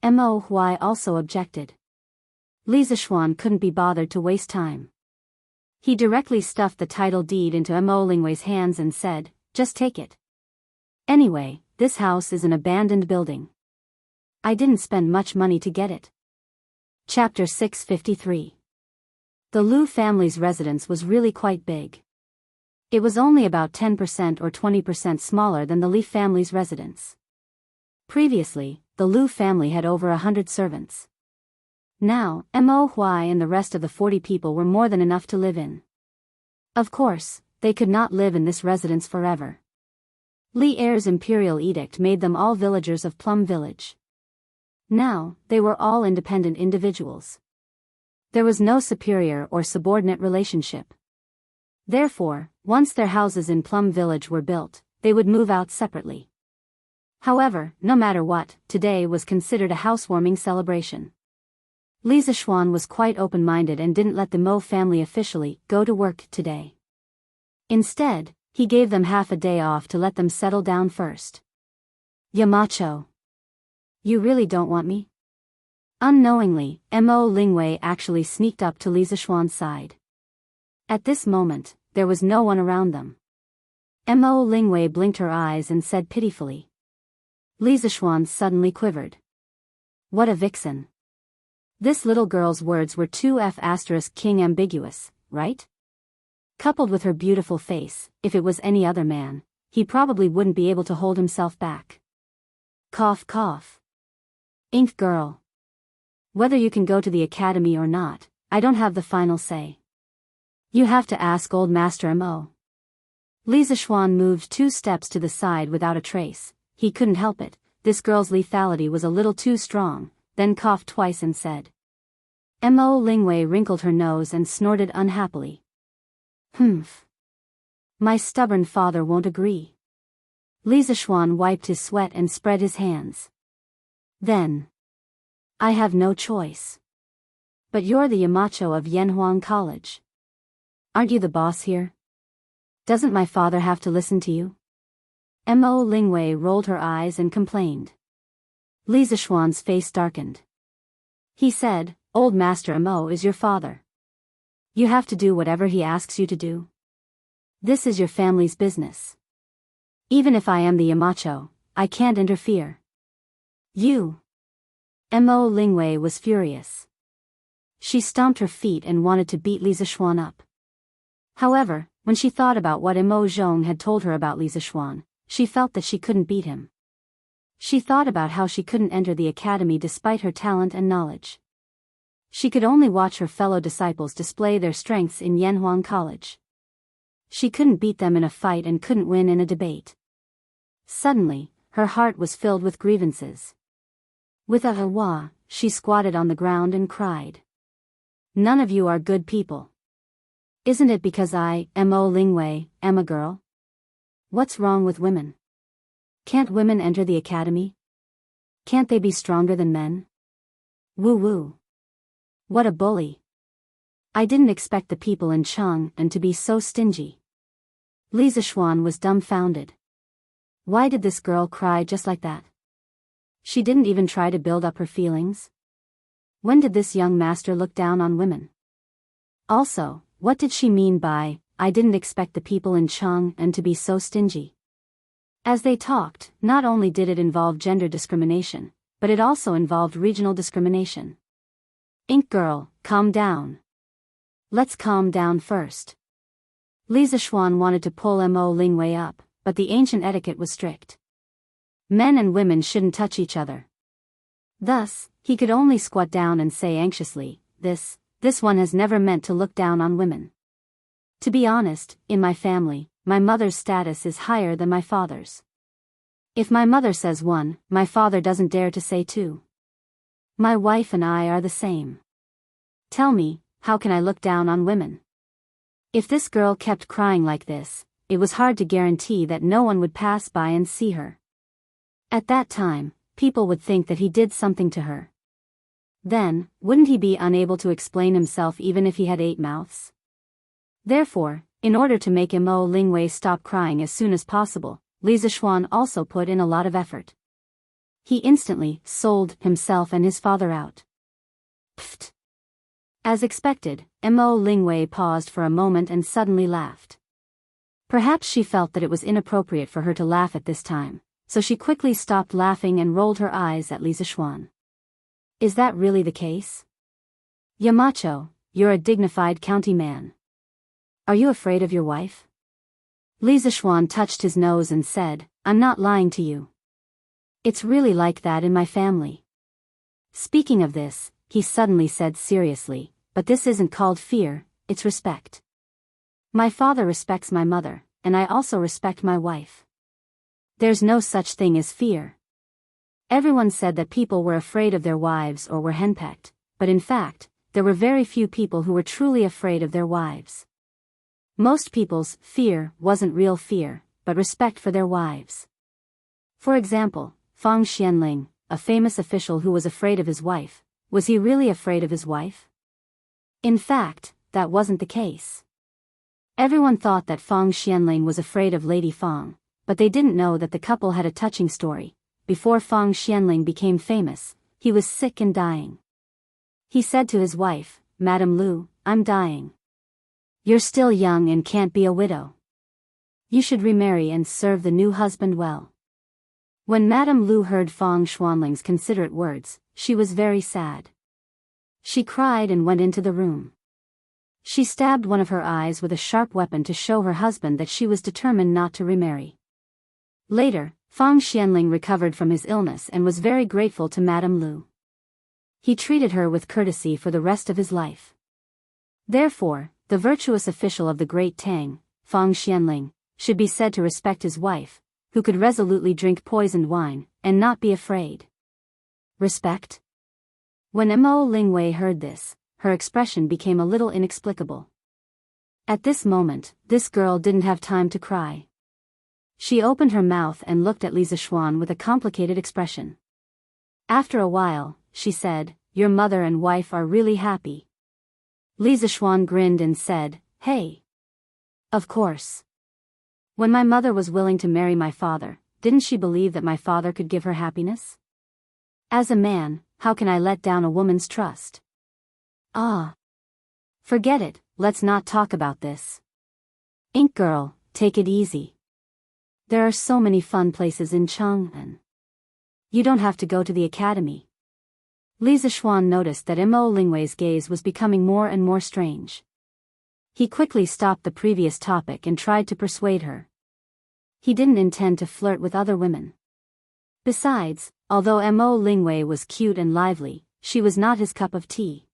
Mo Huai also objected. Li Zishuan couldn't be bothered to waste time. He directly stuffed the title deed into Mo Lingwei's hands and said, Just take it. Anyway, this house is an abandoned building. I didn't spend much money to get it. Chapter 653. The Lu family's residence was really quite big. It was only about 10% or 20% smaller than the Li family's residence. Previously, the Lu family had over 100 servants. Now, Mo Huai and the rest of the 40 people were more than enough to live in. Of course, they could not live in this residence forever. Li Er's imperial edict made them all villagers of Plum Village. Now, they were all independent individuals. There was no superior or subordinate relationship. Therefore, once their houses in Plum Village were built, they would move out separately. However, no matter what, today was considered a housewarming celebration. Li Zishuan was quite open-minded and didn't let the Mo family officially go to work today. Instead, he gave them half a day off to let them settle down first. Yamacho. You really don't want me? Unknowingly, Mo Lingwei actually sneaked up to Li Zishuan's side. At this moment, there was no one around them. Mo Lingwei blinked her eyes and said pitifully. Li Zishuan suddenly quivered. What a vixen. This little girl's words were too king ambiguous, right? Coupled with her beautiful face, if it was any other man, he probably wouldn't be able to hold himself back. Cough cough. Ink girl. Whether you can go to the academy or not, I don't have the final say. You have to ask old Master Mo. Li Zishuan moved 2 steps to the side without a trace. He couldn't help it, this girl's lethality was a little too strong, then coughed twice and said. Mo Lingwei wrinkled her nose and snorted unhappily. Humph. My stubborn father won't agree. Li Zishuan wiped his sweat and spread his hands. Then. I have no choice. But you're the Yamacho of Yanhuang College. Aren't you the boss here? Doesn't my father have to listen to you? Mo Lingwei rolled her eyes and complained. Li Zishuan's face darkened. He said, Old Master Mo is your father. You have to do whatever he asks you to do. This is your family's business. Even if I am the Yamacho, I can't interfere. You. Mo Lingwei was furious. She stomped her feet and wanted to beat Li Zishuan up. However, when she thought about what Mo Zhong had told her about Li Zishuan, she felt that she couldn't beat him. She thought about how she couldn't enter the academy despite her talent and knowledge. She could only watch her fellow disciples display their strengths in Yanhuang College. She couldn't beat them in a fight and couldn't win in a debate. Suddenly, her heart was filled with grievances. With a hurrah, she squatted on the ground and cried. None of you are good people. Isn't it because I, Mo Lingwei, am a girl? What's wrong with women? Can't women enter the academy? Can't they be stronger than men? Woo-woo. What a bully. I didn't expect the people in Chang'an to be so stingy. Li Zishuan was dumbfounded. Why did this girl cry just like that? She didn't even try to build up her feelings. When did this young master look down on women? Also, what did she mean by, I didn't expect the people in Chang'an to be so stingy? As they talked, not only did it involve gender discrimination, but it also involved regional discrimination. Ink girl, calm down. Let's calm down first. Li Zishuan wanted to pull Mo Lingwei up, but the ancient etiquette was strict. Men and women shouldn't touch each other. Thus, he could only squat down and say anxiously, this one has never meant to look down on women. To be honest, in my family, my mother's status is higher than my father's. If my mother says 1, my father doesn't dare to say 2. My wife and I are the same. Tell me, how can I look down on women? If this girl kept crying like this, it was hard to guarantee that no one would pass by and see her. At that time, people would think that he did something to her. Then, wouldn't he be unable to explain himself even if he had 8 mouths? Therefore, in order to make Mo Lingwei stop crying as soon as possible, Li Zishuan also put in a lot of effort. He instantly sold himself and his father out. Pfft. As expected, Mo Lingwei paused for a moment and suddenly laughed. Perhaps she felt that it was inappropriate for her to laugh at this time, so she quickly stopped laughing and rolled her eyes at Li Zishuan. Is that really the case? Yamacho, you're a dignified county man. Are you afraid of your wife? Li Zishuan touched his nose and said, I'm not lying to you. It's really like that in my family. Speaking of this, he suddenly said seriously, but this isn't called fear, it's respect. My father respects my mother, and I also respect my wife. There's no such thing as fear. Everyone said that people were afraid of their wives or were henpecked, but in fact, there were very few people who were truly afraid of their wives. Most people's fear wasn't real fear, but respect for their wives. For example, Fang Xianling, a famous official who was afraid of his wife, was he really afraid of his wife? In fact, that wasn't the case. Everyone thought that Fang Xianling was afraid of Lady Fang, but they didn't know that the couple had a touching story. Before Fang Xianling became famous, he was sick and dying. He said to his wife, "Madam Lu, I'm dying. You're still young and can't be a widow. You should remarry and serve the new husband well." When Madame Lu heard Fang Xuanling's considerate words, she was very sad. She cried and went into the room. She stabbed one of her eyes with a sharp weapon to show her husband that she was determined not to remarry. Later, Fang Xianling recovered from his illness and was very grateful to Madame Lu. He treated her with courtesy for the rest of his life. Therefore, the virtuous official of the Great Tang, Fang Xianling, should be said to respect his wife, who could resolutely drink poisoned wine, and not be afraid. Respect? When Mo Lingwei heard this, her expression became a little inexplicable. At this moment, this girl didn't have time to cry. She opened her mouth and looked at Li Zixuan with a complicated expression. After a while, she said, "Your mother and wife are really happy." Li Zixuan grinned and said, "Hey. Of course. When my mother was willing to marry my father, didn't she believe that my father could give her happiness? As a man, how can I let down a woman's trust?" "Ah. Forget it, let's not talk about this. Ink girl, take it easy. There are so many fun places in Chang'an. You don't have to go to the academy." Li Zixuan noticed that Mo Lingwei's gaze was becoming more and more strange. He quickly stopped the previous topic and tried to persuade her. He didn't intend to flirt with other women. Besides, although Mo Lingwei was cute and lively, she was not his cup of tea.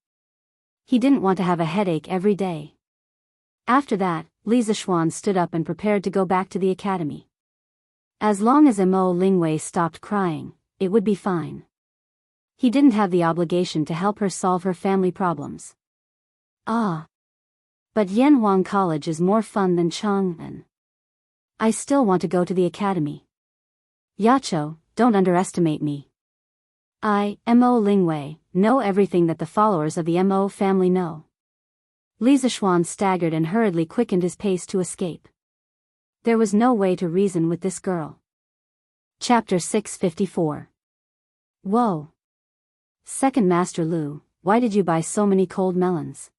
He didn't want to have a headache every day. After that, Li Zixuan stood up and prepared to go back to the academy. As long as Mo Lingwei stopped crying, it would be fine. He didn't have the obligation to help her solve her family problems. Ah. But Yanhuang College is more fun than Chang'an. I still want to go to the academy. Yacho, don't underestimate me. Mo Lingwei, know everything that the followers of the Mo family know. Li Zixuan staggered and hurriedly quickened his pace to escape. There was no way to reason with this girl. Chapter 654. Whoa. Second Master Lu, why did you buy so many cold melons?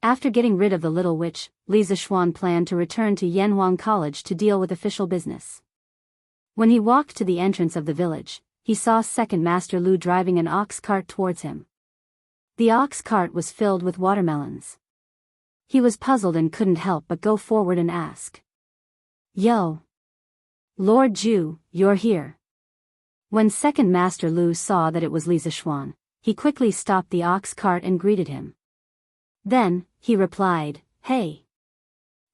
After getting rid of the little witch, Li Zixuan planned to return to Yanhuang College to deal with official business. When he walked to the entrance of the village, he saw Second Master Lu driving an ox cart towards him. The ox cart was filled with watermelons. He was puzzled and couldn't help but go forward and ask. "Yo! Lord Ju, you're here." When Second Master Lu saw that it was Li Zixuan, he quickly stopped the ox cart and greeted him. Then, he replied, "Hey!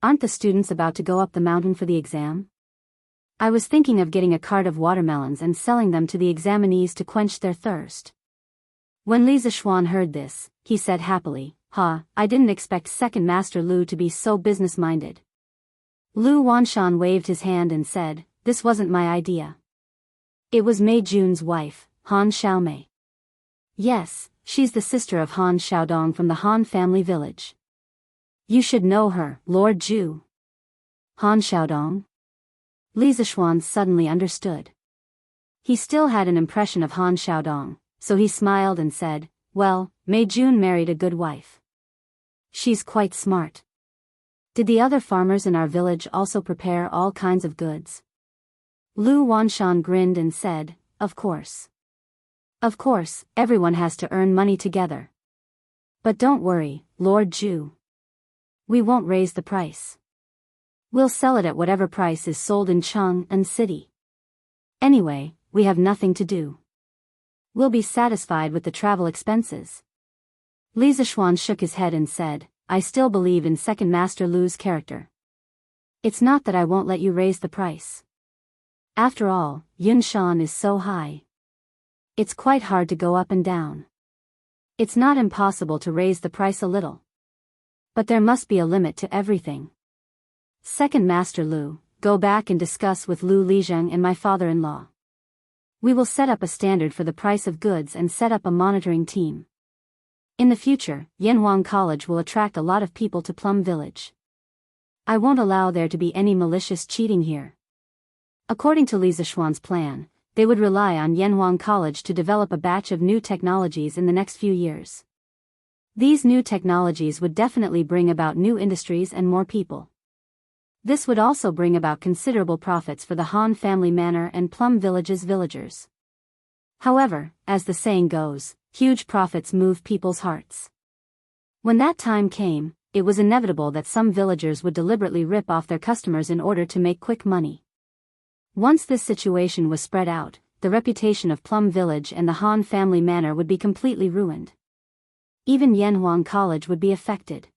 Aren't the students about to go up the mountain for the exam? I was thinking of getting a cart of watermelons and selling them to the examinees to quench their thirst." When Li Zixuan heard this, he said happily, I didn't expect Second Master Lu to be so business-minded." Lu Wanshan waved his hand and said, "This wasn't my idea. It was Mei Jun's wife, Han Xiaomei. Yes, she's the sister of Han Xiaodong from the Han family village. You should know her, Lord Ju." Han Xiaodong? Li Zixuan suddenly understood. He still had an impression of Han Xiaodong, so he smiled and said, "Well, Mei Jun married a good wife. She's quite smart. Did the other farmers in our village also prepare all kinds of goods?" Lu Wanshan grinned and said, "Of course. Of course, everyone has to earn money together. But don't worry, Lord Ju. We won't raise the price. We'll sell it at whatever price is sold in Chang'an City. Anyway, we have nothing to do. We'll be satisfied with the travel expenses." Li Zixuan shook his head and said, "I still believe in Second Master Lu's character. It's not that I won't let you raise the price. After all, Yunshan is so high. It's quite hard to go up and down. It's not impossible to raise the price a little. But there must be a limit to everything. Second Master Lu, go back and discuss with Lu Lizheng and my father-in-law. We will set up a standard for the price of goods and set up a monitoring team. In the future, Yanhuang College will attract a lot of people to Plum Village. I won't allow there to be any malicious cheating here. According to Li Zishuan's plan, they would rely on Yanhuang College to develop a batch of new technologies in the next few years. These new technologies would definitely bring about new industries and more people. This would also bring about considerable profits for the Han family manor and Plum Village's villagers. However, as the saying goes, huge profits move people's hearts. When that time came, it was inevitable that some villagers would deliberately rip off their customers in order to make quick money. Once this situation was spread out, the reputation of Plum Village and the Han family manor would be completely ruined. Even Yanhuang College would be affected.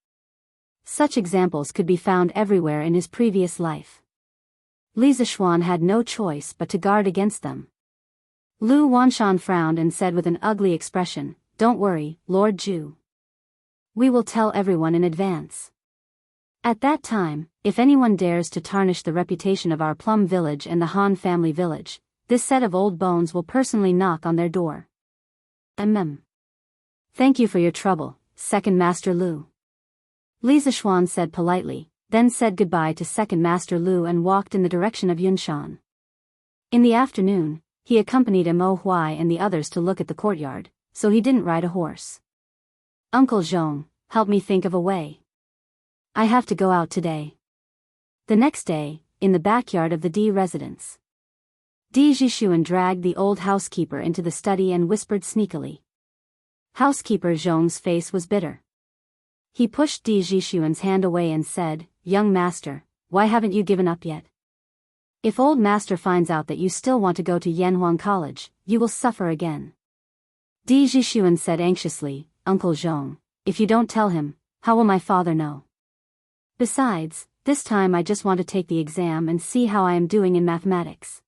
Such examples could be found everywhere in his previous life. Li Zishuan had no choice but to guard against them. Lu Wanshan frowned and said with an ugly expression, "Don't worry, Lord Zhu. We will tell everyone in advance. At that time, if anyone dares to tarnish the reputation of our Plum Village and the Han family village, this set of old bones will personally knock on their door." Thank you for your trouble, Second Master Lu. Li Zishuan said politely, then said goodbye to Second Master Lu and walked in the direction of Yunshan. In the afternoon, he accompanied Mo Huai and the others to look at the courtyard, so he didn't ride a horse. "Uncle Zhong, help me think of a way. I have to go out today." The next day, in the backyard of the D residence, Di Jishuan dragged the old housekeeper into the study and whispered sneakily. Housekeeper Zhong's face was bitter. He pushed Di Jishuan's hand away and said, "Young master, why haven't you given up yet? If old master finds out that you still want to go to Yanhuang College, you will suffer again." Di Jishuan said anxiously, "Uncle Zhong, if you don't tell him, how will my father know? Besides, this time I just want to take the exam and see how I am doing in mathematics.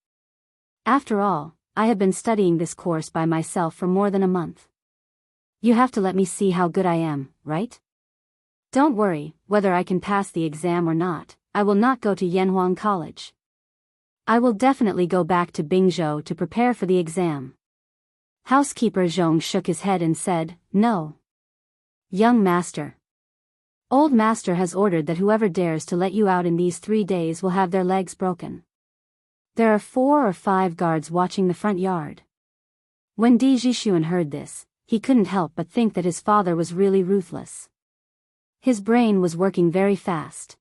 After all, I have been studying this course by myself for more than a month. You have to let me see how good I am, right? Don't worry, whether I can pass the exam or not, I will not go to Yanhuang College. I will definitely go back to Bingzhou to prepare for the exam." Housekeeper Zhong shook his head and said, "No. Young master. Old master has ordered that whoever dares to let you out in these 3 days will have their legs broken. There are 4 or 5 guards watching the front yard." When Di Jishuan heard this, he couldn't help but think that his father was really ruthless. His brain was working very fast.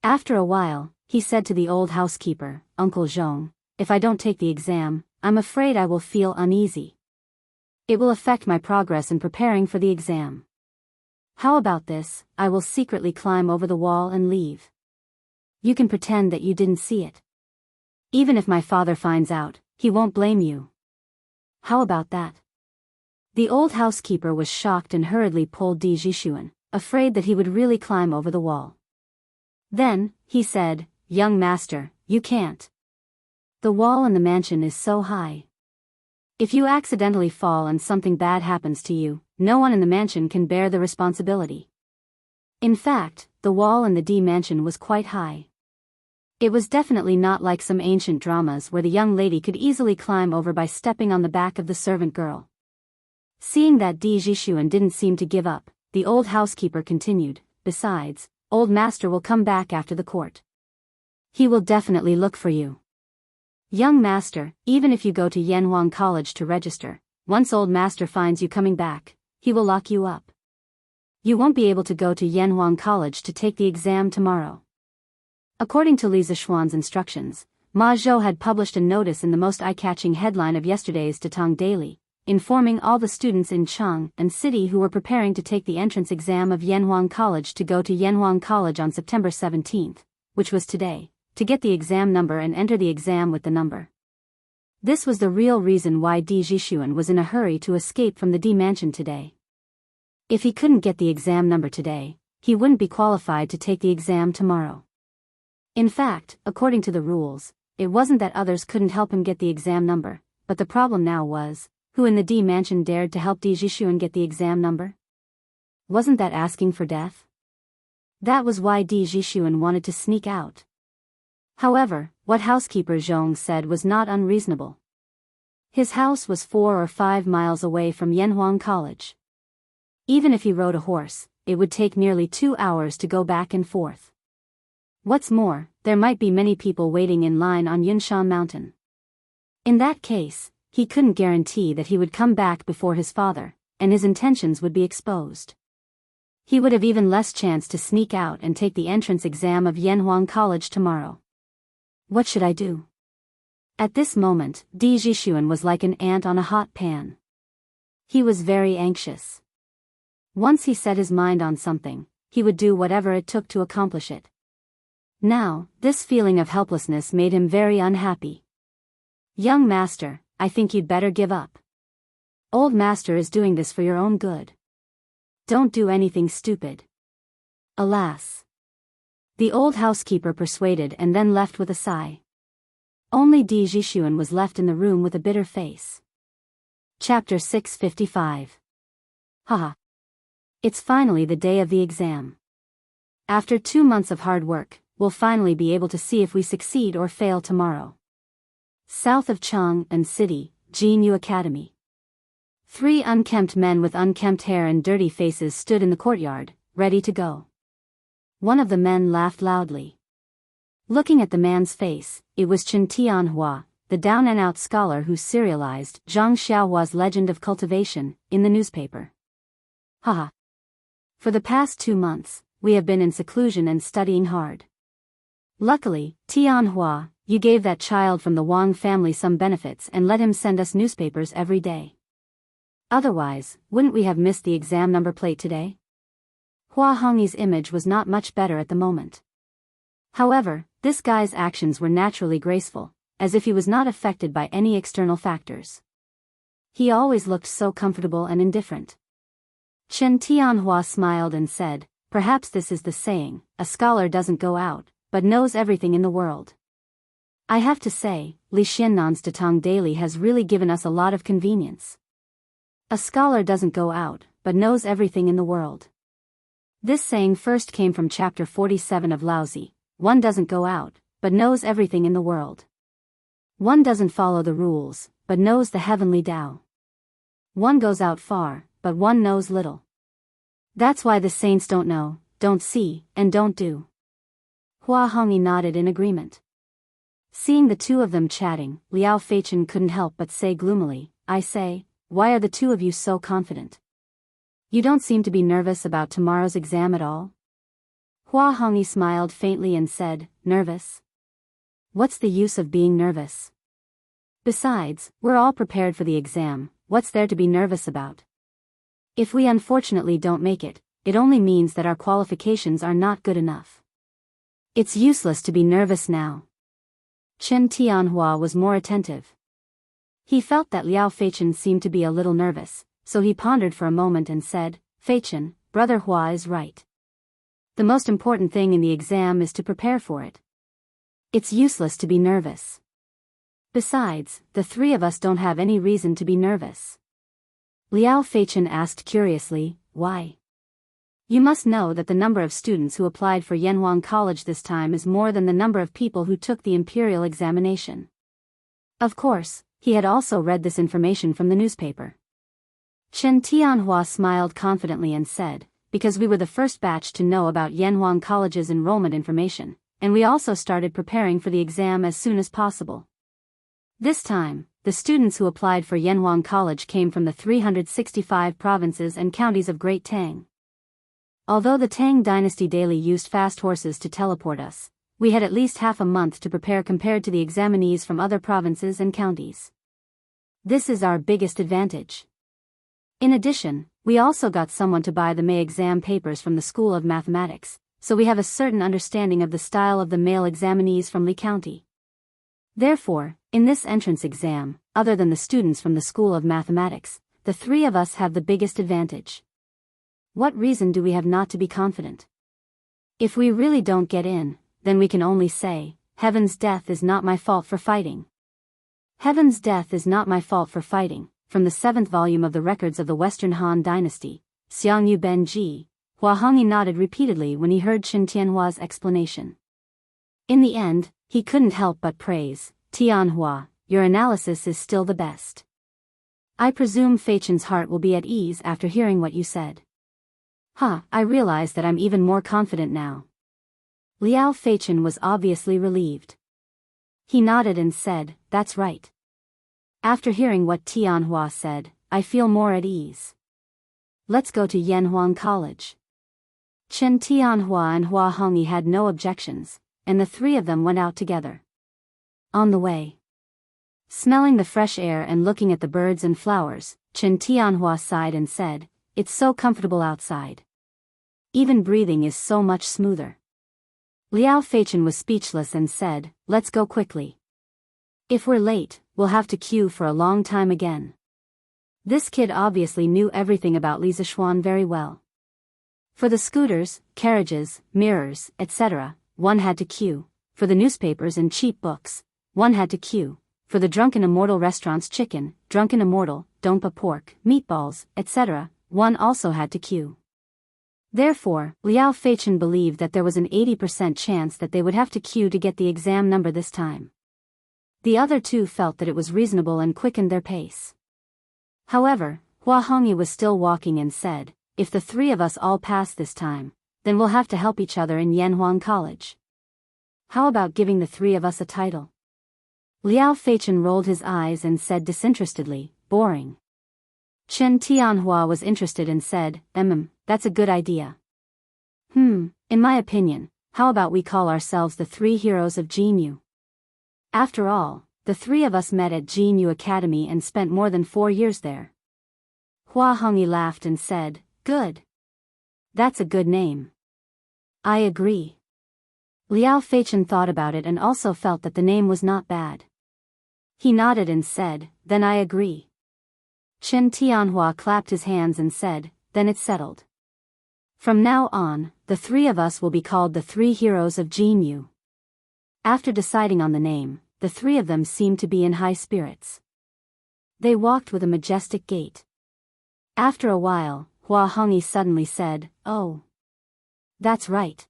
After a while, he said to the old housekeeper, "Uncle Zhong, if I don't take the exam, I'm afraid I will feel uneasy. It will affect my progress in preparing for the exam. How about this, I will secretly climb over the wall and leave. You can pretend that you didn't see it. Even if my father finds out, he won't blame you. How about that?" The old housekeeper was shocked and hurriedly pulled Di Jishuan, afraid that he would really climb over the wall. Then, he said, "Young master, you can't. The wall in the mansion is so high. If you accidentally fall and something bad happens to you, no one in the mansion can bear the responsibility." In fact, the wall in the D mansion was quite high. It was definitely not like some ancient dramas where the young lady could easily climb over by stepping on the back of the servant girl. Seeing that Di Jishuan didn't seem to give up, the old housekeeper continued, "Besides, old master will come back after the court. He will definitely look for you. Young master, even if you go to Yanhuang College to register, once old master finds you coming back, he will lock you up. You won't be able to go to Yanhuang College to take the exam tomorrow." According to Li Zishuan's instructions, Ma Zhou had published a notice in the most eye-catching headline of yesterday's Datang Daily, informing all the students in Chang and City who were preparing to take the entrance exam of Yanhuang College to go to Yanhuang College on September 17th, which was today, to get the exam number and enter the exam with the number. This was the real reason why Di Jishuan was in a hurry to escape from the D mansion today. If he couldn't get the exam number today, he wouldn't be qualified to take the exam tomorrow. In fact, according to the rules, it wasn't that others couldn't help him get the exam number, but the problem now was, who in the D mansion dared to help Di Jishuan get the exam number? Wasn't that asking for death? That was why Di Jishuan wanted to sneak out. However, what housekeeper Zhong said was not unreasonable. His house was 4 or 5 miles away from Yanhuang College. Even if he rode a horse, it would take nearly 2 hours to go back and forth. What's more, there might be many people waiting in line on Yunshan Mountain. In that case, he couldn't guarantee that he would come back before his father, and his intentions would be exposed. He would have even less chance to sneak out and take the entrance exam of Yanhuang College tomorrow. What should I do? At this moment, Di Jixuan was like an ant on a hot pan. He was very anxious. Once he set his mind on something, he would do whatever it took to accomplish it. Now, this feeling of helplessness made him very unhappy. Young master, I think you'd better give up. Old master is doing this for your own good. Don't do anything stupid. Alas. The old housekeeper persuaded and then left with a sigh. Only Di Jixuan was left in the room with a bitter face. Chapter 655. Haha. It's finally the day of the exam. After 2 months of hard work, we'll finally be able to see if we succeed or fail tomorrow. South of Chang'an City, Jianghu Academy. 3 unkempt men with unkempt hair and dirty faces stood in the courtyard, ready to go. One of the men laughed loudly. Looking at the man's face, it was Chen Tianhua, the down-and-out scholar who serialized Zhang Xiaohua's Legend of Cultivation in the newspaper. Haha. For the past 2 months, we have been in seclusion and studying hard. Luckily, Tianhua, you gave that child from the Wang family some benefits and let him send us newspapers every day. Otherwise, wouldn't we have missed the exam number plate today? Hua Hongyi's image was not much better at the moment. However, this guy's actions were naturally graceful, as if he was not affected by any external factors. He always looked so comfortable and indifferent. Chen Tianhua smiled and said, perhaps this is the saying, a scholar doesn't go out, but knows everything in the world. I have to say, Li Xiannan's Datang Daily has really given us a lot of convenience. A scholar doesn't go out, but knows everything in the world. This saying first came from chapter 47 of Laozi. One doesn't go out, but knows everything in the world. One doesn't follow the rules, but knows the heavenly Tao. One goes out far, but one knows little. That's why the saints don't know, don't see, and don't do. Hua Hongyi nodded in agreement. Seeing the two of them chatting, Liao Feichen couldn't help but say gloomily, I say, why are the two of you so confident? You don't seem to be nervous about tomorrow's exam at all? Hua Hongyi smiled faintly and said, nervous? What's the use of being nervous? Besides, we're all prepared for the exam, what's there to be nervous about? If we unfortunately don't make it, it only means that our qualifications are not good enough. It's useless to be nervous now. Chen Tianhua was more attentive. He felt that Liao Feichen seemed to be a little nervous, so he pondered for a moment and said, Feichen, Brother Hua is right. The most important thing in the exam is to prepare for it. It's useless to be nervous. Besides, the 3 of us don't have any reason to be nervous. Liao Feichen asked curiously, why? You must know that the number of students who applied for Yanhuang College this time is more than the number of people who took the imperial examination. Of course, he had also read this information from the newspaper. Chen Tianhua smiled confidently and said, because we were the first batch to know about Yanhuang College's enrollment information, and we also started preparing for the exam as soon as possible. This time, the students who applied for Yanhuang College came from the 365 provinces and counties of Great Tang. Although the Tang Dynasty daily used fast horses to teleport us, we had at least half a month to prepare compared to the examinees from other provinces and counties. This is our biggest advantage. In addition, we also got someone to buy the May exam papers from the School of Mathematics, so we have a certain understanding of the style of the male examinees from Li County. Therefore, in this entrance exam, other than the students from the School of Mathematics, the 3 of us have the biggest advantage. What reason do we have not to be confident? If we really don't get in, then we can only say, Heaven's death is not my fault for fighting. Heaven's death is not my fault for fighting. From the 7th volume of the Records of the Western Han Dynasty, Xiangyu Benji, Hua Hongyi nodded repeatedly when he heard Chen Tianhua's explanation. In the end, he couldn't help but praise, Tianhua, your analysis is still the best. I presume Feichen's heart will be at ease after hearing what you said. I realize that I'm even more confident now. Liao Feichen was obviously relieved. He nodded and said, "That's right." After hearing what Tianhua said, "I feel more at ease. Let's go to Yanhuang College." Chen Tianhua and Hua Hongyi had no objections, and the three of them went out together. On the way, smelling the fresh air and looking at the birds and flowers, Chen Tianhua sighed and said, "It's so comfortable outside. Even breathing is so much smoother." Liao Feichen was speechless and said, "Let's go quickly. If we're late, we'll have to queue for a long time again." This kid obviously knew everything about Li Zixuan very well. For the scooters, carriages, mirrors, etc., one had to queue. For the newspapers and cheap books, one had to queue. For the Drunken Immortal restaurant's chicken, Drunken Immortal, Dompa pork, meatballs, etc., one also had to queue. Therefore, Liao Feichen believed that there was an 80% chance that they would have to queue to get the exam number this time. The other two felt that it was reasonable and quickened their pace. However, Hua Hongyi was still walking and said, "If the three of us all pass this time, then we'll have to help each other in Yanhuang College. How about giving the three of us a title?" Liao Feichen rolled his eyes and said disinterestedly, "Boring." Chen Tianhua was interested and said, "That's a good idea. In my opinion, how about we call ourselves the Three Heroes of Jianghu? After all, the three of us met at Jianghu Academy and spent more than 4 years there." Hua Hongyi laughed and said, "Good. That's a good name. I agree." Liao Feichen thought about it and also felt that the name was not bad. He nodded and said, "Then I agree." Chen Tianhua clapped his hands and said, "Then it's settled. From now on, the three of us will be called the Three Heroes of Jianghu." After deciding on the name, the three of them seemed to be in high spirits. They walked with a majestic gait. After a while, Hua Hongyi suddenly said, "Oh. That's right.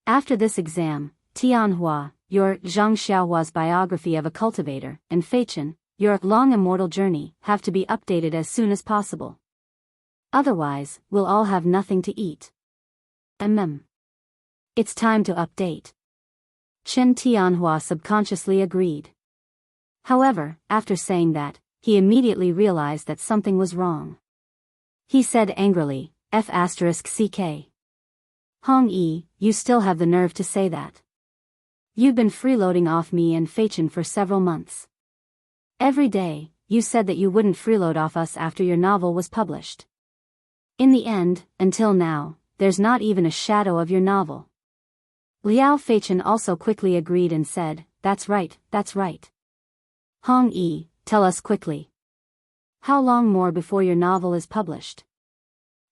After this exam, Tianhua, your Zhang Xiaohua's biography of a cultivator, and Feichen, your long immortal journey, have to be updated as soon as possible. Otherwise, we'll all have nothing to eat." It's time to update. Chen Tianhua subconsciously agreed. However, after saying that, he immediately realized that something was wrong. He said angrily, "F***CK. Hongyi, you still have the nerve to say that? You've been freeloading off me and Feichen for several months. Every day, you said that you wouldn't freeload off us after your novel was published. In the end, until now, there's not even a shadow of your novel." Liao Feichen also quickly agreed and said, "That's right, that's right. Hongyi, tell us quickly. How long more before your novel is published?"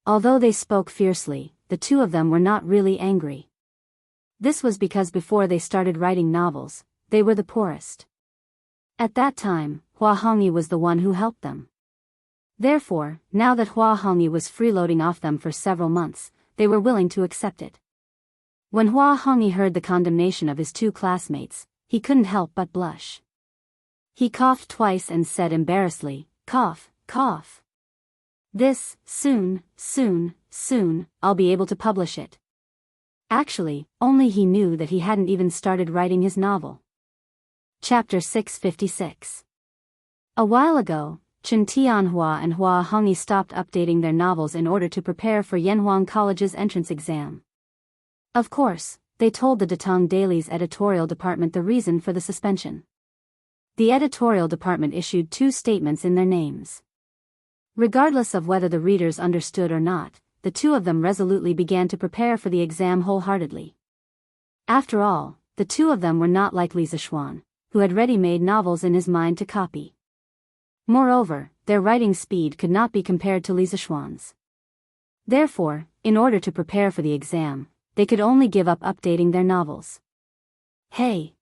Although they spoke fiercely, the two of them were not really angry. This was because before they started writing novels, they were the poorest. At that time, Hua Hongyi was the one who helped them. Therefore, now that Hua Hongyi was freeloading off them for several months, they were willing to accept it. When Hua Hongyi heard the condemnation of his two classmates, he couldn't help but blush. He coughed twice and said embarrassedly, "Cough, cough. This, soon, I'll be able to publish it." Actually, only he knew that he hadn't even started writing his novel. Chapter 656. A while ago, Chen Tianhua and Hua Hongyi stopped updating their novels in order to prepare for Yanhuang College's entrance exam. Of course, they told the Datong Daily's editorial department the reason for the suspension. The editorial department issued 2 statements in their names. Regardless of whether the readers understood or not, the two of them resolutely began to prepare for the exam wholeheartedly. After all, the two of them were not like Li Zixuan, who had ready-made novels in his mind to copy. Moreover, their writing speed could not be compared to Li Zixuan's. Therefore, in order to prepare for the exam, they could only give up updating their novels. "Hey!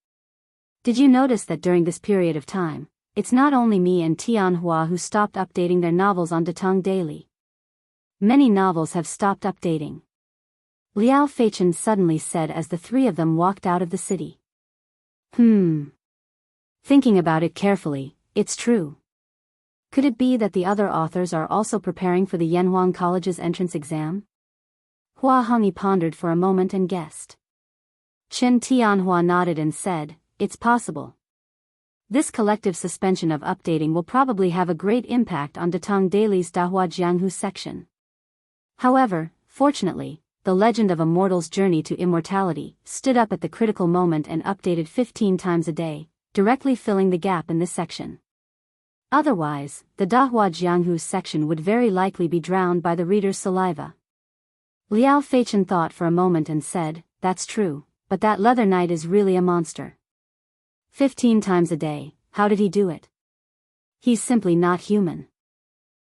Did you notice that during this period of time, it's not only me and Tianhua who stopped updating their novels on Datong Daily? Many novels have stopped updating." Liao Feichen suddenly said as the three of them walked out of the city. Thinking about it carefully, it's true. Could it be that the other authors are also preparing for the Yanhuang College's entrance exam? Hua Hongyi pondered for a moment and guessed. Chen Tianhua nodded and said, "It's possible. This collective suspension of updating will probably have a great impact on Datang Daily's Dahua Jianghu section. However, fortunately, the legend of a mortal's journey to immortality stood up at the critical moment and updated 15 times a day, directly filling the gap in this section. Otherwise, the Dahua Jianghu section would very likely be drowned by the reader's saliva." Liao Feichen thought for a moment and said, "That's true, but that leather knight is really a monster. 15 times a day, how did he do it? He's simply not human."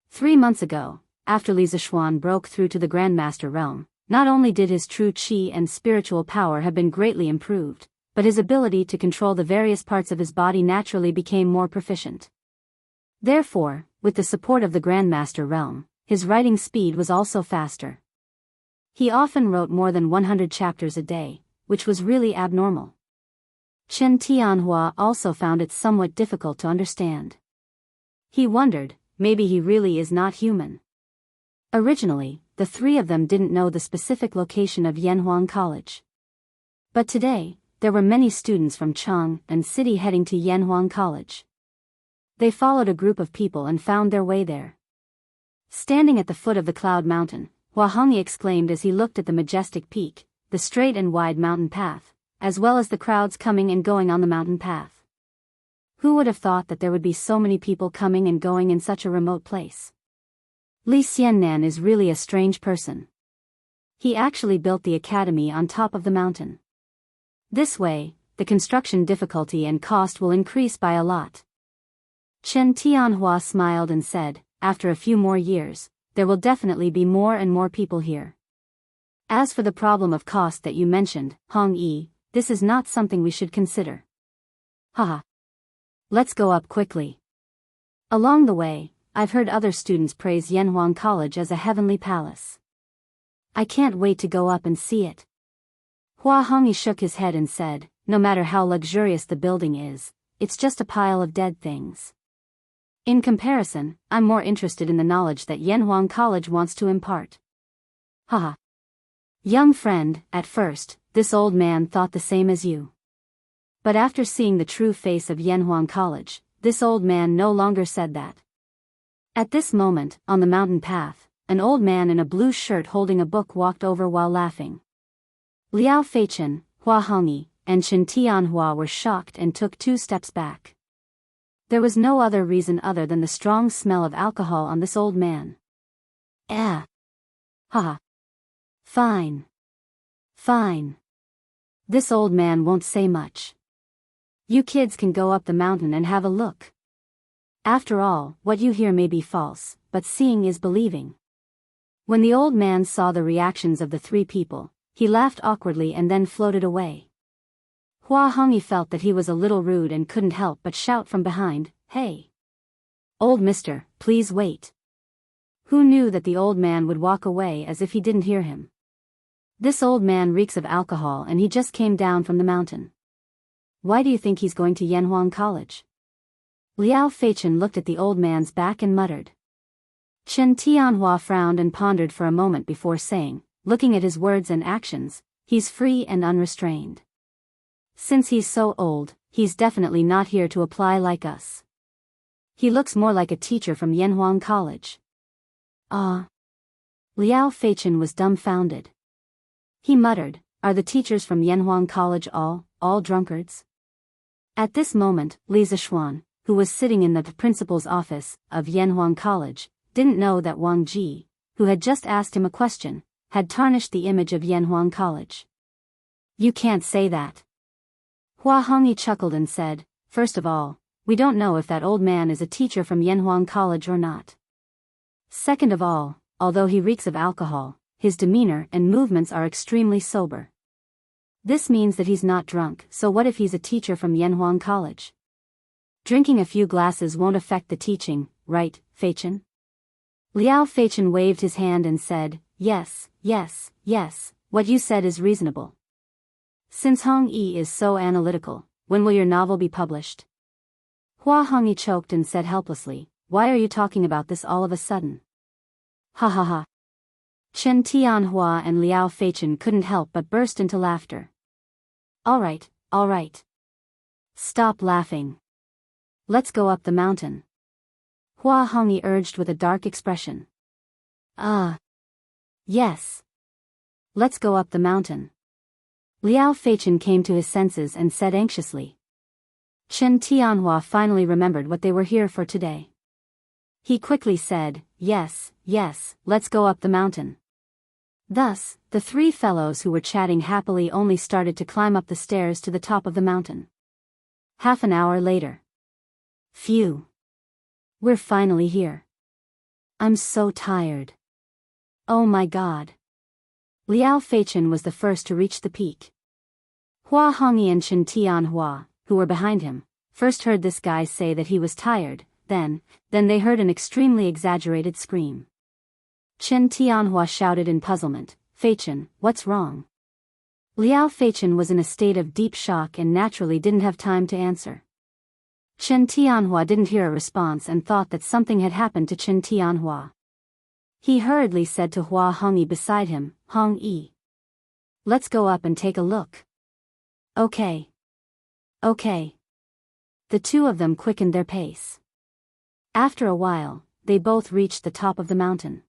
3 months ago, after Li Zishuan broke through to the Grandmaster realm, not only did his true qi and spiritual power have been greatly improved, but his ability to control the various parts of his body naturally became more proficient. Therefore, with the support of the Grandmaster realm, his writing speed was also faster. He often wrote more than 100 chapters a day, which was really abnormal. Chen Tianhua also found it somewhat difficult to understand. He wondered, maybe he really is not human. Originally, the three of them didn't know the specific location of Yanhuang College. But today, there were many students from Chang and City heading to Yanhuang College. They followed a group of people and found their way there. Standing at the foot of the Cloud Mountain, Hua Hongyi exclaimed as he looked at the majestic peak, the straight and wide mountain path, as well as the crowds coming and going on the mountain path. Who would have thought that there would be so many people coming and going in such a remote place? Li Xiannan is really a strange person. He actually built the academy on top of the mountain. This way, the construction difficulty and cost will increase by a lot. Chen Tianhua smiled and said, "After a few more years, there will definitely be more and more people here. As for the problem of cost that you mentioned, Hong Yi, this is not something we should consider. Haha. Let's go up quickly. Along the way, I've heard other students praise Yanhuang College as a heavenly palace. I can't wait to go up and see it." Hua Hongyi shook his head and said, "No matter how luxurious the building is, it's just a pile of dead things. In comparison, I'm more interested in the knowledge that Yanhuang College wants to impart." Haha. Young friend, at first, this old man thought the same as you. But after seeing the true face of Yanhuang College, this old man no longer said that. At this moment, on the mountain path, an old man in a blue shirt holding a book walked over while laughing. Liao Feichen, Hua Hongyi, and Chen Tianhua were shocked and took 2 steps back. There was no other reason other than the strong smell of alcohol on this old man. Haha. Fine. Fine. This old man won't say much. You kids can go up the mountain and have a look. After all, what you hear may be false, but seeing is believing. When the old man saw the reactions of the 3 people, he laughed awkwardly and then floated away. Hua Hongyi felt that he was a little rude and couldn't help but shout from behind, "Hey! Old mister, please wait." Who knew that the old man would walk away as if he didn't hear him? This old man reeks of alcohol and he just came down from the mountain. Why do you think he's going to Yanhuang College? Liao Feichen looked at the old man's back and muttered. Chen Tianhua frowned and pondered for a moment before saying, looking at his words and actions, he's free and unrestrained. Since he's so old, he's definitely not here to apply like us. He looks more like a teacher from Yanhuang College. Ah. Liao Feichen was dumbfounded. He muttered, "Are the teachers from Yanhuang College all drunkards?" At this moment, Li Zishuan, who was sitting in the principal's office of Yanhuang College, didn't know that Wang Ji, who had just asked him a question, had tarnished the image of Yanhuang College. "You can't say that." Hua Hongyi chuckled and said, "First of all, we don't know if that old man is a teacher from Yanhuang College or not. Second of all, although he reeks of alcohol, his demeanor and movements are extremely sober. This means that he's not drunk, so what if he's a teacher from Yanhuang College? Drinking a few glasses won't affect the teaching, right, Feichen?" Liao Feichen waved his hand and said, yes, what you said is reasonable. Since Hong Yi is so analytical, when will your novel be published? Hua Hongyi choked and said helplessly, "Why are you talking about this all of a sudden?" Ha ha ha. Chen Tianhua and Liao Feichen couldn't help but burst into laughter. Alright, alright. Stop laughing. Let's go up the mountain. Hua Hongyi urged with a dark expression. Yes. Let's go up the mountain. Liao Feichen came to his senses and said anxiously. Chen Tianhua finally remembered what they were here for today. He quickly said, yes, let's go up the mountain. Thus, the three fellows who were chatting happily only started to climb up the stairs to the top of the mountain. Half an hour later. Phew. We're finally here. I'm so tired. Oh my god. Liao Feichen was the first to reach the peak. Hua Hongyi and Chen Tianhua, who were behind him, first heard this guy say that he was tired, then they heard an extremely exaggerated scream. Chen Tianhua shouted in puzzlement, Feichen, what's wrong? Liao Feichen was in a state of deep shock and naturally didn't have time to answer. Chen Tianhua didn't hear a response and thought that something had happened to Chen Tianhua. He hurriedly said to Hua Hongyi beside him, Hongyi. Let's go up and take a look. Okay. The two of them quickened their pace. After a while, they both reached the top of the mountain.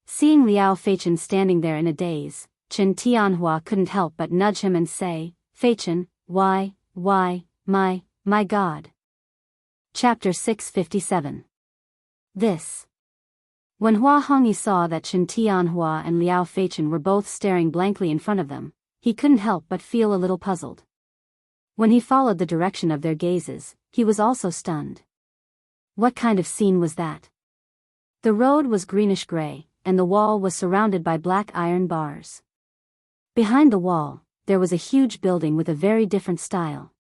Seeing Liao Feichen standing there in a daze, Chen Tianhua couldn't help but nudge him and say, Feichen, why, my god. Chapter 657. This. When Hua Hongyi saw that Chen Tianhua and Liao Feichen were both staring blankly in front of them, he couldn't help but feel a little puzzled. When he followed the direction of their gazes, he was also stunned. What kind of scene was that? The road was greenish-gray, and the wall was surrounded by black iron bars. Behind the wall, there was a huge building with a very different style.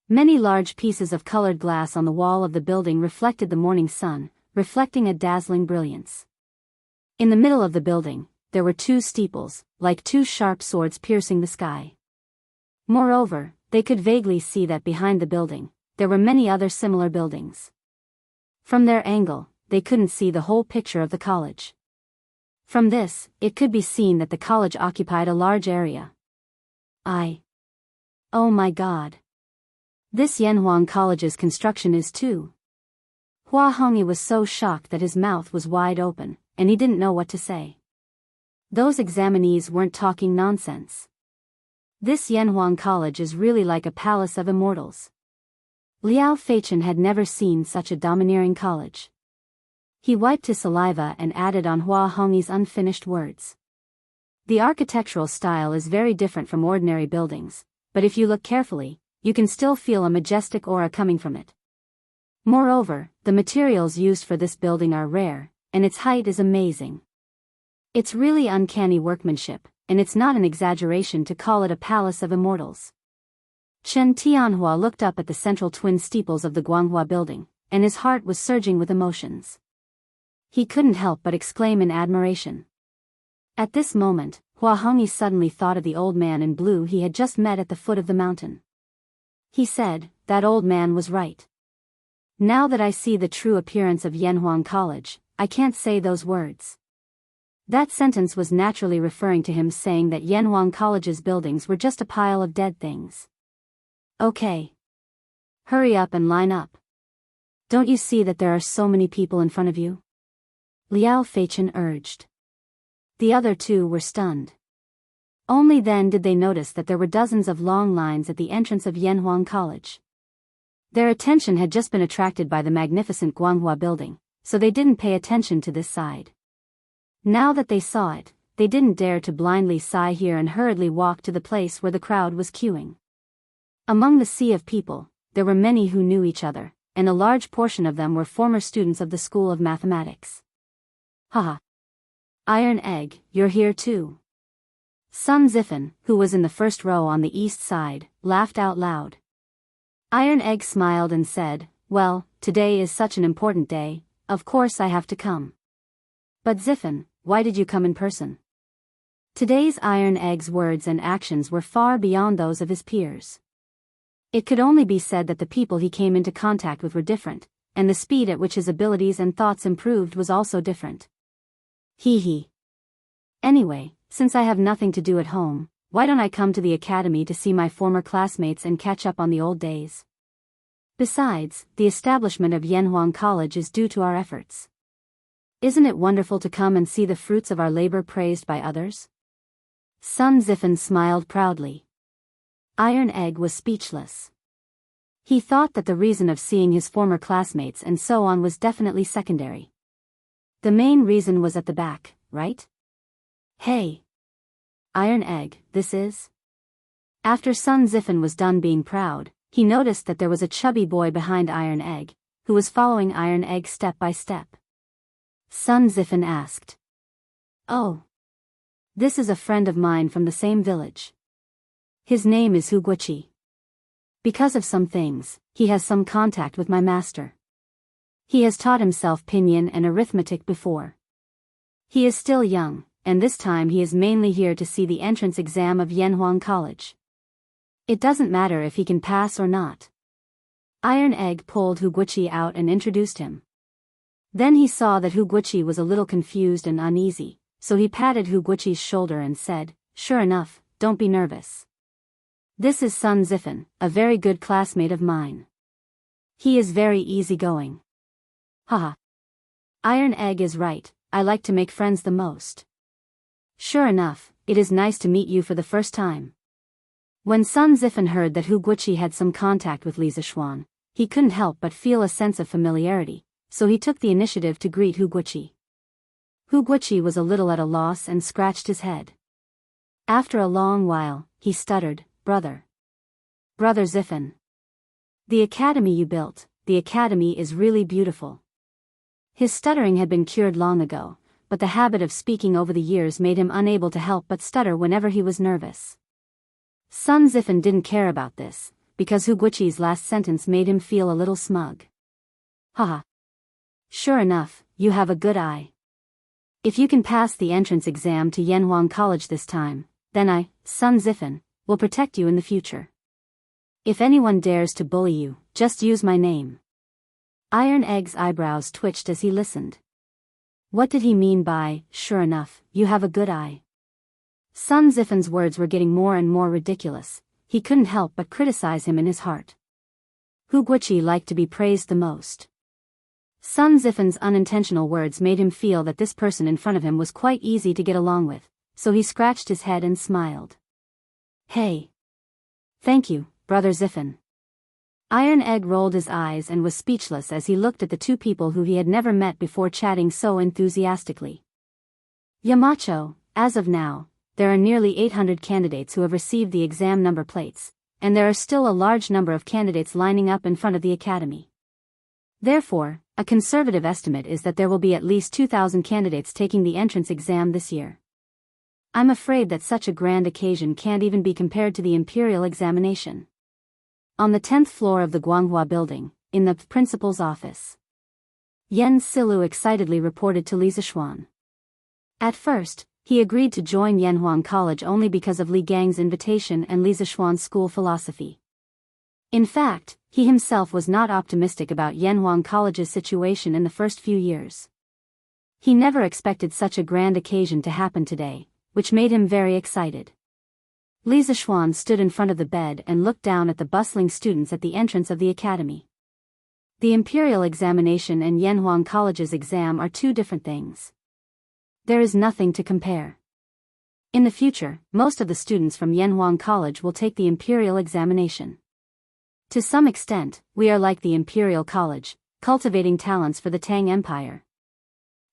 Many large pieces of colored glass on the wall of the building reflected the morning sun, reflecting a dazzling brilliance. In the middle of the building, there were two steeples, like two sharp swords piercing the sky. Moreover, they could vaguely see that behind the building, there were many other similar buildings. From their angle, they couldn't see the whole picture of the college. From this, it could be seen that the college occupied a large area. Oh my god. This Yanhuang College's construction is too. Hua Hongyi was so shocked that his mouth was wide open, and he didn't know what to say. Those examinees weren't talking nonsense. This Yanhuang College is really like a palace of immortals. Liao Feichen had never seen such a domineering college. He wiped his saliva and added on Hua Hongyi's unfinished words. The architectural style is very different from ordinary buildings, but if you look carefully, you can still feel a majestic aura coming from it. Moreover, the materials used for this building are rare, and its height is amazing. It's really uncanny workmanship, and it's not an exaggeration to call it a palace of immortals. Chen Tianhua looked up at the central twin steeples of the Guanghua building, and his heart was surging with emotions. He couldn't help but exclaim in admiration. At this moment, Hua Hongyi suddenly thought of the old man in blue he had just met at the foot of the mountain. He said, that old man was right. Now that I see the true appearance of Yanhuang College, I can't say those words. That sentence was naturally referring to him saying that Yanhuang College's buildings were just a pile of dead things. Okay. Hurry up and line up. Don't you see that there are so many people in front of you? Liao Feichen urged. The other two were stunned. Only then did they notice that there were dozens of long lines at the entrance of Yanhuang College. Their attention had just been attracted by the magnificent Guanghua building, so they didn't pay attention to this side. Now that they saw it, they didn't dare to blindly sigh here and hurriedly walked to the place where the crowd was queuing. Among the sea of people, there were many who knew each other, and a large portion of them were former students of the School of Mathematics. Haha. Iron Egg, you're here too. Sun Zifen, who was in the first row on the east side, laughed out loud. Iron Egg smiled and said, well, today is such an important day, of course I have to come. But Zifen, why did you come in person? Today's Iron Egg's words and actions were far beyond those of his peers. It could only be said that the people he came into contact with were different, and the speed at which his abilities and thoughts improved was also different. Hee hee. Anyway, since I have nothing to do at home, why don't I come to the academy to see my former classmates and catch up on the old days? Besides, the establishment of Yanhuang College is due to our efforts. Isn't it wonderful to come and see the fruits of our labor praised by others? Sun Zifen smiled proudly. Iron Egg was speechless. He thought that the reason of seeing his former classmates and so on was definitely secondary. The main reason was at the back, right? Hey! Iron Egg, this is? After Sun Zifen was done being proud, he noticed that there was a chubby boy behind Iron Egg, who was following Iron Egg step by step. Sun Zifen asked. Oh. This is a friend of mine from the same village. His name is Wuxia. Because of some things, he has some contact with my master. He has taught himself pinyin and arithmetic before. He is still young, and this time he is mainly here to see the entrance exam of Yanhuang College. It doesn't matter if he can pass or not. Iron Egg pulled Wuxia out and introduced him. Then he saw that Wuxia was a little confused and uneasy, so he patted Wuxia's shoulder and said, "Sure enough, don't be nervous. This is Sun Zifen, a very good classmate of mine. He is very easygoing." Haha. Iron Egg is right, I like to make friends the most. Sure enough, it is nice to meet you for the first time. When Sun Zifen heard that Wuxia had some contact with Li Zixuan, he couldn't help but feel a sense of familiarity, so he took the initiative to greet Wuxia. Wuxia was a little at a loss and scratched his head. After a long while, he stuttered, Brother Zifen. The academy you built, the academy is really beautiful." His stuttering had been cured long ago, but the habit of speaking over the years made him unable to help but stutter whenever he was nervous. Sun Zifen didn't care about this, because Wuxia's last sentence made him feel a little smug. Haha. Sure enough, you have a good eye. If you can pass the entrance exam to Yanhuang College this time, then I, Sun Zifen, will protect you in the future. If anyone dares to bully you, just use my name. Iron Egg's eyebrows twitched as he listened. What did he mean by, sure enough, you have a good eye? Sun Zifen's words were getting more and more ridiculous. He couldn't help but criticize him in his heart. Wuxia liked to be praised the most. Sun Zifen's unintentional words made him feel that this person in front of him was quite easy to get along with, so he scratched his head and smiled. Hey. Thank you, Brother Zifen. Iron Egg rolled his eyes and was speechless as he looked at the two people who he had never met before chatting so enthusiastically. Yamacho, as of now, there are nearly 800 candidates who have received the exam number plates, and there are still a large number of candidates lining up in front of the academy. Therefore, a conservative estimate is that there will be at least 2,000 candidates taking the entrance exam this year. I'm afraid that such a grand occasion can't even be compared to the imperial examination. On the 10th floor of the Guanghua building, in the principal's office, Yan Silu excitedly reported to Li Zixuan. At first, he agreed to join Yanhuang College only because of Li Gang's invitation and Li Zixuan's school philosophy. In fact, he himself was not optimistic about Yanhuang College's situation in the first few years. He never expected such a grand occasion to happen today, which made him very excited. Li Zixuan stood in front of the bed and looked down at the bustling students at the entrance of the academy. The imperial examination and Yanhuang College's exam are two different things. There is nothing to compare. In the future, most of the students from Yanhuang College will take the imperial examination. To some extent, we are like the imperial college, cultivating talents for the Tang Empire.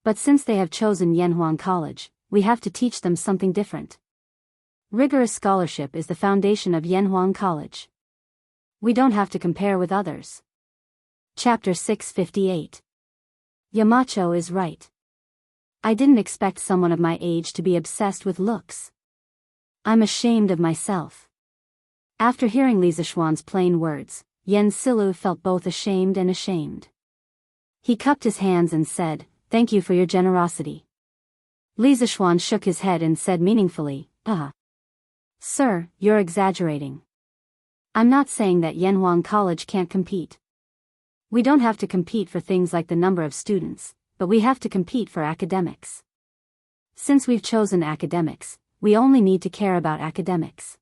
But since they have chosen Yanhuang College, we have to teach them something different. Rigorous scholarship is the foundation of Yanhuang College. We don't have to compare with others. Chapter 658. Yamacho is right. I didn't expect someone of my age to be obsessed with looks. I'm ashamed of myself. After hearing Li Zixuan's plain words, Yan Silu felt both ashamed and ashamed. He cupped his hands and said, "Thank you for your generosity." Li Zixuan shook his head and said meaningfully, Sir, you're exaggerating. I'm not saying that Yanhuang College can't compete. We don't have to compete for things like the number of students, but we have to compete for academics. Since we've chosen academics, we only need to care about academics.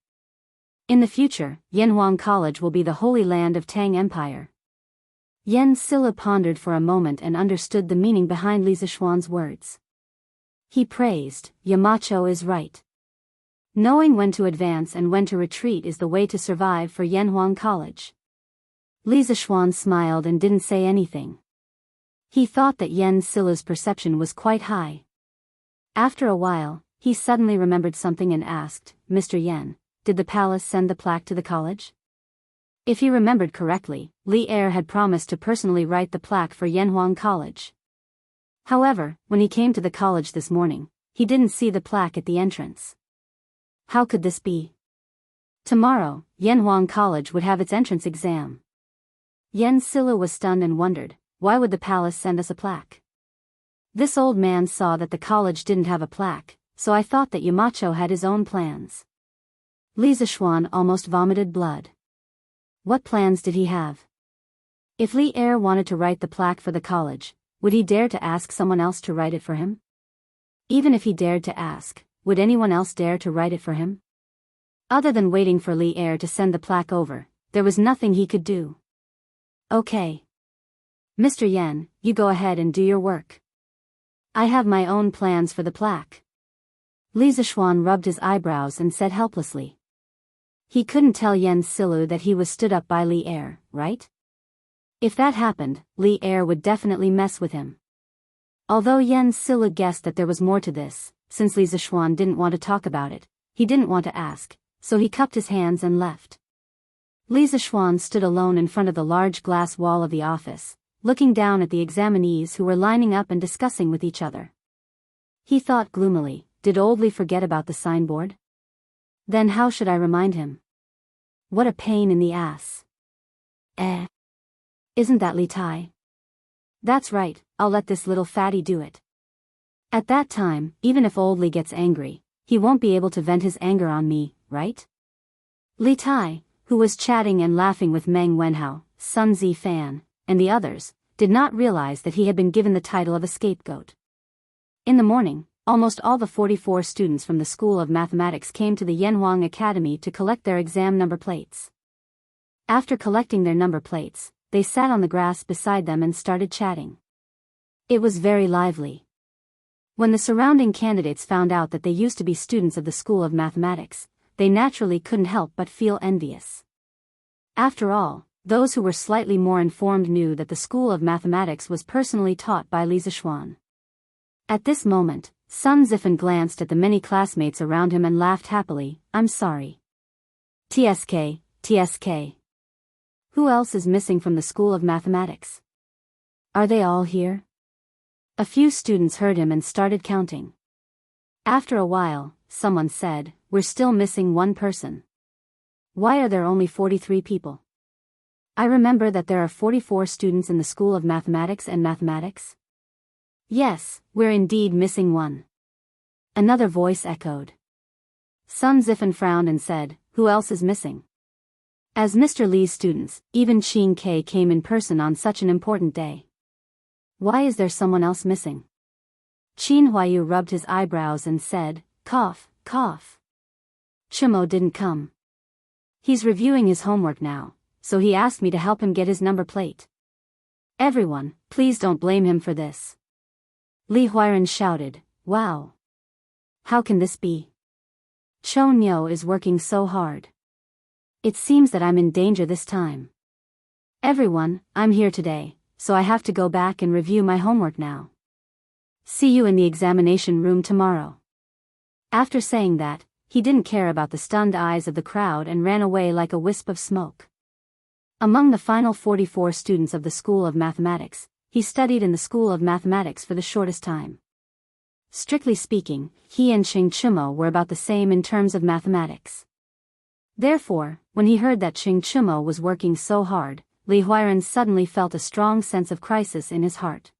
In the future, Yanhuang College will be the holy land of Tang Empire. Yan Silla pondered for a moment and understood the meaning behind Li Zishuan's words. He praised, Yamacho is right. Knowing when to advance and when to retreat is the way to survive for Yanhuang College. Li Zishuan smiled and didn't say anything. He thought that Yan Silla's perception was quite high. After a while, he suddenly remembered something and asked, Mr. Yan, did the palace send the plaque to the college? If he remembered correctly, Li Er had promised to personally write the plaque for Yanhuang College. However, when he came to the college this morning, he didn't see the plaque at the entrance. How could this be? Tomorrow, Yanhuang College would have its entrance exam. Yan Silla was stunned and wondered, why would the palace send us a plaque? This old man saw that the college didn't have a plaque, so I thought that Yamacho had his own plans. Li Zishuan almost vomited blood. What plans did he have? If Li Er wanted to write the plaque for the college, would he dare to ask someone else to write it for him? Even if he dared to ask, would anyone else dare to write it for him? Other than waiting for Li Er to send the plaque over, there was nothing he could do. Okay. Mr. Yan, you go ahead and do your work. I have my own plans for the plaque. Li Zishuan rubbed his eyebrows and said helplessly. He couldn't tell Yan Silu that he was stood up by Li Er, right? If that happened, Li Er would definitely mess with him. Although Yan Silu guessed that there was more to this, since Li Zishuan didn't want to talk about it, he didn't want to ask, so he cupped his hands and left. Li Zishuan stood alone in front of the large glass wall of the office, looking down at the examinees who were lining up and discussing with each other. He thought gloomily, did old Li forget about the signboard? Then how should I remind him? What a pain in the ass. Isn't that Li Tai? That's right, I'll let this little fatty do it. At that time, even if old Li gets angry, he won't be able to vent his anger on me, right? Li Tai, who was chatting and laughing with Meng Wenhao, Sun Zifan, and the others, did not realize that he had been given the title of a scapegoat. In the morning, almost all the 44 students from the School of Mathematics came to the Yanhuang Academy to collect their exam number plates. After collecting their number plates, they sat on the grass beside them and started chatting. It was very lively. When the surrounding candidates found out that they used to be students of the School of Mathematics, they naturally couldn't help but feel envious. After all, those who were slightly more informed knew that the School of Mathematics was personally taught by Li Zishuan. At this moment, Sun Zifan glanced at the many classmates around him and laughed happily, I'm sorry. TSK. Who else is missing from the School of Mathematics? Are they all here? A few students heard him and started counting. After a while, someone said, we're still missing one person. Why are there only 43 people? I remember that there are 44 students in the School of Mathematics and Mathematics. Yes, we're indeed missing one. Another voice echoed. Sun Zifan frowned and said, who else is missing? As Mr. Li's students, even Qing K came in person on such an important day. Why is there someone else missing? Qin Huayu rubbed his eyebrows and said, cough, cough. Chimo didn't come. He's reviewing his homework now, so he asked me to help him get his number plate. Everyone, please don't blame him for this. Li Huiran shouted, wow. How can this be? Cho Nyo is working so hard. It seems that I'm in danger this time. Everyone, I'm here today, so I have to go back and review my homework now. See you in the examination room tomorrow. After saying that, he didn't care about the stunned eyes of the crowd and ran away like a wisp of smoke. Among the final 44 students of the School of Mathematics, he studied in the School of Mathematics for the shortest time. Strictly speaking, he and Qing Chumo were about the same in terms of mathematics. Therefore, when he heard that Qing Chumo was working so hard, Li Huiran suddenly felt a strong sense of crisis in his heart.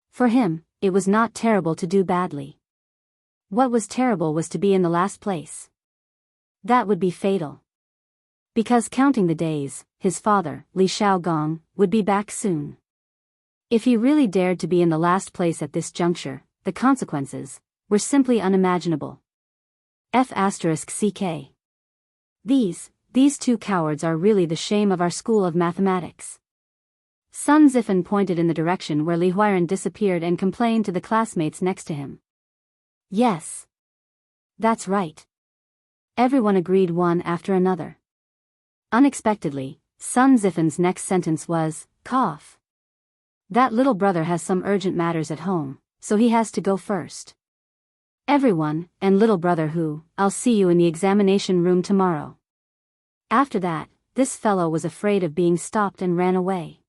For him, it was not terrible to do badly. What was terrible was to be in the last place. That would be fatal. Because counting the days, his father, Li Xiaogong, would be back soon. If he really dared to be in the last place at this juncture, the consequences were simply unimaginable. F***ck. These two cowards are really the shame of our school of mathematics. Sun Zifen pointed in the direction where Li Huiran disappeared and complained to the classmates next to him. Yes. That's right. Everyone agreed one after another. Unexpectedly, Sun Zifen's next sentence was, cough. That little brother has some urgent matters at home, so he has to go first. Everyone, and little brother who, I'll see you in the examination room tomorrow. After that, this fellow was afraid of being stopped and ran away.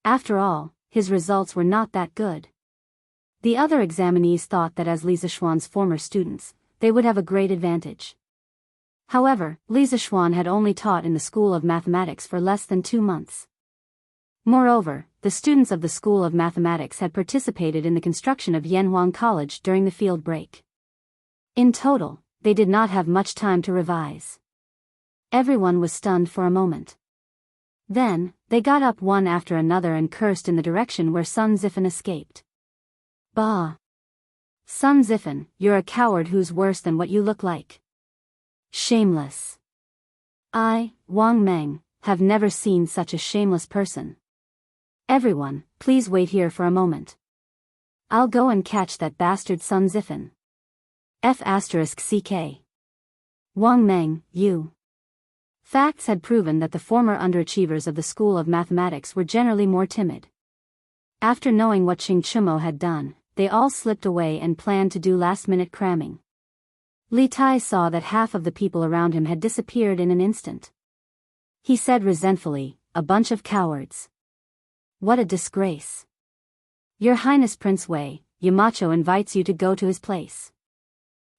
After all, his results were not that good. The other examinees thought that as Li Zishuan's former students, they would have a great advantage. However, Li Zishuan had only taught in the School of Mathematics for less than 2 months. Moreover, the students of the School of Mathematics had participated in the construction of Yanhuang College during the field break. In total, they did not have much time to revise. Everyone was stunned for a moment. Then, they got up one after another and cursed in the direction where Sun Zifen escaped. Bah! Sun Zifen, you're a coward who's worse than what you look like. Shameless. I, Wang Meng, have never seen such a shameless person. Everyone, please wait here for a moment. I'll go and catch that bastard Sun Zifen. F***ck. Wang Meng, you. Facts had proven that the former underachievers of the School of Mathematics were generally more timid. After knowing what Qing Chumo had done, they all slipped away and planned to do last-minute cramming. Li Tai saw that half of the people around him had disappeared in an instant. He said resentfully, a bunch of cowards. What a disgrace. Your Highness Prince Wei, Yamacho invites you to go to his place.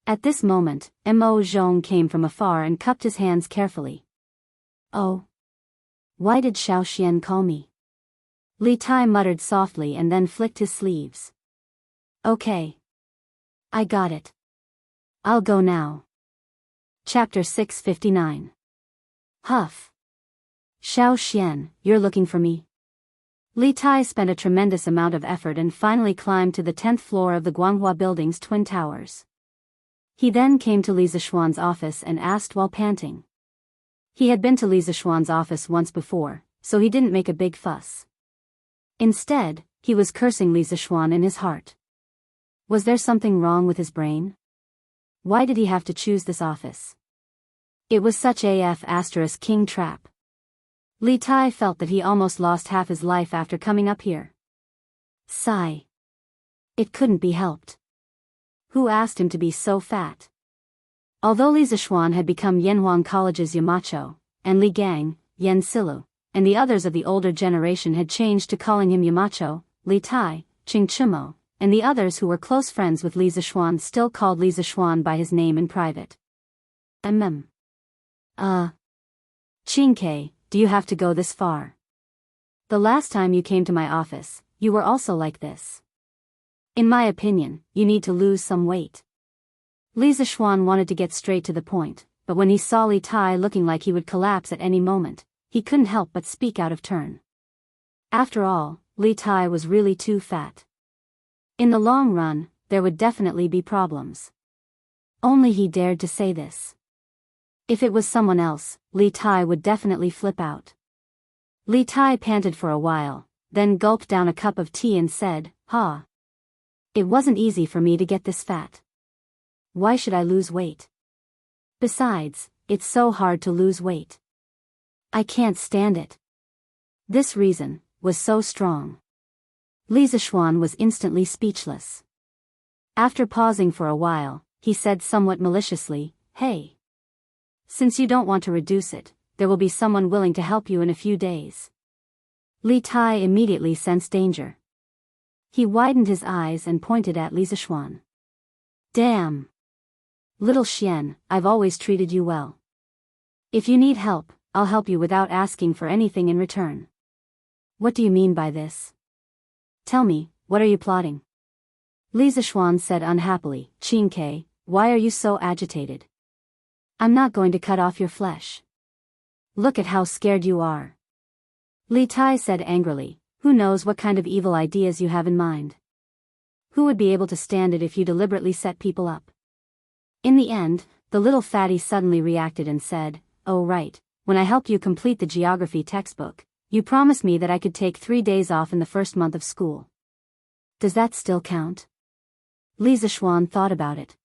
At this moment, Mo Zhong came from afar and cupped his hands carefully. Oh. Why did Xiao Xian call me? Li Tai muttered softly and then flicked his sleeves. Okay. I got it. I'll go now. Chapter 659. Huff. Xiao Xian, you're looking for me? Li Tai spent a tremendous amount of effort and finally climbed to the 10th floor of the Guanghua Building's twin towers. He then came to Li Zishuan's office and asked while panting. He had been to Li Zishuan's office once before, so he didn't make a big fuss. Instead, he was cursing Li Zishuan in his heart. Was there something wrong with his brain? Why did he have to choose this office? It was such a **king trap. Li Tai felt that he almost lost half his life after coming up here. Sigh. It couldn't be helped. Who asked him to be so fat? Although Li Zishuan had become Yanhuang College's Yamacho, and Li Gang, Yan Silu, and the others of the older generation had changed to calling him Yamacho, Li Tai, Qing Chumo, and the others who were close friends with Li Zishuan still called Li Zishuan by his name in private. Qingke, do you have to go this far? The last time you came to my office, you were also like this. In my opinion, you need to lose some weight. Li Zishuan wanted to get straight to the point, but when he saw Li Tai looking like he would collapse at any moment, he couldn't help but speak out of turn. After all, Li Tai was really too fat. In the long run, there would definitely be problems. Only he dared to say this. If it was someone else, Li Tai would definitely flip out. Li Tai panted for a while, then gulped down a cup of tea and said, It wasn't easy for me to get this fat. Why should I lose weight? Besides, it's so hard to lose weight. I can't stand it. This reason was so strong. Li Zishuan was instantly speechless. After pausing for a while, he said somewhat maliciously, Hey. Since you don't want to reduce it, there will be someone willing to help you in a few days. Li Tai immediately sensed danger. He widened his eyes and pointed at Li Zishuan. Damn. Little Xian, I've always treated you well. If you need help, I'll help you without asking for anything in return. What do you mean by this? Tell me, what are you plotting? Li Zishuan said unhappily, Qingke, why are you so agitated? I'm not going to cut off your flesh. Look at how scared you are. Li Tai said angrily, who knows what kind of evil ideas you have in mind? Who would be able to stand it if you deliberately set people up? In the end, the little fatty suddenly reacted and said, "Oh right, when I helped you complete the geography textbook, you promised me that I could take 3 days off in the first month of school. Does that still count?" Li Zishuan thought about it.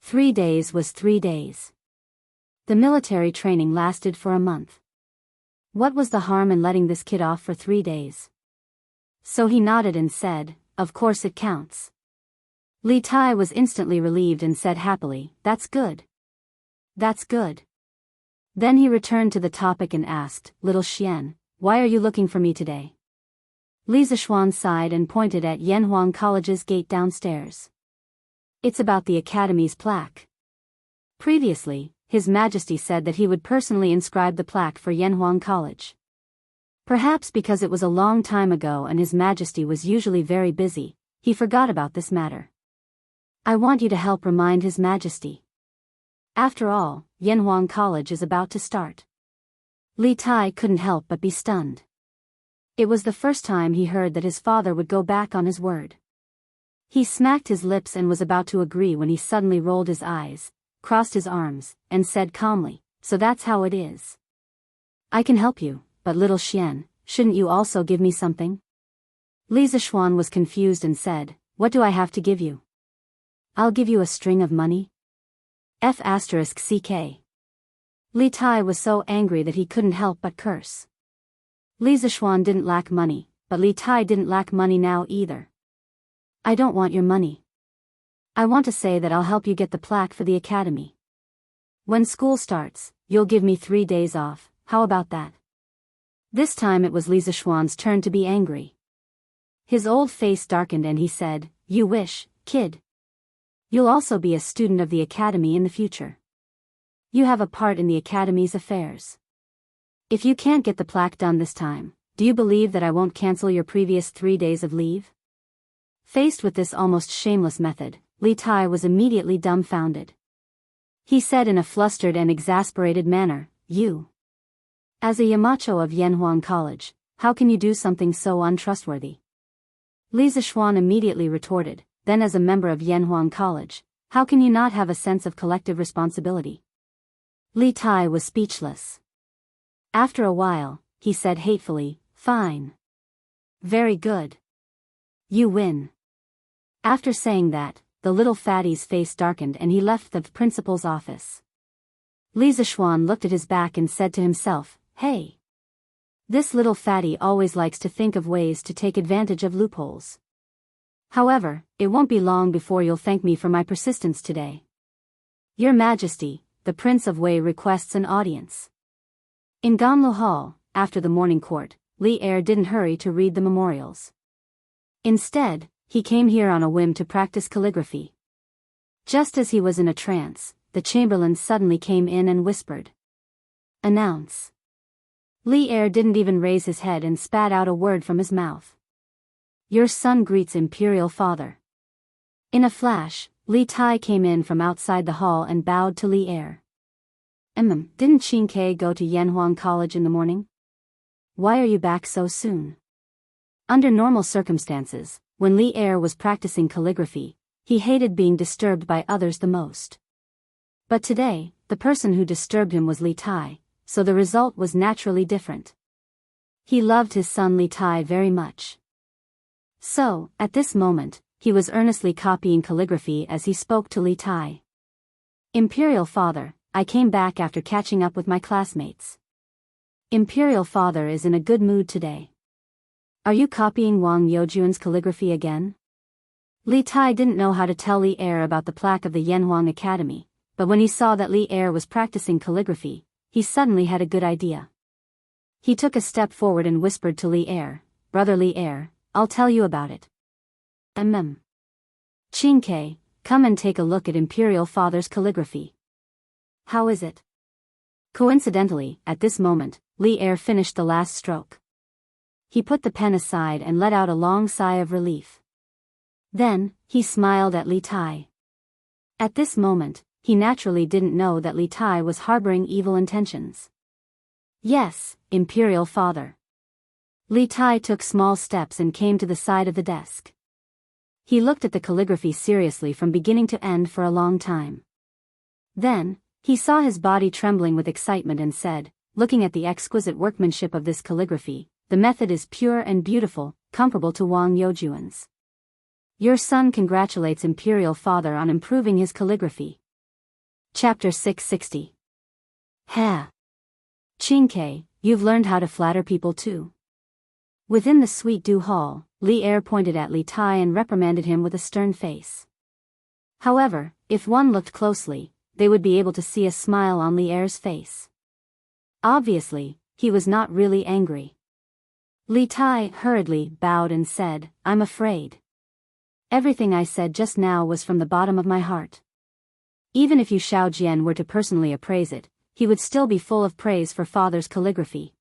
3 days was 3 days. The military training lasted for a month. What was the harm in letting this kid off for 3 days? So he nodded and said, "Of course it counts." Li Tai was instantly relieved and said happily, "That's good. That's good." Then he returned to the topic and asked, "Little Xian, why are you looking for me today?" Li Zishuan sighed and pointed at Yanhuang College's gate downstairs. "It's about the academy's plaque. Previously, His Majesty said that he would personally inscribe the plaque for Yanhuang College. Perhaps because it was a long time ago and His Majesty was usually very busy, he forgot about this matter. I want you to help remind His Majesty. After all, Yanhuang College is about to start." Li Tai couldn't help but be stunned. It was the first time he heard that his father would go back on his word. He smacked his lips and was about to agree when he suddenly rolled his eyes, crossed his arms, and said calmly, "So that's how it is. I can help you, but little Xian, shouldn't you also give me something?" Li Zishuan was confused and said, "What do I have to give you? I'll give you a string of money? F***ck. Li Tai was so angry that he couldn't help but curse. Li Zishuan didn't lack money, but Li Tai didn't lack money now either. "I don't want your money. I want to say that I'll help you get the plaque for the academy. When school starts, you'll give me 3 days off, how about that?" This time it was Li Zishuan's turn to be angry. His old face darkened and he said, "You wish, kid. You'll also be a student of the academy in the future. You have a part in the academy's affairs. If you can't get the plaque done this time, do you believe that I won't cancel your previous 3 days of leave?" Faced with this almost shameless method, Li Tai was immediately dumbfounded. He said in a flustered and exasperated manner, "You. As a Yamacho of Yanhuang College, how can you do something so untrustworthy?" Li Zishuan immediately retorted, "Then as a member of Yanhuang College, how can you not have a sense of collective responsibility?" Li Tai was speechless. After a while, he said hatefully, "Fine. Very good. You win." After saying that, the little fatty's face darkened and he left the principal's office. Li Zishuan looked at his back and said to himself, "Hey. This little fatty always likes to think of ways to take advantage of loopholes. However, it won't be long before you'll thank me for my persistence today. Your Majesty, the Prince of Wei requests an audience." In Ganlu Hall, after the morning court, Li Er didn't hurry to read the memorials. Instead, he came here on a whim to practice calligraphy. Just as he was in a trance, the chamberlain suddenly came in and whispered, "Announce." Li Er didn't even raise his head and spat out a word from his mouth. "Your son greets Imperial Father." In a flash, Li Tai came in from outside the hall and bowed to Li Er. Didn't Qingke go to Yanhuang College in the morning? Why are you back so soon?" Under normal circumstances, when Li Er was practicing calligraphy, he hated being disturbed by others the most. But today, the person who disturbed him was Li Tai, so the result was naturally different. He loved his son Li Tai very much. So, at this moment, he was earnestly copying calligraphy as he spoke to Li Tai. "Imperial Father, I came back after catching up with my classmates. Imperial Father is in a good mood today. Are you copying Wang Youjuan's calligraphy again?" Li Tai didn't know how to tell Li Er about the plaque of the Yanhuang Academy, but when he saw that Li Er was practicing calligraphy, he suddenly had a good idea. He took a step forward and whispered to Li Er, "Brother Li Er, I'll tell you about it. Qingke, come and take a look at Imperial Father's calligraphy. How is it?" Coincidentally, at this moment, Li Er finished the last stroke. He put the pen aside and let out a long sigh of relief. Then, he smiled at Li Tai. At this moment, he naturally didn't know that Li Tai was harboring evil intentions. "Yes, Imperial Father." Li Tai took small steps and came to the side of the desk. He looked at the calligraphy seriously from beginning to end for a long time. Then, he saw his body trembling with excitement and said, looking at the exquisite workmanship of this calligraphy, the method is pure and beautiful, comparable to Wang Youjuan's. Your son congratulates Imperial Father on improving his calligraphy. Chapter 660. Ha! Qingke, you've learned how to flatter people too. Within the sweet dew hall, Li Er pointed at Li Tai and reprimanded him with a stern face. However, if one looked closely, they would be able to see a smile on Li Er's face. Obviously, he was not really angry. Li Tai hurriedly bowed and said, I'm afraid. Everything I said just now was from the bottom of my heart. Even if Yu Shaojian were to personally appraise it, he would still be full of praise for father's calligraphy.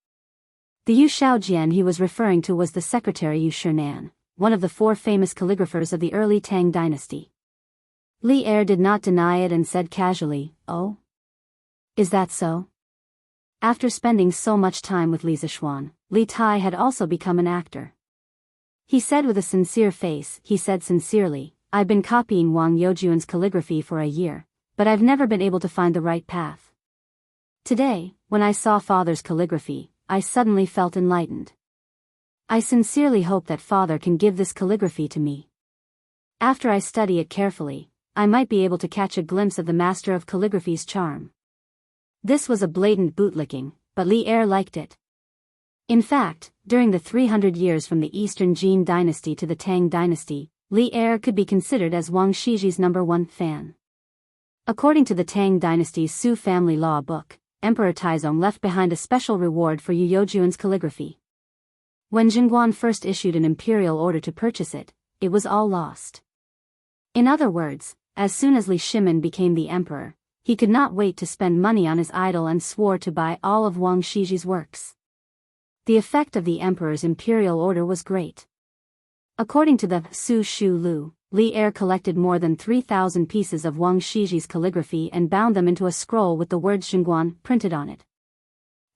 The Yu Shaojian he was referring to was the secretary Yu Shinan, one of the 4 famous calligraphers of the early Tang dynasty. Li Er did not deny it and said casually, Oh? Is that so? After spending so much time with Li Zishuan, Li Tai had also become an actor. He said with a sincere face, he said sincerely, I've been copying Wang Youjuan's calligraphy for a year, but I've never been able to find the right path. Today, when I saw father's calligraphy, I suddenly felt enlightened. I sincerely hope that father can give this calligraphy to me. After I study it carefully, I might be able to catch a glimpse of the master of calligraphy's charm. This was a blatant bootlicking, but Li Er liked it. In fact, during the 300 years from the Eastern Jin dynasty to the Tang dynasty, Li Er could be considered as Wang Shiji's #1 fan. According to the Tang dynasty's Su family law book, Emperor Taizong left behind a special reward for Yu Youjuan's calligraphy. When Jingguan first issued an imperial order to purchase it, it was all lost. In other words, as soon as Li Shimin became the emperor, he could not wait to spend money on his idol and swore to buy all of Wang Shiji's works. The effect of the emperor's imperial order was great. According to the Su Shu Lu, Li Er collected more than 3,000 pieces of Wang Shiji's calligraphy and bound them into a scroll with the words Jingguan printed on it.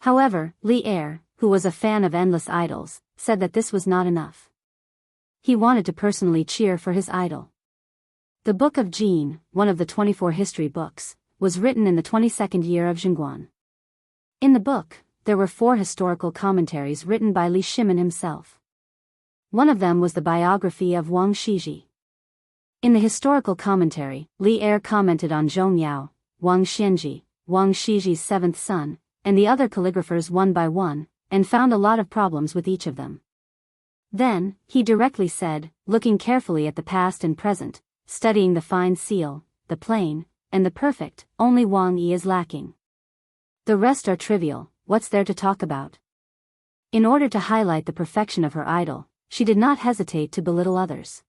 However, Li Er, who was a fan of endless idols, said that this was not enough. He wanted to personally cheer for his idol. The Book of Jin, one of the 24 history books, was written in the 22nd year of Jingguan. In the book, there were 4 historical commentaries written by Li Shimin himself. One of them was the biography of Wang Shiji. In the historical commentary, Li Er commented on Zhong Yao, Wang Xianji, Wang Shiji's 7th son, and the other calligraphers one by one, and found a lot of problems with each of them. Then, he directly said, looking carefully at the past and present, studying the fine seal, the plain, and the perfect, only Wang Yi is lacking. The rest are trivial, what's there to talk about? In order to highlight the perfection of her idol, she did not hesitate to belittle others.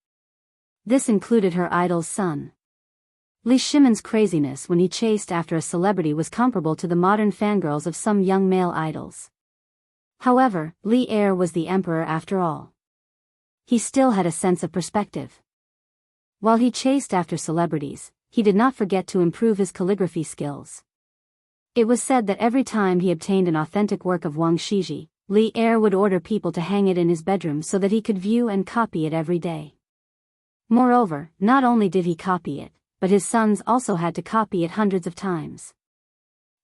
This included her idol's son. Li Shimin's craziness when he chased after a celebrity was comparable to the modern fangirls of some young male idols. However, Li Er was the emperor after all. He still had a sense of perspective. While he chased after celebrities, he did not forget to improve his calligraphy skills. It was said that every time he obtained an authentic work of Wang Shiji, Li Er would order people to hang it in his bedroom so that he could view and copy it every day. Moreover, not only did he copy it, but his sons also had to copy it hundreds of times.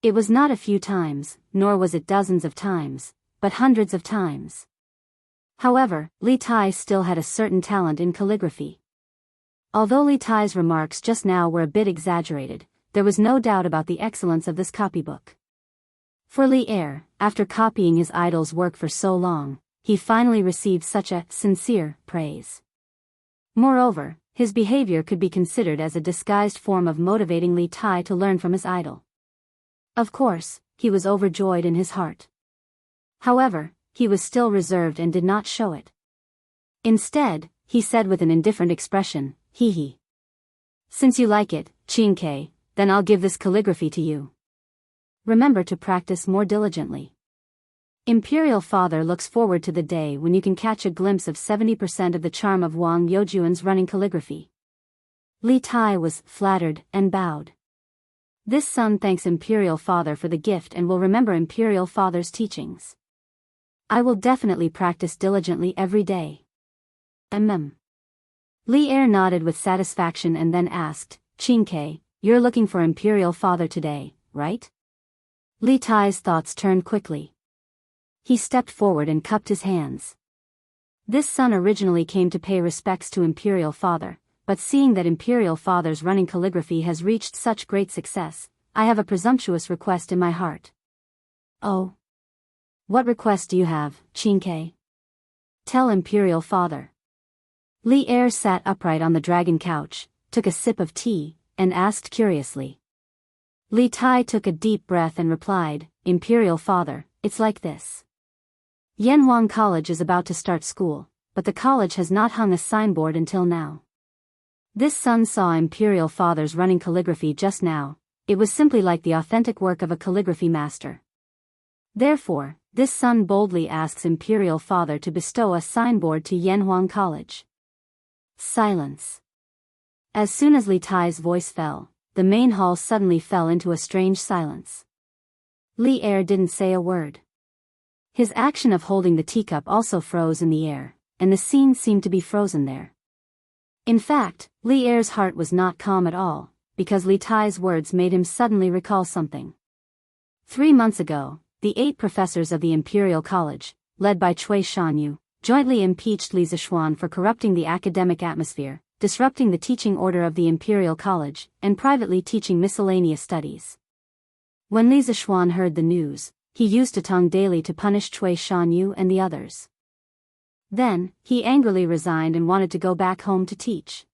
It was not a few times, nor was it dozens of times, but hundreds of times. However, Li Tai still had a certain talent in calligraphy. Although Li Tai's remarks just now were a bit exaggerated, there was no doubt about the excellence of this copybook. For Li Er, after copying his idol's work for so long, he finally received such a sincere praise. Moreover, his behavior could be considered as a disguised form of motivating Li Tai to learn from his idol. Of course, he was overjoyed in his heart. However, he was still reserved and did not show it. Instead, he said with an indifferent expression, "Hee hee. Since you like it, Qingke, then I'll give this calligraphy to you. Remember to practice more diligently. Imperial Father looks forward to the day when you can catch a glimpse of 70% of the charm of Wang Youjuan's running calligraphy." Li Tai was flattered and bowed. This son thanks Imperial Father for the gift and will remember Imperial Father's teachings. I will definitely practice diligently every day. Li Er nodded with satisfaction and then asked, "Qingke, you're looking for Imperial Father today, right? Li Tai's thoughts turned quickly. He stepped forward and cupped his hands. This son originally came to pay respects to Imperial Father, but seeing that Imperial Father's running calligraphy has reached such great success, I have a presumptuous request in my heart. Oh. What request do you have, Qingke? Tell Imperial Father. Li Er sat upright on the dragon couch, took a sip of tea, and asked curiously. Li Tai took a deep breath and replied, Imperial Father, it's like this. Yanhuang College is about to start school, but the college has not hung a signboard until now. This son saw Imperial Father's running calligraphy just now. It was simply like the authentic work of a calligraphy master. Therefore, this son boldly asks Imperial Father to bestow a signboard to Yanhuang College. Silence. As soon as Li Tai's voice fell, the main hall suddenly fell into a strange silence. Li Er didn't say a word. His action of holding the teacup also froze in the air, and the scene seemed to be frozen there. In fact, Li Er's heart was not calm at all, because Li Tai's words made him suddenly recall something. 3 months ago, the 8 professors of the Imperial College, led by Cui Shanyu, jointly impeached Li Zixuan for corrupting the academic atmosphere, disrupting the teaching order of the Imperial College, and privately teaching miscellaneous studies. When Li Zixuan heard the news, he used a tongue daily to punish Cui Shanyu and the others. Then, he angrily resigned and wanted to go back home to teach.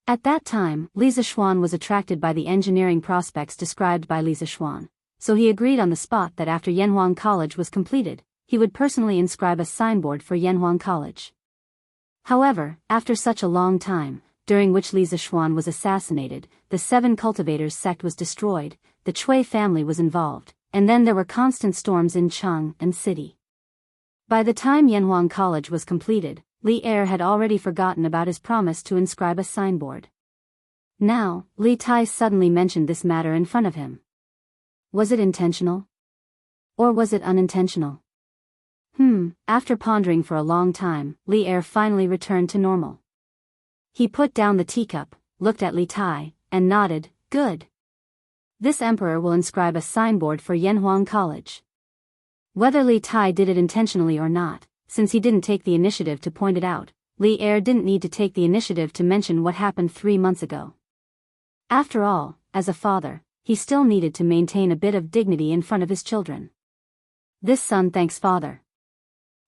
At that time, Li Zixuan was attracted by the engineering prospects described by Li Zixuan, so he agreed on the spot that after Yanhuang College was completed, he would personally inscribe a signboard for Yanhuang College. However, after such a long time, during which Li Zixuan was assassinated, the 7 cultivators sect was destroyed, the Cui family was involved, and then there were constant storms in Cheng and city. By the time Yanhuang College was completed, Li Er had already forgotten about his promise to inscribe a signboard. Now, Li Tai suddenly mentioned this matter in front of him. Was it intentional? Or was it unintentional? After pondering for a long time, Li Er finally returned to normal. He put down the teacup, looked at Li Tai, and nodded, good. This emperor will inscribe a signboard for Yanhuang College. Whether Li Tai did it intentionally or not, since he didn't take the initiative to point it out, Li Er didn't need to take the initiative to mention what happened 3 months ago. After all, as a father, he still needed to maintain a bit of dignity in front of his children. This son thanks father.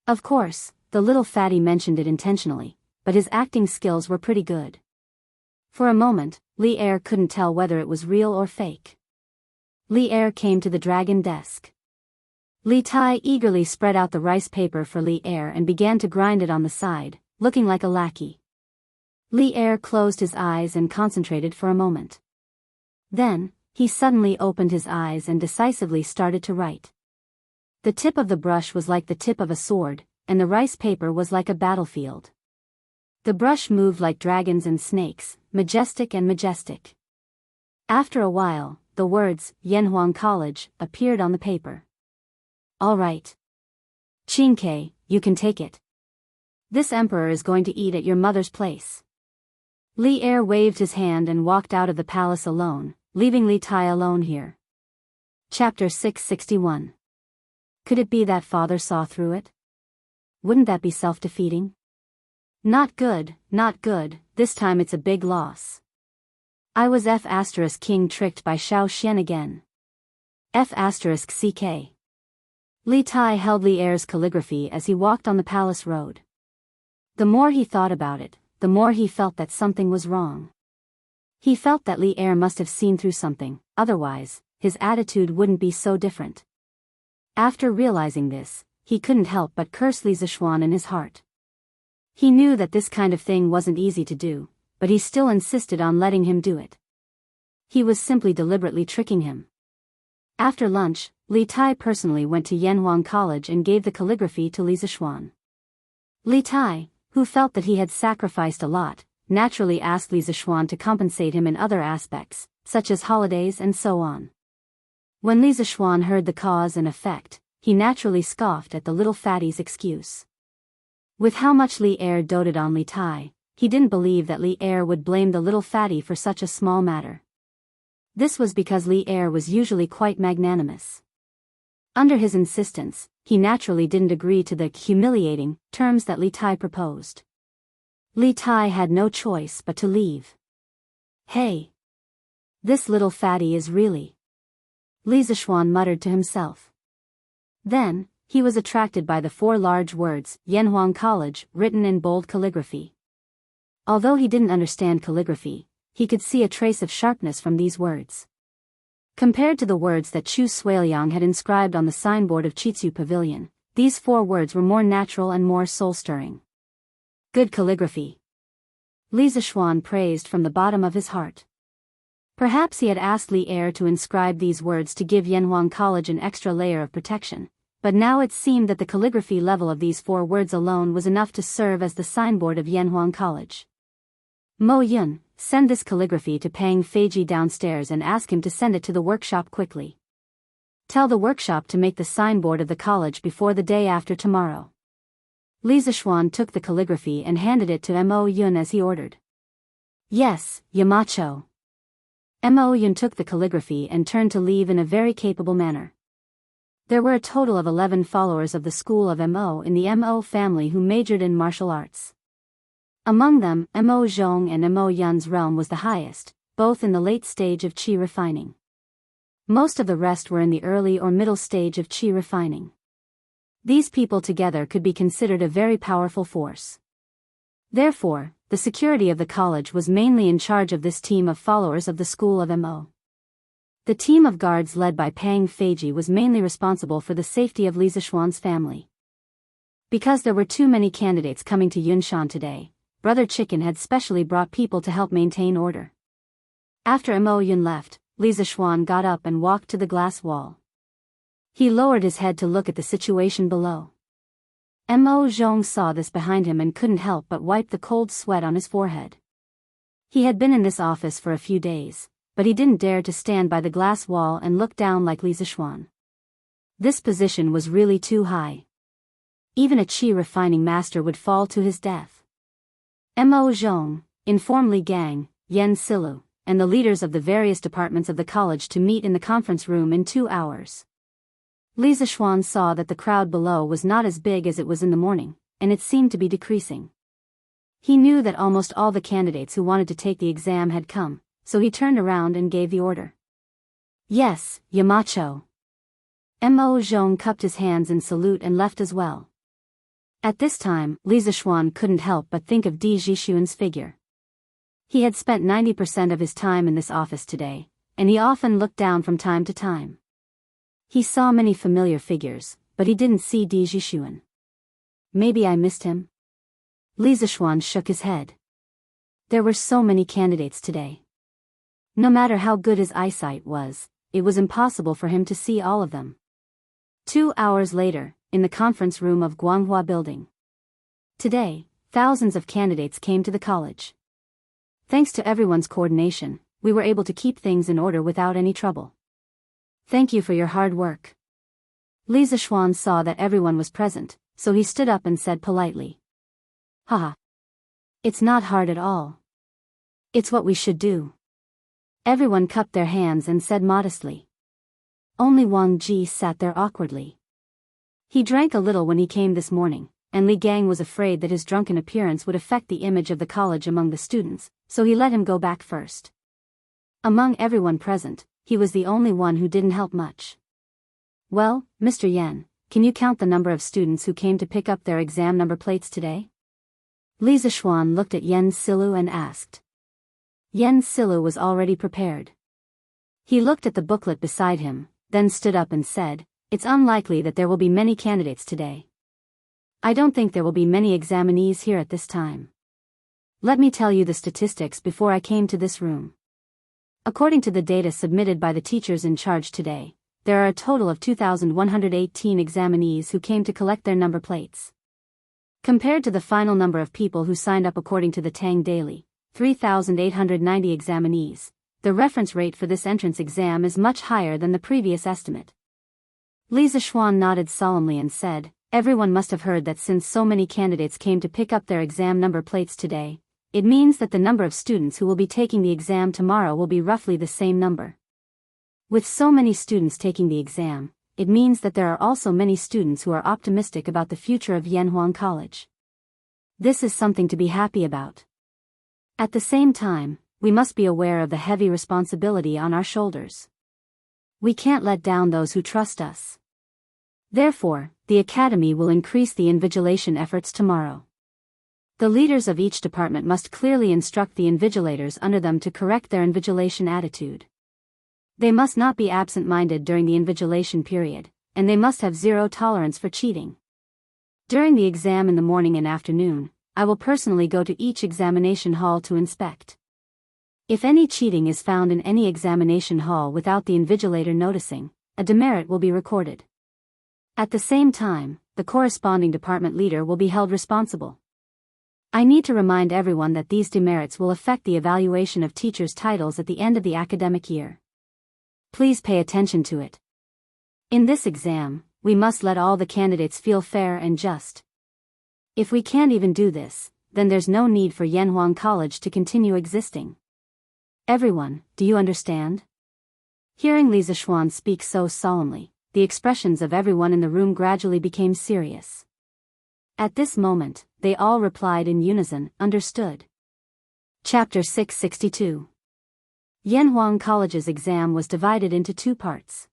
Of course, the little fatty mentioned it intentionally, but his acting skills were pretty good. For a moment, Li Er couldn't tell whether it was real or fake. Li Er came to the dragon desk. Li Tai eagerly spread out the rice paper for Li Er and began to grind it on the side, looking like a lackey. Li Er closed his eyes and concentrated for a moment. Then, he suddenly opened his eyes and decisively started to write. The tip of the brush was like the tip of a sword, and the rice paper was like a battlefield. The brush moved like dragons and snakes, majestic and majestic. After a while, the words, Yanhuang College, appeared on the paper. All right. Qingke, you can take it. This emperor is going to eat at your mother's place. Li Er waved his hand and walked out of the palace alone, leaving Li Tai alone here. Chapter 661. Could it be that father saw through it? Wouldn't that be self-defeating? Not good, this time it's a big loss. I was King tricked by Xiao Xian again. CK. Li Tai held Li Er's calligraphy as he walked on the palace road. The more he thought about it, the more he felt that something was wrong. He felt that Li Er must have seen through something, otherwise, his attitude wouldn't be so different. After realizing this, he couldn't help but curse Li Zixuan in his heart. He knew that this kind of thing wasn't easy to do, but he still insisted on letting him do it. He was simply deliberately tricking him. After lunch, Li Tai personally went to Yanhuang College and gave the calligraphy to Li Zixuan. Li Tai, who felt that he had sacrificed a lot, naturally asked Li Zixuan to compensate him in other aspects, such as holidays and so on. When Li Zixuan heard the cause and effect, he naturally scoffed at the little fatty's excuse. With how much Li Er doted on Li Tai, he didn't believe that Li Er would blame the little fatty for such a small matter. This was because Li Er was usually quite magnanimous. Under his insistence, he naturally didn't agree to the humiliating terms that Li Tai proposed. Li Tai had no choice but to leave. Hey! This little fatty is really... Li Zishuan muttered to himself. Then, he was attracted by the 4 large words, Yanhuang College, written in bold calligraphy. Although he didn't understand calligraphy, he could see a trace of sharpness from these words. Compared to the words that Chu Suiliang had inscribed on the signboard of Chitsu Pavilion, these 4 words were more natural and more soul-stirring. Good calligraphy. Li Zishuan praised from the bottom of his heart. Perhaps he had asked Li Er to inscribe these words to give Yanhuang College an extra layer of protection, but now it seemed that the calligraphy level of these 4 words alone was enough to serve as the signboard of Yanhuang College. Mo Yun, send this calligraphy to Pang Feiji downstairs and ask him to send it to the workshop quickly. Tell the workshop to make the signboard of the college before the day after tomorrow. Li Zishuan took the calligraphy and handed it to Mo Yun as he ordered. Yes, Yamacho. Mo Yun took the calligraphy and turned to leave in a very capable manner. There were a total of 11 followers of the school of Mo in the Mo family who majored in martial arts. Among them, Mo Zhong and Mo Yun's realm was the highest, both in the late stage of qi refining. Most of the rest were in the early or middle stage of qi refining. These people together could be considered a very powerful force. Therefore, the security of the college was mainly in charge of this team of followers of the school of Mo. The team of guards led by Pang Feiji was mainly responsible for the safety of Li Zishuan's family. Because there were too many candidates coming to Yunshan today, Brother Chicken had specially brought people to help maintain order. After Mo Yun left, Li Zishuan got up and walked to the glass wall. He lowered his head to look at the situation below. Mo Zhong saw this behind him and couldn't help but wipe the cold sweat on his forehead. He had been in this office for a few days, but he didn't dare to stand by the glass wall and look down like Li Zishuan. This position was really too high. Even a qi refining master would fall to his death. Mo Zhong, inform Li Gang, Yen Silu, and the leaders of the various departments of the college to meet in the conference room in 2 hours. Li Zishuan saw that the crowd below was not as big as it was in the morning, and it seemed to be decreasing. He knew that almost all the candidates who wanted to take the exam had come, so he turned around and gave the order. Yes, Yamacho. Mo Zhong cupped his hands in salute and left as well. At this time, Li Zishuan couldn't help but think of Di Zhishuan's figure. He had spent 90% of his time in this office today, and he often looked down from time to time. He saw many familiar figures, but he didn't see Di Zhishuan. Maybe I missed him? Li Zishuan shook his head. There were so many candidates today. No matter how good his eyesight was, it was impossible for him to see all of them. 2 hours later, in the conference room of Guanghua Building. Today, thousands of candidates came to the college. Thanks to everyone's coordination, we were able to keep things in order without any trouble. Thank you for your hard work. Li Zishuan saw that everyone was present, so he stood up and said politely. Haha. It's not hard at all. It's what we should do. Everyone cupped their hands and said modestly. Only Wang Ji sat there awkwardly. He drank a little when he came this morning, and Li Gang was afraid that his drunken appearance would affect the image of the college among the students, so he let him go back first. Among everyone present, he was the only one who didn't help much. Well, Mr. Yen, can you count the number of students who came to pick up their exam number plates today? Li Zishuan looked at Yen Silu and asked. Yen Silu was already prepared. He looked at the booklet beside him, then stood up and said, It's unlikely that there will be many candidates today. I don't think there will be many examinees here at this time. Let me tell you the statistics before I came to this room. According to the data submitted by the teachers in charge today, there are a total of 2,118 examinees who came to collect their number plates. Compared to the final number of people who signed up according to the Tang Daily, 3,890 examinees, the reference rate for this entrance exam is much higher than the previous estimate. Li Zishuan nodded solemnly and said, Everyone must have heard that since so many candidates came to pick up their exam number plates today, it means that the number of students who will be taking the exam tomorrow will be roughly the same number. With so many students taking the exam, it means that there are also many students who are optimistic about the future of Yanhuang College. This is something to be happy about. At the same time, we must be aware of the heavy responsibility on our shoulders. We can't let down those who trust us. Therefore, the Academy will increase the invigilation efforts tomorrow. The leaders of each department must clearly instruct the invigilators under them to correct their invigilation attitude. They must not be absent-minded during the invigilation period, and they must have zero tolerance for cheating. During the exam in the morning and afternoon, I will personally go to each examination hall to inspect. If any cheating is found in any examination hall without the invigilator noticing, a demerit will be recorded. At the same time, the corresponding department leader will be held responsible. I need to remind everyone that these demerits will affect the evaluation of teachers' titles at the end of the academic year. Please pay attention to it. In this exam, we must let all the candidates feel fair and just. If we can't even do this, then there's no need for Yanhuang College to continue existing. Everyone, do you understand? Hearing Li Zixuan speak so solemnly, the expressions of everyone in the room gradually became serious. At this moment, they all replied in unison, understood. Chapter 662. Yanhuang College's exam was divided into two parts.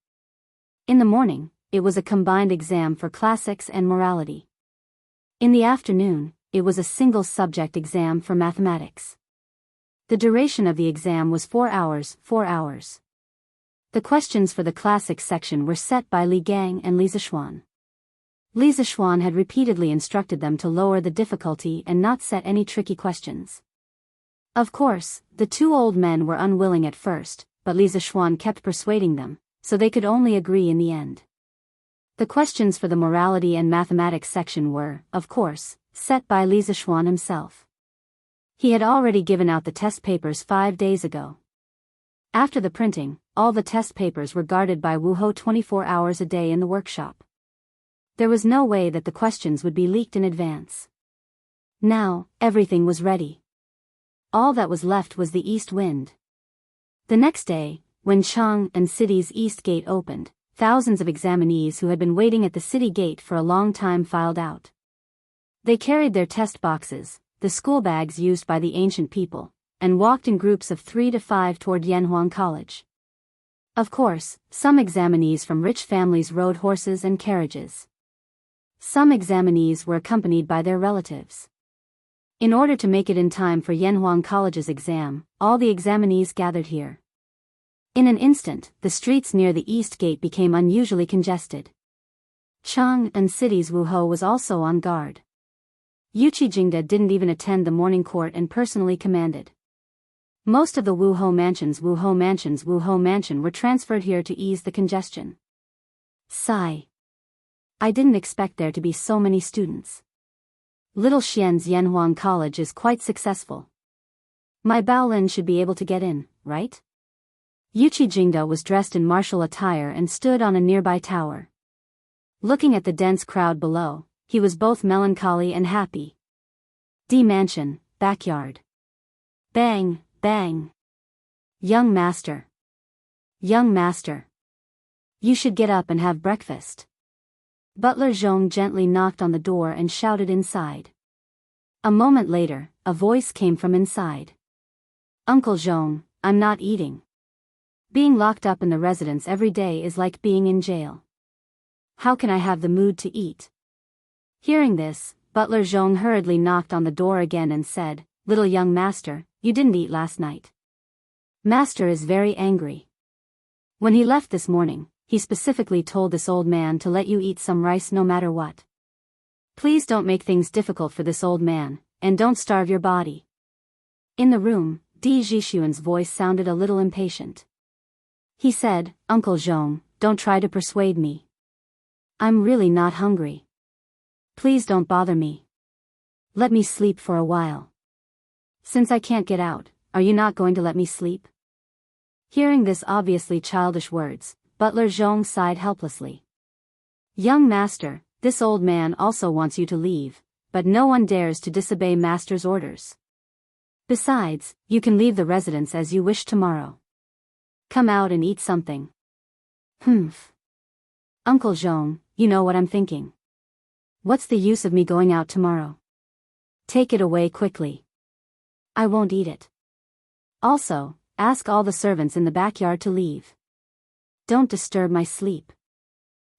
In the morning, it was a combined exam for classics and morality. In the afternoon, it was a single subject exam for mathematics. The duration of the exam was 4 hours. The questions for the classics section were set by Li Gang and Li Zixuan. Li Zixuan had repeatedly instructed them to lower the difficulty and not set any tricky questions. Of course, the two old men were unwilling at first, but Li Zixuan kept persuading them, so they could only agree in the end. The questions for the morality and mathematics section were, of course, set by Li Zixuan himself. He had already given out the test papers 5 days ago. After the printing, all the test papers were guarded by Wu Hou 24 hours a day in the workshop. There was no way that the questions would be leaked in advance. Now, everything was ready. All that was left was the east wind. The next day, when Chang and City's east gate opened, thousands of examinees who had been waiting at the city gate for a long time filed out. They carried their test boxes, the school bags used by the ancient people, and walked in groups of 3 to 5 toward Yanhuang College. Of course, some examinees from rich families rode horses and carriages. Some examinees were accompanied by their relatives. In order to make it in time for Yanhuang College's exam, all the examinees gathered here. In an instant, the streets near the east gate became unusually congested. Chang and City's Wu Hou was also on guard. Yuqi Jingda didn't even attend the morning court and personally commanded. Most of the Wu Hou mansion were transferred here to ease the congestion. Sigh. I didn't expect there to be so many students. Little Xian's Yanhuang College is quite successful. My Baolin should be able to get in, right? Yuqi Jingda was dressed in martial attire and stood on a nearby tower. Looking at the dense crowd below, he was both melancholy and happy. D Mansion, backyard. Bang, bang. Young master. Young master. You should get up and have breakfast. Butler Zhong gently knocked on the door and shouted inside. A moment later, a voice came from inside. Uncle Zhong, I'm not eating. Being locked up in the residence every day is like being in jail. How can I have the mood to eat? Hearing this, Butler Zhong hurriedly knocked on the door again and said, Little young master, you didn't eat last night. Master is very angry. When he left this morning, he specifically told this old man to let you eat some rice no matter what. Please don't make things difficult for this old man, and don't starve your body. In the room, Di Zhixuan's voice sounded a little impatient. He said, Uncle Zhong, don't try to persuade me. I'm really not hungry. Please don't bother me. Let me sleep for a while. Since I can't get out, are you not going to let me sleep? Hearing this obviously childish words, Butler Zhong sighed helplessly. Young master, this old man also wants you to leave, but no one dares to disobey master's orders. Besides, you can leave the residence as you wish tomorrow. Come out and eat something. Humph. Uncle Zhong, you know what I'm thinking. What's the use of me going out tomorrow? Take it away quickly. I won't eat it. Also, ask all the servants in the backyard to leave. Don't disturb my sleep.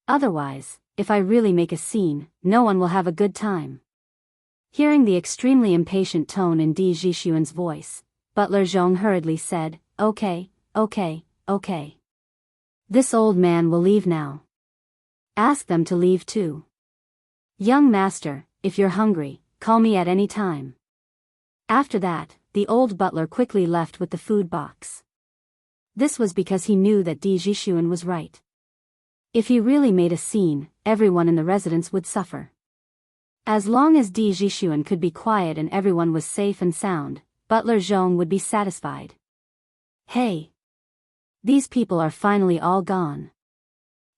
Otherwise, if I really make a scene, no one will have a good time. Hearing the extremely impatient tone in Di Zhixuan's voice, Butler Zhong hurriedly said, Okay. This old man will leave now. Ask them to leave too. Young master, if you're hungry, call me at any time. After that, the old butler quickly left with the food box. This was because he knew that Di Zhixuan was right. If he really made a scene, everyone in the residence would suffer. As long as Di Zhixuan could be quiet and everyone was safe and sound, Butler Zhong would be satisfied. Hey! These people are finally all gone.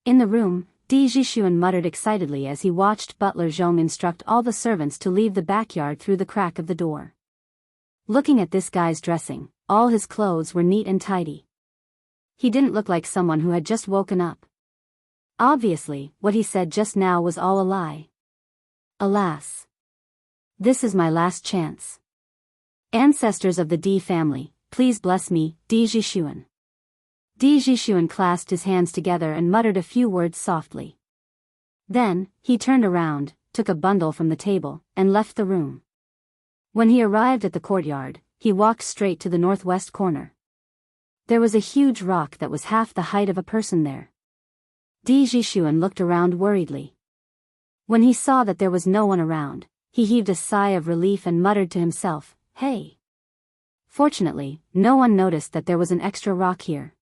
In the room, Di Zhixuan muttered excitedly as he watched Butler Zhong instruct all the servants to leave the backyard through the crack of the door. Looking at this guy's dressing, all his clothes were neat and tidy. He didn't look like someone who had just woken up. Obviously, what he said just now was all a lie. Alas. This is my last chance. Ancestors of the Di family, please bless me, Di Zhixuan. Di Zhixuan clasped his hands together and muttered a few words softly. Then, he turned around, took a bundle from the table, and left the room. When he arrived at the courtyard, he walked straight to the northwest corner. There was a huge rock that was half the height of a person there. Di Zhixuan looked around worriedly. When he saw that there was no one around, he heaved a sigh of relief and muttered to himself, Hey! Fortunately, no one noticed that there was an extra rock here.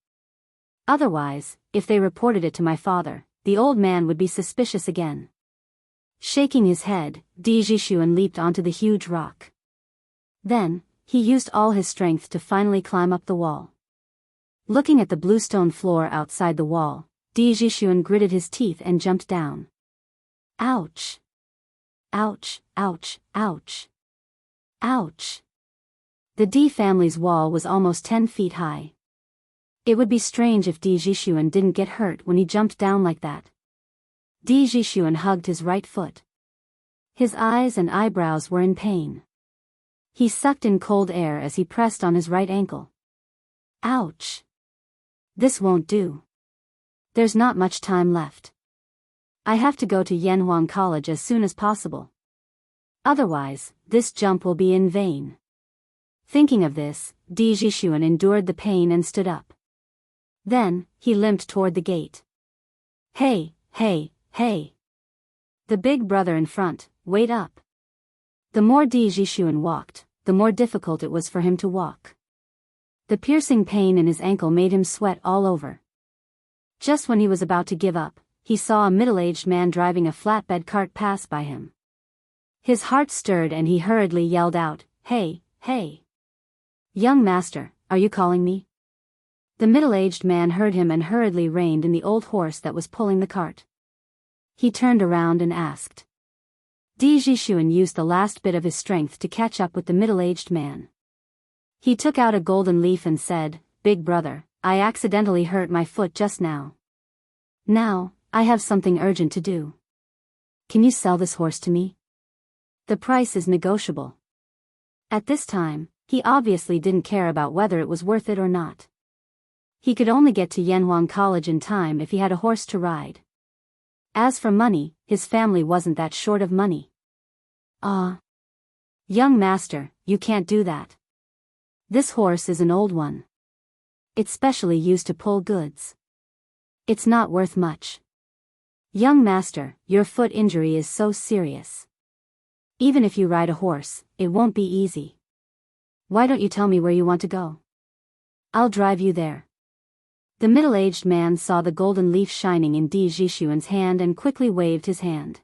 Otherwise, if they reported it to my father, the old man would be suspicious again. Shaking his head, Di Zhixuan leaped onto the huge rock. Then, he used all his strength to finally climb up the wall. Looking at the bluestone floor outside the wall, Di Zhixuan gritted his teeth and jumped down. Ouch! Ouch, ouch, ouch. Ouch! The Di family's wall was almost 10 feet high. It would be strange if Di Zhixuan didn't get hurt when he jumped down like that. Di Zhixuan hugged his right foot. His eyes and eyebrows were in pain. He sucked in cold air as he pressed on his right ankle. Ouch! This won't do. There's not much time left. I have to go to Jianghu College as soon as possible. Otherwise, this jump will be in vain. Thinking of this, Di Zhixuan endured the pain and stood up. Then, he limped toward the gate. Hey! The big brother in front, wait up. The more Di Zhixuan walked, the more difficult it was for him to walk. The piercing pain in his ankle made him sweat all over. Just when he was about to give up, he saw a middle-aged man driving a flatbed cart pass by him. His heart stirred and he hurriedly yelled out, Hey! Young master, are you calling me? The middle-aged man heard him and hurriedly reined in the old horse that was pulling the cart. He turned around and asked. Di Zhixuan used the last bit of his strength to catch up with the middle-aged man. He took out a golden leaf and said, Big brother, I accidentally hurt my foot just now. Now, I have something urgent to do. Can you sell this horse to me? The price is negotiable. At this time, he obviously didn't care about whether it was worth it or not. He could only get to Jianghu College in time if he had a horse to ride. As for money, his family wasn't that short of money. Young master, you can't do that. This horse is an old one. It's specially used to pull goods. It's not worth much. Young master, your foot injury is so serious. Even if you ride a horse, it won't be easy. Why don't you tell me where you want to go? I'll drive you there. The middle-aged man saw the golden leaf shining in Di Zhixuan's hand and quickly waved his hand.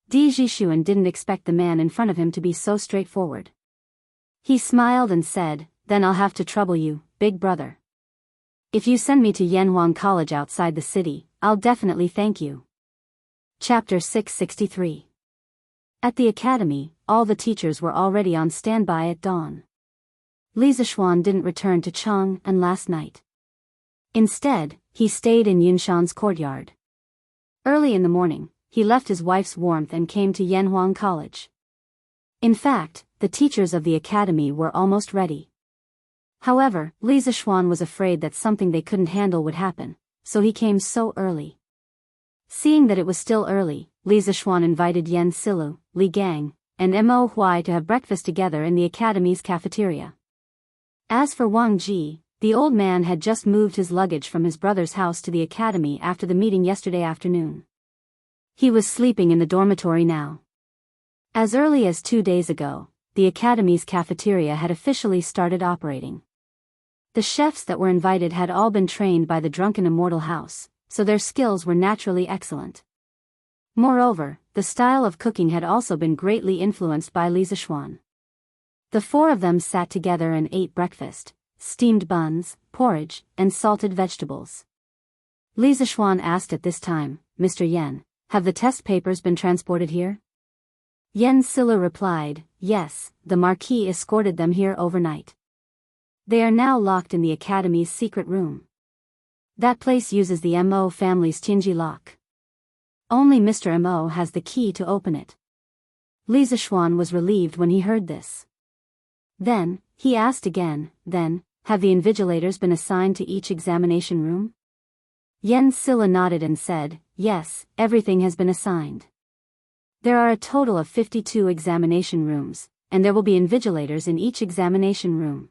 Di Zhixuan didn't expect the man in front of him to be so straightforward. He smiled and said, Then I'll have to trouble you, big brother. If you send me to Jianghu College outside the city, I'll definitely thank you. Chapter 663. At the academy, all the teachers were already on standby at dawn. Li Zishuan didn't return to Chang'an last night. Instead, he stayed in Yunshan's courtyard. Early in the morning, he left his wife's warmth and came to Yanhuang College. In fact, the teachers of the academy were almost ready. However, Li Zixuan was afraid that something they couldn't handle would happen, so he came so early. Seeing that it was still early, Li Zixuan invited Yan Silu, Li Gang, and Mo Huai to have breakfast together in the academy's cafeteria. As for Wang Ji, the old man had just moved his luggage from his brother's house to the academy after the meeting yesterday afternoon. He was sleeping in the dormitory now. As early as 2 days ago, the academy's cafeteria had officially started operating. The chefs that were invited had all been trained by the drunken immortal house, so their skills were naturally excellent. Moreover, the style of cooking had also been greatly influenced by Li Zixuan. The four of them sat together and ate breakfast, steamed buns, porridge, and salted vegetables. Li Zixuan asked at this time, "Mr. Yan, have the test papers been transported here?" Yan Silu replied, "Yes, the Marquis escorted them here overnight. They are now locked in the academy's secret room. That place uses the Mo family's Tianji lock. Only Mr. Mo has the key to open it." Li Zixuan was relieved when he heard this. Then, he asked again, "Then, have the invigilators been assigned to each examination room?" Yan Silla nodded and said, "Yes, everything has been assigned. There are a total of 52 examination rooms, and there will be invigilators in each examination room."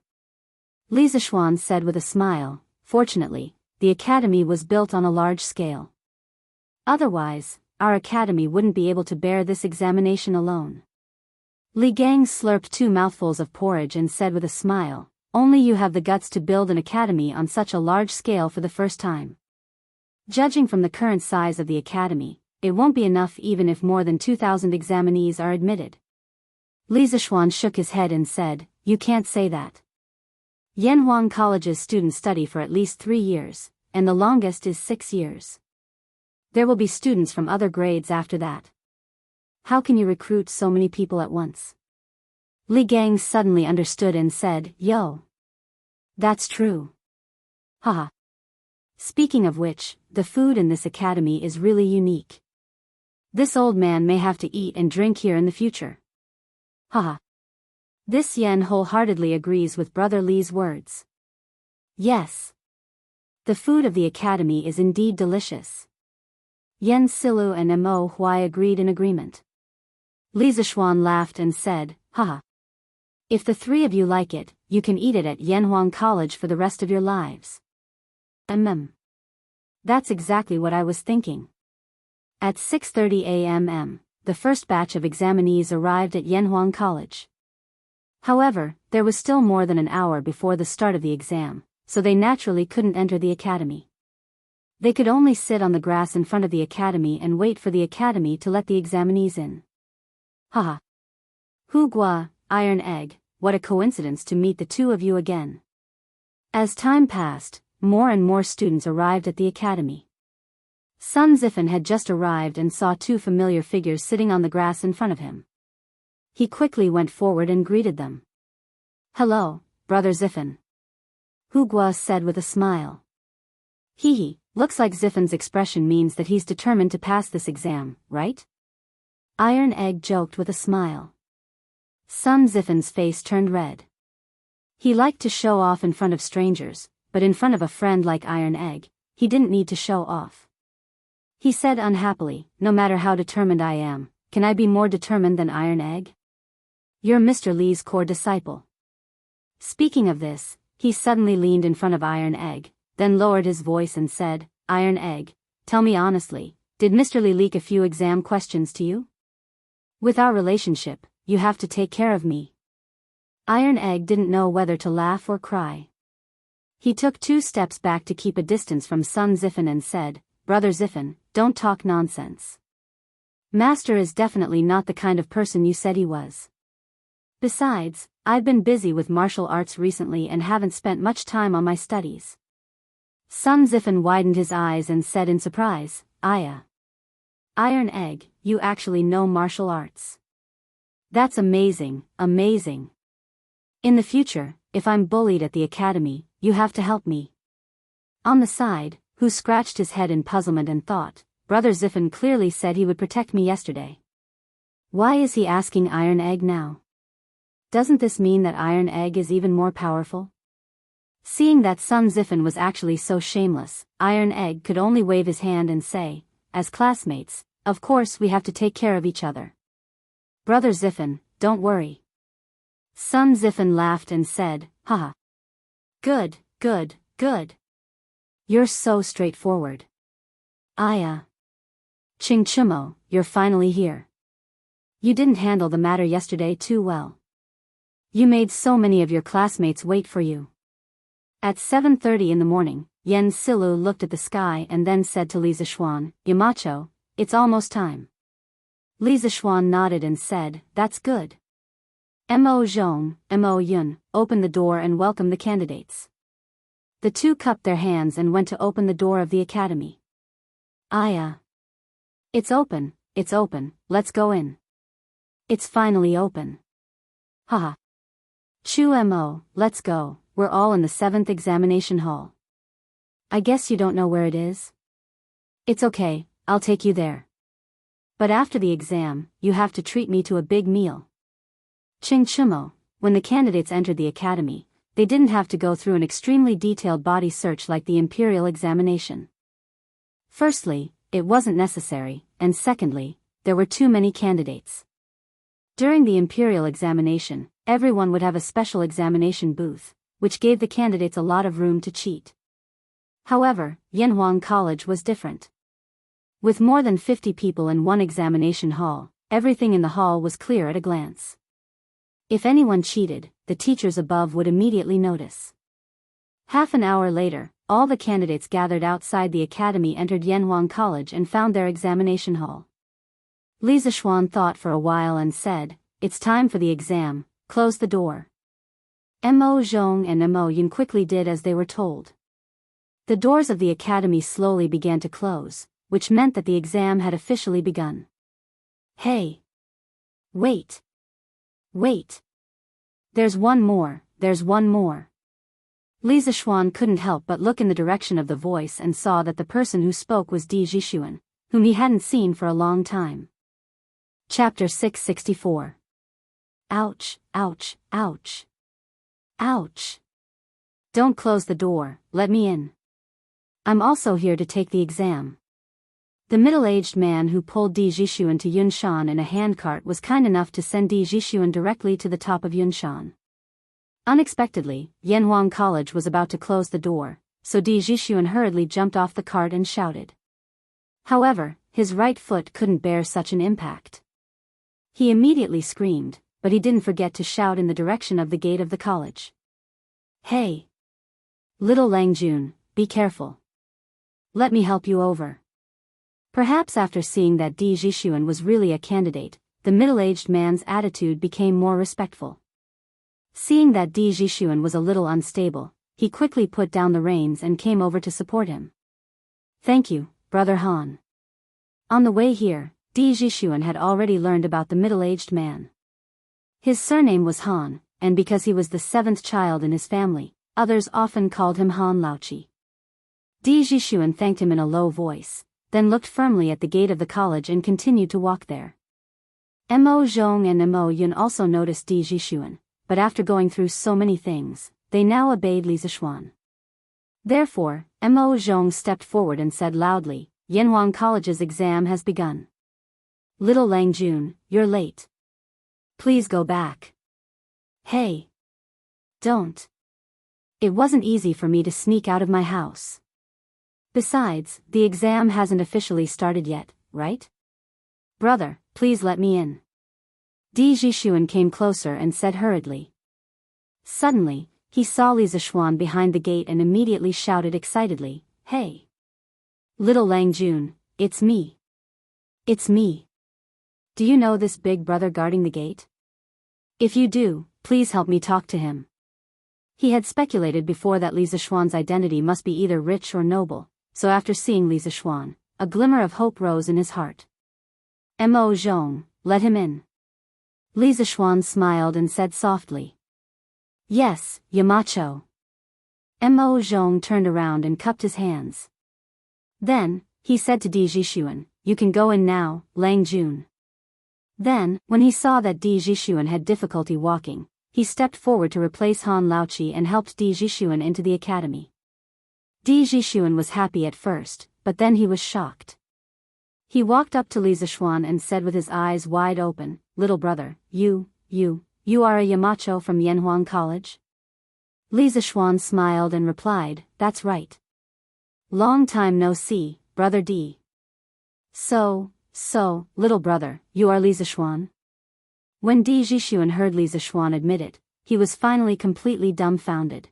Li Zixuan said with a smile, "Fortunately, the academy was built on a large scale. Otherwise, our academy wouldn't be able to bear this examination alone." Li Gang slurped 2 mouthfuls of porridge and said with a smile, "Only you have the guts to build an academy on such a large scale for the first time. Judging from the current size of the academy, it won't be enough even if more than 2,000 examinees are admitted." Li Zixuan shook his head and said, "You can't say that. Yanhuang College's students study for at least 3 years, and the longest is 6 years. There will be students from other grades after that. How can you recruit so many people at once?" Li Gang suddenly understood and said, "Yo. That's true. Haha. Speaking of which, the food in this academy is really unique. This old man may have to eat and drink here in the future. Haha." This Yen wholeheartedly agrees with Brother Li's words. Yes. The food of the academy is indeed delicious. Yen Silu and Mo Huai agreed in agreement. Li Zixuan laughed and said, "Haha. If the 3 of you like it, you can eat it at Yanhuang College for the rest of your lives." That's exactly what I was thinking. At 6:30 a.m., the first batch of examinees arrived at Yanhuang College. However, there was still more than an hour before the start of the exam, so they naturally couldn't enter the academy. They could only sit on the grass in front of the academy and wait for the academy to let the examinees in. Haha. Hu Gua, Iron Egg, what a coincidence to meet the 2 of you again. As time passed, more and more students arrived at the academy. Sun Zifen had just arrived and saw 2 familiar figures sitting on the grass in front of him. He quickly went forward and greeted them. "Hello, Brother Zifen," Hu Gua said with a smile. Hee, looks like Zifen's expression means that he's determined to pass this exam, right?" Iron Egg joked with a smile. Sun Zifen's face turned red. He liked to show off in front of strangers, but in front of a friend like Iron Egg, he didn't need to show off. He said unhappily, "No matter how determined I am, can I be more determined than Iron Egg? You're Mr. Li's core disciple." Speaking of this, he suddenly leaned in front of Iron Egg, then lowered his voice and said, "Iron Egg, tell me honestly, did Mr. Li leak a few exam questions to you? With our relationship, you have to take care of me." Iron Egg didn't know whether to laugh or cry. He took 2 steps back to keep a distance from Sun Zifen and said, "Brother Zifen, don't talk nonsense. Master is definitely not the kind of person you said he was. Besides, I've been busy with martial arts recently and haven't spent much time on my studies." Sun Zifen widened his eyes and said in surprise, "Aya. Iron Egg, you actually know martial arts. That's amazing, amazing. In the future, if I'm bullied at the academy, you have to help me." On the side, who scratched his head in puzzlement and thought, Brother Ziffin clearly said he would protect me yesterday. Why is he asking Iron Egg now? Doesn't this mean that Iron Egg is even more powerful? Seeing that Sun Ziffin was actually so shameless, Iron Egg could only wave his hand and say, as classmates, of course we have to take care of each other. Brother Ziffin, don't worry. Sun Ziffin laughed and said, haha. Good, good, good. You're so straightforward. Ching Chumo, you're finally here. You didn't handle the matter yesterday too well. You made so many of your classmates wait for you. At 7:30 in the morning, Yen Silu looked at the sky and then said to Li Zishuan, Yamacho, it's almost time. Li Zishuan nodded and said, that's good. Mo Zhong, Mo Yun, opened the door and welcomed the candidates. The two cupped their hands and went to open the door of the academy. It's open, let's go in. It's finally open. Haha. Chu Mo, let's go, we're all in the 7th examination hall. I guess you don't know where it is? It's okay, I'll take you there. But after the exam, you have to treat me to a big meal. Ching Chumo, when the candidates entered the academy, they didn't have to go through an extremely detailed body search like the imperial examination. Firstly, it wasn't necessary, and secondly, there were too many candidates. During the imperial examination, everyone would have a special examination booth, which gave the candidates a lot of room to cheat. However, Yanhuang College was different. With more than 50 people in one examination hall, everything in the hall was clear at a glance. If anyone cheated, the teachers above would immediately notice. Half an hour later, all the candidates gathered outside the academy entered Yanhuang College and found their examination hall. Li Zishuan thought for a while and said, it's time for the exam, close the door. Mo Zhong and Mo Yun quickly did as they were told. The doors of the academy slowly began to close, which meant that the exam had officially begun. Hey! Wait! There's one more. Li Zishuan couldn't help but look in the direction of the voice and saw that the person who spoke was Di Zhishuan, whom he hadn't seen for a long time. Chapter 664. Ouch, ouch, ouch. Ouch. Don't close the door, let me in. I'm also here to take the exam. The middle-aged man who pulled Di Zhishuan to Yunshan in a handcart was kind enough to send Di Zhishuan directly to the top of Yunshan. Unexpectedly, Yanhuang College was about to close the door, so Di Zhishuan hurriedly jumped off the cart and shouted. However, his right foot couldn't bear such an impact. He immediately screamed, but he didn't forget to shout in the direction of the gate of the college. Hey! Little Langjun, be careful. Let me help you over. Perhaps after seeing that Di Zhishuan was really a candidate, the middle-aged man's attitude became more respectful. Seeing that Di Zhishuan was a little unstable, he quickly put down the reins and came over to support him. Thank you, Brother Han. On the way here, Di Zhishuan had already learned about the middle-aged man. His surname was Han, and because he was the 7th child in his family, others often called him Han Laochi. Di Zhishuan thanked him in a low voice, then looked firmly at the gate of the college and continued to walk there. Mo Zhong and Mo Yun also noticed Di Zhishuan, but after going through so many things, they now obeyed Li Zishuan. Therefore, Mo Zhong stepped forward and said loudly, Yanhuang College's exam has begun. Little Langjun, you're late. Please go back. Hey! Don't. It wasn't easy for me to sneak out of my house. Besides, the exam hasn't officially started yet, right? Brother, please let me in. Di Zhishuan came closer and said hurriedly. Suddenly, he saw Li Zishuan behind the gate and immediately shouted excitedly, Hey! Little Langjun, it's me. It's me. Do you know this big brother guarding the gate? If you do, please help me talk to him. He had speculated before that Li Zishuan's identity must be either rich or noble, so after seeing Li Zishuan, a glimmer of hope rose in his heart. Mo Zhong, let him in. Li Zishuan smiled and said softly. Yes, Yamacho. Mo Zhong turned around and cupped his hands. Then, he said to Di Jixuan, "You can go in now, Lang Jun." Then, when he saw that Di Jixuan had difficulty walking, he stepped forward to replace Han Laoqi and helped Di Jixuan into the academy. Di Jixuan was happy at first, but then he was shocked. He walked up to Li Zixuan and said with his eyes wide open, "Little brother, you are a Yamacho from Yanhuang College?" Li Zixuan smiled and replied, "That's right. Long time no see, brother Di." So, little brother, you are Li Zixuan?" When Di Jixuan heard Li Zixuan admit it, he was finally completely dumbfounded.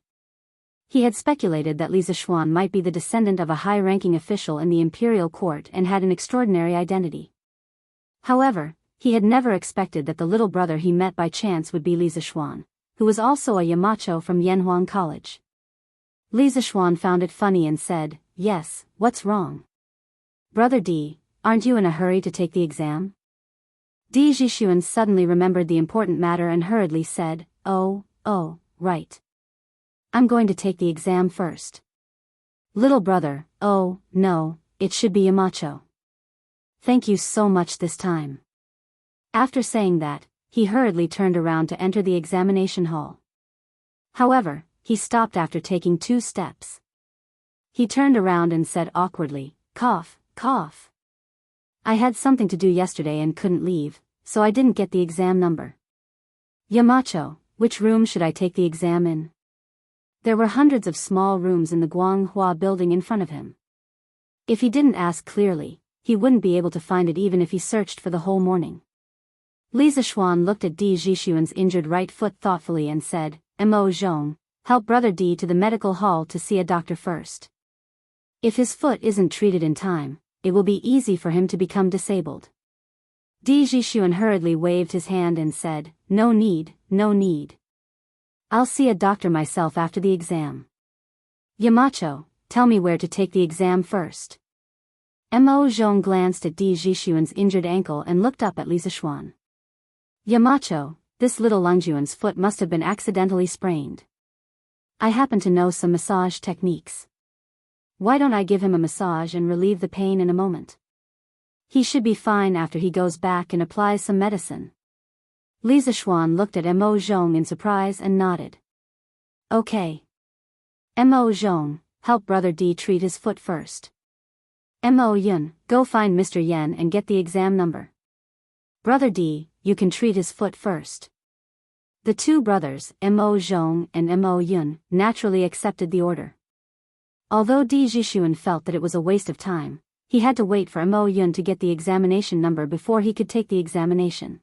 He had speculated that Li Zixuan might be the descendant of a high-ranking official in the imperial court and had an extraordinary identity. However, he had never expected that the little brother he met by chance would be Li Zixuan, who was also a Yamacho from Yanhuang College. Li Zixuan found it funny and said, "Yes, what's wrong? Brother Di, aren't you in a hurry to take the exam?" Di Jixuan suddenly remembered the important matter and hurriedly said, Oh, right. I'm going to take the exam first. Little brother, oh, no, it should be Yamacho. Thank you so much this time. After saying that, he hurriedly turned around to enter the examination hall. However, he stopped after taking 2 steps. He turned around and said awkwardly, "Cough, cough. I had something to do yesterday and couldn't leave, so I didn't get the exam number. Yamacho, which room should I take the exam in?" There were hundreds of small rooms in the Guanghua building in front of him. If he didn't ask clearly, he wouldn't be able to find it even if he searched for the whole morning. Li Zixuan looked at Di Jixuan's injured right foot thoughtfully and said, "Mo Zhong, help brother Di to the medical hall to see a doctor first. If his foot isn't treated in time, it will be easy for him to become disabled." Di Jixuan hurriedly waved his hand and said, No need. I'll see a doctor myself after the exam. Yamacho, tell me where to take the exam first." Mo Zhong glanced at Di Jixuan's injured ankle and looked up at Li Zixuan. "Yamacho, this little Lungjuan's foot must have been accidentally sprained. I happen to know some massage techniques. Why don't I give him a massage and relieve the pain in a moment? He should be fine after he goes back and applies some medicine." Li Zixuan looked at Mo Zhong in surprise and nodded. "Okay. Mo Zhong, help brother Di treat his foot first. Mo Yun, go find Mr. Yen and get the exam number. Brother Di, you can treat his foot first." The 2 brothers, Mo Zhong and Mo Yun, naturally accepted the order. Although Di Jixuan felt that it was a waste of time, he had to wait for Mo Yun to get the examination number before he could take the examination.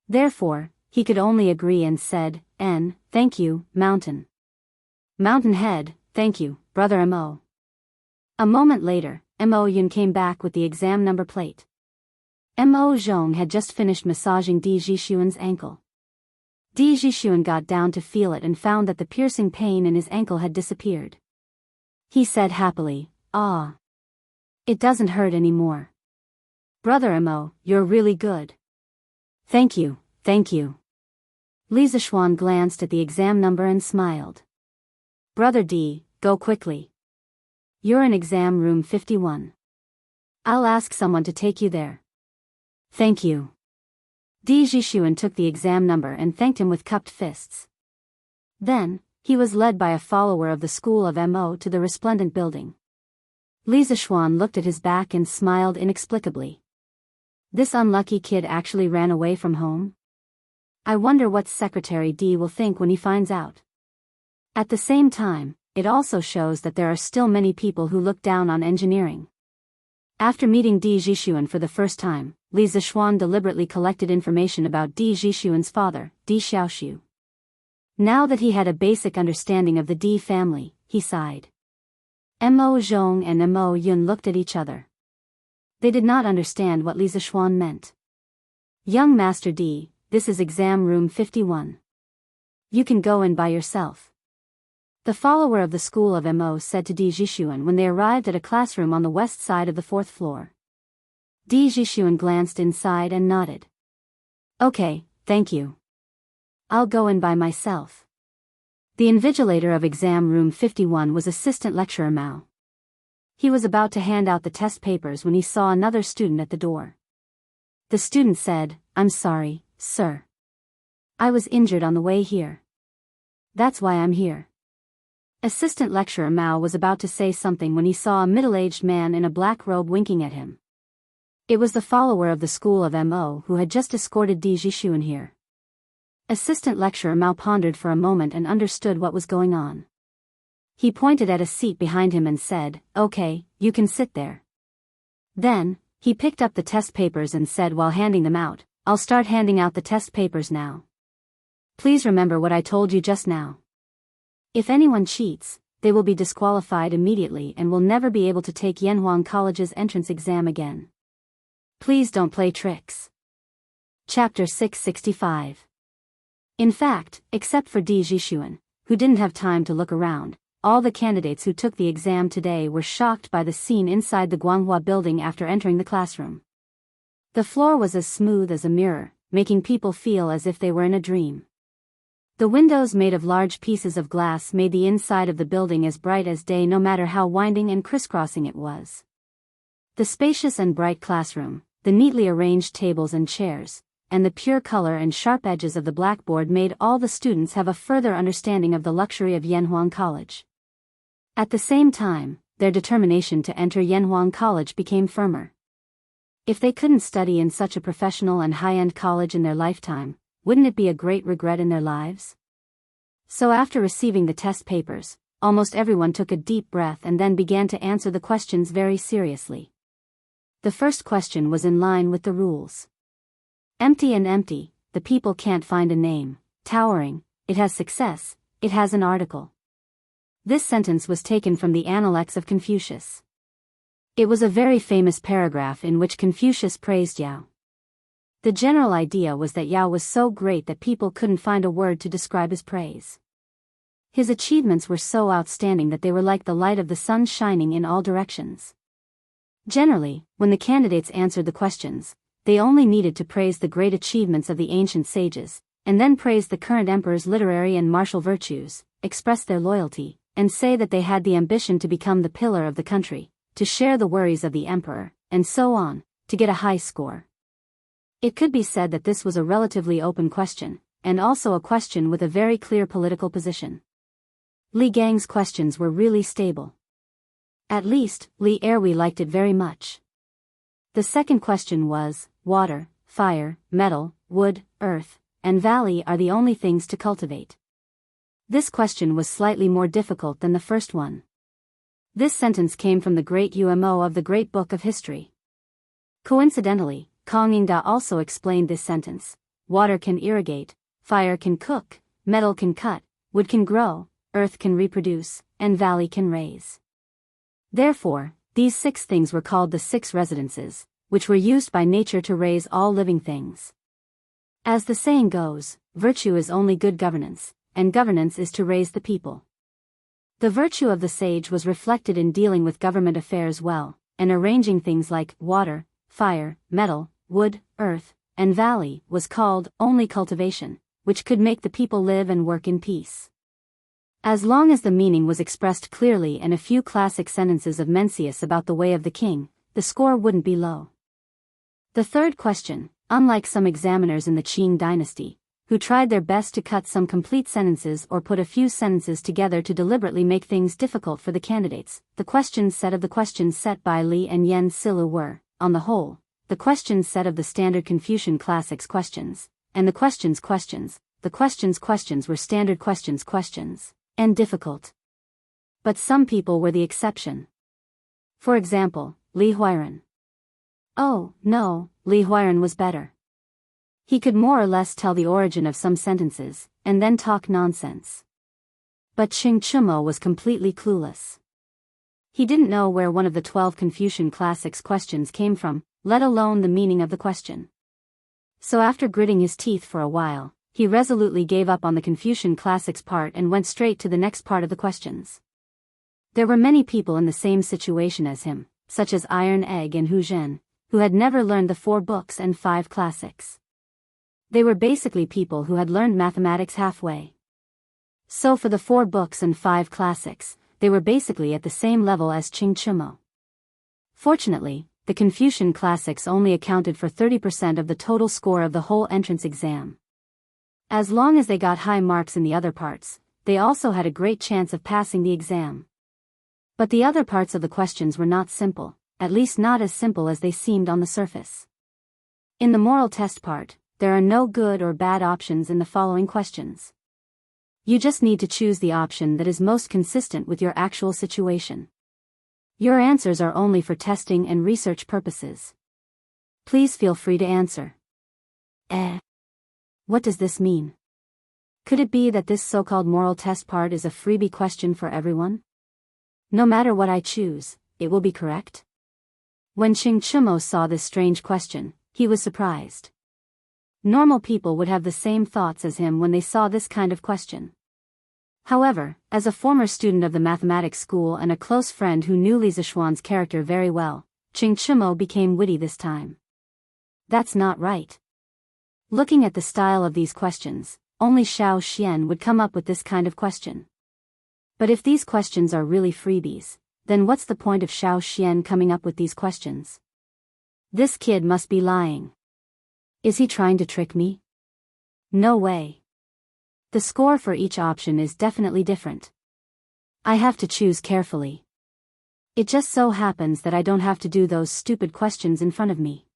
Therefore, he could only agree and said, "Thank you, Mountain. Mountain Head, thank you, brother Mo." A moment later, Mo Yun came back with the exam number plate. Mo Zhong had just finished massaging Di Jixuan's ankle. Di Jixuan got down to feel it and found that the piercing pain in his ankle had disappeared. He said happily, "Ah. It doesn't hurt anymore. Brother Mo, you're really good." Thank you. Li Zixuan glanced at the exam number and smiled. "Brother Di, go quickly. You're in exam room 51. I'll ask someone to take you there." "Thank you." Di Jixuan took the exam number and thanked him with cupped fists. Then, he was led by a follower of the school of Mo to the resplendent building. Li Zixuan looked at his back and smiled inexplicably. This unlucky kid actually ran away from home? I wonder what Secretary Di will think when he finds out. At the same time, it also shows that there are still many people who look down on engineering. After meeting Di Jixuan for the first time, Li Zixuan deliberately collected information about Di Jixuan's father, Di Xiaoxiu. Now that he had a basic understanding of the Di family, he sighed. Mo Zhong and Mo Yun looked at each other. They did not understand what Li Zixuan meant. "Young Master Di, this is exam room 51. You can go in by yourself." The follower of the school of Mo said to Di Jixuan when they arrived at a classroom on the west side of the 4th floor. Di Jixuan glanced inside and nodded. "Okay, thank you. I'll go in by myself." The invigilator of exam room 51 was Assistant Lecturer Mao. He was about to hand out the test papers when he saw another student at the door. The student said, "I'm sorry, sir. I was injured on the way here. That's why I'm here." Assistant lecturer Mao was about to say something when he saw a middle-aged man in a black robe winking at him. It was the follower of the school of Mo who had just escorted Di Jixuan here. Assistant lecturer Mao pondered for a moment and understood what was going on. He pointed at a seat behind him and said, "Okay, you can sit there." Then, he picked up the test papers and said while handing them out, "I'll start handing out the test papers now. Please remember what I told you just now. If anyone cheats, they will be disqualified immediately and will never be able to take Yanhuang College's entrance exam again. Please don't play tricks." Chapter 665. In fact, except for Di Jixuan, who didn't have time to look around, all the candidates who took the exam today were shocked by the scene inside the Guanghua building after entering the classroom. The floor was as smooth as a mirror, making people feel as if they were in a dream. The windows made of large pieces of glass made the inside of the building as bright as day no matter how winding and crisscrossing it was. The spacious and bright classroom, the neatly arranged tables and chairs, and the pure color and sharp edges of the blackboard made all the students have a further understanding of the luxury of Yanhuang College. At the same time, their determination to enter Yanhuang College became firmer. If they couldn't study in such a professional and high-end college in their lifetime, wouldn't it be a great regret in their lives? So after receiving the test papers, almost everyone took a deep breath and then began to answer the questions very seriously. The first question was in line with the rules. Empty and empty, the people can't find a name. Towering, it has success, it has an article. This sentence was taken from the Analects of Confucius. It was a very famous paragraph in which Confucius praised Yao. The general idea was that Yao was so great that people couldn't find a word to describe his praise. His achievements were so outstanding that they were like the light of the sun shining in all directions. Generally, when the candidates answered the questions, they only needed to praise the great achievements of the ancient sages, and then praise the current emperor's literary and martial virtues, express their loyalty, and say that they had the ambition to become the pillar of the country, to share the worries of the emperor, and so on, to get a high score. It could be said that this was a relatively open question, and also a question with a very clear political position. Li Gang's questions were really stable. At least, Li Erwi liked it very much. The second question was, water, fire, metal, wood, earth, and valley are the only things to cultivate. This question was slightly more difficult than the first one. This sentence came from the great Umo of the Great Book of History. Coincidentally, Kong Yingda also explained this sentence. Water can irrigate, fire can cook, metal can cut, wood can grow, earth can reproduce, and valley can raise. Therefore, these 6 things were called the 6 residences, which were used by nature to raise all living things. As the saying goes, virtue is only good governance, and governance is to raise the people. The virtue of the sage was reflected in dealing with government affairs well, and arranging things like water, fire, metal, wood, earth, and valley was called only cultivation, which could make the people live and work in peace. As long as the meaning was expressed clearly and a few classic sentences of Mencius about the way of the king, the score wouldn't be low. The third question, unlike some examiners in the Qing dynasty, who tried their best to cut some complete sentences or put a few sentences together to deliberately make things difficult for the candidates, the questions set by Li and Yen Silu were, on the whole, the questions set of the standard Confucian classics questions, and the questions were standard questions, and difficult. But some people were the exception. For example, Li Huiran. Oh, no, Li Huiran was better. He could more or less tell the origin of some sentences, and then talk nonsense. But Qing Chumo was completely clueless. He didn't know where one of the 12 Confucian classics questions came from, let alone the meaning of the question. So after gritting his teeth for a while, he resolutely gave up on the Confucian classics part and went straight to the next part of the questions. There were many people in the same situation as him, such as Iron Egg and Hu Zhen, who had never learned the 4 books and 5 classics. They were basically people who had learned mathematics halfway. So for the 4 books and 5 classics, they were basically at the same level as Qing Chumo. Fortunately, the Confucian classics only accounted for 30% of the total score of the whole entrance exam. As long as they got high marks in the other parts, they also had a great chance of passing the exam. But the other parts of the questions were not simple, at least not as simple as they seemed on the surface. In the moral test part, there are no good or bad options in the following questions. You just need to choose the option that is most consistent with your actual situation. Your answers are only for testing and research purposes. Please feel free to answer. What does this mean? Could it be that this so-called moral test part is a freebie question for everyone? No matter what I choose, it will be correct? When Ching Chumo saw this strange question, he was surprised. Normal people would have the same thoughts as him when they saw this kind of question. However, as a former student of the mathematics school and a close friend who knew Li Zixuan's character very well, Ching Chumo became witty this time. That's not right. Looking at the style of these questions, only Xiao Xian would come up with this kind of question. But if these questions are really freebies, then what's the point of Xiao Xian coming up with these questions? This kid must be lying. Is he trying to trick me? No way. The score for each option is definitely different. I have to choose carefully. It just so happens that I don't have to do those stupid questions in front of me.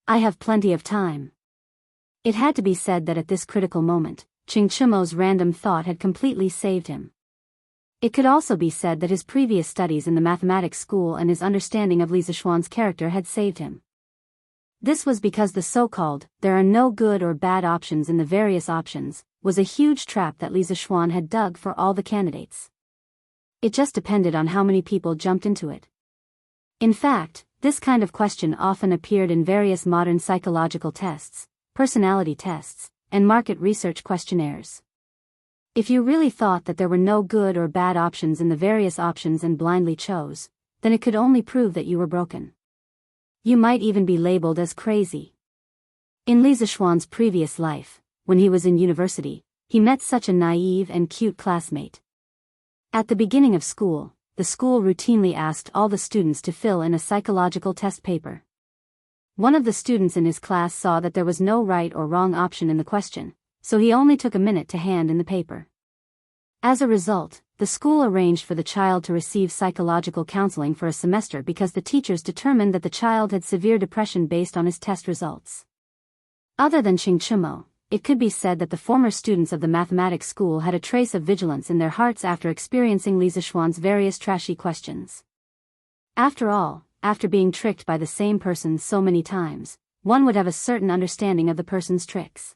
I have plenty of time. It had to be said that at this critical moment, Ching Chumo's random thought had completely saved him. It could also be said that his previous studies in the mathematics school and his understanding of Li Zixuan's character had saved him. This was because the so-called, there are no good or bad options in the various options, was a huge trap that Li Zixuan had dug for all the candidates. It just depended on how many people jumped into it. In fact, this kind of question often appeared in various modern psychological tests, personality tests, and market research questionnaires. If you really thought that there were no good or bad options in the various options and blindly chose, then it could only prove that you were broken. You might even be labeled as crazy. In Li Zixuan's previous life, when he was in university, he met such a naive and cute classmate. At the beginning of school, the school routinely asked all the students to fill in a psychological test paper. One of the students in his class saw that there was no right or wrong option in the question, so he only took a minute to hand in the paper. As a result, the school arranged for the child to receive psychological counseling for a semester because the teachers determined that the child had severe depression based on his test results. Other than Ching Chumo, it could be said that the former students of the mathematics school had a trace of vigilance in their hearts after experiencing Li Zixuan's various trashy questions. After all, after being tricked by the same person so many times, one would have a certain understanding of the person's tricks.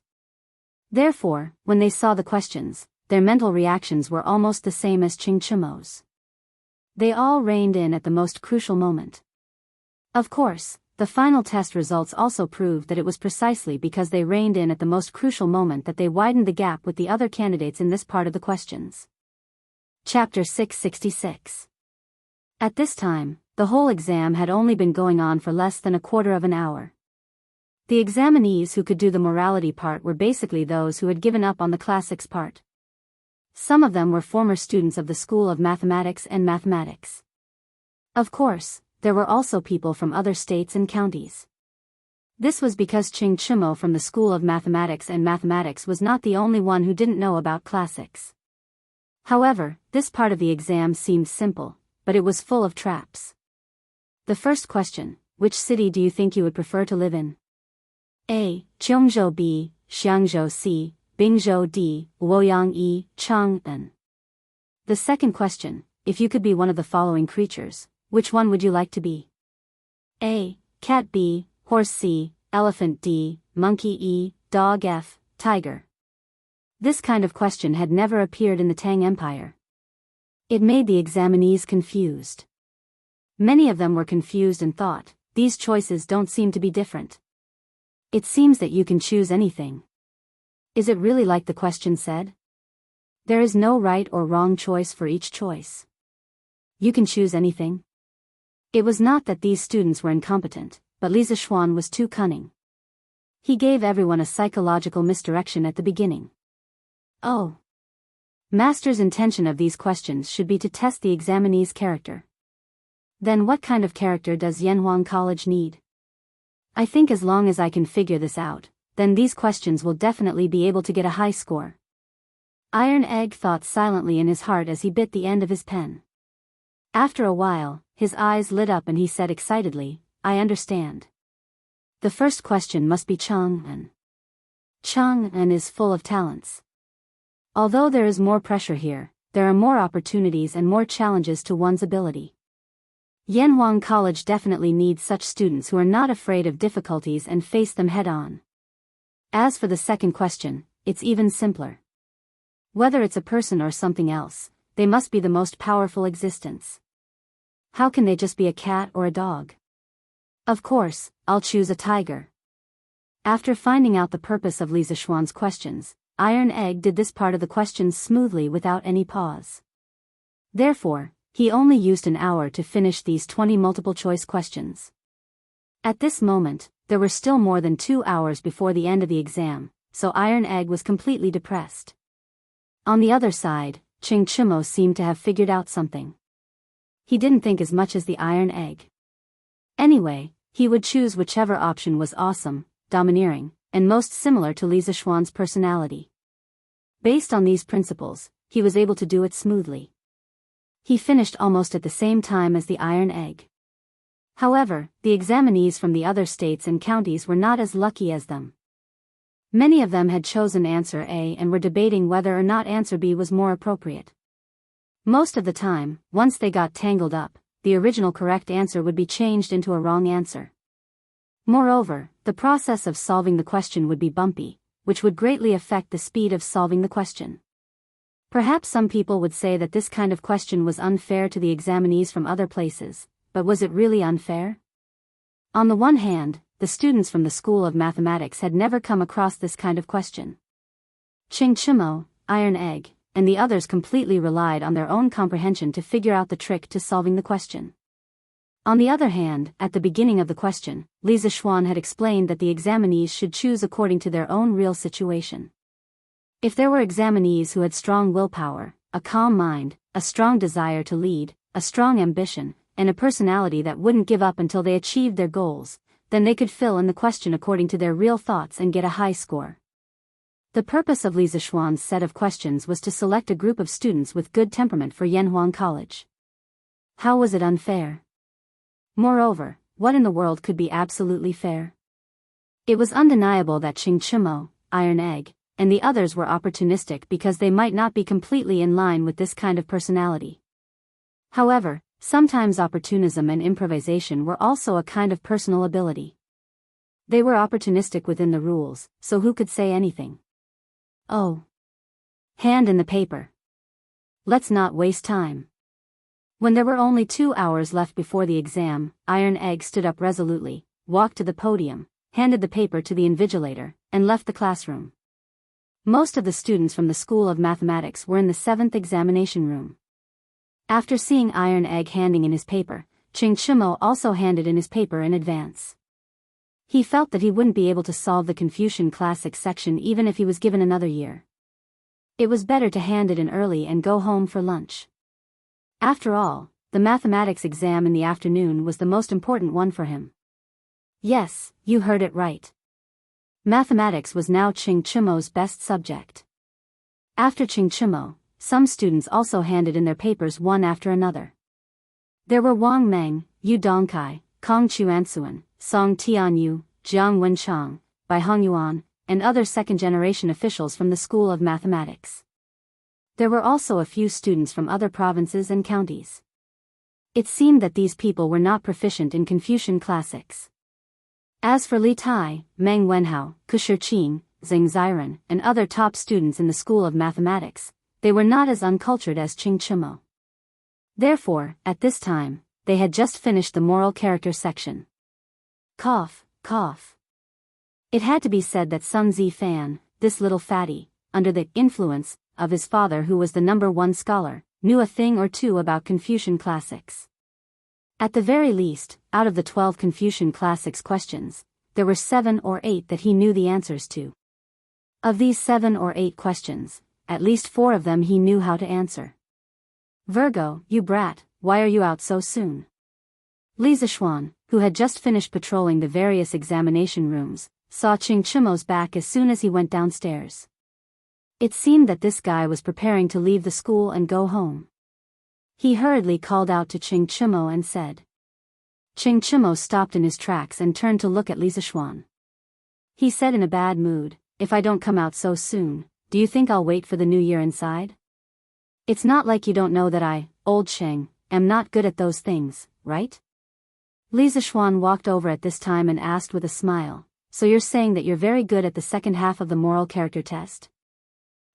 Therefore, when they saw the questions, their mental reactions were almost the same as Ching Chumo's. They all reined in at the most crucial moment. Of course, the final test results also proved that it was precisely because they reined in at the most crucial moment that they widened the gap with the other candidates in this part of the questions. Chapter 666. At this time, the whole exam had only been going on for less than a quarter of an hour. The examinees who could do the morality part were basically those who had given up on the classics part. Some of them were former students of the School of Mathematics and Mathematics. Of course, there were also people from other states and counties. This was because Ching Chumo from the School of Mathematics and Mathematics was not the only one who didn't know about classics. However, this part of the exam seemed simple, but it was full of traps. The first question: which city do you think you would prefer to live in? A. Cheongzhou. B. Xiangzhou. C. Bingzhou. D. Luoyang. E. Chang'an. The second question: if you could be one of the following creatures, which one would you like to be? A. Cat. B. Horse. C. Elephant. D. Monkey. E. Dog. F. Tiger. This kind of question had never appeared in the Tang Empire. It made the examinees confused. Many of them were confused and thought, these choices don't seem to be different. It seems that you can choose anything. Is it really like the question said? There is no right or wrong choice for each choice. You can choose anything. It was not that these students were incompetent, but Li Zixuan was too cunning. He gave everyone a psychological misdirection at the beginning. Oh. Master's intention of these questions should be to test the examinee's character. Then what kind of character does Yanhuang College need? I think as long as I can figure this out, then these questions will definitely be able to get a high score. Iron Egg thought silently in his heart as he bit the end of his pen. After a while, his eyes lit up and he said excitedly, I understand. The first question must be Chang'an. Chang'an is full of talents. Although there is more pressure here, there are more opportunities and more challenges to one's ability. Yanhuang College definitely needs such students who are not afraid of difficulties and face them head-on. As for the second question, it's even simpler. Whether it's a person or something else, they must be the most powerful existence. How can they just be a cat or a dog? Of course, I'll choose a tiger. After finding out the purpose of Li Zishuan's questions, Iron Egg did this part of the questions smoothly without any pause. Therefore, he only used an hour to finish these 20 multiple-choice questions. At this moment, there were still more than 2 hours before the end of the exam, so Iron Egg was completely depressed. On the other side, Ching Chimo seemed to have figured out something. He didn't think as much as the Iron Egg. Anyway, he would choose whichever option was awesome, domineering, and most similar to Li Zishuan's personality. Based on these principles, he was able to do it smoothly. He finished almost at the same time as the Iron Egg. However, the examinees from the other states and counties were not as lucky as them. Many of them had chosen answer A and were debating whether or not answer B was more appropriate. Most of the time, once they got tangled up, the original correct answer would be changed into a wrong answer. Moreover, the process of solving the question would be bumpy, which would greatly affect the speed of solving the question. Perhaps some people would say that this kind of question was unfair to the examinees from other places, but was it really unfair? On the one hand, the students from the School of Mathematics had never come across this kind of question. Ching Chimo, Iron Egg, and the others completely relied on their own comprehension to figure out the trick to solving the question. On the other hand, at the beginning of the question, Li Zishuan had explained that the examinees should choose according to their own real situation. If there were examinees who had strong willpower, a calm mind, a strong desire to lead, a strong ambition, and a personality that wouldn't give up until they achieved their goals, then they could fill in the question according to their real thoughts and get a high score. The purpose of Li Zishuan's set of questions was to select a group of students with good temperament for Yanhuang College. How was it unfair? Moreover, what in the world could be absolutely fair? It was undeniable that Ching Chimo, Iron Egg, and the others were opportunistic because they might not be completely in line with this kind of personality. However, sometimes opportunism and improvisation were also a kind of personal ability. They were opportunistic within the rules, so who could say anything? Oh. Hand in the paper. Let's not waste time. When there were only 2 hours left before the exam, Iron Egg stood up resolutely, walked to the podium, handed the paper to the invigilator, and left the classroom. Most of the students from the School of Mathematics were in the 7th examination room. After seeing Iron Egg handing in his paper, Ching Chimo also handed in his paper in advance. He felt that he wouldn't be able to solve the Confucian Classics section even if he was given another year. It was better to hand it in early and go home for lunch. After all, the mathematics exam in the afternoon was the most important one for him. Yes, you heard it right. Mathematics was now Ching Chimo's best subject. After Ching Chimo, some students also handed in their papers one after another. There were Wang Meng, Yu Dongkai, Kong Chuansuan, Song Tianyu, Jiang Wenchang, Bai Hongyuan, and other second-generation officials from the School of Mathematics. There were also a few students from other provinces and counties. It seemed that these people were not proficient in Confucian classics. As for Li Tai, Meng Wenhao, Kushir Qin, Zheng Ziren, and other top students in the School of Mathematics, they were not as uncultured as Ching Chimo. Therefore, at this time, they had just finished the moral character section. Cough, cough. It had to be said that Sun Zifan, this little fatty, under the influence of his father who was the #1 scholar, knew a thing or two about Confucian classics. At the very least, out of the 12 Confucian classics questions, there were 7 or 8 that he knew the answers to. Of these 7 or 8 questions, at least 4 of them he knew how to answer. Virgo, you brat, why are you out so soon? Li Zixuan, who had just finished patrolling the various examination rooms, saw Qing Chimo's back as soon as he went downstairs. It seemed that this guy was preparing to leave the school and go home. He hurriedly called out to Qing Chimo and said. Qing Chimo stopped in his tracks and turned to look at Li Zixuan. He said in a bad mood, "If I don't come out so soon, do you think I'll wait for the new year inside? It's not like you don't know that I, old Sheng, am not good at those things, right?" Li Zixuan walked over at this time and asked with a smile, "So you're saying that you're very good at the second half of the moral character test?"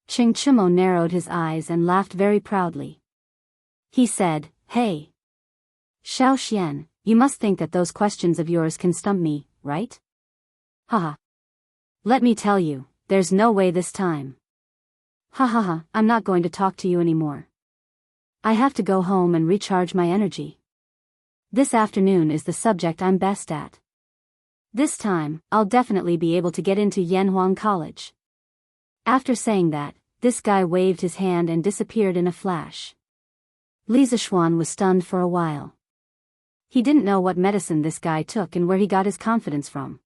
Qing Chimo narrowed his eyes and laughed very proudly. He said, "Hey, Xiao Xian, you must think that those questions of yours can stump me, right? Haha. Let me tell you, there's no way this time. Ha ha ha, I'm not going to talk to you anymore. I have to go home and recharge my energy. This afternoon is the subject I'm best at. This time, I'll definitely be able to get into Yanhuang College." After saying that, this guy waved his hand and disappeared in a flash. Li Zixuan was stunned for a while. He didn't know what medicine this guy took and where he got his confidence from.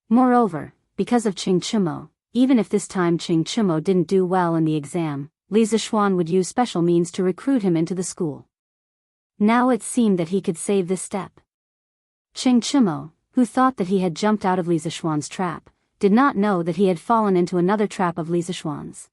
Moreover, because of Qing Chimo, even if this time Qing Chimo didn't do well in the exam, Li Zixuan would use special means to recruit him into the school. Now it seemed that he could save this step. Qing Chimo, who thought that he had jumped out of Li Zixuan's trap, did not know that he had fallen into another trap of Li Zixuan's.